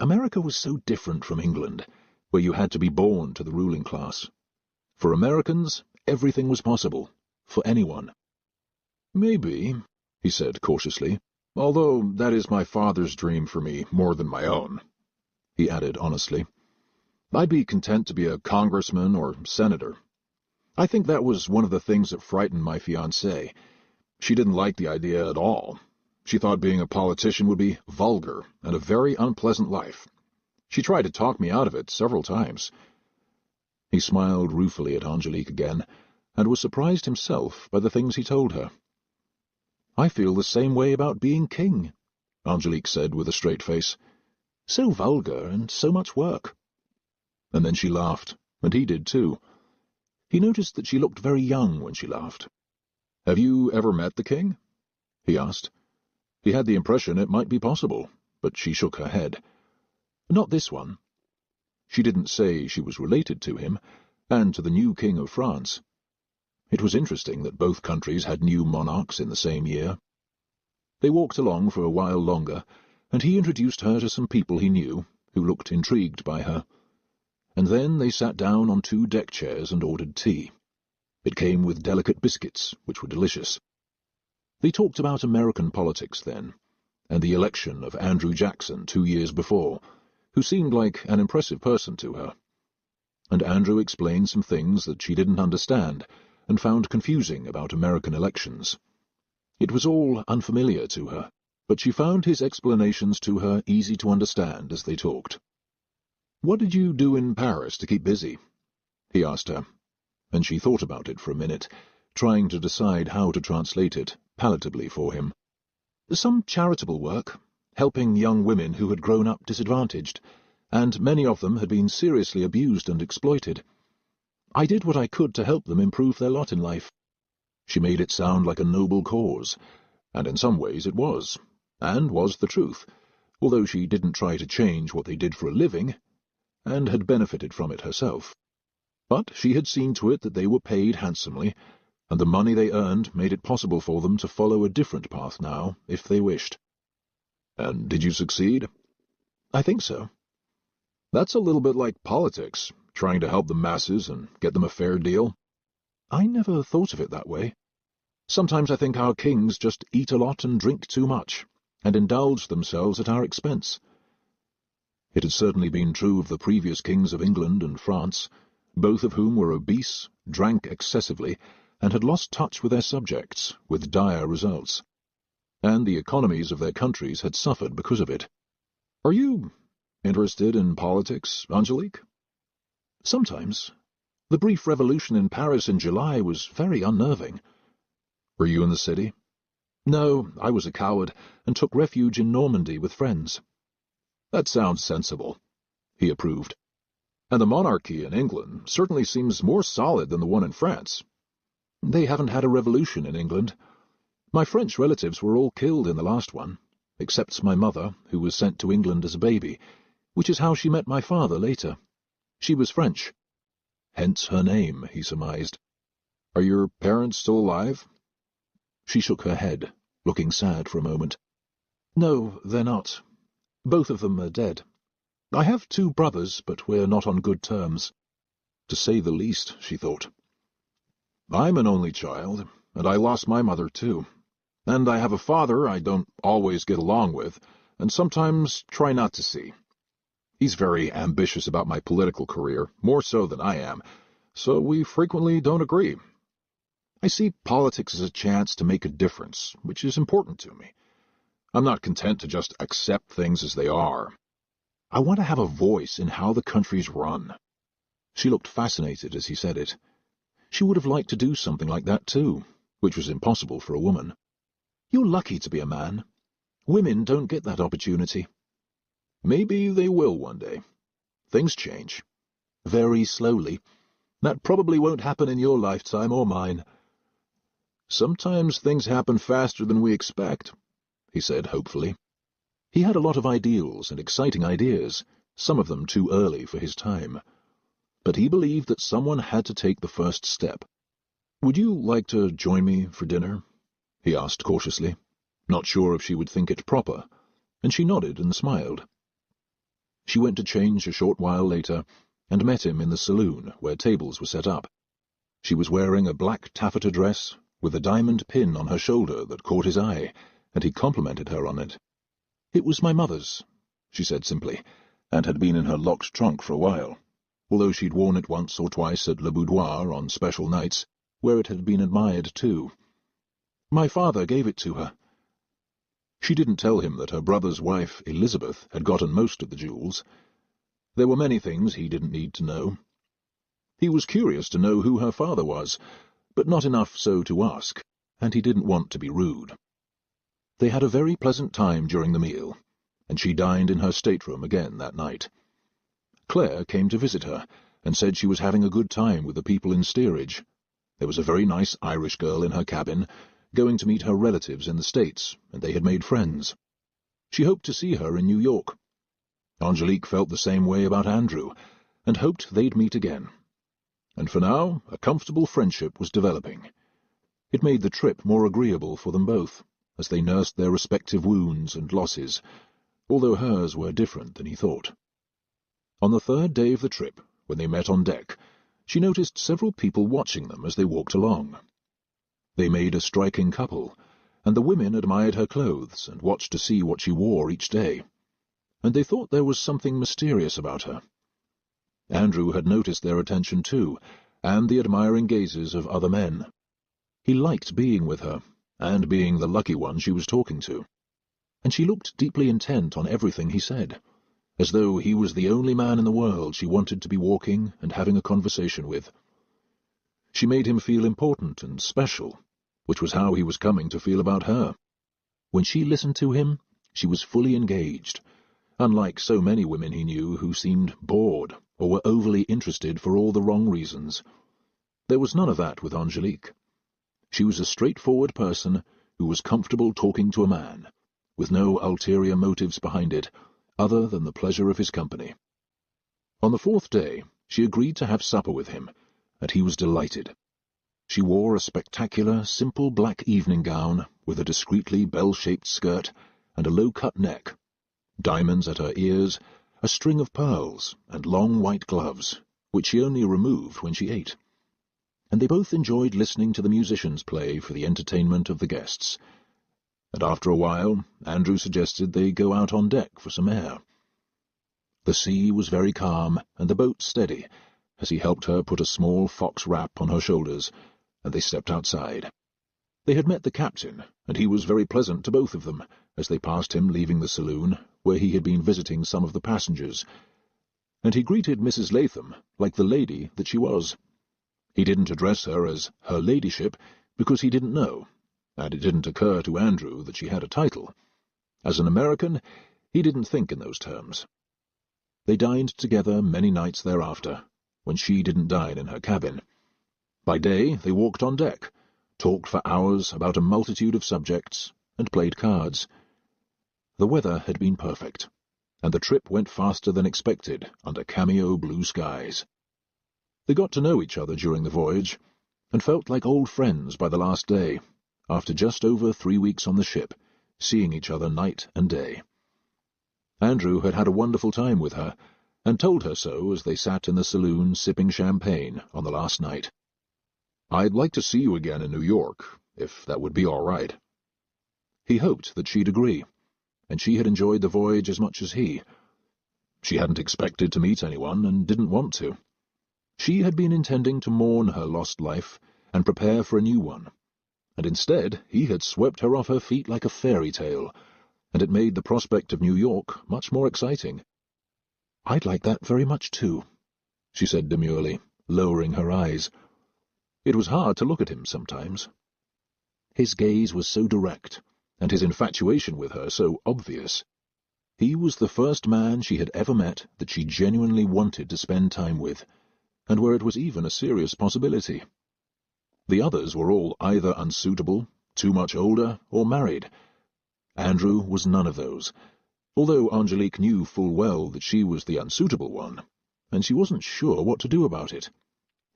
America was so different from England, where you had to be born to the ruling class. For Americans, everything was possible, for anyone. "Maybe," he said cautiously, "although that is my father's dream for me more than my own," he added honestly. "I'd be content to be a congressman or senator. I think that was one of the things that frightened my fiancée. She didn't like the idea at all. She thought being a politician would be vulgar and a very unpleasant life. She tried to talk me out of it several times." He smiled ruefully at Angélique again, and was surprised himself by the things he told her. "I feel the same way about being king," Angélique said with a straight face. "So vulgar and so much work." And then she laughed, and he did too. He noticed that she looked very young when she laughed. "Have you ever met the king?" he asked. He had the impression it might be possible, but she shook her head. "Not this one." She didn't say she was related to him, and to the new king of France. It was interesting that both countries had new monarchs in the same year. They walked along for a while longer, and he introduced her to some people he knew, who looked intrigued by her. And then they sat down on 2 deck chairs and ordered tea. It came with delicate biscuits, which were delicious. They talked about American politics then, and the election of Andrew Jackson 2 years before, who seemed like an impressive person to her. And Andrew explained some things that she didn't understand and found confusing about American elections. It was all unfamiliar to her, but she found his explanations to her easy to understand as they talked. "What did you do in Paris to keep busy?" he asked her, and she thought about it for a minute, trying to decide how to translate it palatably for him. "Some charitable work, helping young women who had grown up disadvantaged, and many of them had been seriously abused and exploited. I did what I could to help them improve their lot in life." She made it sound like a noble cause, and in some ways it was, and was the truth, although she didn't try to change what they did for a living, and had benefited from it herself. But she had seen to it that they were paid handsomely, and the money they earned made it possible for them to follow a different path now, if they wished. "And did you succeed?" "I think so." "That's a little bit like politics, trying to help the masses and get them a fair deal." "I never thought of it that way. Sometimes I think our kings just eat a lot and drink too much, and indulge themselves at our expense." It had certainly been true of the previous kings of England and France, both of whom were obese, drank excessively, and had lost touch with their subjects, with dire results. And the economies of their countries had suffered because of it. "Are you interested in politics, Angélique?" "Sometimes. The brief revolution in Paris in July was very unnerving." "Were you in the city?" "No, I was a coward, and took refuge in Normandy with friends." "That sounds sensible," he approved. "And the monarchy in England certainly seems more solid than the one in France." "They haven't had a revolution in England. My French relatives were all killed in the last one, except my mother, who was sent to England as a baby, which is how she met my father later. She was French." Hence her name, he surmised. "Are your parents still alive?" She shook her head, looking sad for a moment. "No, they're not. Both of them are dead. I have 2 brothers, but we're not on good terms." To say the least, she thought. "I'm an only child, and I lost my mother too. And I have a father I don't always get along with, and sometimes try not to see. He's very ambitious about my political career, more so than I am, so we frequently don't agree. I see politics as a chance to make a difference, which is important to me. I'm not content to just accept things as they are. I want to have a voice in how the country's run." She looked fascinated as he said it. She would have liked to do something like that too, which was impossible for a woman. "You're lucky to be a man. Women don't get that opportunity." "Maybe they will one day. Things change." "Very slowly. That probably won't happen in your lifetime or mine." "Sometimes things happen faster than we expect," he said hopefully. He had a lot of ideals and exciting ideas, some of them too early for his time. But he believed that someone had to take the first step. "Would you like to join me for dinner?" he asked cautiously, not sure if she would think it proper, and she nodded and smiled. She went to change a short while later, and met him in the saloon where tables were set up. She was wearing a black taffeta dress, with a diamond pin on her shoulder that caught his eye, and he complimented her on it. "It was my mother's," she said simply, and had been in her locked trunk for a while, although she'd worn it once or twice at Le Boudoir on special nights, where it had been admired too. "My father gave it to her." She didn't tell him that her brother's wife, Elizabeth, had gotten most of the jewels. There were many things he didn't need to know. He was curious to know who her father was, but not enough so to ask, and he didn't want to be rude. They had a very pleasant time during the meal, and she dined in her stateroom again that night. Claire came to visit her, and said she was having a good time with the people in steerage. There was a very nice Irish girl in her cabin, going to meet her relatives in the States, and they had made friends. She hoped to see her in New York. Angélique felt the same way about Andrew, and hoped they'd meet again. and for now a comfortable friendship was developing. It made the trip more agreeable for them both, as they nursed their respective wounds and losses, although hers were different than he thought. On the third day of the trip, when they met on deck, she noticed several people watching them as they walked along. They made a striking couple, and the women admired her clothes and watched to see what she wore each day, and they thought there was something mysterious about her. Andrew had noticed their attention too, and the admiring gazes of other men. He liked being with her, and being the lucky one she was talking to, and she looked deeply intent on everything he said, as though he was the only man in the world she wanted to be walking and having a conversation with. She made him feel important and special, which was how he was coming to feel about her. When she listened to him, she was fully engaged, unlike so many women he knew who seemed bored or were overly interested for all the wrong reasons. There was none of that with Angélique. She was a straightforward person who was comfortable talking to a man, with no ulterior motives behind it, other than the pleasure of his company. On the fourth day, she agreed to have supper with him, and he was delighted. She wore a spectacular, simple black evening gown with a discreetly bell-shaped skirt and a low-cut neck, diamonds at her ears, a string of pearls, and long white gloves, which she only removed when she ate. And they both enjoyed listening to the musicians play for the entertainment of the guests. And after a while, Andrew suggested they go out on deck for some air. The sea was very calm, and the boat steady, as he helped her put a small fox wrap on her shoulders, and they stepped outside. They had met the captain, and he was very pleasant to both of them, as they passed him leaving the saloon, where he had been visiting some of the passengers, and he greeted Mrs. Latham like the lady that she was. He didn't address her as her ladyship, because he didn't know, and it didn't occur to Andrew that she had a title. As an American, he didn't think in those terms. They dined together many nights thereafter, when she didn't dine in her cabin. By day they walked on deck, talked for hours about a multitude of subjects, and played cards. The weather had been perfect, and the trip went faster than expected under cameo blue skies. They got to know each other during the voyage, and felt like old friends by the last day, after just over 3 weeks on the ship, seeing each other night and day. Andrew had had a wonderful time with her, and told her so as they sat in the saloon sipping champagne on the last night. "I'd like to see you again in New York, if that would be all right." He hoped that she'd agree, and she had enjoyed the voyage as much as he. She hadn't expected to meet anyone, and didn't want to. She had been intending to mourn her lost life and prepare for a new one, and instead he had swept her off her feet like a fairy tale, and it made the prospect of New York much more exciting. "I'd like that very much too," she said demurely, lowering her eyes. It was hard to look at him sometimes. His gaze was so direct, and his infatuation with her so obvious. He was the first man she had ever met that she genuinely wanted to spend time with, and where it was even a serious possibility. The others were all either unsuitable, too much older, or married. Andrew was none of those, although Angélique knew full well that she was the unsuitable one, and she wasn't sure what to do about it.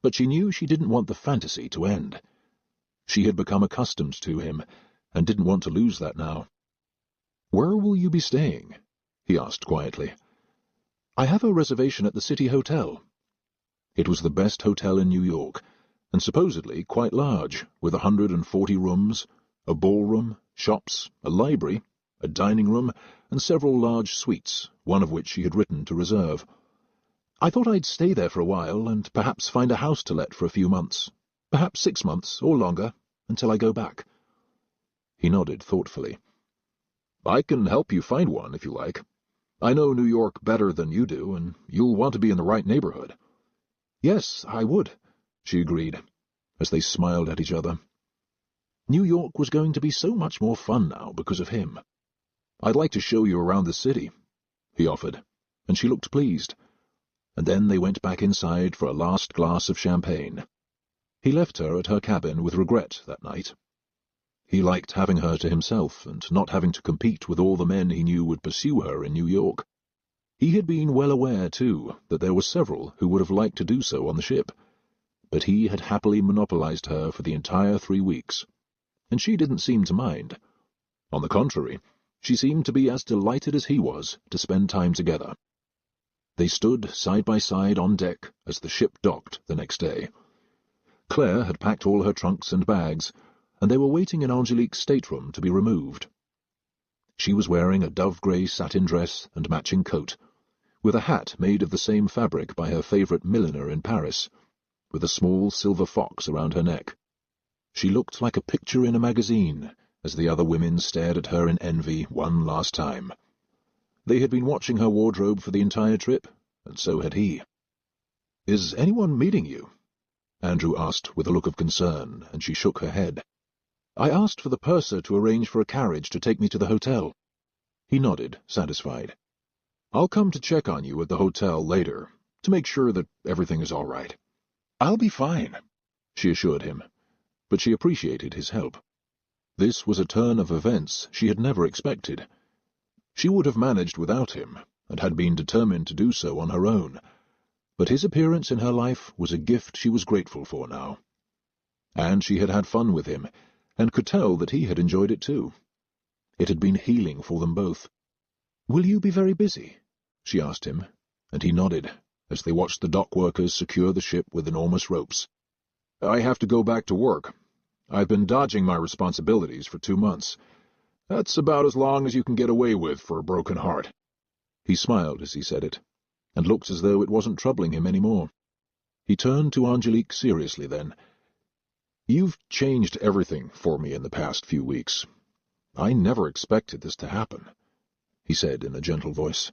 But she knew she didn't want the fantasy to end. She had become accustomed to him, and didn't want to lose that now. "Where will you be staying?" he asked quietly. "I have a reservation at the City Hotel." It was the best hotel in New York, and supposedly quite large, with 140 rooms, a ballroom, shops, a library, a dining room, and several large suites, one of which she had written to reserve. "I thought I'd stay there for a while, and perhaps find a house to let for a few months, perhaps 6 months, or longer, until I go back." He nodded thoughtfully. "I can help you find one, if you like. I know New York better than you do, and you'll want to be in the right neighborhood." "Yes, I would," she agreed, as they smiled at each other. New York was going to be so much more fun now because of him. "I'd like to show you around the city," he offered, and she looked pleased. And then they went back inside for a last glass of champagne. He left her at her cabin with regret that night. He liked having her to himself and not having to compete with all the men he knew would pursue her in New York. He had been well aware, too, that there were several who would have liked to do so on the ship,
but he had happily monopolized her for the entire 3 weeks, and she didn't seem to mind. On the contrary, she seemed to be as delighted as he was to spend time together. They stood side by side on deck as the ship docked the next day. Claire had packed all her trunks and bags, and they were waiting in Angélique's stateroom to be removed. She was wearing a dove-grey satin dress and matching coat, with a hat made of the same fabric by her favourite milliner in Paris, with a small silver fox around her neck. She looked like a picture in a magazine, as the other women stared at her in envy one last time. They had been watching her wardrobe for the entire trip, and so had he. "Is anyone meeting you?" Andrew asked with a look of concern, and she shook her head. "I asked for the purser to arrange for a carriage to take me to the hotel." He nodded, satisfied. "I'll come to check on you at the hotel later, to make sure that everything is all right." "I'll be fine," she assured him, but she appreciated his help. This was a turn of events she had never expected. She would have managed without him, and had been determined to do so on her own, but his appearance in her life was a gift she was grateful for now. And she had had fun with him, and could tell that he had enjoyed it too. It had been healing for them both. "Will you be very busy?" she asked him, and he nodded, as they watched the dock workers secure the ship with enormous ropes. "I have to go back to work. I've been dodging my responsibilities for 2 months. That's about as long as you can get away with for a broken heart." He smiled as he said it, and looked as though it wasn't troubling him any more. He turned to Angélique seriously then. "You've changed everything for me in the past few weeks. I never expected this to happen," he said in a gentle voice.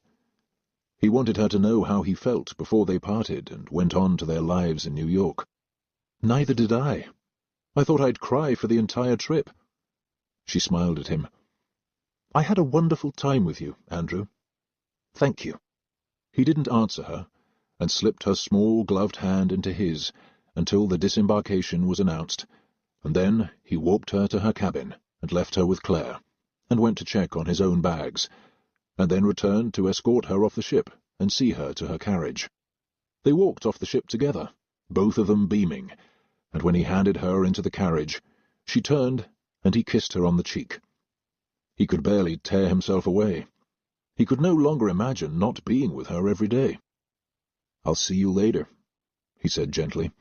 He wanted her to know how he felt before they parted and went on to their lives in New York. "Neither did I. I thought I'd cry for the entire trip." She smiled at him. "I had a wonderful time with you, Andrew. Thank you." He didn't answer her, and slipped her small gloved hand into his until the disembarkation was announced, and then he walked her to her cabin and left her with Claire, and went to check on his own bags, and then returned to escort her off the ship and see her to her carriage. They walked off the ship together, both of them beaming, and when he handed her into the carriage, she turned and he kissed her on the cheek. He could barely tear himself away. He could no longer imagine not being with her every day. "I'll see you later," he said gently.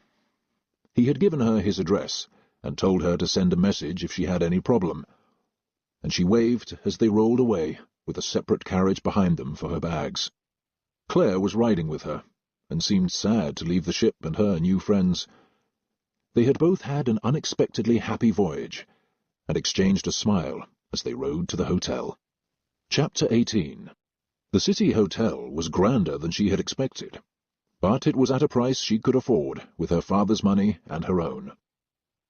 He had given her his address, and told her to send a message if she had any problem, and she waved as they rolled away, with a separate carriage behind them for her bags. Claire was riding with her, and seemed sad to leave the ship and her new friends. They had both had an unexpectedly happy voyage, and exchanged a smile as they rode to the hotel. Chapter 18. The city hotel was grander than she had expected, but it was at a price she could afford with her father's money and her own.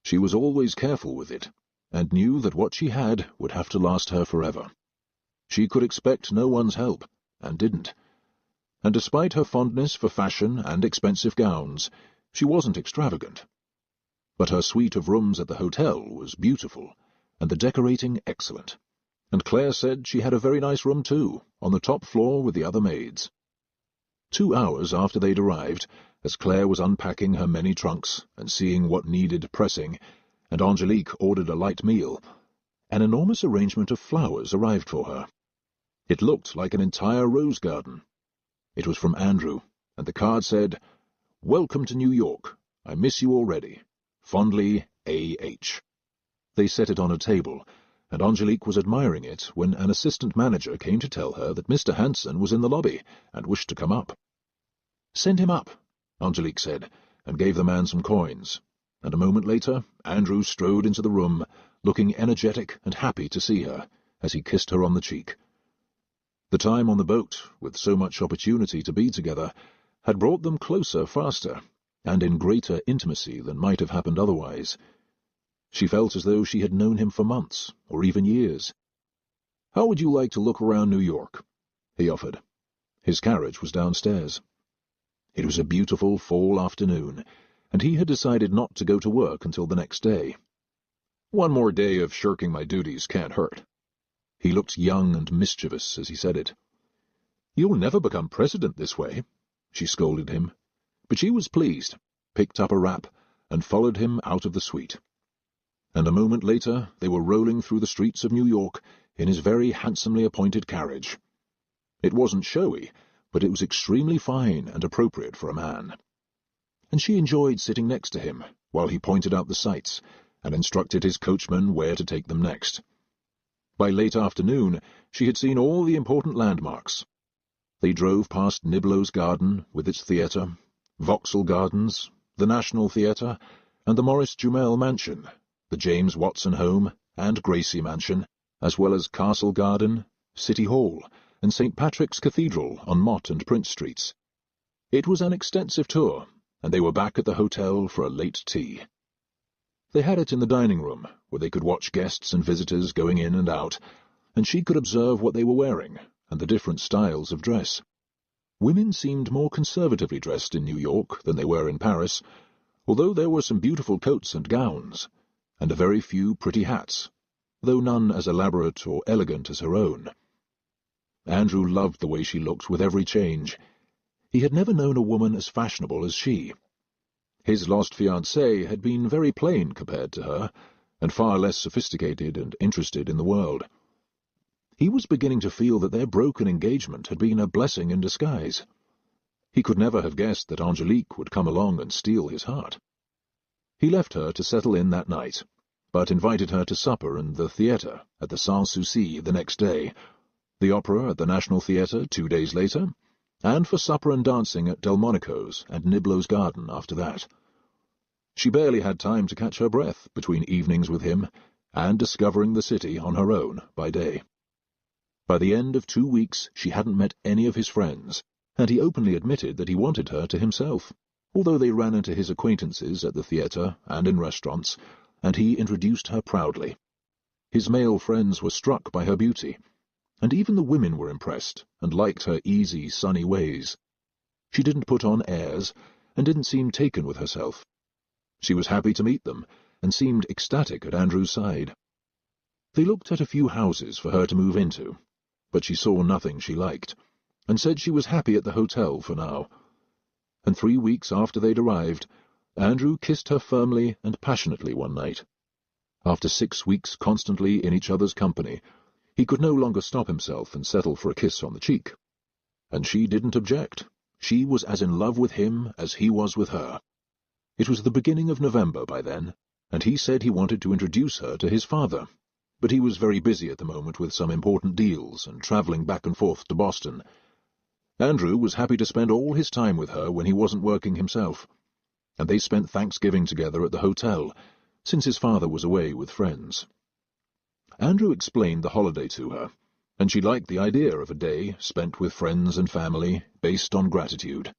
She was always careful with it, and knew that what she had would have to last her forever. She could expect no one's help, and didn't. And despite her fondness for fashion and expensive gowns, she wasn't extravagant. But her suite of rooms at the hotel was beautiful, and the decorating excellent, and Claire said she had a very nice room too, on the top floor with the other maids. 2 hours after they'd arrived, as Claire was unpacking her many trunks and seeing what needed pressing, and Angélique ordered a light meal, an enormous arrangement of flowers arrived for her. It looked like an entire rose garden. It was from Andrew, and the card said, "Welcome to New York. I miss you already. Fondly, A.H." They set it on a table, and Angélique was admiring it when an assistant manager came to tell her that Mr. Hanson was in the lobby and wished to come up. "Send him up," Angélique said, and gave the man some coins, and a moment later Andrew strode into the room, looking energetic and happy to see her, as he kissed her on the cheek. The time on the boat, with so much opportunity to be together, had brought them closer faster, and in greater intimacy than might have happened otherwise. She felt as though she had known him for months, or even years. "How would you like to look around New York?" he offered. His carriage was downstairs. It was a beautiful fall afternoon, and he had decided not to go to work until the next day. "One more day of shirking my duties can't hurt." He looked young and mischievous as he said it. "You'll never become president this way," she scolded him. But she was pleased, picked up a wrap,
and followed him out of the suite. And a moment later they were rolling through the streets of New York in his very handsomely appointed carriage. It wasn't showy, but it was extremely fine and appropriate for a man. And she enjoyed sitting next to him while he pointed out the sights and instructed his coachman where to take them next. By late afternoon she had seen all the important landmarks. They drove past Niblo's Garden with its theatre, Vauxhall Gardens, the National Theatre, and the Maurice Jumel Mansion, the James Watson Home and Gracie Mansion, as well as Castle Garden, City Hall, and St. Patrick's Cathedral on Mott and Prince Streets. It was an extensive tour, and they were back at the hotel for a late tea. They had it in the dining room, where they could watch guests and visitors going in and out, and she could observe what they were wearing and the different styles of dress. Women seemed more conservatively dressed in New York than they were in Paris, although there were some beautiful coats and gowns, and a very few pretty hats, though none as elaborate or elegant as her own. Andrew loved the way she looked with every change. He had never known a woman as fashionable as she. His lost fiancée had been very plain compared to her, and far less sophisticated and interested in the world. He was beginning to feel that their broken engagement had been a blessing in disguise. He could never have guessed that Angélique would come along and steal his heart. He left her to settle in that night, but invited her to supper and the theatre at the Sans Souci the next day, the opera at the National Theatre 2 days later, and for supper and dancing at Delmonico's and Niblo's Garden after that. She barely had time to catch her breath between evenings with him and discovering the city on her own by day. By the end of 2 weeks she hadn't met any of his friends, and he openly admitted that he wanted her to himself, although they ran into his acquaintances at the theatre and in restaurants, and he introduced her proudly. His male friends were struck by her beauty, and even the women were impressed and liked her easy, sunny ways. She didn't put on airs, and didn't seem taken with herself. She was happy to meet them, and seemed ecstatic at Andrew's side. They looked at a few houses for her to move into, but she saw nothing she liked, and said she was happy at the hotel for now. And 3 weeks after they'd arrived, Andrew kissed her firmly and passionately one night. After 6 weeks constantly in each other's company, he could no longer stop himself and settle for a kiss on the cheek. And she didn't object. She was as in love with him as he was with her. It was the beginning of November by then, and he said he wanted to introduce her to his father, but he was very busy at the moment with some important deals and travelling back and forth to Boston. Andrew was happy to spend all his time with her when he wasn't working himself, and they spent Thanksgiving together at the hotel, since his father was away with friends. Andrew explained the holiday to her, and she liked the idea of a day spent with friends and family, based on gratitude.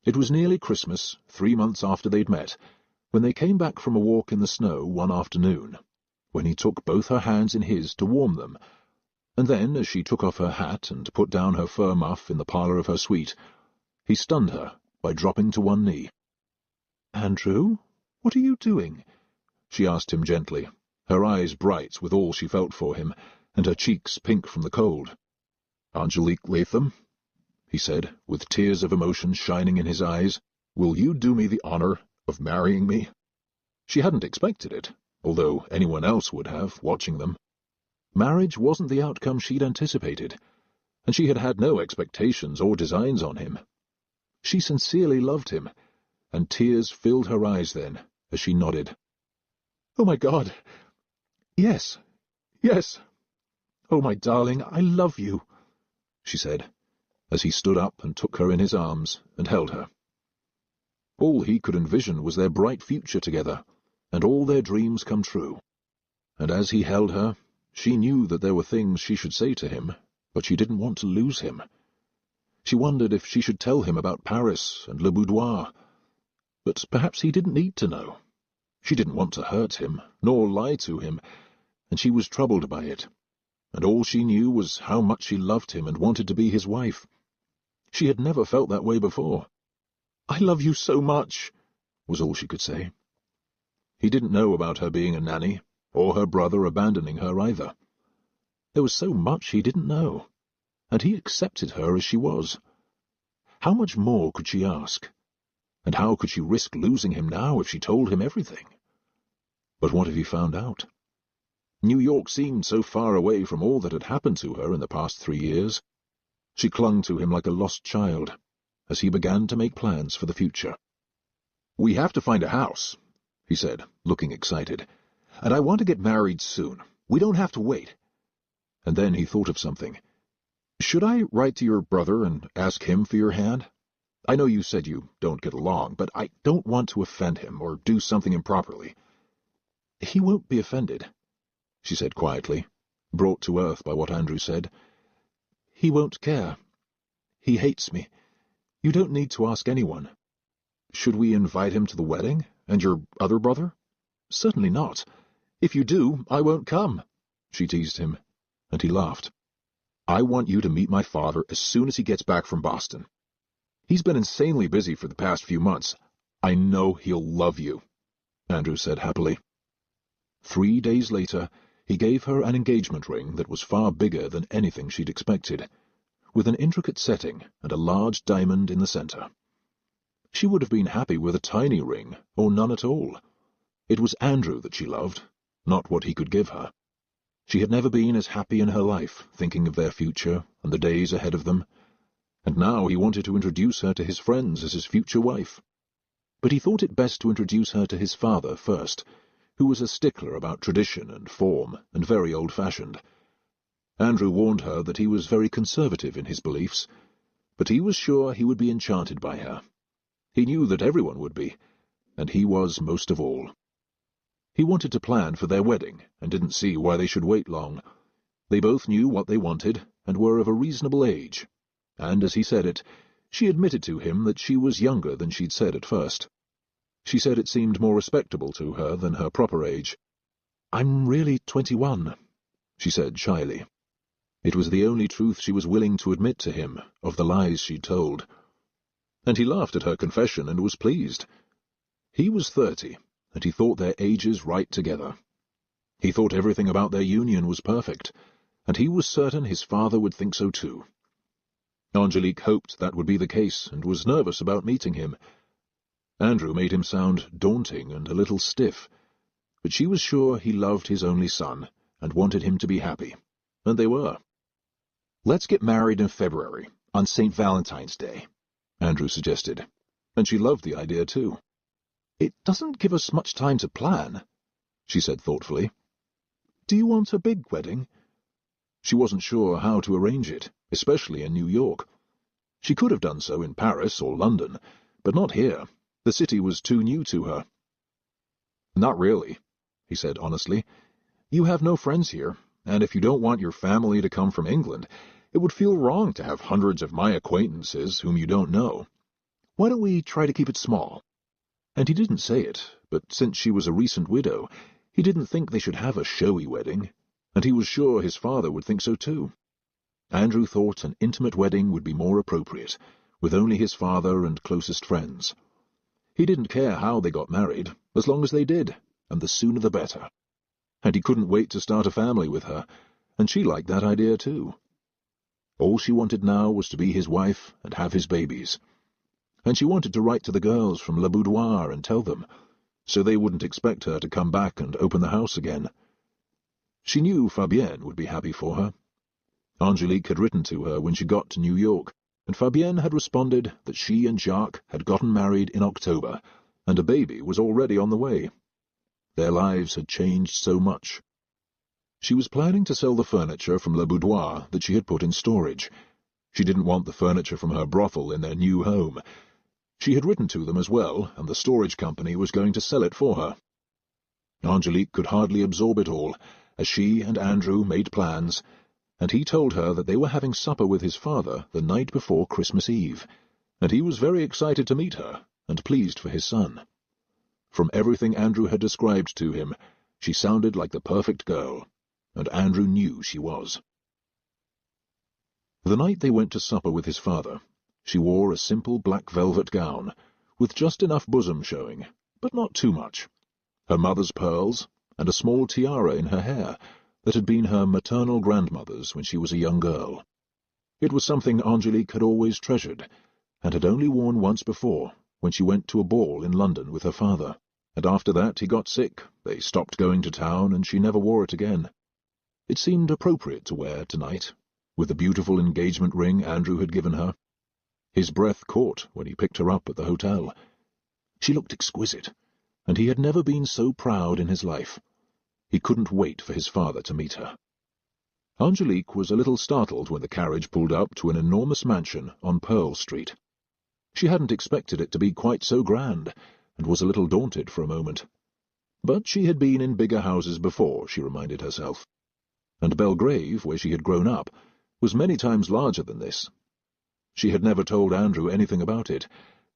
It was nearly Christmas, 3 months after they'd met, when they came back from a walk in the snow one afternoon, when he took both her hands in his to warm them, and then, as she took off her hat and put down her fur muff in the parlour of her suite, he stunned her by dropping to one knee. "Andrew, what are you doing?" she asked him gently, her eyes bright with all she felt for him, and her cheeks pink from the cold. "Angélique Latham," he said, with tears of emotion shining in his eyes, "will you do me the honour of marrying me?" She hadn't expected it, although anyone else would have, watching them. Marriage wasn't the outcome she'd anticipated, and she had had no expectations or designs on him. She sincerely loved him, and tears filled her eyes then, as she nodded. "Oh, my God! Yes, yes! Oh, my darling, I love you," she said, as he stood up and took her in his arms and held her. All he could envision was their bright future together, and all their dreams come true. And as he held her, she knew that there were things she should say to him, but she didn't want to lose him. She wondered if she should tell him about Paris and Le Boudoir, but perhaps he didn't need to know. She didn't want to hurt him, nor lie to him, and she was troubled by it, and all she knew was how much she loved him and wanted to be his wife. She had never felt that way before. "I love you so much," was all she could say. He didn't know about her being a nanny, or her brother abandoning her either. There was so much he didn't know, and he accepted her as she was. How much more could she ask?
And how could she risk losing him now if she told him everything? But what if he found out? New York seemed so far away from all that had happened to her in the past 3 years. She clung to him like a lost child, as he began to make plans for the future. "We have to find a house," he said, looking excited. "And I want to get married soon. We don't have to wait." And then he thought of something. "Should I write to your brother and ask him for your hand? I know you said you don't get along, but I don't want to offend him or do something improperly." "He won't be offended," she said quietly, brought to earth by what Andrew said. "He won't care. He hates me. You don't need to ask anyone." "Should we invite him to the wedding? And your other brother?" "Certainly not. If you do, I won't come," she teased him, and he laughed. "I want you to meet my father as soon as he gets back from Boston. He's been insanely busy for the past few months. I know he'll love you," Andrew said happily. 3 days later, he gave her an engagement ring that was far bigger than anything she'd expected, with an intricate setting and a large diamond in the center. She would have been happy with a tiny ring, or none at all. It was Andrew that she loved, not what he could give her. She had never been as happy in her life, thinking of their future and the days ahead of them, and now he wanted to introduce her to his friends as his future wife. But he thought it best to introduce her to his father first, who was a stickler about tradition and form and very old-fashioned. Andrew warned her that he was very conservative in his beliefs, but he was sure he would be enchanted by her. He knew that everyone would be, and he was most of all. He wanted to plan for their wedding, and didn't see why they should wait long. They both knew what they wanted, and were of a reasonable age, and as he said it, she admitted to him that she was younger than she'd said at first. She said it seemed more respectable to her than her proper age. "I'm really 21, she said shyly. It was the only truth she was willing to admit to him of the lies she'd told. And he laughed at her confession and was pleased. He was 30, and he thought their ages right together. He thought everything about their union was perfect, and he was certain his father would think so too. Angélique hoped that would be the case and was nervous about meeting him. Andrew made him sound daunting and a little stiff, but she was sure he loved his only son and wanted him to be happy, and they were. "Let's get married in February, on St. Valentine's Day," Andrew suggested, and she loved the idea too. "It doesn't give us much time to plan," she said thoughtfully. "Do you want a big wedding?" She wasn't sure how to arrange it, especially in New York. She could have done so in Paris or London, but not here. The city was too new to her. "Not really," he said honestly. "You have no friends here, and if you don't want your family to come from England, it would feel wrong to have hundreds of my acquaintances whom you don't know. Why don't we try to keep it small?" And he didn't say it, but since she was a recent widow, he didn't think they should have a showy wedding, and he was sure his father would think so too. Andrew thought an intimate wedding would be more appropriate, with only his father and closest friends. He didn't care how they got married, as long as they did, and the sooner the better. And he couldn't wait to start a family with her, and she liked that idea too. All she wanted now was to be his wife and have his babies. And she wanted to write to the girls from Le Boudoir and tell them, so they wouldn't expect her to come back and open the house again. She knew Fabienne would be happy for her. Angélique had written to her when she got to New York, and Fabienne had responded that she and Jacques had gotten married in October, and a baby was already on the way. Their lives had changed so much. She was planning to sell the furniture from Le Boudoir that she had put in storage. She didn't want the furniture from her brothel in their new home. She had written to them as well, and the storage company was going to sell it for her. Angélique could hardly absorb it all, as she and Andrew made plans, and he told her that they were having supper with his father the night before Christmas Eve, and he was very excited to meet her, and pleased for his son. From everything Andrew had described to him, she sounded like the perfect girl, and Andrew knew she was. The night they went to supper with his father, she wore a simple black velvet gown, with just enough bosom showing, but not too much, her mother's pearls, and a small tiara in her hair that had been her maternal grandmother's when she was a young girl. It was something Angélique had always treasured, and had only worn once before,
when she went to a ball in London with her father, and after that he got sick, they stopped going to town, and she never wore it again. It seemed appropriate to wear tonight, with the beautiful engagement ring Andrew had given her. His breath caught when he picked her up at the hotel. She looked exquisite, and he had never been so proud in his life. He couldn't wait for his father to meet her. Angélique was a little startled when the carriage pulled up to an enormous mansion on Pearl Street. She hadn't expected it to be quite so grand, and was a little daunted for a moment. But she had been in bigger houses before, she reminded herself. And Belgrave, where she had grown up, was many times larger than this. She had never told Andrew anything about it.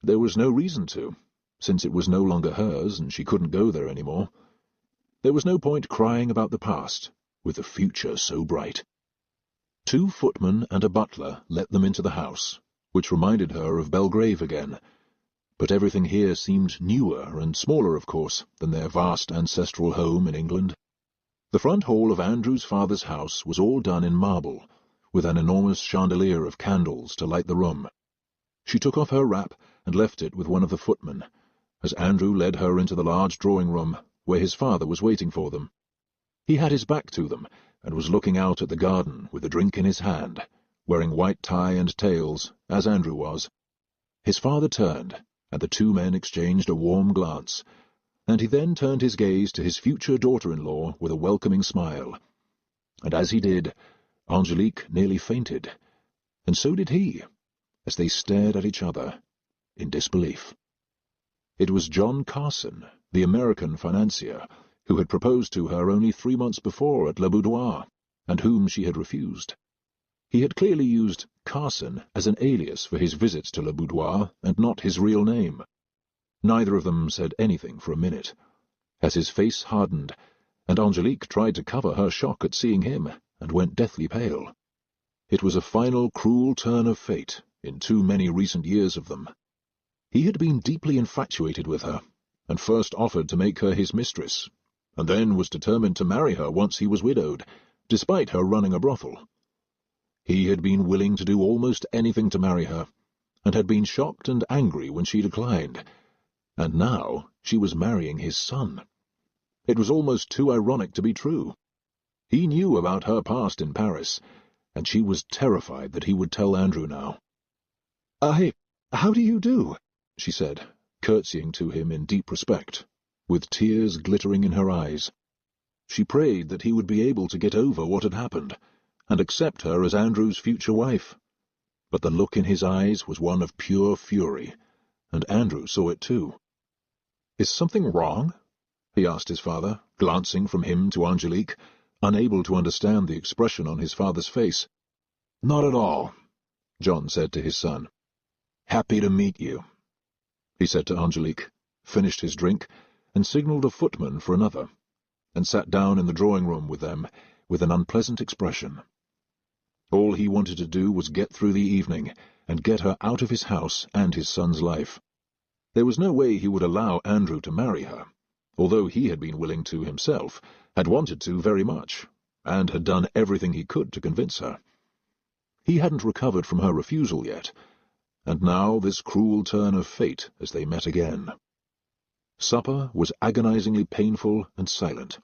There was no reason to, since it was no longer hers and she couldn't go there any more. There was no point crying about the past, with the future so bright. 2 footmen and a butler let them into the house, which reminded her of Belgrave again. But everything here seemed newer and smaller, of course, than their vast ancestral home in England. The front hall of Andrew's father's house was all done in marble, with an enormous chandelier of candles to light the room. She took off her wrap and left it with one of the footmen, as Andrew led her into the large drawing-room, where his father was waiting for them. He had his back to them, and was looking out at the garden with a drink in his hand, wearing white tie and tails, as Andrew was. His father turned, and the 2 men exchanged a warm glance, and he then turned his gaze to his future daughter-in-law with a welcoming smile. And as he did, Angélique nearly fainted, and so did he, as they stared at each other in disbelief. It was John Carson, the American financier, who had proposed to her only 3 months before at Le Boudoir, and whom she had refused. He had clearly used Carson as an alias for his visits to Le Boudoir, and not his real name. Neither of them said anything for a minute, as his face hardened, and Angélique tried to cover her shock at seeing him, and went deathly pale. It was a final cruel turn of fate in too many recent years of them. He had been deeply infatuated with her, and first offered to make her his mistress, and then was determined to marry her once he was widowed, despite her running a brothel. He had been willing to do almost anything to marry her, and had been shocked and angry when she declined, and now she was marrying his son. It was almost too ironic to be true. He knew about her past in Paris, and she was terrified that he would tell Andrew now. How do you do?" she said, curtsying to him in deep respect, with tears glittering in her eyes. She prayed that he would be able to get over what had happened, and accept her as Andrew's future wife. But the look in his eyes was one of pure fury, and Andrew saw it too. "Is something wrong?" he asked his father, glancing from him to Angélique, unable to understand the expression on his father's face. "Not at all," John said to his son. "Happy to meet you," he said to Angélique, finished his drink, and signalled a footman for another, and sat down in the drawing-room with them with an unpleasant expression. All he wanted to do was get through the evening, and get her out of his house and his son's life. There was no way he would allow Andrew to marry her, although he had been willing to himself, had wanted to very much, and had done everything he could to convince her. He hadn't recovered from her refusal yet, and now this cruel turn of fate as they met again. Supper was agonizingly painful and silent,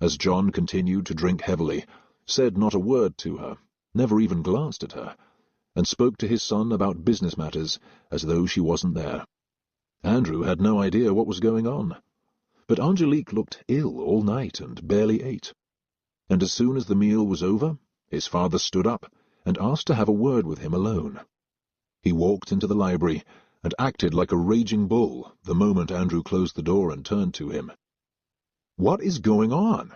as John continued to drink heavily, said not a word to her, never even glanced at her, and spoke to his son about business matters as though she wasn't there. Andrew had no idea what was going on, but Angélique looked ill all night and barely ate. And as soon as the meal was over, his father stood up and asked to have a word with him alone. He walked into the library and acted like a raging bull the moment Andrew closed the door and turned to him. "What is going on?"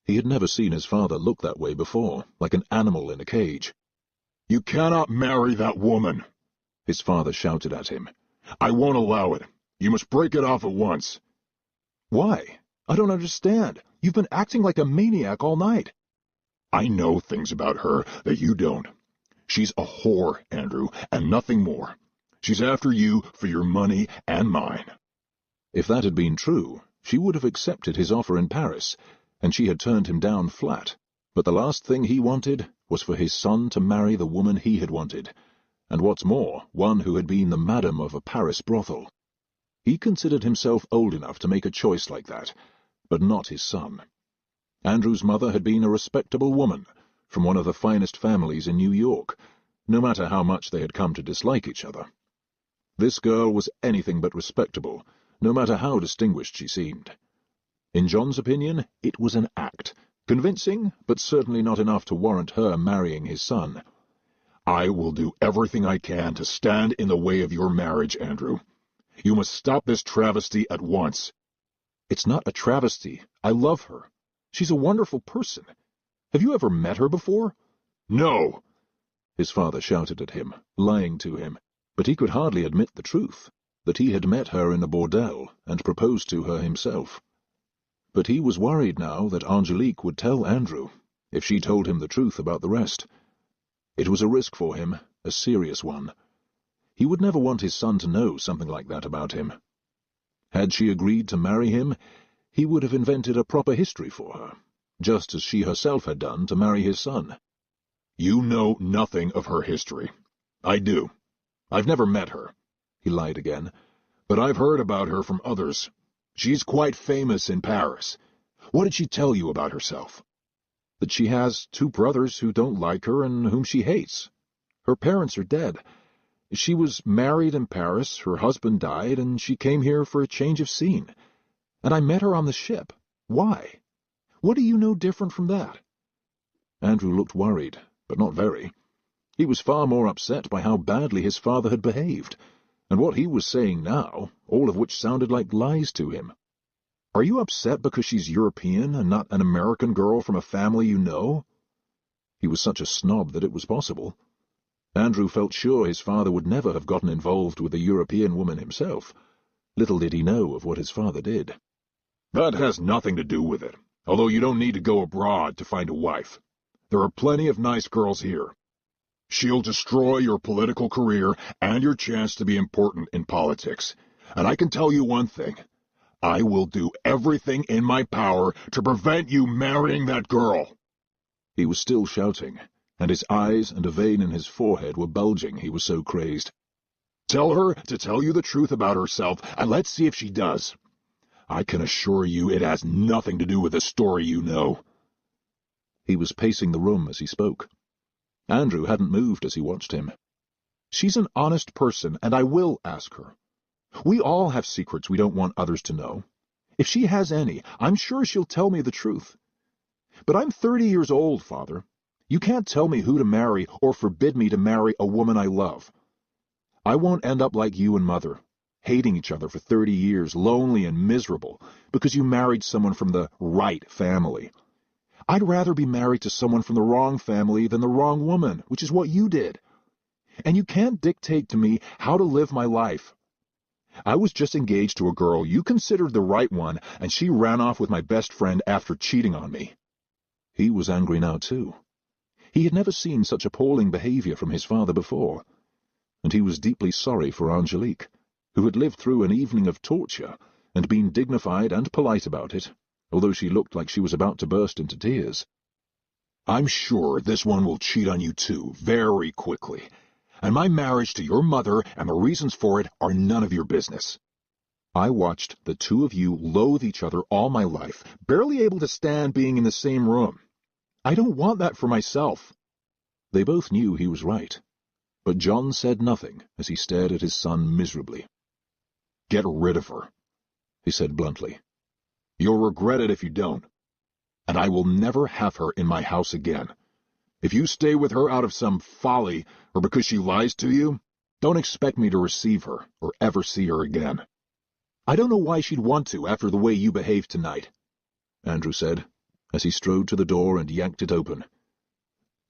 He had never seen his father look that way before, like an animal in a cage.
"You cannot marry that woman,"
his father shouted at him.
"I won't allow it. You must break it off at once."
"Why? I don't understand. You've been acting like a maniac all night."
"I know things about her that you don't. She's a whore, Andrew, and nothing more. She's after you for your money and mine."
If that had been true, she would have accepted his offer in Paris, and she had turned him down flat. But the last thing he wanted was for his son to marry the woman he had wanted, and what's more, one who had been the madam of a Paris brothel. He considered himself old enough to make a choice like that, but not his son. Andrew's mother had been a respectable woman, from one of the finest families in New York, no matter how much they had come to dislike each other. This girl was anything but respectable, no matter how distinguished she seemed. In John's opinion, it was an act, convincing, but certainly not enough to warrant her marrying his son.
"I will do everything I can to stand in the way of your marriage, Andrew. You must stop this travesty at once."
"It's not a travesty. I love her. She's a wonderful person. Have you ever met her before?"
"No!"
His father shouted at him, lying to him, but he could hardly admit the truth, that he had met her in a bordel and proposed to her himself. But he was worried now that Angélique would tell Andrew, if she told him the truth about the rest. It was a risk for him, a serious one. He would never want his son to know something like that about him. Had she agreed to marry him, he would have invented a proper history for her, just as she herself had done to marry his son.
"You know nothing of her history. I do. I've never met her," he lied again, "but I've heard about her from others. She's quite famous in Paris. What did she tell you about herself?"
"That she has 2 brothers who don't like her and whom she hates. Her parents are dead. She was married in Paris, her husband died, and she came here for a change of scene. And I met her on the ship. Why? What do you know different from that?" Andrew looked worried, but not very. He was far more upset by how badly his father had behaved, and what he was saying now, all of which sounded like lies to him. "Are you upset because she's European and not an American girl from a family you know?" He was such a snob that it was possible. Andrew felt sure his father would never have gotten involved with a European woman himself. Little did he know of what his father did.
"That has nothing to do with it, although you don't need to go abroad to find a wife. There are plenty of nice girls here. She'll destroy your political career and your chance to be important in politics. And I can tell you one thing. I will do everything in my power to prevent you marrying that girl."
He was still shouting, and his eyes and a vein in his forehead were bulging, he was so crazed.
"Tell her to tell you the truth about herself, and let's see if she does. I can assure you it has nothing to do with the story you know."
He was pacing the room as he spoke. Andrew hadn't moved as he watched him. "She's an honest person, and I will ask her. We all have secrets we don't want others to know. If she has any, I'm sure she'll tell me the truth. But I'm 30 years old, Father. You can't tell me who to marry or forbid me to marry a woman I love. I won't end up like you and Mother, hating each other for 30 years, lonely and miserable, because you married someone from the right family. I'd rather be married to someone from the wrong family than the wrong woman, which is what you did. And you can't dictate to me how to live my life. I was just engaged to a girl you considered the right one, and she ran off with my best friend after cheating on me." He was angry now, too. He had never seen such appalling behavior from his father before, and he was deeply sorry for Angélique, who had lived through an evening of torture and been dignified and polite about it, although she looked like she was about to burst into tears.
"I'm sure this one will cheat on you too, very quickly. And my marriage to your mother and the reasons for it are none of your business. I watched the 2 of you loathe each other all my life, barely able to stand being in the same room. I don't want that for myself." They both knew he was right, but John said nothing as he stared at his son miserably. "Get rid of her," he said bluntly. "You'll regret it if you don't. And I will never have her in my house again. If you stay with her out of some folly, or because she lies to you, don't expect me to receive her or ever see her again." "I don't know why she'd want to after the way you behaved tonight," Andrew said, as he strode to the door and yanked it open.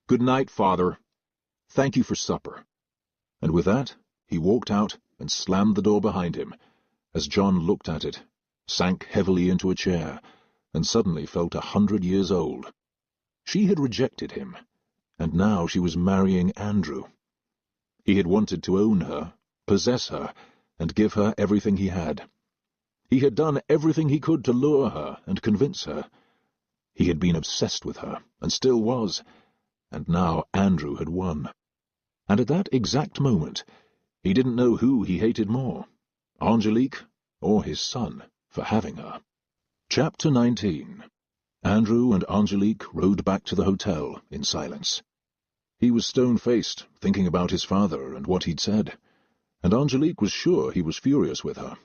"Good night, Father. Thank you for supper." And with that, he walked out and slammed the door behind him, as John looked at it, sank heavily into a chair, and suddenly felt 100 years old. She had rejected him, and now she was marrying Andrew. He had wanted to own her, possess her, and give her everything he had. He had done everything he could to lure her and convince her. He had been obsessed with her, and still was, and now Andrew had won.
And at that exact moment, he didn't know who he hated more, Angélique or his son, for having her. Chapter 19. Andrew and Angélique rode back to the hotel in silence. He was stone-faced, thinking about his father and what he'd said, and Angélique was sure he was furious with her,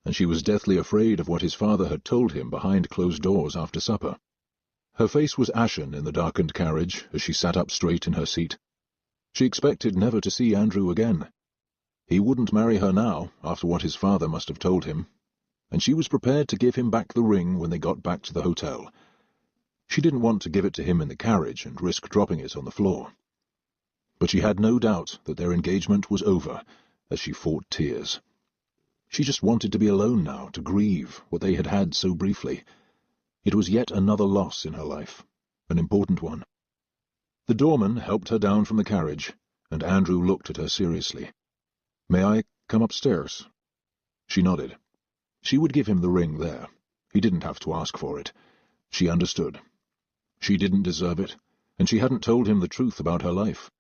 and she was deathly afraid of what his father had told him behind closed doors after supper. Her face was ashen in the darkened carriage as she sat up straight in her seat. She expected never to see Andrew again. He wouldn't marry her now, after what his father must have told him, and she was prepared to give him back the ring when they got back to the hotel. She didn't want to give it to him in the carriage and risk dropping it on the floor. But she had no doubt that their engagement was over as she fought tears. She just wanted to be alone now, to grieve what they had had so briefly. It was yet another loss in her life, an important one. The doorman helped her down from the carriage, and Andrew looked at her seriously. "May I come upstairs?" She nodded. She would give him the ring there. He didn't have to ask for it. She understood. She didn't deserve it, and she hadn't told him the truth about her life.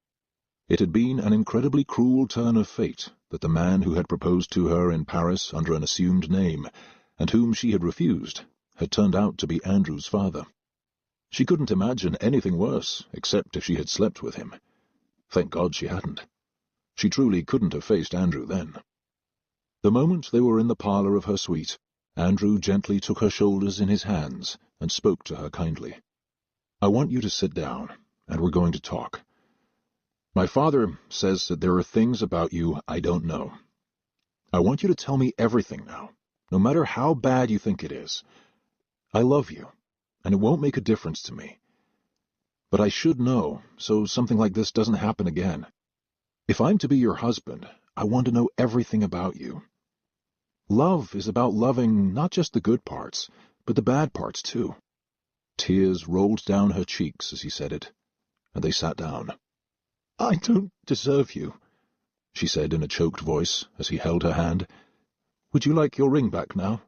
It had been an incredibly cruel turn of fate that the man who had proposed to her in Paris under an assumed name, and whom she had refused, had turned out to be Andrew's father. She couldn't imagine anything worse, except if she had slept with him. Thank God she hadn't. She truly couldn't have faced Andrew then. The moment they were in the parlour of her suite, Andrew gently took her shoulders in his hands and spoke to her kindly. "I want you to sit down, and we're going to talk. My father says that there are things about you I don't know. I want you to tell me everything now, no matter how bad you think it is. I love you, and it won't make a difference to me. But I should know, so something like this doesn't happen again. If I'm to be your husband, I want to know everything about you. Love is about loving not just the good parts, but the bad parts too." Tears rolled down her cheeks as he said it, and they sat down. "I don't deserve you," she said in a choked voice as he held her hand. "Would you like your ring back now?"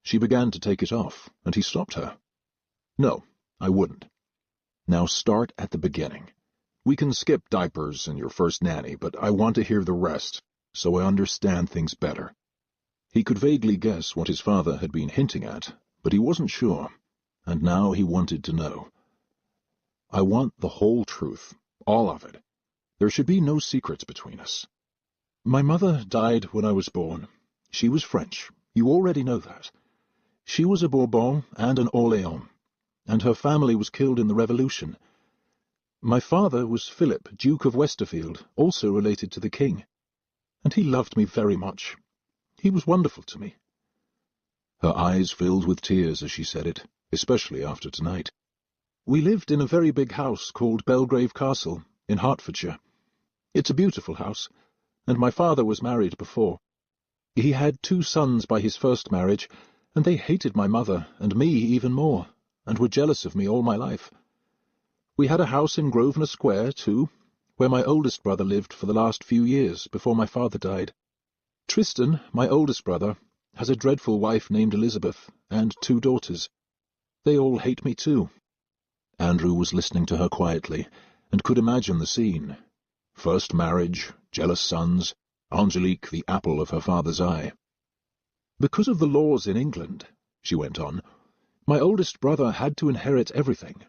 She began to take it off, and he stopped her. "No, I wouldn't. Now start at the beginning. We can skip diapers and your first nanny, but I want to hear the rest, so I understand things better." He could vaguely guess what his father had been hinting at, but he wasn't sure, and now he wanted to know. "I want the whole truth, all of it. There should be no secrets between us. My mother died when I was born. She was French. You already know that. She was a Bourbon and an Orléans, and her family was killed in the Revolution. My father was Philip, Duke of Westerfield, also related to the king, and he loved me very much. He was wonderful to me." Her eyes filled with tears as she said it, especially after tonight. "We lived in a very big house called Belgrave Castle, in Hertfordshire. It's a beautiful house, and my father was married before. He had 2 sons by his first marriage, and they hated my mother, and me even more, and were jealous of me all my life. We had a house in Grosvenor Square, too, where my oldest brother lived for the last few years before my father died. Tristan, my oldest brother, has a dreadful wife named Elizabeth, and 2 daughters. They all hate me too." Andrew was listening to her quietly, and could imagine the scene. First marriage, jealous sons, Angélique the apple of her father's eye. "Because of the laws in England," she went on, "my oldest brother had to inherit everything.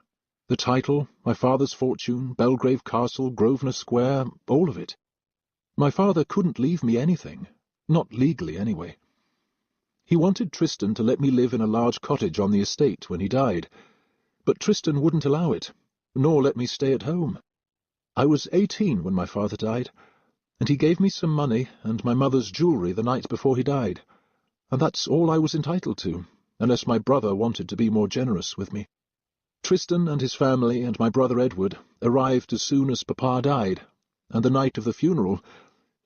The title, my father's fortune, Belgrave Castle, Grosvenor Square, all of it. My father couldn't leave me anything, not legally anyway. He wanted Tristan to let me live in a large cottage on the estate when he died, but Tristan wouldn't allow it, nor let me stay at home. I was 18 when my father died, and he gave me some money and my mother's jewellery the night before he died, and that's all I was entitled to, unless my brother wanted to be more generous with me. Tristan and his family and my brother Edward arrived as soon as Papa died, and the night of the funeral,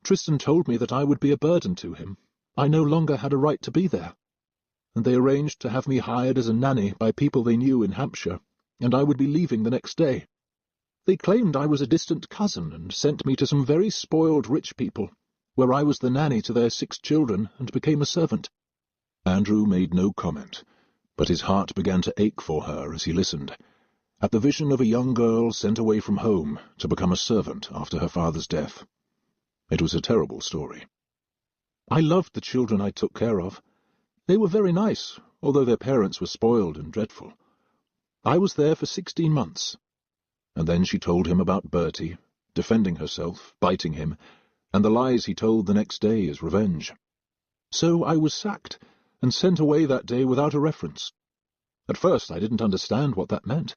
Tristan told me that I would be a burden to him. I no longer had a right to be there, and they arranged to have me hired as a nanny by people they knew in Hampshire, and I would be leaving the next day. They claimed I was a distant cousin and sent me to some very spoiled rich people, where I was the nanny to their 6 children and became a servant." Andrew made no comment, but his heart began to ache for her as he listened. at the vision of a young girl sent away from home to become a servant after her father's death. It was a terrible story. I loved the children I took care of. They were very nice, although their parents were spoiled and dreadful. I was there for 16 months. And then she told him about Bertie, defending herself, biting him, and the lies he told the next day as revenge. So I was sacked and sent away that day without a reference. At first I didn't understand what that meant.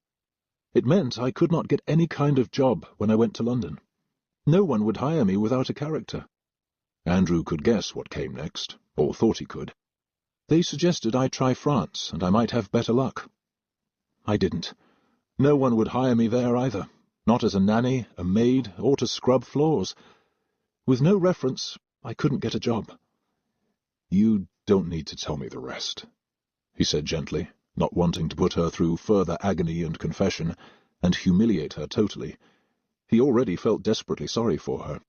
It meant I could not get any kind of job when I went to London. No one would hire me without a character. Andrew could guess what came next, or thought he could. They suggested I try France, and I might have better luck. I didn't. No one would hire me there either, not as a nanny, a maid, or to scrub floors. With no reference, I couldn't get a job.
You don't need to tell me the rest, he said gently, not wanting to put her through further agony and confession, and humiliate her totally. He already felt desperately sorry for her.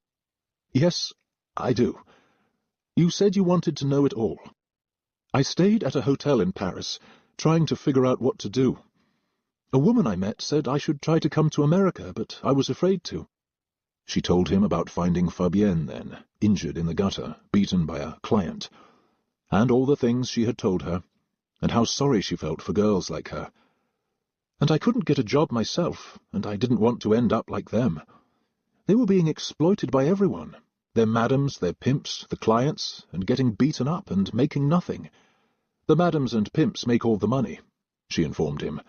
Yes, I do. You said you wanted to know it all. I stayed at a hotel in Paris, trying to figure out what to do. A woman I met said I should try to come to America, but I was afraid to.
She told him about finding Fabienne then, injured in the gutter, beaten by a client, and all the things she had told her, and how sorry she felt for girls like her.
And I couldn't get a job myself, and I didn't want to end up like them. They were being exploited by everyone, their madams, their pimps, the clients, and getting beaten up and making nothing. The madams and pimps make all the money, she informed him,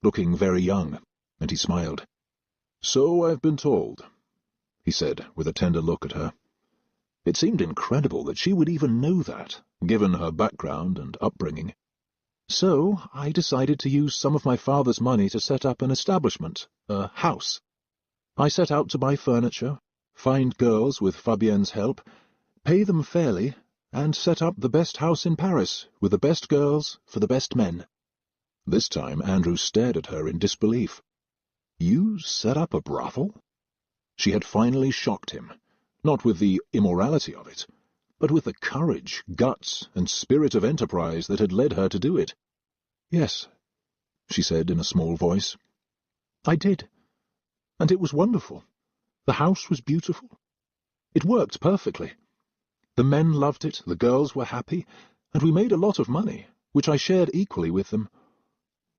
looking very young, and he smiled.
So I've been told, he said, with a tender look at her.
It seemed incredible that she would even know that, given her background and upbringing. So I decided to use some of my father's money to set up an establishment, a house. I set out to buy furniture, find girls with Fabienne's help, pay them fairly, and set up the best house in Paris, with the best girls for the best men.
This time Andrew stared at her in disbelief.
You set up a brothel?
She had finally shocked him, not with the immorality of it, but with the courage, guts, and spirit of enterprise that had led her to do it.
Yes,
she said in a small voice.
I did. And it was wonderful. The house was beautiful. It worked perfectly. The men loved it, the girls were happy, and we made a lot of money, which I shared equally with them.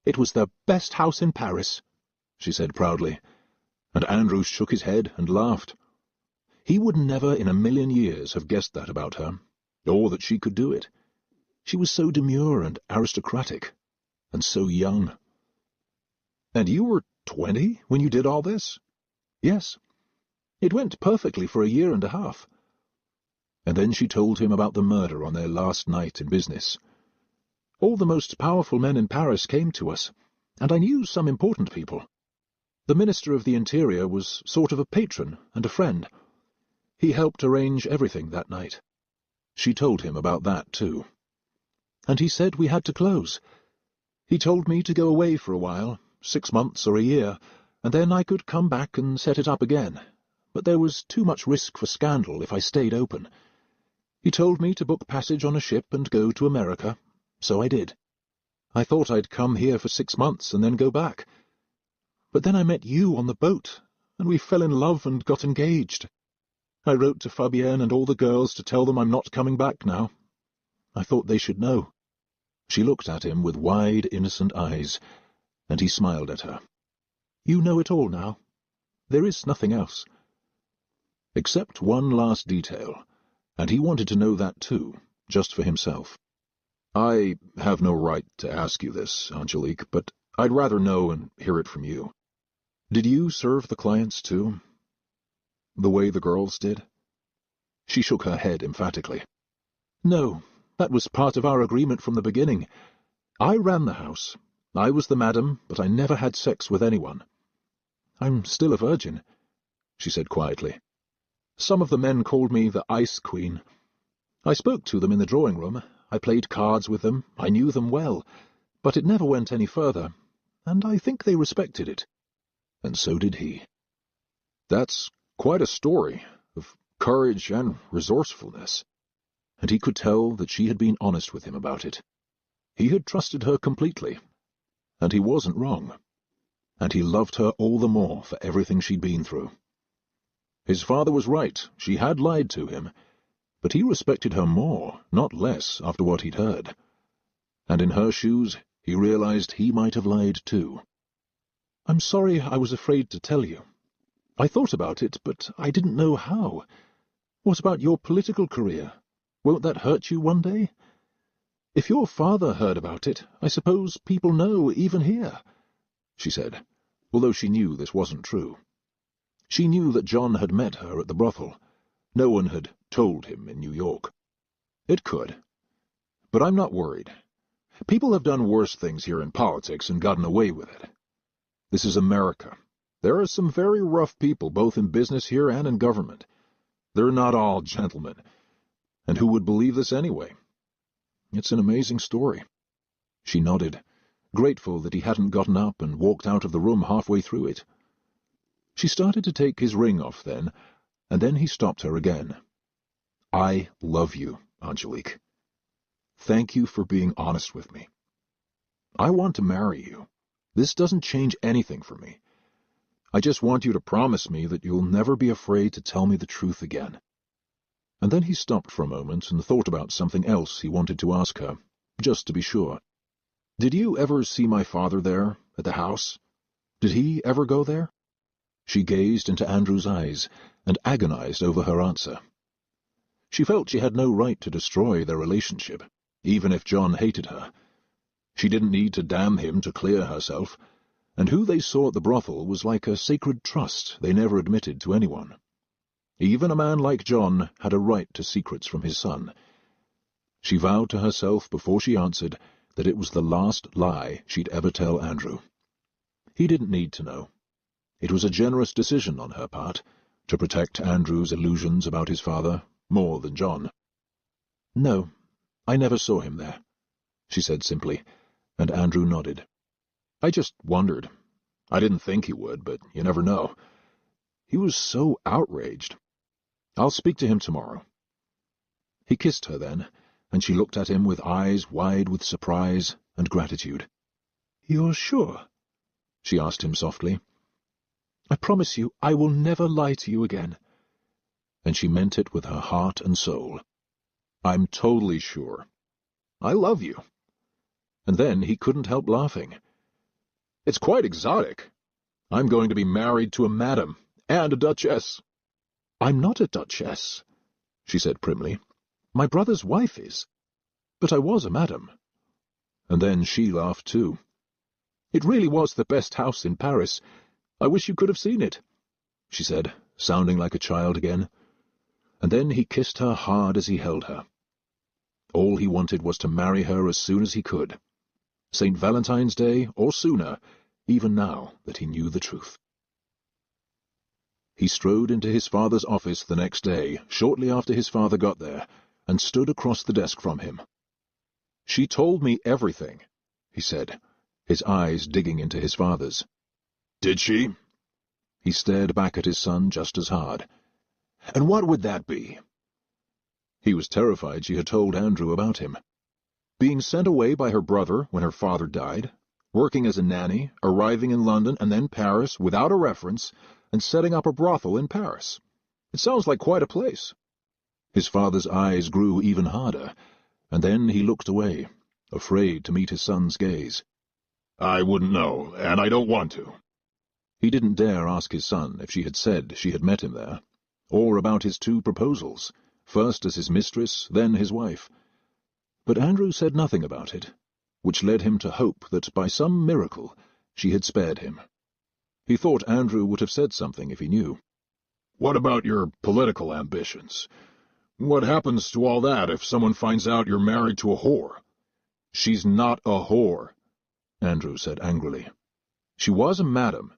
It was the best house in Paris, she said proudly, and Andrew shook his head and laughed. He would never in a million years have guessed that about her, or that she could do it. She was so demure and aristocratic, and so young.
And you were 20 when you did all this?
Yes. It went perfectly for a year and a half.
And then she told him about the murder on their last night in business.
All the most powerful men in Paris came to us, and I knew some important people. The Minister of the Interior was sort of a patron and a friend. He helped arrange everything that night.
She told him about that, too.
And he said we had to close. He told me to go away for a while, 6 months or a year, and then I could come back and set it up again. But there was too much risk for scandal if I stayed open. He told me to book passage on a ship and go to America, so I did. I thought I'd come here for 6 months and then go back. But then I met you on the boat, and we fell in love and got engaged. I wrote to Fabienne and all the girls to tell them I'm not coming back now. I thought they should know.
She looked at him with wide, innocent eyes, and he smiled at her.
You know it all now. There is nothing else.
Except one last detail, and he wanted to know that too, just for himself. I have no right to ask you this, Angélique, but I'd rather know and hear it from you. Did you serve the clients too? The way the girls did?
She shook her head emphatically. No, that was part of our agreement from the beginning. I ran the house. I was the madam, but I never had sex with anyone. I'm still a virgin, she said quietly. Some of the men called me the Ice Queen. I spoke to them in the drawing-room. I played cards with them. I knew them well. But it never went any further, and I think they respected it.
And so did he. That's quite a story of courage and resourcefulness. And he could tell that she had been honest with him about it. He had trusted her completely, and he wasn't wrong.
and he loved her all the more for everything she'd been through. His father was right, she had lied to him, but he respected her more, not less, after what he'd heard. And in her shoes, he realized he might have lied too. "I'm sorry I was afraid to tell you. I thought about it, but I didn't know how. What about your political career? Won't that hurt you one day? If your father heard about it, I suppose people know even here," she said, although she knew this wasn't true. She knew that John had met her at the brothel. No one had told him in New York. It could. But I'm not worried. People have done worse things here in politics and gotten away with it. This is America. There are some very rough people both in business here and in government. They're not all gentlemen. And who would believe this anyway? It's an amazing story. She nodded, grateful that he hadn't gotten up and walked out of the room halfway through it. She started to take his ring off then, and then he stopped her again. "I love you, Angélique. Thank you for being honest with me. I want to marry you. This doesn't change anything for me. I just want you to promise me that you'll never be afraid to tell me the truth again." And then he stopped for a moment and thought about something else he wanted to ask her, just to be sure. "Did you ever see my father there, at the house? Did he ever go there?" She gazed into Andrew's eyes and agonized over her answer. She felt she had no right to destroy their relationship, even if John hated her. She didn't need to damn him to clear herself, and who they saw at the brothel was like a sacred trust they never admitted to anyone. Even a man like John had a right to secrets from his son. She vowed to herself before she answered that it was the last lie she'd ever tell Andrew. He didn't need to know. It was a generous decision on her part, to protect Andrew's illusions about his father, more than John. "No, I never saw him there," she said simply, and Andrew nodded. "I just wondered. I didn't think he would, but you never know. He was so outraged. I'll speak to him tomorrow." He kissed her then, and she looked at him with eyes wide with surprise and gratitude. "You're sure?" she asked him softly. "I promise you I will never lie to you again." And she meant it with her heart and soul. "I'm totally sure. I love you." And then he couldn't help laughing. "It's quite exotic. I'm going to be married to a madam and a duchess." "I'm not a duchess," she said primly. "My brother's wife is. But I was a madam." And then she laughed too. "It really was the best house in Paris. I wish you could have seen it," she said, sounding like a child again. And then he kissed her hard as he held her. All he wanted was to marry her as soon as he could. St. Valentine's Day or sooner, even now that he knew the truth. He strode into his father's office the next day, shortly after his father got there, and stood across the desk from him. "She told me everything," he said, his eyes digging into his father's.
"Did she?"
He stared back at his son just as hard.
"And what would that be?"
He was terrified she had told Andrew about him. Being sent away by her brother when her father died, working as a nanny, arriving in London and then Paris without a reference, and setting up a brothel in Paris. It sounds like quite a place. His father's eyes grew even harder, and then he looked away, afraid to meet his son's gaze.
"I wouldn't know, and I don't want to."
He didn't dare ask his son if she had said she had met him there, or about his 2 proposals, first as his mistress, then his wife. But Andrew said nothing about it, which led him to hope that by some miracle she had spared him. He thought Andrew would have said something if he knew.
"What about your political ambitions? What happens to all that if someone finds out you're married to a whore?"
"She's not a whore," Andrew said angrily. "She was a madam,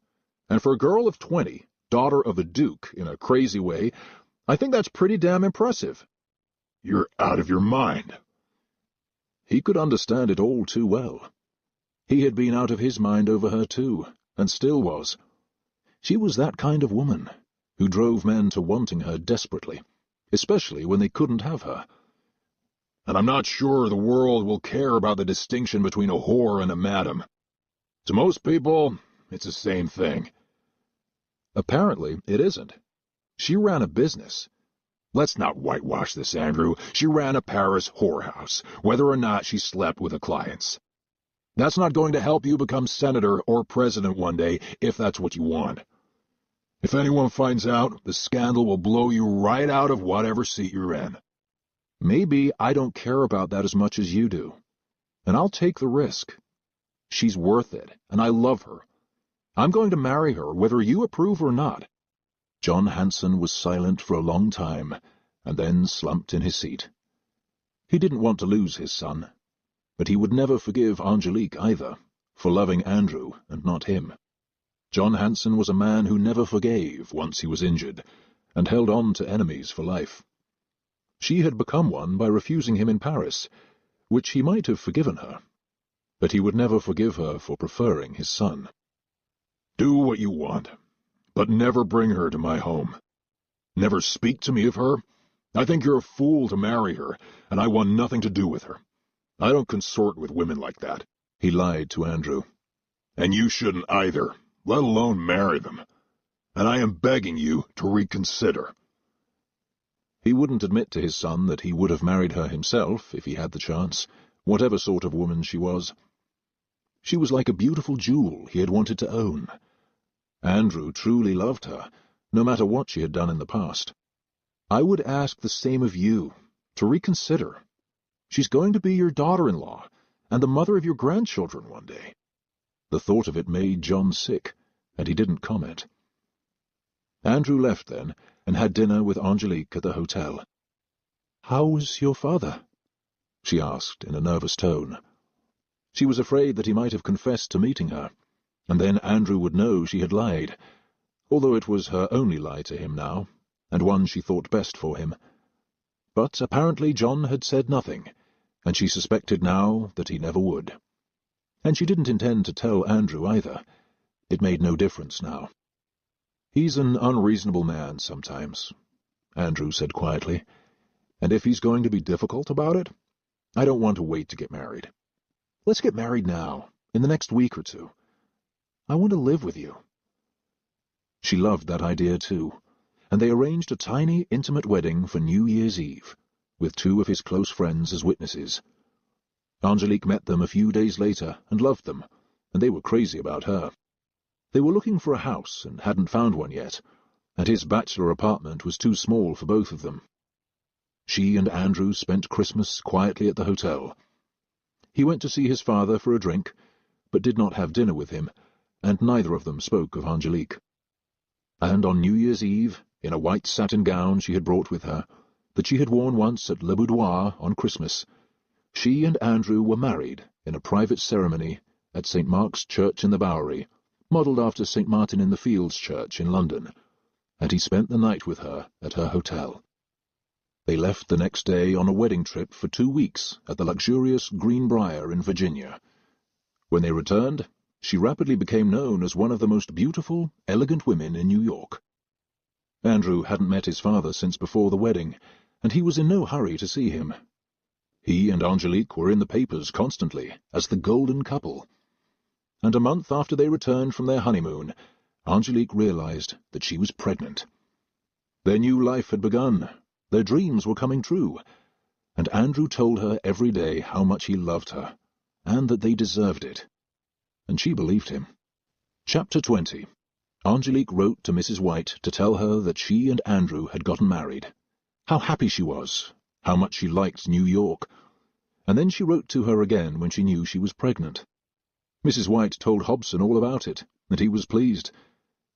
and for a girl of 20, daughter of a duke in a crazy way, I think that's pretty damn impressive."
"You're out of your mind."
He could understand it all too well. He had been out of his mind over her too, and still was. She was that kind of woman, who drove men to wanting her desperately, especially when they couldn't have her.
"And I'm not sure the world will care about the distinction between a whore and a madam. To most people, it's the same thing.
Apparently, it isn't. She ran a business.
Let's not whitewash this, Andrew. She ran a Paris whorehouse, whether or not she slept with the clients. That's not going to help you become senator or president one day, if that's what you want. If anyone finds out, the scandal will blow you right out of whatever seat you're in.
Maybe I don't care about that as much as you do. And I'll take the risk. She's worth it, and I love her. I'm going to marry her, whether you approve or not." John Hanson was silent for a long time, and then slumped in his seat. He didn't want to lose his son, but he would never forgive Angélique either, for loving Andrew and not him. John Hanson was a man who never forgave once he was injured, and held on to enemies for life. She had become one by refusing him in Paris, which he might have forgiven her, but he would never forgive her for preferring his son.
"Do what you want, but never bring her to my home. Never speak to me of her. I think you're a fool to marry her, and I want nothing to do with her. I don't consort with women like that," he lied to Andrew. "And you shouldn't either, let alone marry them. And I am begging you to reconsider."
He wouldn't admit to his son that he would have married her himself if he had the chance, whatever sort of woman she was. She was like a beautiful jewel he had wanted to own. Andrew truly loved her, no matter what she had done in the past. "I would ask the same of you, to reconsider. She's going to be your daughter-in-law, and the mother of your grandchildren one day." The thought of it made John sick, and he didn't comment. Andrew left then, and had dinner with Angélique at the hotel. "How's your father?" she asked in a nervous tone. She was afraid that he might have confessed to meeting her, and then Andrew would know she had lied, although it was her only lie to him now, and one she thought best for him. But apparently John had said nothing, and she suspected now that he never would. And she didn't intend to tell Andrew either. It made no difference now. "He's an unreasonable man sometimes," Andrew said quietly, "and if he's going to be difficult about it, I don't want to wait to get married. Let's get married now, in the next week or two. I want to live with you." She loved that idea too, and they arranged a tiny, intimate wedding for New Year's Eve, with 2 of his close friends as witnesses. Angélique met them a few days later and loved them, and they were crazy about her. They were looking for a house and hadn't found one yet, and his bachelor apartment was too small for both of them. She and Andrew spent Christmas quietly at the hotel. He went to see his father for a drink, but did not have dinner with him, and neither of them spoke of Angélique. And on New Year's Eve, in a white satin gown she had brought with her, that she had worn once at Le Boudoir on Christmas, she and Andrew were married in a private ceremony at St. Mark's Church in the Bowery, modelled after St. Martin-in-the-Fields Church in London, and he spent the night with her at her hotel. They left the next day on a wedding trip for 2 weeks at the luxurious Greenbrier in Virginia. When they returned, she rapidly became known as one of the most beautiful, elegant women in New York. Andrew hadn't met his father since before the wedding, and he was in no hurry to see him. He and Angélique were in the papers constantly as the golden couple. And a month after they returned from their honeymoon, Angélique realized that she was pregnant. Their new life had begun, their dreams were coming true, and Andrew told her every day how much he loved her, and that they deserved it. And she believed him. Chapter 20. Angélique wrote to Mrs. White to tell her that she and Andrew had gotten married, how happy she was, how much she liked New York, and then she wrote to her again when she knew she was pregnant. Mrs. White told Hobson all about it, and he was pleased.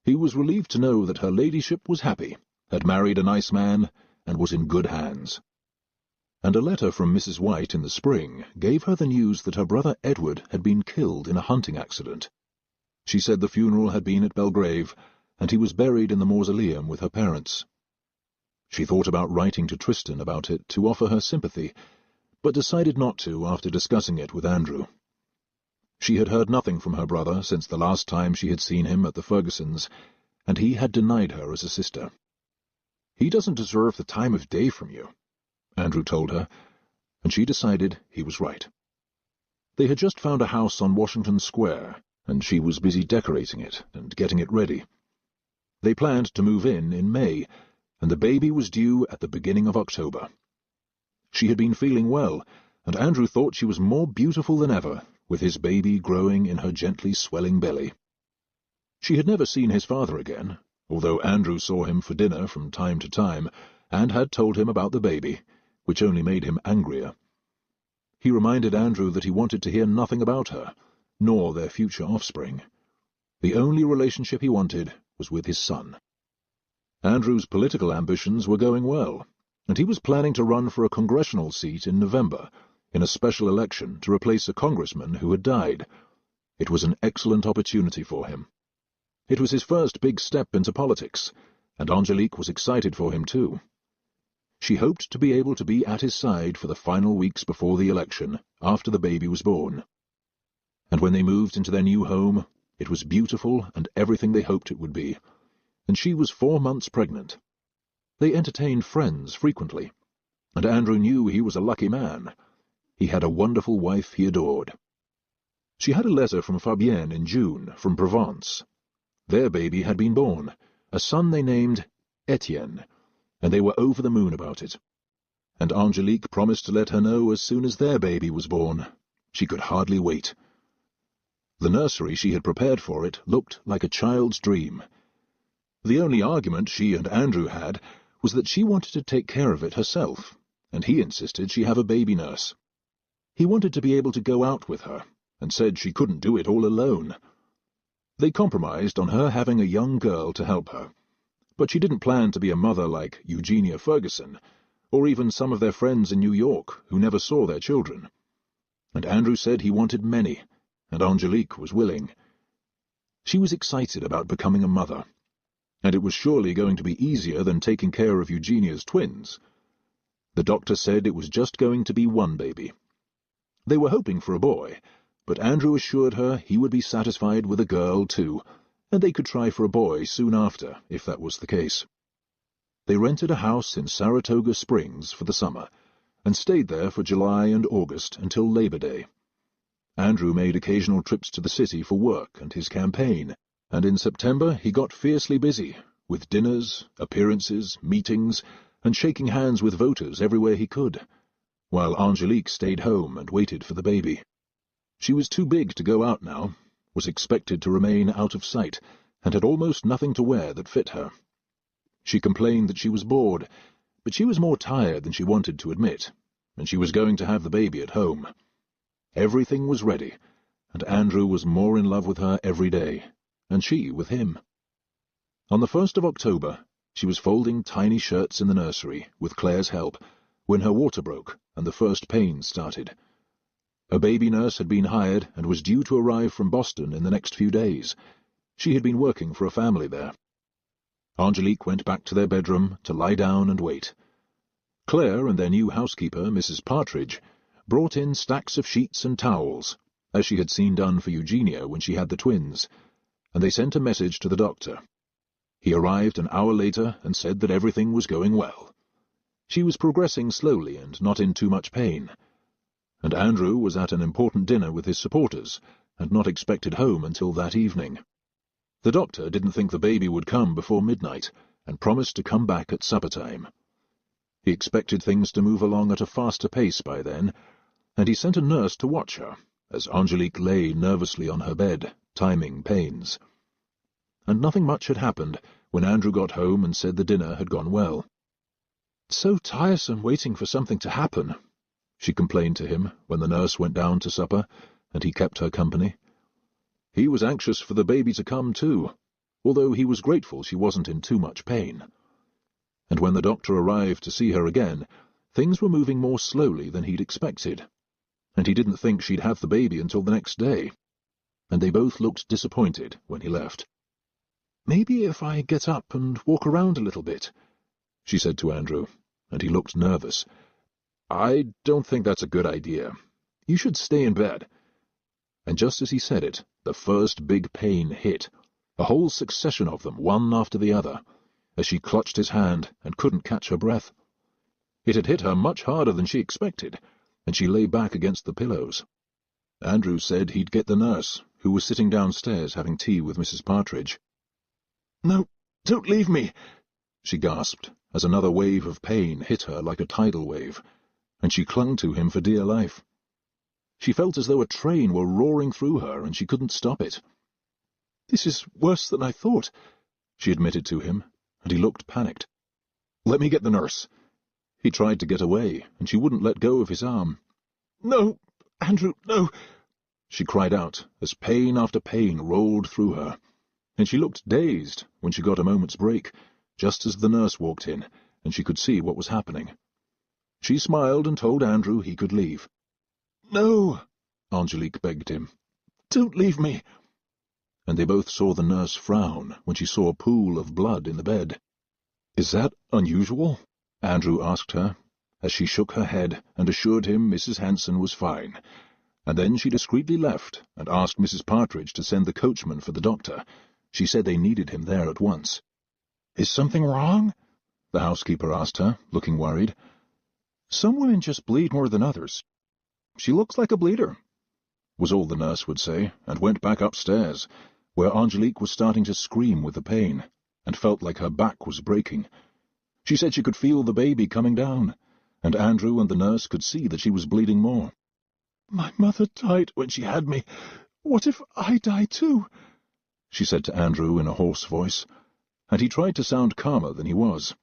He was relieved to know that her ladyship was happy, had married a nice man, and was in good hands. And a letter from Mrs. White in the spring gave her the news that her brother Edward had been killed in a hunting accident. She said the funeral had been at Belgrave, and he was buried in the mausoleum with her parents. She thought about writing to Tristan about it to offer her sympathy, but decided not to after discussing it with Andrew. She had heard nothing from her brother since the last time she had seen him at the Fergusons, and he had denied her as a sister. "He doesn't deserve the time of day from you," Andrew told her, and she decided he was right. They had just found a house on Washington Square,
and she was busy decorating it and getting it ready. They planned to move in May, and the baby was due at the beginning of October. She had been feeling well, and Andrew thought she was more beautiful than ever, with his baby growing in her gently swelling belly. She had never seen his father again, although Andrew saw him for dinner from time to time, and had told him about the baby, which only made him angrier. He reminded Andrew that he wanted to hear nothing about her, nor their future offspring. The only relationship he wanted was with his son. Andrew's political ambitions were going well, and he was planning to run for a congressional seat in November, in a special election to replace a congressman who had died. It was an excellent opportunity for him. It was his first big step into politics, and Angélique was excited for him too. She hoped to be able to be at his side for the final weeks before the election, after the baby was born. And when they moved into their new home, it was beautiful and everything they hoped it would be, and she was 4 months pregnant. They entertained friends frequently, and Andrew knew he was a lucky man. He had a wonderful wife he adored. She had a letter from Fabienne in June, from Provence. Their baby had been born, a son they named Etienne, and they were over the moon about it. And Angélique promised to let her know as soon as their baby was born. She could hardly wait. The nursery she had prepared for it looked like a child's dream. The only argument she and Andrew had was that she wanted to take care of it herself, and he insisted she have a baby nurse. He wanted to be able to go out with her, and said she couldn't do it all alone. They compromised on her having a young girl to help her, but she didn't plan to be a mother like Eugenia Ferguson, or even some of their friends in New York who never saw their children. And Andrew said he wanted many, and Angélique was willing. She was excited about becoming a mother, and it was surely going to be easier than taking care of Eugenia's twins. The doctor said it was just going to be one baby. They were hoping for a boy, but Andrew assured her he would be satisfied with a girl too, and they could try for a boy soon after, if that was the case. They rented a house in Saratoga Springs for the summer, and stayed there for July and August until Labor Day. Andrew made occasional trips to the city for work and his campaign, and in September he got fiercely busy, with dinners, appearances, meetings, and shaking hands with voters everywhere he could, while Angélique stayed home and waited for the baby. She was too big to go out now, was expected to remain out of sight, and had almost nothing to wear that fit her. She complained that she was bored, but she was more tired than she wanted to admit, and she was going to have the baby at home. Everything was ready, and Andrew was more in love with her every day, and she with him. On the 1st of October, she was folding tiny shirts in the nursery, with Claire's help, when her water broke and the first pains started. A baby nurse had been hired and was due to arrive from Boston in the next few days. She had been working for a family there. Angélique went back to their bedroom to lie down and wait. Claire and their new housekeeper, Mrs. Partridge, brought in stacks of sheets and towels, as she had seen done for Eugenia when she had the twins, and they sent a message to the doctor. He arrived an hour later and said that everything was going well. She was progressing slowly and not in too much pain, and Andrew was at an important dinner with his supporters, and not expected home until that evening. The doctor didn't think the baby would come before midnight, and promised to come back at supper time. He expected things to move along at a faster pace by then, and he sent a nurse to watch her, as Angélique lay nervously on her bed, timing pains. And nothing much had happened when Andrew got home and said the dinner had gone well. "It's so tiresome waiting for something to happen," she complained to him when the nurse went down to supper, and he kept her company. He was anxious for the baby to come too, although he was grateful she wasn't in too much pain. And when the doctor arrived to see her again, things were moving more slowly than he'd expected, and he didn't think she'd have the baby until the next day, and they both looked disappointed when he left. "Maybe if I get up and walk around a little bit," she said to Andrew, and he looked nervous. "I don't think that's a good idea. You should stay in bed." And just as he said it, the first big pain hit, a whole succession of them, one after the other, as she clutched his hand and couldn't catch her breath. It had hit her much harder than she expected, and she lay back against the pillows. Andrew said he'd get the nurse, who was sitting downstairs having tea with Mrs. Partridge. "No, don't leave me," she gasped, as another wave of pain hit her like a tidal wave, and she clung to him for dear life. She felt as though a train were roaring through her, and she couldn't stop it. "This is worse than I thought," she admitted to him, and he looked panicked. "Let me get the nurse." He tried to get away, and she wouldn't let go of his arm. "No, Andrew, no," she cried out, as pain after pain rolled through her, and she looked dazed when she got a moment's break, just as the nurse walked in, and she could see what was happening. She smiled and told Andrew he could leave. "No," Angélique begged him. "Don't leave me." And they both saw the nurse frown when she saw a pool of blood in the bed. "Is that unusual?" Andrew asked her, as she shook her head and assured him Mrs. Hanson was fine, and then she discreetly left and asked Mrs. Partridge to send the coachman for the doctor. She said they needed him there at once. "Is something wrong?" the housekeeper asked her, looking worried. "Some women just bleed more than others. She looks like a bleeder," was all the nurse would say, and went back upstairs, where Angélique was starting to scream with the pain, and felt like her back was breaking. She said she could feel the baby coming down, and Andrew and the nurse could see that she was bleeding more. "My mother died when she had me. What if I die too?" she said to Andrew in a hoarse voice, and he tried to sound calmer than he was.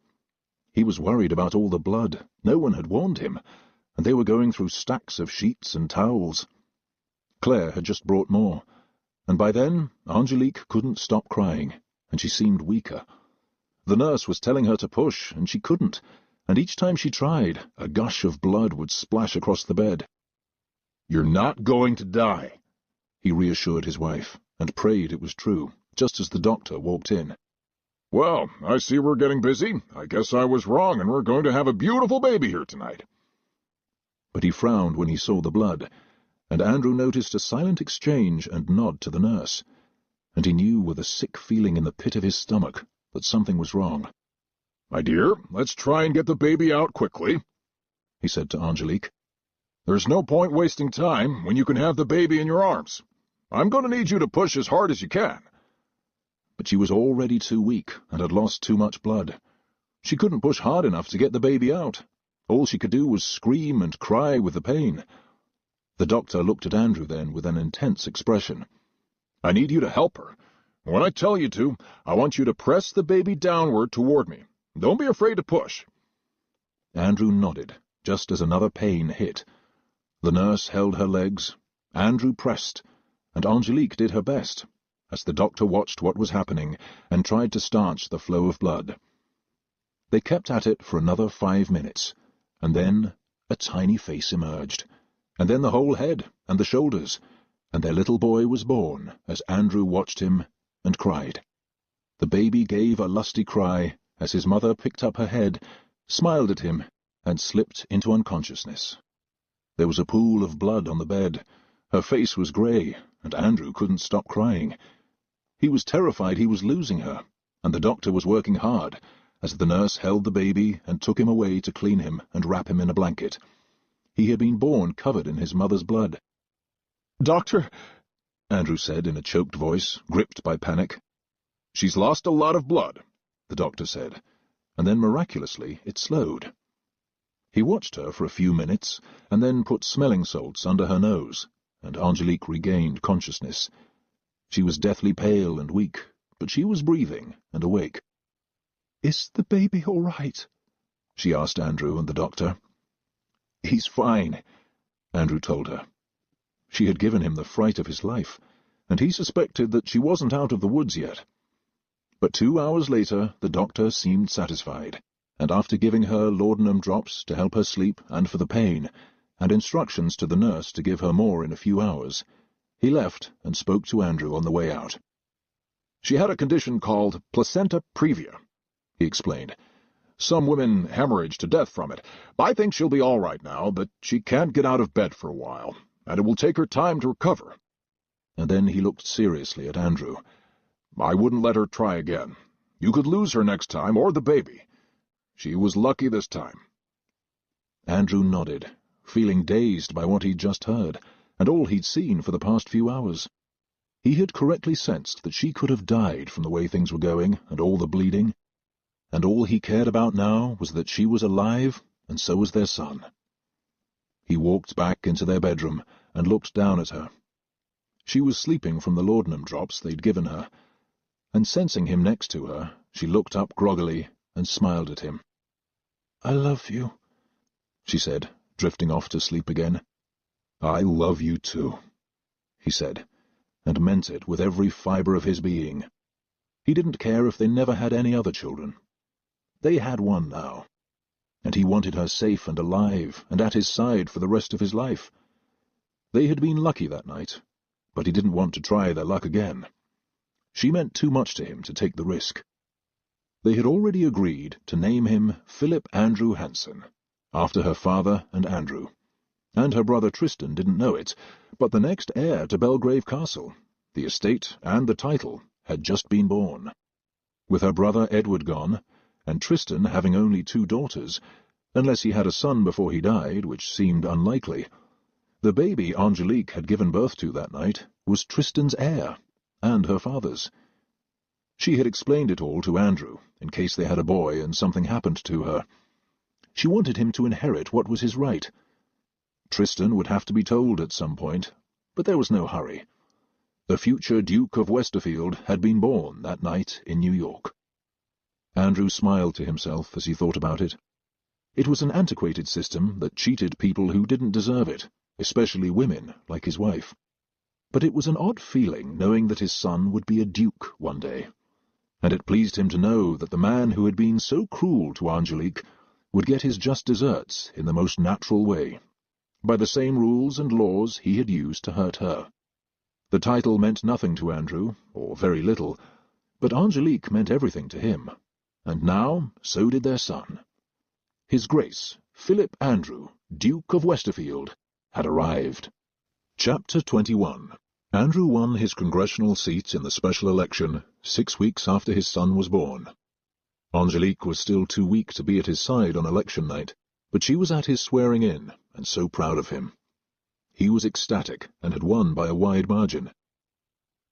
He was worried about all the blood. No one had warned him, and they were going through stacks of sheets and towels. Claire had just brought more, and by then Angélique couldn't stop crying, and she seemed weaker. The nurse was telling her to push, and she couldn't, and each time she tried, a gush of blood would splash across the bed. "You're not going to die," he reassured his wife, and prayed it was true, just as the doctor walked in.
"Well, I see we're getting busy. I guess I was wrong, and we're going to have a beautiful baby here tonight."
But he frowned when he saw the blood, and Andrew noticed a silent exchange and nod to the nurse, and he knew with a sick feeling in the pit of his stomach that something was wrong.
"My dear, let's try and get the baby out quickly," he said to Angélique. "There's no point wasting time when you can have the baby in your arms. I'm going to need you to push as hard as you can."
But she was already too weak and had lost too much blood. She couldn't push hard enough to get the baby out. All she could do was scream and cry with the pain. The doctor looked at Andrew then with an intense expression.
"I need you to help her. When I tell you to, I want you to press the baby downward toward me. Don't be afraid to push."
Andrew nodded, just as another pain hit. The nurse held her legs, Andrew pressed, and Angélique did her best, as the doctor watched what was happening and tried to stanch the flow of blood. They kept at it for another 5 minutes, and then a tiny face emerged, and then the whole head and the shoulders, and their little boy was born as Andrew watched him and cried. The baby gave a lusty cry as his mother picked up her head, smiled at him, and slipped into unconsciousness. There was a pool of blood on the bed. Her face was grey, and Andrew couldn't stop crying. He was terrified he was losing her, and the doctor was working hard, as the nurse held the baby and took him away to clean him and wrap him in a blanket. He had been born covered in his mother's blood. "Doctor," Andrew said in a choked voice, gripped by panic.
"She's lost a lot of blood,"
the doctor said, and then miraculously it slowed. He watched her for a few minutes, and then put smelling salts under her nose, and Angélique regained consciousness. She was deathly pale and weak, but she was breathing and awake. "Is the baby all right?" she asked Andrew and the doctor. "He's fine," Andrew told her. She had given him the fright of his life, and he suspected that she wasn't out of the woods yet. But 2 hours later the doctor seemed satisfied, and after giving her laudanum drops to help her sleep and for the pain, and instructions to the nurse to give her more in a few hours, he left and spoke to Andrew on the way out.
"She had a condition called placenta previa," he explained. "Some women hemorrhage to death from it. I think she'll be all right now, but she can't get out of bed for a while, and it will take her time to recover."
And then he looked seriously at Andrew.
"I wouldn't let her try again. You could lose her next time, or the baby. She was lucky this time."
Andrew nodded, feeling dazed by what he'd just heard, and all he'd seen for the past few hours. He had correctly sensed that she could have died from the way things were going and all the bleeding, and all he cared about now was that she was alive, and so was their son. He walked back into their bedroom and looked down at her. She was sleeping from the laudanum drops they'd given her, and sensing him next to her, she looked up groggily and smiled at him. "I love you," she said, drifting off to sleep again. "I love you too," he said, and meant it with every fibre of his being. He didn't care if they never had any other children. They had one now, and he wanted her safe and alive and at his side for the rest of his life. They had been lucky that night, but he didn't want to try their luck again. She meant too much to him to take the risk. They had already agreed to name him Philip Andrew Hanson, after her father and Andrew. And her brother Tristan didn't know it, but the next heir to Belgrave Castle, the estate and the title, had just been born. With her brother Edward gone, and Tristan having only 2 daughters, unless he had a son before he died, which seemed unlikely, the baby Angélique had given birth to that night was Tristan's heir, and her father's. She had explained it all to Andrew, in case they had a boy and something happened to her. She wanted him to inherit what was his right. Tristan would have to be told at some point, but there was no hurry. The future Duke of Westerfield had been born that night in New York. Andrew smiled to himself as he thought about it. It was an antiquated system that cheated people who didn't deserve it, especially women like his wife. But it was an odd feeling knowing that his son would be a duke one day, and it pleased him to know that the man who had been so cruel to Angélique would get his just deserts in the most natural way, by the same rules and laws he had used to hurt her. The title meant nothing to Andrew, or very little, but Angélique meant everything to him, and now so did their son. His Grace, Philip Andrew, Duke of Westerfield, had arrived. Chapter 21. Andrew won his congressional seat in the special election 6 weeks after his son was born. Angélique was still too weak to be at his side on election night, but she was at his swearing-in, and so proud of him. He was ecstatic, and had won by a wide margin.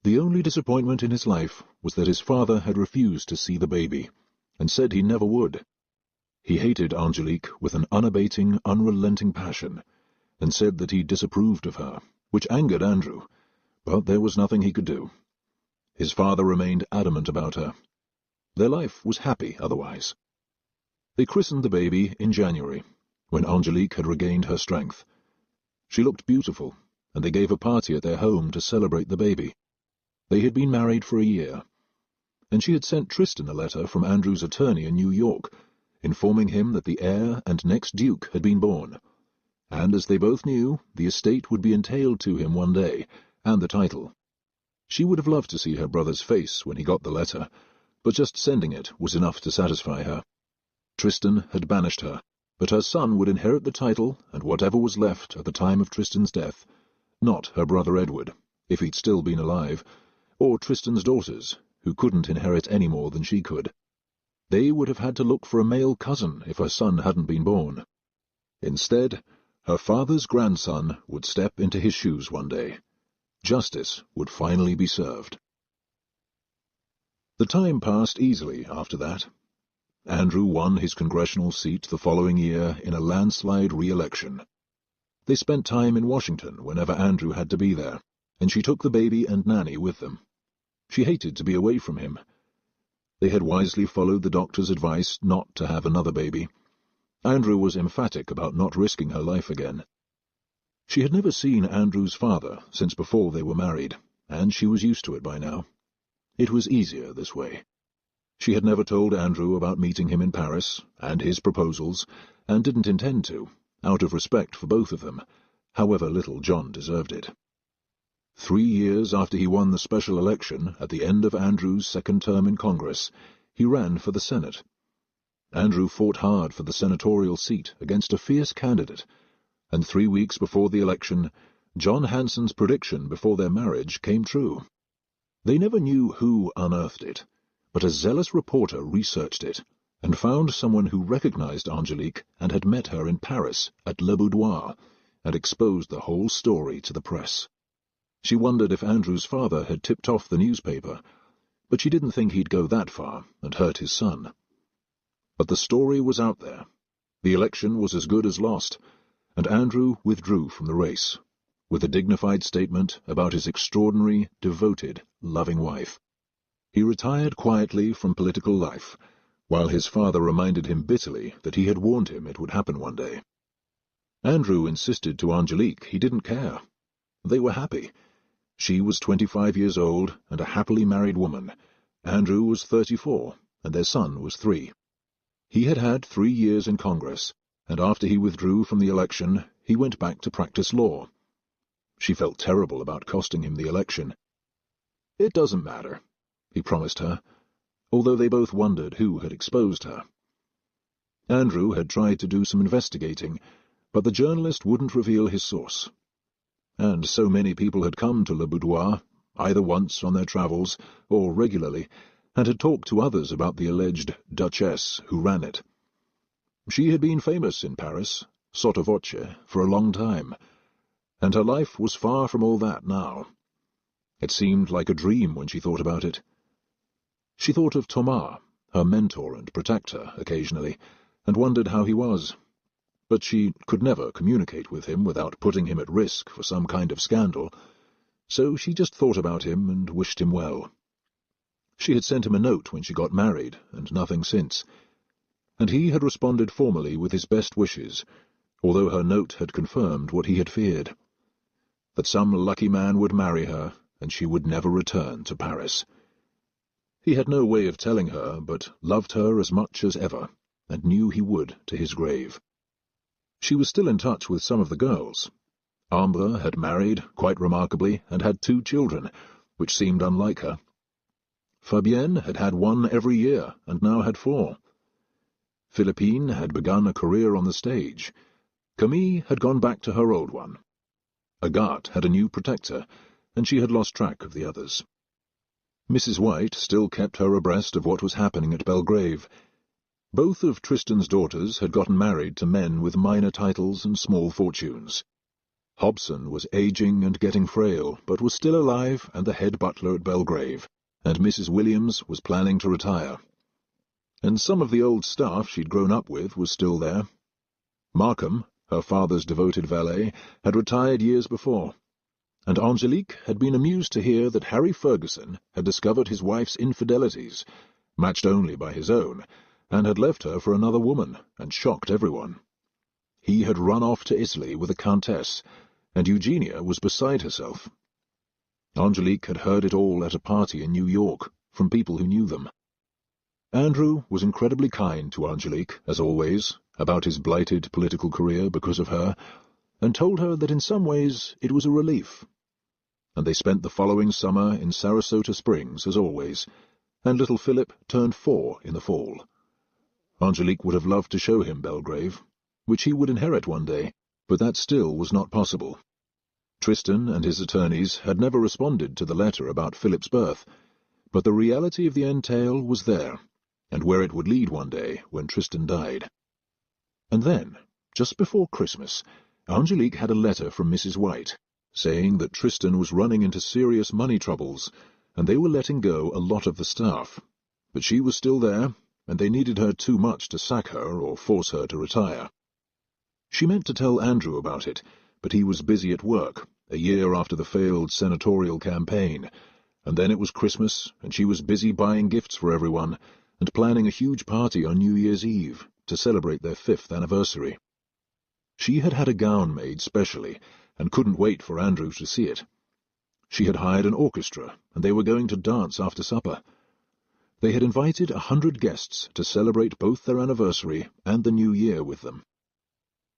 The only disappointment in his life was that his father had refused to see the baby, and said he never would. He hated Angélique with an unabating, unrelenting passion, and said that he disapproved of her, which angered Andrew, but there was nothing he could do. His father remained adamant about her. Their life was happy otherwise. They christened the baby in January, when Angélique had regained her strength. She looked beautiful, and they gave a party at their home to celebrate the baby. They had been married for a year, and she had sent Tristan a letter from Andrew's attorney in New York, informing him that the heir and next duke had been born, and as they both knew, the estate would be entailed to him one day, and the title. She would have loved to see her brother's face when he got the letter, but just sending it was enough to satisfy her. Tristan had banished her, but her son would inherit the title and whatever was left at the time of Tristan's death, not her brother Edward, if he'd still been alive, or Tristan's daughters, who couldn't inherit any more than she could. They would have had to look for a male cousin if her son hadn't been born. Instead, her father's grandson would step into his shoes one day. Justice would finally be served. The time passed easily after that. Andrew won his congressional seat the following year in a landslide re-election. They spent time in Washington whenever Andrew had to be there, and she took the baby and nanny with them. She hated to be away from him. They had wisely followed the doctor's advice not to have another baby. Andrew was emphatic about not risking her life again. She had never seen Andrew's father since before they were married, and she was used to it by now. It was easier this way. She had never told Andrew about meeting him in Paris, and his proposals, and didn't intend to, out of respect for both of them, however little John deserved it. 3 years after he won the special election, at the end of Andrew's second term in Congress, he ran for the Senate. Andrew fought hard for the senatorial seat against a fierce candidate, and 3 weeks before the election, John Hanson's prediction before their marriage came true. They never knew who unearthed it, but a zealous reporter researched it, and found someone who recognized Angélique and had met her in Paris at Le Boudoir, and exposed the whole story to the press. She wondered if Andrew's father had tipped off the newspaper, but she didn't think he'd go that far and hurt his son. But the story was out there. The election was as good as lost, and Andrew withdrew from the race, with a dignified statement about his extraordinary, devoted, loving wife. He retired quietly from political life, while his father reminded him bitterly that he had warned him it would happen one day. Andrew insisted to Angélique he didn't care. They were happy. She was 25 years old and a happily married woman. Andrew was 34, and their son was 3. He had had 3 years in Congress, and after he withdrew from the election, he went back to practice law. She felt terrible about costing him the election. "It doesn't matter," he promised her, although they both wondered who had exposed her. Andrew had tried to do some investigating, but the journalist wouldn't reveal his source. And so many people had come to Le Boudoir, either once on their travels or regularly, and had talked to others about the alleged Duchess who ran it. She had been famous in Paris, sotto voce, for a long time, and her life was far from all that now. It seemed like a dream when she thought about it. She thought of Thomas, her mentor and protector, occasionally, and wondered how he was. But she could never communicate with him without putting him at risk for some kind of scandal, so she just thought about him and wished him well. She had sent him a note when she got married, and nothing since, and he had responded formally with his best wishes, although her note had confirmed what he had feared, that some lucky man would marry her, and she would never return to Paris. He had no way of telling her, but loved her as much as ever, and knew he would to his grave. She was still in touch with some of the girls. Ambre had married, quite remarkably, and had 2 children, which seemed unlike her. Fabienne had had 1 every year, and now had 4. Philippine had begun a career on the stage. Camille had gone back to her old one. Agathe had a new protector, and she had lost track of the others. Mrs. White still kept her abreast of what was happening at Belgrave. Both of Tristan's daughters had gotten married to men with minor titles and small fortunes. Hobson was aging and getting frail, but was still alive and the head butler at Belgrave, and Mrs. Williams was planning to retire. And some of the old staff she'd grown up with was still there. Markham, her father's devoted valet, had retired years before, and Angélique had been amused to hear that Harry Ferguson had discovered his wife's infidelities, matched only by his own, and had left her for another woman, and shocked everyone. He had run off to Italy with a countess, and Eugenia was beside herself. Angélique had heard it all at a party in New York, from people who knew them. Andrew was incredibly kind to Angélique, as always, about his blighted political career because of her, and told her that in some ways it was a relief. And they spent the following summer in Sarasota Springs, as always, and little Philip turned 4 in the fall. Angélique would have loved to show him Belgrave, which he would inherit one day, but that still was not possible. Tristan and his attorneys had never responded to the letter about Philip's birth, but the reality of the entail was there, and where it would lead one day when Tristan died. And then, just before Christmas, Angélique had a letter from Mrs. White, saying that Tristan was running into serious money troubles, and they were letting go a lot of the staff. But she was still there, and they needed her too much to sack her or force her to retire. She meant to tell Andrew about it, but he was busy at work, a year after the failed senatorial campaign, and then it was Christmas, and she was busy buying gifts for everyone, and planning a huge party on New Year's Eve to celebrate their 5th anniversary. She had had a gown made specially, and couldn't wait for Andrew to see it. She had hired an orchestra, and they were going to dance after supper. They had invited 100 guests to celebrate both their anniversary and the New Year with them.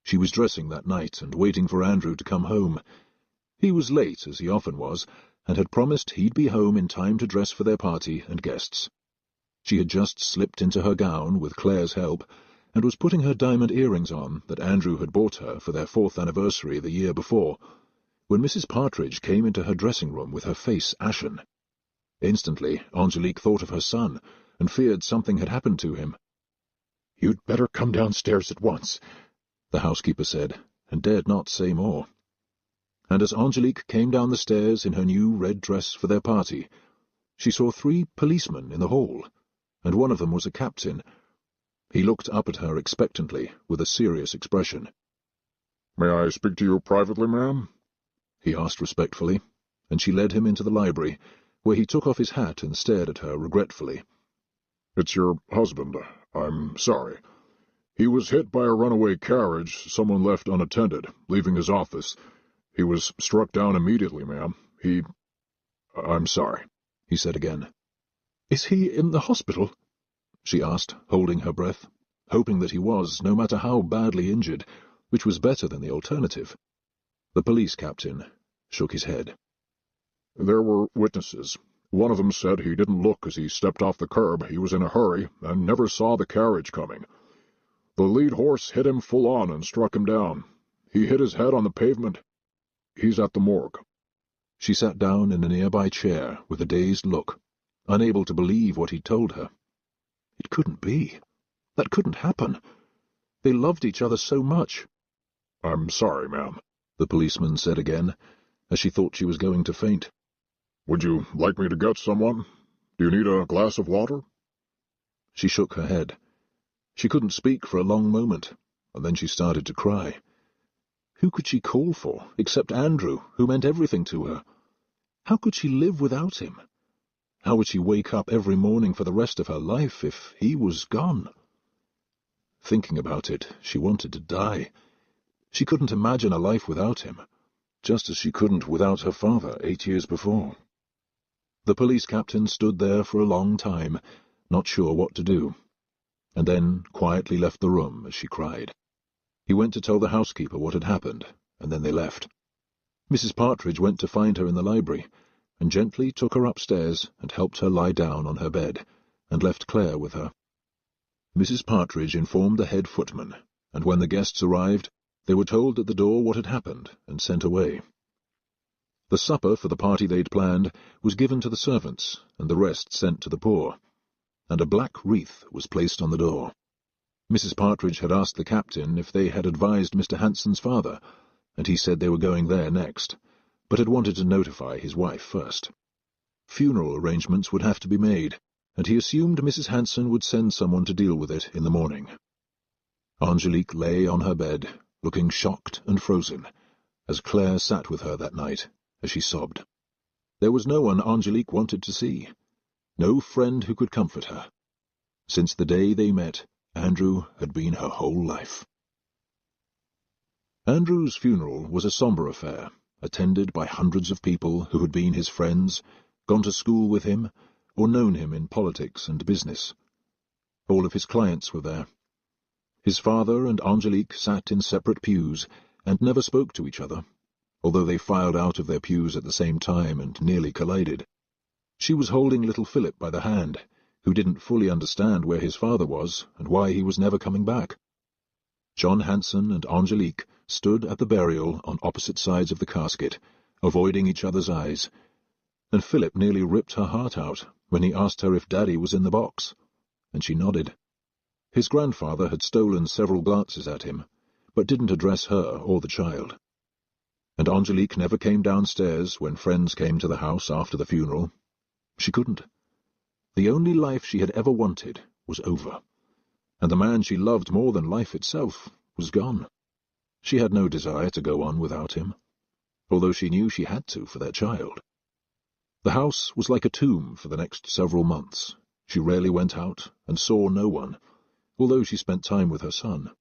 She was dressing that night and waiting for Andrew to come home. He was late, as he often was, and had promised he'd be home in time to dress for their party and guests. She had just slipped into her gown with Claire's help, and was putting her diamond earrings on that Andrew had bought her for their 4th anniversary the year before, when Mrs. Partridge came into her dressing-room with her face ashen. Instantly, Angélique thought of her son, and feared something had happened to him.
"You'd better come downstairs at once,"
the housekeeper said, and dared not say more. and as Angélique came down the stairs in her new red dress for their party, she saw 3 policemen in the hall, and one of them was a captain. He looked up at her expectantly, with a serious expression.
"May I speak to you privately, ma'am?"
he asked respectfully, and she led him into the library, where he took off his hat and stared at her regretfully.
"It's your husband. I'm sorry. He was hit by a runaway carriage someone left unattended, leaving his office. He was struck down immediately, ma'am. I'm sorry," he said again.
"Is he in the hospital?" she asked, holding her breath, hoping that he was, no matter how badly injured, which was better than the alternative. The police captain shook his head.
"There were witnesses. One of them said he didn't look as he stepped off the curb. He was in a hurry and never saw the carriage coming. The lead horse hit him full on and struck him down. He hit his head on the pavement. He's at the morgue."
She sat down in a nearby chair with a dazed look, unable to believe what he'd told her. It couldn't be. That couldn't happen. They loved each other so much.
"I'm sorry, ma'am,"
the policeman said again, as she thought she was going to faint.
"Would you like me to get someone? Do you need a glass of water?"
She shook her head. She couldn't speak for a long moment, and then she started to cry. Who could she call for, except Andrew, who meant everything to her? How could she live without him? How would she wake up every morning for the rest of her life if he was gone? Thinking about it, she wanted to die. She couldn't imagine a life without him, just as she couldn't without her father 8 years before. The police captain stood there for a long time, not sure what to do, and then quietly left the room as she cried. He went to tell the housekeeper what had happened, and then they left. Mrs. Partridge went to find her in the library, and gently took her upstairs and helped her lie down on her bed, and left Claire with her. Mrs. Partridge informed the head footman, and when the guests arrived, they were told at the door what had happened and sent away. The supper for the party they'd planned was given to the servants, and the rest sent to the poor, and a black wreath was placed on the door. Mrs. Partridge had asked the captain if they had advised Mr. Hanson's father, and he said they were going there next, but had wanted to notify his wife first. Funeral arrangements would have to be made, and he assumed Mrs. Hanson would send someone to deal with it in the morning. Angélique lay on her bed, looking shocked and frozen, as Claire sat with her that night, as she sobbed. There was no one Angélique wanted to see, no friend who could comfort her. Since the day they met, Andrew had been her whole life. Andrew's funeral was a sombre affair, attended by hundreds of people who had been his friends, gone to school with him, or known him in politics and business. All of his clients were there. His father and Angélique sat in separate pews and never spoke to each other, although they filed out of their pews at the same time and nearly collided. She was holding little Philip by the hand, who didn't fully understand where his father was and why he was never coming back. John Hanson and Angélique stood at the burial on opposite sides of the casket, avoiding each other's eyes, and Philip nearly ripped her heart out when he asked her if Daddy was in the box, and she nodded. His grandfather had stolen several glances at him, but didn't address her or the child. And Angélique never came downstairs when friends came to the house after the funeral. She couldn't. The only life she had ever wanted was over, and the man she loved more than life itself was gone. She had no desire to go on without him, although she knew she had to for their child. The house was like a tomb for the next several months. She rarely went out and saw no one, although she spent time with her son.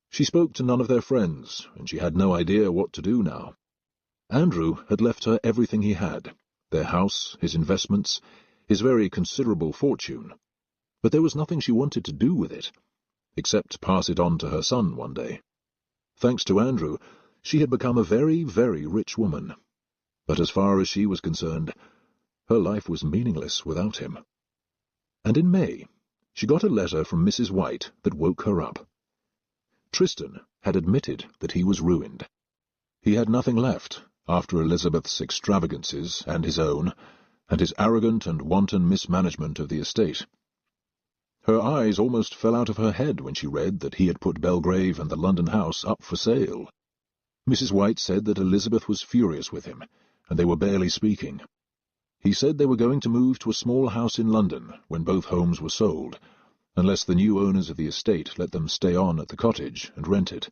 She spoke to none of their friends, and she had no idea what to do now. Andrew had left her everything he had, their house, his investments, his very considerable fortune, but there was nothing she wanted to do with it, except pass it on to her son one day. Thanks to Andrew, she had become a very, very rich woman, but as far as she was concerned, her life was meaningless without him. And in May, she got a letter from Mrs. White that woke her up. Tristan had admitted that he was ruined. He had nothing left after Elizabeth's extravagances and his own, and his arrogant and wanton mismanagement of the estate. Her eyes almost fell out of her head when she read that he had put Belgrave and the London house up for sale. Mrs. White said that Elizabeth was furious with him, and they were barely speaking. He said they were going to move to a small house in London when both homes were sold, unless the new owners of the estate let them stay on at the cottage and rent it.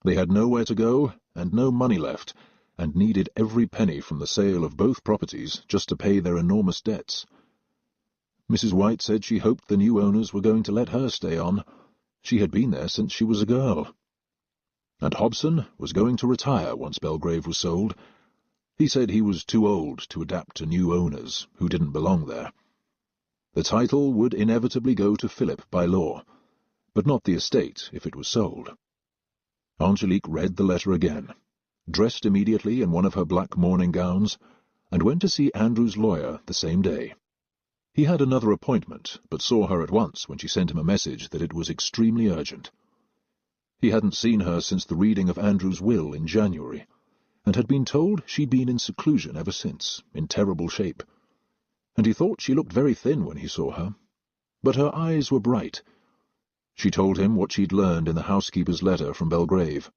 They had nowhere to go and no money left, and needed every penny from the sale of both properties just to pay their enormous debts. Mrs. White said she hoped the new owners were going to let her stay on. She had been there since she was a girl. And Hobson was going to retire once Belgrave was sold. He said he was too old to adapt to new owners who didn't belong there. The title would inevitably go to Philip by law, but not the estate if it was sold. Angélique read the letter again, dressed immediately in one of her black morning gowns, and went to see Andrew's lawyer the same day. He had another appointment, but saw her at once when she sent him a message that it was extremely urgent. He hadn't seen her since the reading of Andrew's will in January, and had been told she'd been in seclusion ever since, in terrible shape. And he thought she looked very thin when he saw her, but her eyes were bright. She told him what she'd learned in the housekeeper's letter from Belgrave.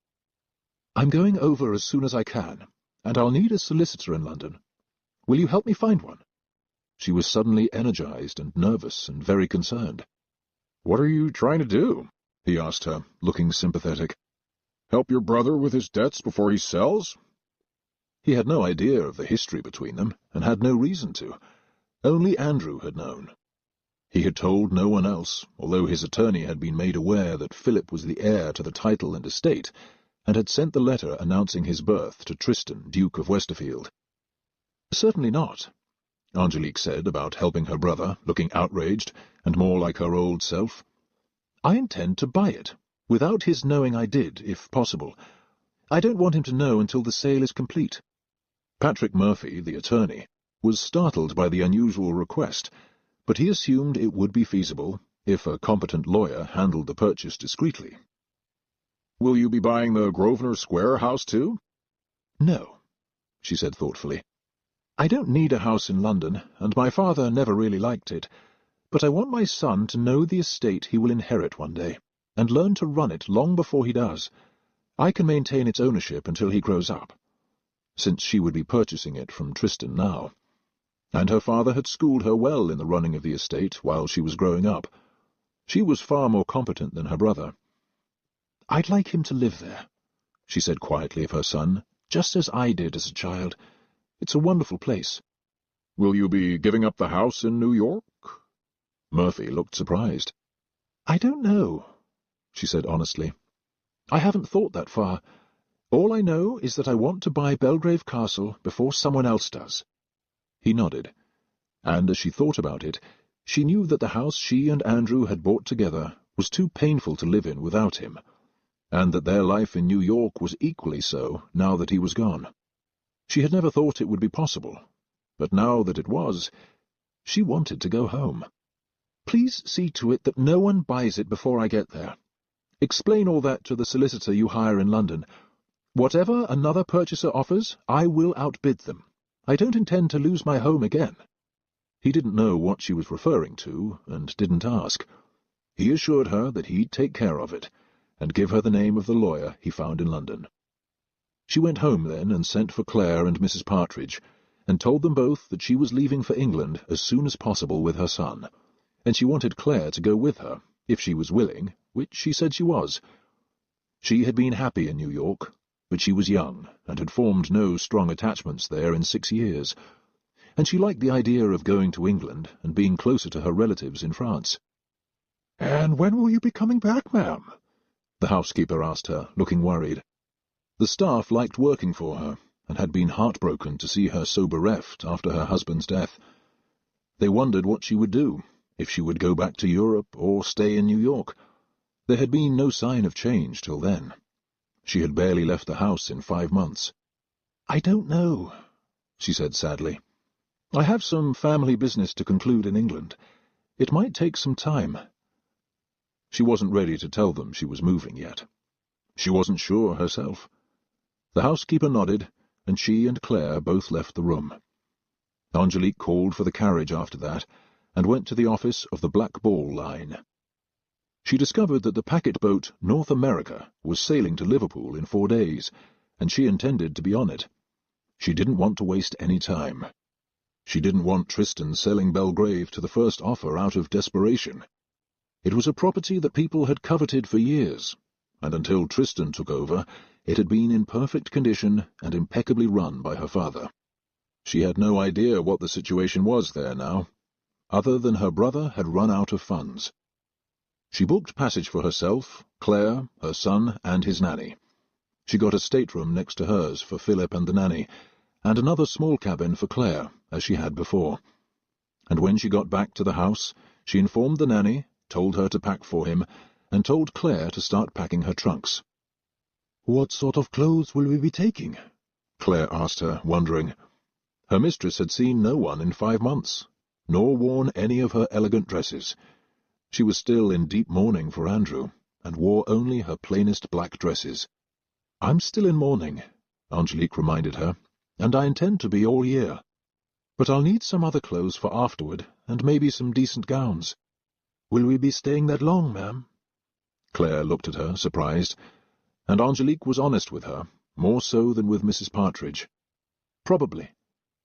"I'm going over as soon as I can, and I'll need a solicitor in London. Will you help me find one?" She was suddenly energized and nervous and very concerned.
"What are you trying to do?" he asked her, looking sympathetic. "Help your brother with his debts before he sells?"
He had no idea of the history between them, and had no reason to. Only Andrew had known. He had told no one else, although his attorney had been made aware that Philip was the heir to the title and estate, and had sent the letter announcing his birth to Tristan, Duke of Westerfield. "Certainly not," Angélique said about helping her brother, looking outraged and more like her old self. "I intend to buy it, without his knowing I did, if possible. I don't want him to know until the sale is complete." Patrick Murphy, the attorney, was startled by the unusual request, but he assumed it would be feasible if a competent lawyer handled the purchase discreetly.
"Will you be buying the Grosvenor Square house too?"
"No," she said thoughtfully. "I don't need a house in London, and my father never really liked it, but I want my son to know the estate he will inherit one day, and learn to run it long before he does. I can maintain its ownership until he grows up, since she would be purchasing it from Tristan now. And her father had schooled her well in the running of the estate while she was growing up. She was far more competent than her brother. I'd like him to live there, she said quietly of her son, just as I did as a child. It's a wonderful place.
Will you be giving up the house in New York?
Murphy looked surprised. I don't know, she said honestly. I haven't thought that far. All I know is that I want to buy Belgrave Castle before someone else does. He nodded, and as she thought about it, she knew that the house she and Andrew had bought together was too painful to live in without him, and that their life in New York was equally so now that he was gone. She had never thought it would be possible, but now that it was, she wanted to go home. Please see to it that no one buys it before I get there. Explain all that to the solicitor you hire in London. Whatever another purchaser offers, I will outbid them. I don't intend to lose my home again. He didn't know what she was referring to, and didn't ask. He assured her that he'd take care of it, and give her the name of the lawyer he found in London. She went home then and sent for Claire and Mrs. Partridge, and told them both that she was leaving for England as soon as possible with her son, and she wanted Claire to go with her, if she was willing, which she said she was. She had been happy in New York, but she was young, and had formed no strong attachments there in 6 years, and she liked the idea of going to England and being closer to her relatives in France.
"And when will you be coming back, ma'am?"
the housekeeper asked her, looking worried. The staff liked working for her, and had been heartbroken to see her so bereft after her husband's death. They wondered what she would do, if she would go back to Europe or stay in New York. There had been no sign of change till then. She had barely left the house in 5 months. I don't know, she said sadly. I have some family business to conclude in England. It might take some time. She wasn't ready to tell them she was moving yet. She wasn't sure herself. The housekeeper nodded, and she and Claire both left the room. Angélique called for the carriage after that, and went to the office of the Black Ball Line. She discovered that the packet boat North America was sailing to Liverpool in 4 days, and she intended to be on it. She didn't want to waste any time. She didn't want Tristan selling Belgrave to the first offer out of desperation. It was a property that people had coveted for years, and until Tristan took over, it had been in perfect condition and impeccably run by her father. She had no idea what the situation was there now, other than her brother had run out of funds. She booked passage for herself, Claire, her son, and his nanny. She got a stateroom next to hers for Philip and the nanny, and another small cabin for Claire, as she had before. And when she got back to the house, she informed the nanny, told her to pack for him, and told Claire to start packing her trunks. "What sort of clothes will we be taking?" Claire asked her, wondering. Her mistress had seen no one in 5 months, nor worn any of her elegant dresses. She was still in deep mourning for Andrew, and wore only her plainest black dresses. "I'm still in mourning," Angélique reminded her, "and I intend to be all year. But I'll need some other clothes for afterward, and maybe some decent gowns." "Will we be staying that long, ma'am?" Claire looked at her, surprised, and Angélique was honest with her, more so than with Mrs. Partridge. "Probably.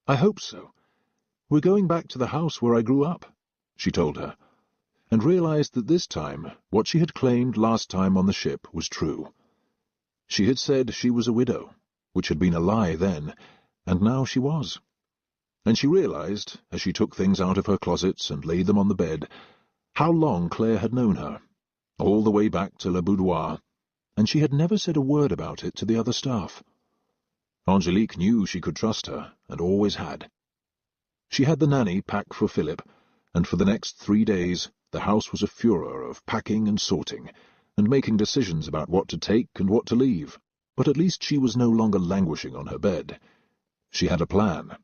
I hope so. We're going back to the house where I grew up," she told her, and realized that this time what she had claimed last time on the ship was true. She had said she was a widow, which had been a lie then, and now she was. And she realized, as she took things out of her closets and laid them on the bed, how long Claire had known her, all the way back to Le Boudoir, and she had never said a word about it to the other staff. Angélique knew she could trust her, and always had. She had the nanny pack for Philip, and for the next 3 days the house was a furor of packing and sorting, and making decisions about what to take and what to leave, but at least she was no longer languishing on her bed. She had a plan,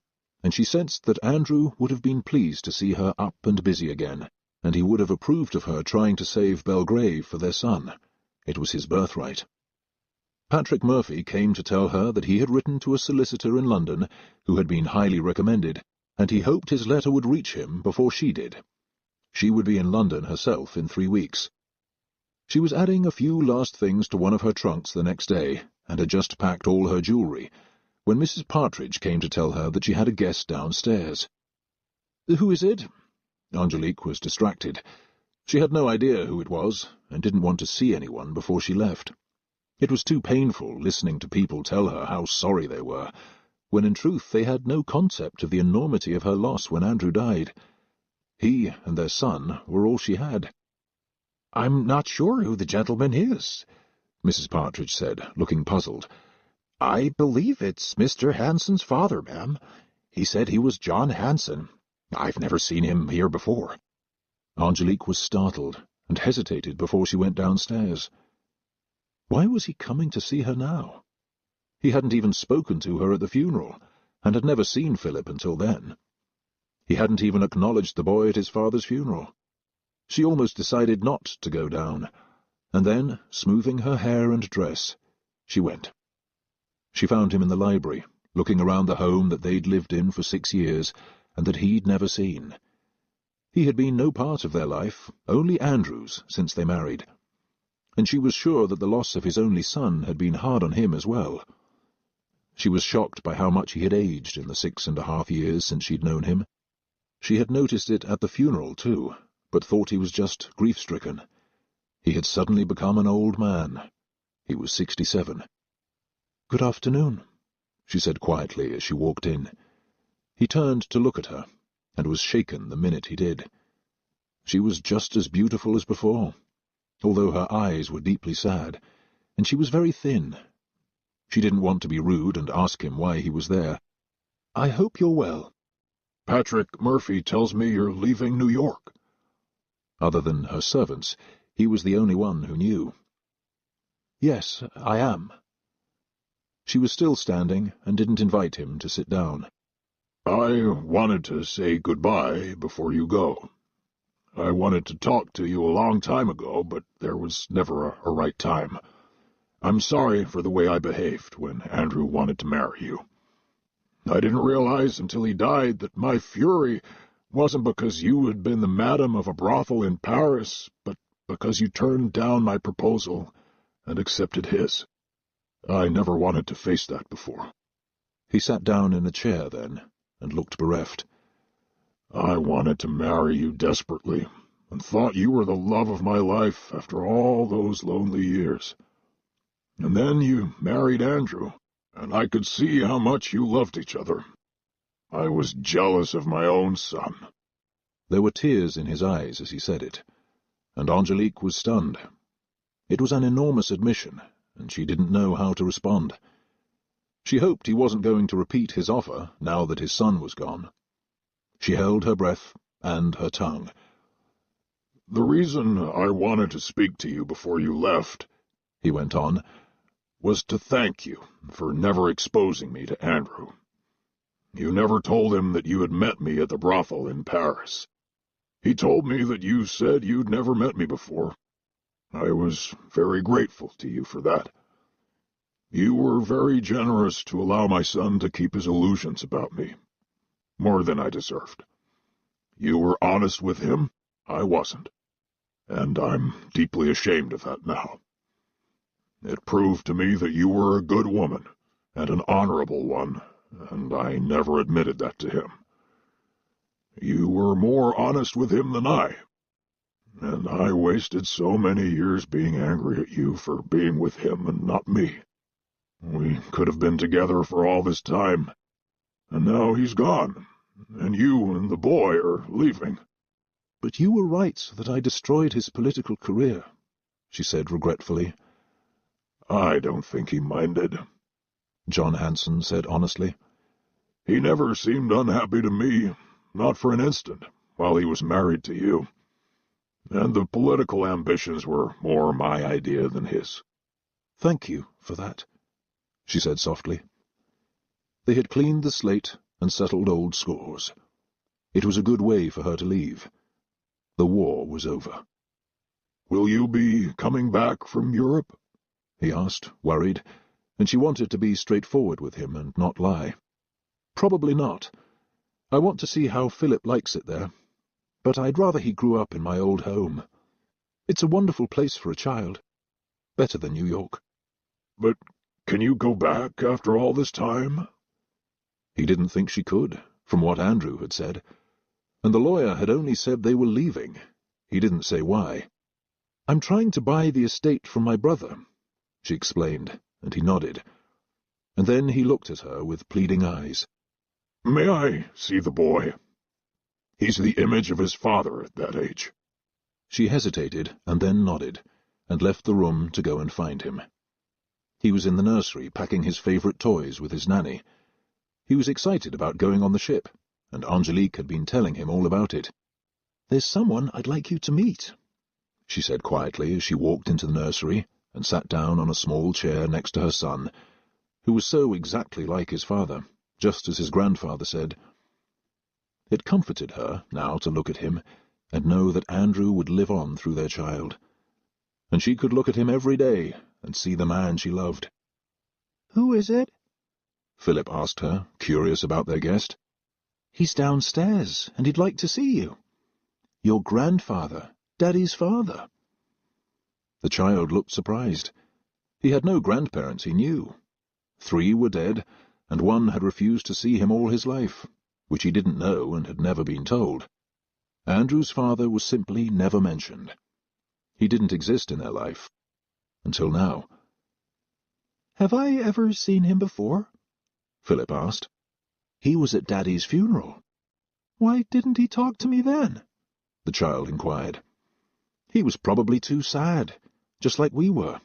and she sensed that Andrew would have been pleased to see her up and busy again, and he would have approved of her trying to save Belgrave for their son. It was his birthright. Patrick Murphy came to tell her that he had written to a solicitor in London who had been highly recommended, and he hoped his letter would reach him before she did. She would be in London herself in 3 weeks. She was adding a few last things to one of her trunks the next day, and had just packed all her jewellery, when Mrs. Partridge came to tell her that she had a guest downstairs. "Who is it?" Angélique was distracted. She had no idea who it was, and didn't want to see anyone before she left. It was too painful listening to people tell her how sorry they were, when in truth they had no concept of the enormity of her loss when Andrew died. He and their son were all she had. "I'm not sure who the gentleman is," Mrs. Partridge said, looking puzzled. "I believe it's Mr. Hanson's father, ma'am. He said he was John Hanson. I've never seen him here before." Angélique was startled, and hesitated before she went downstairs. Why was he coming to see her now? He hadn't even spoken to her at the funeral, and had never seen Philip until then. He hadn't even acknowledged the boy at his father's funeral. She almost decided not to go down, and then, smoothing her hair and dress, she went. She found him in the library, looking around the home that they'd lived in for 6 years, and that he'd never seen. He had been no part of their life, only Andrew's, since they married, and she was sure that the loss of his only son had been hard on him as well. She was shocked by how much he had aged in the 6.5 years since she'd known him. She had noticed it at the funeral, too, but thought he was just grief-stricken. He had suddenly become an old man. He was 67. "Good afternoon," she said quietly as she walked in. He turned to look at her, and was shaken the minute he did. She was just as beautiful as before, although her eyes were deeply sad, and she was very thin. She didn't want to be rude and ask him why he was there. "I hope you're well."
"Patrick Murphy tells me you're leaving New York."
Other than her servants, he was the only one who knew. "Yes, I am." She was still standing, and didn't invite him to sit down.
"I wanted to say goodbye before you go. I wanted to talk to you a long time ago, but there was never a right time. I'm sorry for the way I behaved when Andrew wanted to marry you. I didn't realize until he died that my fury wasn't because you had been the madam of a brothel in Paris, but because you turned down my proposal and accepted his. I never wanted to face that before.
He sat down in a chair then, and looked bereft.
I wanted to marry you desperately, and thought you were the love of my life after all those lonely years. And then you married Andrew, and I could see how much you loved each other. I was jealous of my own son.
There were tears in his eyes as he said it, and Angélique was stunned. It was an enormous admission, and she didn't know how to respond. She hoped he wasn't going to repeat his offer now that his son was gone. She held her breath and her tongue.
The reason I wanted to speak to you before you left, he went on, was to thank you for never exposing me to Andrew. You never told him that you had met me at the brothel in Paris. He told me that you said you'd never met me before. I was very grateful to you for that. You were very generous to allow my son to keep his illusions about me. More than I deserved. You were honest with him, I wasn't. And I'm deeply ashamed of that now. It proved to me that you were a good woman, and an honorable one, and I never admitted that to him. You were more honest with him than I, and I wasted so many years being angry at you for being with him and not me. We could have been together for all this time, and now he's gone, and you and the boy are leaving.
But you were right that I destroyed his political career, she said regretfully.
I don't think he minded, John Hanson said honestly. He never seemed unhappy to me, not for an instant, while he was married to you. And the political ambitions were more my idea than his.
Thank you for that, she said softly. They had cleaned the slate and settled old scores. It was a good way for her to leave. The war was over. Will you be coming back from Europe? He asked, worried, and she wanted to be straightforward with him and not lie. Probably not. I want to see how Philip likes it there, but I'd rather he grew up in my old home. It's a wonderful place for a child. Better than New York.
But can you go back after all this time?
He didn't think she could, from what Andrew had said, and the lawyer had only said they were leaving. He didn't say why. I'm trying to buy the estate from my brother, she explained, and he nodded. And then he looked at her with pleading eyes.
May I see the boy? He's the image of his father at that age.
She hesitated, and then nodded, and left the room to go and find him. He was in the nursery packing his favourite toys with his nanny. He was excited about going on the ship, and Angélique had been telling him all about it. There's someone I'd like you to meet, she said quietly as she walked into the nursery and sat down on a small chair next to her son, who was so exactly like his father, just as his grandfather said. It comforted her now to look at him and know that Andrew would live on through their child, and she could look at him every day and see the man she loved. Who is it? Philip asked her, curious about their guest. He's downstairs, and he'd like to see you. Your grandfather, Daddy's father. The child looked surprised. He had no grandparents he knew. 3 were dead, and 1 had refused to see him all his life, which he didn't know and had never been told. Andrew's father was simply never mentioned. He didn't exist in their life. Until now. Have I ever seen him before? Philip asked. He was at Daddy's funeral. Why didn't he talk to me then? The child inquired. He was probably too sad, just like we were.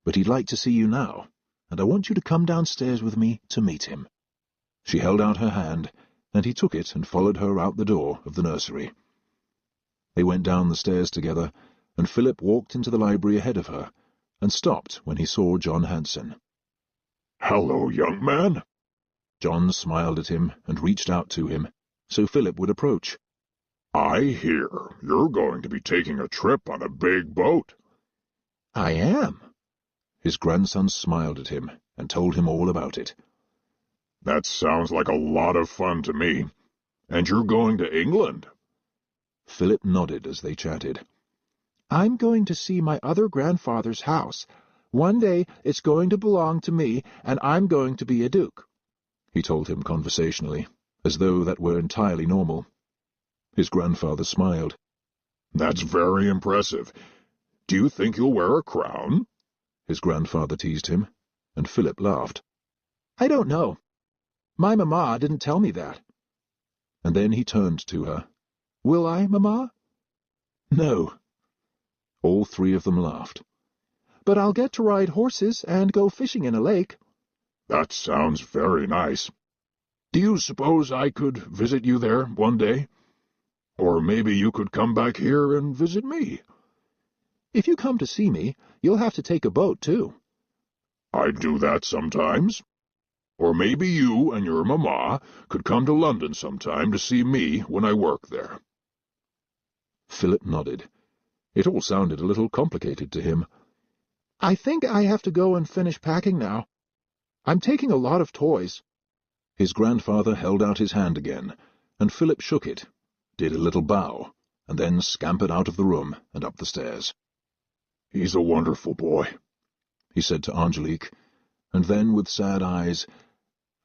But he'd like to see you now, and I want you to come downstairs with me to meet him. She held out her hand, and he took it and followed her out the door of the nursery. They went down the stairs together, and Philip walked into the library ahead of her, and stopped when he saw John Hanson.
Hello, young man.
John smiled at him and reached out to him, so Philip would approach.
I hear you're going to be taking a trip on a big boat.
I am. His grandson smiled at him and told him all about it.
That sounds like a lot of fun to me. And you're going to England?
Philip nodded as they chatted.
I'm going to see my other grandfather's house. One day it's going to belong to me, and I'm going to be a duke," he told him conversationally, as though that were entirely normal. His grandfather smiled.
"That's very impressive. Do you think you'll wear a crown?"
his grandfather teased him, and Philip laughed.
"I don't know. My mamma didn't tell me that."
And then he turned to her.
"Will I, mamma?"
"No." All three of them laughed.
"But I'll get to ride horses and go fishing in a lake."
"That sounds very nice. Do you suppose I could visit you there one day? Or maybe you could come back here and visit me?"
"If you come to see me, you'll have to take a boat, too."
"I do that sometimes. Or maybe you and your mamma could come to London sometime to see me when I work there."
Philip nodded. It all sounded a little complicated to him.
"I think I have to go and finish packing now. I'm taking a lot of toys."
His grandfather held out his hand again, and Philip shook it, did a little bow, and then scampered out of the room and up the stairs.
"He's a wonderful boy,"
he said to Angélique, and then, with sad eyes,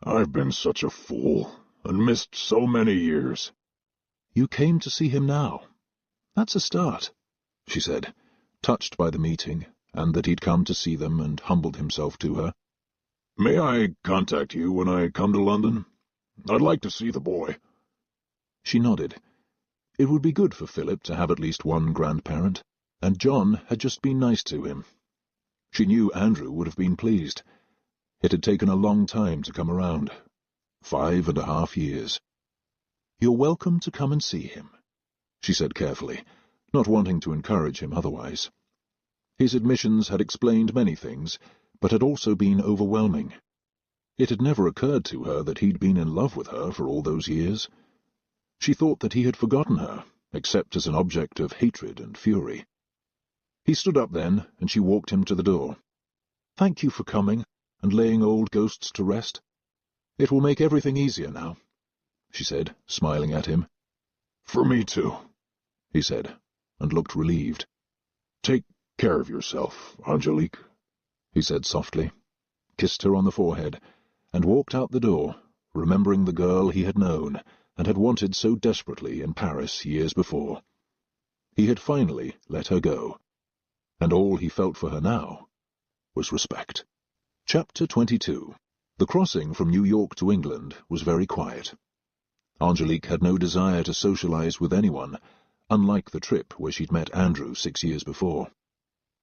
"I've been such a fool, and missed so many years."
"You came to see him now. That's a start," she said, touched by the meeting, and that he'd come to see them, and humbled himself to her.
"May I contact you when I come to London? I'd like to see the boy."
She nodded. It would be good for Philip to have at least one grandparent, and John had just been nice to him. She knew Andrew would have been pleased. It had taken a long time to come around. 5.5 years. "You're welcome to come and see him," she said carefully, not wanting to encourage him otherwise. His admissions had explained many things, but had also been overwhelming. It had never occurred to her that he'd been in love with her for all those years. She thought that he had forgotten her, except as an object of hatred and fury. He stood up then, and she walked him to the door. "Thank you for coming, and laying old ghosts to rest. It will make everything easier now," she said, smiling at him.
"For me too,"
he said, and looked relieved.
"Take care of yourself, Angélique,"
he said softly, kissed her on the forehead, and walked out the door, remembering the girl he had known and had wanted so desperately in Paris years before. He had finally let her go, and all he felt for her now was respect. Chapter 22. The crossing from New York to England was very quiet. Angélique had no desire to socialize with anyone, unlike the trip where she'd met Andrew 6 years before.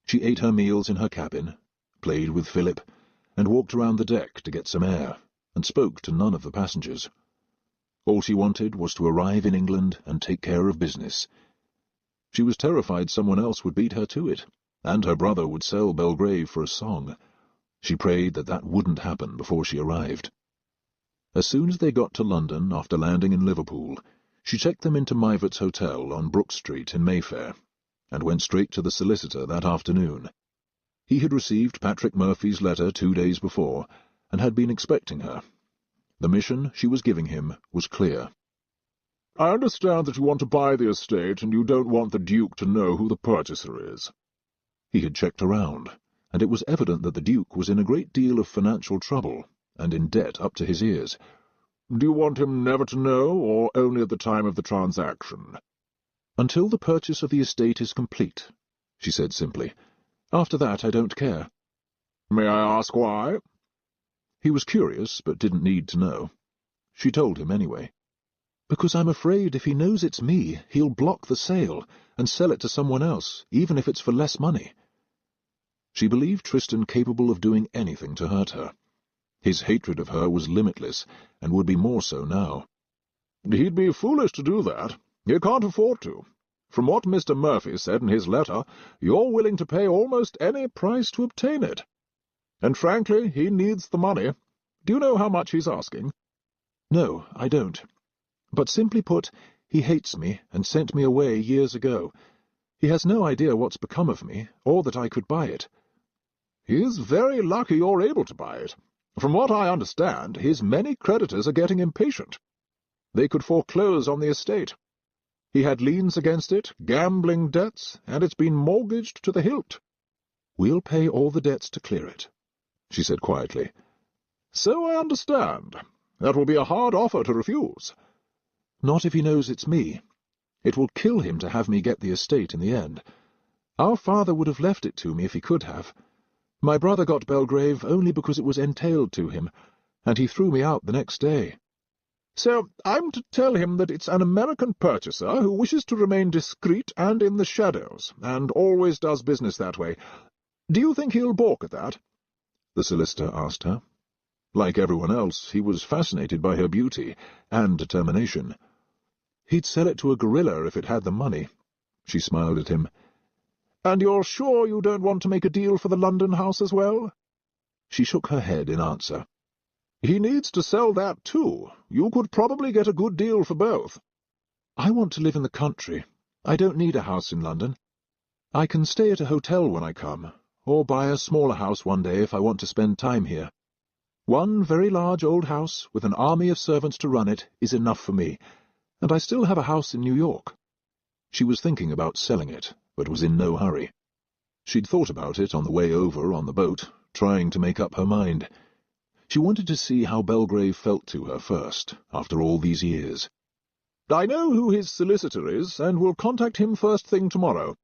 She ate her meals in her cabin, played with Philip, and walked around the deck to get some air, and spoke to none of the passengers. All she wanted was to arrive in England and take care of business. She was terrified someone else would beat her to it, and her brother would sell Belgrave for a song. She prayed that that wouldn't happen before she arrived. As soon as they got to London after landing in Liverpool, she checked them into Mivart's Hotel on Brook Street in Mayfair, and went straight to the solicitor that afternoon. He had received Patrick Murphy's letter 2 days before, and had been expecting her. The mission she was giving him was clear.
"I understand that you want to buy the estate, and you don't want the Duke to know who the purchaser is."
He had checked around, and it was evident that the Duke was in a great deal of financial trouble, and in debt up to his ears.
"Do you want him never to know, or only at the time of the transaction?"
"Until the purchase of the estate is complete," she said simply. "After that I don't care."
"May I ask why?"
He was curious, but didn't need to know. She told him anyway. "Because I'm afraid if he knows it's me, he'll block the sale and sell it to someone else, even if it's for less money." She believed Tristan capable of doing anything to hurt her. His hatred of her was limitless, and would be more so now.
"He'd be foolish to do that. He can't afford to. From what Mr. Murphy said in his letter, you're willing to pay almost any price to obtain it. And frankly, he needs the money. Do you know how much he's asking?"
"No, I don't. But simply put, he hates me and sent me away years ago. He has no idea what's become of me, or that I could buy it."
"He's very lucky you're able to buy it. From what I understand, his many creditors are getting impatient. They could foreclose on the estate.
He had liens against it, gambling debts, and it's been mortgaged to the hilt. We'll pay all the debts to clear it, she said quietly. So I understand. That will be a hard offer to refuse. Not if he knows it's me. It will kill him to have me get the estate in the end. Our father would have left it to me if he could have. My brother got Belgrave only because it was entailed to him, and he threw me out the next day. So I'm to tell him that it's an American purchaser who wishes to remain discreet and in the shadows, and always does business that way. Do you think he'll balk at that? The solicitor asked her. Like everyone else, he was fascinated by her beauty and determination. He'd sell it to a gorilla if it had the money. She smiled at him. And you're sure you don't want to make a deal for the London house as well? She shook her head in answer. He needs to sell that too. You could probably get a good deal for both. I want to live in the country. I don't need a house in London. I can stay at a hotel when I come, or buy a smaller house one day if I want to spend time here. One very large old house with an army of servants to run it is enough for me, and I still have a house in New York. She was thinking about selling it, but was in no hurry. She'd thought about it on the way over on the boat, trying to make up her mind. She wanted to see how Belgrave felt to her first, after all these years. I know who his solicitor is, and will contact him first thing tomorrow.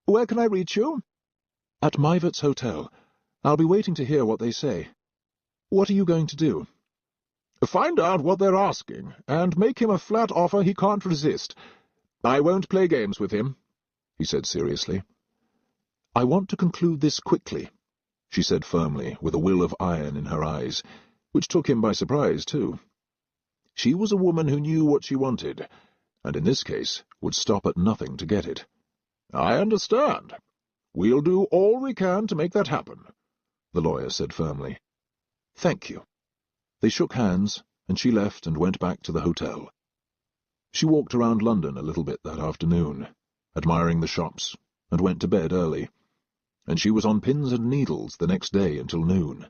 Where can I reach you? At Mivert's Hotel. I'll be waiting to hear what they say. What are you going to do? Find out what they're asking, and make him a flat offer he can't resist. I won't play games with him, he said seriously. I want to conclude this quickly, she said firmly, with a will of iron in her eyes, which took him by surprise, too. She was a woman who knew what she wanted, and in this case would stop at nothing to get it. I understand. We'll do all we can to make that happen, the lawyer said firmly. Thank you. They shook hands, and she left and went back to the hotel. She walked around London a little bit that afternoon, admiring the shops, and went to bed early, and she was on pins and needles the next day until noon.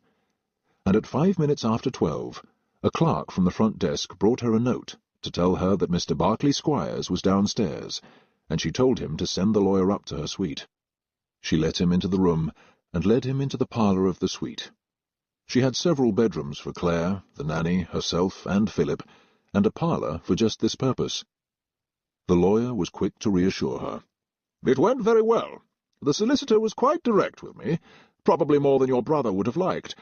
And at 5 minutes after 12, a clerk from the front desk brought her a note to tell her that Mr. Berkeley Squires was downstairs, and she told him to send the lawyer up to her suite. She let him into the room and led him into the parlour of the suite. She had several bedrooms for Claire, the nanny, herself, and Philip, and a parlour for just this purpose. The lawyer was quick to reassure her. It went very well. The solicitor was quite direct with me, probably more than your brother would have liked.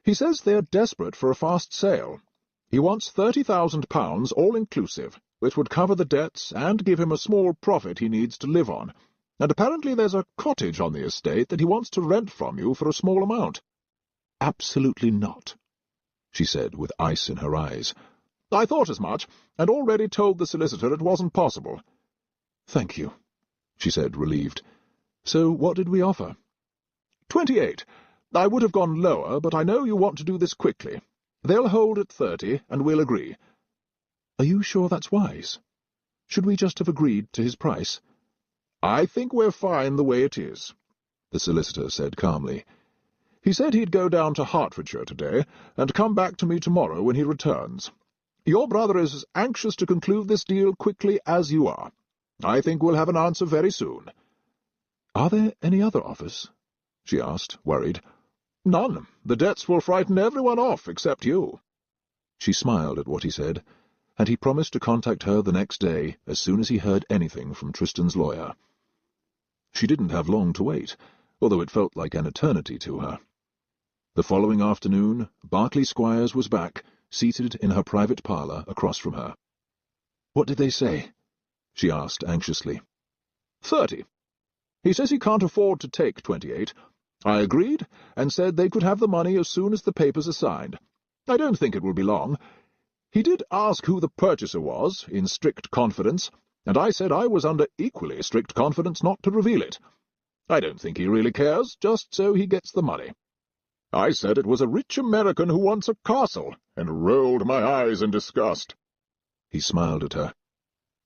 He says they're desperate for a fast sale. He wants £30,000 all-inclusive, which would cover the debts and give him a small profit he needs to live on, and apparently there's a cottage on the estate that he wants to rent from you for a small amount. Absolutely not, she said, with ice in her eyes. I thought as much, and already told the solicitor it wasn't possible. Thank you, she said, relieved. So what did we offer? 28. I would have gone lower, but I know you want to do this quickly. They'll hold at 30, and we'll agree. Are you sure that's wise? Should we just have agreed to his price? I think we're fine the way it is, the solicitor said calmly. He said he'd go down to Hertfordshire today, and come back to me tomorrow when he returns. Your brother is as anxious to conclude this deal quickly as you are. I think we'll have an answer very soon. Are there any other offers? She asked, worried. None. The debts will frighten everyone off except you. She smiled at what he said, and he promised to contact her the next day as soon as he heard anything from Tristan's lawyer. She didn't have long to wait, although it felt like an eternity to her. The following afternoon, Berkeley Squires was back, seated in her private parlour across from her. What did they say? She asked anxiously. 30. He says he can't afford to take 28. I agreed, and said they could have the money as soon as the papers are signed. I don't think it will be long. He did ask who the purchaser was, in strict confidence, and I said I was under equally strict confidence not to reveal it. I don't think he really cares, just so he gets the money. I said it was a rich American who wants a castle, and rolled my eyes in disgust. He smiled at her.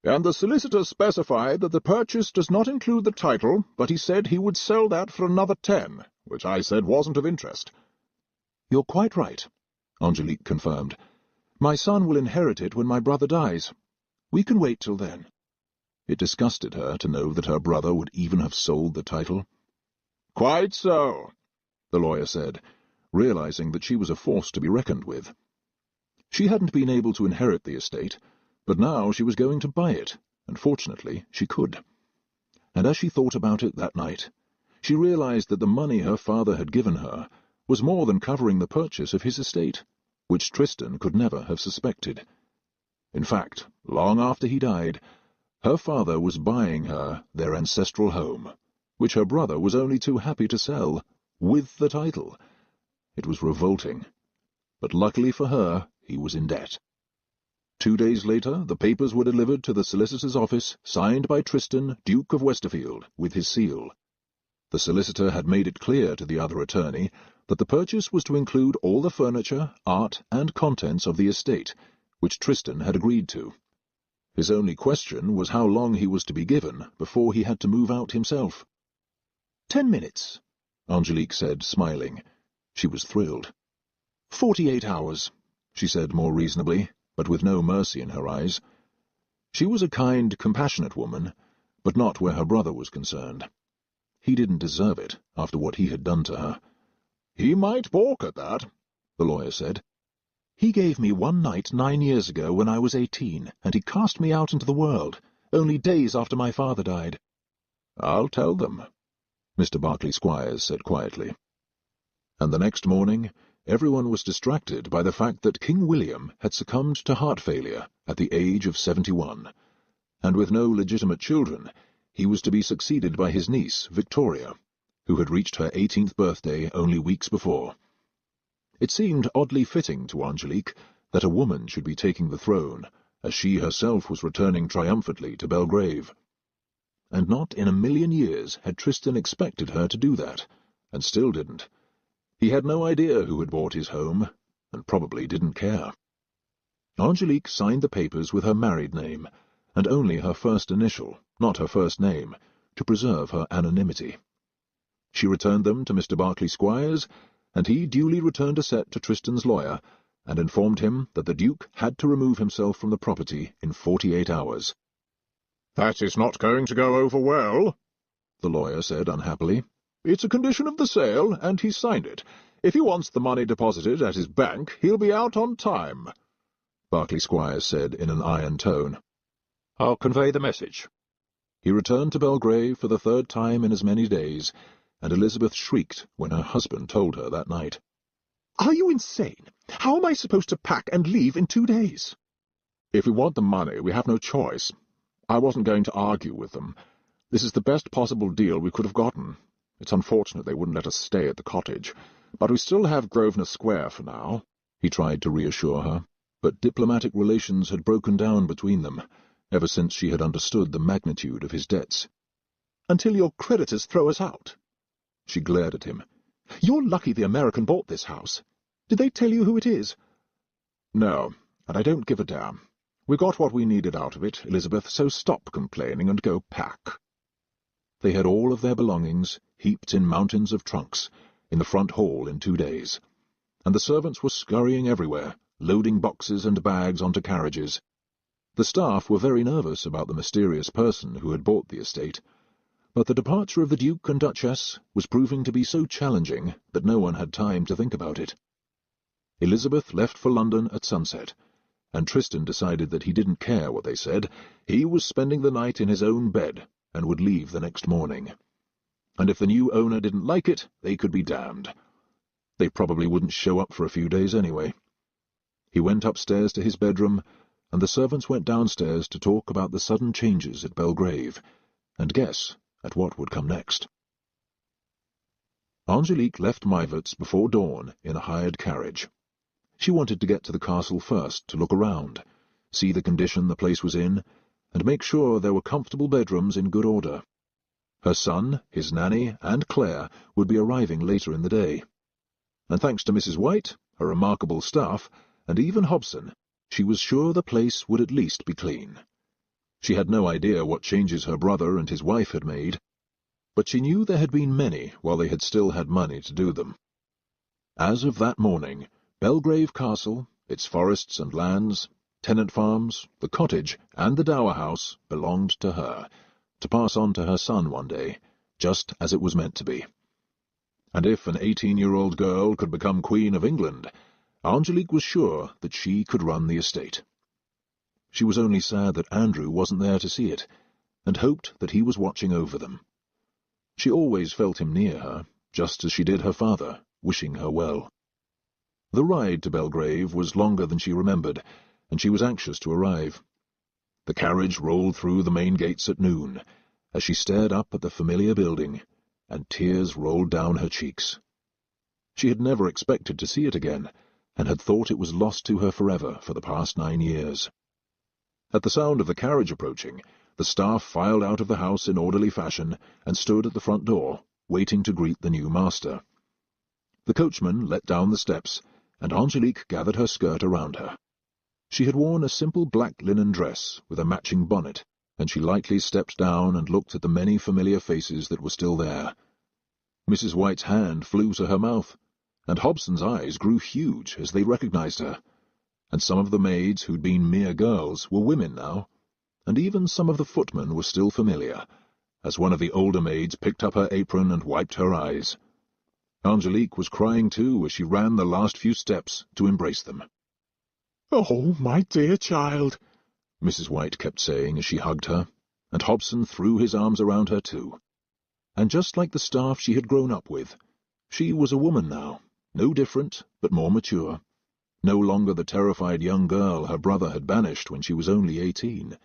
And the solicitor specified that the purchase does not include the title, but he said he would sell that for another 10, which I said wasn't of interest. You're quite right, Angélique confirmed. My son will inherit it when my brother dies. We can wait till then.
It disgusted her to know that her brother would even have sold the title.
"Quite so,"
the lawyer said, realizing that she was a force to be reckoned with. She hadn't been able to inherit the estate, but now she was going to buy it, and fortunately she could. And as she thought about it that night, she realized that the money her father had given her was more than covering the purchase of his estate, which Tristan could never have suspected. In fact, long after he died, her father was buying her their ancestral home, which her brother was only too happy to sell, with the title. It was revolting, but luckily for her, he was in debt. 2 days later, the papers were delivered to the solicitor's office, signed by Tristan, Duke of Westerfield, with his seal. The solicitor had made it clear to the other attorney that the purchase was to include all the furniture, art, and contents of the estate, which Tristan had agreed to. His only question was how long he was to be given before he had to move out himself.
10 minutes,
Angélique said, smiling. She was thrilled.
48 hours,
she said more reasonably, but with no mercy in her eyes. She was a kind, compassionate woman, but not where her brother was concerned. He didn't deserve it, after what he had done to her.
"He might balk at that," the lawyer said.
"He gave me one night 9 years ago when I was 18, and he cast me out into the world, only days after my father died."
"I'll tell them," Mr. Berkeley Squires said quietly. And the next morning, everyone was distracted by the fact that King William had succumbed to heart failure at the age of 71, and with no legitimate children, he was to be succeeded by his niece, Victoria, who had reached her 18th birthday only weeks before. It seemed oddly fitting to Angélique that a woman should be taking the throne, as she herself was returning triumphantly to Belgrave. And not in a million years had Tristan expected her to do that, and still didn't. He had no idea who had bought his home, and probably didn't care. Angélique signed the papers with her married name, and only her first initial, not her first name, to preserve her anonymity. She returned them to Mr. Berkeley Squires, and he duly returned a set to Tristan's lawyer, and informed him that the Duke had to remove himself from the property in 48 hours.
"That is not going to go over well,"
the lawyer said unhappily.
"It's a condition of the sale, and he signed it. If he wants the money deposited at his bank, he'll be out on time,"
Berkeley Squires said in an iron tone.
"I'll convey the message."
He returned to Belgrave for the 3rd time in as many days, and Elizabeth shrieked when her husband told her that night.
"Are you insane? How am I supposed to pack and leave in 2 days?"
"If we want the money, we have no choice. I wasn't going to argue with them. This is the best possible deal we could have gotten. It's unfortunate they wouldn't let us stay at the cottage, but we still have Grosvenor Square for now,"
he tried to reassure her, but diplomatic relations had broken down between them, ever since she had understood the magnitude of his debts.
"Until your creditors throw us out."
She glared at him.
"You're lucky the American bought this house. Did they tell you who it is?"
"No, and I don't give a damn. We got what we needed out of it, Elizabeth, so stop complaining and go pack."
They had all of their belongings, heaped in mountains of trunks, in the front hall in 2 days, and the servants were scurrying everywhere, loading boxes and bags onto carriages. The staff were very nervous about the mysterious person who had bought the estate, but the departure of the Duke and Duchess was proving to be so challenging that no one had time to think about it. Elizabeth left for London at sunset, and Tristan decided that he didn't care what they said. He was spending the night in his own bed, and would leave the next morning. And if the new owner didn't like it, they could be damned. They probably wouldn't show up for a few days anyway. He went upstairs to his bedroom, and the servants went downstairs to talk about the sudden changes at Belgrave, and guess at what would come next. Angélique left Mivert's before dawn in a hired carriage. She wanted to get to the castle first to look around, see the condition the place was in, and make sure there were comfortable bedrooms in good order. Her son, his nanny, and Claire would be arriving later in the day. And thanks to Mrs. White, her remarkable staff, and even Hobson, she was sure the place would at least be clean. She had no idea what changes her brother and his wife had made, but she knew there had been many while they had still had money to do them. As of that morning, Belgrave Castle, its forests and lands,
Tenant farms, the cottage, and the dower house belonged to her, to pass on to her son one day, just as it was meant to be. And if an 18-year-old girl could become Queen of England, Angélique was sure that she could run the estate. She was only sad that Andrew wasn't there to see it, and hoped that he was watching over them. She always felt him near her, just as she did her father, wishing her well. The ride to Belgrave was longer than she remembered, and she was anxious to arrive. The carriage rolled through the main gates at noon, as she stared up at the familiar building, and tears rolled down her cheeks. She had never expected to see it again, and had thought it was lost to her forever for the past 9 years. At the sound of the carriage approaching, the staff filed out of the house in orderly fashion and stood at the front door, waiting to greet the new master. The coachman let down the steps, and Angélique gathered her skirt around her. She had worn a simple black linen dress with a matching bonnet, and she lightly stepped down and looked at the many familiar faces that were still there. Mrs. White's hand flew to her mouth, and Hobson's eyes grew huge as they recognized her, and some of the maids who'd been mere girls were women now, and even some of the footmen were still familiar, as one of the older maids picked up her apron and wiped her eyes. Angélique was crying too as she ran the last few steps to embrace them.
"Oh, my dear child,"
Mrs. White kept saying as she hugged her, and Hobson threw his arms around her too. And just like the staff she had grown up with, she was a woman now, no different, but more mature. No longer the terrified young girl her brother had banished when she was only 18.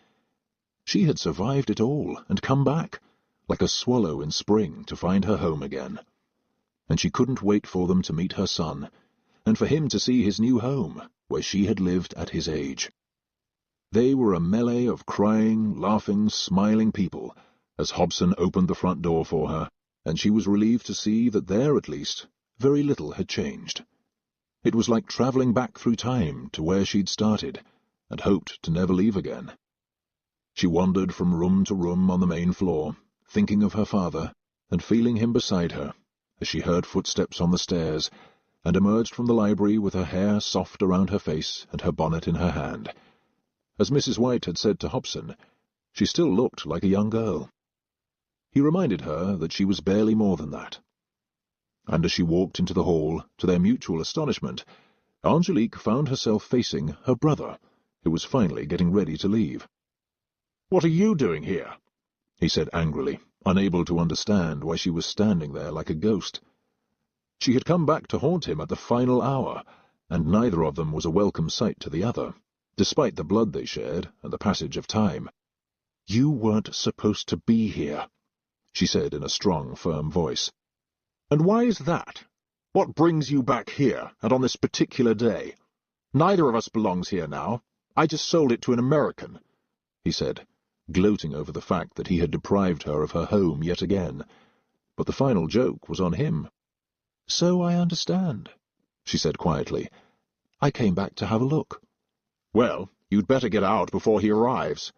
She had survived it all and come back, like a swallow in spring, to find her home again. And she couldn't wait for them to meet her son, and for him to see his new home, where she had lived at his age. They were a melee of crying, laughing, smiling people, as Hobson opened the front door for her, and she was relieved to see that there, at least, very little had changed. It was like travelling back through time to where she'd started, and hoped to never leave again. She wandered from room to room on the main floor, thinking of her father, and feeling him beside her, as she heard footsteps on the stairs, and emerged from the library with her hair soft around her face and her bonnet in her hand. As Mrs. White had said to Hobson, she still looked like a young girl. He reminded her that she was barely more than that. And as she walked into the hall, to their mutual astonishment, Angélique found herself facing her brother, who was finally getting ready to leave.
"What are you doing here?"
he said angrily, unable to understand why she was standing there like a ghost. She had come back to haunt him at the final hour, and neither of them was a welcome sight to the other, despite the blood they shared and the passage of time. "You weren't supposed to be here," she said in a strong, firm voice.
"And why is that? What brings you back here, and on this particular day? Neither of us belongs here now. I just sold it to an American,"
he said, gloating over the fact that he had deprived her of her home yet again. But the final joke was on him. "So I understand," she said quietly. "I came back to have a look."
"Well, you'd better get out before he arrives."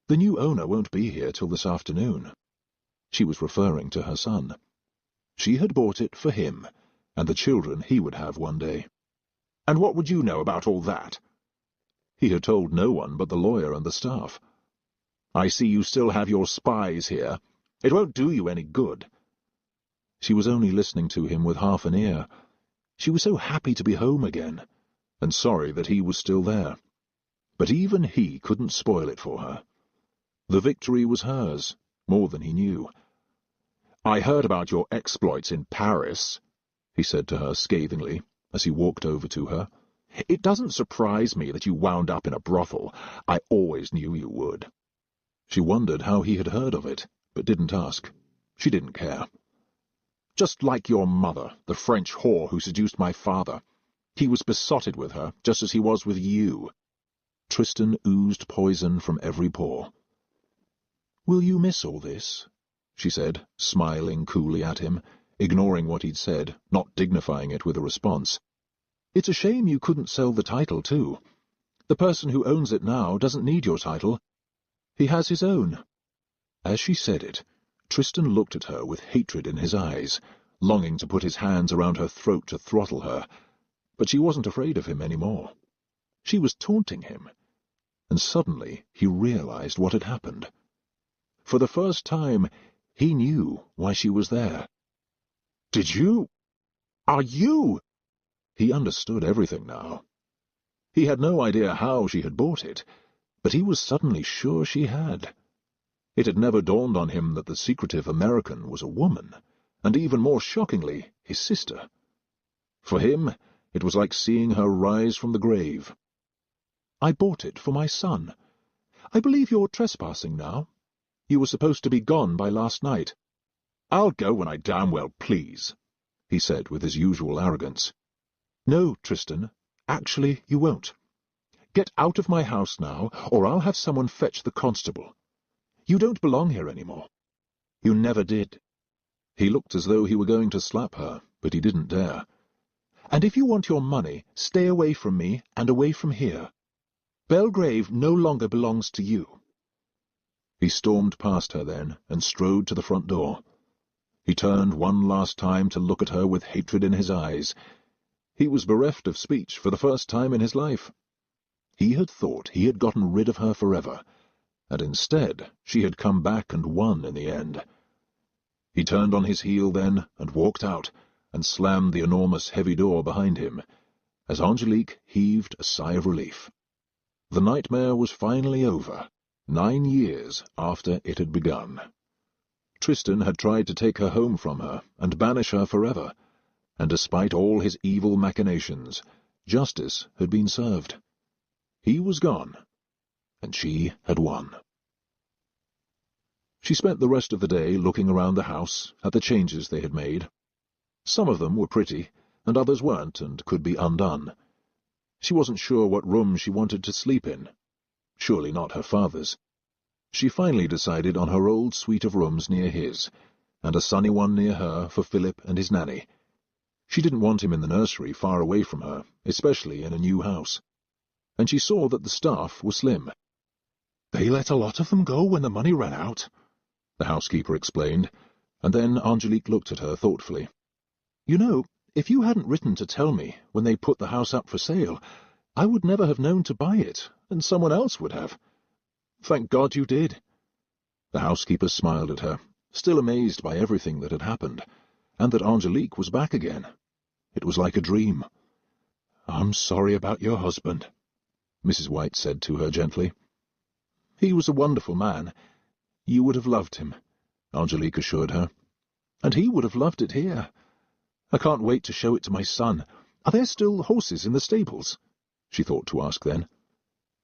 "The new owner won't be here till this afternoon." She was referring to her son. She had bought it for him, and the children he would have one day.
"And what would you know about all that?"
He had told no one but the lawyer and the staff.
"I see you still have your spies here. It won't do you any good."
She was only listening to him with half an ear. She was so happy to be home again, and sorry that he was still there. But even he couldn't spoil it for her. The victory was hers, more than he knew.
"I heard about your exploits in Paris," he said to her scathingly, as he walked over to her. "It doesn't surprise me that you wound up in a brothel. I always knew you would."
She wondered how he had heard of it, but didn't ask. She didn't care.
"Just like your mother, the French whore who seduced my father. He was besotted with her, just as he was with you."
Tristan oozed poison from every pore. "Will you miss all this?" she said, smiling coolly at him, ignoring what he'd said, not dignifying it with a response. "It's a shame you couldn't sell the title, too. The person who owns it now doesn't need your title. He has his own." As she said it, Tristan looked at her with hatred in his eyes, longing to put his hands around her throat to throttle her, but she wasn't afraid of him any more. She was taunting him. And suddenly he realized what had happened. For the first time, he knew why she was there. "Did you? Are you?" He understood everything now. He had no idea how she had bought it, but he was suddenly sure she had. It had never dawned on him that the secretive American was a woman, and even more shockingly, his sister. For him, it was like seeing her rise from the grave. "I bought it for my son. I believe you're trespassing now. You were supposed to be gone by last night."
"I'll go when I damn well please," he said with his usual arrogance.
"No, Tristan, actually you won't. Get out of my house now, or I'll have someone fetch the constable. You don't belong here anymore. You never did." He looked as though he were going to slap her, but he didn't dare. "And if you want your money, stay away from me and away from here. Belgrave no longer belongs to you." He stormed past her then and strode to the front door. He turned one last time to look at her with hatred in his eyes. He was bereft of speech for the first time in his life. He had thought he had gotten rid of her forever, and instead she had come back and won in the end. He turned on his heel then and walked out, and slammed the enormous heavy door behind him, as Angélique heaved a sigh of relief. The nightmare was finally over, 9 years after it had begun. Tristan had tried to take her home from her and banish her forever, and despite all his evil machinations, justice had been served. He was gone, and she had won. She spent the rest of the day looking around the house at the changes they had made. Some of them were pretty, and others weren't and could be undone. She wasn't sure what room she wanted to sleep in. Surely not her father's. She finally decided on her old suite of rooms near his, and a sunny one near her for Philip and his nanny. She didn't want him in the nursery far away from her, especially in a new house. And she saw that the staff were slim. "They let a lot of them go when the money ran out," the housekeeper explained, and then Angélique looked at her thoughtfully. "You know, if you hadn't written to tell me when they put the house up for sale, I would never have known to buy it, and someone else would have. Thank God you did." The housekeeper smiled at her, still amazed by everything that had happened, and that Angélique was back again. It was like a dream. "I'm sorry about your husband," Mrs. White said to her gently. "He was a wonderful man. You would have loved him," Angélique assured her. "And he would have loved it here. I can't wait to show it to my son. Are there still horses in the stables?" she thought to ask then.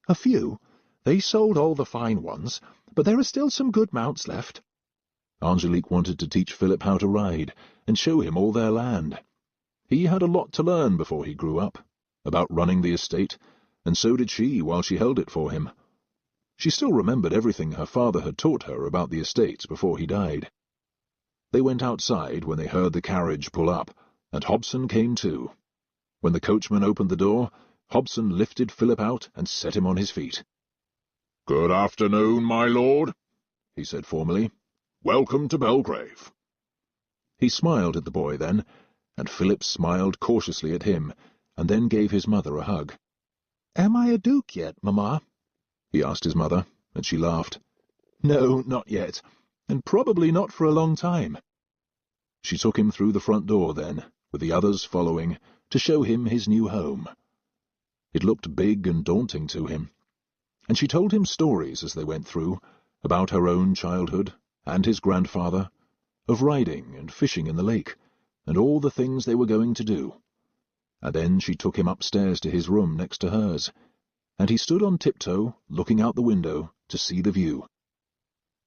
"A few. They sold all the fine ones, but there are still some good mounts left." Angélique wanted to teach Philip how to ride, and show him all their land. He had a lot to learn before he grew up, about running the estate, and so did she while she held it for him. She still remembered everything her father had taught her about the estate before he died. They went outside when they heard the carriage pull up, and Hobson came too. When the coachman opened the door, Hobson lifted Philip out and set him on his feet.
"Good afternoon, my lord," he said formally. "Welcome to Belgrave."
He smiled at the boy then, and Philip smiled cautiously at him, and then gave his mother a hug. "Am I a duke yet, Mamma?" he asked his mother, and she laughed. "No, not yet, and probably not for a long time." She took him through the front door then, with the others following, to show him his new home. It looked big and daunting to him, and she told him stories as they went through, about her own childhood, and his grandfather, of riding and fishing in the lake, and all the things they were going to do. And then she took him upstairs to his room next to hers, and he stood on tiptoe, looking out the window, to see the view.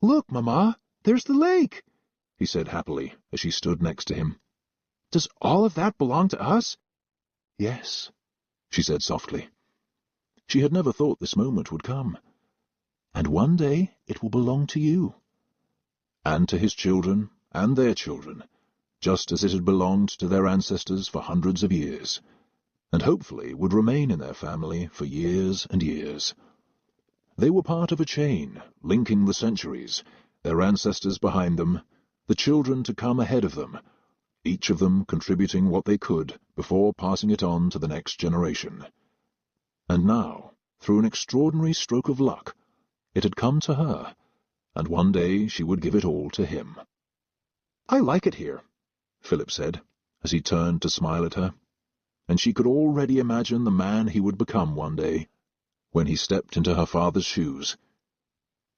"Look, Mamma, there's the lake," he said happily, as she stood next to him. "Does all of that belong to us?" "Yes," she said softly. She had never thought this moment would come. "And one day it will belong to you." And to his children, and their children, just as it had belonged to their ancestors for hundreds of years, and hopefully would remain in their family for years and years. They were part of a chain, linking the centuries, their ancestors behind them, the children to come ahead of them, each of them contributing what they could before passing it on to the next generation.
And now, through an extraordinary stroke of luck, it had come to her, and one day she would give it all to him. "I like it here," Philip said, as he turned to smile at her, and she could already imagine the man he would become one day, when he stepped into her father's shoes.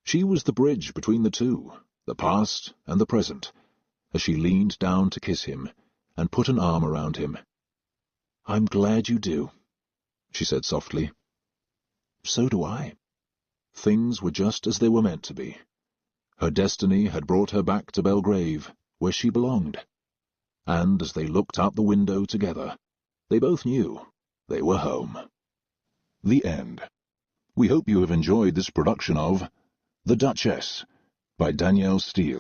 She was the bridge between the two, the past and the present, as she leaned down to kiss him and put an arm around him. "I'm glad you do," she said softly. "So do I." Things were just as they were meant to be. Her destiny had brought her back to Belgrave, where she belonged. And as they looked out the window together, they both knew they were home. The end. We hope you have enjoyed this production of The Duchess by Danielle Steel.